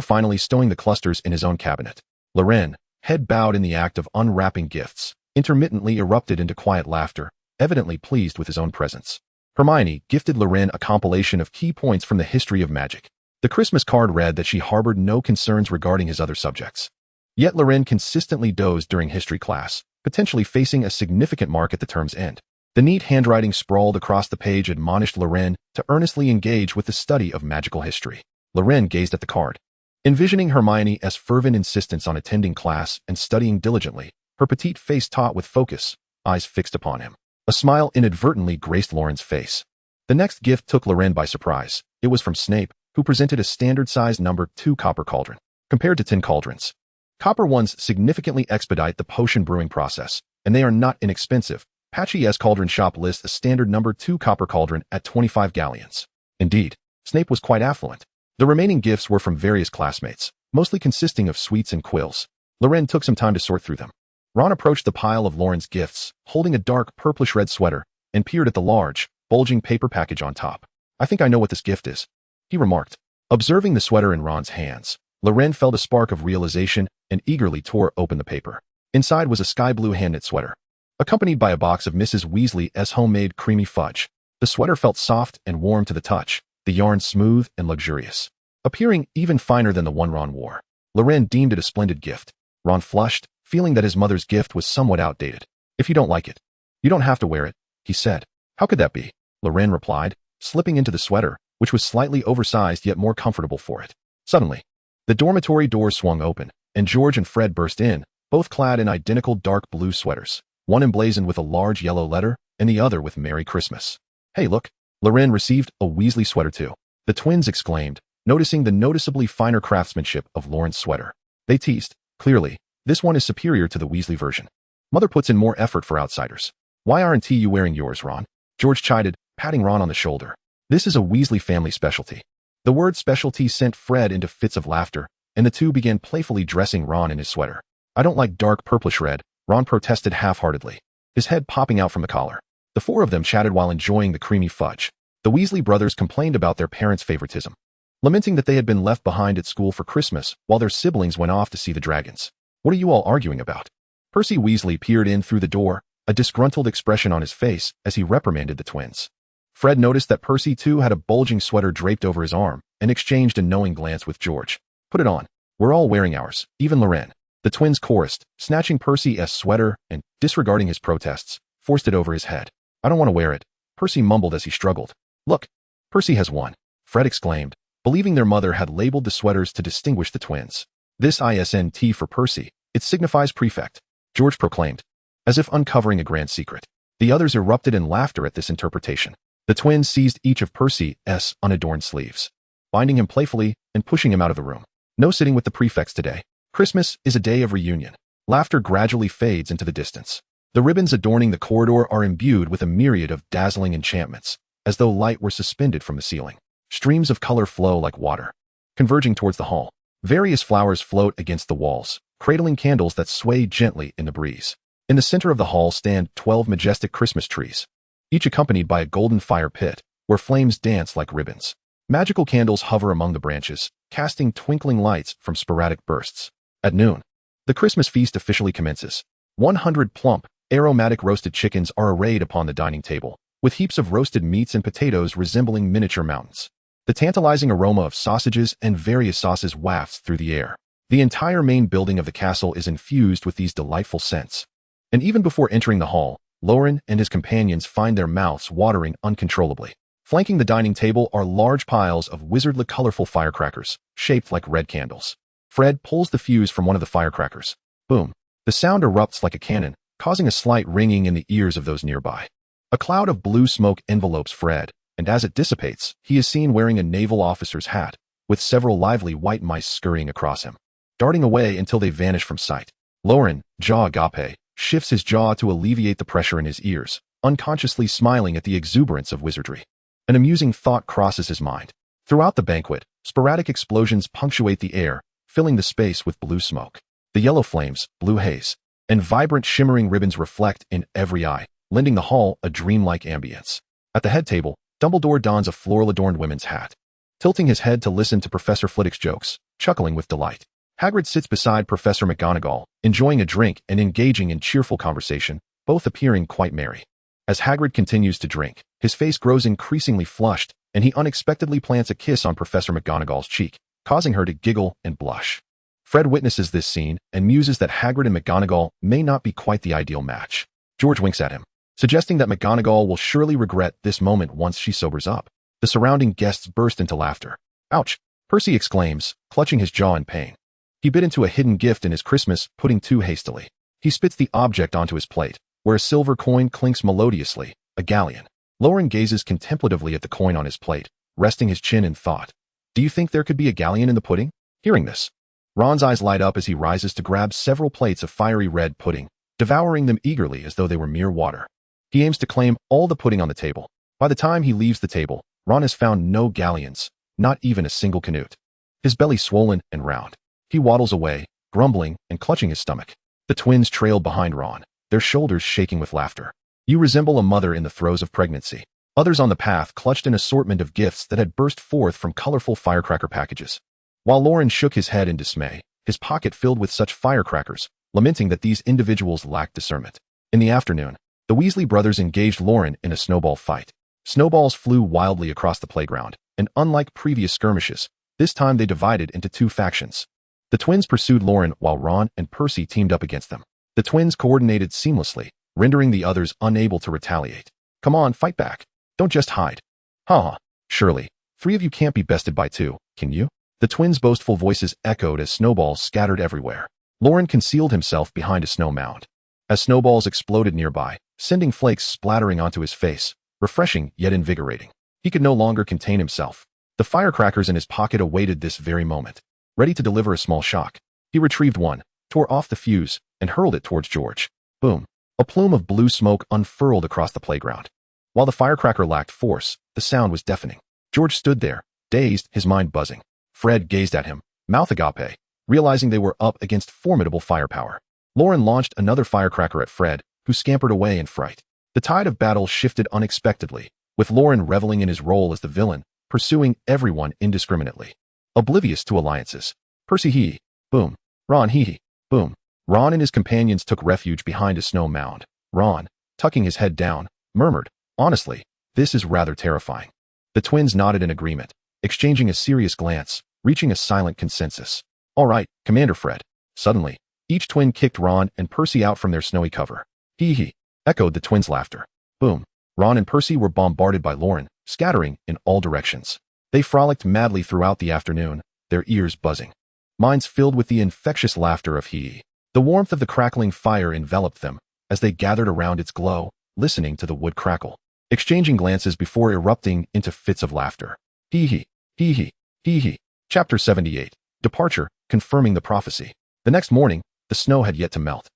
finally stowing the clusters in his own cabinet, Loren, head bowed in the act of unwrapping gifts, intermittently erupted into quiet laughter, evidently pleased with his own presence. Hermione gifted Loren a compilation of key points from the history of magic. The Christmas card read that she harbored no concerns regarding his other subjects. Yet Loren consistently dozed during history class, potentially facing a significant mark at the term's end. The neat handwriting sprawled across the page admonished Loren to earnestly engage with the study of magical history. Loren gazed at the card, envisioning Hermione's fervent insistence on attending class and studying diligently, her petite face taut with focus, eyes fixed upon him. A smile inadvertently graced Loren's face. The next gift took Loren by surprise. It was from Snape, who presented a standard-sized number 2 copper cauldron. Compared to tin cauldrons, copper ones significantly expedite the potion brewing process, and they are not inexpensive. Patchy's Cauldron Shop lists a standard number 2 copper cauldron at 25 galleons. Indeed, Snape was quite affluent. The remaining gifts were from various classmates, mostly consisting of sweets and quills. Loren took some time to sort through them. Ron approached the pile of Loren's gifts, holding a dark purplish-red sweater, and peered at the large, bulging paper package on top. I think I know what this gift is, he remarked. Observing the sweater in Ron's hands, Loren felt a spark of realization and eagerly tore open the paper. Inside was a sky blue hand-knit sweater, accompanied by a box of Mrs. Weasley's homemade creamy fudge. The sweater felt soft and warm to the touch, the yarn smooth and luxurious, appearing even finer than the one Ron wore. Loren deemed it a splendid gift. Ron flushed, feeling that his mother's gift was somewhat outdated. If you don't like it, you don't have to wear it, he said. How could that be? Loren replied, slipping into the sweater, which was slightly oversized yet more comfortable for it. Suddenly, the dormitory door swung open, and George and Fred burst in, both clad in identical dark blue sweaters, one emblazoned with a large yellow letter and the other with Merry Christmas. Hey, look, Loren received a Weasley sweater too, the twins exclaimed, noticing the noticeably finer craftsmanship of Lauren's sweater. They teased, clearly, this one is superior to the Weasley version. Mother puts in more effort for outsiders. Why aren't you wearing yours, Ron? George chided, patting Ron on the shoulder. This is a Weasley family specialty. The word specialty sent Fred into fits of laughter, and the two began playfully dressing Ron in his sweater. I don't like dark purplish red, Ron protested half-heartedly, his head popping out from the collar. The four of them chatted while enjoying the creamy fudge. The Weasley brothers complained about their parents' favoritism, lamenting that they had been left behind at school for Christmas while their siblings went off to see the dragons. What are you all arguing about? Percy Weasley peered in through the door, a disgruntled expression on his face as he reprimanded the twins. Fred noticed that Percy too had a bulging sweater draped over his arm and exchanged a knowing glance with George. Put it on. We're all wearing ours, even Loren. The twins chorused, snatching Percy's sweater and, disregarding his protests, forced it over his head. I don't want to wear it, Percy mumbled as he struggled. Look, Percy has one, Fred exclaimed, believing their mother had labeled the sweaters to distinguish the twins. This isn't for Percy, it signifies prefect, George proclaimed, as if uncovering a grand secret. The others erupted in laughter at this interpretation. The twins seized each of Percy's unadorned sleeves, binding him playfully and pushing him out of the room. No sitting with the prefects today. Christmas is a day of reunion. Laughter gradually fades into the distance. The ribbons adorning the corridor are imbued with a myriad of dazzling enchantments, as though light were suspended from the ceiling. Streams of color flow like water, converging towards the hall. Various flowers float against the walls, cradling candles that sway gently in the breeze. In the center of the hall stand 12 majestic Christmas trees, each accompanied by a golden fire pit, where flames dance like ribbons. Magical candles hover among the branches, casting twinkling lights from sporadic bursts. At noon, the Christmas feast officially commences. 100 plump, aromatic roasted chickens are arrayed upon the dining table, with heaps of roasted meats and potatoes resembling miniature mountains. The tantalizing aroma of sausages and various sauces wafts through the air. The entire main building of the castle is infused with these delightful scents. And even before entering the hall, Loren and his companions find their mouths watering uncontrollably. Flanking the dining table are large piles of wizardly colorful firecrackers, shaped like red candles. Fred pulls the fuse from one of the firecrackers. Boom. The sound erupts like a cannon, causing a slight ringing in the ears of those nearby. A cloud of blue smoke envelopes Fred, and as it dissipates, he is seen wearing a naval officer's hat, with several lively white mice scurrying across him, darting away until they vanish from sight. Loren, jaw agape, shifts his jaw to alleviate the pressure in his ears, unconsciously smiling at the exuberance of wizardry. An amusing thought crosses his mind. Throughout the banquet, sporadic explosions punctuate the air, filling the space with blue smoke. The yellow flames, blue haze, and vibrant shimmering ribbons reflect in every eye, lending the hall a dreamlike ambience. At the head table, Dumbledore dons a floral-adorned women's hat, tilting his head to listen to Professor Flitwick's jokes, chuckling with delight. Hagrid sits beside Professor McGonagall, enjoying a drink and engaging in cheerful conversation, both appearing quite merry. As Hagrid continues to drink, his face grows increasingly flushed, and he unexpectedly plants a kiss on Professor McGonagall's cheek, causing her to giggle and blush. Fred witnesses this scene and muses that Hagrid and McGonagall may not be quite the ideal match. George winks at him, suggesting that McGonagall will surely regret this moment once she sobers up. The surrounding guests burst into laughter. Ouch! Percy exclaims, clutching his jaw in pain. He bit into a hidden gift in his Christmas pudding too hastily. He spits the object onto his plate, where a silver coin clinks melodiously, a galleon. Loren gazes contemplatively at the coin on his plate, resting his chin in thought. Do you think there could be a galleon in the pudding? Hearing this, Ron's eyes light up as he rises to grab several plates of fiery red pudding, devouring them eagerly as though they were mere water. He aims to claim all the pudding on the table. By the time he leaves the table, Ron has found no galleons, not even a single canute. His belly swollen and round. He waddles away, grumbling and clutching his stomach. The twins trailed behind Ron, their shoulders shaking with laughter. You resemble a mother in the throes of pregnancy. Others on the path clutched an assortment of gifts that had burst forth from colorful firecracker packages. While Loren shook his head in dismay, his pocket filled with such firecrackers, lamenting that these individuals lacked discernment. In the afternoon, the Weasley brothers engaged Loren in a snowball fight. Snowballs flew wildly across the playground, and unlike previous skirmishes, this time they divided into two factions. The twins pursued Loren while Ron and Percy teamed up against them. The twins coordinated seamlessly, rendering the others unable to retaliate. Come on, fight back. Don't just hide. Haha, surely, 3 of you can't be bested by 2, can you? The twins' boastful voices echoed as snowballs scattered everywhere. Loren concealed himself behind a snow mound. As snowballs exploded nearby, sending flakes splattering onto his face, refreshing yet invigorating. He could no longer contain himself. The firecrackers in his pocket awaited this very moment, ready to deliver a small shock. He retrieved one, tore off the fuse, and hurled it towards George. Boom. A plume of blue smoke unfurled across the playground. While the firecracker lacked force, the sound was deafening. George stood there, dazed, his mind buzzing. Fred gazed at him, mouth agape, realizing they were up against formidable firepower. Loren launched another firecracker at Fred, who scampered away in fright. The tide of battle shifted unexpectedly, with Loren reveling in his role as the villain, pursuing everyone indiscriminately. Oblivious to alliances. Percy hee, boom. Ron hee, boom. Ron and his companions took refuge behind a snow mound. Ron, tucking his head down, murmured, "Honestly, this is rather terrifying." The twins nodded in agreement, exchanging a serious glance, reaching a silent consensus. "All right, Commander Fred." Suddenly, each twin kicked Ron and Percy out from their snowy cover. Hee hee, echoed the twins' laughter. Boom. Ron and Percy were bombarded by Loren, scattering in all directions. They frolicked madly throughout the afternoon, their ears buzzing. Minds filled with the infectious laughter of hee. The warmth of the crackling fire enveloped them, as they gathered around its glow, listening to the wood crackle, exchanging glances before erupting into fits of laughter. Hee hee, hee hee, hee hee. Chapter 78. Departure, confirming the prophecy. The next morning, the snow had yet to melt.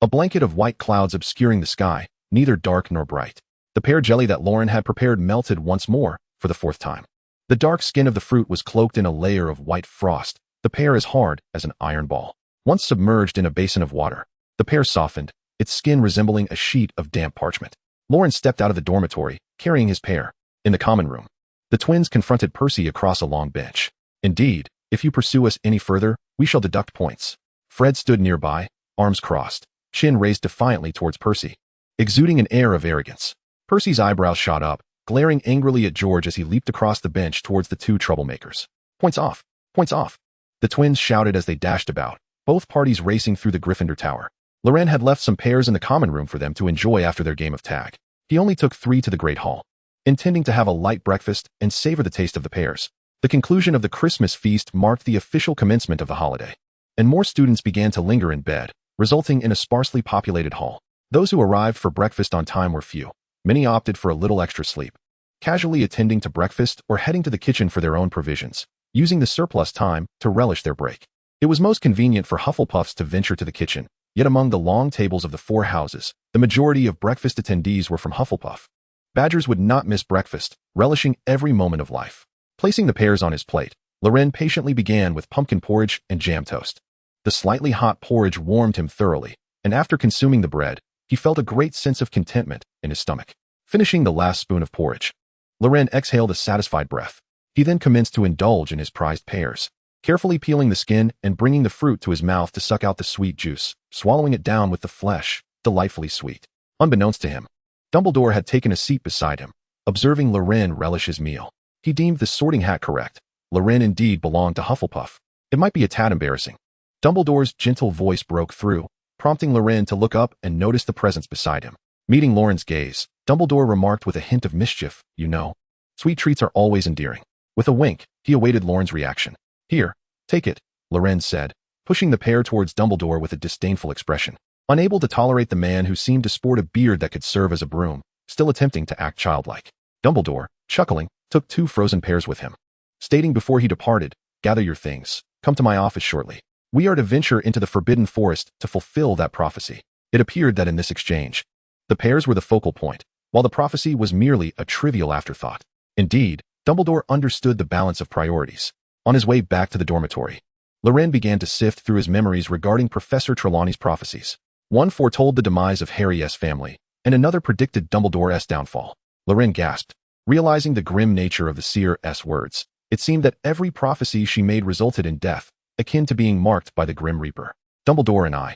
A blanket of white clouds obscuring the sky, neither dark nor bright. The pear jelly that Loren had prepared melted once more, for the 4th time. The dark skin of the fruit was cloaked in a layer of white frost, the pear as hard as an iron ball. Once submerged in a basin of water, the pear softened, its skin resembling a sheet of damp parchment. Loren stepped out of the dormitory, carrying his pear. In the common room, the twins confronted Percy across a long bench. "Indeed, if you pursue us any further, we shall deduct points." Fred stood nearby, arms crossed, chin raised defiantly towards Percy, exuding an air of arrogance. Percy's eyebrows shot up, glaring angrily at George as he leaped across the bench towards the 2 troublemakers. "Points off! Points off!" The twins shouted as they dashed about, both parties racing through the Gryffindor Tower. Loren had left some pears in the common room for them to enjoy after their game of tag. He only took 3 to the Great Hall, intending to have a light breakfast and savor the taste of the pears. The conclusion of the Christmas feast marked the official commencement of the holiday, and more students began to linger in bed, resulting in a sparsely populated hall. Those who arrived for breakfast on time were few. Many opted for a little extra sleep, casually attending to breakfast or heading to the kitchen for their own provisions, using the surplus time to relish their break. It was most convenient for Hufflepuffs to venture to the kitchen, yet among the long tables of the 4 houses, the majority of breakfast attendees were from Hufflepuff. Badgers would not miss breakfast, relishing every moment of life. Placing the pears on his plate, Loren patiently began with pumpkin porridge and jam toast. The slightly hot porridge warmed him thoroughly, and after consuming the bread, he felt a great sense of contentment in his stomach. Finishing the last spoon of porridge, Loren exhaled a satisfied breath. He then commenced to indulge in his prized pears, carefully peeling the skin and bringing the fruit to his mouth to suck out the sweet juice, swallowing it down with the flesh, delightfully sweet. Unbeknownst to him, Dumbledore had taken a seat beside him, observing Loren relish his meal. He deemed the sorting hat correct. Loren indeed belonged to Hufflepuff. It might be a tad embarrassing. Dumbledore's gentle voice broke through, prompting Loren to look up and notice the presence beside him. Meeting Loren's gaze, Dumbledore remarked with a hint of mischief, "You know, sweet treats are always endearing." With a wink, he awaited Loren's reaction. "Here, take it," Loren said, pushing the pear towards Dumbledore with a disdainful expression. Unable to tolerate the man who seemed to sport a beard that could serve as a broom, still attempting to act childlike, Dumbledore, chuckling, took 2 frozen pears with him, stating before he departed, "Gather your things, come to my office shortly. We are to venture into the Forbidden Forest to fulfill that prophecy." It appeared that in this exchange, the pears were the focal point, while the prophecy was merely a trivial afterthought. Indeed, Dumbledore understood the balance of priorities. On his way back to the dormitory, Loren began to sift through his memories regarding Professor Trelawney's prophecies. One foretold the demise of Harry's family, and another predicted Dumbledore's downfall. Loren gasped, realizing the grim nature of the seer's words. It seemed that every prophecy she made resulted in death, akin to being marked by the Grim Reaper. "Dumbledore and I,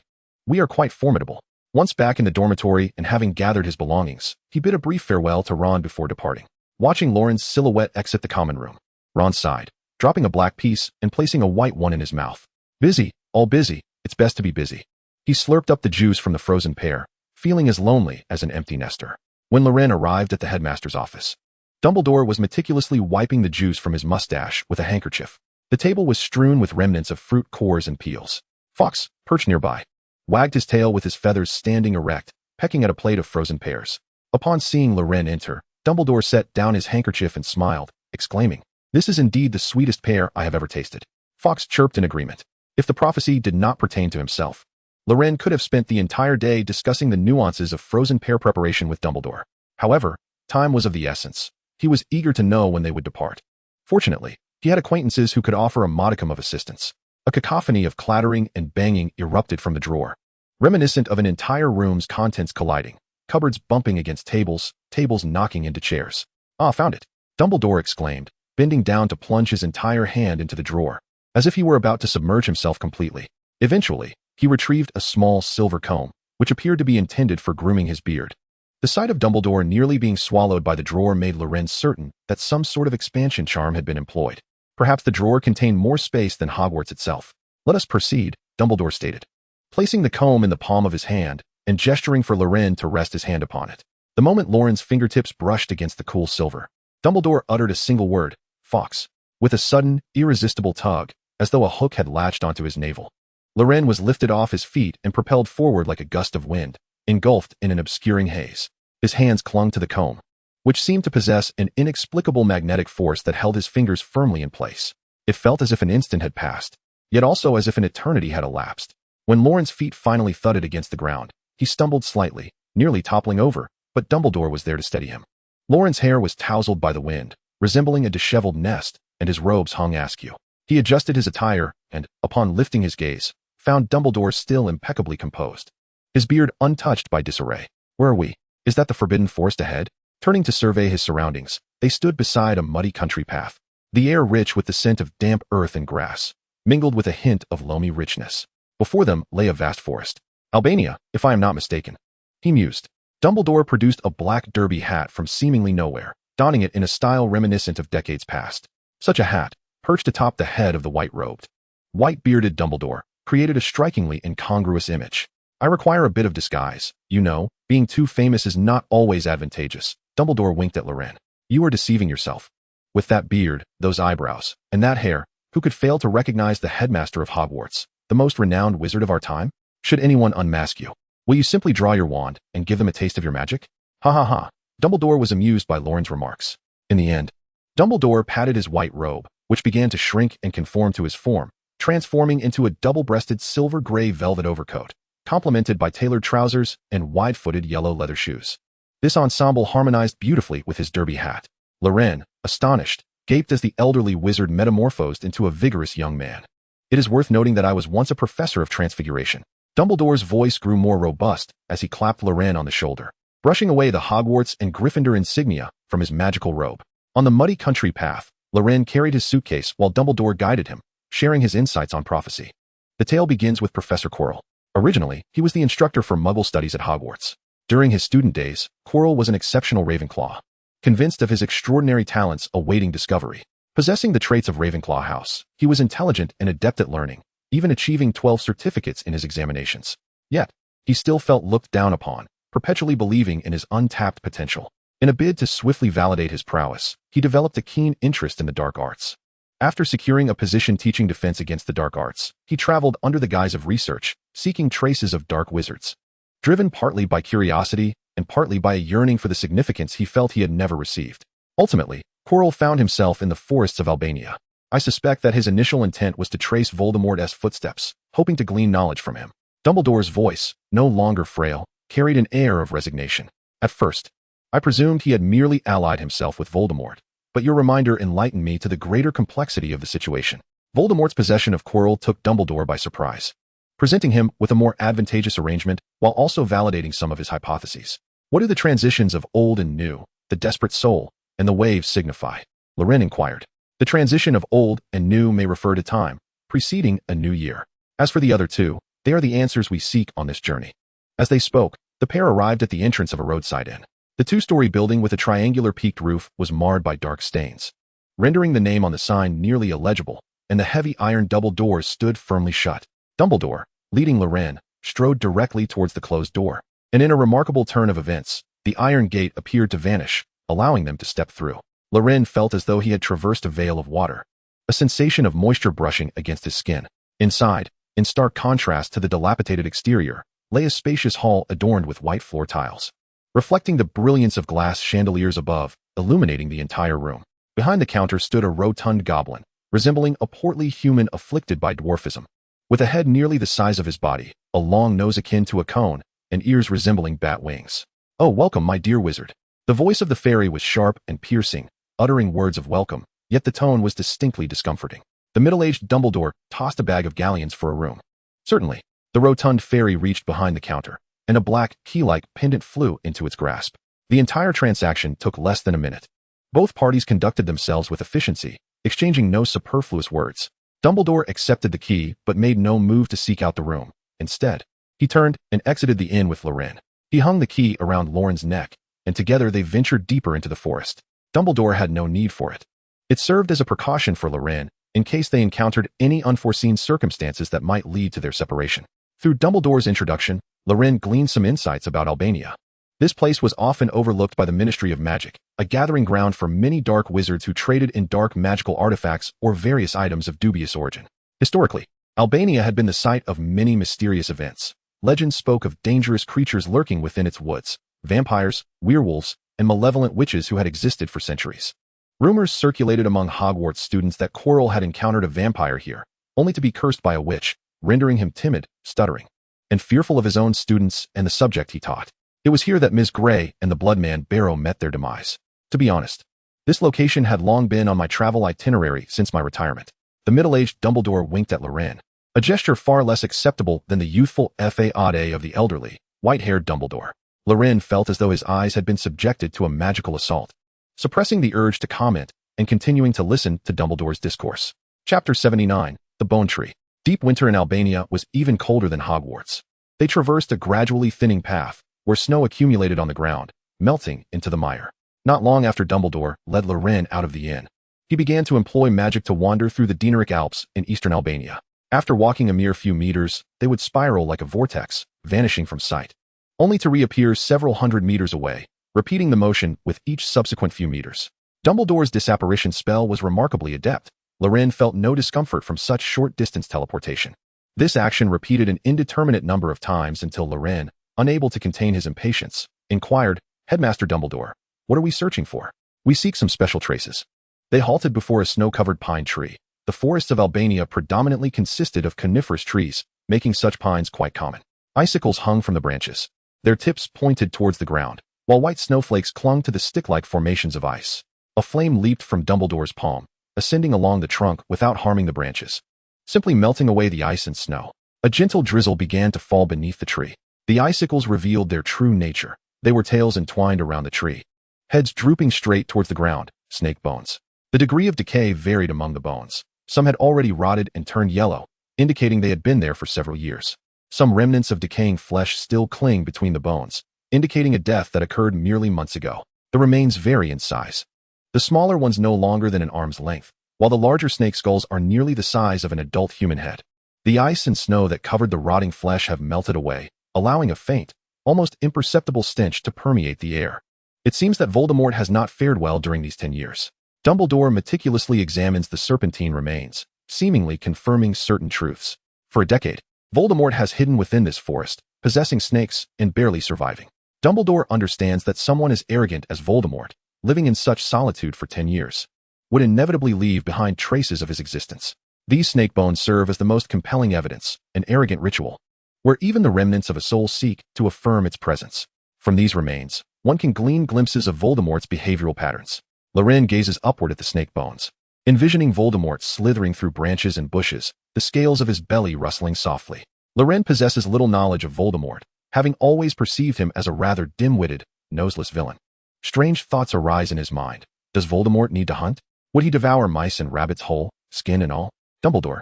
We are quite formidable. Once back in the dormitory and having gathered his belongings, he bid a brief farewell to Ron before departing. Watching Loren's silhouette exit the common room, Ron sighed, dropping a black piece and placing a white one in his mouth. Busy, all busy, it's best to be busy. He slurped up the juice from the frozen pear, feeling as lonely as an empty nester. When Loren arrived at the headmaster's office, Dumbledore was meticulously wiping the juice from his mustache with a handkerchief. The table was strewn with remnants of fruit cores and peels. Fox, perched nearby, wagged his tail with his feathers standing erect, pecking at a plate of frozen pears. Upon seeing Loren enter, Dumbledore set down his handkerchief and smiled, exclaiming, "This is indeed the sweetest pear I have ever tasted." Fox chirped in agreement. If the prophecy did not pertain to himself, Loren could have spent the entire day discussing the nuances of frozen pear preparation with Dumbledore. However, time was of the essence. He was eager to know when they would depart. Fortunately, he had acquaintances who could offer a modicum of assistance. A cacophony of clattering and banging erupted from the drawer, reminiscent of an entire room's contents colliding, cupboards bumping against tables, tables knocking into chairs. "Ah, found it!" Dumbledore exclaimed, bending down to plunge his entire hand into the drawer, as if he were about to submerge himself completely. Eventually, he retrieved a small silver comb, which appeared to be intended for grooming his beard. The sight of Dumbledore nearly being swallowed by the drawer made Loren certain that some sort of expansion charm had been employed. Perhaps the drawer contained more space than Hogwarts itself. "Let us proceed," Dumbledore stated, placing the comb in the palm of his hand and gesturing for Loren to rest his hand upon it. The moment Loren's fingertips brushed against the cool silver, Dumbledore uttered a single word, "Fox," with a sudden, irresistible tug, as though a hook had latched onto his navel. Loren was lifted off his feet and propelled forward like a gust of wind, engulfed in an obscuring haze. His hands clung to the comb, which seemed to possess an inexplicable magnetic force that held his fingers firmly in place. It felt as if an instant had passed, yet also as if an eternity had elapsed. When Loren's feet finally thudded against the ground, he stumbled slightly, nearly toppling over, but Dumbledore was there to steady him. Loren's hair was tousled by the wind, resembling a disheveled nest, and his robes hung askew. He adjusted his attire and, upon lifting his gaze, found Dumbledore still impeccably composed, his beard untouched by disarray. "Where are we? Is that the forbidden forest ahead?" Turning to survey his surroundings, they stood beside a muddy country path, the air rich with the scent of damp earth and grass, mingled with a hint of loamy richness. Before them lay a vast forest. "Albania, if I am not mistaken," he mused. Dumbledore produced a black derby hat from seemingly nowhere, donning it in a style reminiscent of decades past. Such a hat, perched atop the head of the white-robed, white-bearded Dumbledore, created a strikingly incongruous image. "I require a bit of disguise. You know, being too famous is not always advantageous." Dumbledore winked at Loren. "You are deceiving yourself. With that beard, those eyebrows, and that hair, who could fail to recognize the headmaster of Hogwarts, the most renowned wizard of our time? Should anyone unmask you, will you simply draw your wand and give them a taste of your magic?" "Ha ha ha." Dumbledore was amused by Loren's remarks. In the end, Dumbledore patted his white robe, which began to shrink and conform to his form, transforming into a double-breasted silver-gray velvet overcoat, complemented by tailored trousers and wide-footed yellow leather shoes. This ensemble harmonized beautifully with his derby hat. Loren, astonished, gaped as the elderly wizard metamorphosed into a vigorous young man. "It is worth noting that I was once a professor of Transfiguration." Dumbledore's voice grew more robust as he clapped Loren on the shoulder, brushing away the Hogwarts and Gryffindor insignia from his magical robe. On the muddy country path, Loren carried his suitcase while Dumbledore guided him, sharing his insights on prophecy. The tale begins with Professor Quirrell. Originally, he was the instructor for Muggle studies at Hogwarts. During his student days, Quirrell was an exceptional Ravenclaw, convinced of his extraordinary talents awaiting discovery. Possessing the traits of Ravenclaw House, he was intelligent and adept at learning, even achieving 12 certificates in his examinations. Yet, he still felt looked down upon, perpetually believing in his untapped potential. In a bid to swiftly validate his prowess, he developed a keen interest in the dark arts. After securing a position teaching defense against the dark arts, he traveled under the guise of research, seeking traces of dark wizards. Driven partly by curiosity and partly by a yearning for the significance he felt he had never received. Ultimately, Quirrell found himself in the forests of Albania. I suspect that his initial intent was to trace Voldemort's footsteps, hoping to glean knowledge from him. Dumbledore's voice, no longer frail, carried an air of resignation. "At first, I presumed he had merely allied himself with Voldemort, but your reminder enlightened me to the greater complexity of the situation." Voldemort's possession of Quirrell took Dumbledore by surprise, presenting him with a more advantageous arrangement while also validating some of his hypotheses. "What do the transitions of old and new, the desperate soul, and the waves signify?" Loren inquired. "The transition of old and new may refer to time, preceding a new year. As for the other two, They are the answers we seek on this journey." As they spoke, the pair arrived at the entrance of a roadside inn. The two-story building with a triangular peaked roof was marred by dark stains, rendering the name on the sign nearly illegible, and the heavy iron double doors stood firmly shut. Dumbledore, leading Loren, strode directly towards the closed door, and in a remarkable turn of events, the iron gate appeared to vanish, allowing them to step through. Loren felt as though he had traversed a veil of water, a sensation of moisture brushing against his skin. Inside, in stark contrast to the dilapidated exterior, lay a spacious hall adorned with white floor tiles, reflecting the brilliance of glass chandeliers above, illuminating the entire room. Behind the counter stood a rotund goblin, resembling a portly human afflicted by dwarfism, with a head nearly the size of his body, a long nose akin to a cone, and ears resembling bat wings. "Oh, welcome, my dear wizard." The voice of the fairy was sharp and piercing, uttering words of welcome, yet the tone was distinctly discomforting. The middle-aged Dumbledore tossed a bag of galleons for a room. "Certainly." The rotund fairy reached behind the counter, and a black, key-like pendant flew into its grasp. The entire transaction took less than a minute. Both parties conducted themselves with efficiency, exchanging no superfluous words. Dumbledore accepted the key but made no move to seek out the room. Instead, he turned and exited the inn with Loren. He hung the key around Loren's neck, and together they ventured deeper into the forest. Dumbledore had no need for it. It served as a precaution for Loren in case they encountered any unforeseen circumstances that might lead to their separation. Through Dumbledore's introduction, Loren gleaned some insights about Albania. This place was often overlooked by the Ministry of Magic, a gathering ground for many dark wizards who traded in dark magical artifacts or various items of dubious origin. Historically, Albania had been the site of many mysterious events. Legends spoke of dangerous creatures lurking within its woods, vampires, werewolves, and malevolent witches who had existed for centuries. Rumors circulated among Hogwarts students that Quirrell had encountered a vampire here, only to be cursed by a witch, rendering him timid, stuttering, and fearful of his own students and the subject he taught. It was here that Ms. Grey and the Bloodman Barrow met their demise. To be honest, this location had long been on my travel itinerary since my retirement. The middle-aged Dumbledore winked at Loren, a gesture far less acceptable than the youthful fade of the elderly, white-haired Dumbledore. Loren felt as though his eyes had been subjected to a magical assault, suppressing the urge to comment and continuing to listen to Dumbledore's discourse. Chapter 79, The Bone Tree. Deep winter in Albania was even colder than Hogwarts. They traversed a gradually thinning path, where snow accumulated on the ground, melting into the mire. Not long after Dumbledore led Loren out of the inn, he began to employ magic to wander through the Dinaric Alps in eastern Albania. After walking a mere few meters, they would spiral like a vortex, vanishing from sight, only to reappear several hundred meters away, repeating the motion with each subsequent few meters. Dumbledore's disapparition spell was remarkably adept. Loren felt no discomfort from such short-distance teleportation. This action repeated an indeterminate number of times until Loren, unable to contain his impatience, inquired, "Headmaster Dumbledore, what are we searching for?" "We seek some special traces." They halted before a snow-covered pine tree. The forests of Albania predominantly consisted of coniferous trees, making such pines quite common. Icicles hung from the branches. Their tips pointed towards the ground, while white snowflakes clung to the stick-like formations of ice. A flame leaped from Dumbledore's palm, ascending along the trunk without harming the branches, simply melting away the ice and snow. A gentle drizzle began to fall beneath the tree. The icicles revealed their true nature. They were tails entwined around the tree, heads drooping straight towards the ground, snake bones. The degree of decay varied among the bones. Some had already rotted and turned yellow, indicating they had been there for several years. Some remnants of decaying flesh still cling between the bones, indicating a death that occurred merely months ago. The remains vary in size. The smaller ones no longer than an arm's length, while the larger snake skulls are nearly the size of an adult human head. The ice and snow that covered the rotting flesh have melted away, allowing a faint, almost imperceptible stench to permeate the air. It seems that Voldemort has not fared well during these 10 years. Dumbledore meticulously examines the serpentine remains, seemingly confirming certain truths. For a decade, Voldemort has hidden within this forest, possessing snakes and barely surviving. Dumbledore understands that someone as arrogant as Voldemort, living in such solitude for 10 years, would inevitably leave behind traces of his existence. These snake bones serve as the most compelling evidence, an arrogant ritual, where even the remnants of a soul seek to affirm its presence. From these remains, one can glean glimpses of Voldemort's behavioral patterns. Loren gazes upward at the snake bones, envisioning Voldemort slithering through branches and bushes, the scales of his belly rustling softly. Loren possesses little knowledge of Voldemort, having always perceived him as a rather dim-witted, noseless villain. Strange thoughts arise in his mind. Does Voldemort need to hunt? Would he devour mice and rabbits whole, skin and all? Dumbledore,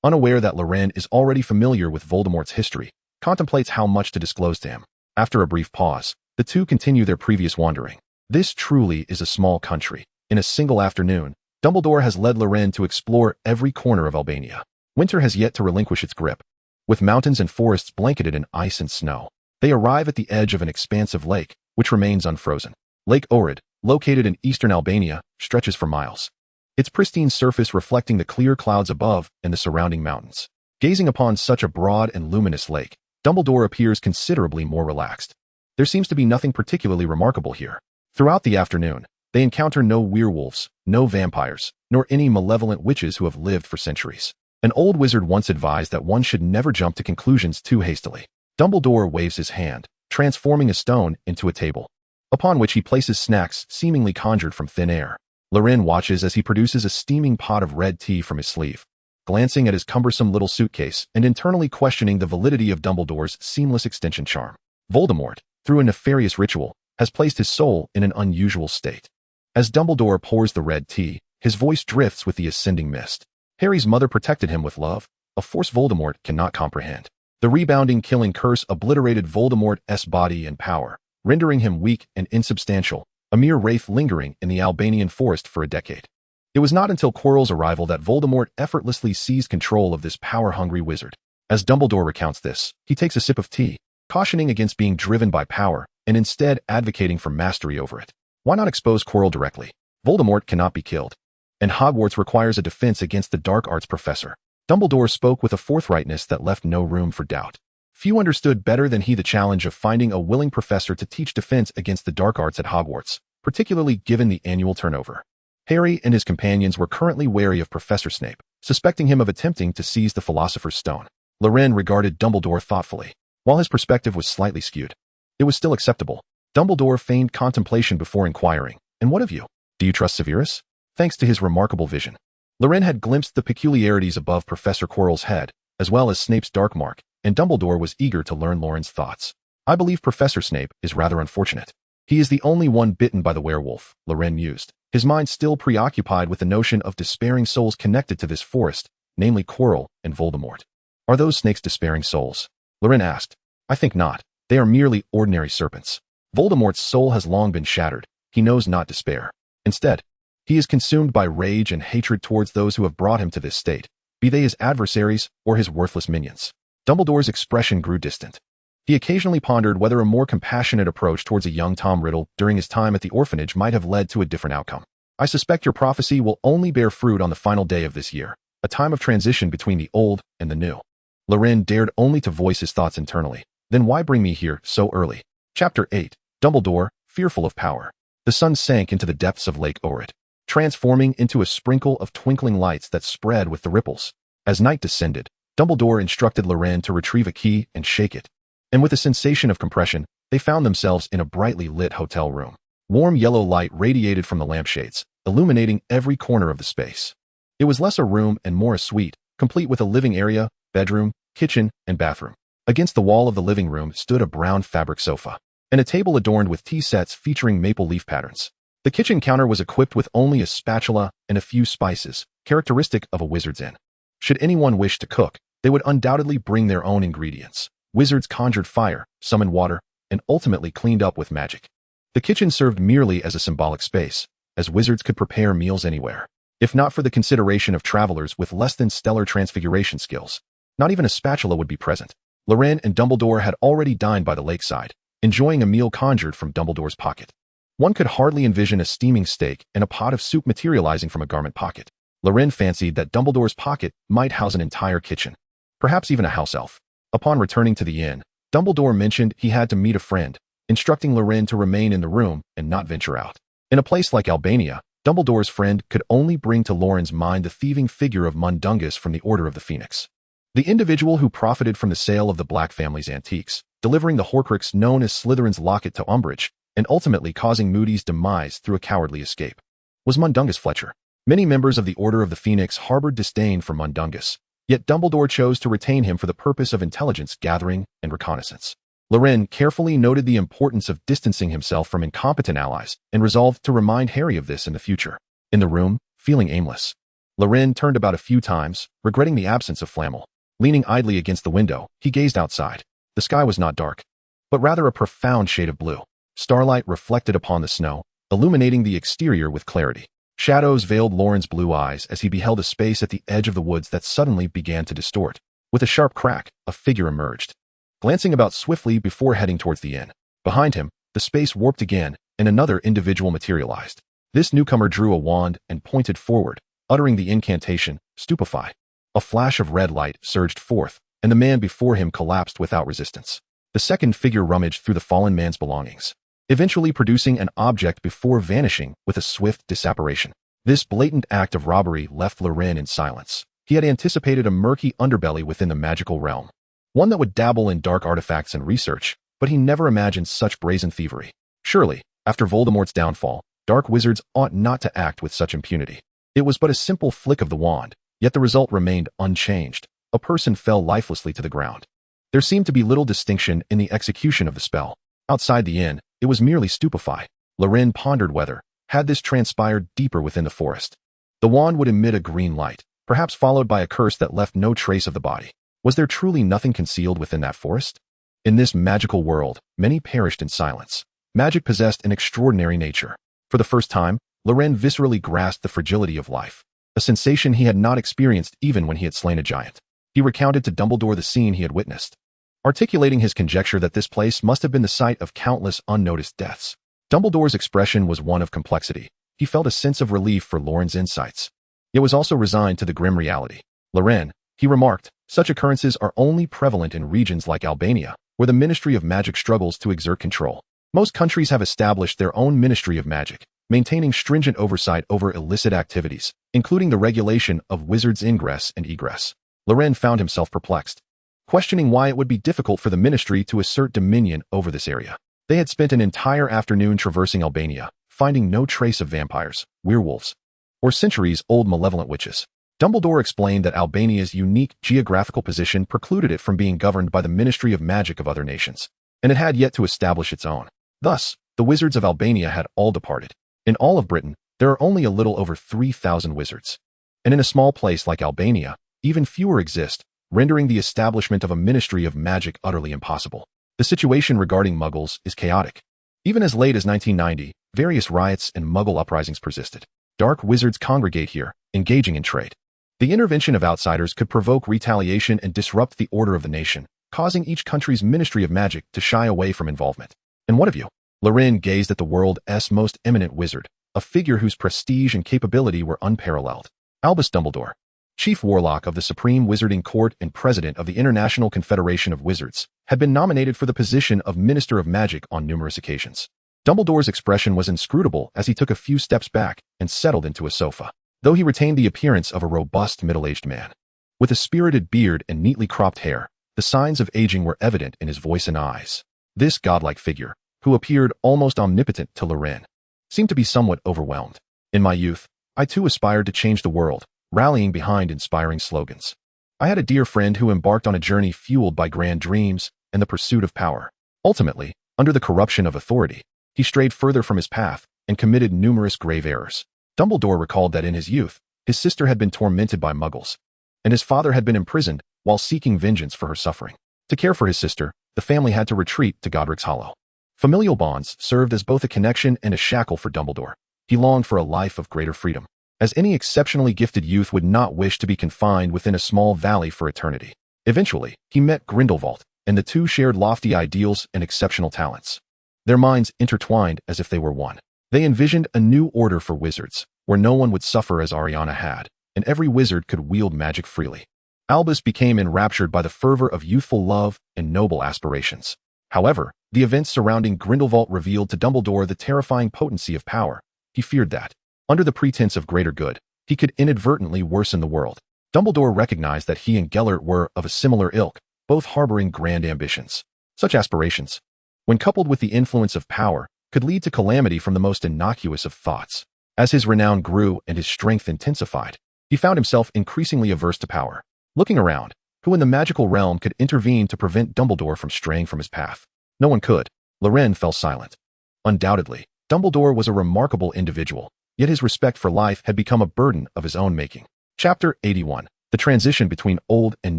unaware that Loren is already familiar with Voldemort's history, contemplates how much to disclose to him. After a brief pause, the two continue their previous wandering. This truly is a small country. In a single afternoon, Dumbledore has led Loren to explore every corner of Albania. Winter has yet to relinquish its grip. With mountains and forests blanketed in ice and snow, they arrive at the edge of an expansive lake, which remains unfrozen. Lake Ohrid, located in eastern Albania, stretches for miles, its pristine surface reflecting the clear clouds above and the surrounding mountains. Gazing upon such a broad and luminous lake, Dumbledore appears considerably more relaxed. There seems to be nothing particularly remarkable here. Throughout the afternoon, they encounter no werewolves, no vampires, nor any malevolent witches who have lived for centuries. An old wizard once advised that one should never jump to conclusions too hastily. Dumbledore waves his hand, transforming a stone into a table, upon which he places snacks seemingly conjured from thin air. Loren watches as he produces a steaming pot of red tea from his sleeve, glancing at his cumbersome little suitcase and internally questioning the validity of Dumbledore's seamless extension charm. Voldemort, through a nefarious ritual, has placed his soul in an unusual state. As Dumbledore pours the red tea, his voice drifts with the ascending mist. Harry's mother protected him with love, a force Voldemort cannot comprehend. The rebounding killing curse obliterated Voldemort's body and power, rendering him weak and insubstantial, a mere wraith lingering in the Albanian forest for a decade. It was not until Quirrell's arrival that Voldemort effortlessly seized control of this power-hungry wizard. As Dumbledore recounts this, he takes a sip of tea, cautioning against being driven by power and instead advocating for mastery over it. Why not expose Quirrell directly? Voldemort cannot be killed, and Hogwarts requires a defense against the dark arts professor. Dumbledore spoke with a forthrightness that left no room for doubt. Few understood better than he the challenge of finding a willing professor to teach defense against the dark arts at Hogwarts, particularly given the annual turnover. Harry and his companions were currently wary of Professor Snape, suspecting him of attempting to seize the Philosopher's Stone. Loren regarded Dumbledore thoughtfully. While his perspective was slightly skewed, it was still acceptable. Dumbledore feigned contemplation before inquiring, "And what of you? Do you trust Severus?" Thanks to his remarkable vision, Loren had glimpsed the peculiarities above Professor Quirrell's head, as well as Snape's dark mark, and Dumbledore was eager to learn Loren's thoughts. "I believe Professor Snape is rather unfortunate. He is the only one bitten by the werewolf," Loren mused, his mind still preoccupied with the notion of despairing souls connected to this forest, namely Quirrell and Voldemort. "Are those snakes despairing souls?" Loren asked. "I think not. They are merely ordinary serpents. Voldemort's soul has long been shattered. He knows not despair. Instead, he is consumed by rage and hatred towards those who have brought him to this state, be they his adversaries or his worthless minions." Dumbledore's expression grew distant. He occasionally pondered whether a more compassionate approach towards a young Tom Riddle during his time at the orphanage might have led to a different outcome. "I suspect your prophecy will only bear fruit on the final day of this year, a time of transition between the old and the new." Loren dared only to voice his thoughts internally. Then why bring me here so early? Chapter 8. Dumbledore, fearful of power. The sun sank into the depths of Lake Ohrid, transforming into a sprinkle of twinkling lights that spread with the ripples. As night descended, Dumbledore instructed Loren to retrieve a key and shake it. And with a sensation of compression, they found themselves in a brightly lit hotel room. Warm yellow light radiated from the lampshades, illuminating every corner of the space. It was less a room and more a suite, complete with a living area, bedroom, kitchen, and bathroom. Against the wall of the living room stood a brown fabric sofa, and a table adorned with tea sets featuring maple leaf patterns. The kitchen counter was equipped with only a spatula and a few spices, characteristic of a wizard's inn. Should anyone wish to cook, they would undoubtedly bring their own ingredients. Wizards conjured fire, summoned water, and ultimately cleaned up with magic. The kitchen served merely as a symbolic space, as wizards could prepare meals anywhere. If not for the consideration of travelers with less than stellar transfiguration skills, not even a spatula would be present. Loren and Dumbledore had already dined by the lakeside, enjoying a meal conjured from Dumbledore's pocket. One could hardly envision a steaming steak and a pot of soup materializing from a garment pocket. Loren fancied that Dumbledore's pocket might house an entire kitchen, perhaps even a house elf. Upon returning to the inn, Dumbledore mentioned he had to meet a friend, instructing Loren to remain in the room and not venture out. In a place like Albania, Dumbledore's friend could only bring to Loren's mind the thieving figure of Mundungus from the Order of the Phoenix, the individual who profited from the sale of the Black family's antiques, delivering the Horcrux known as Slytherin's locket to Umbridge, and ultimately causing Moody's demise through a cowardly escape. Was Mundungus Fletcher? Many members of the Order of the Phoenix harbored disdain for Mundungus, yet Dumbledore chose to retain him for the purpose of intelligence gathering and reconnaissance. Loren carefully noted the importance of distancing himself from incompetent allies and resolved to remind Harry of this in the future. In the room, feeling aimless, Loren turned about a few times, regretting the absence of Flamel. Leaning idly against the window, he gazed outside. The sky was not dark, but rather a profound shade of blue. Starlight reflected upon the snow, illuminating the exterior with clarity. Shadows veiled Loren's blue eyes as he beheld a space at the edge of the woods that suddenly began to distort. With a sharp crack, a figure emerged, glancing about swiftly before heading towards the inn. Behind him, the space warped again, and another individual materialized. This newcomer drew a wand and pointed forward, uttering the incantation, Stupefy. A flash of red light surged forth, and the man before him collapsed without resistance. The second figure rummaged through the fallen man's belongings, eventually producing an object before vanishing with a swift disapparition. This blatant act of robbery left Loren in silence. He had anticipated a murky underbelly within the magical realm, one that would dabble in dark artifacts and research, but he never imagined such brazen thievery. Surely, after Voldemort's downfall, dark wizards ought not to act with such impunity. It was but a simple flick of the wand, yet the result remained unchanged. A person fell lifelessly to the ground. There seemed to be little distinction in the execution of the spell. Outside the inn, it was merely Stupefy. Loren pondered whether, had this transpired deeper within the forest, the wand would emit a green light, perhaps followed by a curse that left no trace of the body. Was there truly nothing concealed within that forest? In this magical world, many perished in silence. Magic possessed an extraordinary nature. For the first time, Loren viscerally grasped the fragility of life, a sensation he had not experienced even when he had slain a giant. He recounted to Dumbledore the scene he had witnessed, articulating his conjecture that this place must have been the site of countless unnoticed deaths. Dumbledore's expression was one of complexity. He felt a sense of relief for Loren's insights, yet was also resigned to the grim reality. Loren, he remarked, such occurrences are only prevalent in regions like Albania, where the Ministry of Magic struggles to exert control. Most countries have established their own Ministry of Magic, maintaining stringent oversight over illicit activities, including the regulation of wizards' ingress and egress. Loren found himself perplexed, questioning why it would be difficult for the ministry to assert dominion over this area. They had spent an entire afternoon traversing Albania, finding no trace of vampires, werewolves, or centuries-old malevolent witches. Dumbledore explained that Albania's unique geographical position precluded it from being governed by the Ministry of Magic of other nations, and it had yet to establish its own. Thus, the wizards of Albania had all departed. In all of Britain, there are only a little over 3,000 wizards. And in a small place like Albania, even fewer exist, rendering the establishment of a Ministry of Magic utterly impossible. The situation regarding Muggles is chaotic. Even as late as 1990, various riots and Muggle uprisings persisted. Dark wizards congregate here, engaging in trade. The intervention of outsiders could provoke retaliation and disrupt the order of the nation, causing each country's Ministry of Magic to shy away from involvement. And what of you? Loren gazed at the world's most eminent wizard, a figure whose prestige and capability were unparalleled. Albus Dumbledore, Chief Warlock of the Supreme Wizarding Court and President of the International Confederation of Wizards, had been nominated for the position of Minister of Magic on numerous occasions. Dumbledore's expression was inscrutable as he took a few steps back and settled into a sofa, though he retained the appearance of a robust middle-aged man. With a spirited beard and neatly cropped hair, the signs of aging were evident in his voice and eyes. This godlike figure, who appeared almost omnipotent to Loren, seemed to be somewhat overwhelmed. In my youth, I too aspired to change the world, rallying behind inspiring slogans. I had a dear friend who embarked on a journey fueled by grand dreams and the pursuit of power. Ultimately, under the corruption of authority, he strayed further from his path and committed numerous grave errors. Dumbledore recalled that in his youth, his sister had been tormented by Muggles, and his father had been imprisoned while seeking vengeance for her suffering. To care for his sister, the family had to retreat to Godric's Hollow. Familial bonds served as both a connection and a shackle for Dumbledore. He longed for a life of greater freedom, as any exceptionally gifted youth would not wish to be confined within a small valley for eternity. Eventually, he met Grindelwald, and the two shared lofty ideals and exceptional talents. Their minds intertwined as if they were one. They envisioned a new order for wizards, where no one would suffer as Ariana had, and every wizard could wield magic freely. Albus became enraptured by the fervor of youthful love and noble aspirations. However, the events surrounding Grindelwald revealed to Dumbledore the terrifying potency of power. He feared that, under the pretense of greater good, he could inadvertently worsen the world. Dumbledore recognized that he and Gellert were of a similar ilk, both harboring grand ambitions. Such aspirations, when coupled with the influence of power, could lead to calamity from the most innocuous of thoughts. As his renown grew and his strength intensified, he found himself increasingly averse to power. Looking around, who in the magical realm could intervene to prevent Dumbledore from straying from his path? No one could. Loren fell silent. Undoubtedly, Dumbledore was a remarkable individual, yet his respect for life had become a burden of his own making. Chapter 81. The transition between old and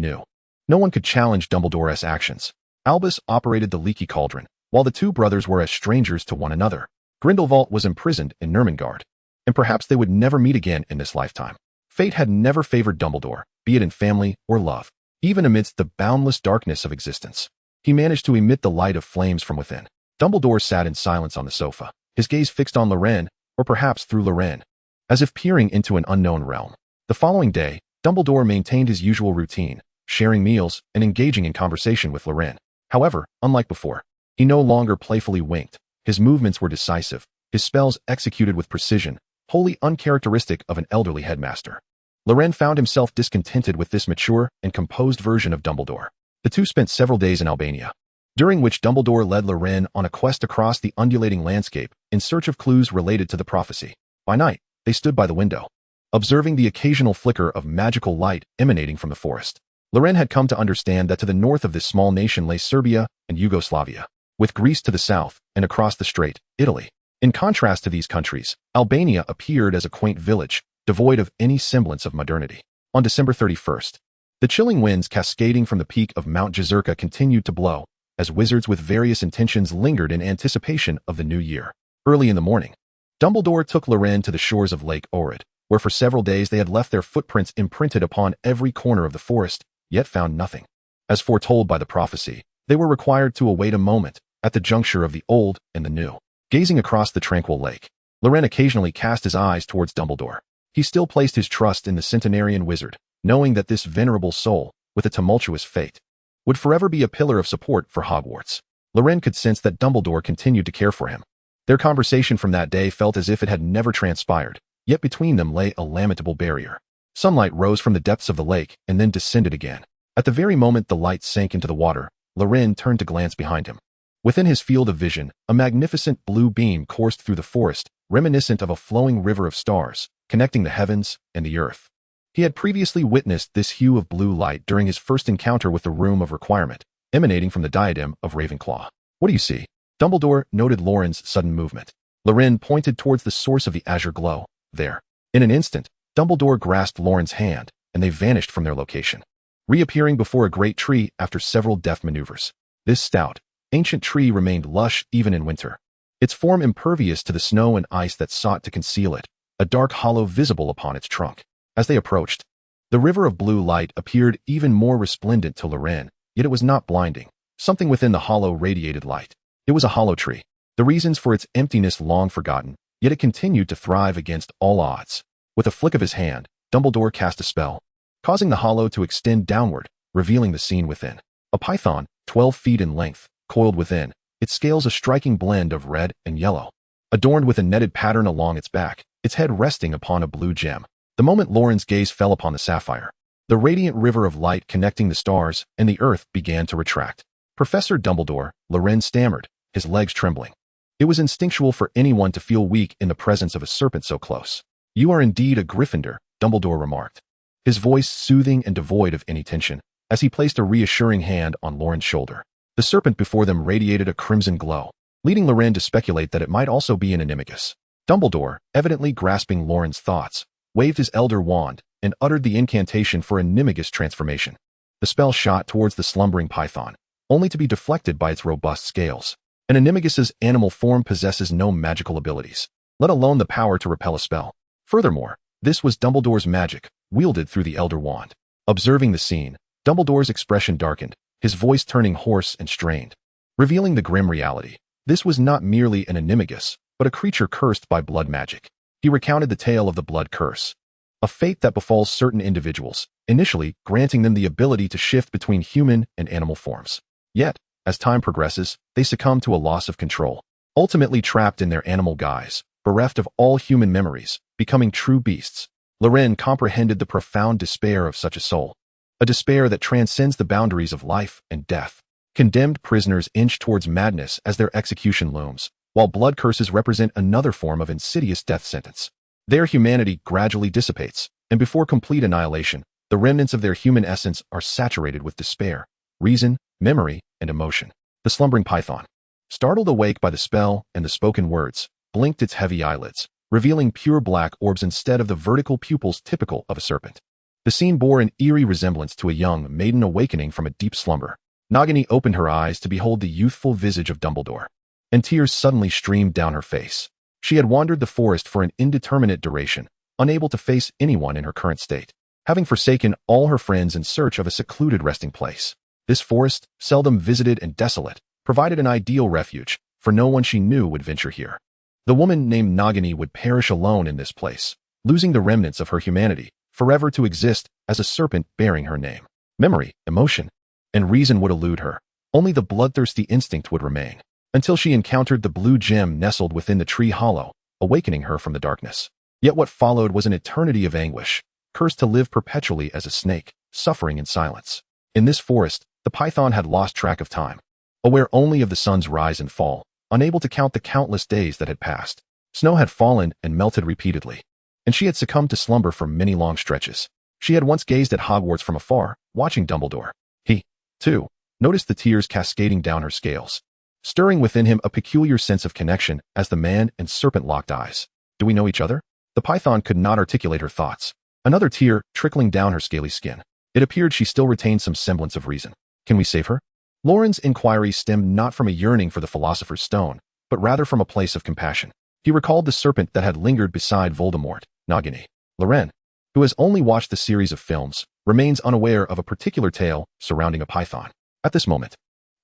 new. No one could challenge Dumbledore's actions. Albus operated the leaky cauldron, while the two brothers were as strangers to one another. Grindelwald was imprisoned in Nurmengard, and perhaps they would never meet again in this lifetime. Fate had never favored Dumbledore, be it in family or love. Even amidst the boundless darkness of existence, he managed to emit the light of flames from within. Dumbledore sat in silence on the sofa, his gaze fixed on Loren, or perhaps through Loren, as if peering into an unknown realm. The following day, Dumbledore maintained his usual routine, sharing meals and engaging in conversation with Loren. However, unlike before, he no longer playfully winked. His movements were decisive, his spells executed with precision, wholly uncharacteristic of an elderly headmaster. Loren found himself discontented with this mature and composed version of Dumbledore. The two spent several days in Albania, during which Dumbledore led Loren on a quest across the undulating landscape in search of clues related to the prophecy. By night, they stood by the window, observing the occasional flicker of magical light emanating from the forest. Loren had come to understand that to the north of this small nation lay Serbia and Yugoslavia, with Greece to the south, and across the strait, Italy. In contrast to these countries, Albania appeared as a quaint village, devoid of any semblance of modernity. On December 31st, the chilling winds cascading from the peak of Mount Jezerka continued to blow, as wizards with various intentions lingered in anticipation of the new year. Early in the morning, Dumbledore took Loren to the shores of Lake Ohrid, where for several days they had left their footprints imprinted upon every corner of the forest, yet found nothing. As foretold by the prophecy, they were required to await a moment at the juncture of the old and the new. Gazing across the tranquil lake, Loren occasionally cast his eyes towards Dumbledore. He still placed his trust in the centenarian wizard, knowing that this venerable soul, with a tumultuous fate, would forever be a pillar of support for Hogwarts. Loren could sense that Dumbledore continued to care for him. Their conversation from that day felt as if it had never transpired, yet between them lay a lamentable barrier. Sunlight rose from the depths of the lake and then descended again. At the very moment the light sank into the water, Loren turned to glance behind him. Within his field of vision, a magnificent blue beam coursed through the forest, reminiscent of a flowing river of stars, connecting the heavens and the earth. He had previously witnessed this hue of blue light during his first encounter with the Room of Requirement, emanating from the diadem of Ravenclaw. What do you see? Dumbledore noted Loren's sudden movement. Loren pointed towards the source of the azure glow. There. In an instant, Dumbledore grasped Loren's hand, and they vanished from their location, reappearing before a great tree after several deft maneuvers. This stout, ancient tree remained lush even in winter, its form impervious to the snow and ice that sought to conceal it, a dark hollow visible upon its trunk. As they approached, the river of blue light appeared even more resplendent to Loren, yet it was not blinding. Something within the hollow radiated light. It was a hollow tree. The reasons for its emptiness long forgotten, yet it continued to thrive against all odds. With a flick of his hand, Dumbledore cast a spell, causing the hollow to extend downward, revealing the scene within. A python, 12 feet in length, coiled within, its scales a striking blend of red and yellow, adorned with a netted pattern along its back, its head resting upon a blue gem. The moment Loren's gaze fell upon the sapphire, the radiant river of light connecting the stars and the earth began to retract. Professor Dumbledore, Loren stammered, his legs trembling. It was instinctual for anyone to feel weak in the presence of a serpent so close. You are indeed a Gryffindor, Dumbledore remarked, his voice soothing and devoid of any tension, as he placed a reassuring hand on Loren's shoulder. The serpent before them radiated a crimson glow, leading Loren to speculate that it might also be an animagus. Dumbledore, evidently grasping Loren's thoughts, waved his elder wand and uttered the incantation for a animagus transformation. The spell shot towards the slumbering python, only to be deflected by its robust scales. An animagus's animal form possesses no magical abilities, let alone the power to repel a spell. Furthermore, this was Dumbledore's magic, wielded through the elder wand. Observing the scene, Dumbledore's expression darkened, his voice turning hoarse and strained, revealing the grim reality. This was not merely an animagus, but a creature cursed by blood magic. He recounted the tale of the blood curse, a fate that befalls certain individuals, initially granting them the ability to shift between human and animal forms. Yet, as time progresses, they succumb to a loss of control, ultimately trapped in their animal guise, bereft of all human memories, becoming true beasts. Loren comprehended the profound despair of such a soul, a despair that transcends the boundaries of life and death. Condemned prisoners inch towards madness as their execution looms, while blood curses represent another form of insidious death sentence. Their humanity gradually dissipates, and before complete annihilation, the remnants of their human essence are saturated with despair, reason, memory, and emotion. The slumbering python, startled awake by the spell and the spoken words, blinked its heavy eyelids, revealing pure black orbs instead of the vertical pupils typical of a serpent. The scene bore an eerie resemblance to a young maiden awakening from a deep slumber. Nagini opened her eyes to behold the youthful visage of Dumbledore, and tears suddenly streamed down her face. She had wandered the forest for an indeterminate duration, unable to face anyone in her current state, having forsaken all her friends in search of a secluded resting place. This forest, seldom visited and desolate, provided an ideal refuge, for no one she knew would venture here. The woman named Nagini would perish alone in this place, losing the remnants of her humanity, forever to exist as a serpent bearing her name. Memory, emotion, and reason would elude her. Only the bloodthirsty instinct would remain, until she encountered the blue gem nestled within the tree hollow, awakening her from the darkness. Yet what followed was an eternity of anguish, cursed to live perpetually as a snake, suffering in silence. In this forest, the python had lost track of time, aware only of the sun's rise and fall, unable to count the countless days that had passed. Snow had fallen and melted repeatedly, and she had succumbed to slumber for many long stretches. She had once gazed at Hogwarts from afar, watching Dumbledore. He, too, noticed the tears cascading down her scales, stirring within him a peculiar sense of connection as the man and serpent locked eyes. Do we know each other? The python could not articulate her thoughts. Another tear trickling down her scaly skin. It appeared she still retained some semblance of reason. Can we save her? Loren's inquiry stemmed not from a yearning for the Philosopher's Stone, but rather from a place of compassion. He recalled the serpent that had lingered beside Voldemort, Nagini. Loren, who has only watched the series of films, remains unaware of a particular tale surrounding a python. At this moment,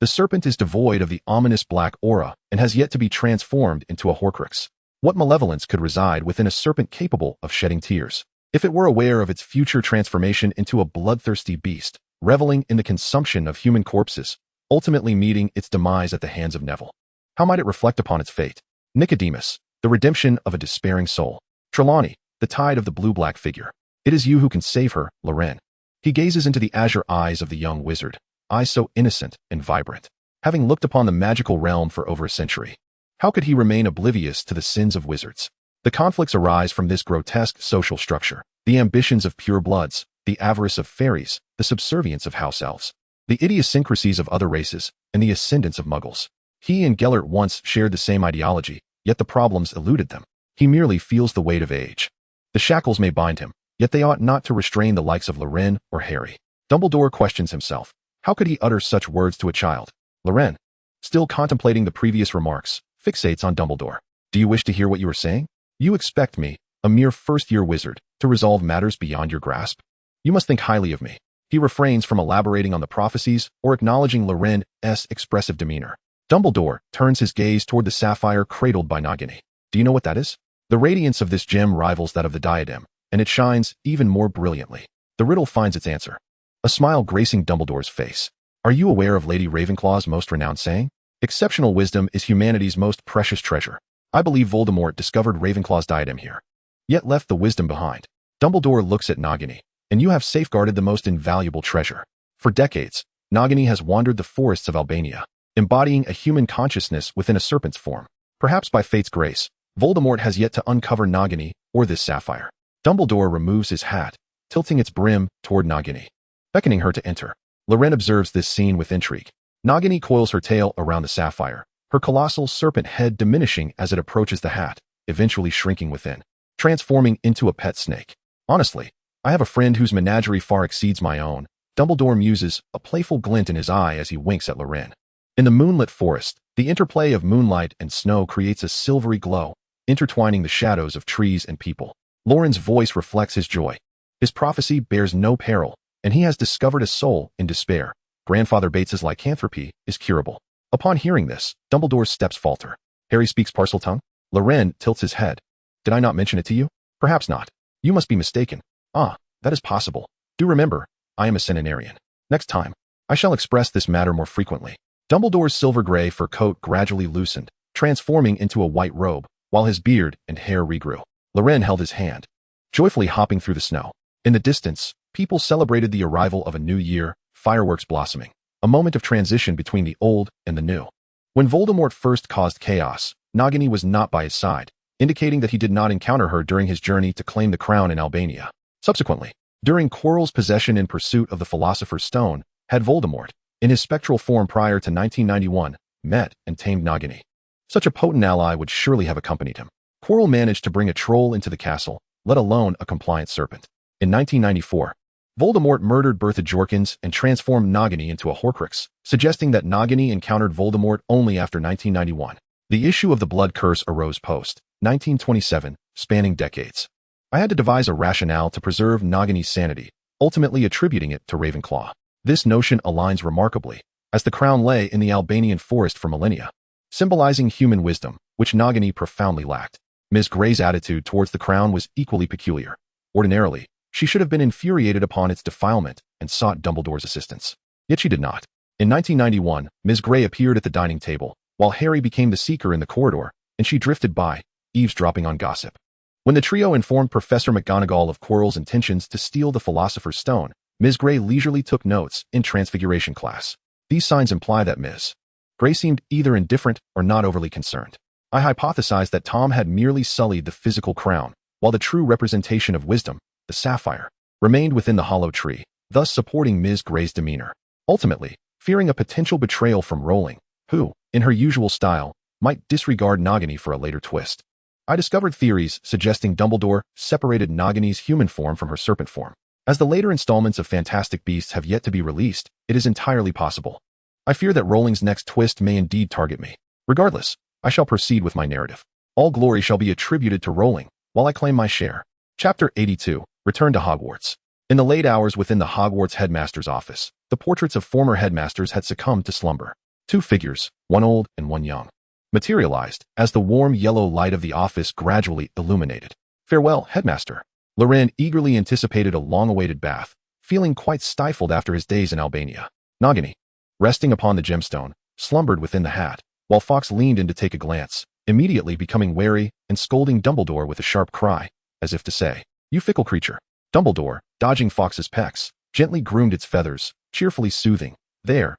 the serpent is devoid of the ominous black aura and has yet to be transformed into a Horcrux. What malevolence could reside within a serpent capable of shedding tears? If it were aware of its future transformation into a bloodthirsty beast, reveling in the consumption of human corpses, ultimately meeting its demise at the hands of Neville, how might it reflect upon its fate? Nicodemus, the redemption of a despairing soul. Trelawney, the tide of the blue-black figure. It is you who can save her, Loren. He gazes into the azure eyes of the young wizard, eyes so innocent and vibrant. Having looked upon the magical realm for over a century, how could he remain oblivious to the sins of wizards? The conflicts arise from this grotesque social structure, the ambitions of purebloods, the avarice of fairies, the subservience of house elves, the idiosyncrasies of other races, and the ascendance of muggles. He and Gellert once shared the same ideology, yet the problems eluded them. He merely feels the weight of age. The shackles may bind him, yet they ought not to restrain the likes of Loren or Harry. Dumbledore questions himself. How could he utter such words to a child? Loren, still contemplating the previous remarks, fixates on Dumbledore. Do you wish to hear what you are saying? You expect me, a mere first-year wizard, to resolve matters beyond your grasp? You must think highly of me. He refrains from elaborating on the prophecies or acknowledging Loren's expressive demeanor. Dumbledore turns his gaze toward the sapphire cradled by Nagini. Do you know what that is? The radiance of this gem rivals that of the diadem, and it shines even more brilliantly. The riddle finds its answer. A smile gracing Dumbledore's face. Are you aware of Lady Ravenclaw's most renowned saying? Exceptional wisdom is humanity's most precious treasure. I believe Voldemort discovered Ravenclaw's diadem here, yet left the wisdom behind. Dumbledore looks at Nagini. And you have safeguarded the most invaluable treasure. For decades, Nagini has wandered the forests of Albania, embodying a human consciousness within a serpent's form. Perhaps by fate's grace, Voldemort has yet to uncover Nagini or this sapphire. Dumbledore removes his hat, tilting its brim toward Nagini, beckoning her to enter. Loren observes this scene with intrigue. Nagini coils her tail around the sapphire, her colossal serpent head diminishing as it approaches the hat, eventually shrinking within, transforming into a pet snake. Honestly, I have a friend whose menagerie far exceeds my own. Dumbledore muses, a playful glint in his eye as he winks at Loren. In the moonlit forest, the interplay of moonlight and snow creates a silvery glow, intertwining the shadows of trees and people. Loren's voice reflects his joy. His prophecy bears no peril, and he has discovered a soul in despair. Grandfather Bates's lycanthropy is curable. Upon hearing this, Dumbledore's steps falter. Harry speaks Parseltongue? Loren tilts his head. Did I not mention it to you? Perhaps not. You must be mistaken. Ah, that is possible. Do remember, I am a centenarian. Next time, I shall express this matter more frequently. Dumbledore's silver-gray fur coat gradually loosened, transforming into a white robe, while his beard and hair regrew. Loren held his hand, joyfully hopping through the snow. In the distance, people celebrated the arrival of a new year, fireworks blossoming, a moment of transition between the old and the new. When Voldemort first caused chaos, Nagini was not by his side, indicating that he did not encounter her during his journey to claim the crown in Albania. Subsequently, during Quirrell's possession in pursuit of the Philosopher's Stone, had Voldemort, in his spectral form prior to 1991, met and tamed Nagini. Such a potent ally would surely have accompanied him. Quirrell managed to bring a troll into the castle, let alone a compliant serpent. In 1994, Voldemort murdered Bertha Jorkins and transformed Nagini into a Horcrux, suggesting that Nagini encountered Voldemort only after 1991. The issue of the blood curse arose post-1927, spanning decades. I had to devise a rationale to preserve Nagini's sanity, ultimately attributing it to Ravenclaw. This notion aligns remarkably, as the crown lay in the Albanian forest for millennia, symbolizing human wisdom, which Nagini profoundly lacked. Ms. Grey's attitude towards the crown was equally peculiar. Ordinarily, she should have been infuriated upon its defilement and sought Dumbledore's assistance. Yet she did not. In 1991, Ms. Grey appeared at the dining table, while Harry became the seeker in the corridor, and she drifted by, eavesdropping on gossip. When the trio informed Professor McGonagall of Quirrell's intentions to steal the Philosopher's Stone, Ms. Grey leisurely took notes in Transfiguration class. These signs imply that Ms. Grey seemed either indifferent or not overly concerned. I hypothesized that Tom had merely sullied the physical crown, while the true representation of wisdom, the sapphire, remained within the hollow tree, thus supporting Ms. Grey's demeanor. Ultimately, fearing a potential betrayal from Rowling, who, in her usual style, might disregard Nagini for a later twist, I discovered theories suggesting Dumbledore separated Nagini's human form from her serpent form. As the later installments of Fantastic Beasts have yet to be released, it is entirely possible. I fear that Rowling's next twist may indeed target me. Regardless, I shall proceed with my narrative. All glory shall be attributed to Rowling, while I claim my share. Chapter 82. Return to Hogwarts. In the late hours within the Hogwarts headmaster's office, the portraits of former headmasters had succumbed to slumber. Two figures, one old and one young, materialized as the warm yellow light of the office gradually illuminated. Farewell, headmaster. Loren eagerly anticipated a long-awaited bath, feeling quite stifled after his days in Albania. Nagini, resting upon the gemstone, slumbered within the hat, while Fawkes leaned in to take a glance, immediately becoming wary and scolding Dumbledore with a sharp cry, as if to say, "You fickle creature." Dumbledore, dodging Fawkes's pecs, gently groomed its feathers, cheerfully soothing. There.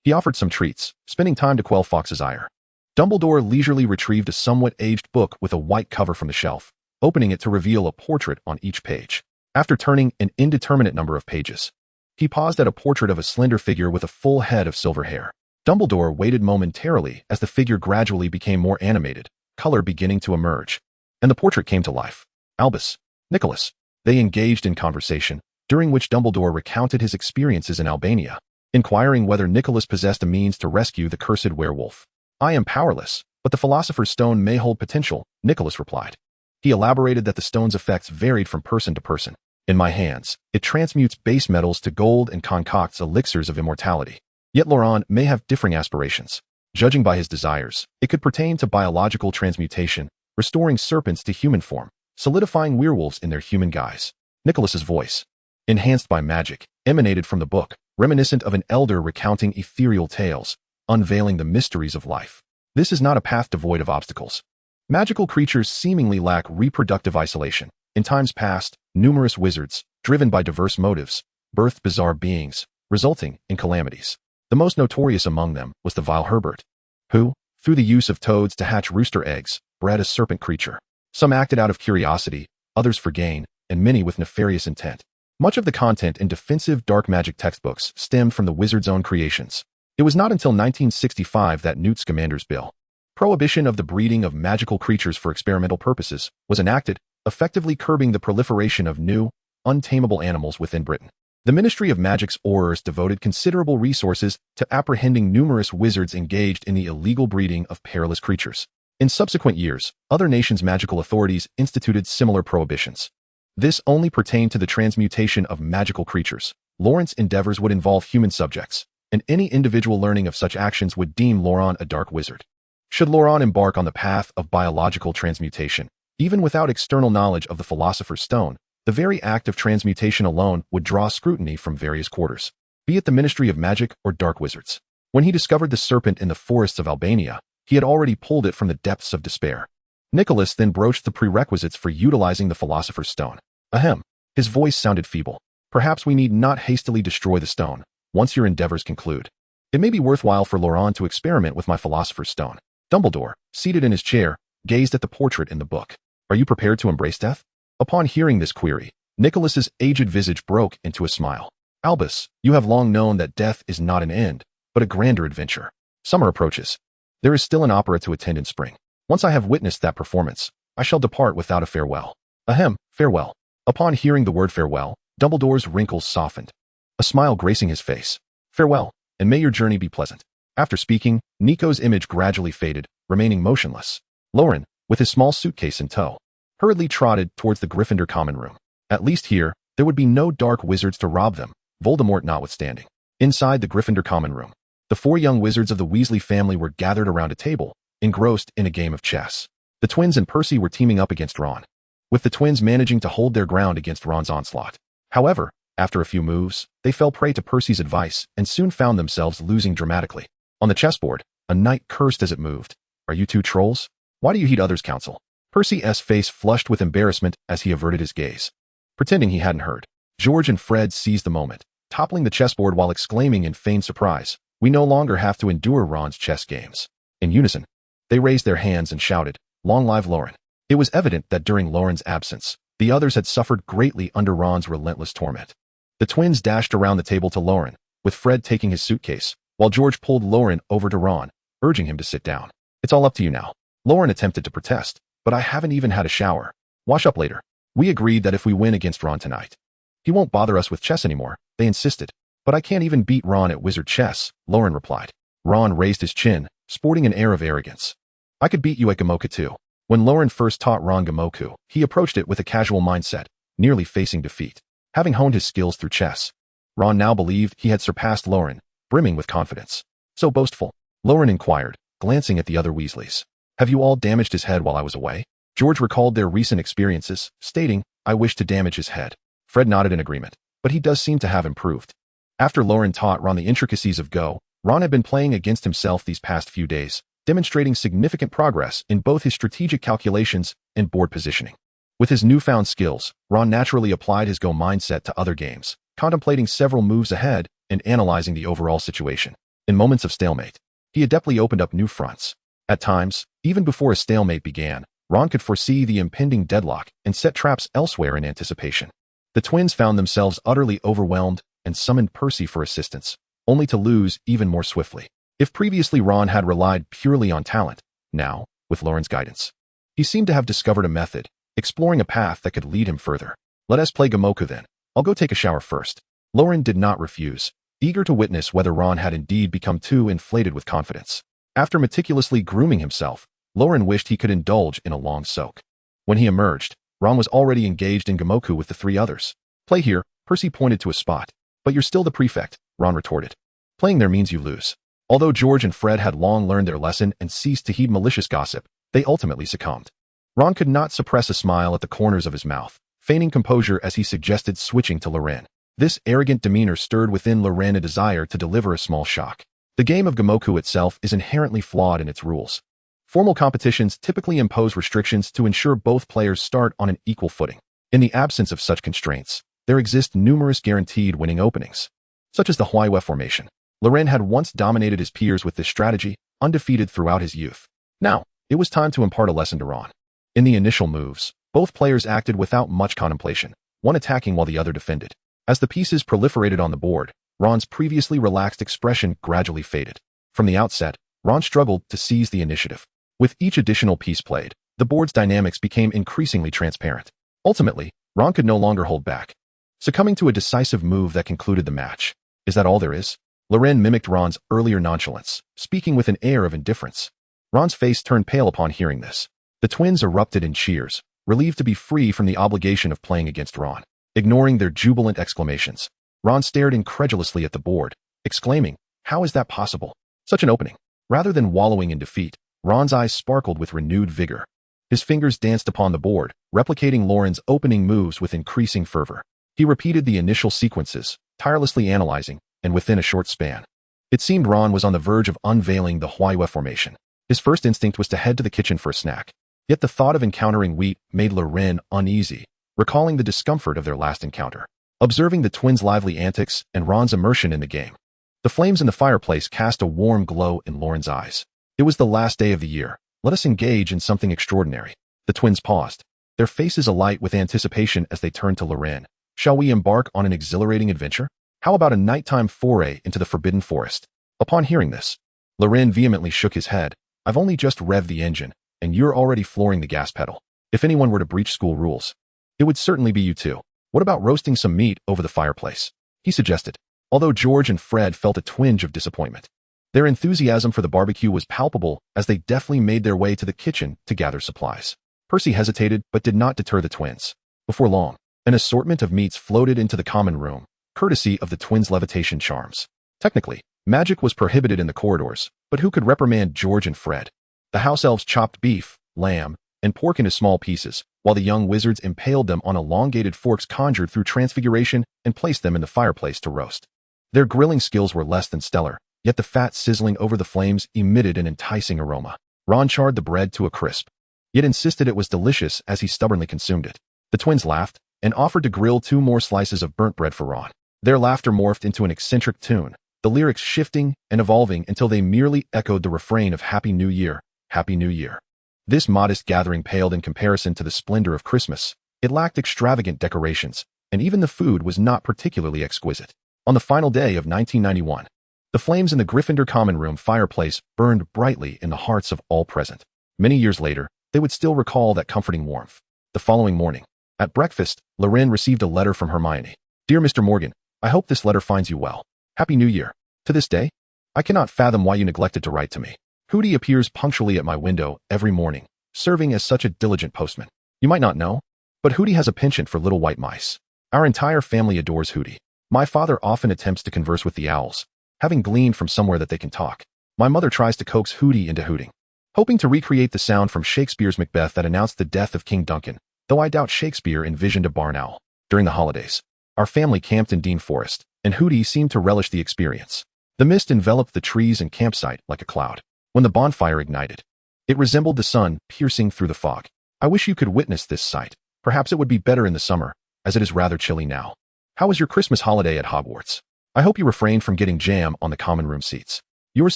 He offered some treats, spending time to quell Fawkes's ire. Dumbledore leisurely retrieved a somewhat aged book with a white cover from the shelf, opening it to reveal a portrait on each page. After turning an indeterminate number of pages, he paused at a portrait of a slender figure with a full head of silver hair. Dumbledore waited momentarily as the figure gradually became more animated, color beginning to emerge, and the portrait came to life. Albus, Nicholas. They engaged in conversation, during which Dumbledore recounted his experiences in Albania, inquiring whether Nicholas possessed a means to rescue the cursed werewolf. "I am powerless, but the Philosopher's Stone may hold potential," Nicholas replied. He elaborated that the stone's effects varied from person to person. "In my hands, it transmutes base metals to gold and concocts elixirs of immortality. Yet Loren may have differing aspirations. Judging by his desires, it could pertain to biological transmutation, restoring serpents to human form, solidifying werewolves in their human guise." Nicholas's voice, enhanced by magic, emanated from the book, reminiscent of an elder recounting ethereal tales, unveiling the mysteries of life. This is not a path devoid of obstacles. Magical creatures seemingly lack reproductive isolation. In times past, numerous wizards, driven by diverse motives, birthed bizarre beings, resulting in calamities. The most notorious among them was the vile Herbert, who, through the use of toads to hatch rooster eggs, bred a serpent creature. Some acted out of curiosity, others for gain, and many with nefarious intent. Much of the content in defensive dark magic textbooks stemmed from the wizard's own creations. It was not until 1965 that Newt Scamander's bill, prohibition of the breeding of magical creatures for experimental purposes, was enacted, effectively curbing the proliferation of new, untamable animals within Britain. The Ministry of Magic's Aurors devoted considerable resources to apprehending numerous wizards engaged in the illegal breeding of perilous creatures. In subsequent years, other nations' magical authorities instituted similar prohibitions. This only pertained to the transmutation of magical creatures. Loren's endeavors would involve human subjects, and any individual learning of such actions would deem Loren a dark wizard. Should Loren embark on the path of biological transmutation, even without external knowledge of the Philosopher's Stone, the very act of transmutation alone would draw scrutiny from various quarters, be it the Ministry of Magic or dark wizards. When he discovered the serpent in the forests of Albania, he had already pulled it from the depths of despair. Nicholas then broached the prerequisites for utilizing the Philosopher's Stone. Ahem. His voice sounded feeble. "Perhaps we need not hastily destroy the stone, once your endeavors conclude. It may be worthwhile for Loren to experiment with my Philosopher's Stone." Dumbledore, seated in his chair, gazed at the portrait in the book. "Are you prepared to embrace death?" Upon hearing this query, Nicholas's aged visage broke into a smile. "Albus, you have long known that death is not an end, but a grander adventure. Summer approaches. There is still an opera to attend in spring. Once I have witnessed that performance, I shall depart without a farewell." "Ahem, farewell." Upon hearing the word farewell, Dumbledore's wrinkles softened, a smile gracing his face. Farewell, and may your journey be pleasant. After speaking, Nico's image gradually faded, remaining motionless. Loren, with his small suitcase in tow, hurriedly trotted towards the Gryffindor common room. At least here, there would be no dark wizards to rob them, Voldemort notwithstanding. Inside the Gryffindor common room, the 4 young wizards of the Weasley family were gathered around a table, engrossed in a game of chess. The twins and Percy were teaming up against Ron, with the twins managing to hold their ground against Ron's onslaught. However, after a few moves, they fell prey to Percy's advice and soon found themselves losing dramatically. On the chessboard, a knight cursed as it moved. Are you 2 trolls? Why do you heed others' counsel? Percy's face flushed with embarrassment as he averted his gaze, pretending he hadn't heard. George and Fred seized the moment, toppling the chessboard while exclaiming in feigned surprise, "We no longer have to endure Ron's chess games." In unison, they raised their hands and shouted, "Long live Loren." It was evident that during Loren's absence, the others had suffered greatly under Ron's relentless torment. The twins dashed around the table to Loren, with Fred taking his suitcase, while George pulled Loren over to Ron, urging him to sit down. "It's all up to you now." Loren attempted to protest, "But I haven't even had a shower. Wash up later." "We agreed that if we win against Ron tonight, he won't bother us with chess anymore," they insisted. "But I can't even beat Ron at wizard chess," Loren replied. Ron raised his chin, sporting an air of arrogance. "I could beat you at Gamoku too." When Loren first taught Ron Gamoku, he approached it with a casual mindset, nearly facing defeat. Having honed his skills through chess, Ron now believed he had surpassed Loren, brimming with confidence. "So boastful?" Loren inquired, glancing at the other Weasleys. "Have you all damaged his head while I was away?" George recalled their recent experiences, stating, "I wish to damage his head." Fred nodded in agreement, but he does seem to have improved. After Loren taught Ron the intricacies of Go, Ron had been playing against himself these past few days, demonstrating significant progress in both his strategic calculations and board positioning. With his newfound skills, Ron naturally applied his Go mindset to other games, contemplating several moves ahead and analyzing the overall situation. In moments of stalemate, he adeptly opened up new fronts. At times, even before a stalemate began, Ron could foresee the impending deadlock and set traps elsewhere in anticipation. The twins found themselves utterly overwhelmed and summoned Percy for assistance, only to lose even more swiftly. If previously Ron had relied purely on talent, now, with Loren's guidance, he seemed to have discovered a method, exploring a path that could lead him further. "Let us play Gamoku then. I'll go take a shower first." Loren did not refuse, eager to witness whether Ron had indeed become too inflated with confidence. After meticulously grooming himself, Loren wished he could indulge in a long soak. When he emerged, Ron was already engaged in Gamoku with the 3 others. "Play here," Percy pointed to a spot. "But you're still the prefect," Ron retorted. "Playing there means you lose." Although George and Fred had long learned their lesson and ceased to heed malicious gossip, they ultimately succumbed. Ron could not suppress a smile at the corners of his mouth, feigning composure as he suggested switching to Loren. This arrogant demeanor stirred within Loren a desire to deliver a small shock. The game of Gamoku itself is inherently flawed in its rules. Formal competitions typically impose restrictions to ensure both players start on an equal footing. In the absence of such constraints, there exist numerous guaranteed winning openings, such as the Huayue formation. Loren had once dominated his peers with this strategy, undefeated throughout his youth. Now, it was time to impart a lesson to Ron. In the initial moves, both players acted without much contemplation, one attacking while the other defended. As the pieces proliferated on the board, Ron's previously relaxed expression gradually faded. From the outset, Ron struggled to seize the initiative. With each additional piece played, the board's dynamics became increasingly transparent. Ultimately, Ron could no longer hold back, succumbing to a decisive move that concluded the match. "Is that all there is?" Loren mimicked Ron's earlier nonchalance, speaking with an air of indifference. Ron's face turned pale upon hearing this. The twins erupted in cheers, relieved to be free from the obligation of playing against Ron. Ignoring their jubilant exclamations, Ron stared incredulously at the board, exclaiming, "How is that possible? Such an opening." Rather than wallowing in defeat, Ron's eyes sparkled with renewed vigor. His fingers danced upon the board, replicating Loren's opening moves with increasing fervor. He repeated the initial sequences, tirelessly analyzing, and within a short span, it seemed Ron was on the verge of unveiling the Huayue formation. His first instinct was to head to the kitchen for a snack. Yet the thought of encountering wheat made Loren uneasy, recalling the discomfort of their last encounter. Observing the twins' lively antics and Ron's immersion in the game, the flames in the fireplace cast a warm glow in Loren's eyes. It was the last day of the year. Let us engage in something extraordinary. The twins paused, their faces alight with anticipation as they turned to Loren. "Shall we embark on an exhilarating adventure? How about a nighttime foray into the Forbidden Forest?" Upon hearing this, Loren vehemently shook his head. "I've only just revved the engine, and you're already flooring the gas pedal. If anyone were to breach school rules, it would certainly be you two." What about roasting some meat over the fireplace? He suggested, although George and Fred felt a twinge of disappointment. Their enthusiasm for the barbecue was palpable as they deftly made their way to the kitchen to gather supplies. Percy hesitated but did not deter the twins. Before long, an assortment of meats floated into the common room, courtesy of the twins' levitation charms. Technically, magic was prohibited in the corridors, but who could reprimand George and Fred? The house elves chopped beef, lamb, and pork into small pieces, while the young wizards impaled them on elongated forks conjured through Transfiguration and placed them in the fireplace to roast. Their grilling skills were less than stellar, yet the fat sizzling over the flames emitted an enticing aroma. Ron charred the bread to a crisp, yet insisted it was delicious as he stubbornly consumed it. The twins laughed and offered to grill 2 more slices of burnt bread for Ron. Their laughter morphed into an eccentric tune, the lyrics shifting and evolving until they merely echoed the refrain of Happy New Year, Happy New Year. This modest gathering paled in comparison to the splendor of Christmas. It lacked extravagant decorations, and even the food was not particularly exquisite. On the final day of 1991, the flames in the Gryffindor common room fireplace burned brightly in the hearts of all present. Many years later, they would still recall that comforting warmth. The following morning, at breakfast, Loren received a letter from Hermione. Dear Mr. Morgan, I hope this letter finds you well. Happy New Year. To this day, I cannot fathom why you neglected to write to me. Hooty appears punctually at my window every morning, serving as such a diligent postman. You might not know, but Hooty has a penchant for little white mice. Our entire family adores Hooty. My father often attempts to converse with the owls, having gleaned from somewhere that they can talk. My mother tries to coax Hooty into hooting, hoping to recreate the sound from Shakespeare's Macbeth that announced the death of King Duncan, though I doubt Shakespeare envisioned a barn owl. During the holidays, our family camped in Dean Forest, and Hooty seemed to relish the experience. The mist enveloped the trees and campsite like a cloud. When the bonfire ignited, it resembled the sun piercing through the fog. I wish you could witness this sight. Perhaps it would be better in the summer, as it is rather chilly now. How was your Christmas holiday at Hogwarts? I hope you refrained from getting jam on the common room seats. Yours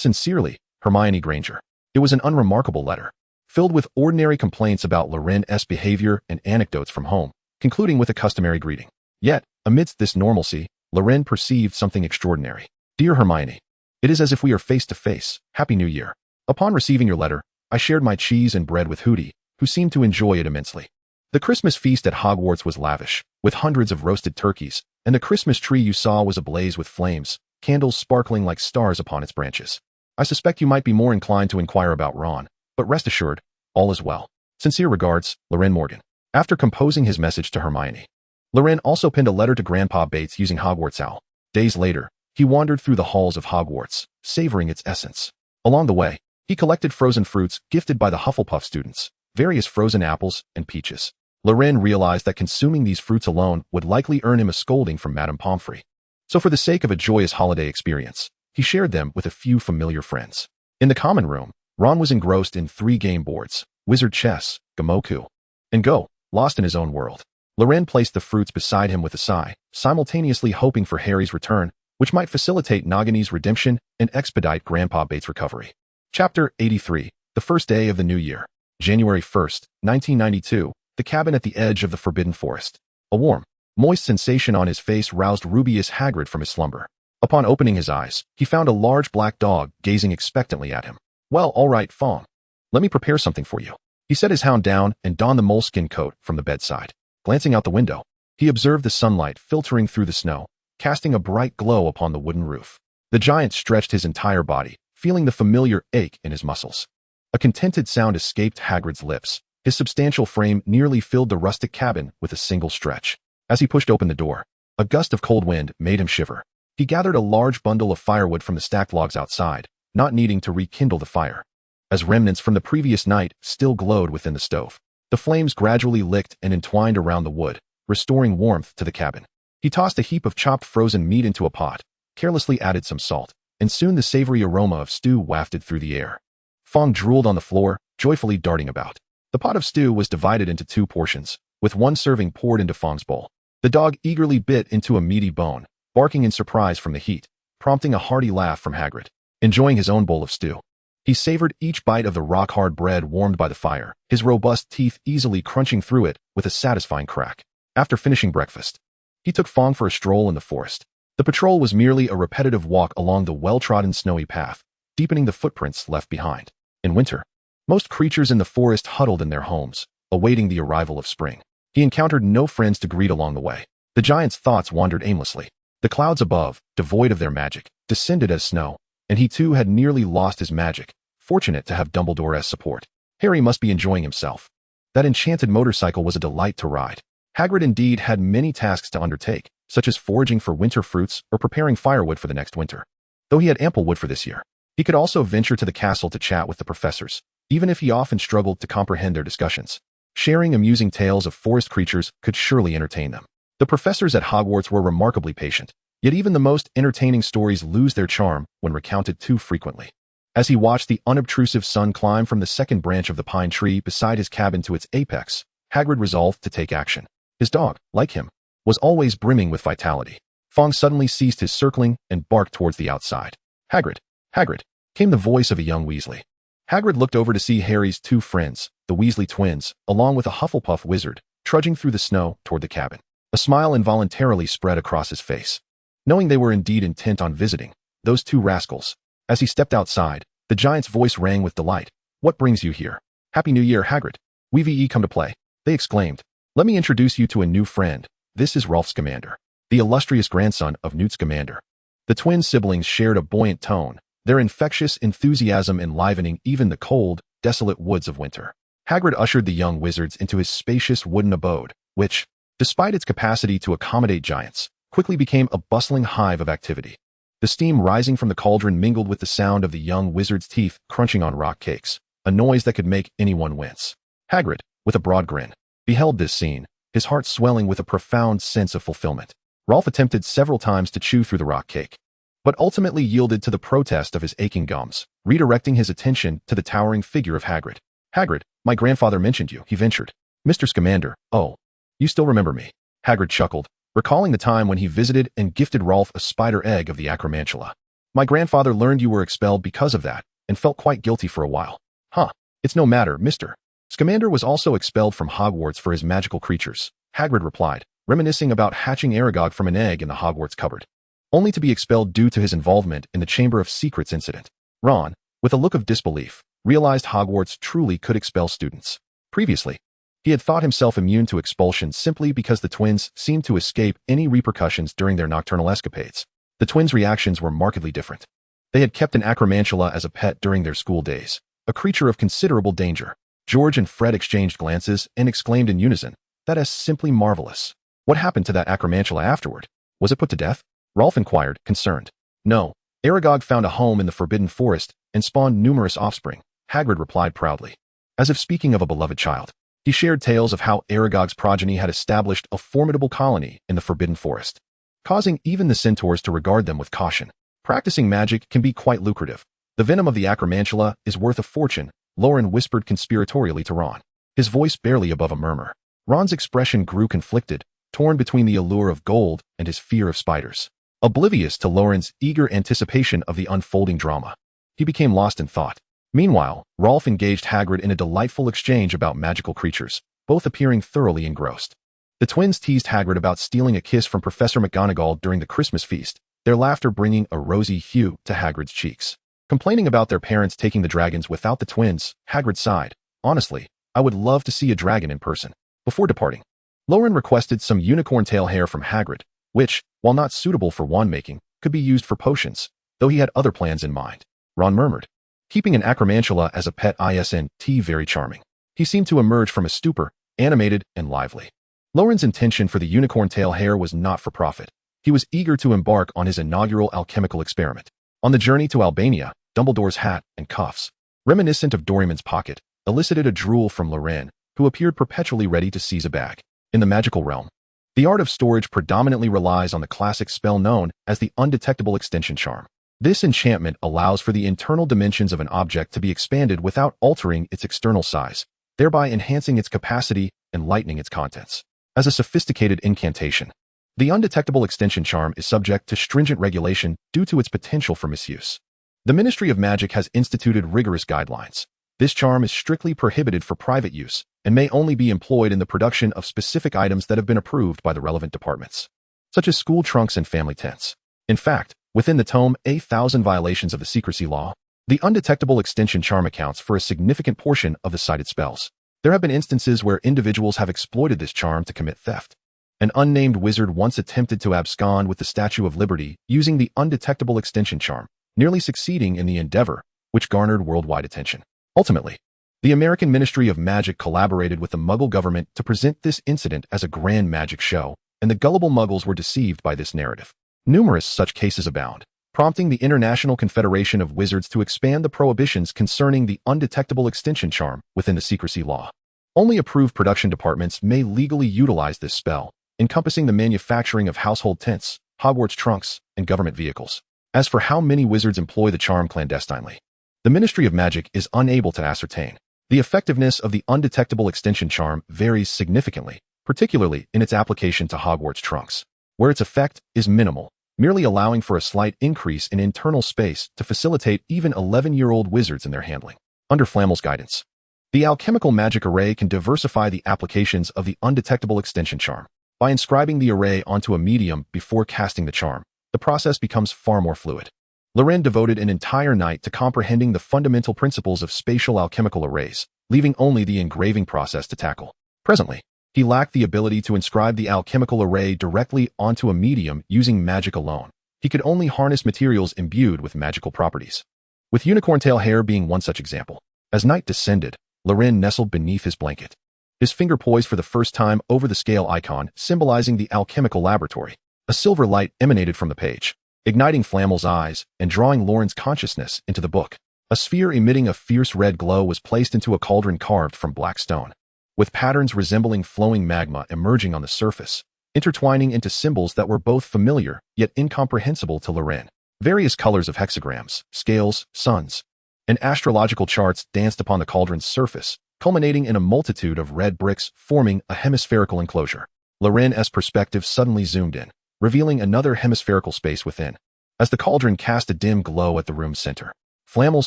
sincerely, Hermione Granger. It was an unremarkable letter, filled with ordinary complaints about Loren's behavior and anecdotes from home, concluding with a customary greeting. Yet, amidst this normalcy, Loren perceived something extraordinary. Dear Hermione, it is as if we are face to face. Happy New Year. Upon receiving your letter, I shared my cheese and bread with Hooty, who seemed to enjoy it immensely. The Christmas feast at Hogwarts was lavish, with hundreds of roasted turkeys, and the Christmas tree you saw was ablaze with flames, candles sparkling like stars upon its branches. I suspect you might be more inclined to inquire about Ron, but rest assured, all is well. Sincere regards, Loren Morgan. After composing his message to Hermione, Loren also penned a letter to Grandpa Bates using Hogwarts Owl. Days later, he wandered through the halls of Hogwarts, savoring its essence. Along the way, he collected frozen fruits gifted by the Hufflepuff students, various frozen apples and peaches. Loren realized that consuming these fruits alone would likely earn him a scolding from Madame Pomfrey. So for the sake of a joyous holiday experience, he shared them with a few familiar friends. In the common room, Ron was engrossed in 3 game boards, Wizard Chess, Gamoku, and Go, lost in his own world. Loren placed the fruits beside him with a sigh, simultaneously hoping for Harry's return, which might facilitate Nagini's redemption and expedite Grandpa Bates' recovery. Chapter 83, The First Day of the New Year. January 1st, 1992, the cabin at the edge of the Forbidden Forest. A warm, moist sensation on his face roused Rubeus Hagrid from his slumber. Upon opening his eyes, he found a large black dog gazing expectantly at him. Well, all right, Fawn. Let me prepare something for you. He set his hound down and donned the moleskin coat from the bedside. Glancing out the window, he observed the sunlight filtering through the snow, casting a bright glow upon the wooden roof. The giant stretched his entire body, feeling the familiar ache in his muscles. A contented sound escaped Hagrid's lips. His substantial frame nearly filled the rustic cabin with a single stretch. As he pushed open the door, a gust of cold wind made him shiver. He gathered a large bundle of firewood from the stacked logs outside, not needing to rekindle the fire. As remnants from the previous night still glowed within the stove, the flames gradually licked and entwined around the wood, restoring warmth to the cabin. He tossed a heap of chopped frozen meat into a pot, carelessly added some salt, and soon the savory aroma of stew wafted through the air. Fong drooled on the floor, joyfully darting about. The pot of stew was divided into 2 portions, with 1 serving poured into Fong's bowl. The dog eagerly bit into a meaty bone, barking in surprise from the heat, prompting a hearty laugh from Hagrid. Enjoying his own bowl of stew, he savored each bite of the rock-hard bread warmed by the fire, his robust teeth easily crunching through it with a satisfying crack. After finishing breakfast, he took Fong for a stroll in the forest. The patrol was merely a repetitive walk along the well-trodden snowy path, deepening the footprints left behind. In winter, most creatures in the forest huddled in their homes, awaiting the arrival of spring. He encountered no friends to greet along the way. The giant's thoughts wandered aimlessly. The clouds above, devoid of their magic, descended as snow, and he too had nearly lost his magic, fortunate to have Dumbledore's support. Harry must be enjoying himself. That enchanted motorcycle was a delight to ride. Hagrid indeed had many tasks to undertake, such as foraging for winter fruits or preparing firewood for the next winter. Though he had ample wood for this year, he could also venture to the castle to chat with the professors, even if he often struggled to comprehend their discussions. Sharing amusing tales of forest creatures could surely entertain them. The professors at Hogwarts were remarkably patient, yet even the most entertaining stories lose their charm when recounted too frequently. As he watched the unobtrusive sun climb from the second branch of the pine tree beside his cabin to its apex, Hagrid resolved to take action. His dog, like him, was always brimming with vitality. Fong suddenly ceased his circling and barked towards the outside. "Hagrid! Hagrid!" came the voice of a young Weasley. Hagrid looked over to see Harry's two friends, the Weasley twins, along with a Hufflepuff wizard, trudging through the snow toward the cabin. A smile involuntarily spread across his face. Knowing they were indeed intent on visiting, those two rascals. As he stepped outside, the giant's voice rang with delight. "What brings you here?" "Happy New Year, Hagrid. We've come to play," they exclaimed. "Let me introduce you to a new friend. This is Rolf Scamander, the illustrious grandson of Newt Scamander." The twin siblings shared a buoyant tone, their infectious enthusiasm enlivening even the cold, desolate woods of winter. Hagrid ushered the young wizards into his spacious wooden abode, which, despite its capacity to accommodate giants, quickly became a bustling hive of activity. The steam rising from the cauldron mingled with the sound of the young wizard's teeth crunching on rock cakes, a noise that could make anyone wince. Hagrid, with a broad grin, beheld this scene, his heart swelling with a profound sense of fulfillment. Rolf attempted several times to chew through the rock cake, but ultimately yielded to the protest of his aching gums, redirecting his attention to the towering figure of Hagrid. "Hagrid, my grandfather mentioned you," he ventured. "Mr. Scamander, oh, you still remember me." Hagrid chuckled, recalling the time when he visited and gifted Rolf a spider egg of the acromantula. "My grandfather learned you were expelled because of that, and felt quite guilty for a while." "Huh, it's no matter, Mr. Scamander was also expelled from Hogwarts for his magical creatures," Hagrid replied, reminiscing about hatching Aragog from an egg in the Hogwarts cupboard, only to be expelled due to his involvement in the Chamber of Secrets incident. Ron, with a look of disbelief, realized Hogwarts truly could expel students. Previously, he had thought himself immune to expulsion simply because the twins seemed to escape any repercussions during their nocturnal escapades. The twins' reactions were markedly different. They had kept an acromantula as a pet during their school days, a creature of considerable danger. George and Fred exchanged glances and exclaimed in unison, "That is simply marvelous." "What happened to that acromantula afterward? Was it put to death?" Rolf inquired, concerned. "No, Aragog found a home in the Forbidden Forest and spawned numerous offspring," Hagrid replied proudly, as if speaking of a beloved child. He shared tales of how Aragog's progeny had established a formidable colony in the Forbidden Forest, causing even the centaurs to regard them with caution. Practicing magic can be quite lucrative. The venom of the acromantula is worth a fortune, Loren whispered conspiratorially to Ron, his voice barely above a murmur. Ron's expression grew conflicted, torn between the allure of gold and his fear of spiders. Oblivious to Loren's eager anticipation of the unfolding drama, he became lost in thought. Meanwhile, Rolf engaged Hagrid in a delightful exchange about magical creatures, both appearing thoroughly engrossed. The twins teased Hagrid about stealing a kiss from Professor McGonagall during the Christmas feast, their laughter bringing a rosy hue to Hagrid's cheeks. Complaining about their parents taking the dragons without the twins, Hagrid sighed. "Honestly, I would love to see a dragon in person." Before departing, Loren requested some unicorn tail hair from Hagrid, which, while not suitable for wand-making, could be used for potions, though he had other plans in mind. Ron murmured, "Keeping an acromantula as a pet isn't very charming." He seemed to emerge from a stupor, animated and lively. Loren's intention for the unicorn tail hair was not for profit. He was eager to embark on his inaugural alchemical experiment. On the journey to Albania, Dumbledore's hat and cuffs, reminiscent of Doryman's pocket, elicited a drool from Loren, who appeared perpetually ready to seize a bag. In the magical realm, the art of storage predominantly relies on the classic spell known as the undetectable extension charm. This enchantment allows for the internal dimensions of an object to be expanded without altering its external size, thereby enhancing its capacity and lightening its contents. As a sophisticated incantation, the undetectable extension charm is subject to stringent regulation due to its potential for misuse. The Ministry of Magic has instituted rigorous guidelines. This charm is strictly prohibited for private use and may only be employed in the production of specific items that have been approved by the relevant departments, such as school trunks and family tents. In fact, within the tome 1,000 Violations of the Secrecy Law, the undetectable extension charm accounts for a significant portion of the cited spells. There have been instances where individuals have exploited this charm to commit theft. An unnamed wizard once attempted to abscond with the Statue of Liberty using the undetectable extinction charm, nearly succeeding in the endeavor, which garnered worldwide attention. Ultimately, the American Ministry of Magic collaborated with the Muggle government to present this incident as a grand magic show, and the gullible Muggles were deceived by this narrative. Numerous such cases abound, prompting the International Confederation of Wizards to expand the prohibitions concerning the undetectable extinction charm within the secrecy law. Only approved production departments may legally utilize this spell, encompassing the manufacturing of household tents, Hogwarts trunks, and government vehicles. As for how many wizards employ the charm clandestinely, the Ministry of Magic is unable to ascertain. The effectiveness of the undetectable extinction charm varies significantly, particularly in its application to Hogwarts trunks, where its effect is minimal, merely allowing for a slight increase in internal space to facilitate even 11-year-old wizards in their handling. Under Flamel's guidance, the alchemical magic array can diversify the applications of the undetectable extinction charm. By inscribing the array onto a medium before casting the charm, the process becomes far more fluid. Loren devoted an entire night to comprehending the fundamental principles of spatial alchemical arrays, leaving only the engraving process to tackle. Presently, he lacked the ability to inscribe the alchemical array directly onto a medium using magic alone. He could only harness materials imbued with magical properties, with unicorn-tail hair being one such example. As night descended, Loren nestled beneath his blanket, his finger poised for the first time over the scale icon symbolizing the alchemical laboratory. A silver light emanated from the page, igniting Flamel's eyes and drawing Loren's consciousness into the book. A sphere emitting a fierce red glow was placed into a cauldron carved from black stone, with patterns resembling flowing magma emerging on the surface, intertwining into symbols that were both familiar yet incomprehensible to Loren. Various colors of hexagrams, scales, suns, and astrological charts danced upon the cauldron's surface, culminating in a multitude of red bricks forming a hemispherical enclosure. Loren's perspective suddenly zoomed in, revealing another hemispherical space within. As the cauldron cast a dim glow at the room's center, Flamel's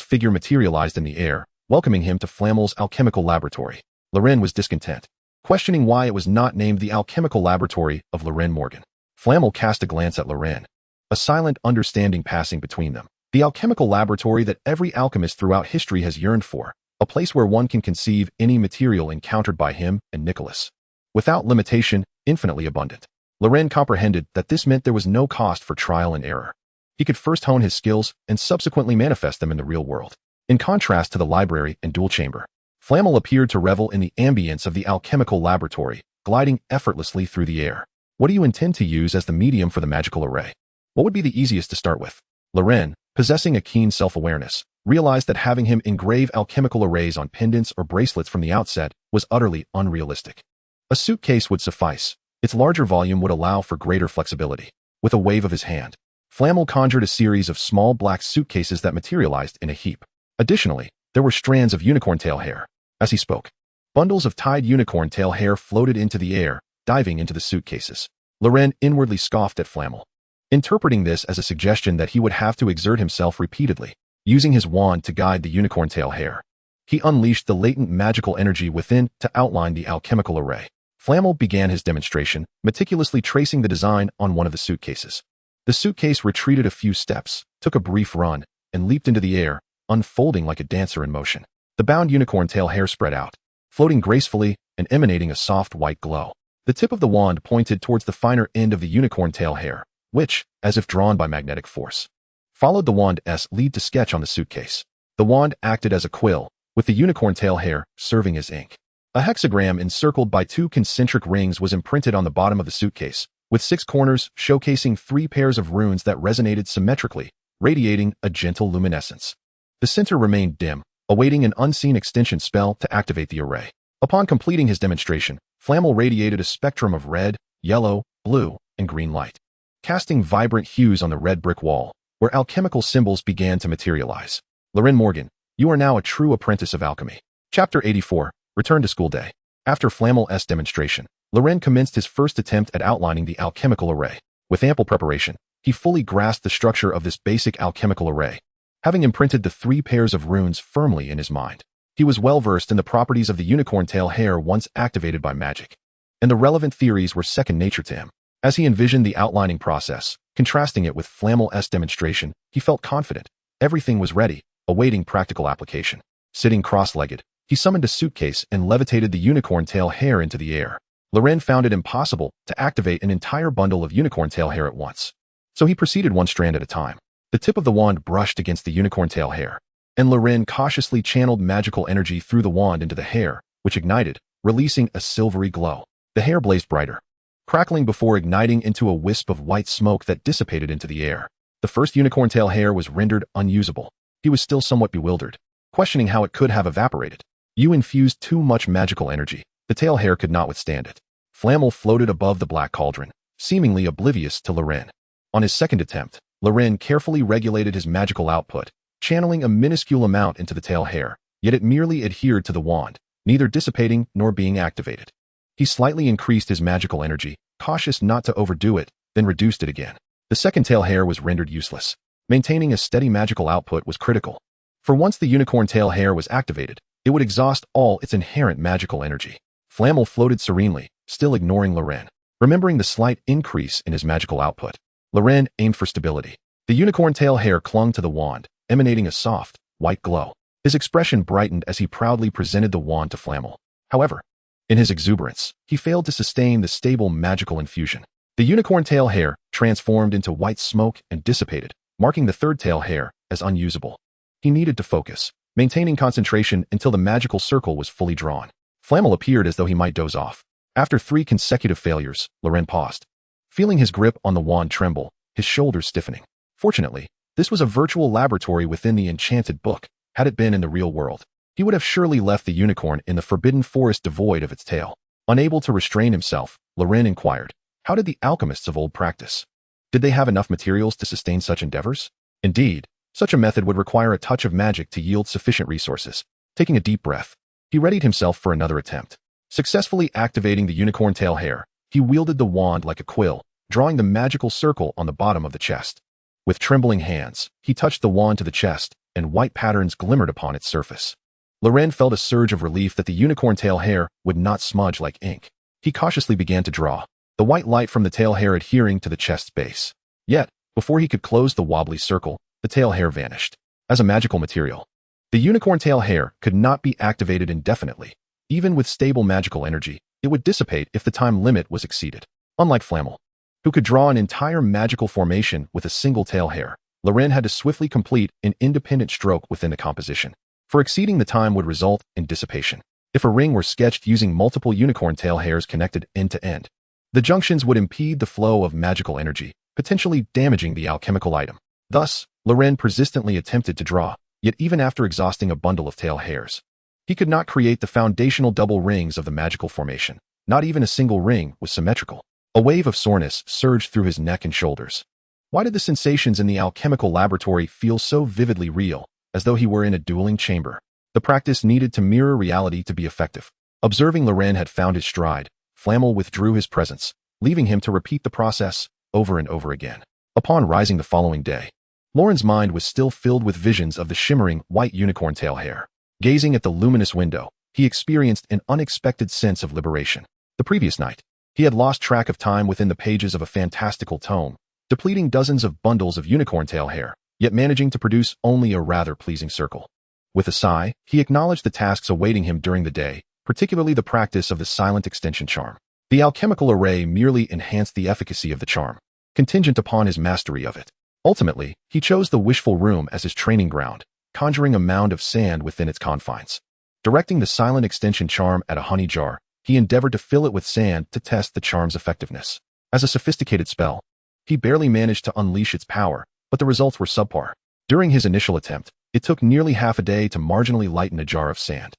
figure materialized in the air, welcoming him to Flamel's alchemical laboratory. Loren was discontent, questioning why it was not named the alchemical laboratory of Loren Morgan. Flamel cast a glance at Loren, a silent understanding passing between them. The alchemical laboratory that every alchemist throughout history has yearned for, a place where one can conceive any material encountered by him and Nicholas, without limitation, infinitely abundant. Loren comprehended that this meant there was no cost for trial and error. He could first hone his skills and subsequently manifest them in the real world. In contrast to the library and dual chamber, Flamel appeared to revel in the ambience of the alchemical laboratory, gliding effortlessly through the air. What do you intend to use as the medium for the magical array? What would be the easiest to start with? Loren, possessing a keen self-awareness, realized that having him engrave alchemical arrays on pendants or bracelets from the outset was utterly unrealistic. A suitcase would suffice. Its larger volume would allow for greater flexibility. With a wave of his hand, Flamel conjured a series of small black suitcases that materialized in a heap. Additionally, there were strands of unicorn tail hair. As he spoke, bundles of tied unicorn tail hair floated into the air, diving into the suitcases. Loren inwardly scoffed at Flamel, interpreting this as a suggestion that he would have to exert himself repeatedly, using his wand to guide the unicorn tail hair. He unleashed the latent magical energy within to outline the alchemical array. Flamel began his demonstration, meticulously tracing the design on one of the suitcases. The suitcase retreated a few steps, took a brief run, and leaped into the air, unfolding like a dancer in motion. The bound unicorn tail hair spread out, floating gracefully and emanating a soft white glow. The tip of the wand pointed towards the finer end of the unicorn tail hair, which, as if drawn by magnetic force, followed the wand's lead to sketch on the suitcase. The wand acted as a quill, with the unicorn tail hair serving as ink. A hexagram encircled by 2 concentric rings was imprinted on the bottom of the suitcase, with 6 corners showcasing 3 pairs of runes that resonated symmetrically, radiating a gentle luminescence. The center remained dim, awaiting an unseen extension spell to activate the array. Upon completing his demonstration, Flamel radiated a spectrum of red, yellow, blue, and green light, casting vibrant hues on the red brick wall, where alchemical symbols began to materialize. Loren Morgan, you are now a true apprentice of alchemy. Chapter 84, Return to School Day. After Flamel's demonstration, Loren commenced his first attempt at outlining the alchemical array. With ample preparation, he fully grasped the structure of this basic alchemical array, having imprinted the 3 pairs of runes firmly in his mind. He was well versed in the properties of the unicorn tail hair once activated by magic, and the relevant theories were second nature to him. As he envisioned the outlining process, contrasting it with Flamel's demonstration, he felt confident. Everything was ready, awaiting practical application. Sitting cross-legged, he summoned a suitcase and levitated the unicorn tail hair into the air. Loren found it impossible to activate an entire bundle of unicorn tail hair at once. So he proceeded one strand at a time. The tip of the wand brushed against the unicorn tail hair, and Loren cautiously channeled magical energy through the wand into the hair, which ignited, releasing a silvery glow. The hair blazed brighter, crackling before igniting into a wisp of white smoke that dissipated into the air. The first unicorn tail hair was rendered unusable. He was still somewhat bewildered, questioning how it could have evaporated. You infused too much magical energy. The tail hair could not withstand it. Flamel floated above the black cauldron, seemingly oblivious to Loren. On his second attempt, Loren carefully regulated his magical output, channeling a minuscule amount into the tail hair, yet it merely adhered to the wand, neither dissipating nor being activated. He slightly increased his magical energy, cautious not to overdo it, then reduced it again. The second tail hair was rendered useless. Maintaining a steady magical output was critical. For once the unicorn tail hair was activated, it would exhaust all its inherent magical energy. Flamel floated serenely, still ignoring Loren. Remembering the slight increase in his magical output, Loren aimed for stability. The unicorn tail hair clung to the wand, emanating a soft, white glow. His expression brightened as he proudly presented the wand to Flamel. However, in his exuberance, he failed to sustain the stable magical infusion. The unicorn tail hair transformed into white smoke and dissipated, marking the third tail hair as unusable. He needed to focus, maintaining concentration until the magical circle was fully drawn. Flamel appeared as though he might doze off. After 3 consecutive failures, Loren paused, feeling his grip on the wand tremble, his shoulders stiffening. Fortunately, this was a virtual laboratory within the enchanted book. Had it been in the real world, he would have surely left the unicorn in the forbidden forest devoid of its tail. Unable to restrain himself, Loren inquired, how did the alchemists of old practice? Did they have enough materials to sustain such endeavors? Indeed, such a method would require a touch of magic to yield sufficient resources. Taking a deep breath, he readied himself for another attempt. Successfully activating the unicorn tail hair, he wielded the wand like a quill, drawing the magical circle on the bottom of the chest. With trembling hands, he touched the wand to the chest, and white patterns glimmered upon its surface. Loren felt a surge of relief that the unicorn tail hair would not smudge like ink. He cautiously began to draw, the white light from the tail hair adhering to the chest's base. Yet, before he could close the wobbly circle, the tail hair vanished. As a magical material, the unicorn tail hair could not be activated indefinitely. Even with stable magical energy, it would dissipate if the time limit was exceeded. Unlike Flamel, who could draw an entire magical formation with a single tail hair, Loren had to swiftly complete an independent stroke within the composition. For exceeding the time would result in dissipation. If a ring were sketched using multiple unicorn tail hairs connected end to end, the junctions would impede the flow of magical energy, potentially damaging the alchemical item. Thus, Loren persistently attempted to draw, yet even after exhausting a bundle of tail hairs, he could not create the foundational double rings of the magical formation. Not even a single ring was symmetrical. A wave of soreness surged through his neck and shoulders. Why did the sensations in the alchemical laboratory feel so vividly real, as though he were in a dueling chamber? The practice needed to mirror reality to be effective. Observing Loren had found his stride, Flamel withdrew his presence, leaving him to repeat the process over and over again. Upon rising the following day, Loren's mind was still filled with visions of the shimmering white unicorn tail hair. Gazing at the luminous window, he experienced an unexpected sense of liberation. The previous night, he had lost track of time within the pages of a fantastical tome, depleting dozens of bundles of unicorn tail hair, yet managing to produce only a rather pleasing circle. With a sigh, he acknowledged the tasks awaiting him during the day, particularly the practice of the silent extension charm. The alchemical array merely enhanced the efficacy of the charm, contingent upon his mastery of it. Ultimately, he chose the wishful room as his training ground, conjuring a mound of sand within its confines. Directing the silent extension charm at a honey jar, he endeavored to fill it with sand to test the charm's effectiveness. As a sophisticated spell, he barely managed to unleash its power, but the results were subpar. During his initial attempt, it took nearly half a day to marginally lighten a jar of sand.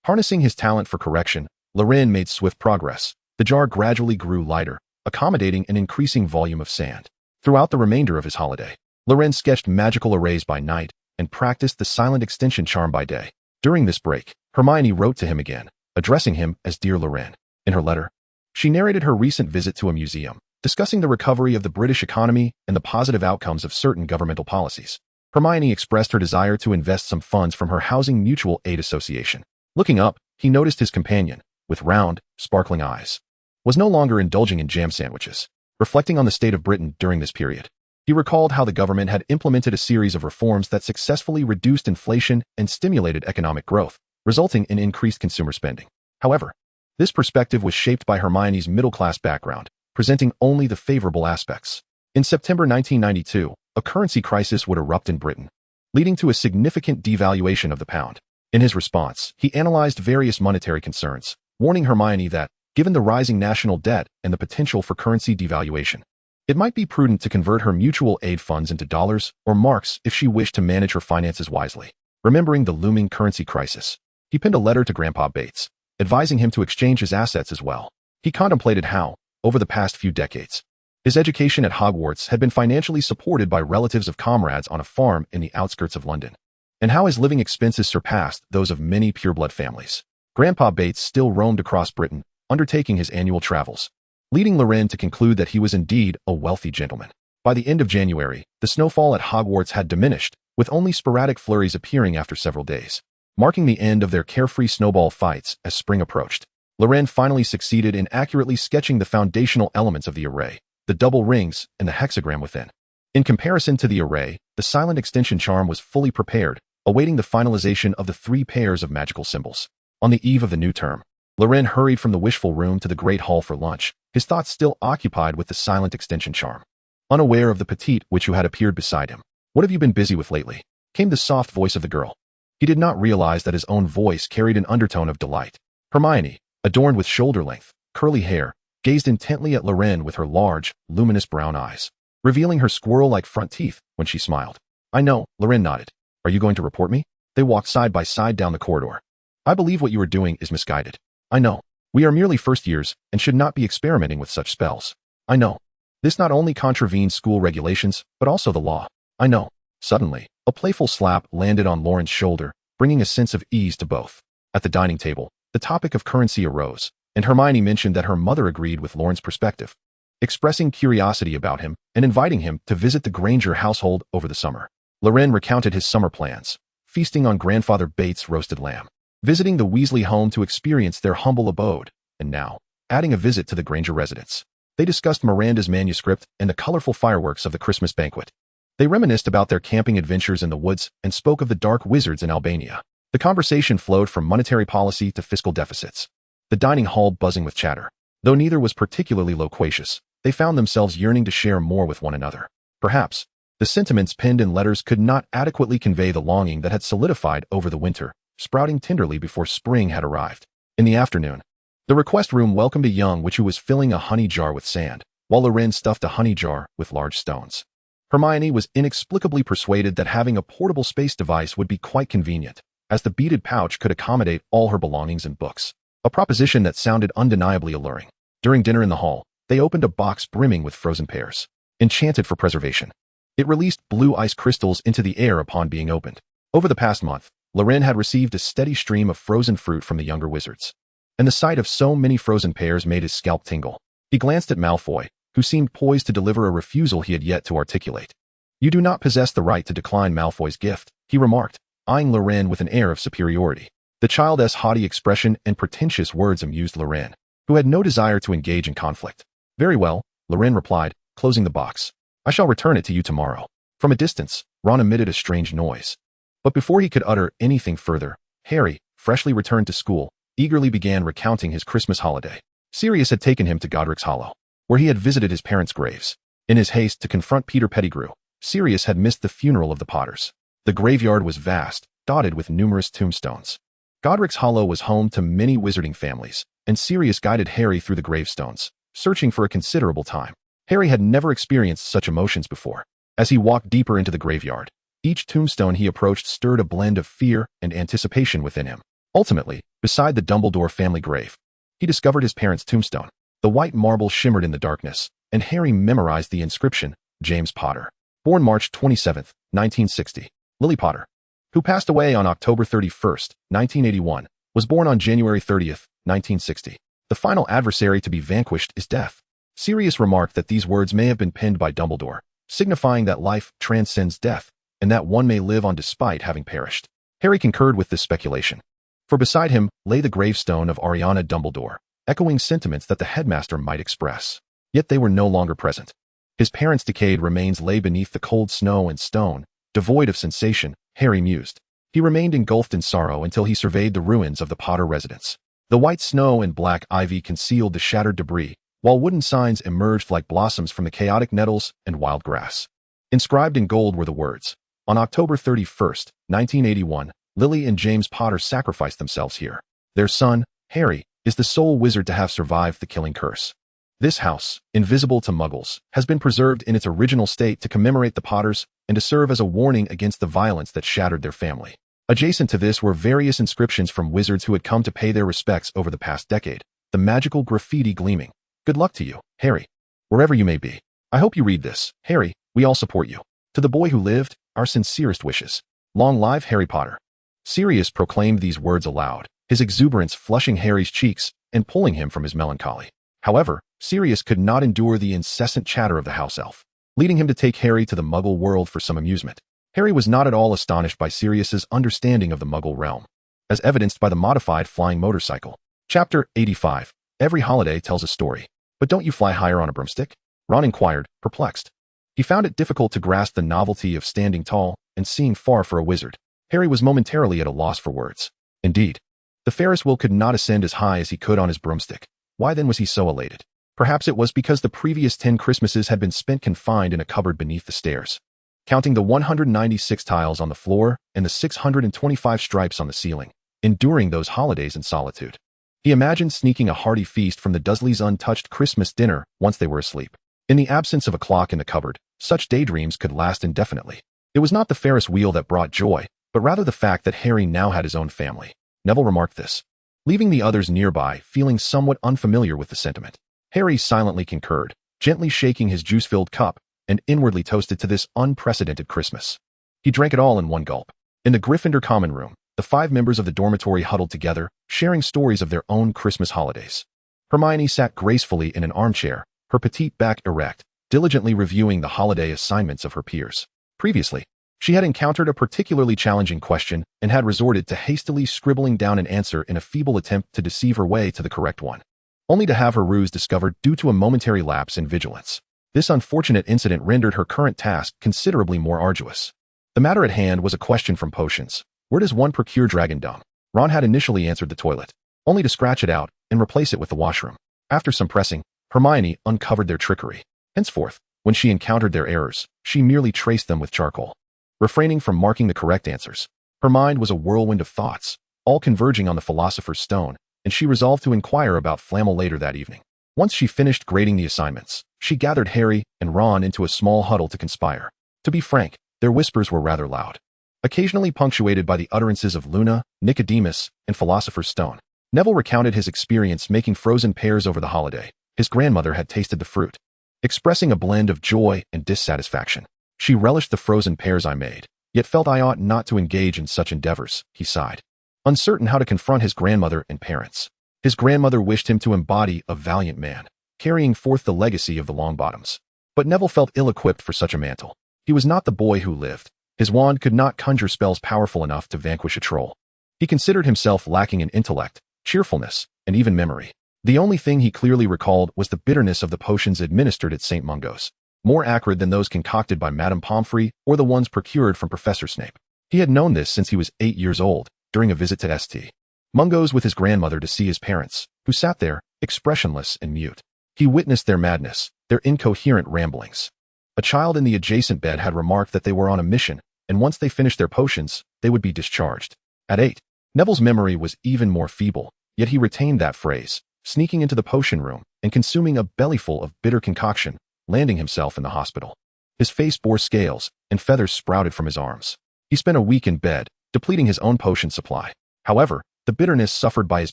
Harnessing his talent for correction, Loren made swift progress. The jar gradually grew lighter, accommodating an increasing volume of sand. Throughout the remainder of his holiday, Loren sketched magical arrays by night and practiced the silent extension charm by day. During this break, Hermione wrote to him again, addressing him as Dear Loren. In her letter, she narrated her recent visit to a museum, discussing the recovery of the British economy and the positive outcomes of certain governmental policies. Hermione expressed her desire to invest some funds from her housing mutual aid association. Looking up, he noticed his companion, with round, sparkling eyes, was no longer indulging in jam sandwiches. Reflecting on the state of Britain during this period, he recalled how the government had implemented a series of reforms that successfully reduced inflation and stimulated economic growth, resulting in increased consumer spending. However, This perspective was shaped by Hermione's middle-class background, presenting only the favorable aspects. In September 1992, a currency crisis would erupt in Britain, leading to a significant devaluation of the pound. In his response, he analyzed various monetary concerns, warning Hermione that, given the rising national debt and the potential for currency devaluation, it might be prudent to convert her mutual aid funds into dollars or marks if she wished to manage her finances wisely. Remembering the looming currency crisis, he penned a letter to Grandpa Bates, advising him to exchange his assets as well. He contemplated how, over the past few decades, his education at Hogwarts had been financially supported by relatives of comrades on a farm in the outskirts of London, and how his living expenses surpassed those of many pureblood families. Grandpa Bates still roamed across Britain, undertaking his annual travels, leading Loren to conclude that he was indeed a wealthy gentleman. By the end of January, the snowfall at Hogwarts had diminished, with only sporadic flurries appearing after several days, marking the end of their carefree snowball fights as spring approached. Loren finally succeeded in accurately sketching the foundational elements of the array, the double rings, and the hexagram within. In comparison to the array, the silent extension charm was fully prepared, awaiting the finalization of the 3 pairs of magical symbols. On the eve of the new term, Loren hurried from the wishful room to the great hall for lunch, his thoughts still occupied with the silent extension charm. Unaware of the petite witch who had appeared beside him. "What have you been busy with lately?" came the soft voice of the girl. He did not realize that his own voice carried an undertone of delight. Hermione, adorned with shoulder-length, curly hair, gazed intently at Loren with her large, luminous brown eyes, revealing her squirrel-like front teeth when she smiled. "I know," Loren nodded. "Are you going to report me?" They walked side by side down the corridor. "I believe what you are doing is misguided." "I know. We are merely first years and should not be experimenting with such spells." "I know. This not only contravenes school regulations, but also the law." "I know." Suddenly, a playful slap landed on Loren's shoulder, bringing a sense of ease to both. At the dining table, the topic of currency arose, and Hermione mentioned that her mother agreed with Loren's perspective, expressing curiosity about him and inviting him to visit the Granger household over the summer. Loren recounted his summer plans, feasting on Grandfather Bates' roasted lamb, visiting the Weasley home to experience their humble abode, and now, adding a visit to the Granger residence. They discussed Miranda's manuscript and the colorful fireworks of the Christmas banquet. They reminisced about their camping adventures in the woods and spoke of the dark wizards in Albania. The conversation flowed from monetary policy to fiscal deficits, the dining hall buzzing with chatter. Though neither was particularly loquacious, they found themselves yearning to share more with one another. Perhaps, the sentiments penned in letters could not adequately convey the longing that had solidified over the winter, sprouting tenderly before spring had arrived. In the afternoon, the request room welcomed a young witch who was filling a honey jar with sand, while Loren stuffed a honey jar with large stones. Hermione was inexplicably persuaded that having a portable space device would be quite convenient, as the beaded pouch could accommodate all her belongings and books, a proposition that sounded undeniably alluring. During dinner in the hall, they opened a box brimming with frozen pears, enchanted for preservation. It released blue ice crystals into the air upon being opened. Over the past month, Loren had received a steady stream of frozen fruit from the younger wizards, and the sight of so many frozen pears made his scalp tingle. He glanced at Malfoy, who seemed poised to deliver a refusal he had yet to articulate. "You do not possess the right to decline Malfoy's gift," he remarked, eyeing Loren with an air of superiority. The child's haughty expression and pretentious words amused Loren, who had no desire to engage in conflict. "Very well," Loren replied, closing the box. "I shall return it to you tomorrow." From a distance, Ron emitted a strange noise. But before he could utter anything further, Harry, freshly returned to school, eagerly began recounting his Christmas holiday. Sirius had taken him to Godric's Hollow, where he had visited his parents' graves. In his haste to confront Peter Pettigrew, Sirius had missed the funeral of the Potters. The graveyard was vast, dotted with numerous tombstones. Godric's Hollow was home to many wizarding families, and Sirius guided Harry through the gravestones, searching for a considerable time. Harry had never experienced such emotions before. As he walked deeper into the graveyard, each tombstone he approached stirred a blend of fear and anticipation within him. Ultimately, beside the Dumbledore family grave, he discovered his parents' tombstone. The white marble shimmered in the darkness, and Harry memorized the inscription, James Potter, born March 27, 1960. Lily Potter, who passed away on October 31, 1981, was born on January 30, 1960. The final adversary to be vanquished is death. Sirius remarked that these words may have been penned by Dumbledore, signifying that life transcends death, and that one may live on despite having perished. Harry concurred with this speculation, for beside him lay the gravestone of Ariana Dumbledore, echoing sentiments that the headmaster might express. Yet they were no longer present. His parents' decayed remains lay beneath the cold snow and stone, devoid of sensation, Harry mused. He remained engulfed in sorrow until he surveyed the ruins of the Potter residence. The white snow and black ivy concealed the shattered debris, while wooden signs emerged like blossoms from the chaotic nettles and wild grass. Inscribed in gold were the words, "On October 31st, 1981, Lily and James Potter sacrificed themselves here. Their son, Harry, is the sole wizard to have survived the killing curse. This house, invisible to muggles, has been preserved in its original state to commemorate the Potters and to serve as a warning against the violence that shattered their family." Adjacent to this were various inscriptions from wizards who had come to pay their respects over the past decade, the magical graffiti gleaming. "Good luck to you, Harry, wherever you may be. I hope you read this. Harry, we all support you. To the boy who lived, our sincerest wishes. Long live Harry Potter." Sirius proclaimed these words aloud, his exuberance flushing Harry's cheeks and pulling him from his melancholy. However, Sirius could not endure the incessant chatter of the house elf, leading him to take Harry to the Muggle world for some amusement. Harry was not at all astonished by Sirius's understanding of the Muggle realm, as evidenced by the modified flying motorcycle. Chapter 85. Every holiday tells a story. But don't you fly higher on a broomstick? Ron inquired, perplexed. He found it difficult to grasp the novelty of standing tall and seeing far for a wizard. Harry was momentarily at a loss for words. Indeed, the Ferris wheel could not ascend as high as he could on his broomstick. Why then was he so elated? Perhaps it was because the previous 10 Christmases had been spent confined in a cupboard beneath the stairs. Counting the 196 tiles on the floor and the 625 stripes on the ceiling, enduring those holidays in solitude. He imagined sneaking a hearty feast from the Dursleys' untouched Christmas dinner once they were asleep. In the absence of a clock in the cupboard, such daydreams could last indefinitely. It was not the Ferris wheel that brought joy, but rather the fact that Harry now had his own family. Neville remarked this, leaving the others nearby feeling somewhat unfamiliar with the sentiment. Harry silently concurred, gently shaking his juice-filled cup, and inwardly toasted to this unprecedented Christmas. He drank it all in one gulp. In the Gryffindor common room, the 5 members of the dormitory huddled together, sharing stories of their own Christmas holidays. Hermione sat gracefully in an armchair, her petite back erect, diligently reviewing the holiday assignments of her peers. Previously, she had encountered a particularly challenging question and had resorted to hastily scribbling down an answer in a feeble attempt to deceive her way to the correct one, only to have her ruse discovered due to a momentary lapse in vigilance. This unfortunate incident rendered her current task considerably more arduous. The matter at hand was a question from Potions. Where does one procure dragon dung? Ron had initially answered the toilet, only to scratch it out and replace it with the washroom. After some pressing, Hermione uncovered their trickery. Henceforth, when she encountered their errors, she merely traced them with charcoal. Refraining from marking the correct answers, her mind was a whirlwind of thoughts, all converging on the Philosopher's Stone, and she resolved to inquire about Flamel later that evening. Once she finished grading the assignments, she gathered Harry and Ron into a small huddle to conspire. To be frank, their whispers were rather loud, occasionally punctuated by the utterances of Luna, Nicodemus, and Philosopher's Stone. Neville recounted his experience making frozen pears over the holiday. His grandmother had tasted the fruit, expressing a blend of joy and dissatisfaction. "She relished the frozen pears I made, yet felt I ought not to engage in such endeavors," he sighed, uncertain how to confront his grandmother and parents. His grandmother wished him to embody a valiant man, carrying forth the legacy of the Longbottoms. But Neville felt ill-equipped for such a mantle. He was not the boy who lived. His wand could not conjure spells powerful enough to vanquish a troll. He considered himself lacking in intellect, cheerfulness, and even memory. The only thing he clearly recalled was the bitterness of the potions administered at St. Mungo's, more acrid than those concocted by Madame Pomfrey or the ones procured from Professor Snape. He had known this since he was 8 years old, during a visit to St. Mungo's with his grandmother to see his parents, who sat there, expressionless and mute. He witnessed their madness, their incoherent ramblings. A child in the adjacent bed had remarked that they were on a mission, and once they finished their potions, they would be discharged. At 8, Neville's memory was even more feeble, yet he retained that phrase, sneaking into the potion room and consuming a bellyful of bitter concoction, landing himself in the hospital. His face bore scales, and feathers sprouted from his arms. He spent a week in bed, depleting his own potion supply. However, the bitterness suffered by his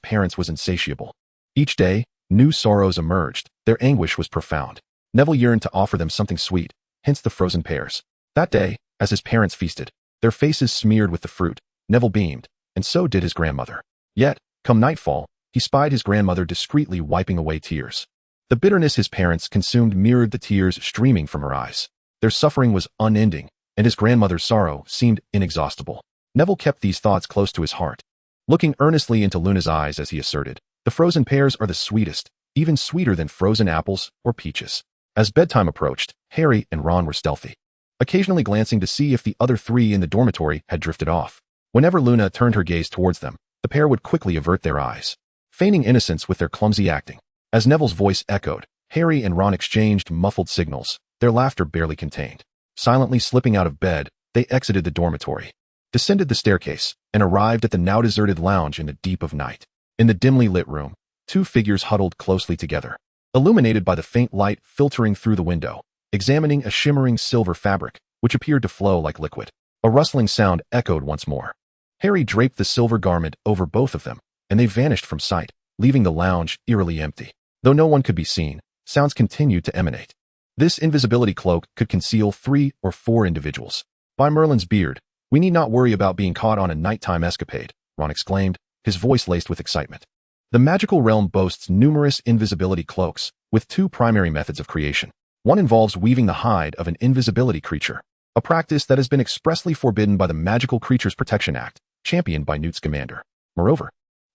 parents was insatiable. Each day, new sorrows emerged. Their anguish was profound. Neville yearned to offer them something sweet, hence the frozen pears. That day, as his parents feasted, their faces smeared with the fruit, Neville beamed, and so did his grandmother. Yet, come nightfall, he spied his grandmother discreetly wiping away tears. The bitterness his parents consumed mirrored the tears streaming from her eyes. Their suffering was unending, and his grandmother's sorrow seemed inexhaustible. Neville kept these thoughts close to his heart, looking earnestly into Luna's eyes as he asserted, "The frozen pears are the sweetest, even sweeter than frozen apples or peaches." As bedtime approached, Harry and Ron were stealthy, occasionally glancing to see if the other 3 in the dormitory had drifted off. Whenever Luna turned her gaze towards them, the pair would quickly avert their eyes. feigning innocence with their clumsy acting. As Neville's voice echoed, Harry and Ron exchanged muffled signals, their laughter barely contained. Silently slipping out of bed, they exited the dormitory, descended the staircase, and arrived at the now-deserted lounge in the deep of night. In the dimly lit room, two figures huddled closely together, illuminated by the faint light filtering through the window, examining a shimmering silver fabric, which appeared to flow like liquid. A rustling sound echoed once more. Harry draped the silver garment over both of them, and they vanished from sight, leaving the lounge eerily empty. Though no one could be seen, sounds continued to emanate. This invisibility cloak could conceal 3 or 4 individuals. By Merlin's beard, we need not worry about being caught on a nighttime escapade, Ron exclaimed, his voice laced with excitement. The magical realm boasts numerous invisibility cloaks, with 2 primary methods of creation. One involves weaving the hide of an invisibility creature, a practice that has been expressly forbidden by the Magical Creatures Protection Act, championed by Newt Scamander. Moreover,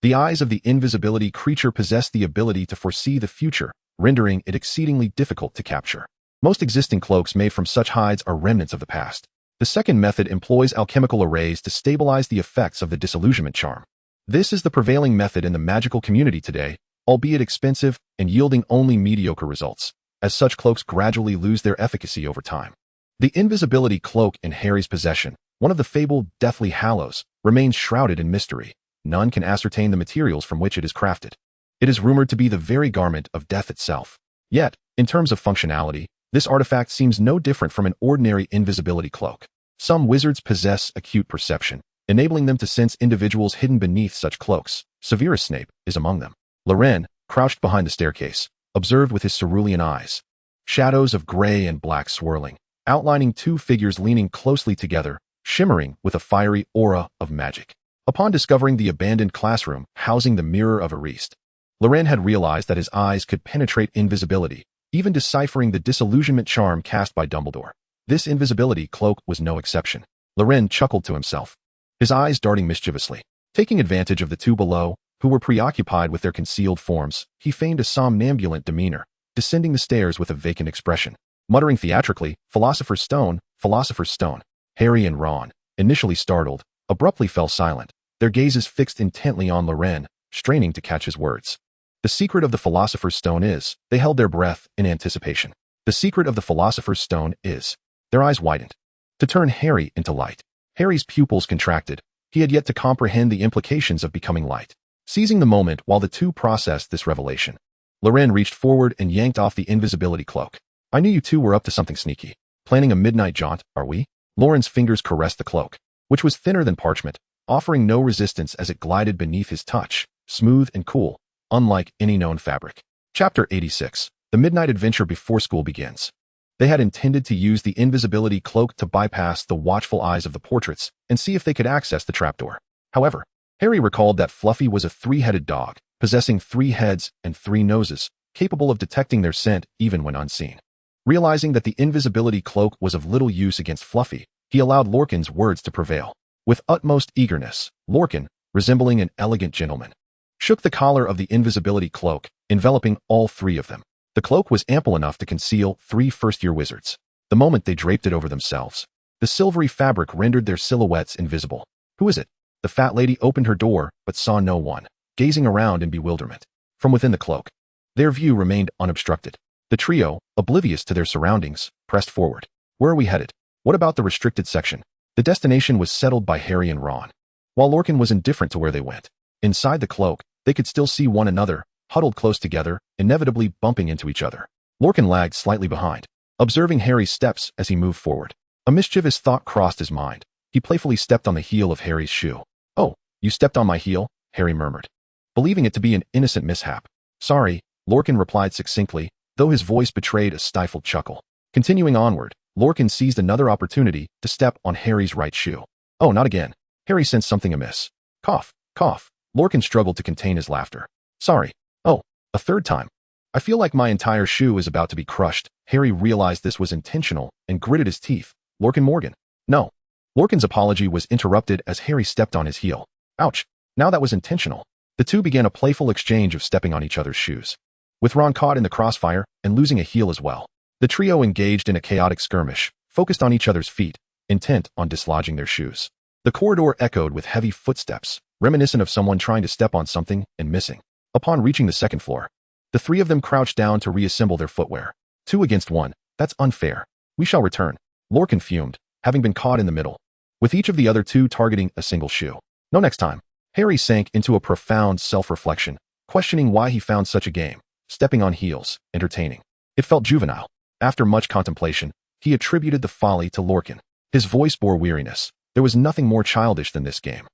the eyes of the invisibility creature possess the ability to foresee the future, rendering it exceedingly difficult to capture. Most existing cloaks made from such hides are remnants of the past. The second method employs alchemical arrays to stabilize the effects of the disillusionment charm. This is the prevailing method in the magical community today, albeit expensive and yielding only mediocre results, as such cloaks gradually lose their efficacy over time. The invisibility cloak in Harry's possession, one of the fabled Deathly Hallows, remains shrouded in mystery. None can ascertain the materials from which it is crafted. It is rumored to be the very garment of death itself. Yet, in terms of functionality, this artifact seems no different from an ordinary invisibility cloak. Some wizards possess acute perception, enabling them to sense individuals hidden beneath such cloaks. Severus Snape is among them. Loren, crouched behind the staircase, observed with his cerulean eyes. Shadows of gray and black swirling, outlining 2 figures leaning closely together, shimmering with a fiery aura of magic. Upon discovering the abandoned classroom housing the Mirror of Erised, Loren had realized that his eyes could penetrate invisibility, even deciphering the disillusionment charm cast by Dumbledore. This invisibility cloak was no exception. Loren chuckled to himself, his eyes darting mischievously. Taking advantage of the 2 below, who were preoccupied with their concealed forms, he feigned a somnambulant demeanor, descending the stairs with a vacant expression. Muttering theatrically, "Philosopher's Stone, Philosopher's Stone." Harry and Ron, initially startled, abruptly fell silent, their gazes fixed intently on Loren, straining to catch his words. The secret of the Philosopher's Stone is, they held their breath in anticipation. The secret of the Philosopher's Stone is, their eyes widened, to turn Harry into light. Harry's pupils contracted. He had yet to comprehend the implications of becoming light. Seizing the moment while the 2 processed this revelation, Loren reached forward and yanked off the invisibility cloak. "I knew you 2 were up to something sneaky. Planning a midnight jaunt, are we?" Loren's fingers caressed the cloak, which was thinner than parchment, offering no resistance as it glided beneath his touch, smooth and cool, unlike any known fabric. Chapter 86. The Midnight Adventure Before School Begins. They had intended to use the invisibility cloak to bypass the watchful eyes of the portraits and see if they could access the trapdoor. However, Harry recalled that Fluffy was a 3-headed dog, possessing 3 heads and 3 noses, capable of detecting their scent even when unseen. Realizing that the invisibility cloak was of little use against Fluffy, he allowed Lorcan's words to prevail. With utmost eagerness, Loren, resembling an elegant gentleman, shook the collar of the invisibility cloak, enveloping all 3 of them. The cloak was ample enough to conceal 3 first-year wizards. The moment they draped it over themselves, the silvery fabric rendered their silhouettes invisible. "Who is it?" The fat lady opened her door, but saw no one, gazing around in bewilderment. From within the cloak, their view remained unobstructed. The trio, oblivious to their surroundings, pressed forward. "Where are we headed? What about the restricted section?" The destination was settled by Harry and Ron, while Loren was indifferent to where they went. Inside the cloak, they could still see one another, huddled close together, inevitably bumping into each other. Loren lagged slightly behind, observing Harry's steps as he moved forward. A mischievous thought crossed his mind. He playfully stepped on the heel of Harry's shoe. "Oh, you stepped on my heel?" Harry murmured, believing it to be an innocent mishap. "Sorry," Loren replied succinctly, though his voice betrayed a stifled chuckle. Continuing onward, Loren seized another opportunity to step on Harry's right shoe. "Oh, not again." Harry sensed something amiss. Cough, cough. Loren struggled to contain his laughter. "Sorry. Oh, a 3rd time. I feel like my entire shoe is about to be crushed." Harry realized this was intentional and gritted his teeth. "Loren Morgan." "No." Loren's apology was interrupted as Harry stepped on his heel. "Ouch. Now that was intentional." The 2 began a playful exchange of stepping on each other's shoes, with Ron caught in the crossfire and losing a heel as well. The trio engaged in a chaotic skirmish, focused on each other's feet, intent on dislodging their shoes. The corridor echoed with heavy footsteps, reminiscent of someone trying to step on something and missing. Upon reaching the second floor, the three of them crouched down to reassemble their footwear. 2 against 1, that's unfair. We shall return. Loren fumed, having been caught in the middle, with each of the other 2 targeting a single shoe. No next time. Harry sank into a profound self-reflection, questioning why he found such a game, stepping on heels, entertaining. It felt juvenile. After much contemplation, he attributed the folly to Loren. His voice bore weariness. There was nothing more childish than this game.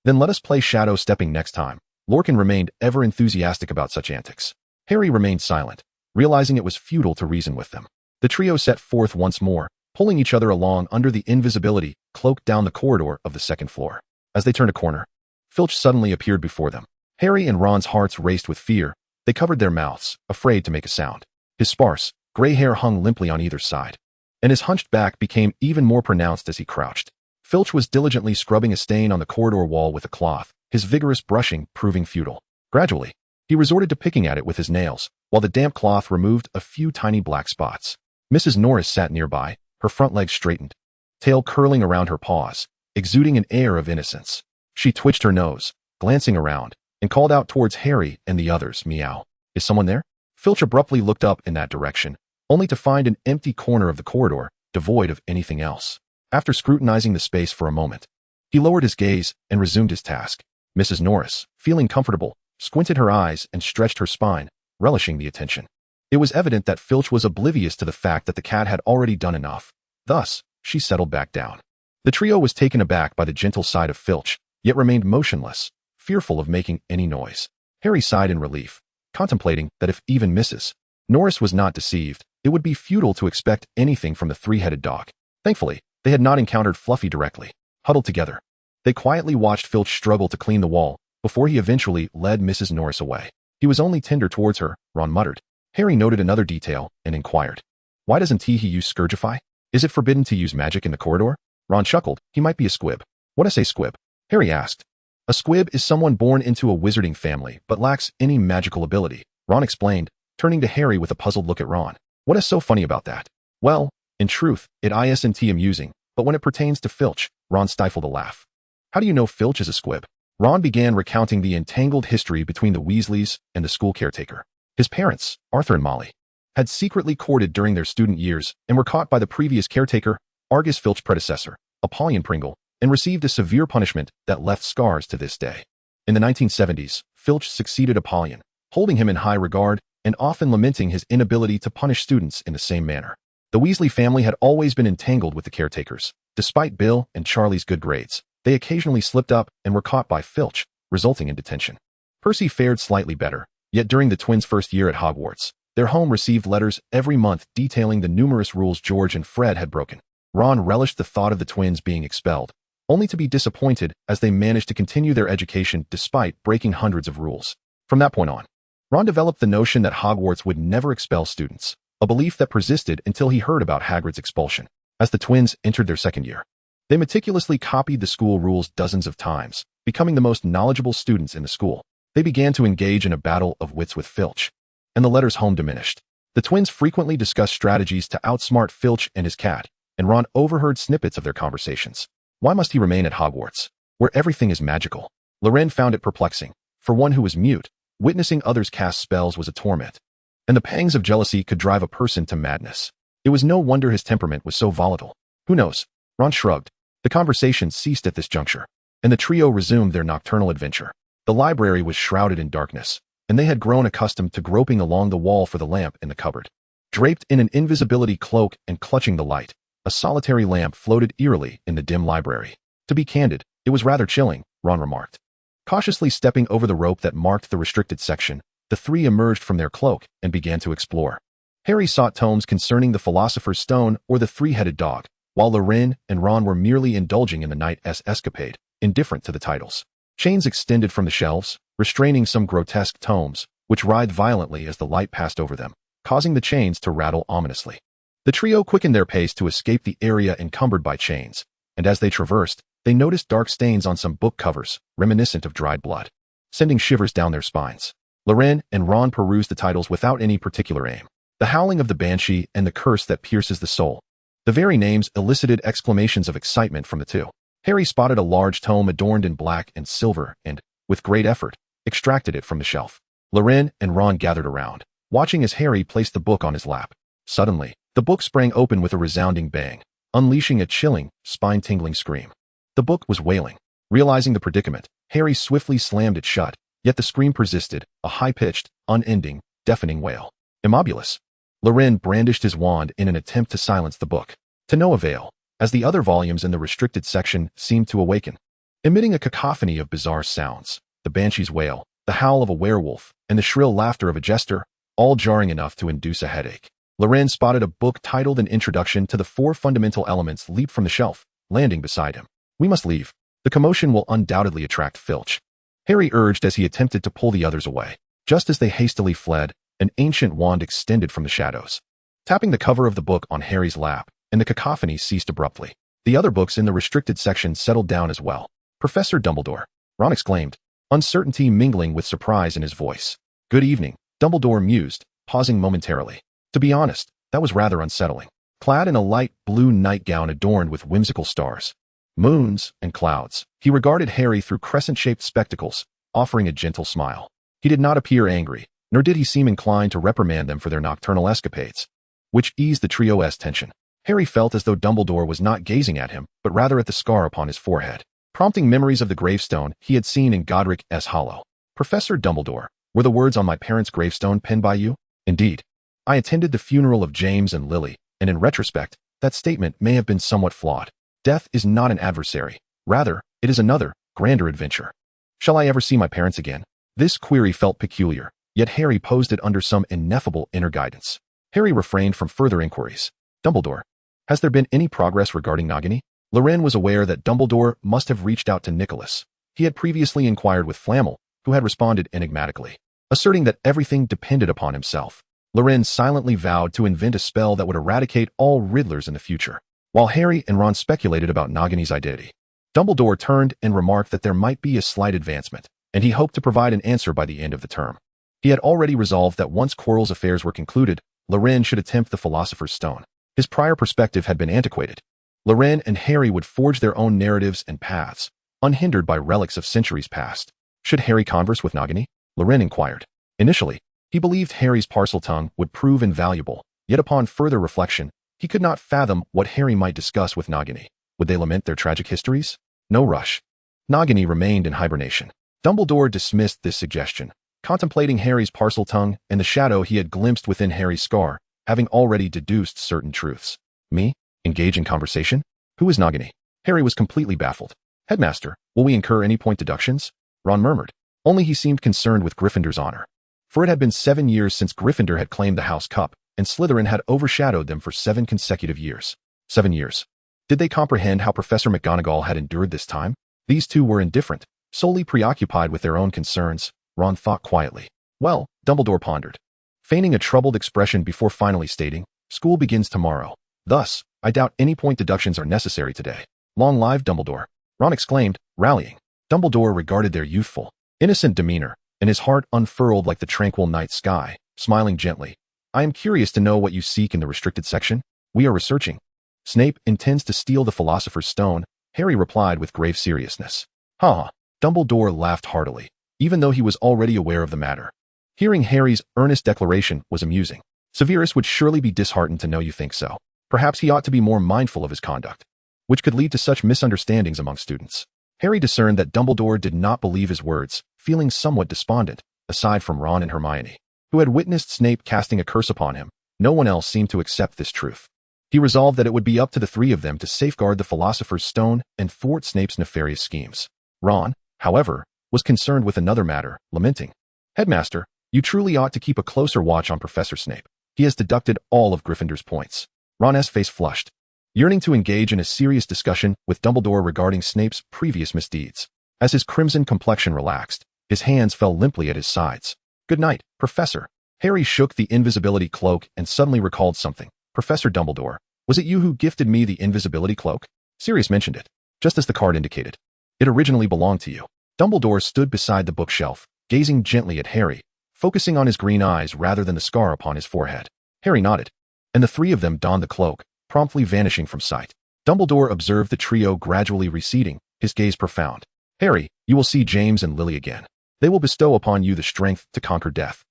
Then let us play shadow stepping next time. Loren remained ever enthusiastic about such antics. Harry remained silent, realizing it was futile to reason with them. The trio set forth once more, pulling each other along under the invisibility cloak down the corridor of the second floor. As they turned a corner, Filch suddenly appeared before them. Harry and Ron's hearts raced with fear. They covered their mouths, afraid to make a sound. His sparse, gray hair hung limply on either side, and his hunched back became even more pronounced as he crouched. Filch was diligently scrubbing a stain on the corridor wall with a cloth, his vigorous brushing proving futile. Gradually, he resorted to picking at it with his nails, while the damp cloth removed a few tiny black spots. Mrs. Norris sat nearby, her front legs straightened, tail curling around her paws, exuding an air of innocence. She twitched her nose, glancing around, and called out towards Harry and the others, "Meow. Is someone there?" Filch abruptly looked up in that direction, only to find an empty corner of the corridor, devoid of anything else. After scrutinizing the space for a moment, he lowered his gaze and resumed his task. Mrs. Norris, feeling comfortable, squinted her eyes and stretched her spine, relishing the attention. It was evident that Filch was oblivious to the fact that the cat had already done enough. Thus, she settled back down. The trio was taken aback by the gentle side of Filch, yet remained motionless, fearful of making any noise. Harry sighed in relief, contemplating that if even Mrs. Norris was not deceived, it would be futile to expect anything from the three-headed dog. Thankfully, they had not encountered Fluffy directly. Huddled together, they quietly watched Filch struggle to clean the wall before he eventually led Mrs. Norris away. He was only tender towards her, Ron muttered. Harry noted another detail and inquired, "Why doesn't he use Scourgify? Is it forbidden to use magic in the corridor?" Ron chuckled. "He might be a squib." "What is a squib?" Harry asked. "A squib is someone born into a wizarding family but lacks any magical ability," Ron explained, turning to Harry with a puzzled look at Ron. "What is so funny about that?" "Well, in truth, it isn't amusing, but when it pertains to Filch," Ron stifled a laugh. "How do you know Filch is a squib?" Ron began recounting the entangled history between the Weasleys and the school caretaker. His parents, Arthur and Molly, had secretly courted during their student years and were caught by the previous caretaker, Argus Filch's predecessor, Apollyon Pringle, and received a severe punishment that left scars to this day. In the 1970s, Filch succeeded Apollyon, holding him in high regard and often lamenting his inability to punish students in the same manner. The Weasley family had always been entangled with the caretakers. Despite Bill and Charlie's good grades, they occasionally slipped up and were caught by Filch, resulting in detention. Percy fared slightly better, yet during the twins' first year at Hogwarts, their home received letters every month detailing the numerous rules George and Fred had broken. Ron relished the thought of the twins being expelled, only to be disappointed as they managed to continue their education despite breaking hundreds of rules. From that point on, Ron developed the notion that Hogwarts would never expel students, a belief that persisted until he heard about Hagrid's expulsion. As the twins entered their second year, they meticulously copied the school rules dozens of times, becoming the most knowledgeable students in the school. They began to engage in a battle of wits with Filch, and the letters home diminished. The twins frequently discussed strategies to outsmart Filch and his cat, and Ron overheard snippets of their conversations. Why must he remain at Hogwarts, where everything is magical? Loren found it perplexing. For one who was mute, witnessing others cast spells was a torment, and the pangs of jealousy could drive a person to madness. It was no wonder his temperament was so volatile. Who knows? Ron shrugged. The conversation ceased at this juncture, and the trio resumed their nocturnal adventure. The library was shrouded in darkness, and they had grown accustomed to groping along the wall for the lamp in the cupboard. Draped in an invisibility cloak and clutching the light, a solitary lamp floated eerily in the dim library. To be candid, it was rather chilling, Ron remarked. Cautiously stepping over the rope that marked the restricted section, the three emerged from their cloak and began to explore. Harry sought tomes concerning the Philosopher's Stone or the three-headed dog, while Loren and Ron were merely indulging in the night's escapade, indifferent to the titles. Chains extended from the shelves, restraining some grotesque tomes, which writhed violently as the light passed over them, causing the chains to rattle ominously. The trio quickened their pace to escape the area encumbered by chains, and as they traversed, they noticed dark stains on some book covers, reminiscent of dried blood, sending shivers down their spines. Loren and Ron perused the titles without any particular aim. The Howling of the Banshee and The Curse That Pierces the Soul. The very names elicited exclamations of excitement from the two. Harry spotted a large tome adorned in black and silver and, with great effort, extracted it from the shelf. Loren and Ron gathered around, watching as Harry placed the book on his lap. Suddenly, the book sprang open with a resounding bang, unleashing a chilling, spine-tingling scream. The book was wailing. Realizing the predicament, Harry swiftly slammed it shut, yet the scream persisted, a high-pitched, unending, deafening wail. Immobulus. Loren brandished his wand in an attempt to silence the book. To no avail, as the other volumes in the restricted section seemed to awaken. Emitting a cacophony of bizarre sounds, the banshee's wail, the howl of a werewolf, and the shrill laughter of a jester, all jarring enough to induce a headache. Loren spotted a book titled An Introduction to the Four Fundamental Elements leap from the shelf, landing beside him. We must leave. The commotion will undoubtedly attract Filch. Harry urged as he attempted to pull the others away. Just as they hastily fled, an ancient wand extended from the shadows, tapping the cover of the book on Harry's lap, and the cacophony ceased abruptly. The other books in the restricted section settled down as well. Professor Dumbledore, Ron exclaimed, uncertainty mingling with surprise in his voice. Good evening, Dumbledore mused, pausing momentarily. To be honest, that was rather unsettling. Clad in a light blue nightgown adorned with whimsical stars, moons, and clouds, he regarded Harry through crescent-shaped spectacles, offering a gentle smile. He did not appear angry, nor did he seem inclined to reprimand them for their nocturnal escapades, which eased the trio's tension. Harry felt as though Dumbledore was not gazing at him, but rather at the scar upon his forehead, prompting memories of the gravestone he had seen in Godric's Hollow. Professor Dumbledore, were the words on my parents' gravestone penned by you? Indeed. I attended the funeral of James and Lily, and in retrospect, that statement may have been somewhat flawed. Death is not an adversary. Rather, it is another, grander adventure. Shall I ever see my parents again? This query felt peculiar, yet Harry posed it under some ineffable inner guidance. Harry refrained from further inquiries. Dumbledore, has there been any progress regarding Nagini? Loren was aware that Dumbledore must have reached out to Nicholas. He had previously inquired with Flamel, who had responded enigmatically, asserting that everything depended upon himself. Loren silently vowed to invent a spell that would eradicate all Riddlers in the future. While Harry and Ron speculated about Nagini's identity, Dumbledore turned and remarked that there might be a slight advancement, and he hoped to provide an answer by the end of the term. He had already resolved that once Quirrell's affairs were concluded, Loren should attempt the Philosopher's Stone. His prior perspective had been antiquated. Loren and Harry would forge their own narratives and paths, unhindered by relics of centuries past. Should Harry converse with Nagini? Loren inquired. Initially, he believed Harry's Parseltongue would prove invaluable, yet upon further reflection, he could not fathom what Harry might discuss with Nagini. Would they lament their tragic histories? No rush. Nagini remained in hibernation. Dumbledore dismissed this suggestion, contemplating Harry's Parseltongue and the shadow he had glimpsed within Harry's scar, having already deduced certain truths. Me? Engage in conversation? Who is Nagini? Harry was completely baffled. Headmaster, will we incur any point deductions? Ron murmured. Only he seemed concerned with Gryffindor's honor. For it had been 7 years since Gryffindor had claimed the House Cup, and Slytherin had overshadowed them for 7 consecutive years. 7 years. Did they comprehend how Professor McGonagall had endured this time? These two were indifferent, solely preoccupied with their own concerns, Ron thought quietly. Well, Dumbledore pondered, feigning a troubled expression before finally stating, school begins tomorrow. Thus, I doubt any point deductions are necessary today. Long live Dumbledore, Ron exclaimed, rallying. Dumbledore regarded their youthful, innocent demeanor, and his heart unfurled like the tranquil night sky, smiling gently. I am curious to know what you seek in the restricted section. We are researching. Snape intends to steal the Philosopher's Stone, Harry replied with grave seriousness. Ha! Dumbledore laughed heartily, even though he was already aware of the matter. Hearing Harry's earnest declaration was amusing. Severus would surely be disheartened to know you think so. Perhaps he ought to be more mindful of his conduct, which could lead to such misunderstandings among students. Harry discerned that Dumbledore did not believe his words, feeling somewhat despondent. Aside from Ron and Hermione, who had witnessed Snape casting a curse upon him, no one else seemed to accept this truth. He resolved that it would be up to the three of them to safeguard the Philosopher's Stone and thwart Snape's nefarious schemes. Ron, however, was concerned with another matter, lamenting, Headmaster, you truly ought to keep a closer watch on Professor Snape. He has deducted all of Gryffindor's points. Ron's face flushed, yearning to engage in a serious discussion with Dumbledore regarding Snape's previous misdeeds. As his crimson complexion relaxed, his hands fell limply at his sides. Good night, Professor. Harry shook the invisibility cloak and suddenly recalled something. Professor Dumbledore, was it you who gifted me the invisibility cloak? Sirius mentioned it, just as the card indicated. It originally belonged to you. Dumbledore stood beside the bookshelf, gazing gently at Harry, focusing on his green eyes rather than the scar upon his forehead. Harry nodded, and the three of them donned the cloak, promptly vanishing from sight. Dumbledore observed the trio gradually receding, his gaze profound. Harry, you will see James and Lily again. They will bestow upon you the strength to conquer death.